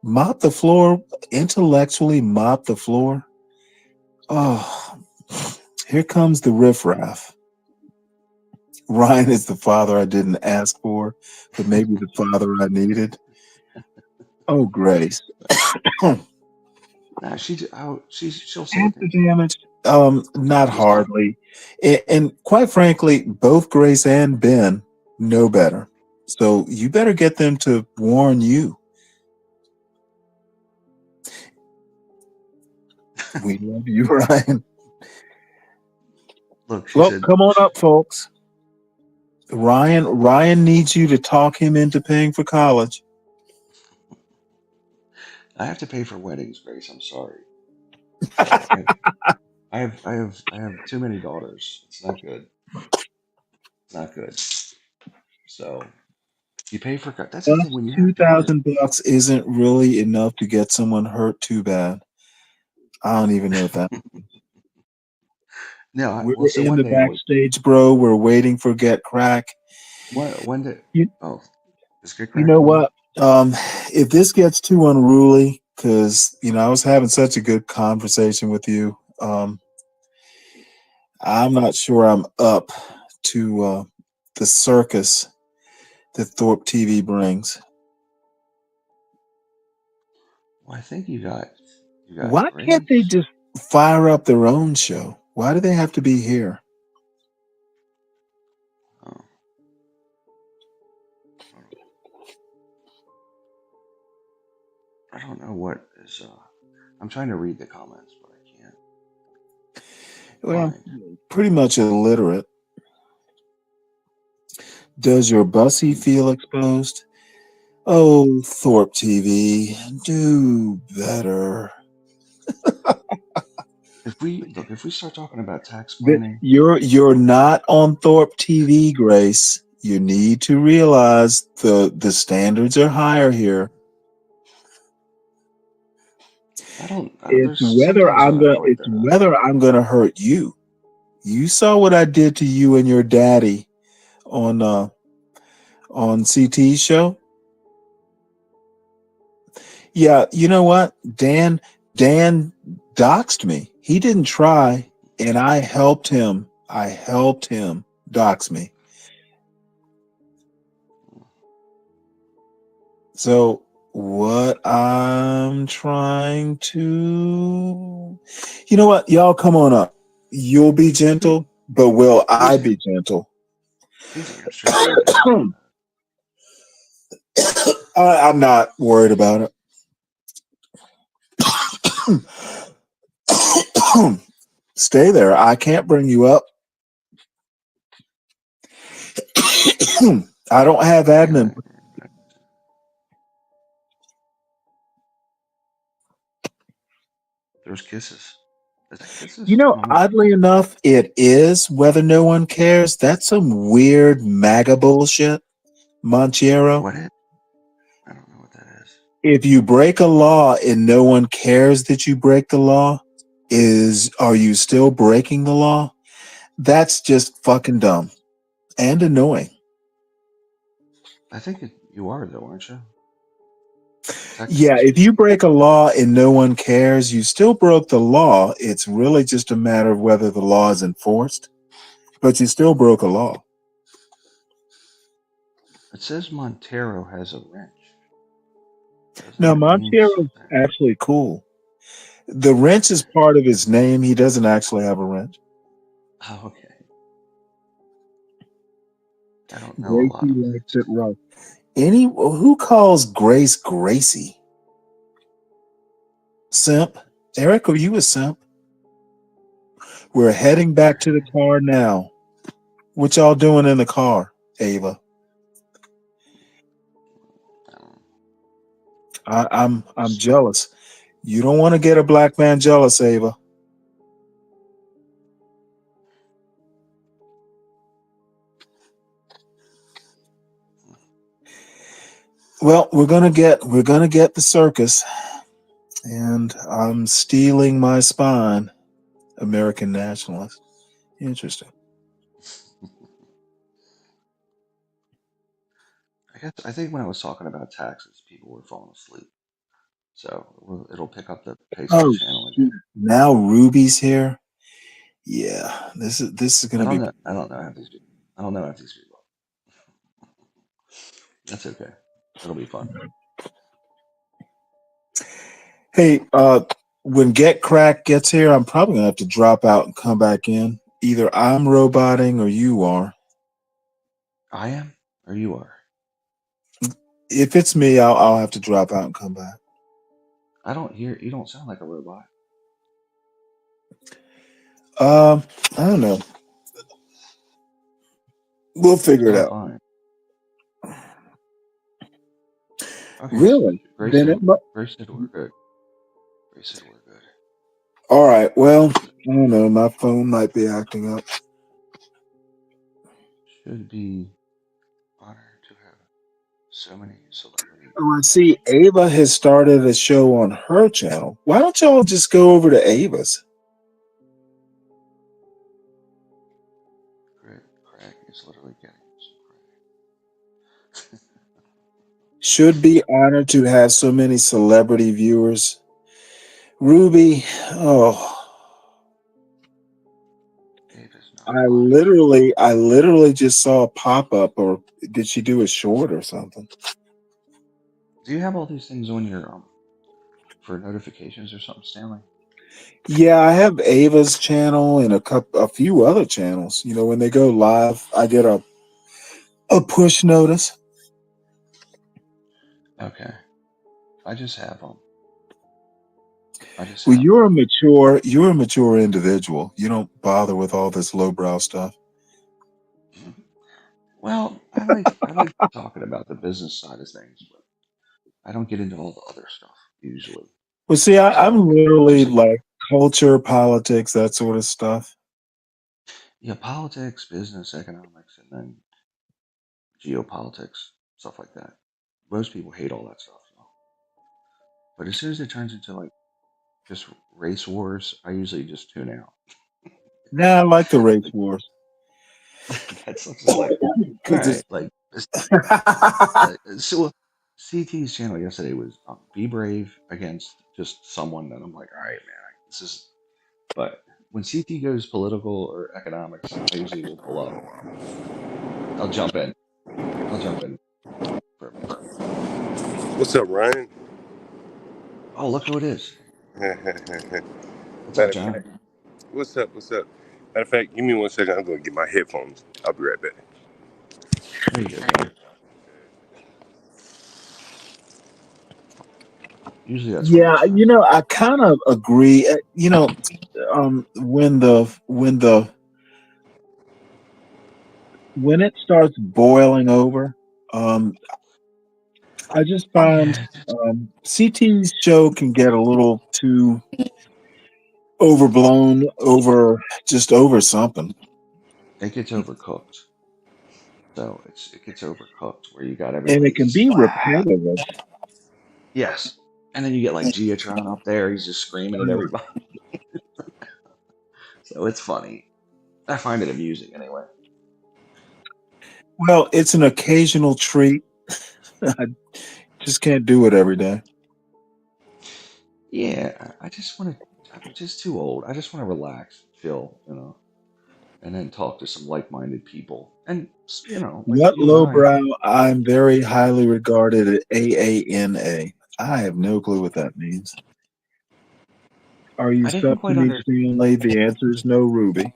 mop the floor, intellectually mop the floor. Oh, here comes the riffraff. Ryan is the father I didn't ask for, but maybe the father I needed. Oh, Grace. Nah, she'll say After things. damage, not She's not. hardly. And quite frankly, both Grace and Ben know better. So you better get them to warn you. We love you, Ryan. Look, she Well, said, come on up, folks. Ryan needs you to talk him into paying for college. "I have to pay for weddings, Grace. I'm sorry. I have too many daughters. It's not good. It's not good. So you pay for. That's the Plus, thing when you have daughters. $2,000 isn't really enough to get someone hurt too bad. I don't even know if that. No, We're well, so in one the day I was. backstage, bro. We're waiting for Get Crack. When did? You, Oh, is Get you Crack know coming? what? If this gets too unruly, because I was having such a good conversation with you, I'm not sure I'm up to the circus that Thorpe TV brings. Well, I think you got Why can't they Grace. just fire up their own show? Why do they have to be here? Oh, I don't know what is. I'm trying to read the comments, but I can't Well, find. pretty much illiterate. Does your bussy feel exposed? Oh, Thorpe TV, do better. If we start talking about tax planning, You're not on Thorpe TV, Grace. You need to realize the standards are higher here. I don't. There's sometimes when I feel like It's they're not. whether I'm gonna hurt you. You saw what I did to you and your daddy on CT's show. Yeah, you know what? Dan doxed me. He didn't try, and I helped him. I helped him dox me. So what I'm trying to, you know what? Y'all come on up. You'll be gentle, but will I He's be gentle? he's answering everything. I'm not worried about it. Stay there. I can't bring you up. I don't have admin. There's kisses. Is that You kisses? know, No. oddly enough, it is whether no one cares. That's some weird MAGA bullshit, Montiero. What is? I don't know what that is. If you break a law and no one cares that you break the law, are you still breaking the law? That's just fucking dumb and annoying. I think you are though, aren't you? Yeah, Technically. if you break a law and no one cares, you still broke the law. It's really just a matter of whether the law is enforced, but you still broke a law. It says Montero has a wrench. Doesn't Now, that mean Montiero's something? actually cool. The wrench is part of his name. He doesn't actually have a wrench. Oh, okay. I don't know a Gracie lot of likes things. it rough. Who calls Grace Gracie? Simp. Eric, are you a simp? We're heading back to the car now. What y'all doing in the car, Ava? I'm jealous. You don't want to get a black man jealous, Ava. Well, we're gonna get the circus, and I'm stealing my spine. American nationalist. Interesting. I think when I was talking about taxes, people were falling asleep. So it'll pick up the pace of the Oh, channel shoot. again. Now Ruby's here. Yeah, this is I gonna be. don't know. I don't know half these people. I don't know half these people. That's okay. It'll be fun. Hey, when Get Crack gets here, I'm probably gonna have to drop out and come back in. Either I'm roboting or you are. I am, or you are. If it's me, I'll have to drop out and come back. I don't hear. You don't sound like a robot. I don't know. We'll You figure it sound out. fine. Okay. Really? Grace Then said. it. mu- Grace said we're good. Grace said we're good. All right. Well, I don't know. My phone might be acting up. Should be honored to have so many celebrity. Oh, I see. Ava has started a show on her channel. Why don't y'all just go over to Ava's? Craig is literally getting some crack. Should be honored to have so many celebrity viewers. Ruby, oh, Ava's not I literally just saw a pop up, or did she do a short or something? Do you have all these things on your for notifications or something, Stanley? Yeah, I have Ava's channel and a few other channels. You know, when they go live, I get a push notice. Okay. I just have them. Well, you're a mature individual. You don't bother with all this lowbrow stuff. Well, I like talking about the business side of things, but I don't get into all the other stuff usually. Well, see, I'm So literally just like culture, politics, that sort of stuff. yeah, politics, business, economics, and then geopolitics, stuff like that. Most people hate all that stuff, though. But as soon as it turns into like just race wars, I usually just tune out. Nah, I like the race wars. That's just like all 'Cause right, it's- like so. CT's channel yesterday was be brave against just someone that I'm like, all right, man, this is. But when CT goes political or economics, I usually will pull up. I'll jump in. I'll jump in for a minute. What's up, Ryan? Oh, look who it is. Matter What's up, of John? fact, what's up? What's up? Matter of fact, give me 1 second. I'm gonna get my headphones. I'll be right back. There you go, John. Usually that's where we Yeah, start. I kind of agree. When it starts boiling over, um, I just Oh find yeah, CT's show can get a little too overblown over something, it gets overcooked. So it gets overcooked where you got and it everybody can just be ah, repetitive. yes, and then you get like Geotron up there. He's just screaming at everybody. So it's funny. I find it amusing anyway. Well, it's an occasional treat. I just can't do it every day. Yeah, I just want to. I'm just too old. I just want to relax, chill, and then talk to some like-minded people. And like What you and I. lowbrow? I'm very highly regarded at AANA. I have no clue what that means. Are you I didn't sub to quite me, under. Stanley? The answer is no, Ruby.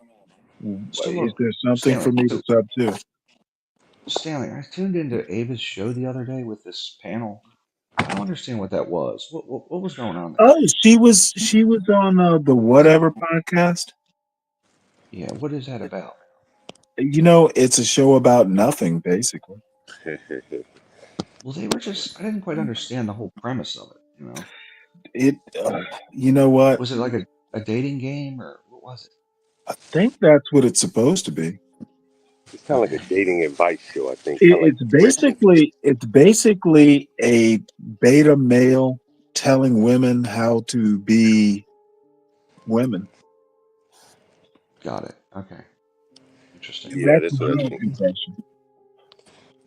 So Is look, there something Stanley. for me to So sub to? Stanley, I tuned into Ava's show the other day with this panel. I don't understand what that was. What was going on there? Oh, she was on the Whatever podcast. Yeah, what is that about? It's a show about nothing, basically. Well, they were just. I didn't quite understand the whole premise of it. It, you know what? Was it like a dating game or what was it? I think that's what it's supposed to be. It's kind of like a dating advice show, I think. Kind It, of like it's Rick. basically a beta male telling women how to be women. Got it. Okay, interesting. Yeah, That's that's what I my think. impression.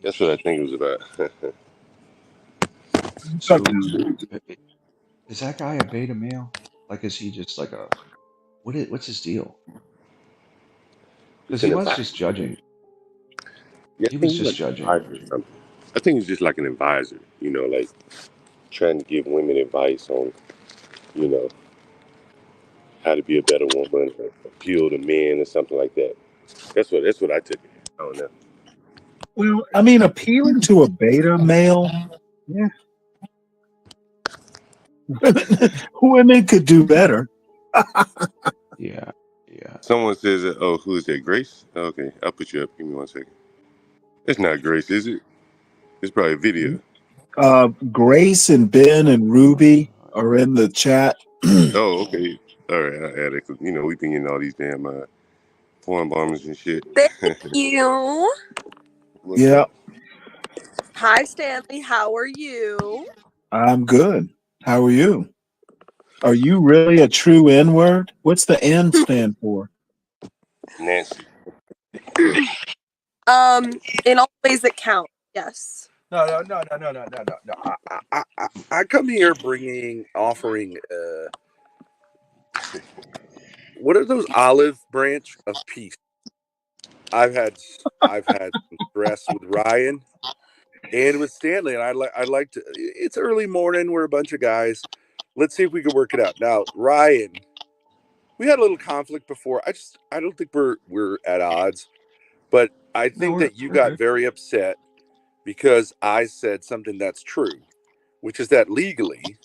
That's what I think it was about. What's up, So, John? is that guy a beta male? Like, is he just like a what's his deal? Because It's he an was advice. just judging. Yeah, I He think was he's just like an judging. advisor or something. I think he's just like an advisor. Like trying to give women advice on, you know, how to be a better woman, or appeal to men, or something like that. That's what I took it. I don't know. Well, I mean, appealing to a beta male, yeah, women could do better. Yeah, yeah. Someone says, "Oh, who is that? Grace?" Okay, I'll put you up. Give me 1 second. It's not Grace, is it? It's probably a video. Grace and Ben and Ruby are in the chat. Oh, okay. All right, I added. 'Cause, we've been getting all these damn porn bombers and shit. Thank you. What's Yeah, up? Hi, Stanley. How are you? I'm good. How are you? Are you really a true N word? What's the N stand for? Nancy. In all ways that count. Yes. No. I come here offering. What are those olive branch of peace? I've had some stress with Ryan and with Stanley, and I'd like to. It's early morning. We're a bunch of guys. Let's see if we can work it out. Now, Ryan, we had a little conflict before. I don't think we're at odds, but I No, think that you we're got good. very upset because I said something that's true, which is that legally,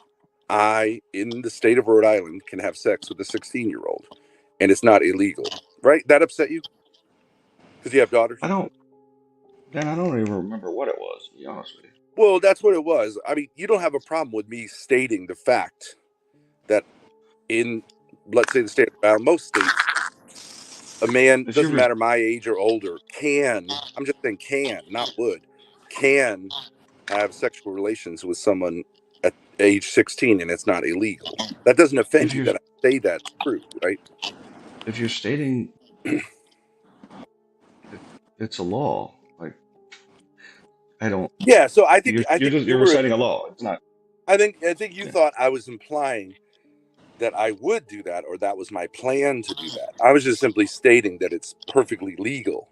in the state of Rhode Island, can have sex with a 16-year-old, and it's not illegal, right? That upset you because you have daughters? I don't. Dan, I don't even remember what it was. To be honest with you. Well, that's what it was. I mean, you don't have a problem with me stating the fact that in, let's say, the state of Rhode Island, most states, a man, If doesn't you're matter my age or older, I'm just saying not would, can have sexual relations with someone at age 16, and it's not illegal. That doesn't offend if you you're that I say that's true, right? if you're stating it's a law. Like I don't. Yeah, so I think You're reciting a law. It's not. I think you thought I was implying that I would do that, or that was my plan to do that. I was just simply stating that it's perfectly legal.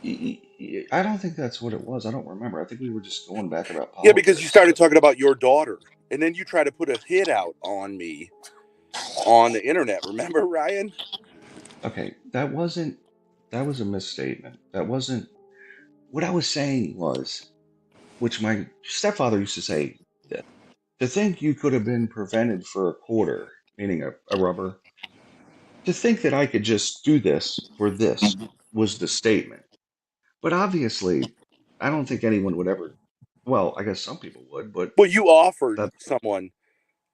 I don't think that's what it was. I don't remember. I think we were just going back about politics. Yeah, because you started talking about your daughter, and then you tried to put a hit out on me on the internet. Remember, Ryan? Okay, that was a misstatement. That wasn't what I was saying was, which my stepfather used to say, that to think you could have been prevented for a quarter, meaning a rubber, to think that I could just do this for this was the statement. But obviously, I don't think anyone would ever. Well, I guess some people would, but Well, you offered that someone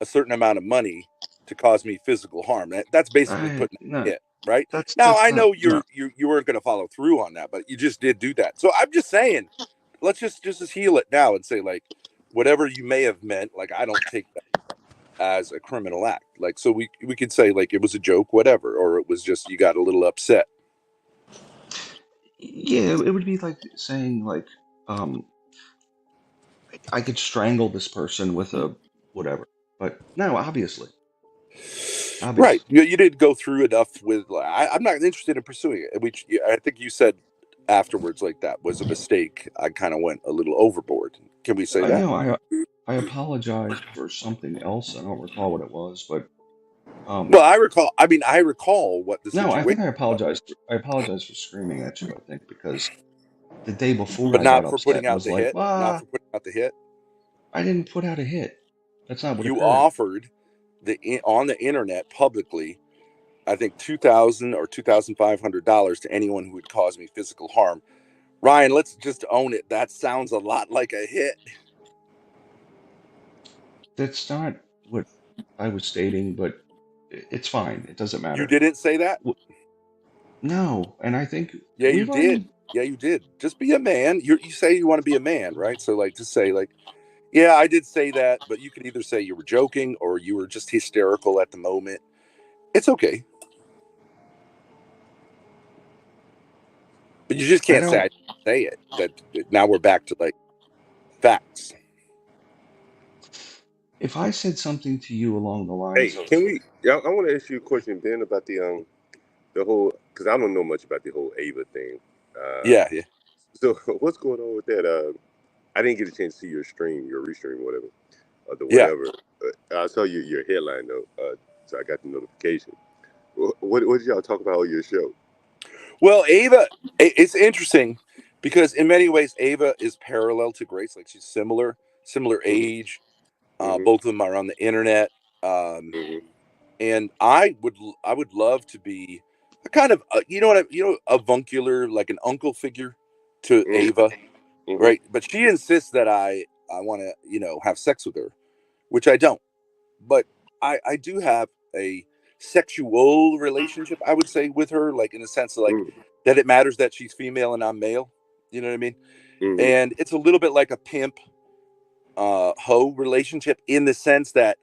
a certain amount of money to cause me physical harm. That's basically putting no, it, right? that's Now I not know no. you weren't going to follow through on that, but you just did do that. So I'm just saying, let's just heal it now and say, like, whatever you may have meant, like, I don't take that as a criminal act. Like, so we could say, like, it was a joke, whatever, or it was just you got a little upset. Yeah, it would be like saying like, I could strangle this person with a whatever. But no, obviously. Right. You didn't go through enough with. I'm not interested in pursuing it. Which I think you said afterwards, like, that was a mistake. I kind of went a little overboard. Can we say that? I apologized for something else. I don't recall what it was, but well, I recall. I mean, I recall what the no, I think situation. I apologized. I apologized for screaming at you. I think because the day before But I got not for upset putting and out was the like, hit. Not for putting out the hit. I didn't put out a hit. That's not what You occurred. offered on the internet publicly, I think $2,000 or $2,500 to anyone who would cause me physical harm. Ryan, let's just own it. That sounds a lot like a hit. That's not what I was stating, but it's fine. It doesn't matter. You didn't say that? No, and I think yeah, you did. Yeah, you did. Just be a man. You say you want to be a man, right? So, like, just say, like, yeah, I did say that, but you could either say you were joking or you were just hysterical at the moment. It's okay. But you just can't say it. That now we're back to, like, facts. If I said something to you along the Hey, lines of, can we? I want to ask you a question, Ben, about the whole, because I don't know much about the whole Ava thing. Yeah. So what's going on with that? I didn't get a chance to see your restream, whatever, the Yeah. whatever. I saw your headline though, so I got the notification. What did y'all talk about on your show? Well, Ava, it's interesting because in many ways Ava is parallel to Grace. Like, she's similar age. Both of them are on the internet. And I would love to be a kind of avuncular, like an uncle figure to Ava, right? But she insists that I want to have sex with her, which I don't. But I do have a sexual relationship, I would say, with her, like, in the sense of, like, that it matters that she's female and I'm male. You know what I mean? And it's a little bit like a pimp hoe relationship, in the sense that,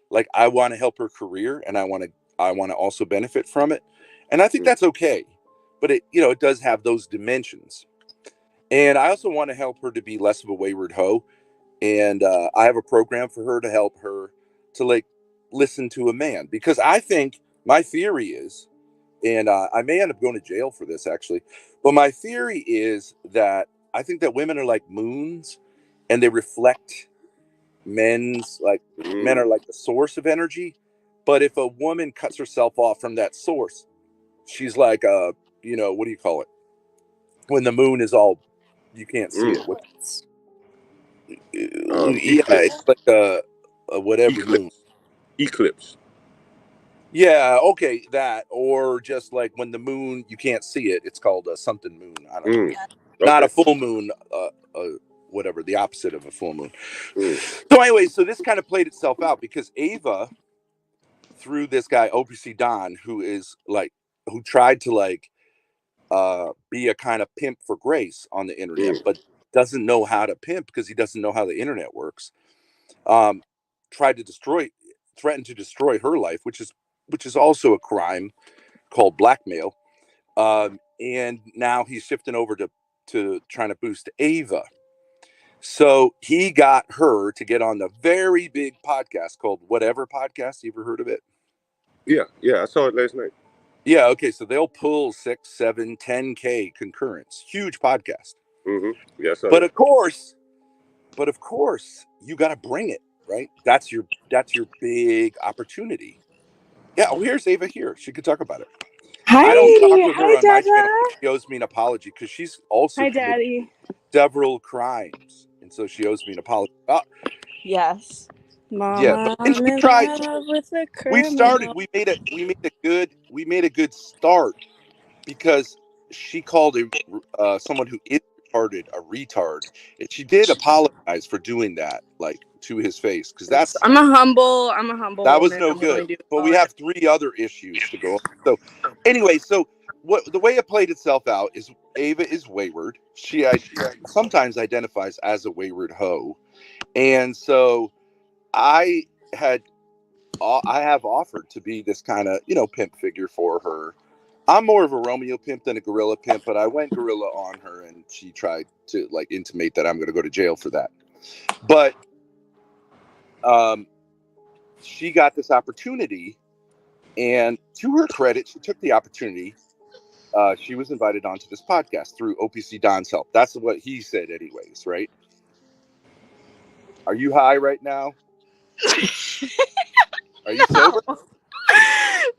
like, I want to help her career and I want to also benefit from it. And I think that's okay. But it does have those dimensions. And I also want to help her to be less of a wayward hoe. And I have a program for her to help her to, like, listen to a man, because I think my theory is, and I may end up going to jail for this actually, but my theory is that I think that women are like moons and they reflect men's, like, men are like the source of energy. But if a woman cuts herself off from that source, she's like what do you call it when the moon is all, you can't see it? Yeah, it's like a whatever moon. Eclipse. Yeah, okay, that, or just like when the moon, you can't see it, it's called a something moon. I don't know. Not a full moon, whatever, the opposite of a full moon. So anyway, so this kind of played itself out because Ava, through this guy OPC Don, who tried to, like, be a kind of pimp for Grace on the internet, but doesn't know how to pimp because he doesn't know how the internet works. Threatened to destroy her life, which is also a crime called blackmail. And now he's shifting over to to trying to boost Ava. So he got her to get on the very big podcast called Whatever Podcast. You ever heard of it? Yeah, I saw it last night. Yeah, okay. So they'll pull 6, 7, 10K concurrents. Huge podcast. Mm-hmm. Yeah, I saw But that. of course, you got to bring it, right? That's your big opportunity. Yeah. Oh, here's Ava here. She could talk about it. Hi. I don't talk with her Hi, on my Dada. channel. She owes me an apology because she's also Hi, committed Daddy. several crimes, and so she owes me an apology. Yes. Mama, Yeah, and she I'm in tried. love with a We started. criminal. We made a good start because she called someone who is retarded a retard, and she did apologize for doing that, like to his face, because I'm a humble that was woman. no I'm willing good. to But we have 3 other issues to go over. So anyway, what the way it played itself out is Ava is wayward. She sometimes identifies as a wayward hoe, and so I have offered to be this kind of pimp figure for her. I'm more of a Romeo pimp than a gorilla pimp, but I went gorilla on her, and she tried to like intimate that I'm going to go to jail for that. But she got this opportunity, and to her credit, she took the opportunity. She was invited onto this podcast through OPC Don's help. That's what he said, anyways, right? Are you high right now? Are you sober?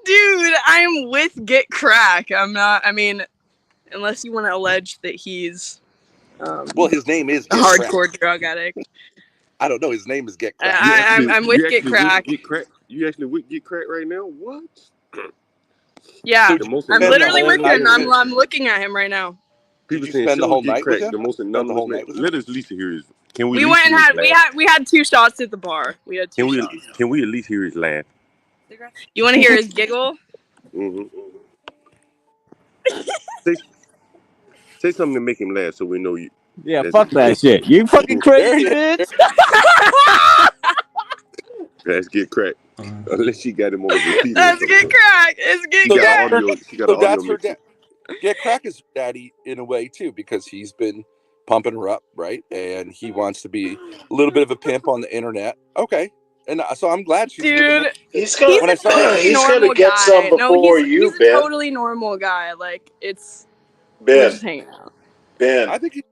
Dude, I'm with Get Crack. I'm not. I mean, unless you want to allege that he's well, his name is a Get hardcore Crack. drug addict. I don't know. His name is Get Crack. I'm with Get Crack. You actually with Get Crack right now? What? Yeah, I'm literally with him. I'm looking at him right now. People Did you saying spend the show whole Get night Crack with him? the most anonymous man. Let us at least hear his. Can we? We went and we had 2 shots at the bar. We had 2 shots. Can we at least hear his laugh? You want to hear his giggle? Mm-hmm. Say something to make him laugh, so we know you. Yeah, fuck that shit. You fucking crazy bitch. Let's Get Crack. Unless she got him on repeat. Let's Get Crack. It's Get Crack. She got an audio mix. Get Crack is her daddy in a way too, because he's been pumping her up, right? And he wants to be a little bit of a pimp on the internet. Okay. And so I'm glad she's Dude, he's gonna get some before you, he's Ben. a totally normal guy. Like it's Ben. We're just hanging out. Ben. I think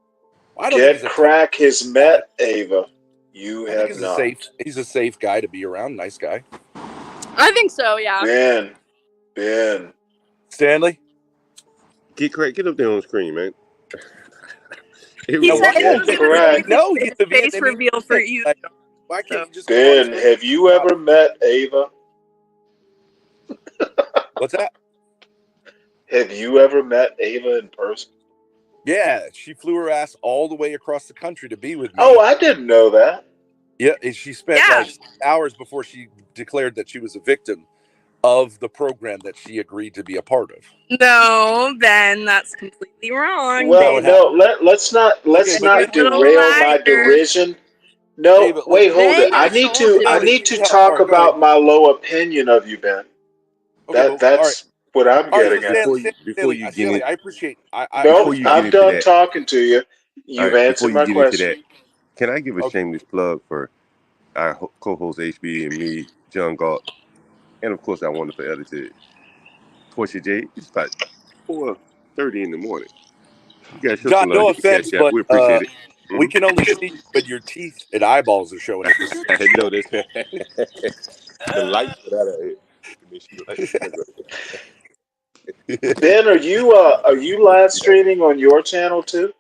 Get Crack has met Ava. You have he's not. He's a safe guy to be around. Nice guy. I think so. Yeah. Ben. Stanley. Get Crack. Get up there on the screen, man. He said he was going to do a face reveal for you. Why can't you just Ben, have you ever met Ava? What's that? Have you ever met Ava in person? Yeah, she flew her ass all the way across the country to be with me. Oh, I didn't know that. Yeah, and she spent like hours before she declared that she was a victim of the program that she agreed to be a part of. No, Ben, that's completely wrong. Well, no, let's not derail my derision. No, David, wait, hold it. I need to talk about my low opinion of you, Ben. That's what I'm getting at. Before you get in, I appreciate. No, I'm done talking to you. You've answered my question. Can I give a shameless plug for our co-host HB and me, John Galt, and of course our wonderful editor, Portia J. It's about 4:30 in the morning. You guys show John, some love. no offense, but we appreciate it. We can only see you, but your teeth and eyeballs are showing at this. I know this. The lights for that. Ben, are you live streaming on your channel too?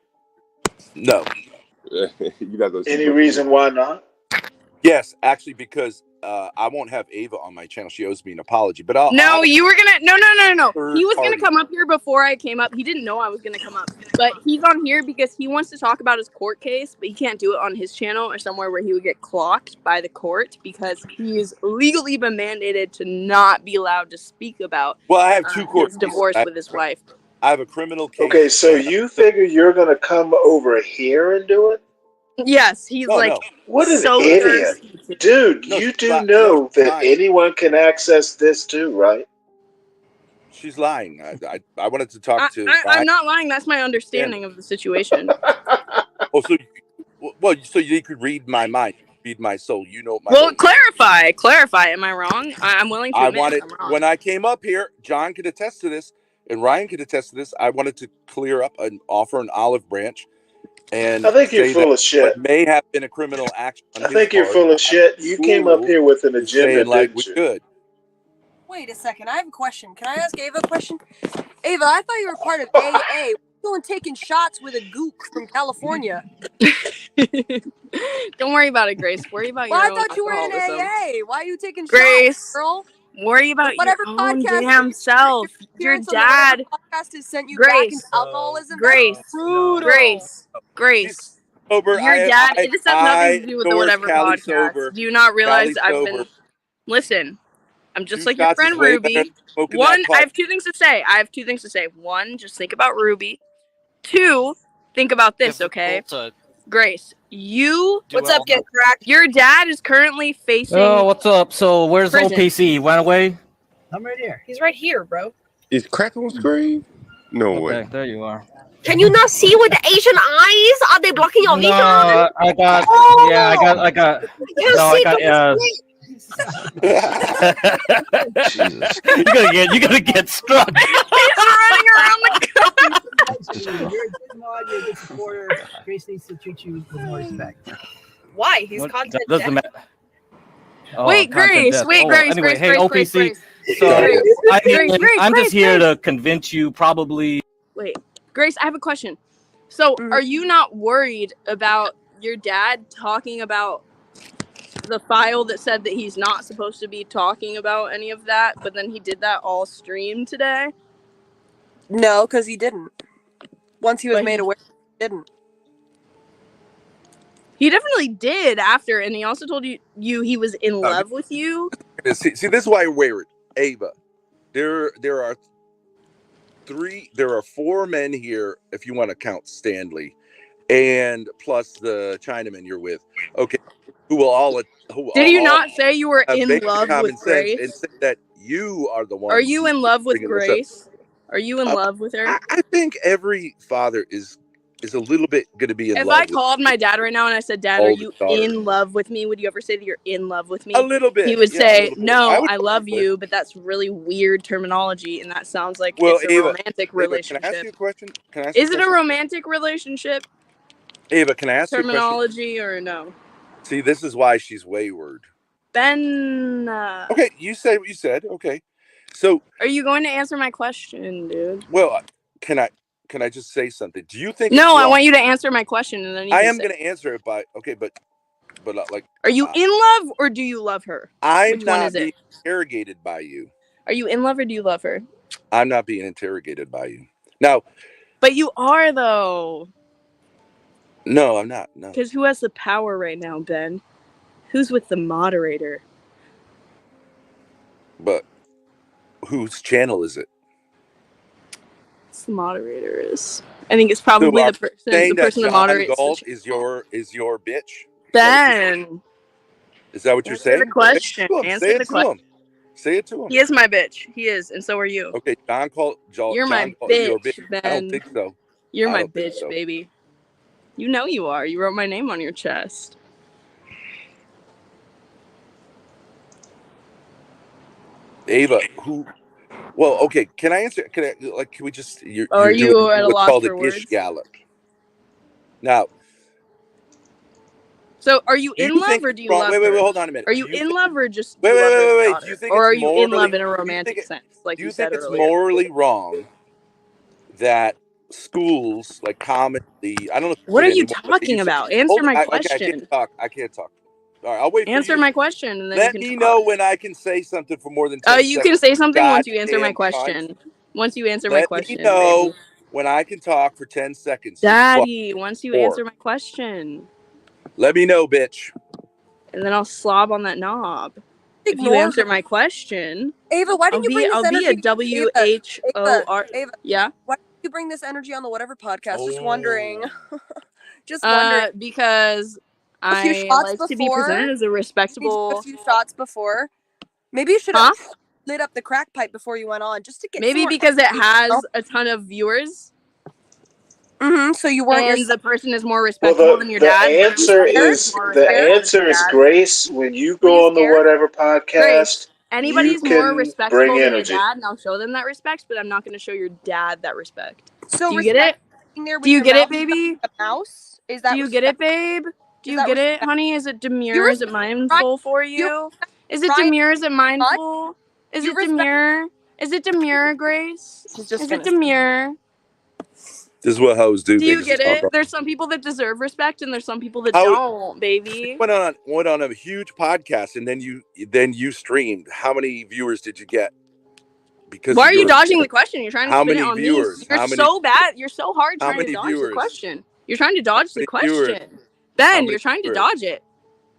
No. You're not gonna see Any reason why not? Yes, actually, because I won't have Ava on my channel. She owes me an apology. But you were gonna no. He was gonna come up here before I came up. He didn't know I was gonna come up, but he's on here because he wants to talk about his court case, but he can't do it on his channel or somewhere where he would get clocked by the court because he's legally been mandated to not be allowed to speak about. Well, I have 2 court his divorce with his wife. I have a criminal case. Okay, so you figure you're gonna come over here and do it? Yes, he's what an so idiot. Dude, you do know that anyone can access this too, right? She's lying. I wanted to talk to. I'm not lying. That's my understanding of the situation. Oh, so you could read my mind, read my soul. You know my. Well, clarify. Am I wrong? I'm willing to admit I'm wrong. When I came up here, John could attest to this, and Ryan could attest to this. I wanted to clear up and offer an olive branch, and I think you're say full that of shit. what may have been a criminal action on I his think you're part, full of shit. You came up here with an agenda, saying like didn't we you? could. Wait a second. I have a question. Can I ask Ava a question? Ava, I thought you were part of AA. Going taking shots with a gook from California. Don't worry about it, Grace. Worry about your Well, I own thought you were in alcoholism. AA. Why are you taking Grace, shots, girl? worry about Whatever your own podcast damn self. Your appearance on the dad, whatever podcast has sent you back into Grace, alcoholism. Grace, That's brutal. Grace. Sober. Your dad. This has nothing to do with the endorse whatever Cali podcast. sober. Do you not realize Cali I've sober. been? Listen, I'm just 2 like your shots is friend way better Ruby. than smoking One, that I pipe. have 2 things to say. One, just think about Ruby. 2, think about this, okay? Grace, What's up, get cracked? Your dad is currently facing. Oh, what's up? So where's prison. OPC? Went away? I'm right here. He's right here, bro. Is crack on screen? No way. Okay, there you are. Can you not see with the Asian eyes? Are they blocking your vision? No, I got. Oh! Yeah, I got. You No, I see got. Jesus. You gotta get struck. He's running around the car. You're a good mod, you're a good supporter. Grace needs to treat you with more respect. Why? He's content. Doesn't matter. Oh, Wait, Grace. Wait, Grace. Anyway, Grace, hey, Grace, OPC. Grace, So Grace, I'm Grace, just here Grace. to convince you. Probably. Wait, Grace, I have a question. So, are you not worried about your dad talking about the file that said that he's not supposed to be talking about any of that, but then he did that all stream today? No, because he didn't. Once he was made aware, he didn't. He definitely did after, and he also told you he was in love with you. See, this is why I wear it, Ava. There are 4 men here, if you want to count Stanley, and plus the Chinaman you're with. Okay, Did you not say you were in basic love common with sense Grace? and say that you are the one. Are you in love with bringing this up. Grace? Are you in love with her? I think every father is a little bit going to be in If love. I called my dad right now and I said, "Dad, are all the you daughters. in love with me?" Would you ever say that you're in love with me? A little bit. He would Yeah, a say, little bit. "No, I I love you," but that's really weird terminology, and that sounds like Well, it's a Ava, romantic Ava, relationship. can I ask you a question? Can I ask you Is it a question? romantic relationship? Ava, can I ask you a question? Terminology or no? See, this is why she's wayward. Ben. Okay, you say what you said. Okay, so Are you going to answer my question, dude? well, can I just say something? Do you think? No, it's I wrong? want you to answer my question, and then you I can am say. going to answer it by okay, but like. Are you in love or do you love her? I'm Which one not is it? being interrogated by you. Are you in love or do you love her? I'm not being interrogated by you. Now. But you are though. No, I'm not. No. Because who has the power right now, Ben? Who's with the moderator? But whose channel is it? The moderator is. I think it's probably So the person. Saying The person that John moderates. Galt is your bitch. Ben. Is that what you're Answer saying? the question. Say it to him. Say it to him. He is my bitch. He is, and so are you. Okay, John Galt. You're my John Galt is your bitch, bitch. Ben. I don't think so. You're I my don't think bitch, so. baby. You know you are. You wrote my name on your chest. Ava, who? Well, okay. Can I answer? Can we just? Are you're you doing at a what's loss called for a words? gish gallop. Now, So, are you do in you love think or it's do you wrong? love Wait, her? hold on a minute. Are you in love or just Wait, you love her as a wait. daughter? Do you think or it's are you in love morally- in a do you romantic think sense, like Do you you said think it's earlier? morally wrong that schools like commonly? I don't know. What are you anymore, but they talking used to- about? Answer Hold on, my okay, I question. can't talk. All right, I'll wait for Answer you. my question, and then you Let can me talk. know when I can say something for more than 10 seconds. You can say something once you answer my Goddamn question. cunt. Once you answer my Let question, me know baby. when I can talk for 10 seconds. you Daddy, fucking once you whore. answer my question. Let me know, bitch. And then I'll slob on that knob. If you Ignore answer her. my question, Ava, why didn't you bring this I'll be energy? a WHOR. Ava, yeah. why didn't you bring this energy on the whatever podcast? Just wondering. Just wondering. Because a few I shots like before. to be presented as a respectable. A few shots before. Maybe you should have. Huh? lit up the crack pipe before you went on, just to get maybe some more because it energy, has a ton of viewers. So you weren't And yourself. the person is more Well, respectable than your the dad. answer is Grace. When you Were you go on the scared? Whatever Grace, podcast, you anybody's more can bring respectable than your energy. dad, and I'll show them that respect, but I'm not going to show your dad that respect. So do you get it? There with Do you your get it, mouth baby? a mouse? Is Do that you get it, babe? Do you get it, honey? Is it demure? Is it mindful for you? Is it demure? Is it mindful? Is it demure? Is it demure, Grace? Is it demure? This is what hoes do. Do They you just get talk. it? There's some people that deserve respect, and there's some people that How- don't, baby. Went on a huge podcast, and then you streamed. How many viewers did you get? Because Why are you dodging the question? You're trying to how spin many it on viewers? me. You're How many? so bad. You're so hard How trying to many dodge the viewers? question. You're trying to dodge the Viewers? question. Ben, many you're trying to viewers? dodge it.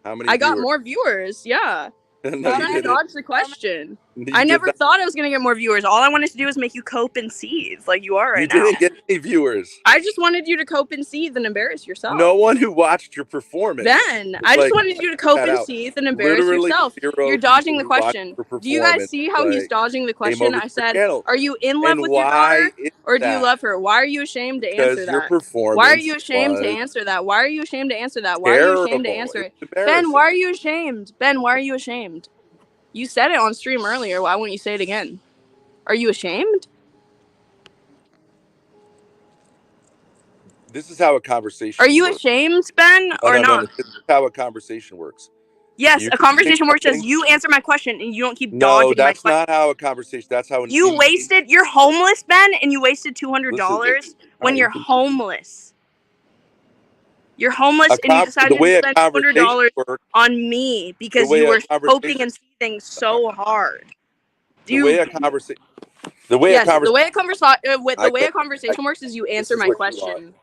How many? I got viewers? more viewers. Yeah. No, You're you trying to didn't. dodge the question. You I did never not. thought I was going to get more viewers. All I wanted to do was make you cope and seethe like you are right You now. didn't get any viewers. I just wanted you to cope and seethe and embarrass yourself. No one who watched your performance. Ben, I just wanted you to cope and seethe and embarrass Literally yourself. zero You're dodging the people who watched question. your Do you guys performance, see how he's like, dodging the came question? over I to your said, channel. are you in love And with your why daughter is or do you that? love her? Why are you ashamed to Because answer your that? performance Why are you ashamed to was answer that? Why are you ashamed to answer that? Why are you ashamed to terrible. answer It it? was Ben, why embarrassing. are you ashamed? Ben, why are you ashamed? You said it on stream earlier. Why won't you say it again? Are you ashamed? This is how a conversation Are you works. ashamed, Ben, or not? No. This is how a conversation works. Yes, a conversation works as you answer my question and you don't keep dodging my that's question. not how a conversation. That's how an You're homeless, Ben, and you wasted $200 when right, you're homeless. You're homeless and you decided to spend $200 on me because you were hoping and seething so hard. The way a conversation works is you answer my question.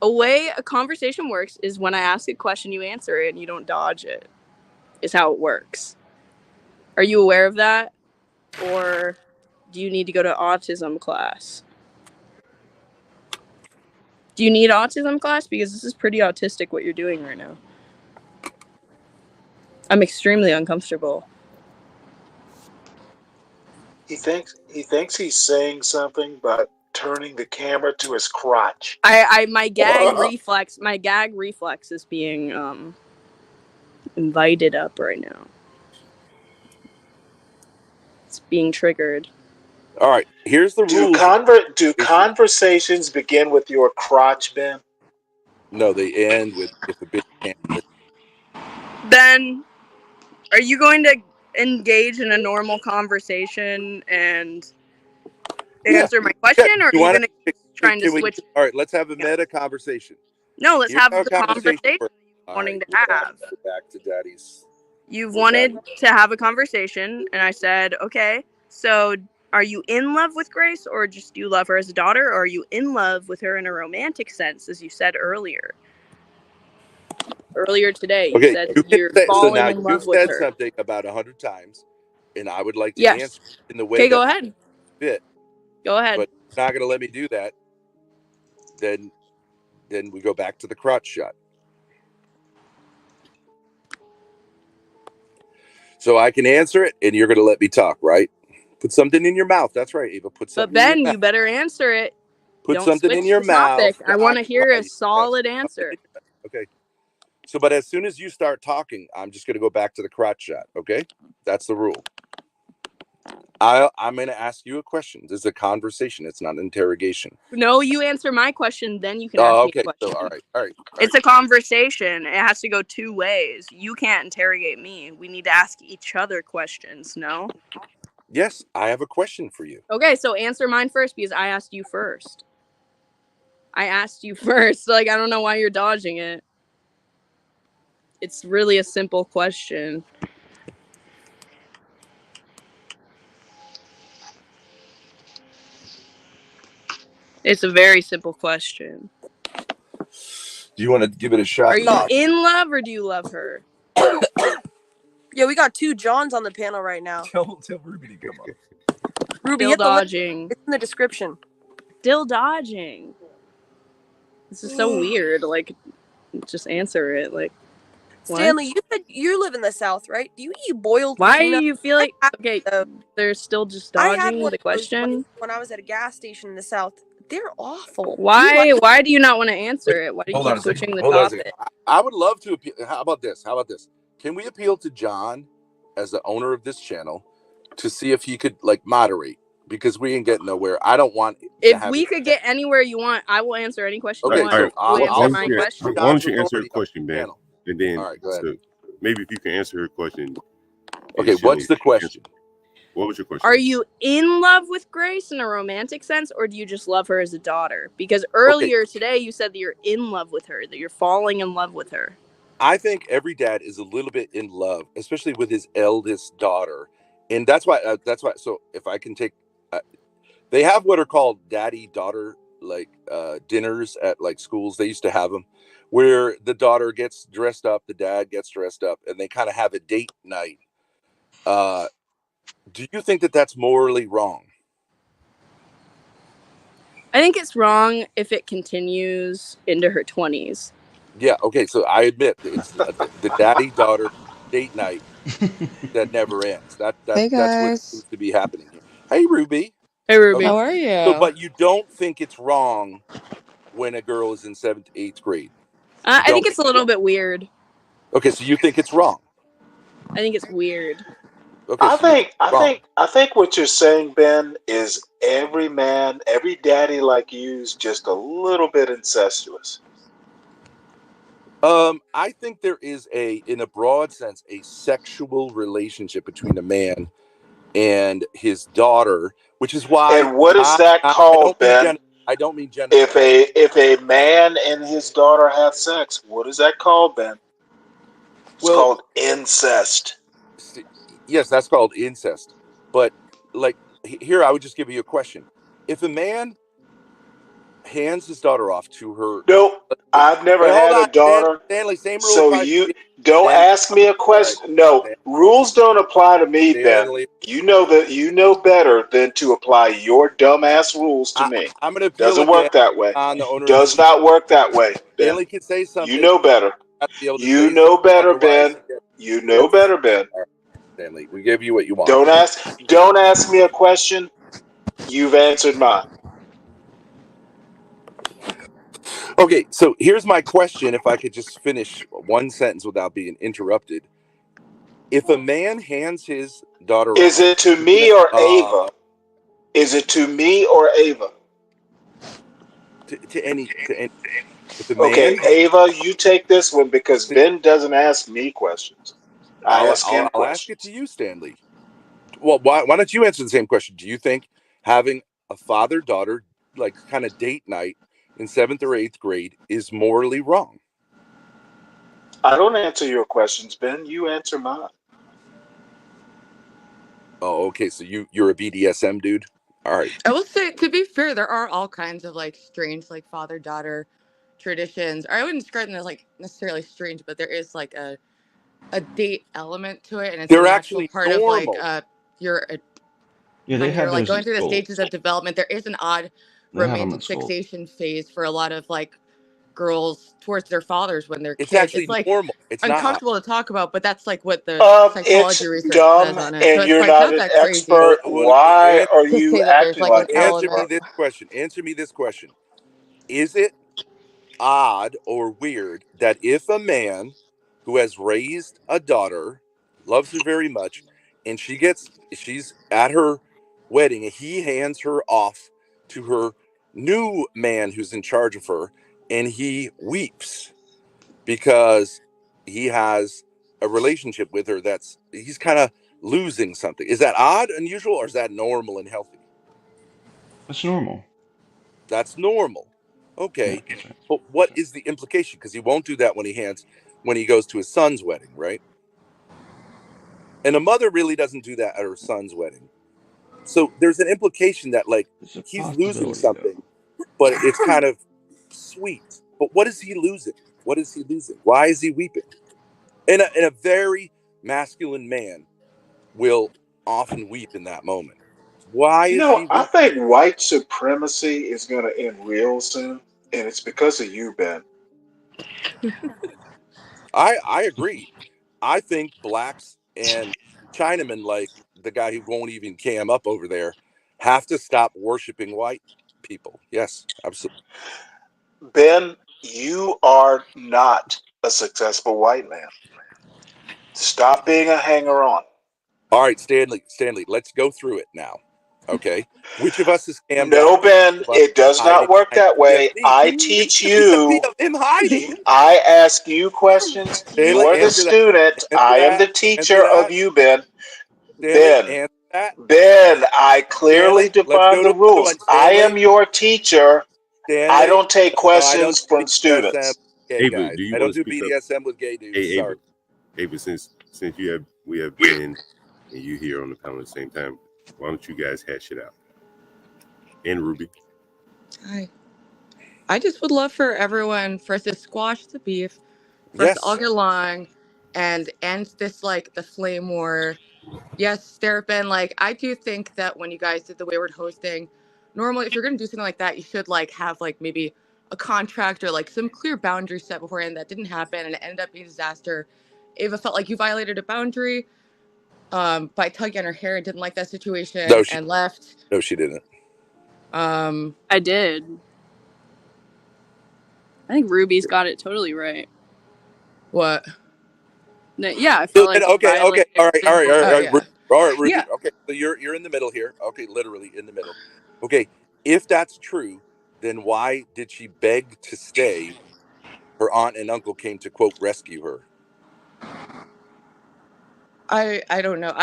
A way a conversation works is when I ask a question, you answer it and you don't dodge it. Is how it works. Are you aware of that? Or do you need to go to autism class? Do you need autism class? Because this is pretty autistic what you're doing right now. I'm extremely uncomfortable. He thinks he's saying something, but turning the camera to his crotch. My gag reflex is being invited up right now. It's being triggered. All right, here's the rules. Do conversations begin with your crotch, Ben? No, they end with if a bitch can't listen. Ben, are you going to engage in a normal conversation and answer my question, or are you going to trying to switch? All right, let's have a meta conversation. No, let's Here's have how the conversation works. you're wanting to Go have. back to Daddy's. You've wanted to have a conversation, and I said, okay, so are you in love with Grace, or just do you love her as a daughter, or are you in love with her in a romantic sense, as you said earlier? Earlier today, you said you're falling in love with her. You've said something about 100 times, and I would like to answer in the way okay, go ahead. Fit. Go ahead. But if you're not going to let me do that, then we go back to the crotch shot. So I can answer it, and you're going to let me talk, right? Put something in your mouth. That's right, Ava. Put something. But Ben, you better answer it. Put something in your mouth. I want to hear a solid answer. Okay. So, but as soon as you start talking, I'm just going to go back to the crotch shot. Okay, that's the rule. I'm going to ask you a question. This is a conversation. It's not an interrogation. No, you answer my question, then you can ask me a question. So, all right. It's a conversation. It has to go two ways. You can't interrogate me. We need to ask each other questions, no? Yes, I have a question for you. Okay, so answer mine first because I asked you first. Like, I don't know why you're dodging it. It's really a simple question. It's a very simple question. Do you want to give it a shot? Are you in love or do you love her? Yeah, we got two Johns on the panel right now. Tell Ruby to come up. Ruby, Still hit dodging. It's in the description. Still dodging. This is so weird. Like, just answer it. Like, Stanley, you said you live in the South, right? Do you eat boiled Why do tuna? you feel like okay? They're still just I had dodging one the of those question. when I was at a gas station in the South. They're awful. Why? Why do you not want to answer it? Why do you Hold keep on a second. switching the Hold on a second. topic? I would love to appeal. How about this? How about this? Can we appeal to John as the owner of this channel to see if he could like moderate? Because we ain't getting nowhere. I don't want to If have we it. could get anywhere you want, I will answer any question you Okay, want. so You answer Why my question. don't you answer her question, Ben? channel. And then All right, go ahead. maybe if you can answer her question. Okay, what's the question? What was your question? Are you in love with Grace in a romantic sense, or do you just love her as a daughter? Because earlier today you said that you're in love with her, that you're falling in love with her. I think every dad is a little bit in love, especially with his eldest daughter, and that's why. So if I can take, they have what are called daddy-daughter like dinners at like schools. They used to have them where the daughter gets dressed up, the dad gets dressed up, and they kind of have a date night. Do you think that that's morally wrong? I think it's wrong if it continues into her 20s. Yeah. Okay. So I admit it's the daddy-daughter date night that never ends. Hey That's what guys. seems to be happening here. Hey, Ruby. Hey, Ruby. How are So, you? but you don't think it's wrong when a girl is in 7th, 8th grade? I think it's a little bit weird. Okay, so you think it's wrong? I think it's weird. Okay, I so you think think it's wrong. I think what you're saying, Ben, is every man, every daddy like you's just a little bit incestuous. I think there is in a broad sense, a sexual relationship between a man and his daughter, which is why And what is that I called, don't mean Ben? gender. I don't mean gender. If a man and his daughter have sex, what is that called, Ben? It's called incest. Yes, that's called incest. But like here, I would just give you a question: if a man hands his daughter off to her, Nope. I've never wait, hold had on, a daughter. Stanley. Same rule So applies you to don't Stanley. ask me a question. No, rules don't apply to me, Ben. Stanley. You know that you know better than to apply your dumbass rules to me. I'm going to appeal Doesn't again work that way. on the owner of Does the not work that way, Ben. Stanley can say something. You know better. I have to be able to You say know something. better, Otherwise, Ben. You know better, Ben. All right, Stanley, we give you what you want. Don't ask me a question. You've answered mine. Okay, so here's my question. If I could just finish one sentence without being interrupted. If a man hands his daughter off, Is it to me or Ava? Is it to me or Ava? to any. If a Okay, man, Ava, you take this one because Ben doesn't ask me questions. I ask him I'll ask it questions. to you, Stanley. Well, why don't you answer the same question? Do you think having a father-daughter like kind of date night in 7th or 8th grade is morally wrong? I don't answer your questions, Ben. You answer mine. Oh, okay. So you're a BDSM dude. All right. I will say, to be fair, there are all kinds of like strange, like father-daughter traditions. I wouldn't describe them as like necessarily strange, but there is like a date element to it, and it's a They're natural actually part of like normal. your Yeah, they when you're have like those going at through the school. stages of development. There is an odd They have them romantic at school. fixation phase for a lot of like girls towards their fathers when they're It's kids. It's actually like normal. It's not. uncomfortable to talk about, but that's like what the psychology It's research says dumb on it. So and it's you're like not not an that crazy expert. Why are to you say that there's acting like an like an Answer me element. expert? this question. Answer me this question. Is it odd or weird that if a man who has raised a daughter, loves her very much, and she's at her wedding, and he hands her off to her new man who's in charge of her, and he weeps because he has a relationship with her he's kind of losing something. Is that odd, unusual, or is that normal and healthy? That's normal. That's normal. Yeah, Okay. that's right. But what is the implication? Because he won't do that when he goes to his son's wedding, right? And a mother really doesn't do that at her son's wedding. So there's an implication that like It's a he's losing possibility, though. something, but it's kind of sweet. But what is he losing? What is he losing? Why is he weeping? And a very masculine man will often weep in that moment. Why You is know, he I weeping? think white supremacy is going to end real soon, and it's because of you, Ben. I agree. I think blacks and Chinamen, like the guy who won't even cam up over there, have to stop worshiping white people. Yes, absolutely. Ben, you are not a successful white man. Stop being a hanger on. All right, Stanley, let's go through it now. Okay. Which of us is cammed No, up? Ben, Which of us it is does not hiding work behind that yes, way. me. I It's teach the PFP you. of him hiding. I ask you questions. Stanley, You're the answer that. student. Answer I am that. the Answer teacher of that. you, Ben. Stanley, Ben, answer that. Ben, I clearly Stanley, let's define go the to another rules. one. I am Stanley, your teacher. I Stanley. don't take No, I don't questions do from BDSM students. with gay Ava, guys. do you I want don't to do speak up? BDSM with gay dudes. Hey, Sorry. Ava, since we have Ben and you here on the panel at the same time, why don't you guys hash it out? And Ruby. Hi. I just would love for everyone for us to squash the beef, for us to all Yes. get along, and end this like the flame war. Yes, there have been like I do think that when you guys did the wayward hosting, normally if you're gonna do something like that, you should like have like maybe a contract or like some clear boundaries set beforehand. That didn't happen, and it ended up being a disaster. Ava felt like you violated a boundary by tugging on her hair and didn't like that situation and left. No, she didn't. I did. I think Ruby's got it totally right. What? Yeah, I felt like you Okay. violated All right. Oh, yeah. All right, Ruby. Yeah. Okay, so you're in the middle here. Okay, literally in the middle. Okay, if that's true, then why did she beg to stay? Her aunt and uncle came to quote rescue her. I don't know.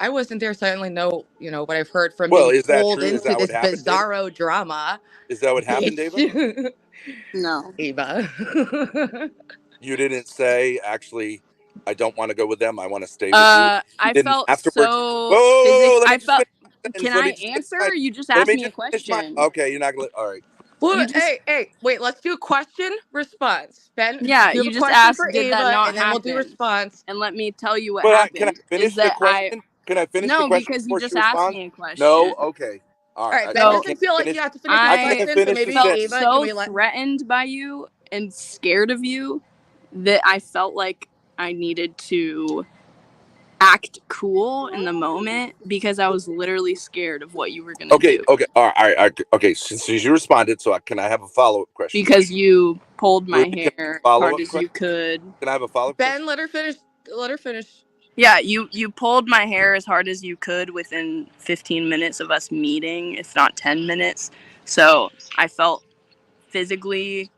I wasn't there, so I only know, what I've heard from Well, being is that pulled true? Is into that what this happened, Ava? bizarro drama. Is that what happened, Ava? Bitch. No. Ava. You didn't say actually. I don't want to go with them. I want to stay with you. You I didn't felt afterwards. so Whoa! Let me I just felt. finish my sentence. Can Let I me just finish answer? my. Or you just Let asked me me a just finish my. question. Okay, you're not gonna. All right. Well, You just hey, wait, let's do question response. Ben, Yeah, you have you a just question asked for did that Ava, not and then we'll do happen? response. And let me tell you what But can I happened is finish the that question? Can I finish the no, question because you before she just asked responds? me a question. No. Okay. All All right. right, Ben I So doesn't can't feel like finish. you have to finish his I can't I question, so finish the maybe felt sentence. Ava, can so we let threatened by you and scared of you that I felt like I needed to act cool in the moment because I was literally scared of what you were gonna Okay. do. Okay. All right. Okay. Since you responded, so can I have a follow up question? Because you pulled my Ruby, can I have hair a as follow hard up as question? you could. Can I have a follow up question? Ben, let her finish. Let her finish. Yeah, you pulled my hair as hard as you could within 15 minutes of us meeting, if not 10 minutes. So I felt physically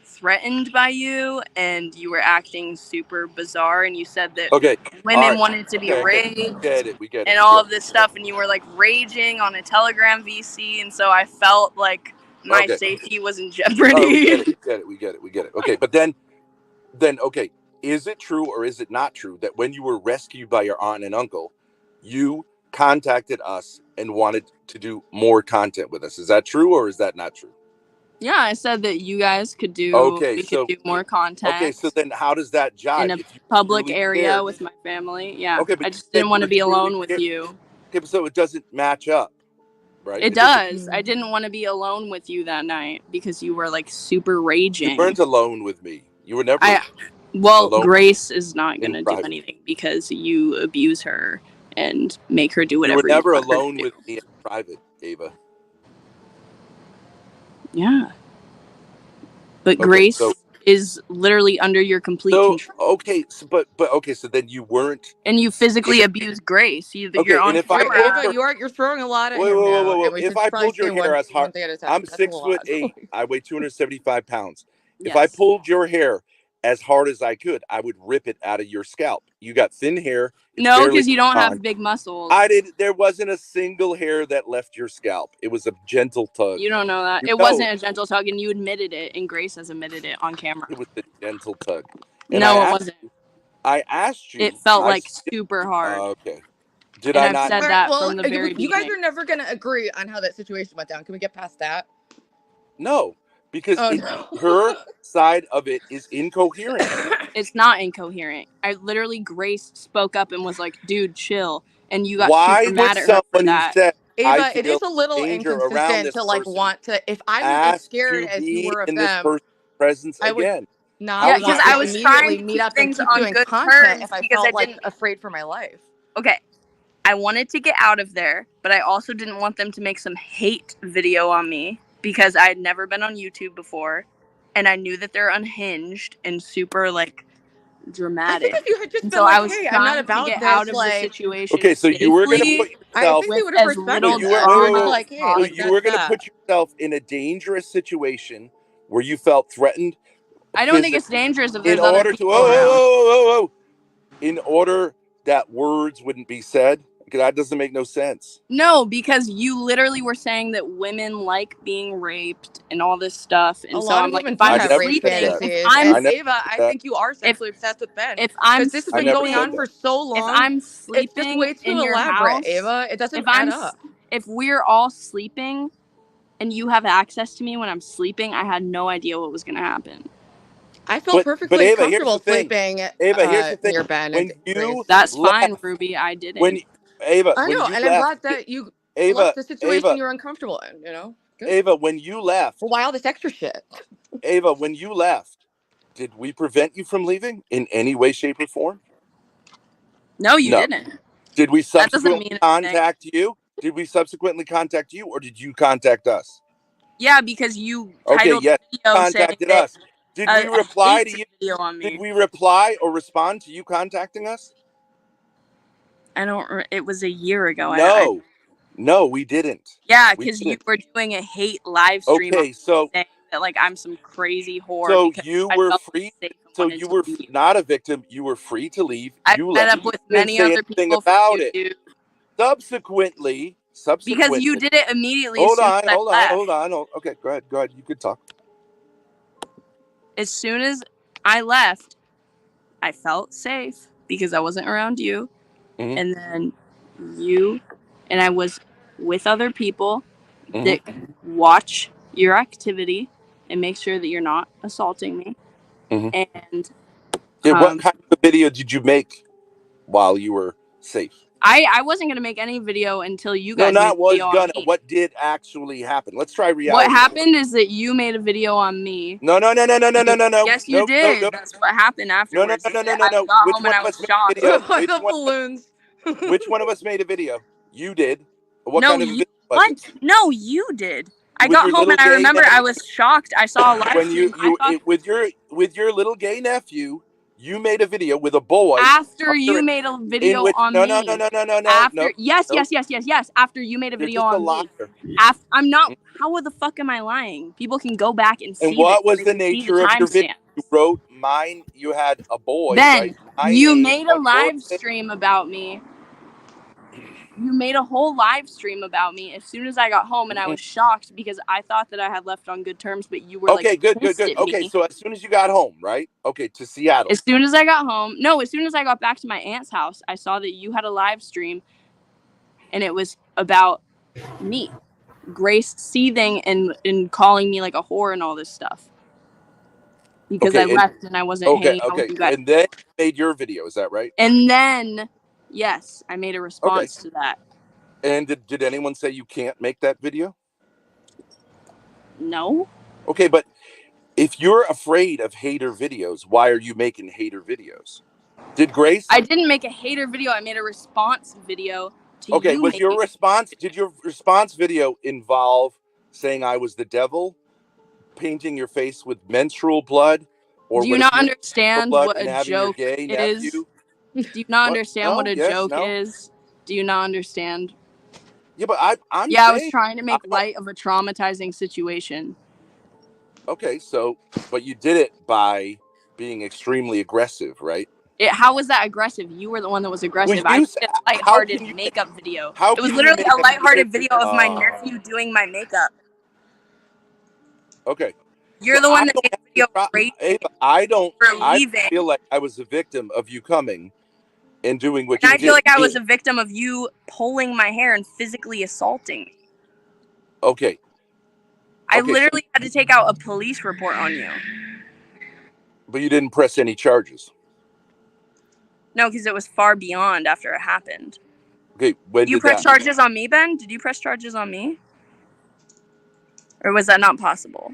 threatened by you, and you were acting super bizarre, and you said that Okay. All women right. wanted to be Okay. raped Get it. We get it. and We all get of this stuff, and you were like raging on a Telegram VC, and so I felt like it. my Okay. safety was in All right. We get jeopardy. it. We get it. We get it. Okay. But then okay, is it true or is it not true that when you were rescued by your aunt and uncle, you contacted us and wanted to do more content with us? Is that true or is that not true? Yeah, I said that you guys could Okay, we could do more okay, so content then how does that in jive a if you public truly area cared? with my family. Yeah, Okay, I but you just said, didn't want to but be you really alone with care. you. Okay, so it doesn't match up, right? It It doesn't. does. I didn't want to be alone with you that night because you were like super You raging. weren't alone with me. You were never Well, alone Grace is not in gonna do private. anything because you abuse her and make her do You were whatever you never want her to alone do. with me in private, Ava. Yeah, but Okay, Grace is literally under your complete control. okay, so, but okay, so then you weren't. And you physically abuse Grace. You're Okay, on and if I Wait, pulled camera. Ava, your you're throwing a lot at wait, him whoa, whoa, now, whoa, whoa. and we If should I probably pulled stay your hair as hard, one thing at a time. I'm That's a 6'8". lot. I weigh 275 pounds. If I Yes. pulled your hair as hard as I could, I would rip it out of your scalp. You got thin hair. It's No, barely because you don't on. have big muscles. I did. There wasn't a single hair that left your scalp. It was a gentle tug. You don't know that. You It know wasn't a gentle tug, and you admitted it, and Grace has admitted it on camera. it was a gentle tug. And No, it wasn't. I asked It you. felt like super hard. Okay. Did And I I've not? said All right, that well, from the very you guys beginning. are never gonna agree on how that situation went down. Can we get past that? No, because Oh no. her side of it is incoherent. It's not incoherent. Grace spoke up and was like, dude, chill. And you got Why super would mad at her for someone who that. said I Ava, it feel is a little danger around inconsistent this to like person want to. If I'm as ask scared to as you be were of in this them, person's presence I would. again? Nah, How I Yeah, was would it because not I just different? was trying immediately to meet keep up and things keep on doing good content terms if I because I felt like didn't. afraid for my life. Okay, I wanted to get out of there, but I also didn't want them to make some hate video on me because I had never been on YouTube before, and I knew that they're unhinged and super like I think dramatic. if you had just And been so I like, was "Hey, I'm not trying to about get out this," of the like, situation Okay, so you were gonna safely put I yourself. think they with would have as So respected little you were that. They would have been drama whoa. as like, "Hey, So like you possible. were that's gonna that." put yourself in a dangerous situation where you felt threatened I don't think it's physically dangerous if in there's other order to people around. in order that words wouldn't be said. Because that doesn't make no sense. No, because you literally were saying that women like being raped and all this stuff, A and so lot I'm of like, women if do I'm I have never rape said sleeping, that. fantasies, I and never Ava, said I that. think you are if sexually obsessed with Ben if I'm because this has I been never going said on sleeping, for that. so if long. I'm It's just sleeping way too in your elaborate, house, Ava. It if doesn't add I'm up. if we're all sleeping and you have access to me when I'm sleeping, I had no idea what was gonna happen. I felt But perfectly Ava, here's comfortable the thing. sleeping Ava, here's the thing. near Ben and When you Grace. That's fine, left, Ruby. I when didn't. Ava, I when know, you and I'm left, glad that you Ava, left the situation Ava, you're uncomfortable in. Good. Ava, when you left, Well, why all this extra shit? Ava, when you left, did we prevent you from leaving in any way, shape, or form? No, you No. didn't. Did we That doesn't subsequently mean anything. contact you? Did we subsequently contact you, or did you contact us? Yeah, because you Okay, titled yes, the you video saying contacted that us. Did we a reply to hate you? video on Did me. we reply or respond to you contacting us? I don't. It was a year ago. No, no, we didn't. Yeah, We because you didn't. were doing a hate live stream on Okay, so saying that like I'm some crazy whore because you I were felt free. safe and So wanted you to were leave. not a victim. You were free to leave. I've You met left. up with You didn't many say other anything people from about it. YouTube Subsequently, because you did it immediately as hold soon as on, I hold on, left. hold on. Okay, go ahead. Go ahead. You could talk. As soon as I left, I felt safe because I wasn't around you. Mm-hmm. And then you and I was with other people that watch your activity and make sure that you're not assaulting me. Mm-hmm. And Yeah, what kind of video did you make while you were safe? I wasn't gonna make any video until you No, guys made not a video was on gonna. me. What did actually happen? Let's try What reality. happened is that you made a video on me. No. Yes, you did. That's what happened afterwards. Is that I got Which home and one I of was us made a shocked. video? The balloons. Which one of us made a video? You did. What No, kind of a you video was it? what? No, you did. I With got your home little and I gay remember nephew? I was shocked. I saw a live When stream. I thought with your little gay nephew, you made a video with a boy after you made a in video which on me. After yes. After you made a You're video just a on me. liar. I'm not. How the fuck am I lying? People can go back and And see this. what was They the can see the nature of your video? timestamp. You wrote mine. You had a boy Then write my you name made a on your live thing. stream about me. You made a whole live stream about me as soon as I got home, and I was shocked because I thought that I had left on good terms, but you were like Okay, good. pissed at Okay, me. so as soon as you got home, right? Okay, to Seattle. As soon as I got home, no, as soon as I got back to my aunt's house, I saw that you had a live stream, and it was about me, Grace seething and calling me like a whore and all this stuff because I Okay, left and I wasn't hanging out with okay, you guys. and then you made your video. Is that right? And then, yes, I made a Okay. response to that. And did anyone say you can't make that video? No. Okay, but if you're afraid of hater videos, why are you making hater videos? Did Grace? I didn't make a hater video. I made a response video to Okay, you was your making. response? Did your response video involve saying I was the devil, painting your face with menstrual blood, or Do you would it not be menstrual understand blood what and a having your joke gay is? nephew? Do you not What? understand what No. a Yes. joke No. is? Do you not understand? Yeah, but I'm Yeah, I was saying trying to I make don't. light of a traumatizing situation. Okay, so but you did it by being extremely aggressive, right? How was that aggressive? You were the one that was Well, aggressive. I did a how lighthearted can you makeup video. how It was can you literally make a a lighthearted video? video of my nephew doing my makeup. Okay. You're Well, the I one that don't made have a video any raging Ava, I for don't leaving. feel like I was a victim of you coming and doing what And you I feel did. like I was a victim of you pulling my hair and physically assaulting me. Okay. I Okay, so literally had to take out a police report on you. but you didn't press any charges. No, because it was far beyond after it happened. Okay, when Did you did press that? charges on me, Ben? Did you press charges on me? Or was that not possible?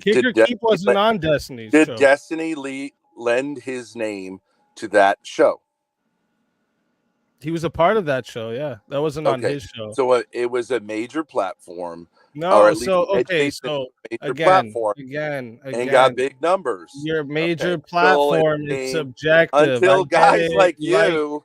Kicker Keep wasn't on Destiny's Did show. Destiny lend his name to that show? He was a part of that show. Yeah, that wasn't on his show. So it was a major platform, No, or at least so okay, adjacent so major again, platform, again, and got again, big numbers. your major Okay, platform is until subjective. I get guys it. like you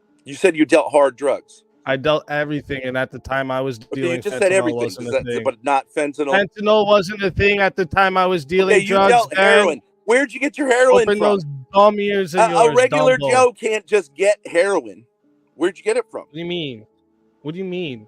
You said you dealt hard drugs. I dealt everything, and at the time I was Okay, you dealing just said fentanyl everything. wasn't a thing. But not fentanyl. Fentanyl wasn't a thing at the time I was dealing Okay, you drugs. dealt heroin. Where'd you get your heroin Open from? those dumb ears of A yours, regular Dumbo. Joe can't just get heroin. Where'd you get it from? What do you mean? What do you mean?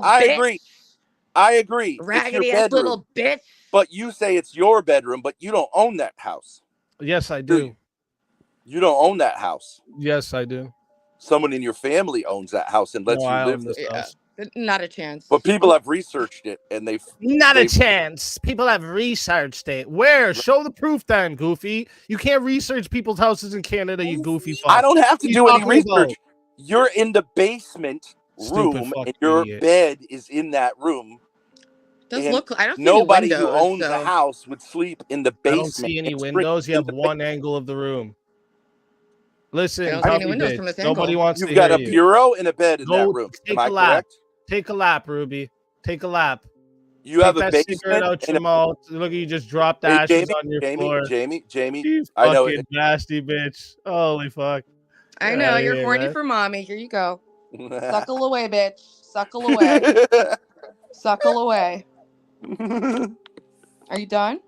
little I bitch. agree. I agree. It's your Raggedy ass bedroom. little bitch. But you say it's your bedroom, but you don't own that house. Yes, I Do do. you? You don't own that house. Yes, I do. Someone in your family owns that house and No, lets you I own live this there. Yeah. house. Not a chance. But people have researched it, and Not a chance. People have researched it. Where? Show the proof then, Goofy. You can't research people's houses in Canada, you goofy fuck. I don't have to What are you do any talking research. about? You're in the basement Stupid room, fucking and your idiot. bed is in that room. Does And look. I don't see nobody any windows, who owns so. a house would sleep in the I basement. don't see any and sleep windows. You in have the one angle of the room. Listen, I don't see any Tuffy windows bitch, from this nobody angle. wants You've to got hear a you. bureau and a bed in that Go room. take Am I a lap. correct? Take a lap, Ruby. Take a lap. You Take have a that cigarette basement out and your mouth. Look at you just dropped Hey, ashes on your floor. Jamie. You I know fucking it. nasty bitch. Holy fuck. I Get know outta you're here, horny man. for mommy. Here you go. Suckle away, bitch. Suckle away. Suckle away. Are you done?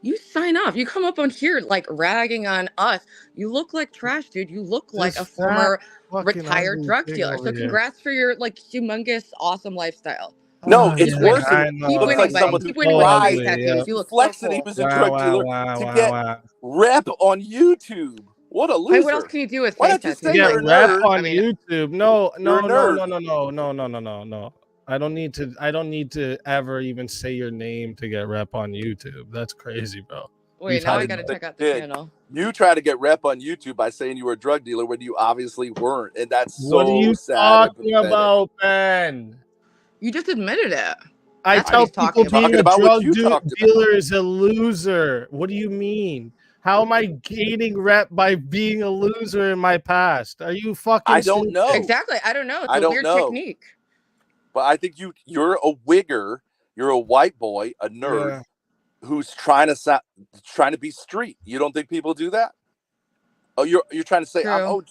You sign off. You come up on here like ragging on us. You look like trash, dude. You look like a This former fat fucking retired ugly drug thing dealer. over So here. congrats for your like humongous, awesome lifestyle. No, it's Keep yeah, worse. winning. I know. Keep Looks winning, like buddy. someone who Keep winning with all these tried tattoos. Yeah. You look so flex that he cool. was a Wow, drug wow, dealer wow, to wow, get wow. rep on YouTube. What a Hey, what else loser! can you do with Why face don't you say tattoos? Get you're a Like rep that? nerd? on I mean, YouTube. No, You're a no, no, nerd. no, no, no, no, no, no, no, no. I don't need to ever even say your name to get rep on YouTube. That's crazy, bro. wait, now I gotta check out the Did. channel. You try to get rep on YouTube by saying you were a drug dealer when you obviously weren't, and that's What are so you sad and talking pathetic. about, Ben? You just admitted it. I That's what tell he's people talking about. being a Talking about what drug you talked about. dealer is a loser. What do you mean? How am I gaining rep by being a loser in my past? Are you fucking I don't stupid? know. Exactly. I don't know. It's I a don't weird know. technique. But I think you're a wigger. You're a white boy, a nerd, Yeah. who's trying to be street. You don't think people do that? Oh, you're trying to say I'm True. OG,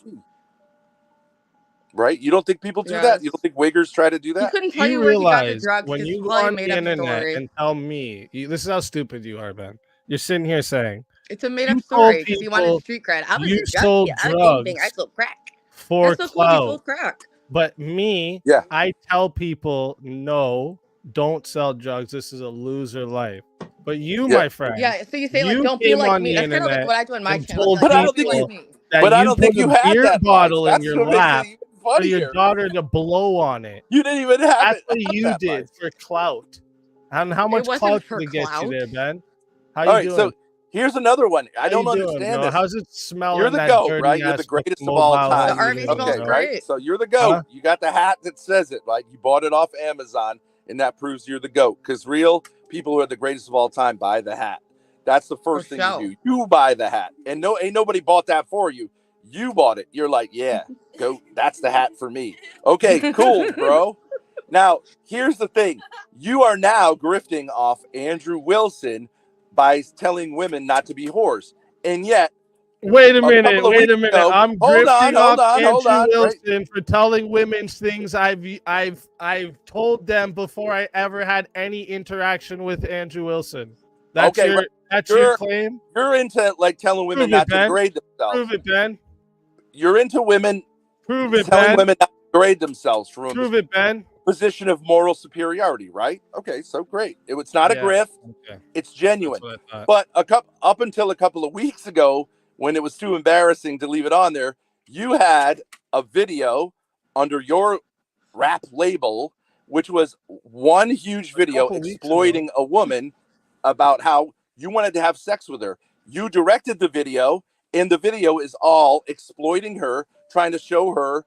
right? You don't think people do that? You don't think wiggers try to do He that? couldn't tell You you where he got the realize drugs when because you it's go probably a on the made up internet story. and tell me, this is how stupid you are, Ben. You're sitting here saying It's a made you up told story because he wanted people street cred. I was you a drug sold dealer. I was gangbang. I drugs sold crack. for That's so cool. He clout. sold crack. But me, Yeah. I tell people, no, don't sell drugs. This is a loser life. But you, Yeah. my friend, Yeah, so you say like you don't be came like on me. the That's kind of like internet what I do on my and channel. told It's like But I don't don't be think like you. me. that But I you don't put think you a had beer that life. bottle in That's your what makes lap it even for your funnier. daughter to blow on it. You didn't even have That's it. what Have you that did life. for clout. And how It much wasn't clout for did it get you clout. there, Ben? How All you right. doing? So here's another one. I How don't you doing, understand bro? this. How's it smell You're in the that GOAT, dirty right? You're the ass fucking greatest of all mobile time. The home RV you're in, smells Okay, bro? right? great. So you're the GOAT. Huh? You got the hat that says it, like you bought it off Amazon, and that proves you're the GOAT. Because real people who are the greatest of all time buy the hat. That's the For first thing show. you do. You buy the hat. And ain't nobody bought that for you. You bought it. You're like, yeah, GOAT. That's the hat for me. Okay, cool, bro. Now, here's the thing. You are now grifting off Andrew Wilson by telling women not to be whores. And yet, Wait a a minute. couple of Wait weeks a minute. ago, I'm hold grifting off on, Andrew right? Wilson for telling women things I've told them before I ever had any interaction with Andrew Wilson. That's Okay, right. your claim? You're into like telling women Prove it, not to Ben. degrade themselves. Prove it, Ben. You're into women Prove it, telling Ben. women not to degrade themselves from Prove a it, Ben. position of moral superiority, right? Okay, so great. It's not a Yeah, grift. okay. It's genuine. That's what I thought. But up until a couple of weeks ago, when it was too embarrassing to leave it on there, you had a video under your rap label, which was one huge video exploiting a woman about how you wanted to have sex with her. You directed the video, and the video is all exploiting her, trying to show her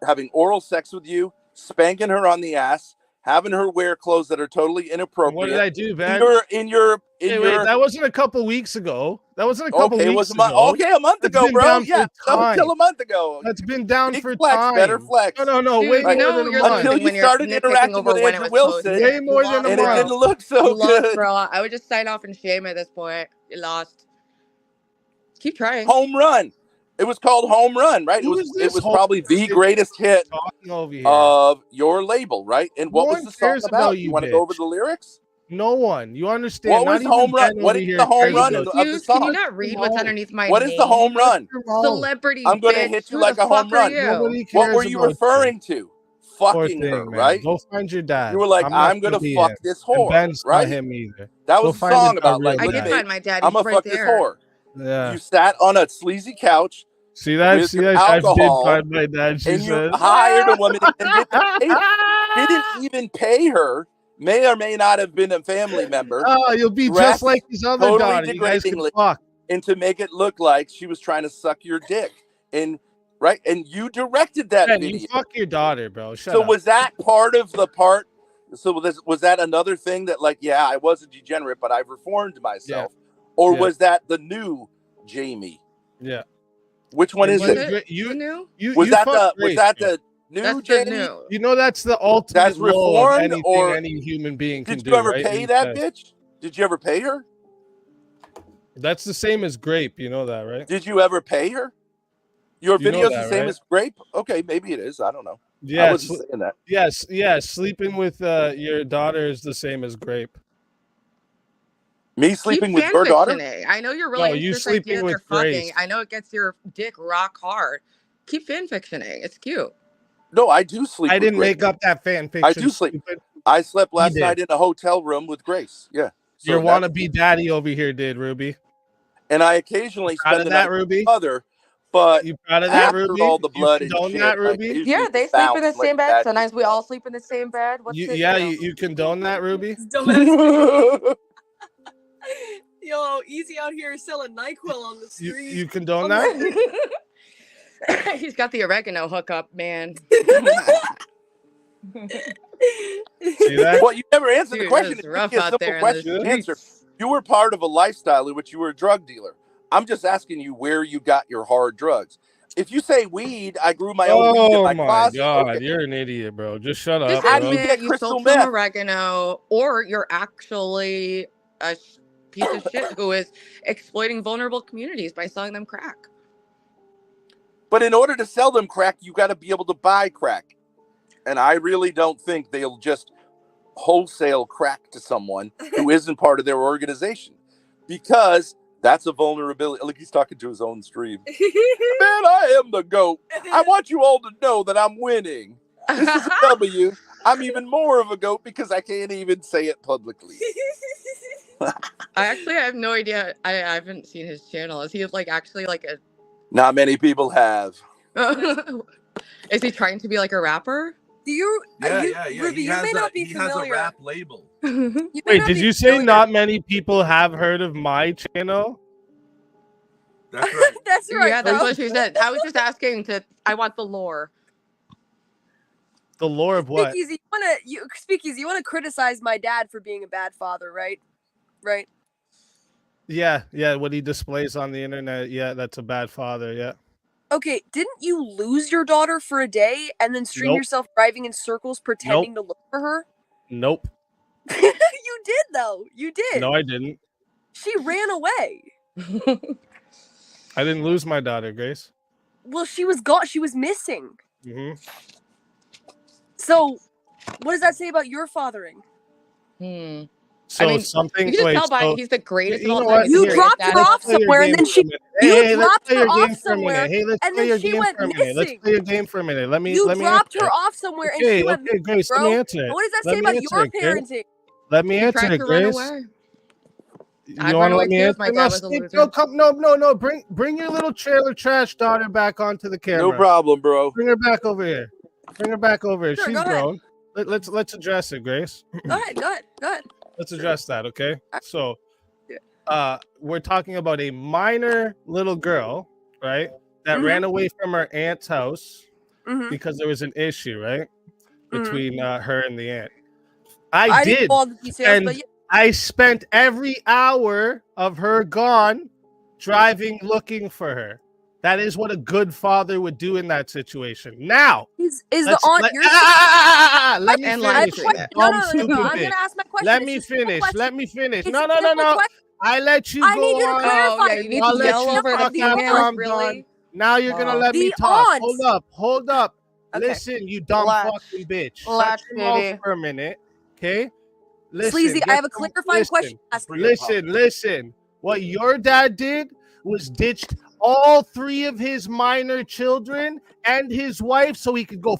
having oral sex with you, spanking her on the ass, having her wear clothes that are totally inappropriate. What did I do, Ben? Wait, that wasn't a couple weeks ago. That wasn't a couple weeks ago. Okay, a month ago, bro. Yeah, up until a month ago. That's been down Big for flex, time. better flex. No, Dude, way you more know than a you're month. Until losing you when you're started nitpicking interacting over with when it Andrew was Wilson. posted. Way more than a and month. it didn't look so You lost, good. bro. I would just sign off in shame at this point. You lost. Keep trying. Home Run. It was called Home Run, right? Who It is was this probably the greatest hit talking over here? of your label, right? And No what was one the song cares about? about You you, want to go over bitch. the lyrics? No one. You understand? What Not was even Home Run? Ben What over is here the home cares run about of you. the Confused? Can you song? not read what's underneath my What name? is the home run? Celebrity. I'm going to bitch. hit you Who like the a home fuck are run. you? Nobody What cares were you about referring to? Poor Fucking thing, her, man. right? Go find your dad. You were like, not I'm going gonna to be fuck him. this And whore, Ben's right? not him either. That Go was a find song a about real like, I look did at dad. find me. my dad. I'm He's going to right fuck this there. whore. Yeah. You sat on a sleazy couch See that? with See your that? I've been alcohol, by my dad. She and you says. hired a woman and didn't even pay her. May or may not have been a family member. Oh, you'll be just Dressed like his other totally daughter. You guys can degradingly, fuck. and to make it look like she was trying to suck your dick. And right, and you directed that Man, you video. fuck your daughter, bro. Shut So up. was that part of the part? So was that another thing that, like, yeah, I was a degenerate, but I've reformed myself, or was that the new Jamie? Yeah. Which one is Was it? it the new? Was that fucked the Grace, new That's the Jamie? new. You know that's the ultimate That's low of reformed, anything or any human being can did do. you ever right? pay that bitch? Did you ever pay her? That's the same as grape. You know that, right? Did you ever pay her? Your You know video's that, the same right? as grape? Okay, maybe it is. I don't know. I Yeah. wasn't saying that. Yes. Yes. Sleeping with your daughter is the same as grape. Me Keep sleeping with your daughter? fanfictioning. I know you're No, really into you this sleeping idea that with they're fucking. Grace. I know it gets your dick rock hard. Keep fanfictioning. It's cute. No, I do sleep I with didn't Grace. make up that fan fiction. I do sleep. Stupid. I slept He last did. night in a hotel room with Grace. Yeah. Your So that's, wannabe daddy over here did, Ruby. and I occasionally Proud spend of the that, night with Ruby? my mother, but You proud of that, after Ruby? all the You blood and condone shit, that, like, I Ruby? usually Yeah, they just sleep in the bounce like same bed. that. Sometimes we all sleep in the same bed. What's the Yeah, deal? you condone that, Ruby? Yo, easy out here selling NyQuil on the street. You condone that? He's got the oregano hookup, man. See that? Well, you never answered the Dude, question. it's It's rough a out simple there in the question to answer. streets. You were part of a lifestyle in which you were a drug dealer. I'm just asking you where you got your hard drugs. If you say weed, I grew my own weed in Oh my my closet. god, Okay. you're an idiot, bro. Just shut Just up, How do bro. you admit get you crystal sold some meth? oregano, or you're actually a piece of shit who is exploiting vulnerable communities by selling them crack. But in order to sell them crack, you got to be able to buy crack. And I really don't think they'll just wholesale crack to someone who isn't part of their organization, because that's a vulnerability. Like, he's talking to his own stream. Man, I am the GOAT. I want you all to know that I'm winning. This is a W. I'm even more of a GOAT because I can't even say it publicly. I have no idea. I haven't seen his channel. Is he like actually like a? Not many people have. Is he trying to be like a rapper? Do you? Yeah. Ruby, you may not be familiar. He has a rap label. Wait, did you say not many people have heard of my channel? That's right. That's right. Yeah, that's what she said. I was just asking I want the lore. The lore of what? Speakeasy, you wanna criticize my dad for being a bad father, right? Right. Yeah, what he displays on the internet. Yeah, that's a bad father. Yeah. Okay, didn't you lose your daughter for a day and then stream Nope. yourself driving in circles pretending to look for her? Nope. You did though. You did. No, I didn't. She ran away. I didn't lose my daughter, Grace. Well, she was gone. She was missing. Mm-hmm. So, what does that say about your fathering? So something. You can wait, just tell by so, he's the greatest you of all know time. what? He's the You greatest dropped dad her of all off time. somewhere, and then she dropped her off somewhere, Hey, let's and play your then she game went for a minute. Let's missing. play your game for a minute. Let me You let me dropped answer her it. off somewhere, and Okay, she went okay, missing, Grace, let bro. me answer it. What does that Let say me about answer your it, Grace. parenting? Let me He answer tried it, to run Grace. away. You I'd want run to away let me too if answer? my No, dad was a Steve, loser. no, come, no. Bring your little trailer trash daughter back onto the camera. No problem, bro. Bring her back over here. Bring her back over here. Sure, She's go ahead. grown. Let's address it, Grace. Go ahead. Let's address that, okay? So, we're talking about a minor little girl, right? That ran away from her aunt's house because there was an issue, right, between her and the aunt. I did, didn't know all the details, and but yeah. I spent every hour of her gone driving looking for her. That is what a good father would do in that situation. Now, is the aunt your let me finish. No, I'm gonna ask my question. Let me finish. It's No. a simple question. I let you I go need you to on. clarify. yeah, you need I'll to let yell you over the talk female, after I'm really? done. Now you're gonna let me The talk. aunt. Hold up. Okay. Listen, you dumb fucking bitch. Shut your mouth for a minute, okay? Listen, Sleazy, I have a clarifying question to ask you. Listen. What your dad did was ditched all 3 of his minor children and his wife so he could go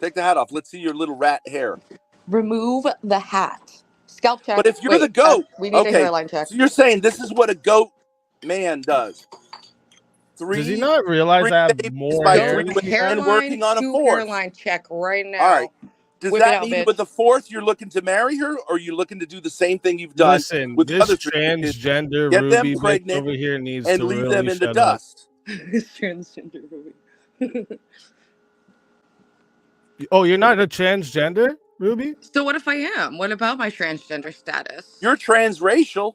Take the hat off. Let's see your little rat hair. Remove the hat. Scalp check. But if you're Wait, the goat, we need a okay. hairline check. So you're saying this is what a goat man does. Does he Three not realize I have babies more by hair? 3 Goat women and hairline working on a to 4th. hairline check right now. All right. Does Whip it that out, mean bitch. with the 4th you're looking to marry her, or are you looking to do the same thing you've done Listen, with the this other 3 kids? transgender Get them Ruby bitch pregnant over here needs and to leave really them in the shut up. dust. Transgender Ruby. Oh, you're not a transgender, Ruby? So what if I am? What about my transgender status? You're transracial.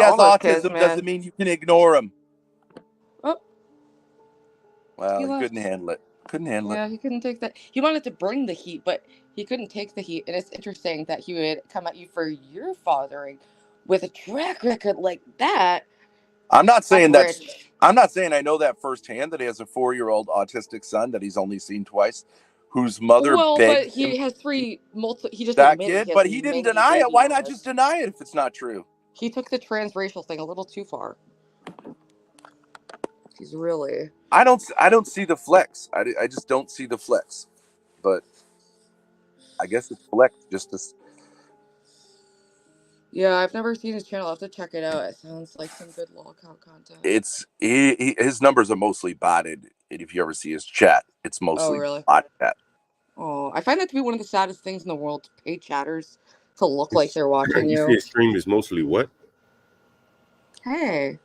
has all those kids, autism man. doesn't mean you can ignore him. Oh. Well, He he left. couldn't handle it. Couldn't handle Yeah, it. he couldn't take that. He wanted to bring the heat, but he couldn't take the heat. And it's interesting that he would come at you for your fathering with a track record like that. I'm not saying That's rich. I'm not saying I know that firsthand that he has a 4-year-old autistic son that he's only seen twice, whose mother Well, but begged he him. has he just That admitted kid, he has but he didn't many deny it. baby Why not mamas. just deny it if it's not true? He took the transracial thing a little too far. She's really. I don't see the flex. I just don't see the flex. But I guess it's flex just to. Yeah, I've never seen his channel. I'll have to check it out. It sounds like some good lolcow content. His numbers are mostly botted. And if you ever see his chat, it's mostly really? bot chat. Oh, I find that to be one of the saddest things in the world to pay chatters to look like they're watching You you. said stream is mostly what? Hey.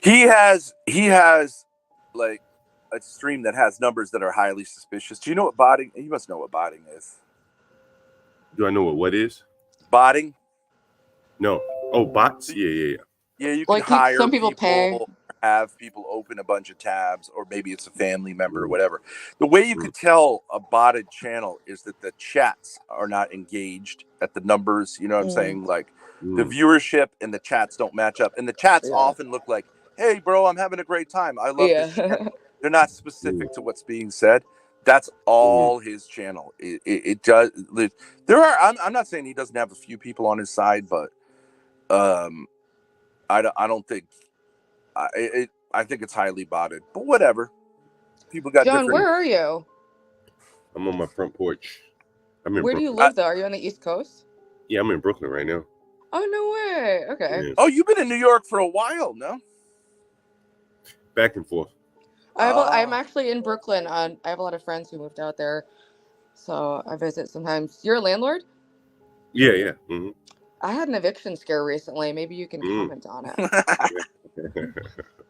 He has like a stream that has numbers that are highly suspicious. Do you know what botting? You must know what botting is. Do I know what is? Botting? No. Oh, bots? Yeah. Yeah, you can Like hire some people pay. or have people open a bunch of tabs, or maybe it's a family member or whatever. The way you could tell a botted channel is that the chats are not engaged at the numbers. You know what I'm saying? Like the viewership and the chats don't match up. And the chats often look like, hey, bro, I'm having a great time. I love this channel. They're not specific to what's being said. That's all his channel. It does. There are. I'm not saying he doesn't have a few people on his side, but I don't think. I think it's highly botted, but whatever. People got John, different. where are you? I'm on my front porch. I'm in Where Brooklyn. do you live, though? Are you on the East Coast? Yeah, I'm in Brooklyn right now. Oh, no way. Okay. Yeah. Oh, you've been in New York for a while, no? Back and forth. I'm actually in Brooklyn. I have a lot of friends who moved out there, so I visit sometimes. You're a landlord? Yeah. I had an eviction scare recently. Maybe you can comment on it.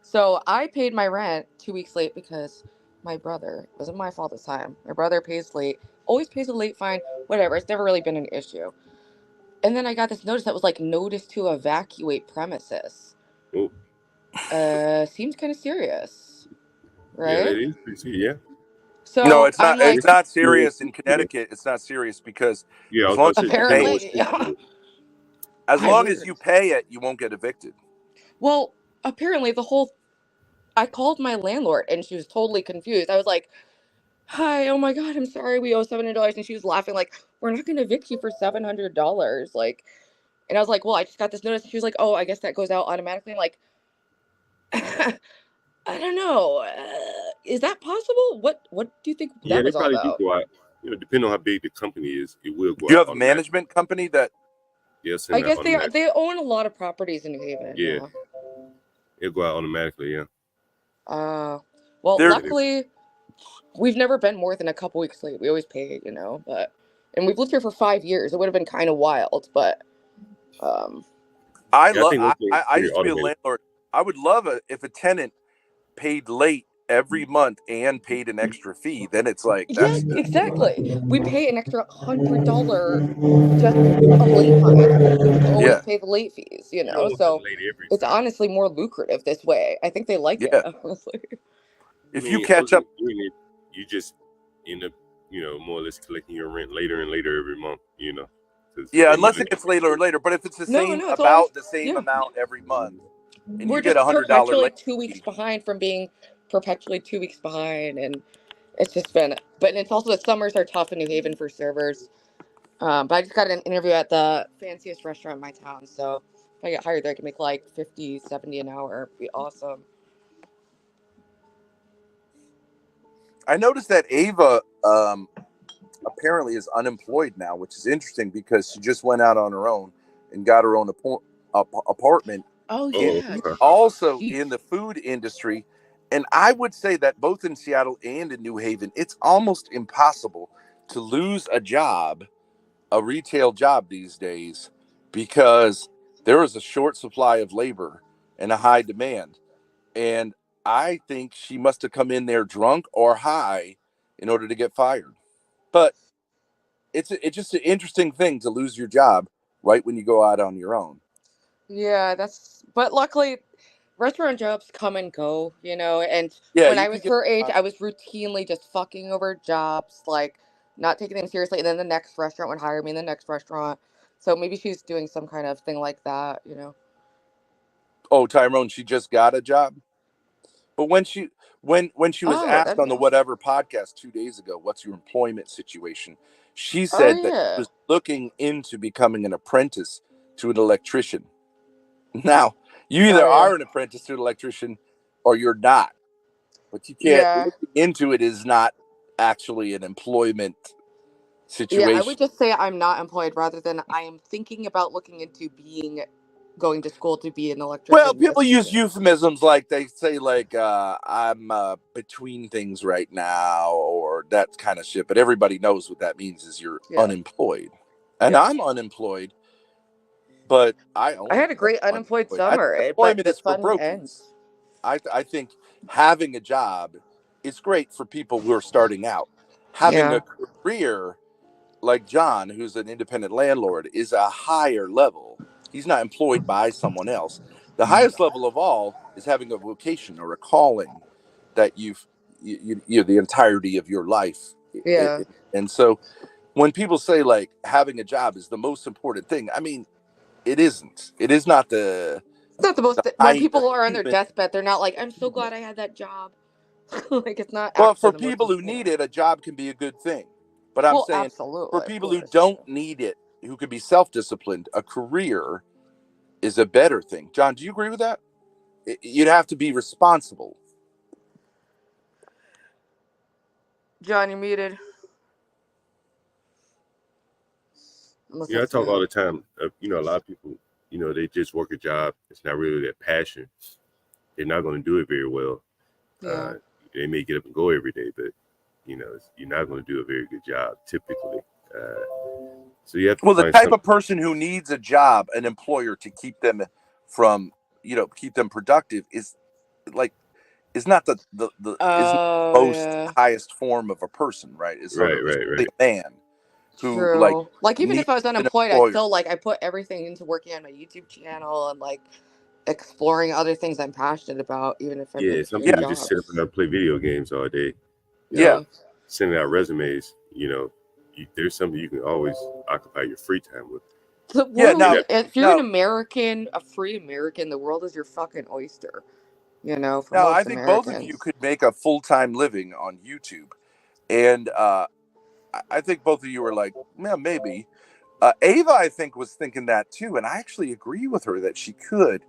So I paid my rent 2 weeks late because my brother, it wasn't my fault this time. My brother pays late, always pays a late fine, whatever. It's never really been an issue. And then I got this notice that was like notice to evacuate premises. Oh. Seems kind of serious, Yeah, right? that is pretty serious. Yeah. So No, it's not. I'm like, It's not serious in Connecticut. It's not serious because Yeah, as long as you apparently, pay, as long as you pay it, you won't get evicted. Well, apparently I called my landlord and she was totally confused. I was like, hi, oh my God, I'm sorry, we owe $700. And she was laughing like, we're not going to evict you for $700. Like, and I was like, well, I just got this notice. And she was like, oh, I guess that goes out automatically. I'm like, I don't know. Is that possible? What do you think Yeah, that they was all probably about? do go out. You know, depending on how big the company is, it will go You out have a management company that. Yes, I guess they own a lot of properties in New Haven. Yeah. It'll go out automatically, yeah. Well, There- luckily, we've never been more than a couple weeks late. We always pay, and we've lived here for 5 years. It would have been kind of wild, but I Yeah, love. think I used to be a automated. landlord. I would love it if a tenant paid late every month and paid an extra fee. Then it's like yeah, that's exactly. We pay an extra $100 just a late fine. We always Yeah. pay the late fees, know what's so late every it's honestly more lucrative this way. I think they like it, Yeah. honestly. If I you mean, catch other up, than doing it, you just end up, more or less collecting your rent later and later every month, 'cause yeah, they unless usually it gets later and later. But if it's the No, same, it's always about the same yeah. amount every month, and We're you get just $100 perpetually late 2 weeks behind from being perpetually 2 weeks behind, and it's just been. But it's also the summers are tough in New Haven for servers. But I just got an interview at the fanciest restaurant in my town, so if I get hired there, I can make like 50, 70 an hour. It'd be awesome. I noticed that Ava apparently is unemployed now, which is interesting because she just went out on her own and got her own apartment. Oh And yeah, also in the food industry. And I would say that both in Seattle and in New Haven, it's almost impossible to lose a job, a retail job these days, because there is a short supply of labor and a high demand. And I think she must have come in there drunk or high in order to get fired. But it's just an interesting thing to lose your job right when you go out on your own. yeah. But luckily, restaurant jobs come and go, And Yeah, when you I can was get her age, I was routinely just fucking over jobs, like not taking them seriously. And then the next restaurant would hire me in the next restaurant. So maybe she's doing some kind of thing like that. Oh, Tyrone, she just got a job. But when she was Oh, asked that'd on be the awesome. whatever podcast 2 days ago, what's your employment situation? She Oh said that she yeah. was looking into becoming an apprentice to an electrician. Now, you either Oh yeah. are an apprentice to an electrician or you're not. but you can't. Yeah. Looking into it is not actually an employment Yeah, I situation. would just say I'm not employed rather than I am thinking about looking into going to school to be an Well, electrician. people use euphemisms like they say, like, I'm between things right now, or that kind of shit. But everybody knows what that means is you're unemployed. And I'm unemployed, but I I only had a great unemployed unemployed. I think summer, but employment the is for fun brokies. ends. I think having a job is great for people who are starting out. Having Yeah. a career like John, who's an independent landlord, is a higher level. He's not employed by someone else. The highest level of all is having a vocation or a calling that you've the entirety of your life. Yeah. And so when people say like having a job is the most important thing, I mean, it isn't. It is not the It's not the most. When height of people are on their human. deathbed, they're not like, "I'm so glad I had that job." Like it's not Well, actually for the most people who important. need it, a job can be a good thing. But I'm Well, saying for absolutely, of people who course. don't need it, who can be self-disciplined, a career is a better thing. John, do you agree with that? You'd have to be responsible. John, you're muted. Unless Yeah, I that's talk me. all the time. A lot of people, they just work a job. It's not really their passion. They're not going to do it very well. Yeah. They may get up and go every day, but you're not going to do a very good job typically. So you have to Well, the find type something. of person who needs a job, an employer to keep them from, keep them productive is not the is not the Oh most yeah. highest form of a person, right? Is sort Right, of right, a right. man who True. Like even needs if I was an unemployed, I employer. still I put everything into working on my YouTube channel and exploring other things I'm passionate about, even if I'm in Yeah, some between people just sit up jobs. and play video games all day. Yeah. Sending out resumes. There's something you can always occupy your free time with. The Yeah. world, Now, if you're an American, a free American, the world is your fucking oyster. For now I most think both of you Americans. could make a full-time living on YouTube, and I think both of you are like, yeah, maybe. Ava, I think, was thinking that too, and I actually agree with her that she could.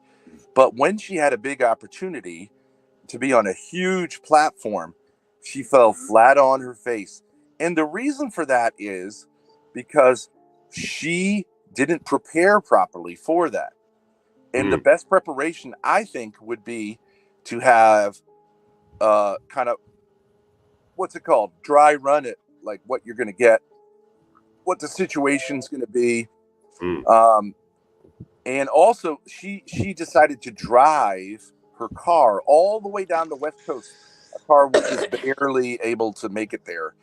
But when she had a big opportunity to be on a huge platform, she fell flat on her face. And the reason for that is because she didn't prepare properly for that. And the best preparation, I think, would be to have kind of, what's it called? Dry run it, like what you're going to get, what the situation's going to be. And also, she decided to drive her car all the way down the West Coast, a car which was barely able to make it there,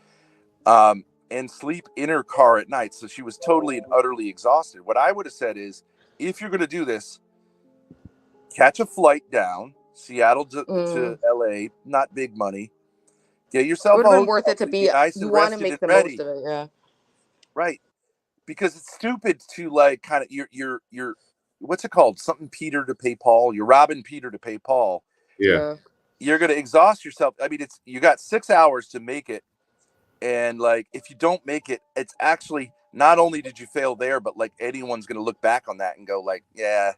and sleep in her car at night. So she was totally and utterly exhausted. What I would have said is, if you're going to do this, catch a flight down Seattle to LA, not big money. Get It yourself would a have been worth hotel it to to be be. nice You and want to rested make and the most ready. of it, yeah. Right. Because it's stupid to like kind of you're what's it called? Something Peter to pay Paul. You're robbing Peter to pay Paul. Yeah. You're gonna exhaust yourself. I mean, you got 6 hours to make it, and like if you don't make it, it's actually not only did you fail there, but like anyone's gonna look back on that and go like, yeah,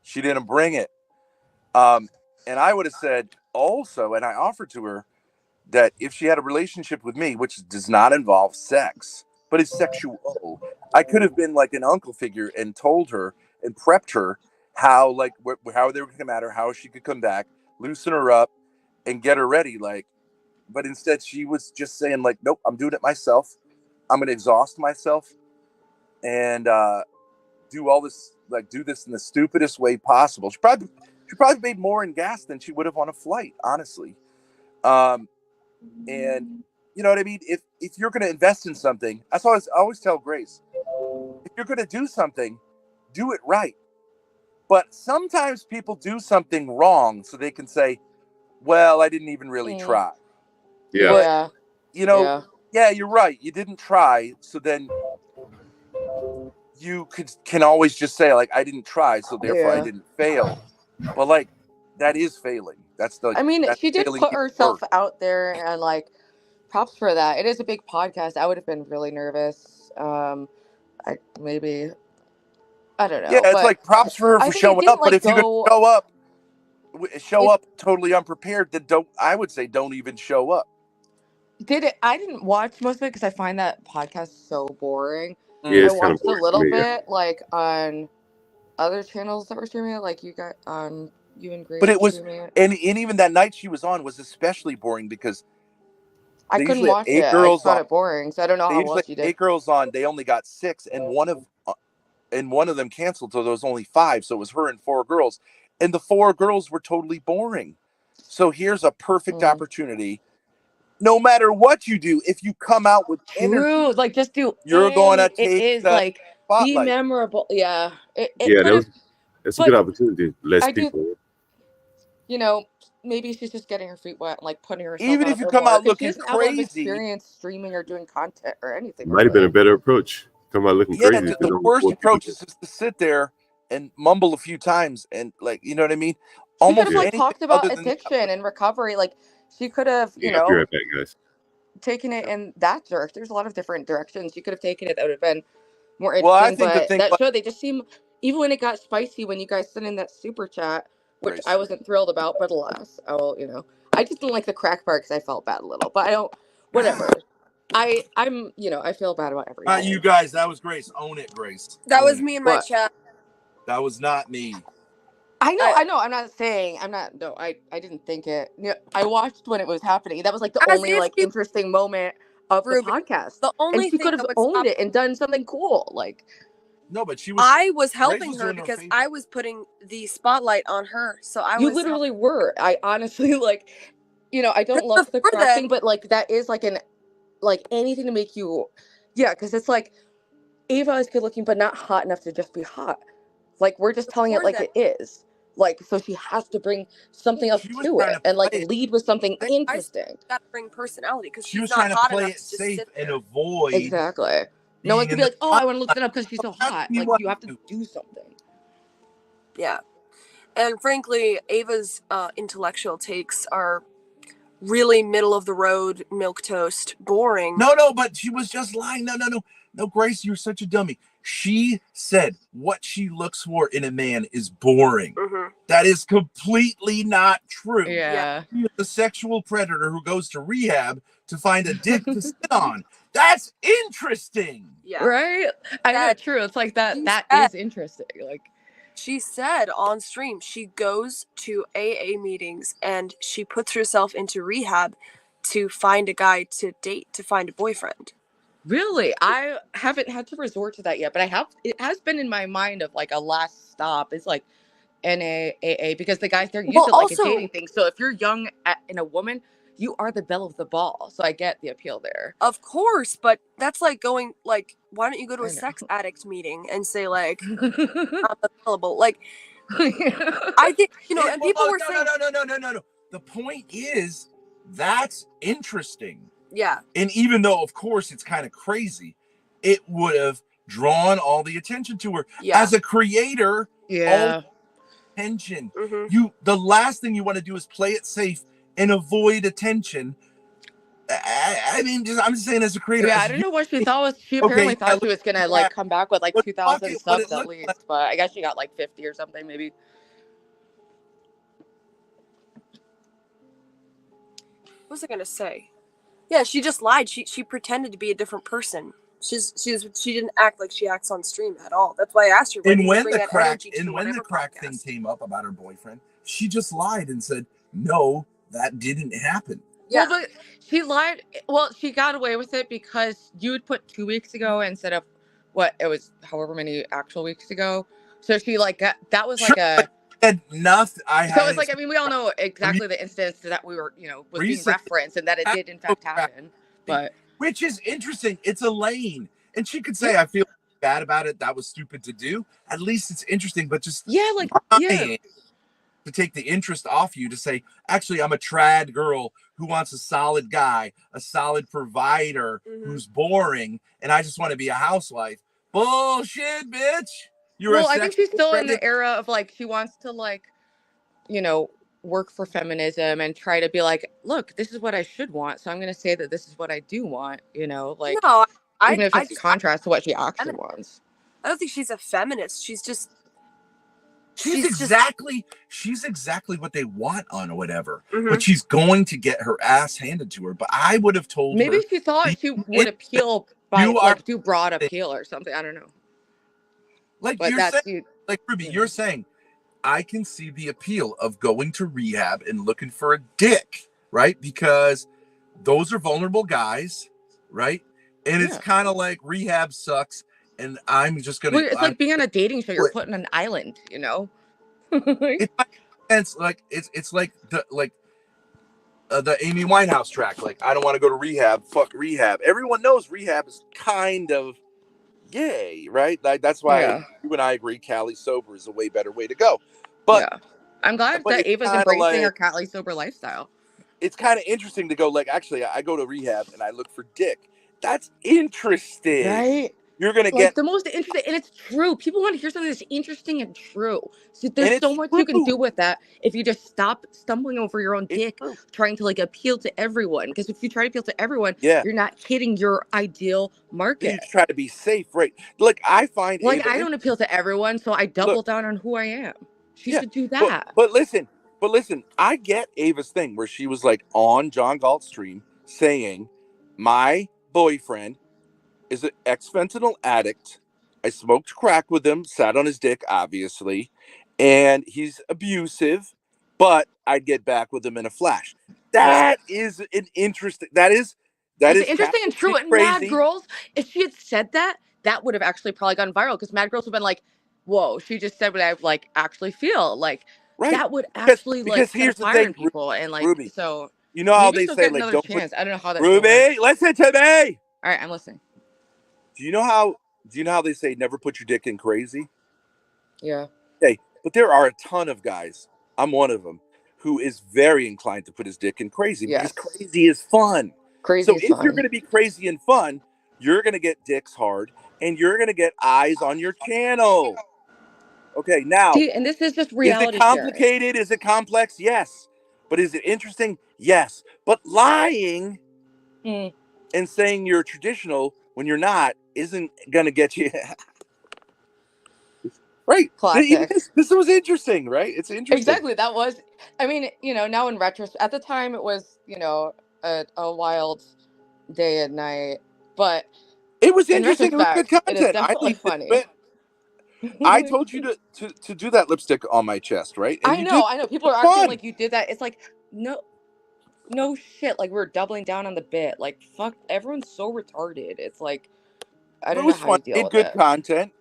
she didn't bring it. And I would have said also, and I offered to her that if she had a relationship with me, which does not involve sex, but is sexual, I could have been like an uncle figure and told her and prepped her how like how they were going to matter, how she could come back, loosen her up, and get her ready. Like, but instead she was just saying like, nope, I'm doing it myself. I'm going to exhaust myself and do all this, like do this in the stupidest way possible. She probably made more in gas than she would have on a flight, honestly. And you know what I mean? If you're going to invest in something, that's what I always tell Grace. If you're going to do something, do it right. But sometimes people do something wrong so they can say, well, I didn't even really try. Yeah. But, Yeah. yeah, you're right. You didn't try. So then you can always just say, like, I didn't try, so therefore I didn't fail. But, like, that is failing. That's I mean, that's she did failing put even herself worse. out there and props for that. It is a big podcast. I would have been really nervous. I maybe I don't Yeah, know, it's but like props for her I for think it showing didn't up. But if you're going to go. show up show up totally unprepared, then I would say don't even show up. I didn't watch most of it because I find that podcast so boring. Yeah, I it's kind of watched a boring to little me. bit like on other channels that were streaming it, like you and Grace But it were was, streaming it. and even that night she was on was especially boring because I they couldn't usually have watch it. 8 I just girls found on. it boring, so I don't know They how usually well have she did. 8 girls on. They only got 6, and one of them canceled, so there was only 5. So it was her and 4 girls, and the 4 girls were totally boring. So here's a perfect opportunity. No matter what you do, if you come out with energy, True, like just do you're going to it take is the like be spotlight. memorable. Yeah, it Yeah, could have. that's a But good opportunity. Less I do, people. maybe she's just getting her feet wet and like putting herself Even out if you there come more out because she looking doesn't have a lot of crazy, experience streaming or doing content or anything Might have been really. a better approach. Come out looking yeah, crazy if there's the only worst 4 people approach there. is just to sit there and mumble a few times and, like, you know what I mean? She could Almost have like anything talked other about than that. addiction and recovery. Like she could have, Yeah, I'll be right back, guys. taken it in that direction. There's a lot of different directions you could have taken it that would have been more Well, I interesting. think the But thing, that like, show, they just seem, even when it got spicy when you guys sent in that super chat, which I wasn't thrilled about, but alas, I just didn't like the crack part because I felt bad a little. But I don't, whatever. I feel bad about everything. you guys, that was Grace. Own it, Grace. That Own was it. me in my chat. That was not me. I know. I'm not saying. I'm not. No, I didn't think it. I watched when it was happening. That was like the As only if like you, interesting moment of the Ruben, podcast. the And only she thing could that have would owned stop it and done something cool. Like No, but I was Grace helping was her doing because favor. I was putting the spotlight on her. So I you was literally were. I honestly like. I don't love the before crack then. thing, but like that is like anything to make you, yeah, because it's like Ava is good looking, but not hot enough to just be hot. Like we're just telling it Before like then, it is. Like so she has to bring something else She was to trying it to and like play it. lead with something I interesting. got to bring personality because She she's was not trying to hot play enough it to just safe sit and there. avoid Exactly. No one being could in be the like, oh, I want to look that up because she's so hot. Like you have to do something. Yeah, and frankly, Ava's intellectual takes are really middle of the road, milquetoast, boring. No, but she was just lying. No, Grace, you're such a dummy. She said what she looks for in a man is boring. That is completely not true. Yeah. She is a sexual predator who goes to rehab to find a dick to sit on. That's interesting. Yeah. Right? I know, true. It's like that is interesting. Like she said on stream, she goes to AA meetings and she puts herself into rehab to find a guy to date, to find a boyfriend. Really? I haven't had to resort to that yet, but it has been in my mind of like a last stop is like NAAA because the guys, they're used to like a dating thing. So if you're young and a woman, you are the belle of the ball. So I get the appeal there. Of course, but that's like going, like, why don't you go to a sex addict meeting and say, like, I'm available? Like, I think, and people were saying... No. The point is, that's interesting. Yeah. And even though, of course, it's kind of crazy, it would have drawn all the attention to her. Yeah. As a creator, all attention. The last thing you want to do is play it safe and avoid attention. I mean, I'm just saying, as a creator. Yeah, I don't know what she thought was. She apparently thought she was gonna like come back with like 2,000 subs at least, but I guess she got like 50 or something, maybe. What was I gonna say? Yeah, she just lied. She pretended to be a different person. She didn't act like she acts on stream at all. That's why I asked her. And when the crack thing came up about her boyfriend, she just lied and said, "No, that didn't happen." Yeah. Well, but she lied. Well, she got away with it because you would put 2 weeks ago instead of what it was, however many actual weeks ago. So she like that was like a. Nothing. So it's like, I mean, we all know exactly the instance that we were, was being referenced and that it did in fact happen. But which is interesting. It's Elaine, and she could say, "I feel bad about it. That was stupid to do." At least it's interesting, but just to take the interest off you to say, actually, I'm a trad girl who wants a solid guy, a solid provider who's boring, and I just want to be a housewife. Bullshit, bitch. I think she's still in the era of like she wants to like, work for feminism and try to be like, look, this is what I should want, so I'm going to say that this is what I do want. Like no, even if it's contrast to what she actually wants. I don't think she's a feminist. She's just She's exactly what they want on or whatever. Mhm. But she's going to get her ass handed to her. But I would have told Maybe her, she thought she would appeal by you are like do broad appeal or something. I don't know. like But you're that's saying, you. like Ruby, you're saying, I can see the appeal of going to rehab and looking for a dick, right? Because those are vulnerable guys, right? And it's kind of like rehab sucks, and I'm just gonna. Well, it's like being on a dating show. You're put on an island, you know. It's like it's like the Amy Winehouse track. Like, I don't want to go to rehab. Fuck rehab. Everyone knows rehab is kind of gay, right? Like, that's why you and I agree. Cali sober is a way better way to go. But I'm glad that Ava's embracing her Cali sober lifestyle. It's kind of interesting to go. Like, actually, I go to rehab and I look for dick. That's interesting, right? You're gonna Like get the most interesting, and it's true. People want to hear something that's interesting and true. So there's so much you can do with that if you just stop stumbling over your own dick, trying to like appeal to everyone. Because if you try to appeal to everyone, you're not hitting your ideal market. You try to be safe, right? Like, I find like I don't appeal to everyone, so I double down on who I am. She should do that. But listen, I get Ava's thing where she was like on John Galt's stream saying, "My boyfriend is an ex-fentanyl addict. I smoked crack with him, sat on his dick, obviously, and he's abusive, but I'd get back with him in a flash." That is an interesting. That is interesting and true. And crazy. Mad Girls, if she had said that, that would have actually probably gone viral because Mad Girls would have been like, "Whoa, she just said what I like actually feel." Like that would actually like set a fire in people and like Ruby, so. You know how maybe they she'll say, get like, another don't chance. put, I don't know how that. Ruby, listen to me. All right, I'm listening. Do you know how they say never put your dick in crazy? Yeah. Okay, but there are a ton of guys. I'm one of them who is very inclined to put his dick in crazy because crazy is fun. Crazy so is if fun. you're going to be crazy and fun, you're going to get dicks hard and you're going to get eyes on your channel. Okay, now, see, and this is just reality. Is it complicated? Is it complex? Yes. But is it interesting? Yes. But lying and saying you're traditional when you're not isn't going to get you. Right. Classic. This was interesting, right? It's interesting. Exactly. That was, I mean, you know, now in retrospect, at the time it was, you know, a wild day and night, but it was interesting. It was good content. It is definitely funny. I told you to do that lipstick on my chest, right? And I know. People are acting like you did that. It's like, no shit. Like we're doubling down on the bit. Like, fuck, everyone's so retarded. It's like, I don't know how to deal with good it. Content.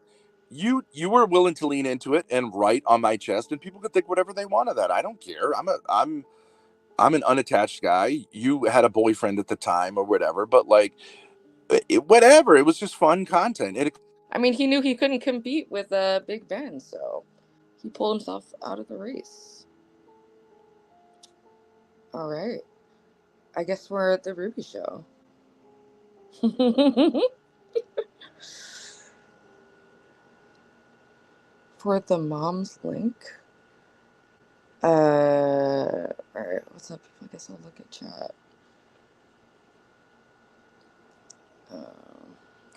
You were willing to lean into it and write on my chest, and people could think whatever they want of that. I don't care. I'm an unattached guy. You had a boyfriend at the time or whatever, but like, whatever. It was just fun content. I mean, he knew he couldn't compete with Big Ben, so he pulled himself out of the race. All right. I guess we're at the Ruby show. For the mom's link. All right. What's up? I guess I'll look at chat.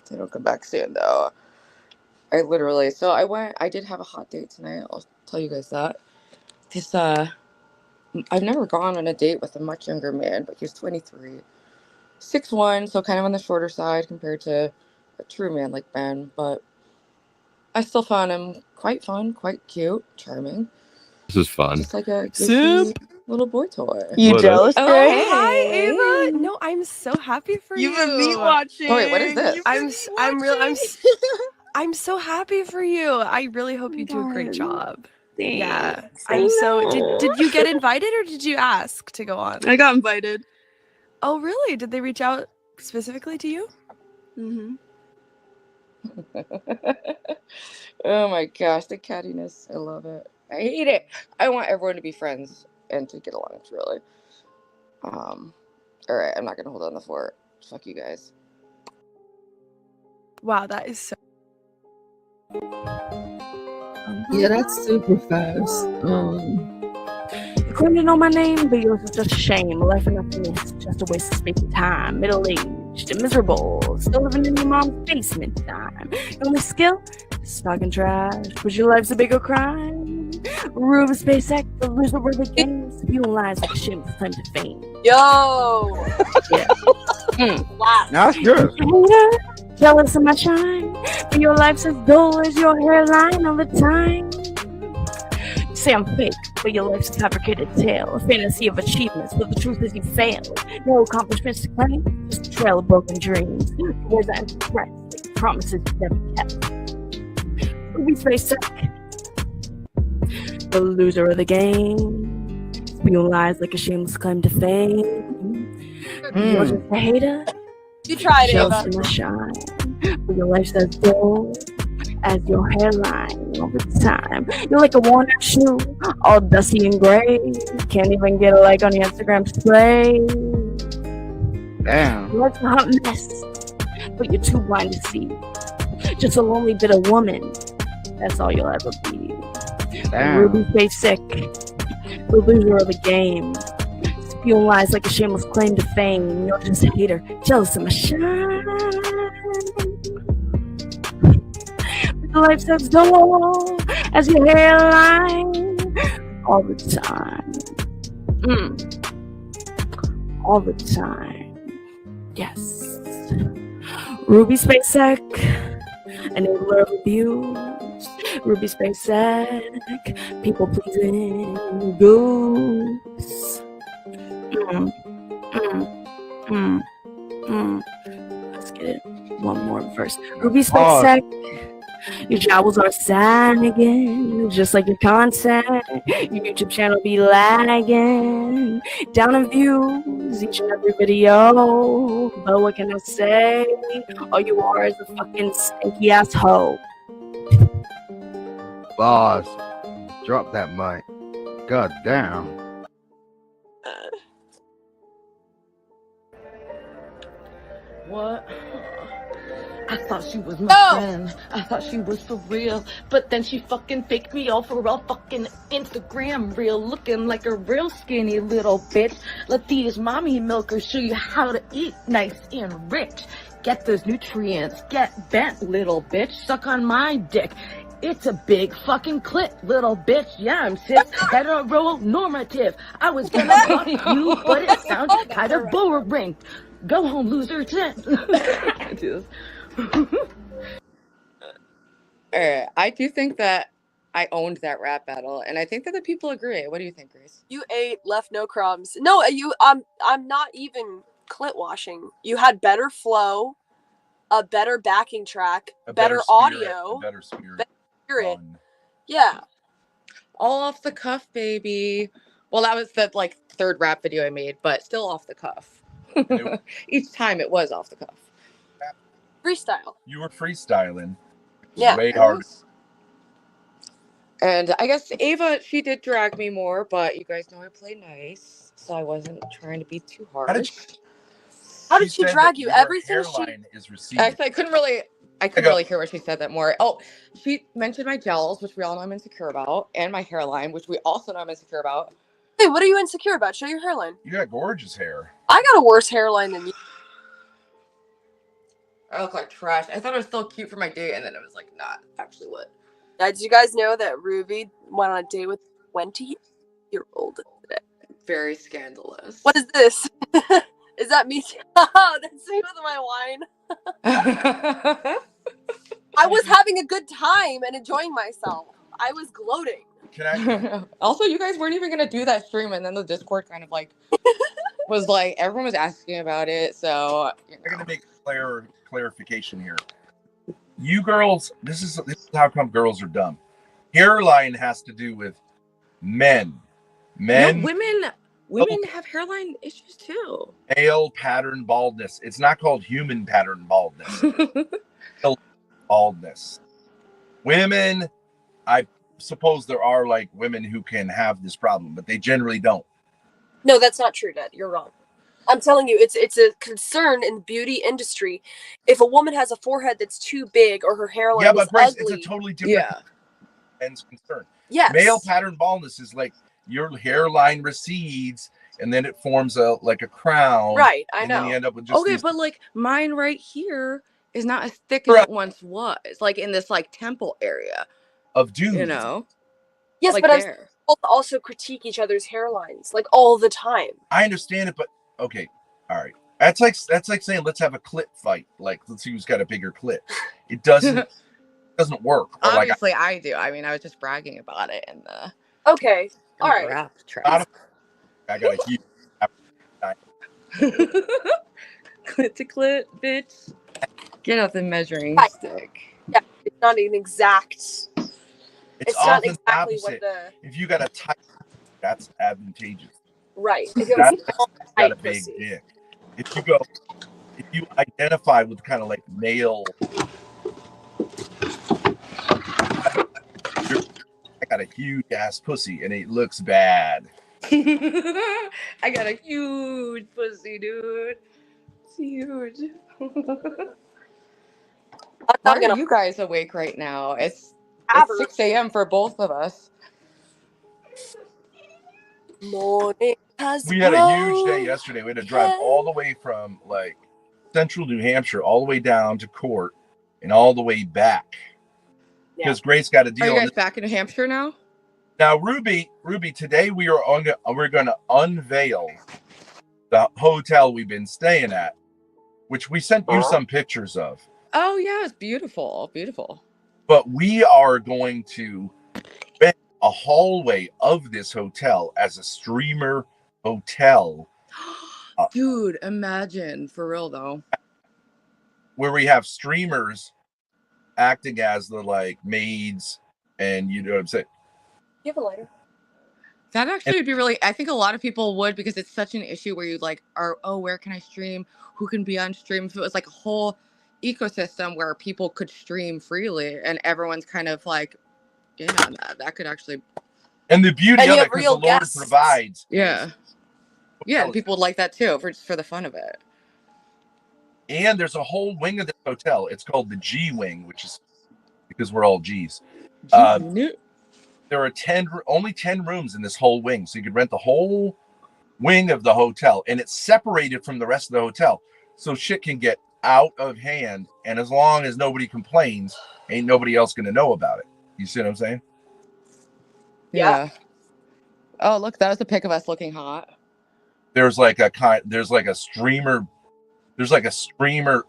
They don't come back soon though. I did have a hot date tonight. I'll tell you guys that. This I've never gone on a date with a much younger man, but he's 23. 6'1", so kind of on the shorter side compared to a true man like Ben, but I still found him quite fun, quite cute, charming. This is fun. Just like a goofy little boy toy. You jealous, Oh, Gray? hey. Hi, Ava. No, I'm so happy for you. You've been meat watching. Oh, wait, what is this? I'm so happy for you. I really hope you do a great job. Thanks. Yeah, I'm so. Did you get invited or did you ask to go on? I got invited. Oh, really? Did they reach out specifically to you? Mm-hmm. Oh my gosh, the cattiness. I love it. I hate it. I want everyone to be friends and to get along, really. All right, I'm not gonna hold on the fort. Fuck you guys. Wow, that is so. Yeah, that's super fast. You couldn't know my name, but yours is just a shame. Life enough is just a waste of space and time. Middle-aged and miserable, still living in your mom's basement time. Your only skill is talking trash, but your life's a bigger crime. Ruby SpaceX, the loser of the game, spewing lies like a shameless claim to fame. Yo. Yeah. Wow. That's good. Hater, jealous of my shine, but your life's as dull as your hairline all the time. You say I'm fake, but your life's a fabricated tale, a fantasy of achievements, but the truth is you failed. No accomplishments to claim, just a trail of broken dreams. Words that impress, like promises you never kept. Ruby SpaceX, the loser of the game, spewing lies like a shameless claim to fame. You're just a hater. You tried, jealous Ava. of my shine, but your life's as dull as your hairline all the time. You're like a worn out shoe, all dusty and gray. Can't even get a like on your Instagram display. Damn. Your life's a hot mess, but you're too blind to see. Just a lonely bit of woman. That's all you'll ever be. Damn. Ruby SpaceX, the loser of the game. Spewing lies like a shameless claim to fame. You're just a hater, jealous of my shine. But life's as dull as your hairline all the time. All the time. Yes. Ruby SpaceX, enabler of abuse. Ruby SpaceX, people pleasing goose. Let's get it. One more verse. Ruby SpaceX, your jowls are sagging, just like your content. Your YouTube channel be lagging, down in views each and every video. But what can I say? All you are is a fucking stinky ass hoe. Boss, drop that mic. God damn. What? I thought she was my friend. I thought she was for real. But then she fucking faked me off for a fucking Instagram reel, looking like a real skinny little bitch. Let these mommy milkers show you how to eat nice and rich. Get those nutrients. Get bent, little bitch. Suck on my dick. It's a big fucking clit, little bitch. Yeah, I'm cis, heteronormative. I was gonna fuck you, but it sounds kind of boring. Go home, loser. I do this. Alright, I do think that I owned that rap battle, and I think that the people agree. What do you think, Grace? You ate, left no crumbs. No, I'm not even clit washing. You had better flow, a better backing track, better audio, better spirit. Better spirit. Yeah. All off the cuff, baby. Well, that was the like third rap video I made, but still off the cuff. Each time it was off the cuff. Freestyle. You were freestyling. Yeah. Way harder. And I guess Ava, she did drag me more, but you guys know I play nice, so I wasn't trying to be too harsh. How did she drag you? Everything is receding. Actually, I couldn't really hear what she said that more. Oh, she mentioned my jowls, which we all know I'm insecure about, and my hairline, which we also know I'm insecure about. Hey, what are you insecure about? Show your hairline. You got gorgeous hair. I got a worse hairline than you. I look like trash. I thought it was still cute for my date, and then it was like not actually what. Did you guys know that Ruby went on a date with a 20-year-old today? Very scandalous. What is this? Is that me? Oh, that's me with my wine. I was having a good time and enjoying myself. I was gloating. Also, you guys weren't even gonna do that stream, and then the Discord kind of like was like everyone was asking about it. So I'm gonna make clarification here. You girls, this is how come girls are dumb. Hairline has to do with men. No, women have hairline issues too. Male pattern baldness. It's not called human pattern baldness. Baldness. Women, I suppose there are like women who can have this problem, but they generally don't. No, that's not true, Dad. You're wrong. I'm telling you, it's a concern in the beauty industry. If a woman has a forehead that's too big or her hairline is Grace, ugly, it's a totally different men's concern. Yes. Male pattern baldness is like your hairline recedes and then it forms a crown. Right, I know. And then you end up with just Okay, but like mine right here is not as thick as it once was. Like in this like temple area of dudes. You know. Yes, like but I'm there. supposed to also critique each other's hairlines like all the time. I understand it, but okay, all right. That's like saying let's have a clit fight. Like let's see who's got a bigger clit. It doesn't work. Or like Obviously, I do. I mean, I was just bragging about it in the okay, all right. rap track. I got a huge Clit to clit, bitch. Get out the measuring Right. stick. Yeah, it's not an exact. It's not often exactly opposite. what the. If you got a tight, that's advantageous. Right. If you have That's a small, got a tight big pussy. dick. If you identify with kind of like male, I got a huge ass pussy and it looks bad. I got a huge pussy, dude. It's huge. Why are you guys awake right now? It's 6 a.m. for both of us. Morning has We had a huge day yesterday. We had to drive all the way from like central New Hampshire all the way down to court and all the way back. Because Grace got a deal. Are you guys back in New Hampshire now? Now, Ruby, today we're going to unveil the hotel we've been staying at, which we sent you some pictures of. Oh yeah, it's beautiful, beautiful. But we are going to rent a hallway of this hotel as a streamer hotel. Dude, imagine, for real though. Where we have streamers acting as the like maids, and you know what I'm saying? You have a lighter? That actually would be really, I think a lot of people would, because it's such an issue where you like are, oh, where can I stream? Who can be on stream? If it was like a whole ecosystem where people could stream freely and everyone's kind of like, yeah, that could actually. And the beauty of it, because the Lord provides. Yeah. Yeah, and people would like that too, just for the fun of it. And there's a whole wing of the hotel. It's called the G Wing, which is because we're all G's. There are only 10 rooms in this whole wing, so you could rent the whole wing of the hotel, and it's separated from the rest of the hotel, so shit can get out of hand. And as long as nobody complains, ain't nobody else gonna know about it. You see what I'm saying? Yeah. Oh, look, that was a pic of us looking hot. There's like a streamer. There's like a streamer,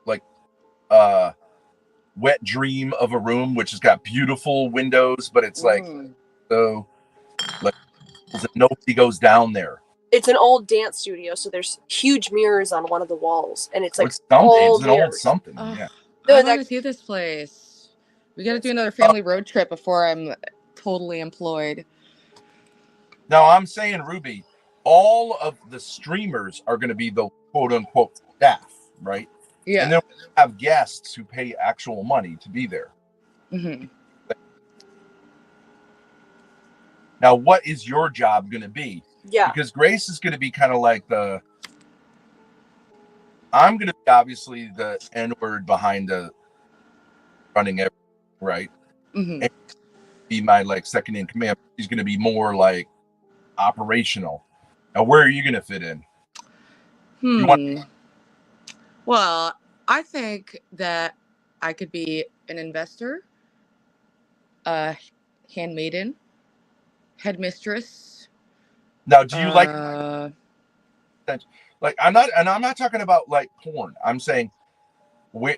like wet dream of a room, which has got beautiful windows, but it's like so like nobody goes down there. It's an old dance studio, so there's huge mirrors on one of the walls, and it's like it's an old something. Yeah. I want to see this place. We got to do another family road trip before I'm totally employed. Now I'm saying, Ruby, all of the streamers are going to be the quote unquote staff, right? Yeah. And then we have guests who pay actual money to be there. Mm-hmm. Now, what is your job going to be? Yeah. Because Grace is going to be kind of like I'm going to be obviously the N-word behind the running everything, right? Mm-hmm. And be my like second in command. She's going to be more like operational. Now, where are you going to fit in? Well, I think that I could be an investor, handmaiden, headmistress. Now, do you like I'm not talking about like porn. I'm saying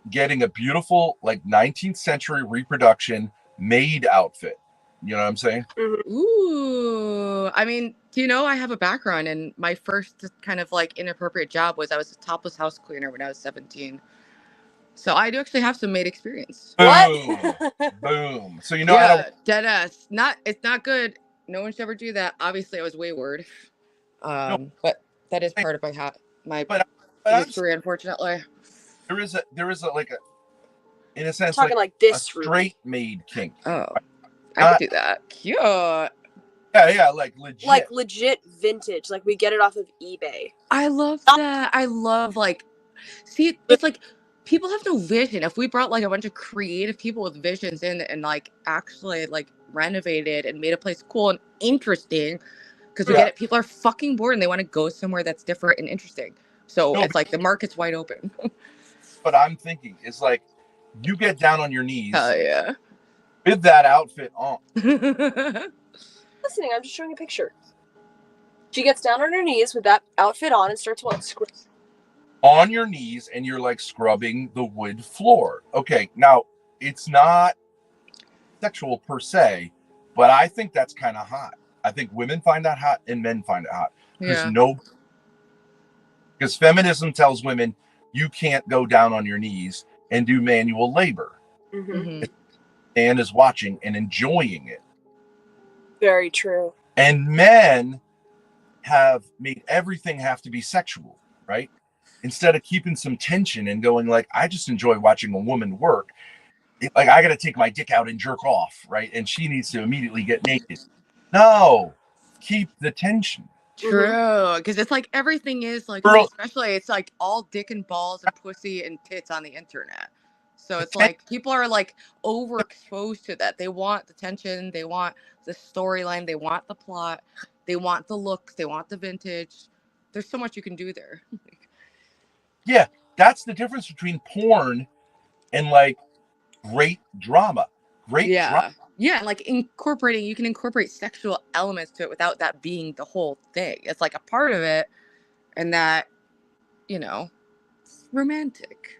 getting a beautiful like 19th century reproduction maid outfit. You know what I'm saying? Ooh, I mean, do you know I have a background, and my first kind of like inappropriate job was I was a topless house cleaner when I was 17. So I do actually have some maid experience. Boom. Boom. So you know how to dead ass. It's not good. No one should ever do that. Obviously, I was wayward. But that is part of my history, unfortunately. There is a like a in a sense talking like this a straight maid kink. Oh. I could do that. Cute. Yeah, like legit. Like legit vintage. Like we get it off of eBay. I love that. I love see, it's like people have no vision. If we brought like a bunch of creative people with visions in and like actually like renovated and made a place cool and interesting, because we get it, people are fucking bored and they want to go somewhere that's different and interesting. So it's like the market's wide open. But I'm thinking it's like you get down on your knees. Oh yeah. with that outfit on. Listening, I'm just showing a picture. She gets down on her knees with that outfit on and starts what? On your knees, and you're like scrubbing the wood floor. Okay, now it's not sexual per se, but I think that's kind of hot. I think women find that hot and men find it hot. Because feminism tells women you can't go down on your knees and do manual labor. Man is watching and enjoying it. Very true. And men have made everything have to be sexual, right? Instead of keeping some tension and going like, I just enjoy watching a woman work. Like, I got to take my dick out and jerk off, right? And she needs to immediately get naked. No, keep the tension. True, because it's like everything is like, especially it's like all dick and balls and pussy and tits on the internet. So it's like people are like overexposed to that. They want the tension, they want the storyline, they want the plot, they want the looks, they want the vintage. There's so much you can do there. Yeah, that's the difference between porn and like great drama. Drama. Yeah, like you can incorporate sexual elements to it without that being the whole thing. It's like a part of it, and that, it's romantic.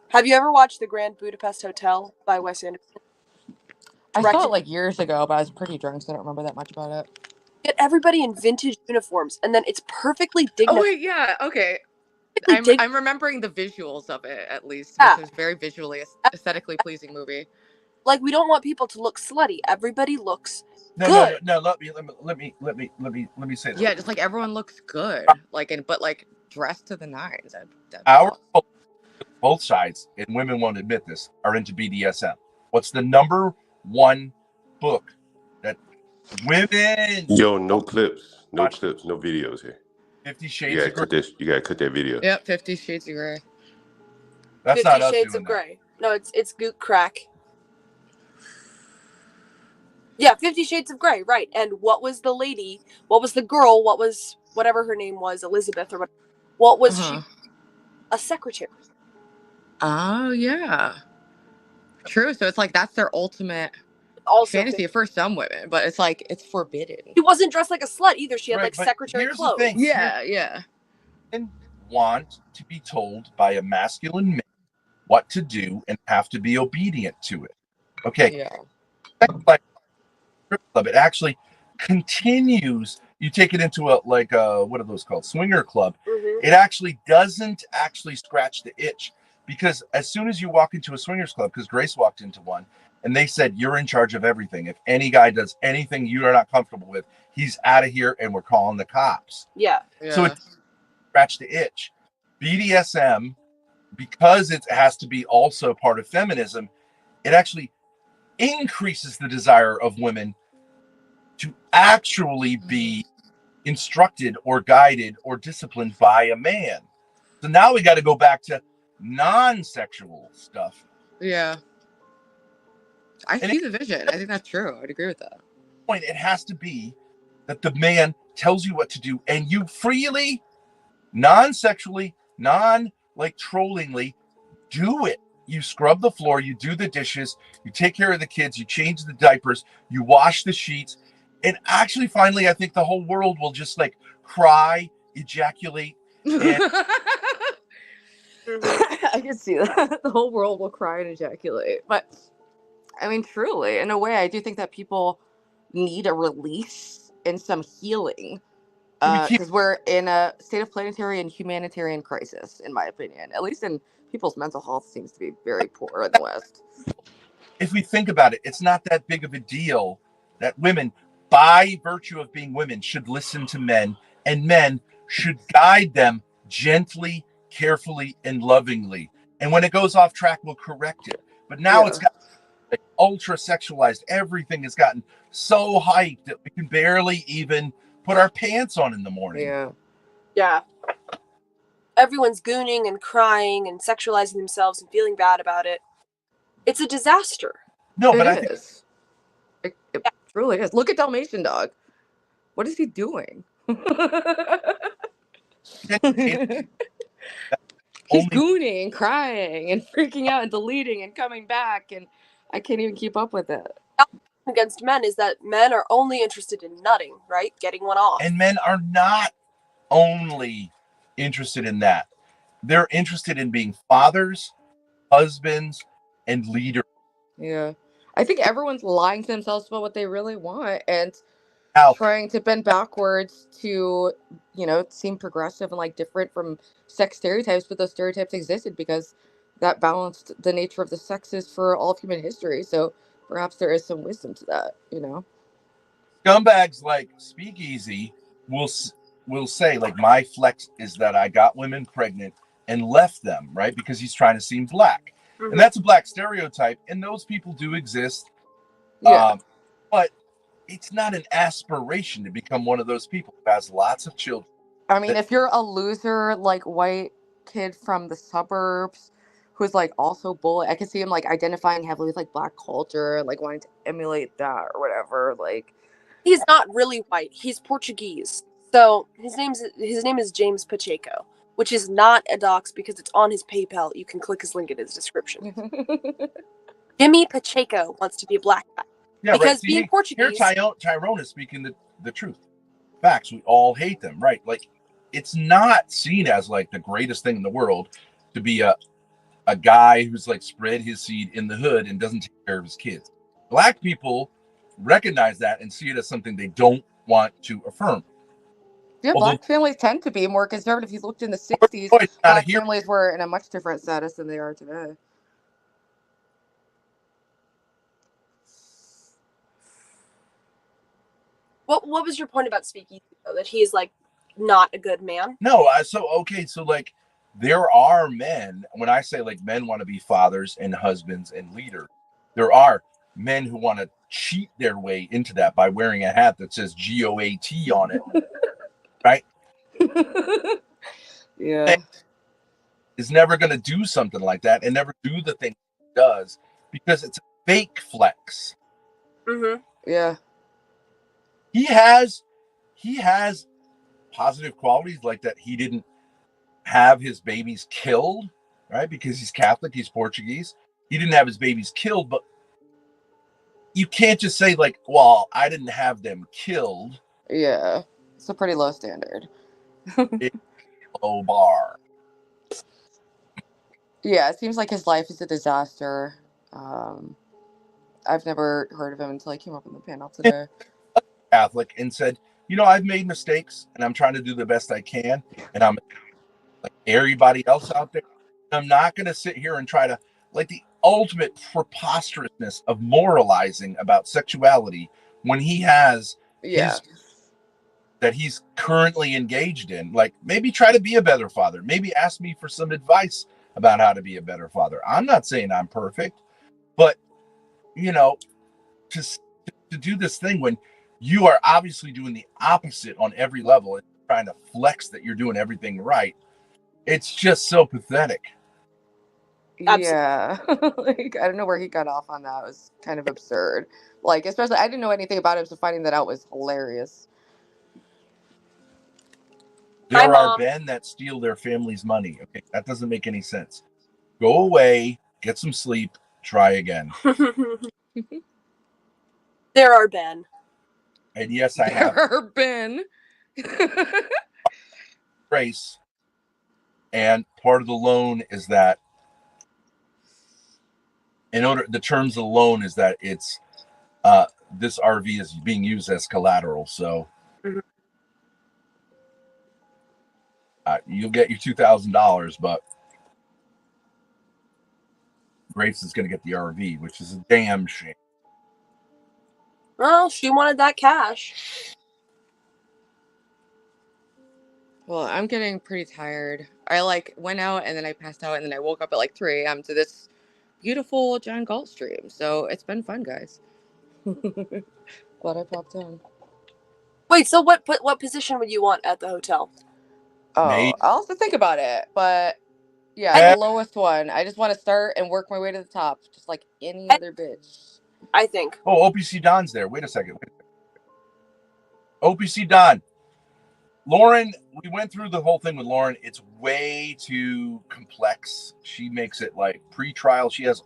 Have you ever watched The Grand Budapest Hotel by Wes Anderson? I saw it like years ago, but I was pretty drunk, so I don't remember that much about it. Get everybody in vintage uniforms, and then it's perfectly dignified. Oh wait, yeah, okay. I'm remembering the visuals of it, at least, which was very visually aesthetically pleasing movie. Like, we don't want people to look slutty. Everybody looks good. No, let me say that. Yeah, just like everyone looks good, but dressed to the nines. Both sides, and women won't admit this, are into BDSM. What's the number one book that women? Yo, no clips, no videos here. 50 Shades of Grey. You gotta cut that video. Yep, 50 Shades of Grey. That's 50 not us Shades doing of that. Grey. No, it's Goot Crack. Yeah, 50 Shades of Grey, right. And what was the lady? What was the girl? What was whatever her name was, Elizabeth or whatever? What was she? A secretary. Oh, yeah. True. So it's like that's their ultimate fantasy for some women, but it's like it's forbidden. She wasn't dressed like a slut either. She had like secretary clothes. Yeah. And want to be told by a masculine man what to do and have to be obedient to it. Okay. Yeah. Like club, it actually continues. You take it into a what are those called? Swinger club. It actually doesn't scratch the itch, because as soon as you walk into a swingers club, because Grace walked into one and they said you're in charge of everything. If any guy does anything you are not comfortable with, he's out of here and we're calling the cops. Yeah. So it scratched the itch. BDSM, because it has to be also part of feminism, it actually increases the desire of women to actually be instructed or guided or disciplined by a man. So now we got to go back to non-sexual stuff. Yeah. I see the vision. I think that's true. I'd agree with that. Point, it has to be that the man tells you what to do and you freely, non-sexually, trollingly do it. You scrub the floor, you do the dishes, you take care of the kids, you change the diapers, you wash the sheets. And actually, finally, I think the whole world will just cry, ejaculate. And I can see that. The whole world will cry and ejaculate. But, I mean, truly, in a way, I do think that people need a release and some healing. Because we're in a state of planetary and humanitarian crisis, in my opinion. At least in people's mental health seems to be very poor in the West. If we think about it, it's not that big of a deal that women, by virtue of being women, should listen to men, and men should guide them gently, carefully, and lovingly. And when it goes off track, we'll correct it. But now it's got ultra sexualized. Everything has gotten so hyped that we can barely even put our pants on in the morning. Yeah. Everyone's gooning and crying and sexualizing themselves and feeling bad about it. It's a disaster. No, but I think it truly is. Look at Dalmatian Dog. What is he doing? He's gooning, crying, and freaking out and deleting and coming back and I can't even keep up with it. Against men is that men are only interested in nutting, right? Getting one off. And men are not only interested in that. They're interested in being fathers, husbands, and leaders. Yeah. I think everyone's lying to themselves about what they really want and Now, trying to bend backwards to, seem progressive and like different from sex stereotypes, but those stereotypes existed because that balanced the nature of the sexes for all of human history. So perhaps there is some wisdom to that. Scumbags like Speakeasy will say, like, my flex is that I got women pregnant and left them, right? Because he's trying to seem black. Mhm. And that's a black stereotype, and those people do exist. Yeah. But it's not an aspiration to become one of those people who has lots of children. I mean, if you're a loser, like, white kid from the suburbs who's, like, also bullied, I can see him, like, identifying heavily with, like, black culture, like, wanting to emulate that or whatever, like... He's not really white. He's Portuguese. So his name is James Pacheco, which is not a dox because it's on his PayPal. You can click his link in his description. Jimmy Pacheco wants to be a black guy. Yeah, because right. See, being Portuguese... Here Tyrone is speaking the truth. Facts. We all hate them, right? Like, it's not seen as, like, the greatest thing in the world to be a guy who's, like, spread his seed in the hood and doesn't take care of his kids. Black people recognize that and see it as something they don't want to affirm. Yeah, black families tend to be more conservative. If you looked in the 60s, black families were in a much different status than they are today. What was your point about Speakeasy, though? That he's, like, not a good man? No, so like, there are men, when I say, like, men want to be fathers and husbands and leaders, there are men who want to cheat their way into that by wearing a hat that says GOAT on it. Right? Yeah. Is never going to do something like that and never do the thing he does because it's a fake flex. Mm-hmm. Yeah. He has positive qualities, like that he didn't have his babies killed, right? Because he's Catholic, he's Portuguese. He didn't have his babies killed, but you can't just say, like, well, I didn't have them killed. Yeah. It's a pretty low standard. It's a low bar. Yeah, it seems like his life is a disaster. I've never heard of him until I came up on the panel today. Catholic and said, I've made mistakes and I'm trying to do the best I can, and I'm like everybody else out there. I'm not going to sit here and try to, like, the ultimate preposterousness of moralizing about sexuality when he has his that he's currently engaged in. Like, maybe try to be a better father. Maybe ask me for some advice about how to be a better father. I'm not saying I'm perfect, but to do this thing when you are obviously doing the opposite on every level and trying to flex that you're doing everything right, it's just so pathetic. Yeah. Like, I don't know where he got off on that. It was kind of absurd. Like, especially, I didn't know anything about him, so finding that out was hilarious. There are men that steal their family's money. Okay, that doesn't make any sense. Go away, get some sleep, try again. There are Ben. And yes, I have. There are Ben. Grace. And part of the loan is that the terms of the loan is that it's this RV is being used as collateral. So you'll get your $2,000, but Grace is going to get the RV, which is a damn shame. Well, she wanted that cash. Well, I'm getting pretty tired. I went out and then I passed out and then I woke up at 3 a.m. to this beautiful John Galt stream. So it's been fun, guys. Glad I popped in. Wait, so what position would you want at the hotel? Oh, I'll have to think about it. But yeah, the lowest one. I just want to start and work my way to the top, just like any other bitch. I think. Oh, OPC Don's there. Wait a second. OPC Don. Lauren, we went through the whole thing with Lauren. It's way too complex. She makes it like pre-trial. She has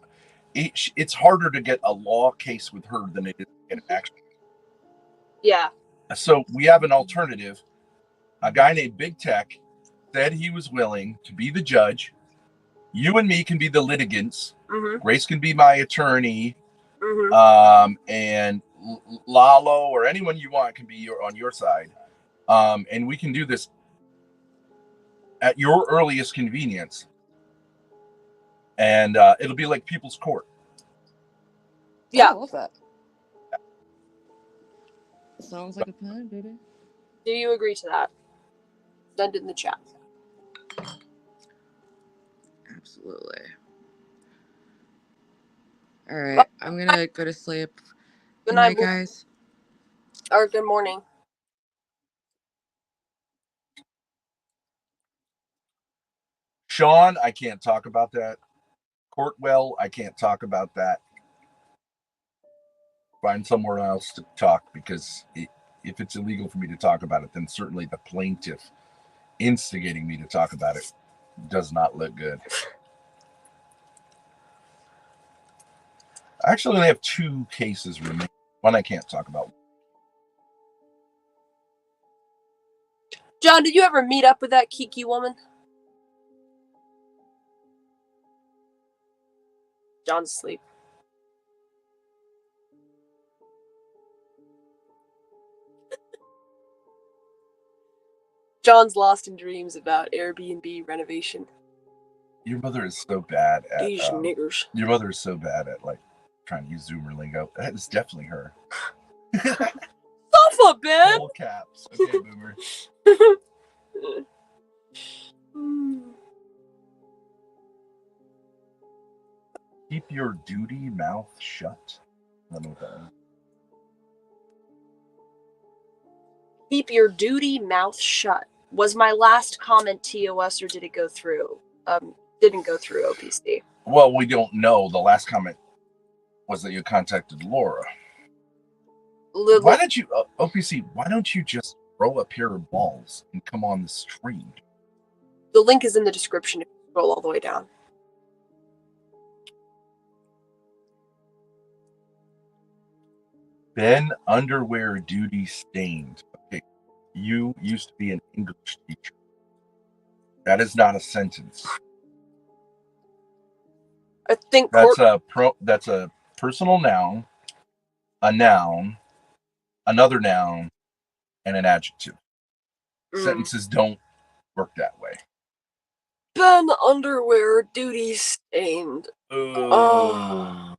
it's harder to get a law case with her than it is to get an action. Yeah. So we have an alternative. A guy named Big Tech said he was willing to be the judge. You and me can be the litigants. Mm-hmm. Grace can be my attorney. Mm-hmm. And Lalo or anyone you want can be on your side. And we can do this at your earliest convenience. And it'll be like People's Court. Yeah. Oh, I love that. Sounds like a plan, baby. Do you agree to that? Send it in the chat. Absolutely. All right, I'm gonna go to sleep. Good night, guys. Or good morning. Sean, I can't talk about that. Courtwell, I can't talk about that. Find somewhere else to talk, because if it's illegal for me to talk about it, then certainly the plaintiff instigating me to talk about it does not look good. I actually only have 2 cases remaining. One I can't talk about. John, did you ever meet up with that Kiki woman? John's asleep. John's lost in dreams about Airbnb renovation. Your mother is so bad at These niggers. Your mother is so bad at like trying to use Zoomer lingo. That is definitely her. Sofa bed. All caps. Okay, boomer. Keep your duty mouth shut. I don't know what that means. Keep your duty mouth shut. Was my last comment TOS or did it go through? Didn't go through OPC. Well, we don't know. The last comment was that you contacted Laura. Why don't you, OPC, why don't you just throw a pair of balls and come on the stream? The link is in the description if you scroll all the way down. Ben underwear duty stained. Okay. You used to be an English teacher. That is not a sentence. I think that's a personal noun, a noun, another noun, and an adjective. Sentences don't work that way. Ben underwear duty stained. Oh.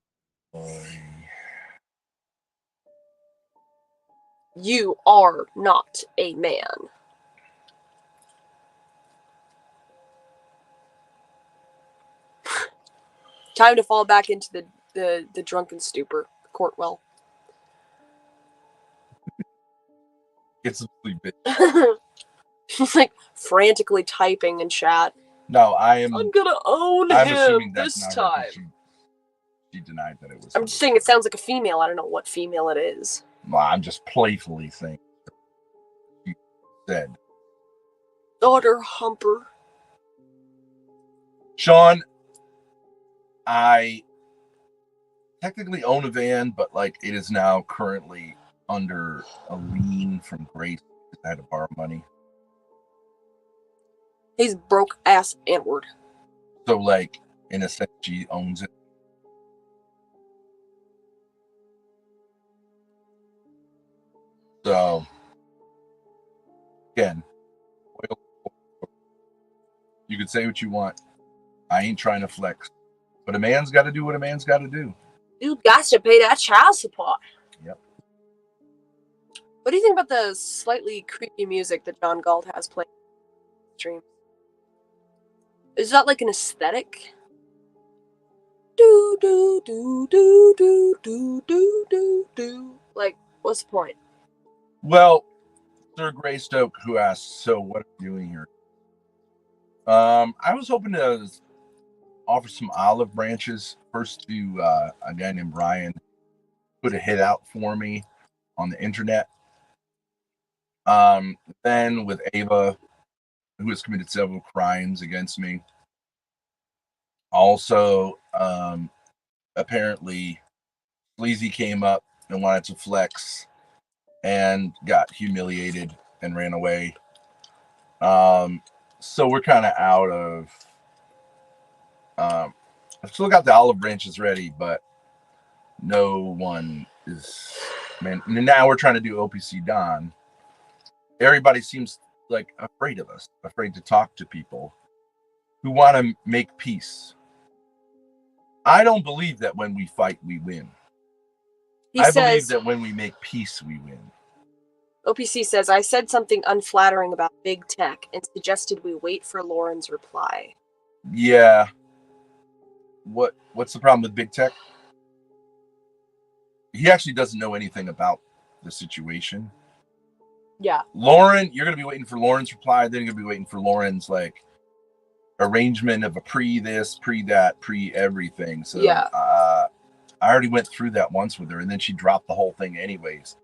You are not a man. Time to fall back into the drunken stupor, Courtwell. Get some sleep, bitch. She's like frantically typing in chat. No, I'm gonna own him this time. She denied that it was. I'm just saying it sounds like a female. I don't know what female it is. Well, I'm just playfully saying. She said. Daughter humper. Sean, I technically own a van, but like it is now currently under a lien from Grace because I had to borrow money. He's broke ass N-word. So like in a sense she owns it. So again, you could say what you want. I ain't trying to flex. But a man's gotta do what a man's gotta do. You got to pay that child support. Yep. What do you think about the slightly creepy music that John Galt has playing on the stream? Is that like an aesthetic? Do do do do do do do do do. Like, what's the point? Well, Sir Gray Stoke, who asked, so what are you doing here? I was hoping to offer some olive branches first to a guy named Brian, put a hit out for me on the internet. Then with Ava, who has committed several crimes against me. Also, apparently Sleazy came up and wanted to flex and got humiliated and ran away. So we're kind of out of. I've still got the olive branches ready, but no one is. Man, now we're trying to do OPC Don. Everybody seems like afraid of us, afraid to talk to people who want to make peace. I don't believe that when we fight, we win. I believe that when we make peace, we win. OPC says, I said something unflattering about big tech and suggested we wait for Lauren's reply. Yeah. What's the problem with big tech? He actually doesn't know anything about the situation. Yeah. Lauren, you're going to be waiting for Lauren's reply. Then you're going to be waiting for Lauren's like arrangement of a pre this, pre that, pre everything. So yeah. I already went through that once with her, and then she dropped the whole thing anyways.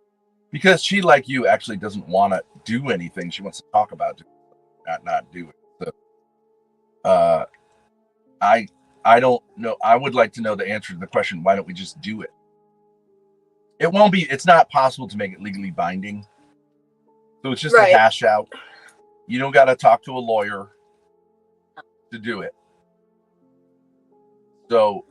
Because she, like you, actually doesn't want to do anything. She wants to talk about it, not do it. So I don't know. I would like to know the answer to the question, why don't we just do it? It won't be, it's not possible to make it legally binding. So it's just a hash out. You don't got to talk to a lawyer to do it. So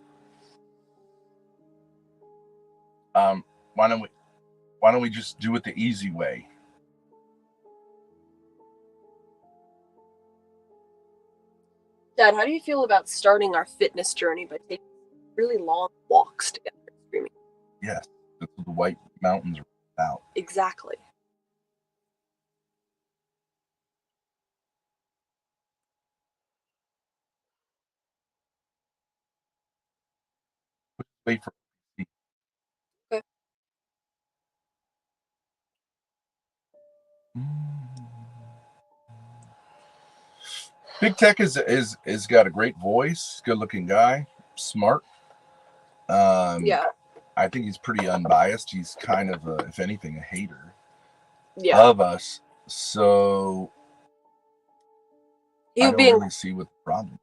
why don't we just do it the easy way? Dad, how do you feel about starting our fitness journey by taking really long walks together screaming? Yes, that's what the White Mountains are about. Exactly. Wait for okay. Big Tech is got a great voice, good looking guy, smart. Yeah. I think he's pretty unbiased. He's kind of if anything, a hater of us. So I don't really see what the problem.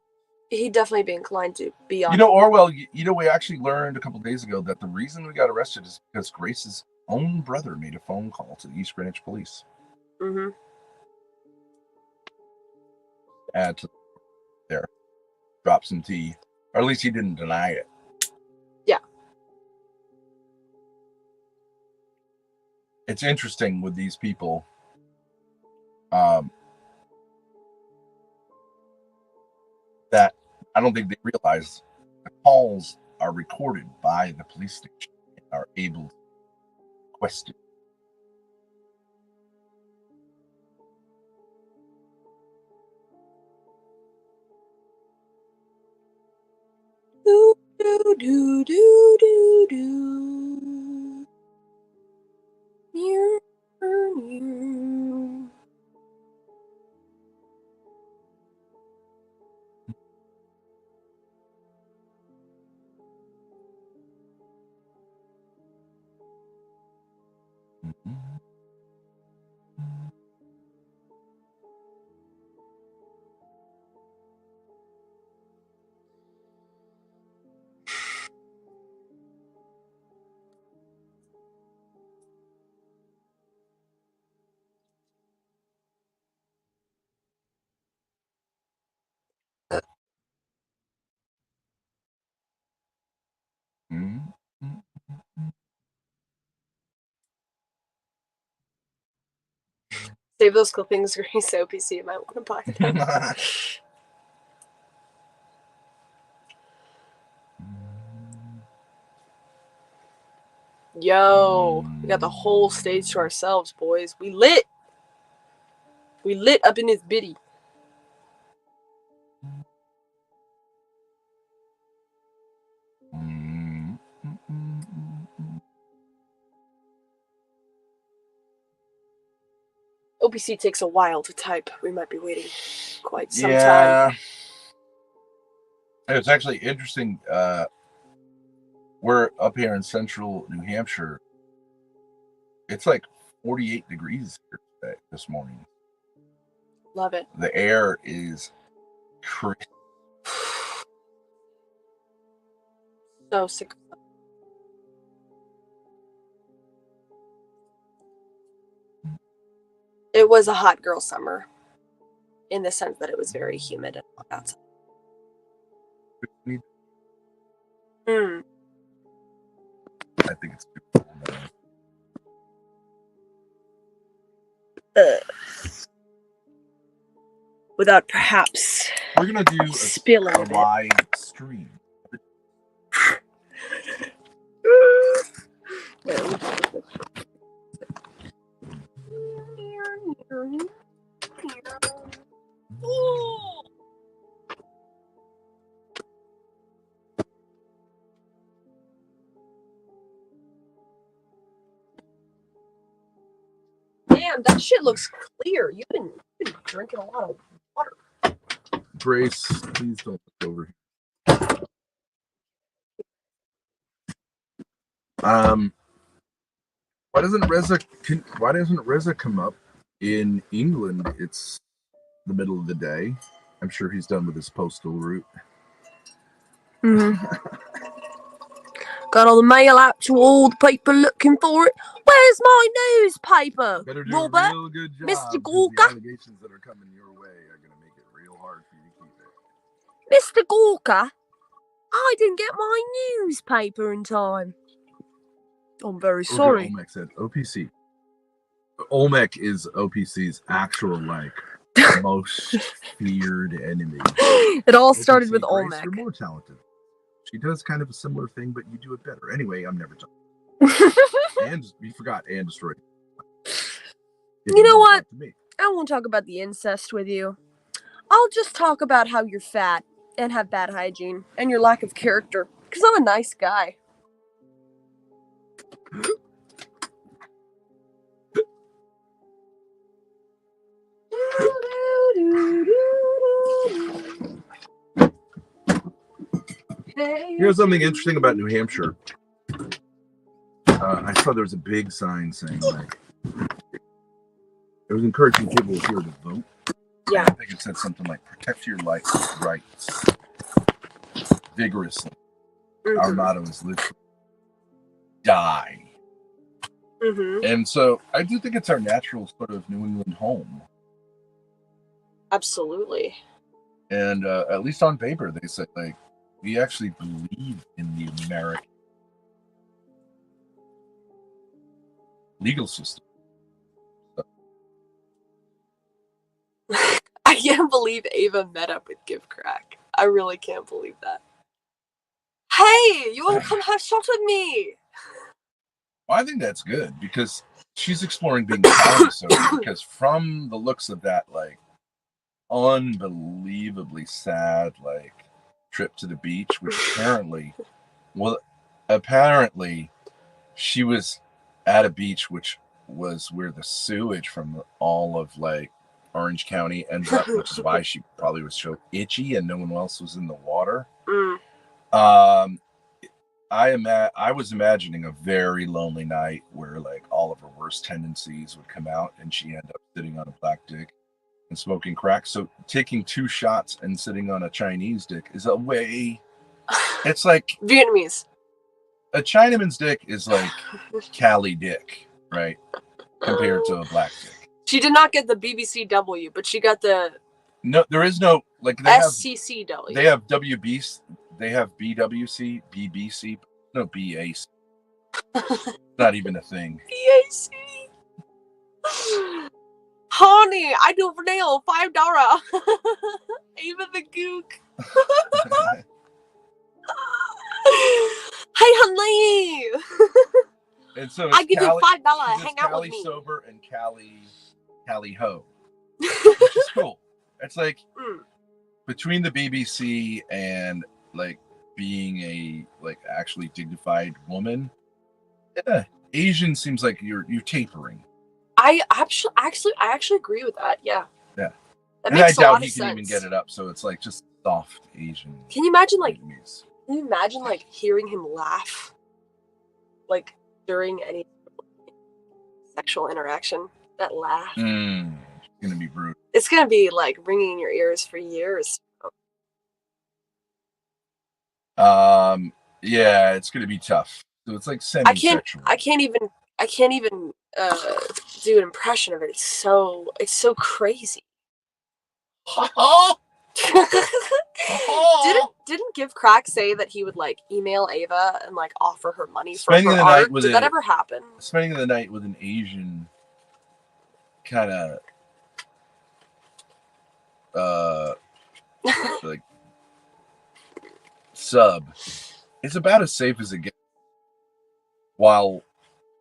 He'd definitely be inclined to be on. You know, Orwell, we actually learned a couple of days ago that the reason we got arrested is because Grace's own brother made a phone call to the East Greenwich police. Mm-hmm. Add to there. Drop some tea. Or at least he didn't deny it. Yeah. It's interesting with these people. That I don't think they realize the calls are recorded by the police station and are able to question. Do do do do do do. Near, near. Save those clippings, Grace. OPC, you might want to buy them. Yo, we got the whole stage to ourselves, boys. We lit. We lit up in this bitty. OPC takes a while to type. We might be waiting quite some time. It's actually interesting. We're up here in central New Hampshire. It's like 48 degrees here today, this morning. Love it. The air is crisp. So sick. It was a hot girl summer, in the sense that it was very humid and hot outside. I think it's without perhaps we're gonna do spilling a live stream. Damn, that shit looks clear. You've been drinking a lot of water. Grace, please don't look over here. Why doesn't Reza come up? In England, it's the middle of the day. I'm sure he's done with his postal route. Got all the mail out to all the people looking for it. Where's my newspaper? Better do Robert? a real good job. Mr. The Gorka? allegations that are coming your way are going to make it real hard for you to keep it. Mr. Gorka? I didn't get my newspaper in time. I'm very sorry. Olmec said OPC. Olmec is OPC's actual, most feared enemy. It all started with Olmec. You're more talented. She does kind of a similar thing, but you do it better. Anyway, I'm never talking. And you forgot and destroyed. You know what? I won't talk about the incest with you. I'll just talk about how you're fat and have bad hygiene and your lack of character. Because I'm a nice guy. Here's something interesting about New Hampshire. I saw there was a big sign saying it was encouraging people here to vote. Yeah. I think it said something like "Protect your rights vigorously." Our motto is "Live, die." And so I do think it's our natural sort of New England home. Absolutely. And at least on paper, they said we actually believe in the American legal system. I can't believe Ava met up with Give Crack. I really can't believe that. Hey, you want to come have shot with me? Well, I think that's good because she's exploring being calorie sober. Because from the looks of that, unbelievably sad, trip to the beach, which apparently she was at a beach which was where the sewage from all of Orange County ends up, which is why she probably was so itchy and no one else was in the water. I was imagining a very lonely night where all of her worst tendencies would come out and she ended up sitting on a black dick and smoking crack. So taking 2 shots and sitting on a Chinese dick is a way. It's like Vietnamese. A Chinaman's dick is like Cali dick, right? Compared to a black dick. She did not get the BBCW, but she got the No, there is no they SCCW. They have WB. They have BWC, BBC. No BAC. Not even a thing. BAC. Honey, I do for nail $5. Even the gook. Hey, honey. And so I give you $5. Hang out Cali with me. sober and Cali ho, which is cool. It's like between the BBC and being a actually dignified woman. Yeah, Asian seems like you're tapering. I actually agree with that. Yeah. Yeah. That and makes I doubt a he lot can of even sense. get it up, so it's just soft Asian. Can you imagine hearing him laugh during any sexual interaction? That laugh. It's gonna be brutal. It's gonna be ringing in your ears for years. Yeah, it's gonna be tough. So it's like semi-sexual. I can't even do an impression of it. It's so crazy. Didn't Give Crack say that he would like email Ava and like offer her money for her art? Did that ever happen? Spending the night with an Asian kind of like sub, it's about as safe as it gets, while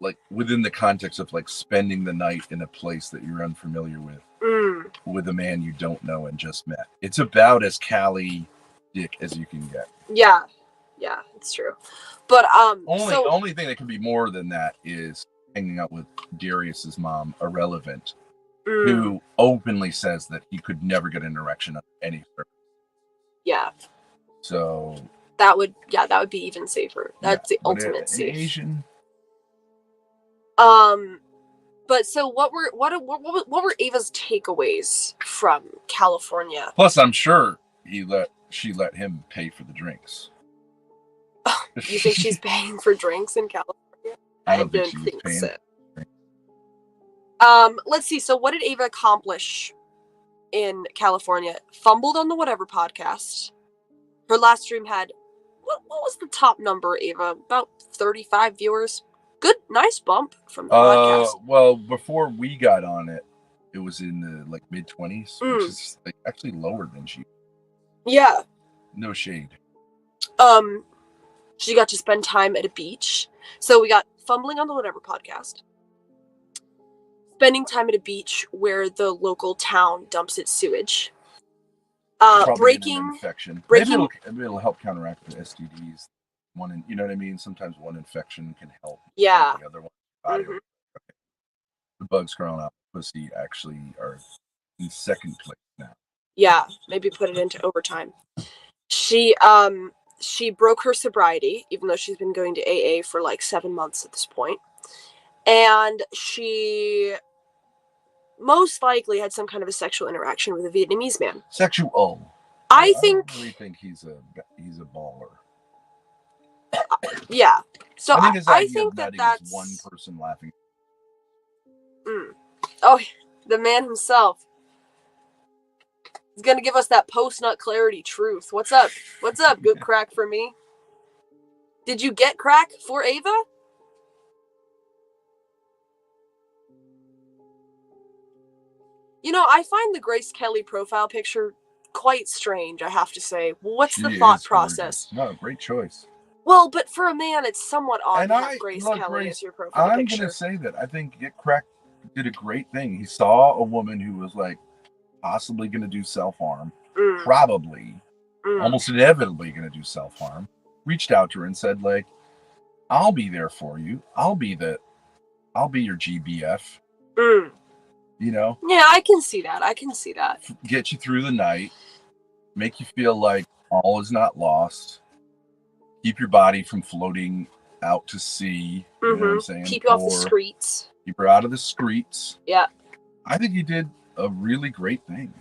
like within the context of like spending the night in a place that you're unfamiliar with a man you don't know and just met. It's about as Cali dick as you can get. Yeah, it's true. But only thing that can be more than that is hanging out with Darius's mom, Irrelevant, who openly says that he could never get an erection under any circumstance. Yeah. So that would be even safer. That's the ultimate safe. Asian. But so what were Ava's takeaways from California? Plus, I'm sure she let him pay for the drinks. You think she's paying for drinks in California? I don't think she was paying. So. Let's see. So what did Ava accomplish in California? Fumbled on the Whatever podcast. Her last stream had what was the top number, Ava? About 35 viewers. Good, nice bump from the podcast. Well, before we got on it, it was in the like mid-20s, which is like actually lower than she. Yeah. No shade. She got to spend time at a beach. So we got Fumbling on the Whatever podcast. Spending time at a beach where the local town dumps its sewage. Breaking infection. Maybe it'll help counteract the STDs. You know what I mean? Sometimes one infection can help. Yeah. The other one. Okay. The bugs crawling out pussy actually are in second place now. Yeah, maybe put it into overtime. She broke her sobriety, even though she's been going to AA for like 7 months at this point. And she most likely had some kind of a sexual interaction with a Vietnamese man. Sexual. I really think he's a baller. Yeah. So I think that's one person laughing. Oh, the man himself. He's gonna give us that post-nut clarity truth. What's up? What's up, good crack for me? Did you get crack for Ava? You know, I find the Grace Kelly profile picture quite strange, I have to say. What's the thought process? No, great choice. Well, but for a man, it's somewhat odd to have Grace Kelly as your profile picture. I'm going to say that I think Get Crack did a great thing. He saw a woman who was like possibly going to do self-harm, probably, almost inevitably going to do self-harm, reached out to her and said like, I'll be there for you. I'll be your GBF. You know? Yeah, I can see that. Get you through the night, make you feel like all is not lost. Keep your body from floating out to sea. You know what I'm saying? Keep you off the streets. Keep her out of the streets. Yeah. I think he did a really great thing.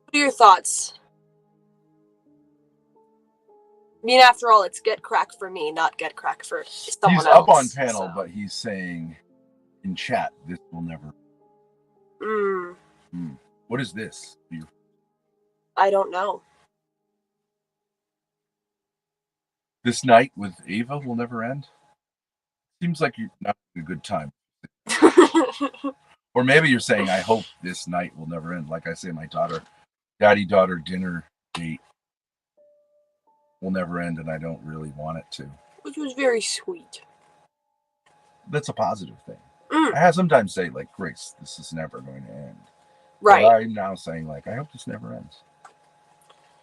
What are your thoughts? I mean, after all, it's Get Crack for me, not Get Crack for someone else. He's up on panel, but he's saying in chat, this will never. What is this? I don't know. This night with Ava will never end? Seems like you're not having a good time. Or maybe you're saying, I hope this night will never end. Like I say, my daddy-daughter dinner date will never end, and I don't really want it to. Which was very sweet. That's a positive thing. I sometimes say, like, Grace, this is never going to end. Right. But I'm now saying, like, I hope this never ends.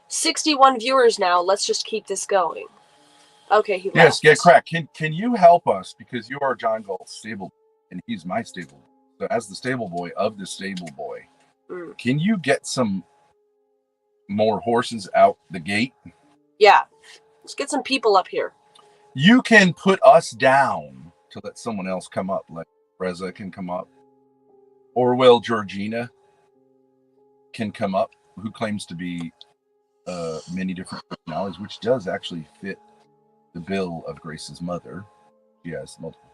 61 viewers now. Let's just keep this going. Okay, he left. Yes, Get Crack. Can you help us? Because you are John Galt's stable, and he's my stable boy. So as the stable boy of the stable boy, can you get some more horses out the gate? Yeah. Let's get some people up here. You can put us down to let someone else come up, like Reza can come up. Orwell Georgina can come up, who claims to be many different personalities, which does actually fit the bill of Grace's mother. She has multiple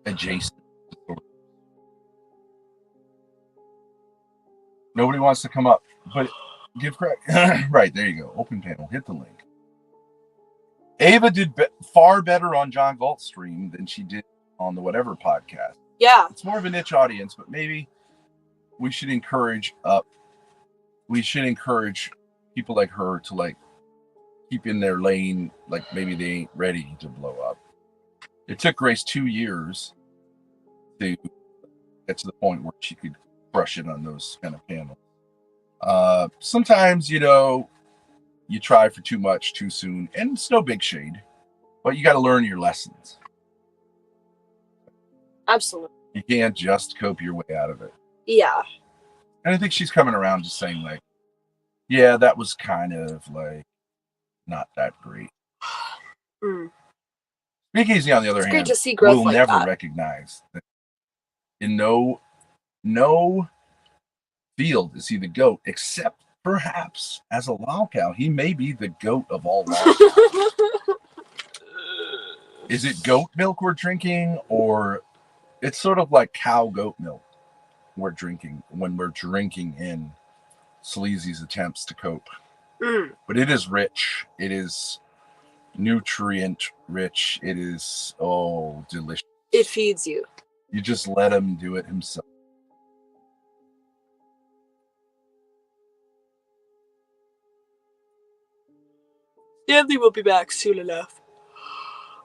adjacent. Nobody wants to come up, but give credit. Right, there you go. Open panel. Hit the link. Ava did far better on John Galt's stream than she did on the Whatever podcast. Yeah. It's more of a niche audience, but maybe we should encourage people like her to like keep in their lane, like maybe they ain't ready to blow up. It took Grace 2 years to get to the point where she could crush it on those kind of panels. Sometimes, you try for too much too soon, and it's no big shade, but you got to learn your lessons. Absolutely. You can't just cope your way out of it. Yeah. And I think she's coming around just saying like, yeah, that was kind of like not that great. Speakeasy, on the other hand, great to see growth will like never that. recognize that in no field is he the GOAT, except perhaps as a lolcow. He may be the GOAT of all lolcows. Is it goat milk we're drinking, or it's sort of like cow goat milk we're drinking when we're drinking in Sleazy's attempts to cope? But it is rich. It is nutrient rich. It is delicious. It feeds you. You just let him do it himself. Stanley will be back soon enough.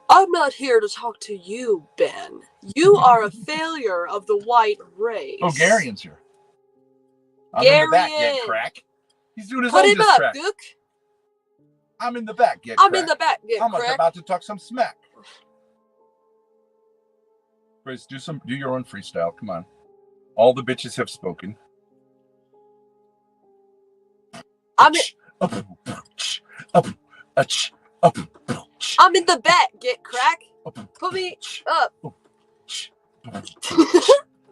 I'm not here to talk to you, Ben. You are a failure of the white race. Oh, Garion's here. I'm in the back, get crack. He's doing his Put own him diss up, track. Gook. I'm in the back, get I'm crack. in the back, get I'm crack. about to talk some smack. Grace, do your own freestyle. Come on. All the bitches have spoken. I'm in the back, get crack. Put me up.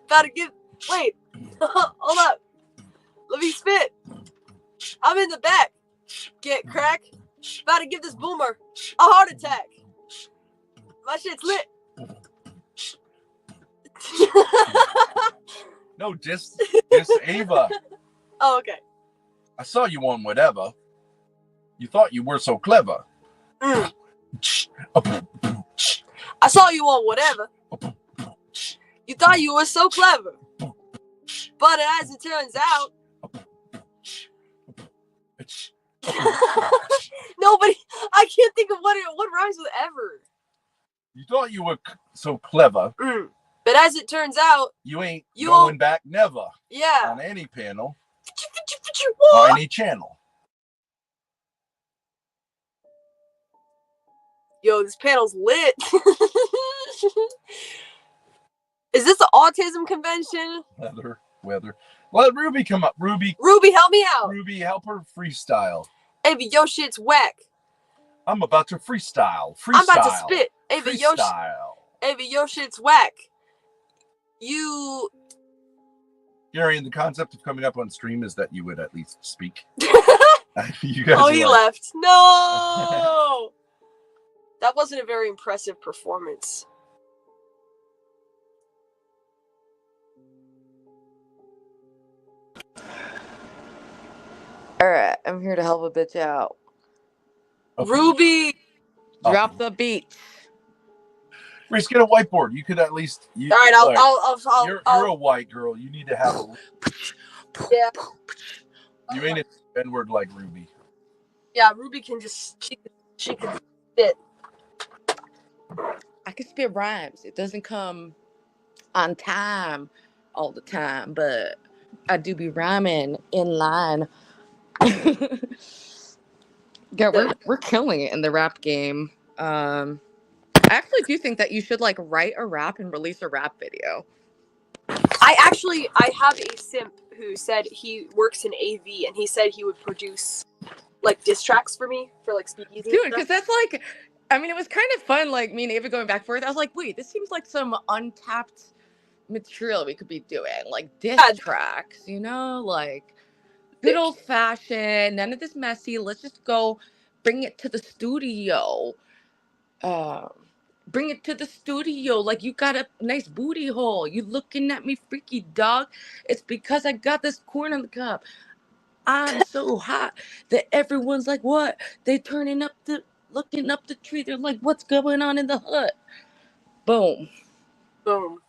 Gotta give. Wait. Hold up. Let me spit. I'm in the back. Get crack. About to give this boomer a heart attack. My shit's lit. No, diss Ava. Oh, okay. I saw you on Whatever. You thought you were so clever. I saw you on Whatever. You thought you were so clever. But as it turns out, nobody. I can't think of what rhymes with ever. You thought you were so clever. But as it turns out, you ain't going back never. Yeah. On any panel. Or any channel. Yo, this panel's lit. Is this an autism convention? Weather. Let Ruby come up. Ruby, help me out. Ruby, help her freestyle. Ava, your shit's whack. I'm about to freestyle. I'm about to spit. Ava, your shit's whack. You... Gary, and the concept of coming up on stream is that you would at least speak. You guys he left. No! That wasn't a very impressive performance. Alright, I'm here to help a bitch out. Ruby! Drop the beat. Reese, get a whiteboard. You could at least. All right, you're a white girl. You need to have a. Yeah. You ain't an N-word like Ruby. Yeah, Ruby can just she can spit. I can spit rhymes. It doesn't come on time all the time, but I do be rhyming in line. Yeah, we're killing it in the rap game. I actually do think that you should like write a rap and release a rap video. I have a simp who said he works in AV and he said he would produce like diss tracks for me for like speakeasy. Dude, because that's like, I mean, it was kind of fun. Like me and Ava going back and forth. I was like, wait, this seems like some untapped material we could be doing, like diss tracks. You know, like Good old fashioned. None of this messy. Let's just go bring it to the studio. Bring it to the studio like you got a nice booty hole. You looking at me freaky, dog. It's because I got this corn on the cob. I'm so hot that everyone's like, what? They looking up the tree. They're like, what's going on in the hut? Boom. Boom.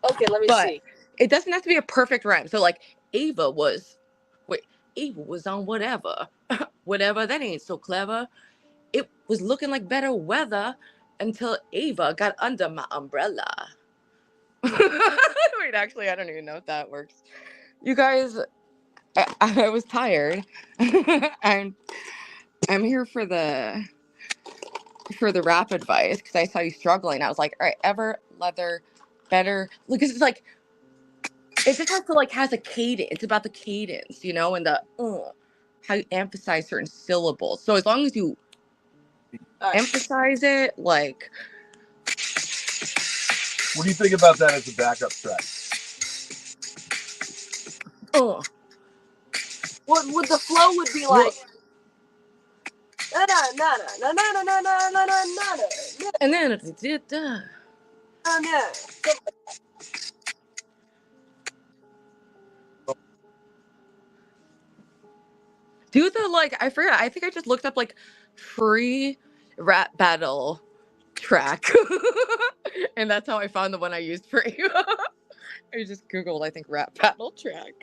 Okay, let me But see. it doesn't have to be a perfect rhyme. So like Ava was on whatever. Whatever, that ain't so clever. It was looking like better weather until Ava got under my umbrella. Wait, actually, I don't even know if that works. You guys, I was tired. I'm here for the rap advice because I saw you struggling. I was like, all right, ever, leather, better. Because it's like, it just has to like has a cadence. It's about the cadence, you know, and the how you emphasize certain syllables. So as long as you emphasize it, like. What do you think about that as a backup track? What would the flow would be like? And then do the like I forgot. I think I just looked up like free rap battle track, and that's how I found the one I used for you. I just googled I think rap battle track.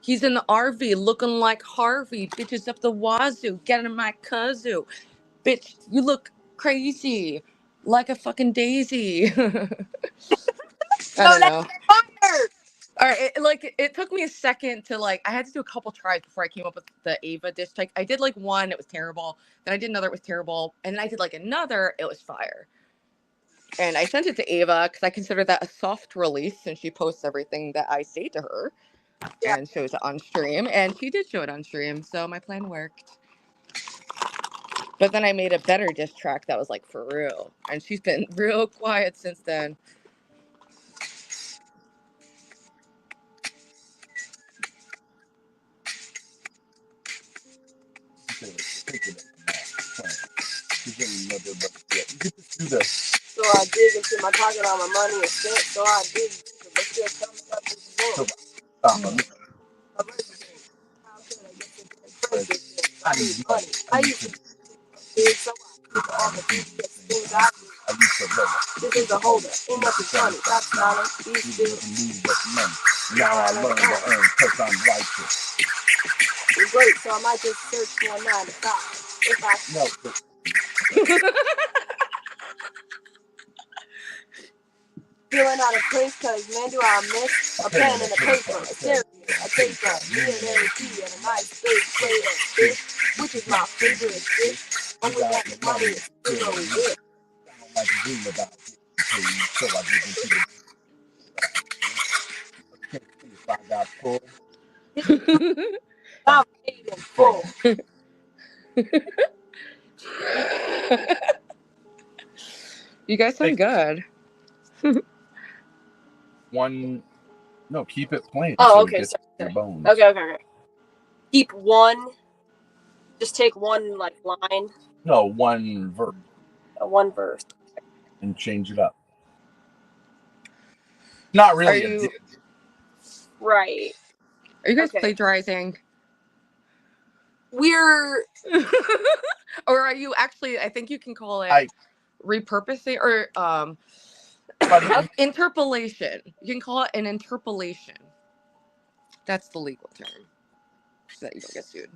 He's in the RV looking like Harvey. Bitches up the wazoo, getting my kazoo. Bitch, you look crazy, like a fucking daisy. I don't know. All right, it took me a second to like. I had to do a couple tries before I came up with the Ava diss track. I did like one, it was terrible. Then I did another, it was terrible, and then I did like another, it was fire. And I sent it to Ava because I consider that a soft release since she posts everything that I say to her, and shows it on stream, and she did show it on stream, so my plan worked. But then I made a better diss track that was like for real, and she's been real quiet since then. So I dig into my pocket, all my money is spent. So I dig, but still coming up with the I need money. I used to dig, so I do all the things I do. This is a holder, ain't nothing funny. Stop smiling, be still. Now I learn to earn because I'm righteous. It's great, so I might just search for a 9 to 5. If I know. Feeling out of place, cause man, do I miss a pen and a paper, a stereo, a paper, me and Mary Key, and a nice big plate of fish, which is my favorite fish. Only got the money is still with. I don't like to dream about it, so I get into the if I got full. I'm paid in full. You guys sound good. No, keep it plain. Oh, so okay. It gets your bones. Okay. Keep one. Just take one like line. No, one verse. One verse. And change it up. Not really. Right. Are you guys plagiarizing? We're. Or are you actually? I think you can call it repurposing or interpolation. You can call it an interpolation. That's the legal term, so that you don't get sued.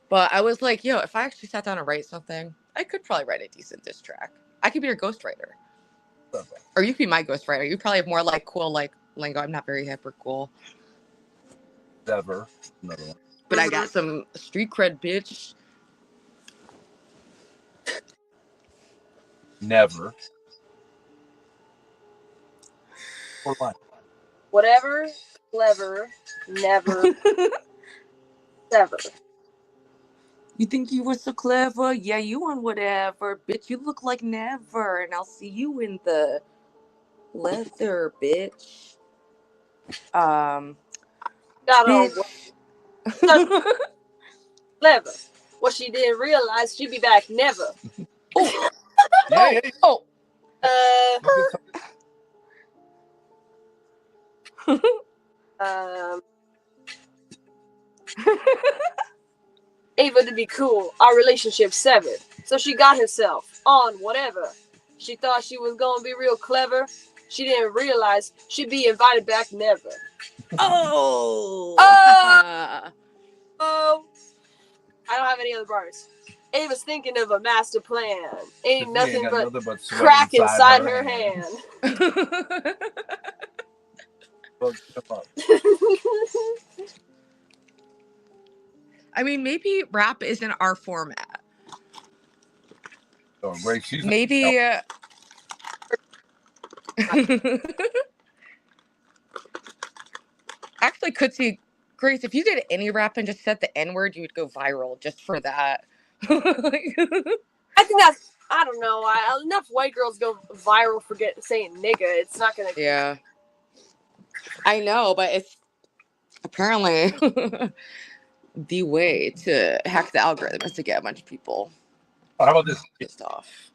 But I was like, yo, if I actually sat down and write something, I could probably write a decent diss track. I could be your ghostwriter. Or you could be my ghostwriter. You probably have more like cool like lingo. I'm not very hip or cool. Never. Another one. But I got some street cred, bitch. Never. Or what? Whatever, clever, Never. Never. You think you were so clever? Yeah, you on whatever. Bitch, you look like never. And I'll see you in the leather, bitch. Got Bitch. on clever. What she didn't realize, she'd be back never. Oh. Yeah. Oh. Ava to be cool, our relationship severed. So she got herself on whatever. She thought she was gonna be real clever. She didn't realize she'd be invited back never. Oh. Oh. I don't have any other bars. Ava's thinking of a master plan. Ain't nothing but crack inside her hand. I mean, maybe rap isn't our format. Oh, great. She's maybe. Actually, could see Grace, if you did any rap and just said the N-word, you would go viral just for that. I think that's, I don't know. Enough white girls go viral for saying nigga. It's not gonna. Yeah. I know, but it's apparently the way to hack the algorithm is to get a bunch of people. How about this? Pissed off.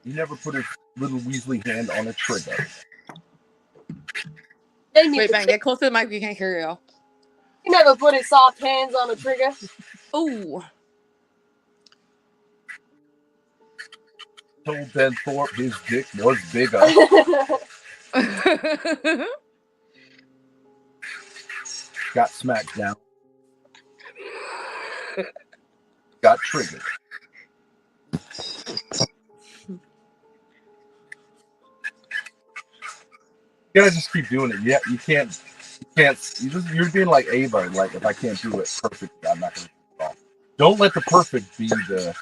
You never put a little Weasley hand on a trigger. Wait, Ben, get close to the mic. We can't hear you. You never put his soft hands on a trigger. Ooh. Told Ben Thorpe his dick was bigger. Got smacked down. Got triggered. You gotta just keep doing it. Yeah, you can't. You're being like Ava. Like, if I can't do it perfectly, I'm not gonna do it wrong. Don't let the perfect be the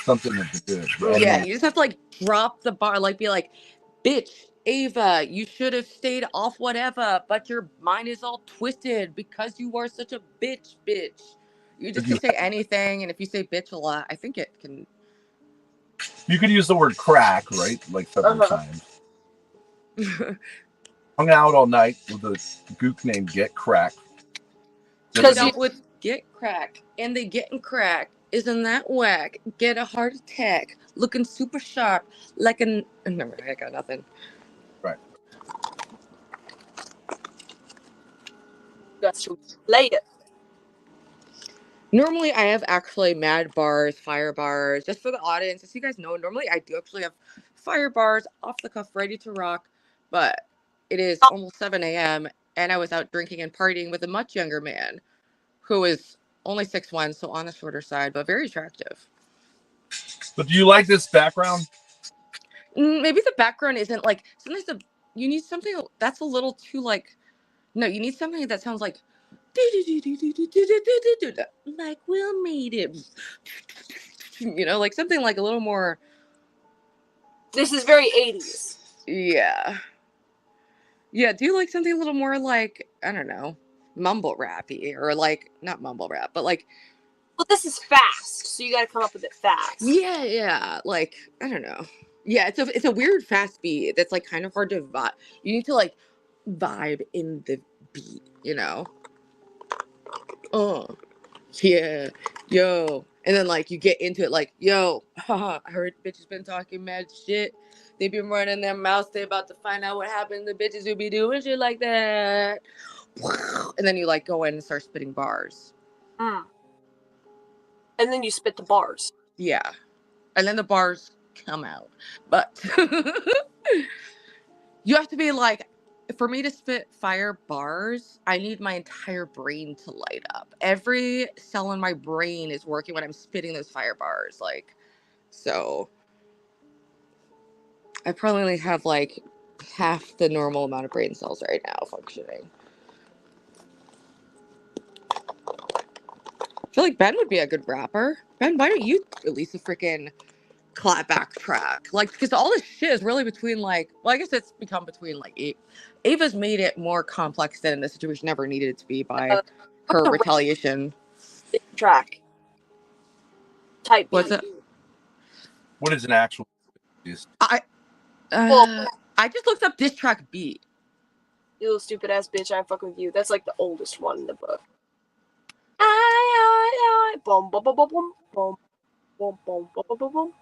something that's good. Yeah, you just have to like drop the bar, like be like, bitch, Ava, you should have stayed off whatever, but your mind is all twisted because you are such a bitch. You just can say anything, and if you say bitch a lot, I think it can. You could use the word crack, right? Like several times. Hung out all night with a gook named Get Crack. Because you would get crack, and they getting crack. Isn't that whack? Get a heart attack. Looking super sharp, like an. Never mind, I got nothing. Right. That's later. Normally, I have actually mad bars, fire bars, just for the audience. Just so you guys know, normally I do actually have fire bars off the cuff, ready to rock. But it is almost 7 a.m. and I was out drinking and partying with a much younger man who is only 6'1", so on the shorter side, but very attractive. But do you like this background? Maybe the background isn't like, sometimes you need something that's a little too like, no, you need something that sounds like, like Will made it. You know, like something like a little more. This is very 80s. Yeah. Yeah, do you like something a little more like, I don't know, mumble rappy, or like, not mumble rap, but like. Well, this is fast, so you gotta come up with it fast. Yeah, like, I don't know. Yeah, it's a weird fast beat that's like kind of hard to vibe. You need to like vibe in the beat, you know? Oh, yeah, yo. And then like you get into it like, yo, haha, I heard bitches been talking mad shit. They been running their mouths. They about to find out what happened. The bitches who be doing shit like that. And then you like go in and start spitting bars. And then you spit the bars. Yeah. And then the bars come out. But you have to be like, for me to spit fire bars, I need my entire brain to light up. Every cell in my brain is working when I'm spitting those fire bars. Like, so I probably only have like half the normal amount of brain cells right now functioning. I feel like Ben would be a good rapper. Ben, why don't you release a freaking backtrack. Like, because all this shit is really between, like, well, I guess it's become between, like, Ava's made it more complex than the situation ever needed it to be by her retaliation. Track. Type B. What's it? What is an actual? I just looked up diss track beat. You little stupid ass bitch, I'm fucking with you. That's like the oldest one in the book. Boom, boom, boom, boom, boom, boom, boom, boom, boom, boom, boom.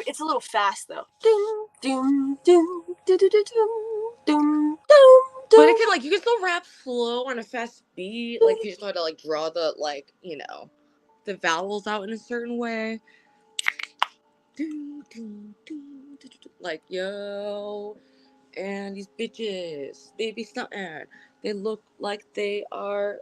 It's a little fast though. Doom, doom, doom, doom, doom, doom, doom, but it can, like, you can still rap slow on a fast beat. Like, you just know how to, like, draw the, like, you know, the vowels out in a certain way. Like, yo, and these bitches, they be stuntin'. They look like they are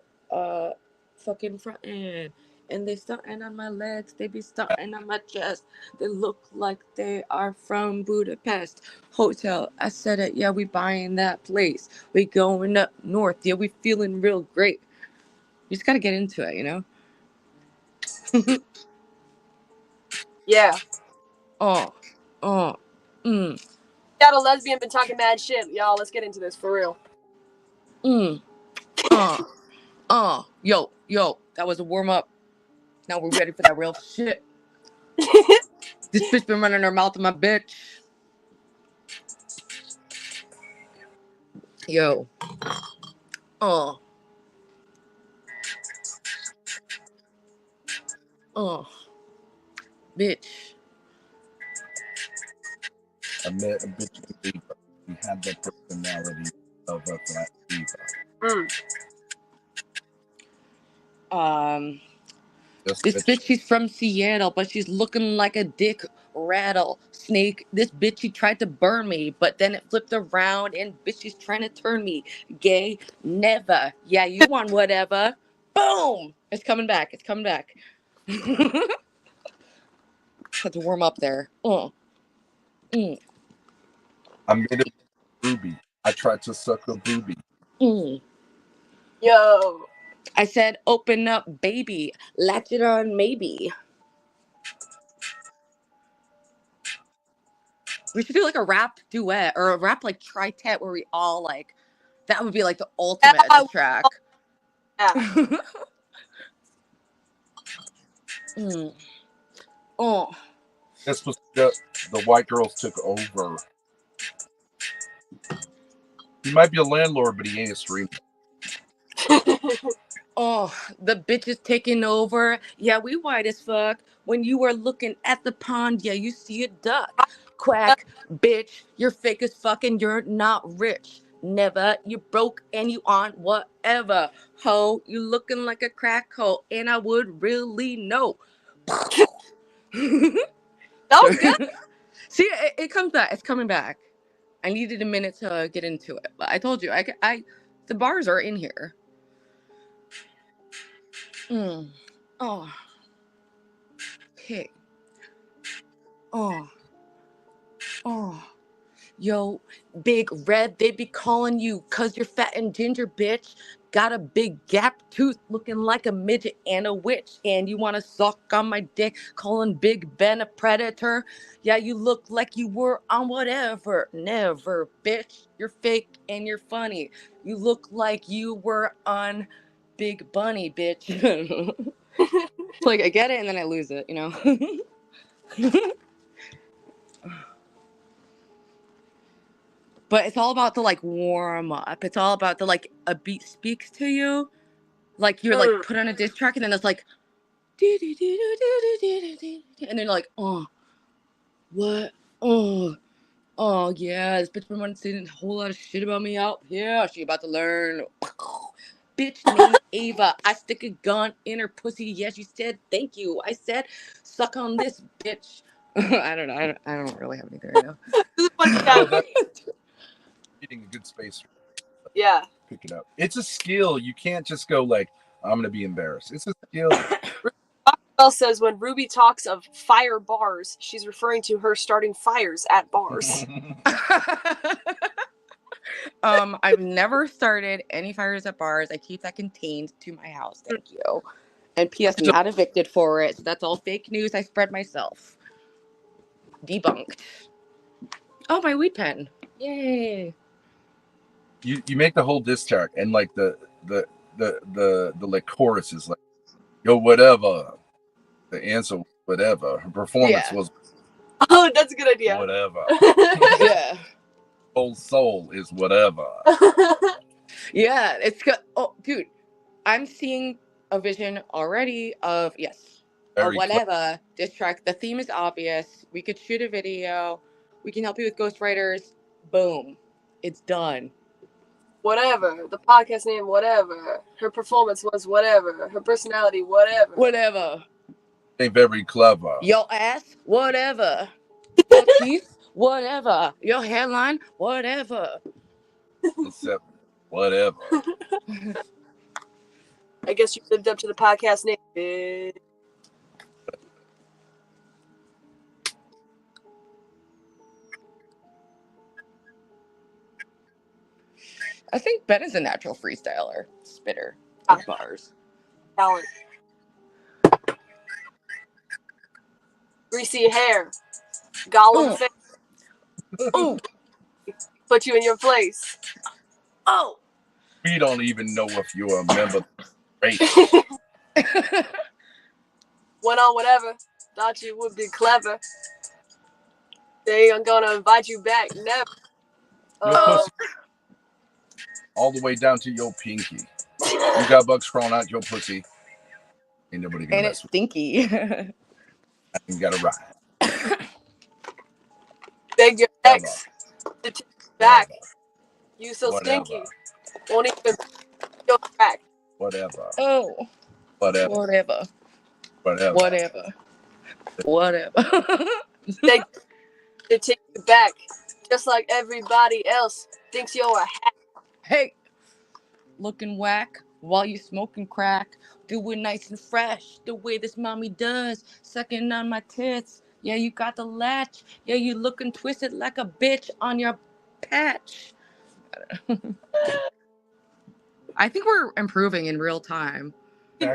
fucking frontin'. And they stuntin' on my legs, they be stuntin' on my chest. They look like they are from Budapest. Hotel, I said it, yeah, we buying that place. We going up north, yeah, we feeling real great. You just gotta get into it, you know? Yeah. Got a lesbian been talking mad shit, y'all. Let's get into this for real. Yo, that was a warm up. Now we're ready for that real shit. This bitch been running her mouth on my bitch. Yo. Bitch. I met a bitch diva. We had the personality of a flat diva. This bitch, she's from Seattle, but she's looking like a dick rattlesnake. This bitch, she tried to burn me, but then it flipped around, and bitch, she's trying to turn me gay. Never. Yeah, you want whatever. Boom! It's coming back. It's coming back. Had to warm up there. I made a booby. I tried to suck a booby. Yo. I said, open up, baby. Latch it on, maybe. We should do like a rap duet or a rap like tri-tet where we all like, that would be like the ultimate track. Yeah. This was the white girls took over. He might be a landlord, but he ain't a streamer. The bitch is taking over. Yeah, we white as fuck. When you are looking at the pond, yeah, you see a duck. Quack, bitch, you're fake as fuck and you're not rich. Never. You broke and you on whatever. Ho, you looking like a crack hole and I would really know. That was good. See, it comes back. It's coming back. I needed a minute to get into it, but I told you, the bars are in here. Okay. Yo, big red, they be calling you cause you're fat and ginger, bitch. Got a big gap tooth looking like a midget and a witch. And you wanna suck on my dick, calling Big Ben a predator. Yeah, you look like you were on whatever. Never, bitch. You're fake and you're funny. You look like you were on Big Bunny, bitch. Like, I get it and then I lose it, you know? But it's all about the, like, warm up. It's all about the, like, a beat speaks to you. Like, you're, like, put on a diss track, and then it's like, and then, like, what? Yeah, this bitch been saying a whole lot of shit about me out. Yeah, she about to learn. Bitch named Ava. I stick a gun in her pussy. Yeah, she said, thank you. I said, suck on this, bitch. I don't know. I don't really have anything right now. Getting a good space. Yeah. Pick it up. It's a skill. You can't just go like, I'm gonna be embarrassed. It's a skill. Says when Ruby talks of fire bars, she's referring to her starting fires at bars. I've never started any fires at bars. I keep that contained to my house. Thank you. And P.S. not evicted for it. So that's all fake news I spread myself. Debunked. Oh, my weed pen. Yay. You make the whole diss track and like the like chorus is like, yo, whatever. The answer was whatever. Her performance was Oh, that's a good idea. whatever. Yeah. Whole soul is whatever. Yeah, it's good. Oh, dude, I'm seeing a vision already of Very whatever diss track. The theme is obvious. We could shoot a video. We can help you with ghostwriters. Boom, it's done. Whatever. The podcast name, whatever. Her performance was whatever. Her personality, whatever. Whatever. Ain't very clever. Your ass, whatever. Your teeth, whatever. Your hairline, whatever. Except whatever. I guess you lived up to the podcast name. I think Ben is a natural freestyler, spitter of bars. Talent. Greasy hair. Gollum face. Ooh. Put you in your place. Oh. We don't even know if you're a member of the race. Went on whatever. Thought you would be clever. They ain't gonna invite you back. Never. Pussy all the way down to your pinky. You got bugs crawling out your pussy. Ain't nobody gonna And mess it's with stinky. you. Got to ride. Beg your ex to take you back. You so Whatever. stinky. Won't even your back. Whatever. Oh. Whatever. Whatever. Whatever. Whatever. Whatever. Beg to take you back. Just like everybody else thinks you're a hack. Hey. Looking whack while you smoking crack. Do it nice and fresh, the way this mommy does. Sucking on my tits. Yeah, you got the latch. Yeah, you looking twisted like a bitch on your patch. I think we're improving in real time.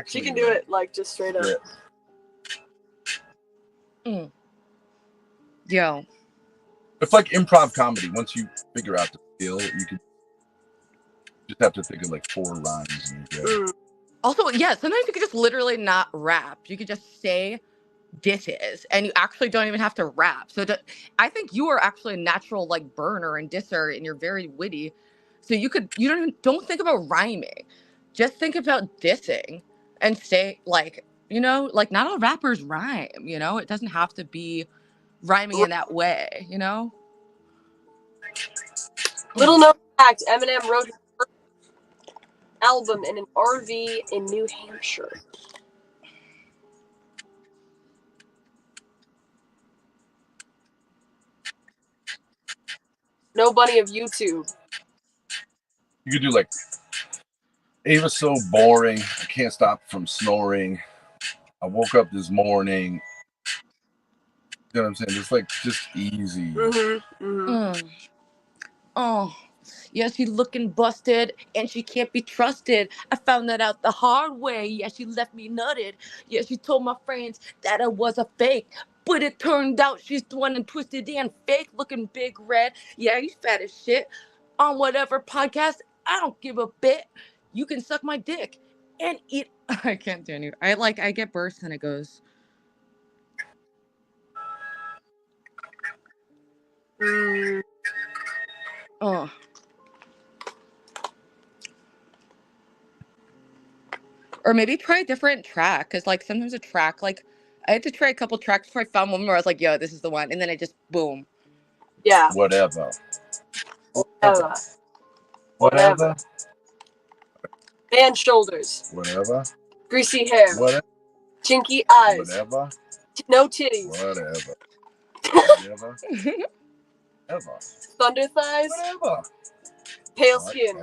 She can do it like just straight up. Yo. It's like improv comedy. Once you figure out the skill, you can just have to think of like 4 rhymes. And Also, yeah, sometimes you could just literally not rap. You could just say disses, and you actually don't even have to rap. So I think you are actually a natural like burner and disser, and you're very witty. So you don't think about rhyming. Just think about dissing and say like, like not all rappers rhyme, it doesn't have to be rhyming in that way, Little known fact, Eminem wrote his first album in an RV in New Hampshire. No bunny of YouTube. you could do like, Ava's so boring. I can't stop from snoring. I woke up this morning. You know what I'm saying? It's like just easy. Oh, yeah, she looking busted and she can't be trusted. I found that out the hard way. Yeah, she left me nutted. Yeah, she told my friends that I was a fake. But it turned out she's the one and twisted and fake looking big red. Yeah, you fat as shit. On whatever podcast, I don't give a bit. You can suck my dick and eat. I can't do any. I get bursts and it goes. Oh. Or maybe try a different track, because like sometimes a track, like I had to try a couple tracks before I found one where I was like, yo, this is the one, and then I just boom. Yeah. Whatever. Whatever. Man shoulders. Whatever. Greasy hair. Whatever. Chinky eyes. Whatever. No titties. Whatever. Whatever. Whatever. Thunder thighs. Whatever. Pale skin.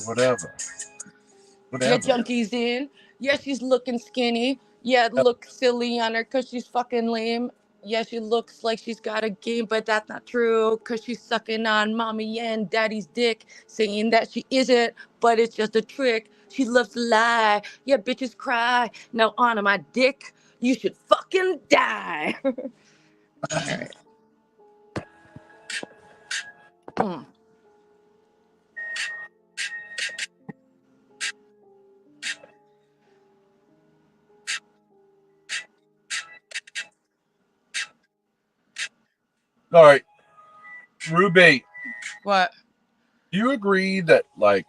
Whatever. Yeah, junkies in. Yeah, she's looking skinny. Yeah, it looks silly on her because she's fucking lame. Yeah, she looks like she's got a game, but that's not true because she's sucking on mommy and daddy's dick, saying that she isn't, but it's just a trick. She loves to lie. Yeah, bitches cry. Now on my dick, you should fucking die. All right. Mm. All right, Ruby. What? Do you agree that like,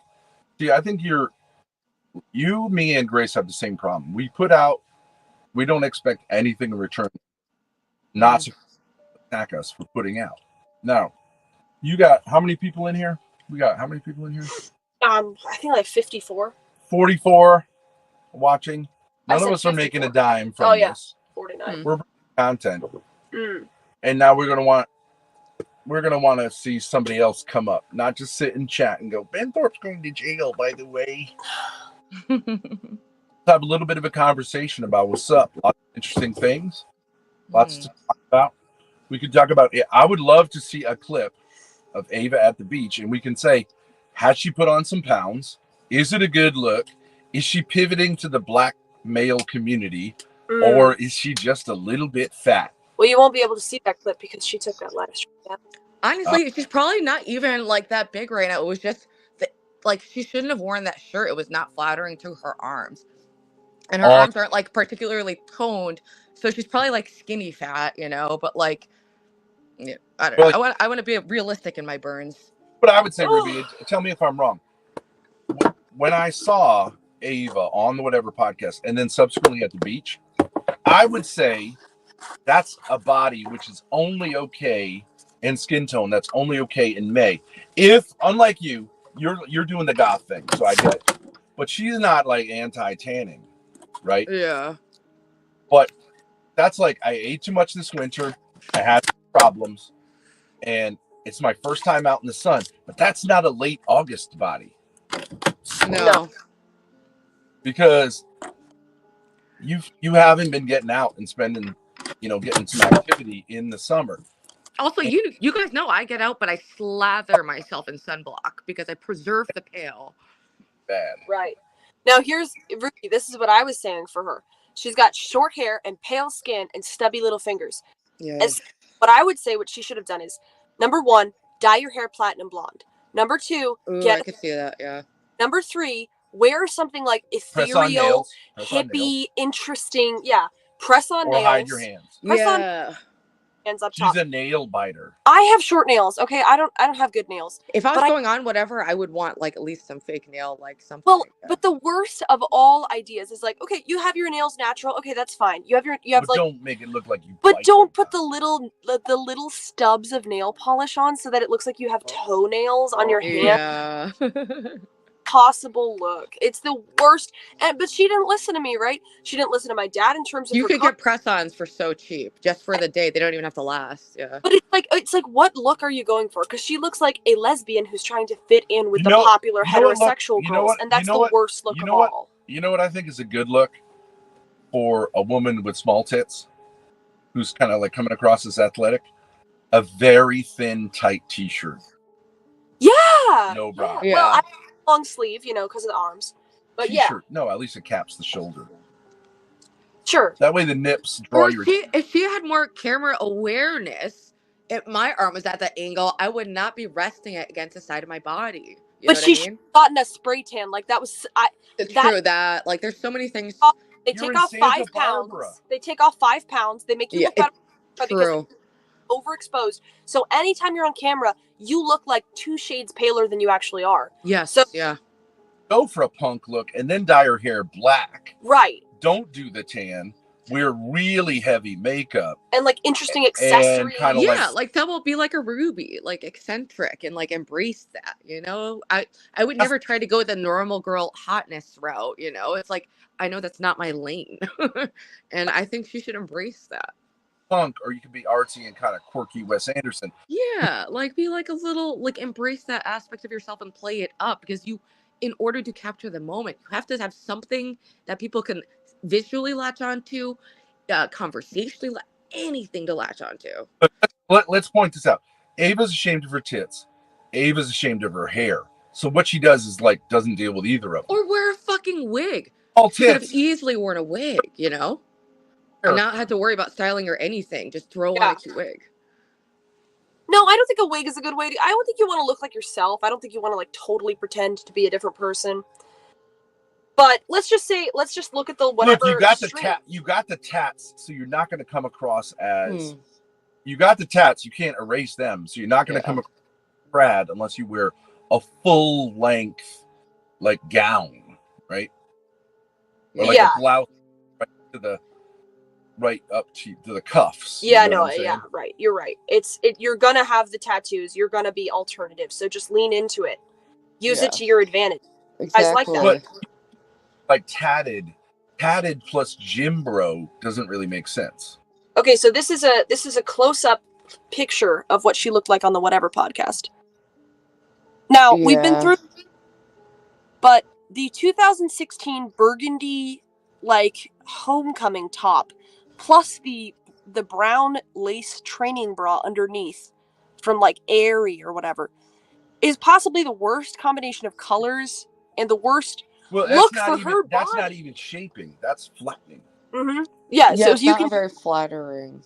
see, I think you, me, and Grace have the same problem. We put out, we don't expect anything in return. Not to attack us for putting out. Now, you got how many people in here? We got how many people in here? I think like 54. 44 watching. I None of said us are making a 54. dime from Oh yeah, this. 49. We're bringing content, Mm. and now we're gonna want to see somebody else come up, not just sit and chat and go. Ben Thorpe's going to jail, by the way. Have a little bit of a conversation about what's up. Lots of interesting things. Lots to talk about. We could talk about it. I would love to see a clip of Ava at the beach, and we can say, has she put on some pounds? Is it a good look? Is she pivoting to the black male community, or is she just a little bit fat? Well, you won't be able to see that clip because she took that last trip. Honestly, she's probably not even like that big right now. It was just like she shouldn't have worn that shirt. It was not flattering to her arms, and her arms aren't like particularly toned, so she's probably like skinny fat, you know. But like, yeah, I don't know. I want to be realistic in my burns. But I would say, Ruby, tell me if I'm wrong. When I saw Ava on the whatever podcast and then subsequently at the beach, I would say that's a body which is only okay in skin tone. That's only okay in May. If, unlike you're doing the goth thing, so I get it. But she's not like anti-tanning, right? Yeah. But that's like, I ate too much this winter. I had problems, and it's my first time out in the sun. But that's not a late August body. No. Because you haven't been getting out and spending, getting some activity in the summer. Also, you guys know I get out, but I slather myself in sunblock because I preserve the pale. Bad. Right. Now here's Ruby. This is what I was saying for her. She's got short hair and pale skin and stubby little fingers. Yeah. And what I would say what she should have done is, number 1, dye your hair platinum blonde. Number 2, I could see that, yeah. Number 3, wear something like ethereal, hippie, interesting. Yeah. Press on nails. Or hide your hands. Press on hands up top. She's a nail biter. I have short nails. Okay, I don't have good nails. If I was going on whatever, I would want like at least some fake nail, like something. Well, like that. but the worst of all ideas is like, okay, you have your nails natural. Okay, that's fine. You have but like, don't make it look like you. But don't put the little stubs of nail polish on so that it looks like you have toenails on your hand. Yeah. Possible look. It's the worst. But she didn't listen to me, right? She didn't listen to my dad in terms of you could get press-ons for so cheap just for the day. They don't even have to last. Yeah. But it's like what look are you going for? Because she looks like a lesbian who's trying to fit in with the popular heterosexual girls, and that's the worst look of all. You know what I think is a good look for a woman with small tits who's kind of like coming across as athletic? A very thin, tight t-shirt. Yeah. No bra. Yeah. Well, I have a long sleeve, because of the arms. But t-shirt. No, at least it caps the shoulder. Sure. That way the nips draw your. If she had more camera awareness, if my arm was at that angle, I would not be resting it against the side of my body. You know what I mean? She gotten a spray tan. Like that was true. That like there's so many things. They take off 5 pounds. They take off 5 pounds. They make you look better because overexposed. So anytime you're on camera, you look like 2 shades paler than you actually are. Yes. So go for a punk look and then dye your hair black. Right. Don't do the tan. Wear really heavy makeup and like interesting accessories. Like that will be like a Ruby, like eccentric and like embrace that. I would never try to go the normal girl hotness route. It's like I know that's not my lane, and I think she should embrace that. Punk, or you could be artsy and kind of quirky Wes Anderson. Yeah, like be like a little like embrace that aspect of yourself and play it up because in order to capture the moment, you have to have something that people can visually latch onto, conversationally, anything to latch onto. Let's point this out. Ava's ashamed of her tits. Ava's ashamed of her hair. So what she does is like doesn't deal with either of them. Or wear a fucking wig. All She could have tits. easily worn a wig, you know? And not had to worry about styling or anything. Just throw on a cute wig. No, I don't think a wig is a good way to. I don't think you want to look like yourself. I don't think you want to like totally pretend to be a different person. But let's just look at the whatever. Look, you got the tats, so you're not going to come across as. You got the tats. You can't erase them, so you're not going to come across as Brad unless you wear a full length, like gown, right? Or like a blouse right up to the cuffs. Yeah, no, yeah, right. You're right. You're gonna have the tattoos. You're gonna be alternative. So just lean into it. Use it to your advantage. Exactly. I like that. But, like tatted plus gym bro doesn't really make sense. Okay, so this is a close up picture of what she looked like on the Whatever podcast. Now we've been through, but the 2016 burgundy like homecoming top, plus the brown lace training bra underneath from like Aerie or whatever, is possibly the worst combination of colors and the worst look for her body. That's not even shaping. That's flattening. Mm-hmm. Yeah, so it's you not can very flattering.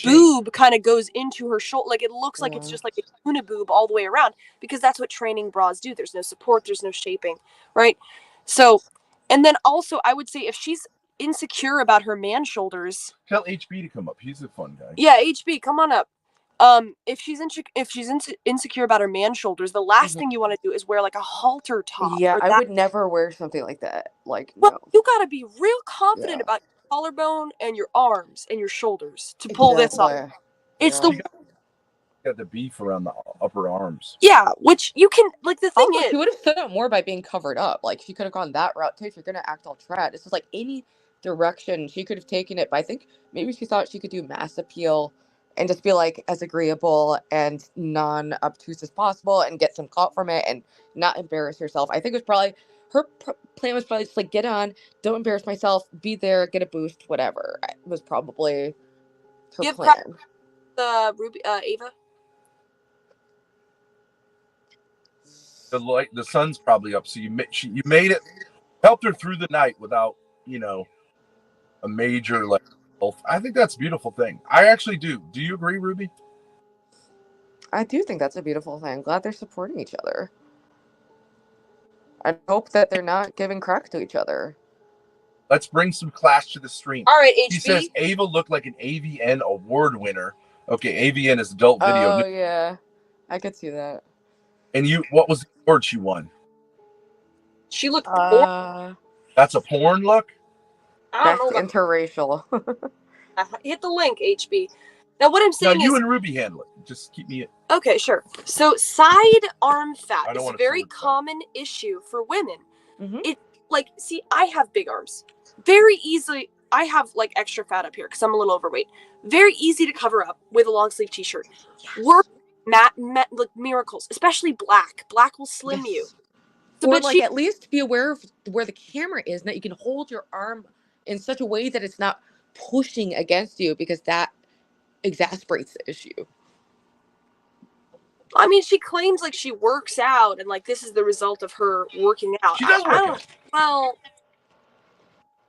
Boob kind of goes into her shoulder, like it looks like it's just like a uniboob all the way around, because that's what training bras do. There's no support, there's no shaping, right? So, and then also I would say if she's insecure about her man shoulders, tell HB to come up. He's a fun guy. Yeah, HB, come on up. If she's insecure about her man shoulders, the last thing you want to do is wear like a halter top. Yeah, I would never wear something like that. Like, well, you gotta be real confident about your collarbone and your arms and your shoulders to pull this off. It's the got the beef around the upper arms. Yeah, which you can like. The thing is, she would have stood out more by being covered up. Like she could have gone that route too. If you're gonna act all trad, it's just like any direction she could have taken it. But I think maybe she thought she could do mass appeal and just be like as agreeable and non-obtuse as possible and get some clout from it and not embarrass herself. I think it was probably her plan was probably just like get on, don't embarrass myself, be there, get a boost, whatever. It was probably her plan. Ava. The sun's probably up, so you made it, helped her through the night without a major like. I think that's a beautiful thing. I actually do. Do you agree, Ruby? I do think that's a beautiful thing. I'm glad they're supporting each other. I hope that they're not giving crack to each other. Let's bring some class to the stream. All right, HB. He says Ava looked like an AVN award winner. Okay, AVN is adult video. Oh yeah, I could see that. And what was the award she won? She looked. That's a porn look. I don't know. Interracial. Hit the link, HB. Now, what I'm saying is, you and Ruby handle it. Just keep me. Okay, sure. So, side arm fat is a very common issue for women. It see, I have big arms. Very easily, I have like extra fat up here because I'm a little overweight. Very easy to cover up with a long sleeve t-shirt. Work like miracles, especially black. Black will slim you. So, or like at least be aware of where the camera is and that you can hold your arm in such a way that it's not pushing against you, because that exasperates the issue. I mean, she claims like she works out and like this is the result of her working out. She does work out. Well,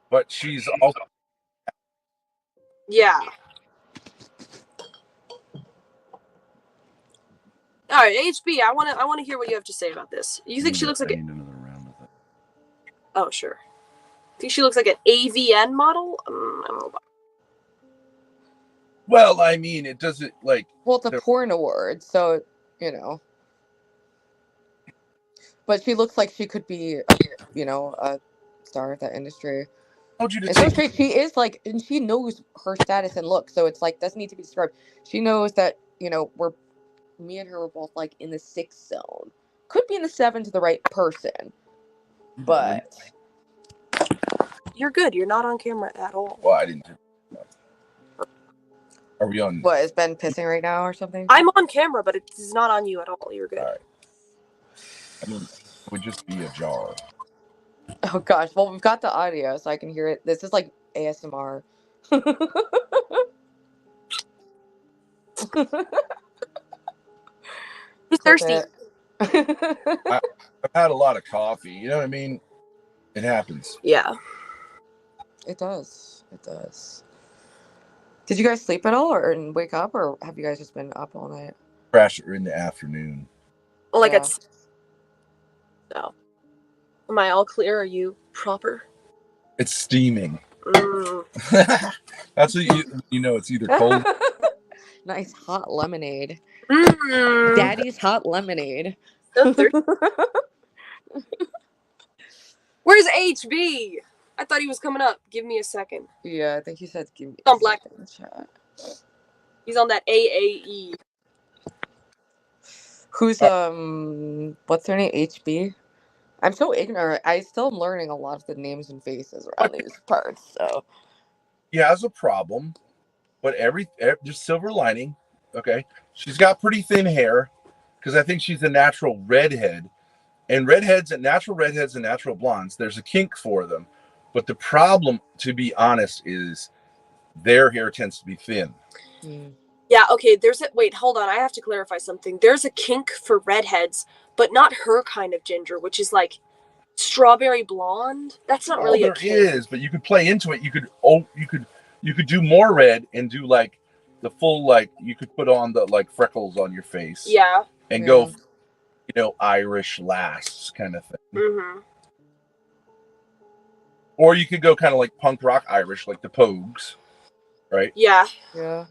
but she's also All right, HB, I want to hear what you have to say about this. You think she looks like Oh, sure. Think she looks like an AVN model? I don't know about. Well, I mean, it doesn't like. Well, it's a porn award, so But she looks like she could be, a star of that industry. And so she is like, and she knows her status and look, so it's like doesn't need to be described. She knows that me and her were both like in the 6 zone. Could be in the 7 to the right person, but. You're good. You're not on camera at all. Well, I didn't. Are we on? What, is Ben pissing right now or something? I'm on camera, but it's not on you at all. You're good. All right. I mean, it would just be a jar. Oh gosh. Well, we've got the audio, so I can hear it. This is like ASMR. He's thirsty. I've had a lot of coffee. You know what I mean? It happens. Yeah. It does. It does. Did you guys sleep at all or wake up, or have you guys just been up all night? Crash in the afternoon. Like Yeah. it's. So, am I all clear? Are you proper? It's steaming. Mm. That's what you know. It's either cold. Nice hot lemonade. Mm. Daddy's hot lemonade. So thirsty. Where's HB? I thought he was coming up. Give me a second. Yeah, I think he said give me He's on Black. in the chat. He's on that AAE. Who's what's their name? HB? I'm so ignorant. I still am learning a lot of the names and faces around these parts, so He has a problem, but just silver lining. Okay, she's got pretty thin hair because I think she's a natural redhead, and natural redheads and natural blondes, there's a kink for them, but the problem, to be honest, is their hair tends to be thin. Yeah, okay, wait, hold on, I have to clarify something. There's a kink for redheads, but not her kind of ginger, which is like strawberry blonde. That's not really a kink. There is, but you could play into it. You could do more red and do like the full, like you could put on the like freckles on your face. Yeah. And go, Irish lass kind of thing. Mm-hmm. Or you could go kind of like punk rock Irish, like the Pogues, right? Yeah. Yeah.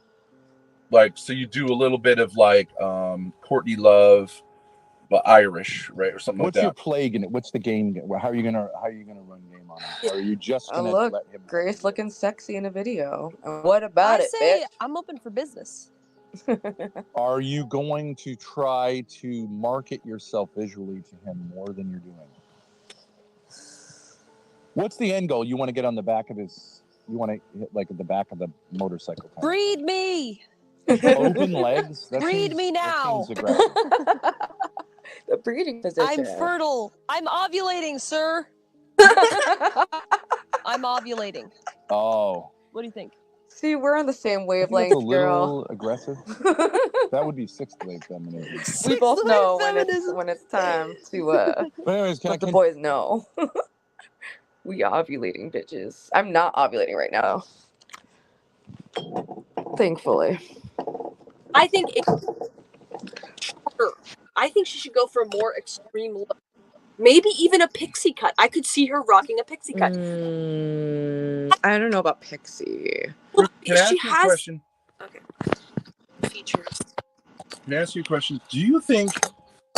Like, so you do a little bit of like Courtney Love, but Irish, right, or something What's like that. your plague in it? What's the game? How are you gonna run game on it? Or are you just gonna look, let him? Grace looking sexy in a video. And what about I it, say bitch? I'm open for business. Are you going to try to market yourself visually to him more than you're doing? What's the end goal? You want to get on the back of his? You want to hit like at the back of the motorcycle? Breed me. Open legs. Breed me now. The breeding position. I'm fertile. I'm ovulating, sir. I'm ovulating. Oh. What do you think? See, we're on the same That's wavelength, a little girl. aggressive. That would be sixth wave feminism. We both know when it's time to But anyways, let the boys know. We ovulating bitches. I'm not ovulating right now. Thankfully. I think I think she should go for a more extreme look. Maybe even a pixie cut. I could see her rocking a pixie cut. I don't know about pixie. Can I ask you a question? Okay. Features. Can I ask you a question? Do you think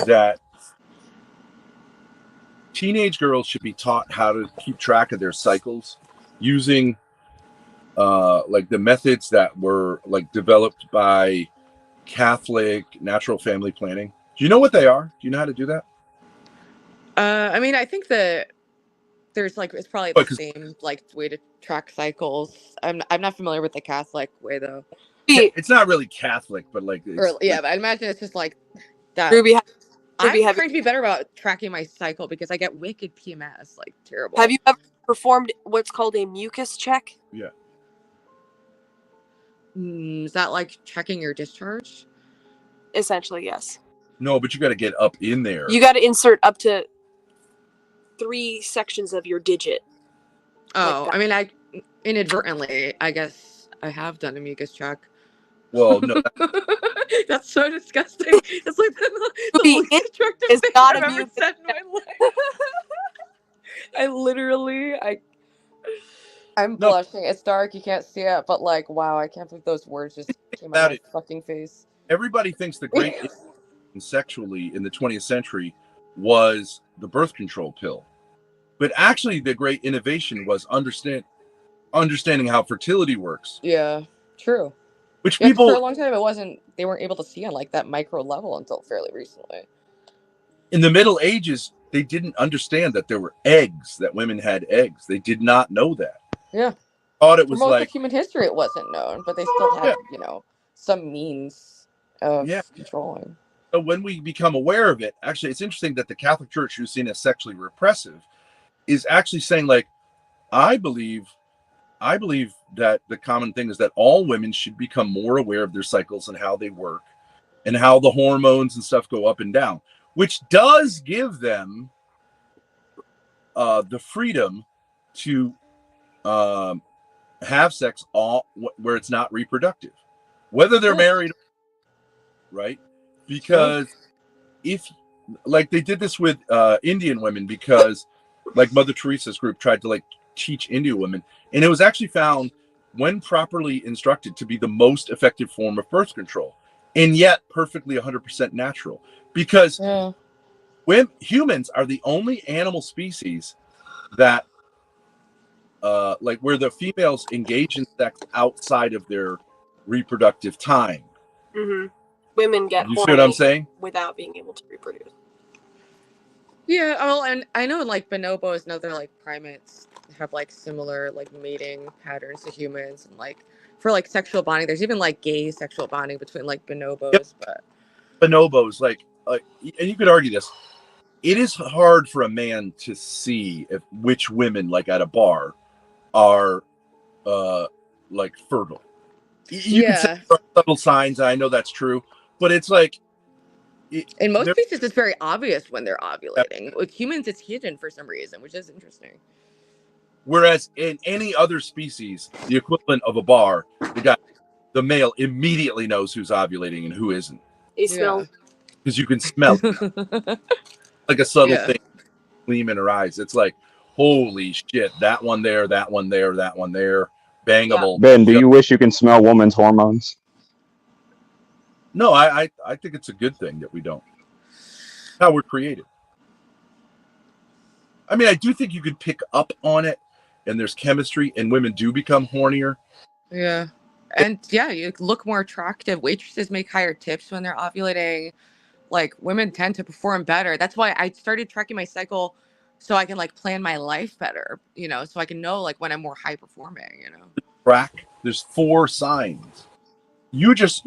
that teenage girls should be taught how to keep track of their cycles using like the methods that were like developed by Catholic natural family planning? Do you know what they are? Do you know how to do that? I mean, I think that there's like it's probably the same like way to track cycles. I'm not familiar with the Catholic way though. It's not really Catholic, but like But I imagine it's just like that. I'm trying to be better about tracking my cycle because I get wicked PMS, like terrible. Have you ever performed what's called a mucus check? Yeah. Is that like checking your discharge? Essentially, yes. No, but you got to get up in there. You got to insert up to 3 sections of your digit. Oh, I mean, I inadvertently, I guess I have done a mucus check. Well, no. That's so disgusting. It's like the least destructive thing not I've a ever mucus said in my life. I literally, I'm blushing. It's dark. You can't see it, but like, wow, I can't believe those words just came out of my fucking face. Everybody thinks the great sexually in the 20th century was the birth control pill. But actually, the great innovation was understanding how fertility works. Yeah, true. Which Yeah, people for a long time they weren't able to see on like that micro level until fairly recently. in the Middle Ages, they didn't understand that there were eggs, that women had eggs. They did not know that. Yeah. Thought it was For most like of human history it wasn't known, but they still had, some means of controlling. So when we become aware of it, actually, it's interesting that the Catholic Church, who's seen as sexually repressive, is actually saying, like, I believe I believe that the common thing is that all women should become more aware of their cycles and how they work and how the hormones and stuff go up and down, which does give them the freedom to have sex all where it's not reproductive, whether they're married, right? Because if, like, they did this with Indian women, because like Mother Teresa's group tried to like teach Indian women, and it was actually found, when properly instructed, to be the most effective form of birth control, and yet perfectly 100% natural, because when humans are the only animal species that like where the females engage in sex outside of their reproductive time. Mm-hmm. Women get You see what I'm saying? without being able to reproduce. Yeah, well, and I know like bonobos and other like primates have like similar like mating patterns to humans, and like for like sexual bonding, there's even like gay sexual bonding between like bonobos. Yep. But Bonobos, like, and you could argue this. It is hard for a man to see which women, like at a bar, are like fertile. You could say there are subtle signs. I know that's true, but it's like in most species, it's very obvious when they're ovulating. With humans, it's hidden for some reason, which is interesting. Whereas in any other species, the equivalent of a bar, the male immediately knows who's ovulating and who isn't. They smell. Because you can smell it. Like a subtle thing, gleam in her eyes. It's like, holy shit, that one there, that one there, that one there, bangable. Ben, do you wish you can smell woman's hormones? No, I think it's a good thing that we don't. How we're created. I mean, I do think you could pick up on it, and there's chemistry, and women do become hornier. Yeah. And yeah, you look more attractive. Waitresses make higher tips when they're ovulating. Like, women tend to perform better. That's why I started tracking my cycle, so I can like plan my life better, you know, so I can know like when I'm more high performing, you know. There's 4 signs. You're just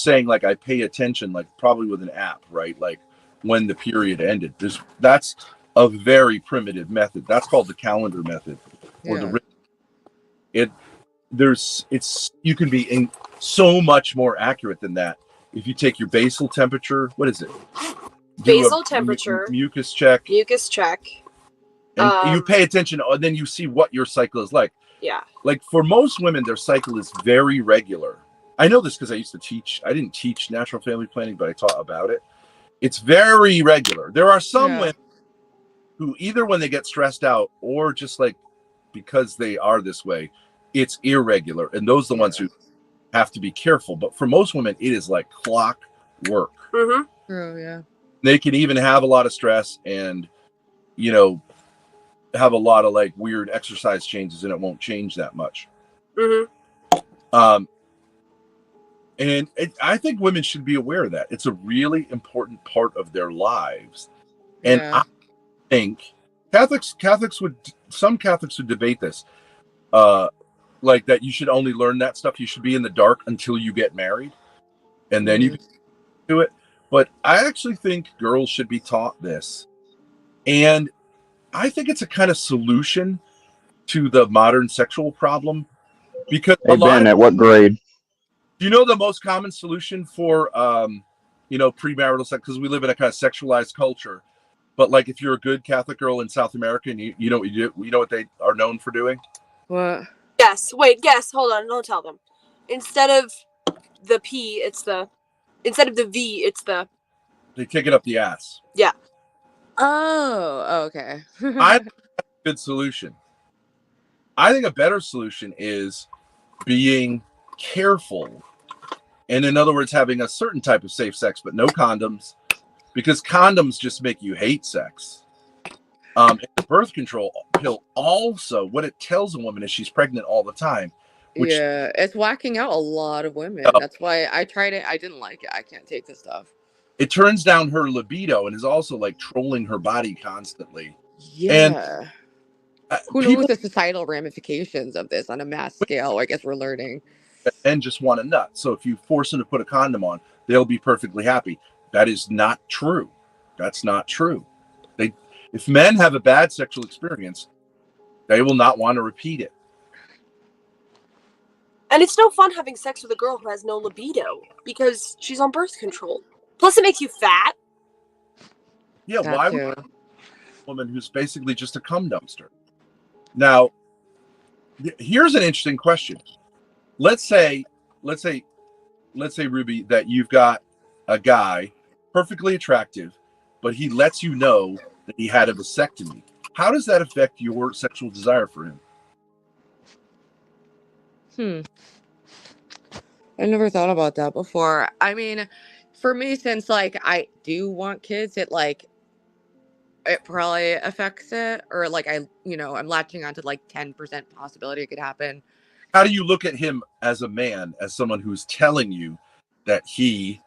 saying, like, I pay attention, like probably with an app, right? Like when the period ended. That's a very primitive method. That's called the calendar method, or you can be so much more accurate than that. If you take your basal temperature, what is it? Basal temperature, mucus check, and you pay attention, and then you see what your cycle is like. Yeah. Like for most women, their cycle is very regular. I know this because I used to teach. I didn't teach natural family planning, but I taught about it. It's very regular. There are some women who, either when they get stressed out or just like because they are this way, it's irregular. And those are the ones who have to be careful. But for most women, it is like clockwork. Mm-hmm. True, yeah. They can even have a lot of stress and, you know, have a lot of like weird exercise changes, and it won't change that much. Mm-hmm. And I think women should be aware of that. It's a really important part of their lives. And I think some Catholics would debate this, like that you should only learn that stuff. You should be in the dark until you get married, and then you can do it. But I actually think girls should be taught this. And I think it's a kind of solution to the modern sexual problem, because Hey, Ben, at what grade? Do you know the most common solution for, you know, premarital sex? Because we live in a kind of sexualized culture. But like, if you're a good Catholic girl in South America, and you know what you do, you know what they are known for doing? What? Yes. Wait. Yes. Hold on. Don't tell them. Instead of the P, instead of the V, it's the. They take it up the ass. Yeah. Oh, okay. I think that's a good solution. I think a better solution is being careful, and in other words, having a certain type of safe sex, but no condoms, because condoms just make you hate sex. And the birth control pill also, what it tells a woman is she's pregnant all the time. Which, it's whacking out a lot of women. That's why I tried it. I didn't like it. I can't take this stuff. It turns down her libido and is also like trolling her body constantly. Yeah. And who knows the societal ramifications of this on a mass scale? I guess we're learning. And just want a nut. So if you force them to put a condom on, they'll be perfectly happy. That is not true. That's not true. If men have a bad sexual experience, they will not want to repeat it. And it's no fun having sex with a girl who has no libido because she's on birth control. Plus, it makes you fat. Yeah, why would a woman who's basically just a cum dumpster? Now, here's an interesting question. Let's say, Ruby, that you've got a guy perfectly attractive, but he lets you know that he had a vasectomy. How does that affect your sexual desire for him? I never thought about that before. I mean, for me, since like I do want kids, it probably affects it, or like I'm latching onto like 10% possibility it could happen. How do you look at him as a man, as someone who's telling you that he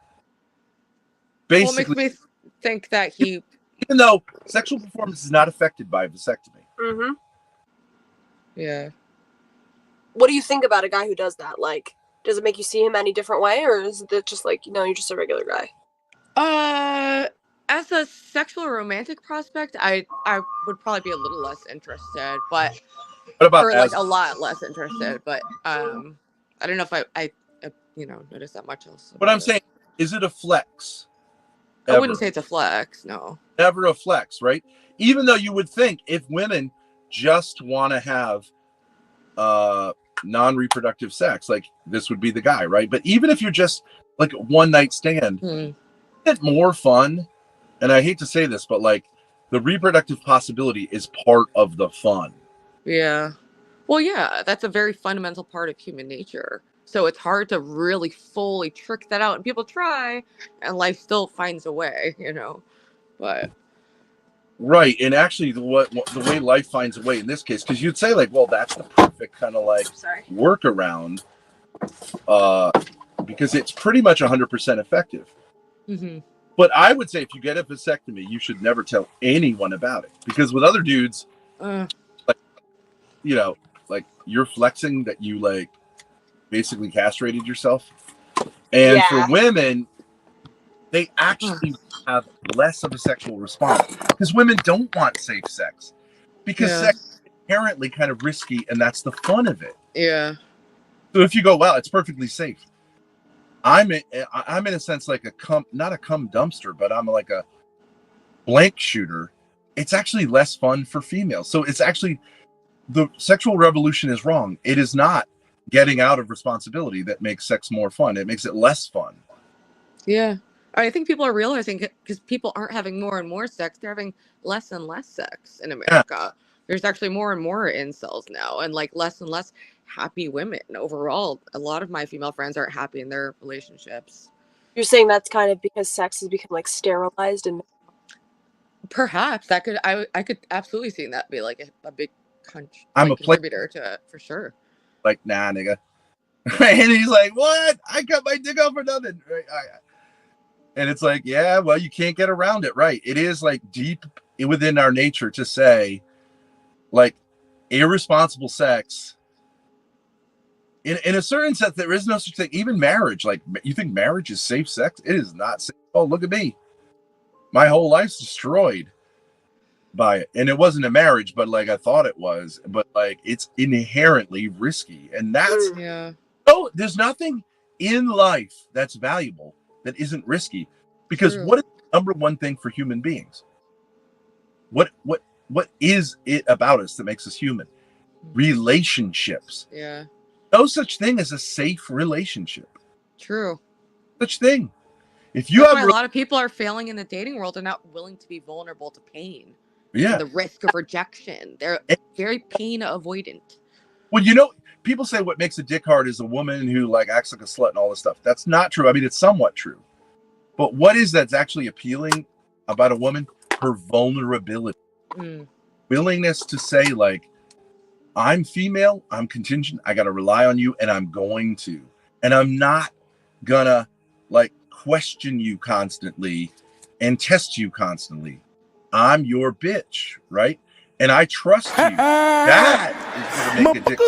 basically... Well, it makes me think that he... Even though sexual performance is not affected by a vasectomy. Mm-hmm. Yeah. What do you think about a guy who does that? Like, does it make you see him any different way, or is it just like, you're just a regular guy? As a sexual romantic prospect, I would probably be a little less interested, but what about a lot less interested. But I don't know if I notice that much else. But I'm saying, is it a flex? I wouldn't say it's a flex. No. Never a flex, right? Even though you would think if women just want to have non-reproductive sex, like this would be the guy, right? But even if you're just like a one-night stand, isn't it more fun? And I hate to say this, but like the reproductive possibility is part of the fun. Yeah. Well, yeah, that's a very fundamental part of human nature. So it's hard to really fully trick that out. And people try, and life still finds a way, But right, and actually, the way life finds a way in this case, because you'd say like, well, that's the perfect kind of like workaround, because it's pretty much 100% effective. Mm-hmm. But I would say if you get a vasectomy, you should never tell anyone about it, because with other dudes, like you're flexing that you like basically castrated yourself, and for women, they actually have less of a sexual response because women don't want safe sex, because sex is inherently kind of risky, and that's the fun of it. Yeah. So if you go, well, it's perfectly safe. I'm in a sense like not a cum dumpster, but I'm like a blank shooter. It's actually less fun for females. So it's actually, the sexual revolution is wrong. It is not getting out of responsibility that makes sex more fun. It makes it less fun. Yeah. I think people are realizing, because people aren't having more and more sex, they're having less and less sex in America. Yeah. There's actually more and more incels now, and like less and less happy women overall. A lot of my female friends aren't happy in their relationships. You're saying that's kind of because sex has become like sterilized, and perhaps that could I could absolutely see that be like a big contributor to it, for sure. Like, nah, nigga. Right? And he's like, what? I cut my dick off for nothing. Right? And it's like, yeah, well, you can't get around it, right? It is like deep within our nature to say, like, irresponsible sex. In a certain sense, there is no such thing. Even marriage, like, you think marriage is safe sex? It is not safe. Oh, look at me. My whole life's destroyed by it. And it wasn't a marriage, but like I thought it was. But like, it's inherently risky. And that's, no, there's nothing in life that's valuable that isn't risky. Because what is the number one thing for human beings? What is it about us that makes us human? Relationships. Yeah. No such thing as a safe relationship. True. Such thing. If you That's have why a lot of people are failing in the dating world and not willing to be vulnerable to pain. Yeah. And the risk of rejection. They're very pain avoidant. Well, people say what makes a dick hard is a woman who like acts like a slut and all this stuff. That's not true. I mean, it's somewhat true. But what is that's actually appealing about a woman? Her vulnerability. Willingness to say, like, I'm female, I'm contingent, I got to rely on you, and I'm going to. And I'm not gonna, like, question you constantly and test you constantly. I'm your bitch, right? And I trust you. That is going to make a dick.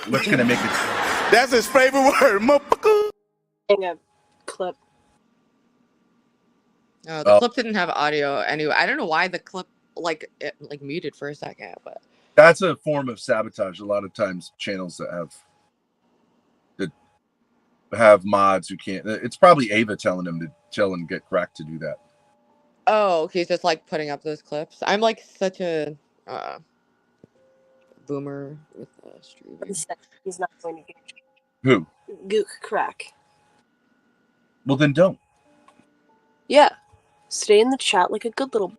What's going to make it? That's his favorite word, motherfucker. A clip. No, the clip didn't have audio anyway. I don't know why the clip it muted for a second, but that's a form of sabotage. A lot of times, channels that have have mods who can't. It's probably Ava telling him to tell and get Crack to do that. Oh, he's just like putting up those clips. I'm like such a boomer with streaming. He's not going to get Who? Gook Crack. Well, then don't. Yeah. Stay in the chat like a good little.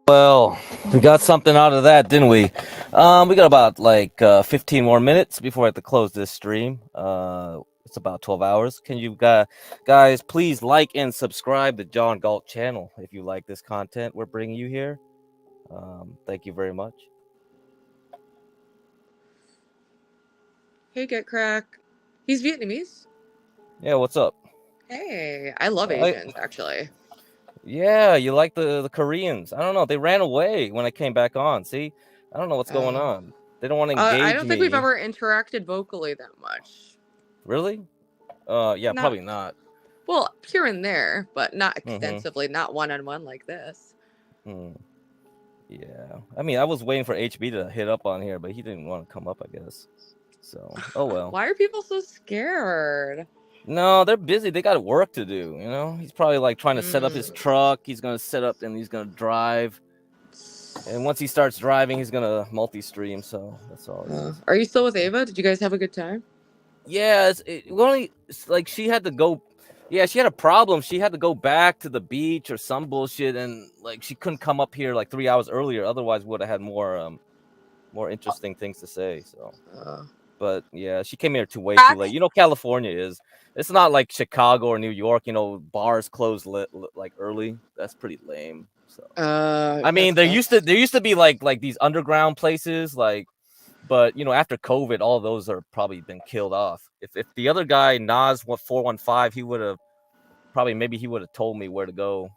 Well, we got something out of that, didn't we? We got about like 15 more minutes before I have to close this stream. It's about 12 hours. Can you guys please like and subscribe to John Galt channel if you like this content we're bringing you here? Thank you very much. Hey, Get Crack. He's Vietnamese. Yeah, what's up? Hey, I love Asians actually. Yeah, you like the Koreans. I don't know. They ran away when I came back on. See? I don't know what's going on. They don't want to engage I don't think we've me. ever interacted vocally that much. Really? Yeah, probably not. Well, here and there, but not extensively, not one-on-one like this. Yeah. I mean, I was waiting for HB to hit up on here, but he didn't want to come up, I guess. So, oh well. Why are people so scared? No, they're busy. They got work to do, you know? He's probably like trying to set up his truck. He's going to set up and he's going to drive. And once he starts driving, he's going to multi-stream, so that's all it is. Are you still with Ava? Did you guys have a good time? Yeah, it's like she had to go. Yeah, she had a problem. She had to go back to the beach or some bullshit, and like she couldn't come up here like 3 hours earlier. Otherwise, would have had more interesting things to say. So, but yeah, she came here way too late. You know, California is. It's not like Chicago or New York. You know, bars close like early. That's pretty lame. So, I mean, there used to be like these underground places like. But you know, after COVID, all those are probably been killed off. If the other guy Nas 415, he would have maybe he would have told me where to go.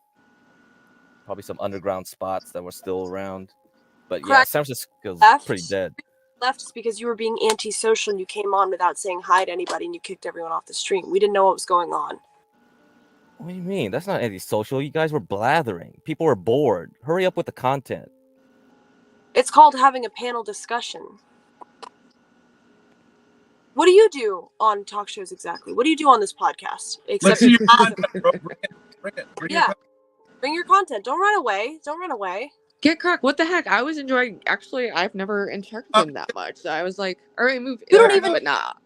Probably some underground spots that were still around. But yeah, San Francisco's pretty dead. Left is because you were being antisocial and you came on without saying hi to anybody and you kicked everyone off the stream. We didn't know what was going on. What do you mean? That's not antisocial. You guys were blathering. People were bored. Hurry up with the content. It's called having a panel discussion. What do you do on talk shows exactly? What do you do on this podcast? Let's see your content, bro. Bring it. Bring your content. Don't run away. Don't run away. Get Crack. What the heck? I was enjoying. Actually, I've never interacted him that much. So I was like, all right, move. You don't even. But not.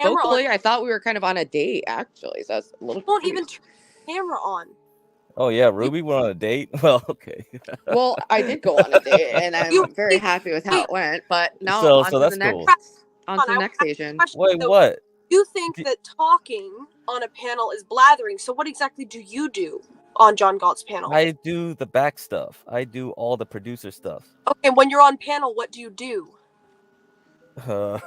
Vocally, I thought we were kind of on a date. Actually, so that's a little. Don't even turn the camera on. Oh yeah, Ruby went on a date. Well, okay. Well, I did go on a date, and I'm very happy with how it went. But now on to the next. Cool. On to the next Asian. Wait, what? You think that talking on a panel is blathering? So what exactly do you do on John Galt's panel? I do the back stuff. I do all the producer stuff. Okay, when you're on panel, what do you do? Why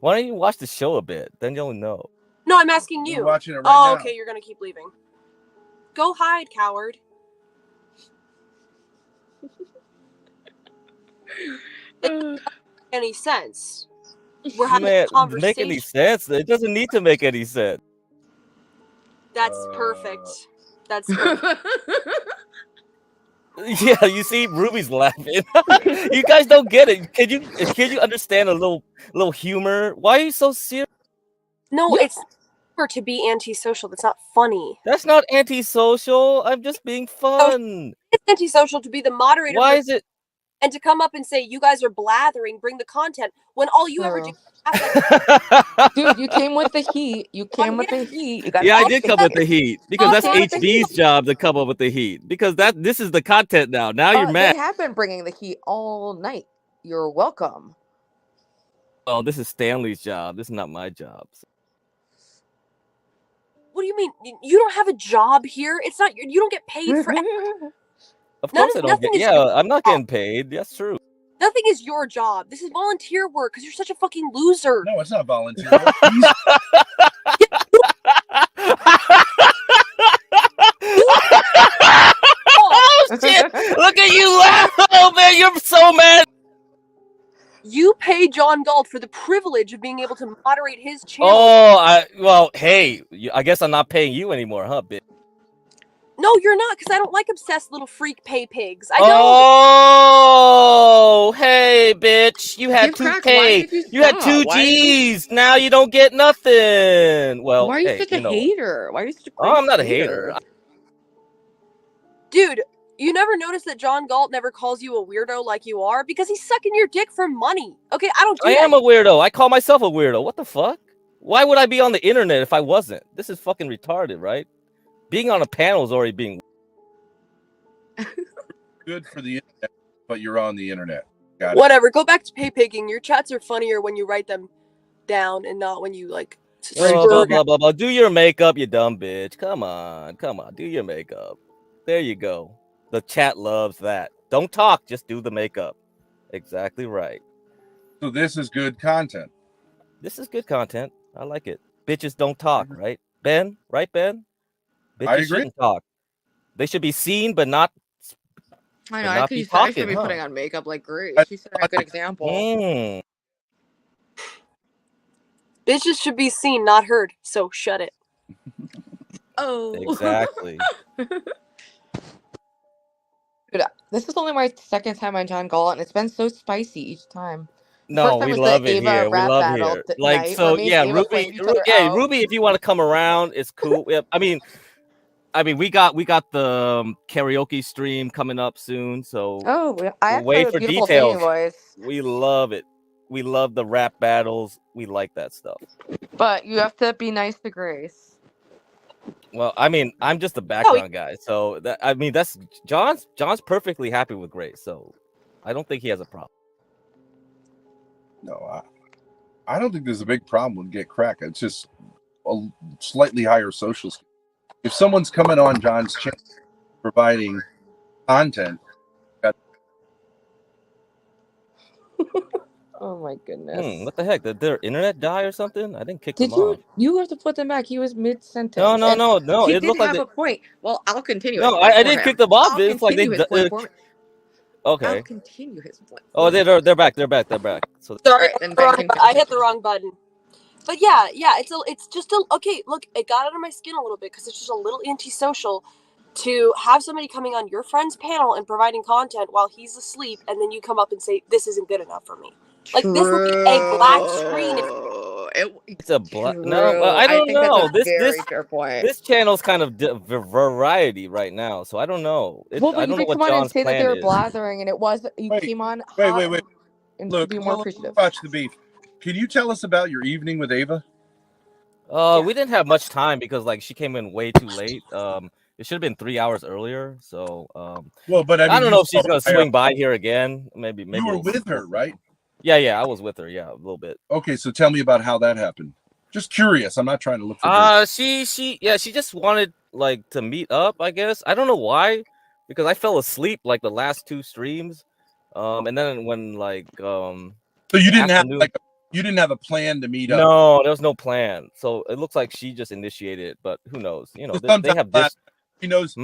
don't you watch the show a bit? Then you'll know. No, I'm asking you. We're watching it right now. Okay, you're gonna keep leaving. Go hide, coward. It doesn't make any sense. We're having a conversation. Make any sense? It doesn't need to make any sense. That's perfect. That's perfect. Yeah, you see, Ruby's laughing. You guys don't get it. Can you understand a little humor? Why are you so serious? No, it's to be antisocial. That's not funny. That's not antisocial. I'm just being fun. It's antisocial to be the moderator. Why is it? And to come up and say you guys are blathering, bring the content when all you ever do. Dude, you came with the heat. You came with the heat. You got I did come with the heat because that's HB's job to come up with the heat because this is the content now. Now you're mad. They have been bringing the heat all night. You're welcome. Oh, this is Stanley's job. This is not my job. What do you mean? You don't have a job here? It's not. You don't get paid for. Of course I don't get. Yeah, I'm not getting paid. That's true. Nothing is your job. This is volunteer work because you're such a fucking loser. No, it's not volunteer work. Oh shit! Look at you laugh! Oh man, you're so mad. You pay John Galt for the privilege of being able to moderate his channel. Oh, well, hey, I guess I'm not paying you anymore, huh, bitch? No, you're not, because I don't like obsessed little freak pay pigs. I don't. Oh, hey, bitch! You had Give Crack, why 2K. did you You had stop? 2 G's. Now you don't get nothing. Well, Why are you hey, such a you know what? hater? Why are you such a Oh, crazy I'm not a hater. Dude, you never noticed that John Galt never calls you a weirdo like you are? Because he's sucking your dick for money. Okay, I don't do I that. am a weirdo. I call myself a weirdo. What the fuck? Why would I be on the internet if I wasn't? This is fucking retarded, right? Being on a panel is already being Good for the internet, but you're on the internet. Got it. Whatever, go back to pay pigging. Your chats are funnier when you write them down and not when you, like, blah, blah, blah, blah. Do your makeup, you dumb bitch. Come on. Do your makeup. There you go. The chat loves that. Don't talk, just do the makeup. Exactly right. So this is good content. This is good content. I like it. Bitches don't talk, right? Ben? Right, Ben? Bitches I agree. shouldn't talk. They should be seen, but not I know. but I not could be use. I should talking, be huh? putting on makeup like Grace. She's setting a good example. Bitches should be seen, not heard, so shut it. Oh. Exactly. Dude, this is only my second time on John Galt, and it's been so spicy each time. The No, first time we was love the it Ava here. We rap love battle here. Like, night where so me and yeah, Ava flamed each other yeah, out. Ruby, if you want to come around, it's cool. Yeah, I mean, we got the karaoke stream coming up soon, so Oh, I we'll actually wait have a for beautiful singing details. voice. We love it. We love the rap battles. We like that stuff. But you have to be nice to Grace. Well, I mean, I'm just a background guy, so that I mean, that's John's perfectly happy with Grace, so I don't think he has a problem. No, I don't think there's a big problem with Get Crack. It's just a slightly higher social skill. If someone's coming on John's channel providing content, Oh my goodness. What the heck? Did their internet die or something? I didn't kick Did them you? off. You have to put them back. He was mid sentence. No. He It did looked like have a point. Well, I'll continue. No, his point I for didn't him. kick them off. I'll It's like they. continue his point for him. Okay. I'll continue his point. Oh, they're back. They're back. So Sorry, then Ben can I hit the wrong button. But yeah, it's just okay. Look, it got under my skin a little bit because it's just a little antisocial to have somebody coming on your friend's panel and providing content while he's asleep, and then you come up and say this isn't good enough for me. Like this would be a black screen. It's a black. No, I don't think that's know. a very fair point. This channel's kind of variety right now, so I don't know. Well, but I you don't know did what come on and John's say that they plan were is. blathering, and it was you came on hot wait. and Look, to be more we'll appreciative. watch the beef. Can you tell us about your evening with Ava? We didn't have much time because like she came in way too late. It should have been 3 hours earlier. So well, but I mean, don't know if she's gonna swing by here again. Maybe you were with her, right? Yeah, I was with her. Yeah, a little bit. Okay, so tell me about how that happened. Just curious. I'm not trying to look for. She just wanted like to meet up. I guess I don't know why, because I fell asleep like the last 2 streams, and then when like So you didn't have you didn't have a plan to meet up. No, there was no plan. So it looks like she just initiated it, but who knows? You know, they have this. She knows.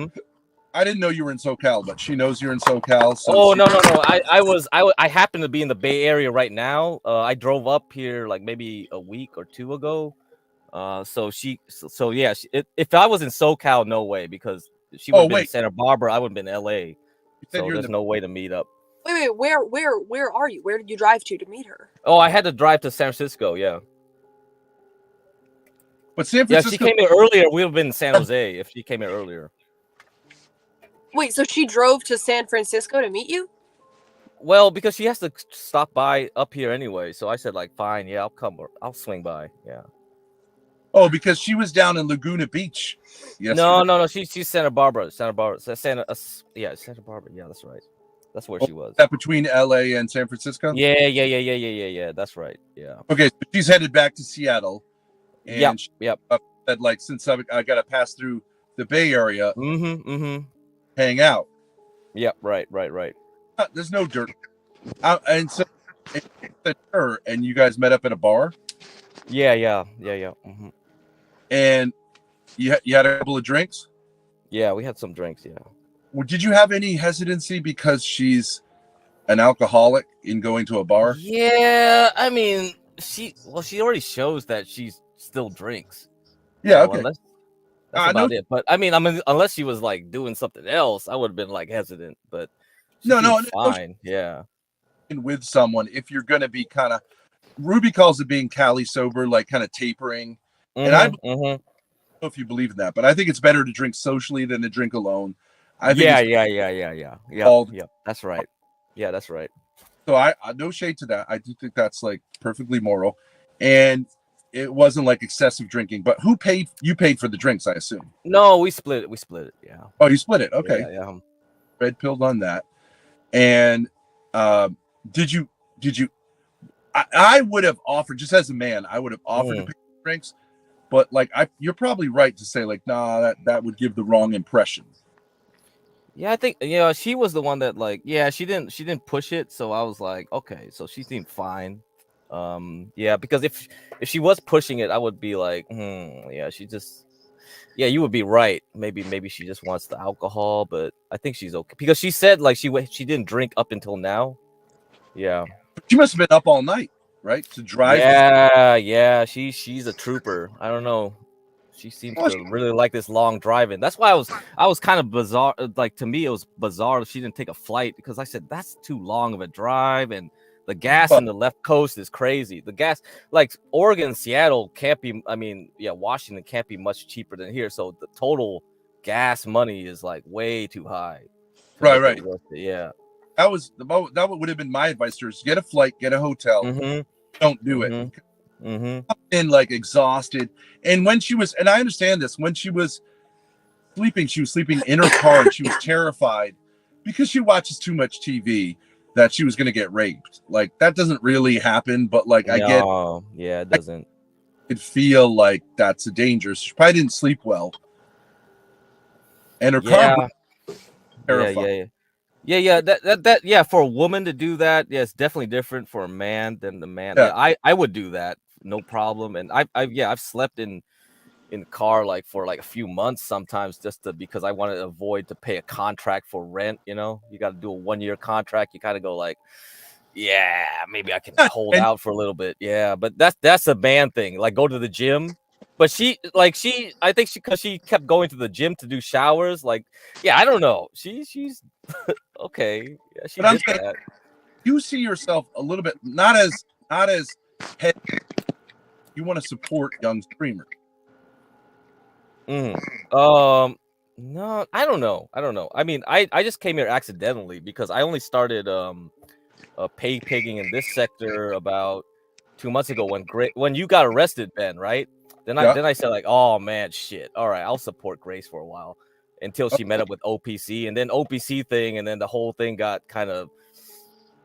I didn't know you were in SoCal, but she knows you're in SoCal. So oh no! I happen to be in the Bay Area right now. I drove up here like maybe a week or 2 ago. So yeah. If I was in SoCal, no way, because she would have been in Santa Barbara. I would have been in LA. So there's no way to meet up. Wait, where are you? Where did you drive to meet her? Oh, I had to drive to San Francisco. Yeah. But San Francisco. Yeah, if she came here earlier, we would have been in San Jose. If she came here earlier. Wait, so she drove to San Francisco to meet you? Well, because she has to stop by up here anyway. So I said, like, fine, yeah, I'll come. I'll swing by. Yeah. Oh, because she was down in Laguna Beach. Yes. No. She's Santa Barbara. Santa Barbara. Santa Barbara. Yeah, that's right. That's where she was. Is that between LA and San Francisco? Yeah. That's right. Yeah. Okay, so she's headed back to Seattle. And Yep. Said, like, since I got to pass through the Bay Area, hang out. Yep. Right. There's no dirt. And so her and you guys met up at a bar. Yeah. Mm-hmm. And you had a couple of drinks. Yeah, we had some drinks. Yeah. Well, did you have any hesitancy because she's an alcoholic in going to a bar? Yeah, I mean, she already shows that she still drinks. Yeah. So Okay. That's about it. But I mean, unless she was like doing something else, I would have been like hesitant. But she seemed fine. Yeah. With someone, if you're going to be kind of, Ruby calls it being Cali sober, like kind of tapering. And I don't know if you believe in that, but I think it's better to drink socially than to drink alone. I think Yeah. That's right. Yeah, that's right. So I no shade to that. I do think that's like perfectly moral, and it wasn't like excessive drinking. But who paid? You paid for the drinks, I assume. No, we split it. We split it. Yeah. Oh, you split it. Okay. Yeah. Red pilled on that. And did you? I would have offered, just as a man, I would have offered to pay for drinks, but like you're probably right to say like, nah, that would give the wrong impression. Yeah, I think she was the one that like she didn't push it, so I was like, okay, so she seemed fine. Because if she was pushing it, I would be like, she just you would be right. Maybe she just wants the alcohol, but I think she's okay because she said like she didn't drink up until now. Yeah. She must have been up all night, right? To drive. Yeah, she's a trooper. I don't know. She seems to really like this long driving. That's why I was kind of bizarre. Like to me, it was bizarre she didn't take a flight because I said that's too long of a drive, and the gas on the left coast is crazy. The gas, like Oregon, Seattle can't be. I mean, Washington can't be much cheaper than here. So the total gas money is like way too high. Right. Yeah. That would have been my advice to her: is get a flight, get a hotel. Don't do it. And like exhausted. And when she was, and I understand this, when she was sleeping in her car, and she was terrified because she watches too much TV that she was going to get raped. Like that doesn't really happen, but like I get. Yeah, it doesn't. It feel like that's a danger. So she probably didn't sleep well, and her car. Terrified. Yeah. That for a woman to do that, it's definitely different for a man than the man. Yeah, I would do that, no problem. And I've slept in the car like for like a few months sometimes because I wanted to avoid to pay a contract for rent. You got to do a 1-year contract. You kind of go like, maybe I can hold out for a little bit. Yeah, but that's a man thing. Like go to the gym. But I think because she kept going to the gym to do showers. Like, I don't know. She's okay. Yeah, she did that. You see yourself a little bit not as head. You want to support young streamers. No, I don't know. I mean, I just came here accidentally because I only started pay pigging in this sector about 2 months ago when you got arrested, Ben, right? Then I said like, oh man, shit. All right, I'll support Grace for a while until she met up with OPC, and then OPC thing, and then the whole thing got kind of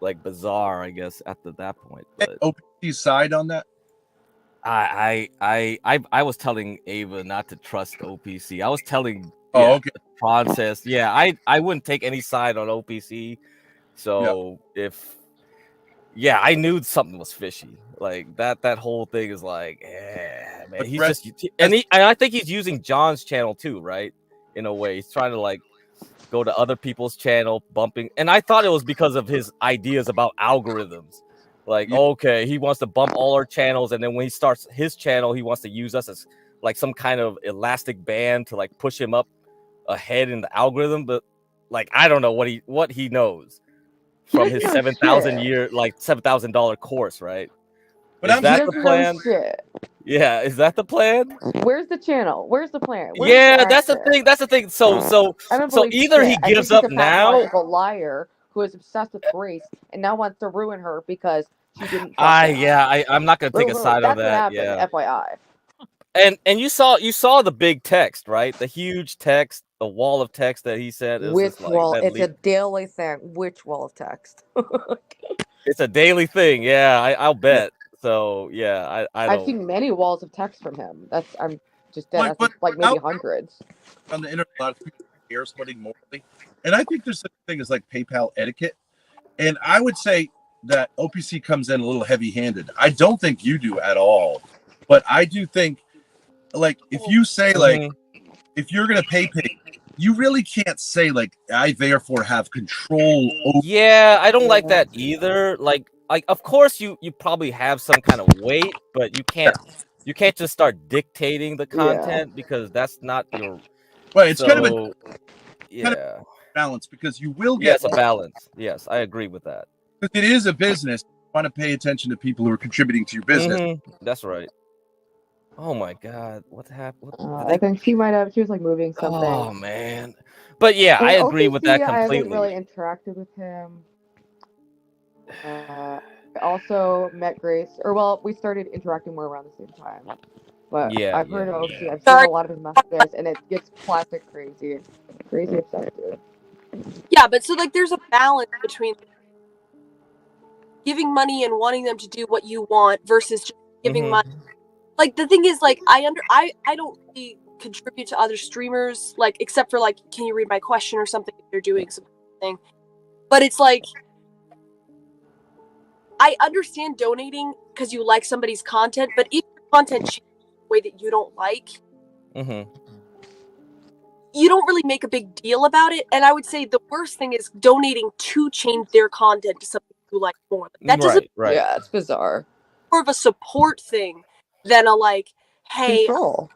like bizarre, I guess, after that point. But OPC side on that? I was telling Ava not to trust OPC. I was telling the process. Yeah, I wouldn't take any side on OPC. So I knew something was fishy. Like that whole thing is like, man. He's I think he's using John's channel too, right? In a way, he's trying to like go to other people's channel, bumping. And I thought it was because of his ideas about algorithms. Like, okay, he wants to bump all our channels, and then when he starts his channel, he wants to use us as like some kind of elastic band to like push him up ahead in the algorithm. But like, I don't know what he knows from his $7,000 course, right? But is that the plan? Yeah, is that the plan? Where's the channel? Where's the plan? That's the thing. That's the thing. So either he gives up now. A liar who is obsessed with Grace and now wants to ruin her because she didn't. I'm not gonna take a side on that. FYI. And you saw the big text, right? The huge text, the wall of text that he said. Which wall? It's a daily thing. Which wall of text? It's a daily thing. Yeah, I'll bet. So I've seen many walls of text from him. I'm just like maybe hundreds. On the internet, a lot of people are hair splitting morally, and I think there's such a thing as like PayPal etiquette. And I would say that OPC comes in a little heavy-handed. I don't think you do at all, but I do think like if you say like if you're gonna pay, you really can't say like I therefore have control over. Yeah, I don't like that either. Like of course you probably have some kind of weight, but you you can't just start dictating the content because that's not your. Right, it's kind of So, a balance because you will Yeah, get it's a balance. Yes, I agree with that. because it is a business. You want to pay attention to people who are contributing to your business. That's right. Oh my God, what happened? I think she was like moving something. Oh man, but yeah, And I agree with that OPC, I haven't completely. really interacted with him. I also met Grace, or well, we started interacting more around the same time. But Yeah, I've heard of OPC. yeah. I've seen a lot of his messages, and it gets classic crazy obsessed. Yeah, but so like there's a balance between giving money and wanting them to do what you want versus just giving money. Like the thing is, like I don't really contribute to other streamers, like except for like, can you read my question or something if they're doing something. But it's like I understand donating because you like somebody's content, but if your content changes the way that you don't like, you don't really make a big deal about it. And I would say the worst thing is donating to change their content to something you like more. That doesn't. Yeah, it's bizarre. More of a support thing than a like, hey, Control.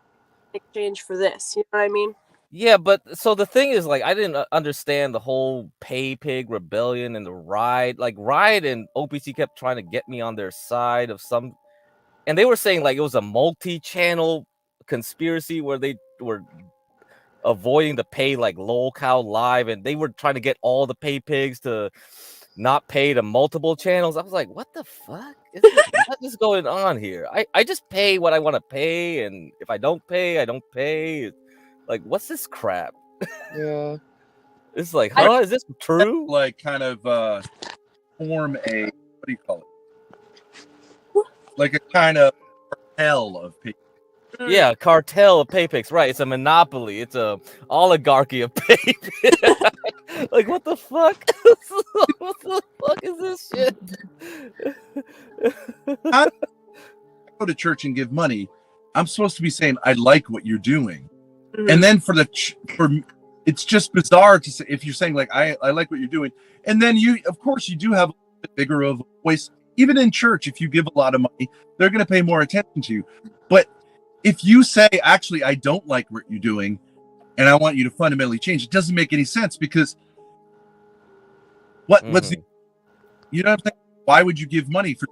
in exchange for this. You know what I mean? Yeah, but so the thing is, like, I didn't understand the whole pay pig rebellion and the Ride. Like, Ride and OPC kept trying to get me on their side of some, and they were saying like it was a multi-channel conspiracy where they were avoiding to pay like lol cow live, and they were trying to get all the pay pigs to not pay to multiple channels. I was like, what the fuck what is going on here? I just pay what I want to pay, and if I don't pay, I don't pay. Like, what's this crap? Yeah. It's like, huh? Is this true? Like, kind of form a, what do you call it? Like a kind of cartel of people. Yeah, cartel of pay pigs, right? It's a monopoly. It's a oligarchy of pay pigs. Like, what the fuck? What the fuck is this shit? I go to church and give money. I'm supposed to be saying I like what you're doing, and then for it's just bizarre to say if you're saying like I like what you're doing, and then you of course you do have a bit bigger of a voice. Even in church, if you give a lot of money, they're going to pay more attention to you. But if you say actually I don't like what you're doing, and I want you to fundamentally change, it doesn't make any sense because what's the, you know what I'm saying? Why would you give money for?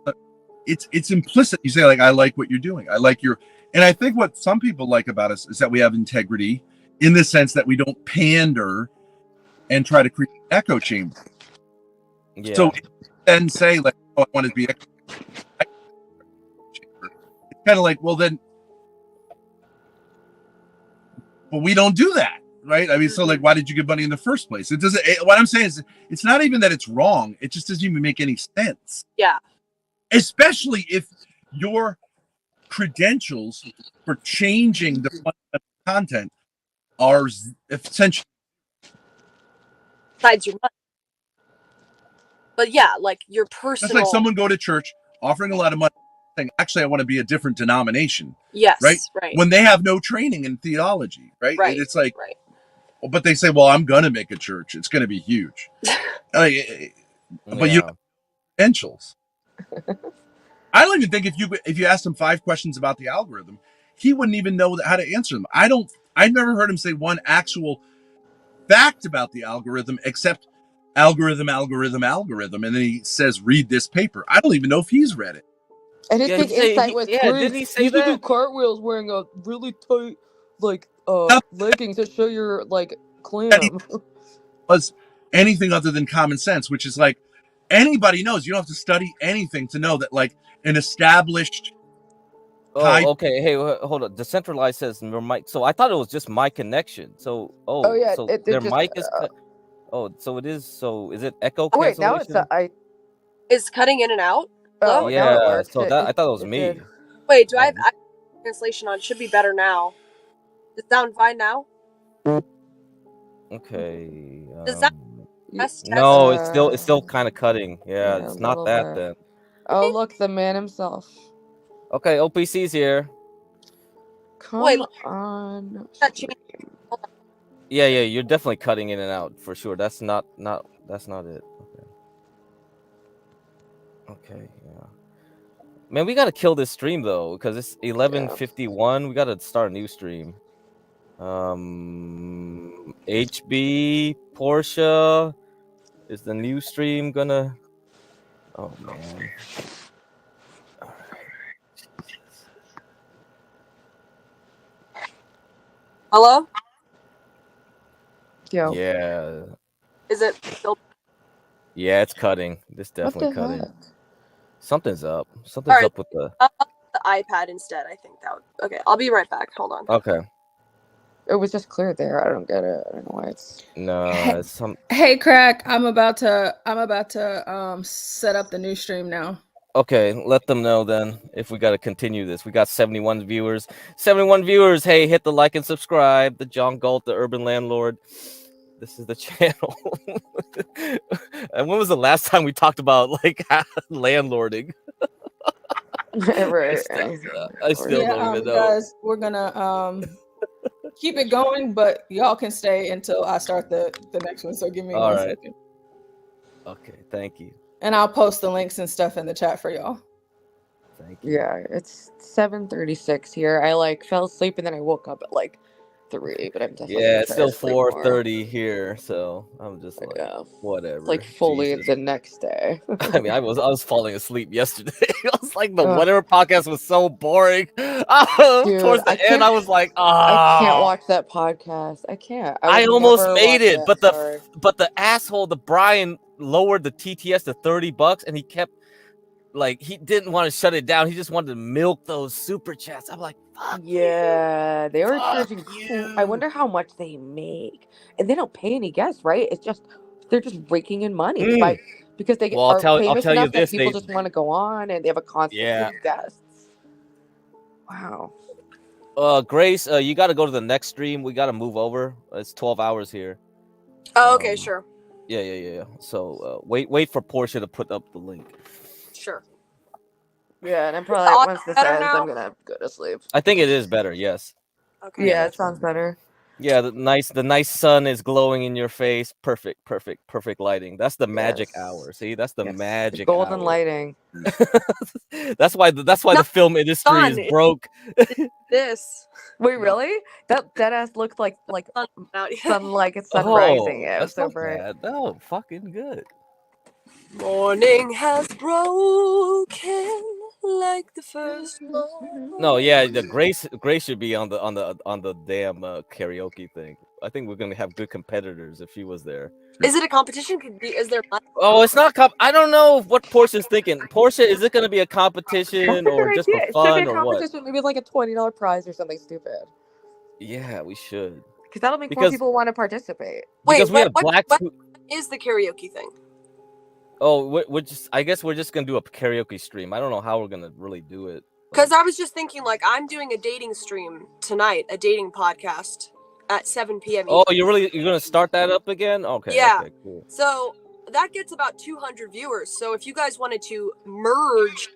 It's implicit. You say like I like what you're doing. I like your, and I think what some people like about us is that we have integrity in the sense that we don't pander and try to create an echo chamber. Yeah. So then say like, oh, I want to be echo chamber. It's kind of like, well then, but we don't do that, right? I mean, so like, why did you give money in the first place? It doesn't. What I'm saying is, it's not even that it's wrong. It just doesn't even make any sense. Yeah. Especially if your credentials for changing the content are essentially besides your money. But yeah, like your personal. That's like someone go to church offering a lot of money, saying, "Actually, I want to be a different denomination." Yes, right. Right. When they have no training in theology, right? Right. It's like, right. But they say, "Well, I'm going to make a church. It's going to be huge." But you have credentials. I don't even think if you asked him 5 questions about the algorithm, he wouldn't even know how to answer them. I've never heard him say one actual fact about the algorithm except algorithm, and then he says, "Read this paper." I don't even know if he's read it. And his big insight was, didn't he say you should do that? cartwheels wearing a really tight, like, leggings that show your, like, clam. Was anything other than common sense, which is like anybody knows. You don't have to study anything to know that, like, an established. Okay. Hey, hold on. Decentralized says your mic. So I thought it was just my connection. So, Oh, yeah, so it their just, mic is. So it is. So is it echo Oh, wait, cancellation? now it's Is cutting in and out? Oh, yeah. now it works. So that I thought it was me. did. Wait, do I have translation on? It should be better now. Does it sound fine now? Okay. Does that test? No, it's still kind of cutting. Yeah, it's not little that bit. then. Oh, look, the man himself. Okay, OPC's here. Come on. Yeah, you're definitely cutting in and out for sure. That's not it. Okay. Okay, yeah. Man, we gotta kill this stream though, because it's 11:51. We gotta start a new stream. HB Porsche, is the new stream gonna? Oh man. All right. Jesus. Hello? Yo. Yeah. Is it still? Yeah, it's cutting. It's What definitely the cutting. heck? Something's up. All Something's right. up with the. The iPad instead. I think that would. Okay, I'll be right back. Hold on. Okay. It was just clear there. I don't get it. I don't know why it's. No, it's some. Hey, Crack, I'm about to set up the new stream now. Okay, let them know then if we got to continue this. We got 71 viewers. 71 viewers. Hey, hit the like and subscribe. The John Galt, the Urban Landlord. This is the channel. And when was the last time we talked about like landlording? Right. I still don't even know. Guys, we're gonna keep it going, but y'all can stay until I start the next one. So give me All 1 right. second. Okay, thank you. And I'll post the links and stuff in the chat for y'all. Thank you. Yeah, it's 7:36 here. I like fell asleep and then I woke up at like 3, but I'm definitely Yeah, gonna it's try still to sleep more. 4:30 here, so I'm just like, whatever. It's like fully Jesus. the next day. I mean, I was falling asleep yesterday. I was like, the Ugh. whatever podcast was so boring. Oh, Dude, towards the end, I was like, I can't ah. watch that podcast. I can't. I would almost never made watch it, but sorry. the asshole, the Brian lowered the TTS to $30, and he kept like he didn't want to shut it down. He just wanted to milk those super chats. I'm like, fuck Yeah, they were Fuck charging. I wonder how much they make, and they don't pay any guests, right? It's just they're just raking in money by because they Well, are I'll famous tell you enough that this, people they just want to go on, and they have a constant Yeah. stream of guests. Wow. Grace, you got to go to the next stream. We got to move over. It's 12 hours here. Oh, okay, sure. Yeah. So wait for Portia to put up the link. Sure. Yeah, and I'm probably once this better ends, now? I'm gonna go to sleep. I think it is better. Yes. Okay. Yeah, it sounds better. Yeah, the nice sun is glowing in your face. Perfect lighting. That's the magic hour. See, that's the magic Golden hour. lighting. That's why the film industry is sun, broke. This. Wait, really? That ass looked like sun like it's sun rising. Yeah, it was that's so not bright. bad. No, fucking good. Morning has broken like the first morning. No, yeah, the Grace should be on the damn karaoke thing. I think we're gonna have good competitors if she was there. Is it a competition? Is there money? Oh, it's not I don't know what Portia's thinking. Portia, is it gonna be a competition That's a or good just for idea. It should fun be a or what? competition, maybe like a $20 prize or something stupid. Yeah, we should. Because that'll make more people want to participate. Wait, we have black. what is the karaoke thing? Oh, we're just. I guess we're just gonna do a karaoke stream. I don't know how we're gonna really do it. Because I was just thinking, like, I'm doing a dating stream tonight, a dating podcast at 7 p.m. Oh, you're gonna start that up again? Okay. Yeah. Okay, cool. So that gets about 200 viewers. So if you guys wanted to merge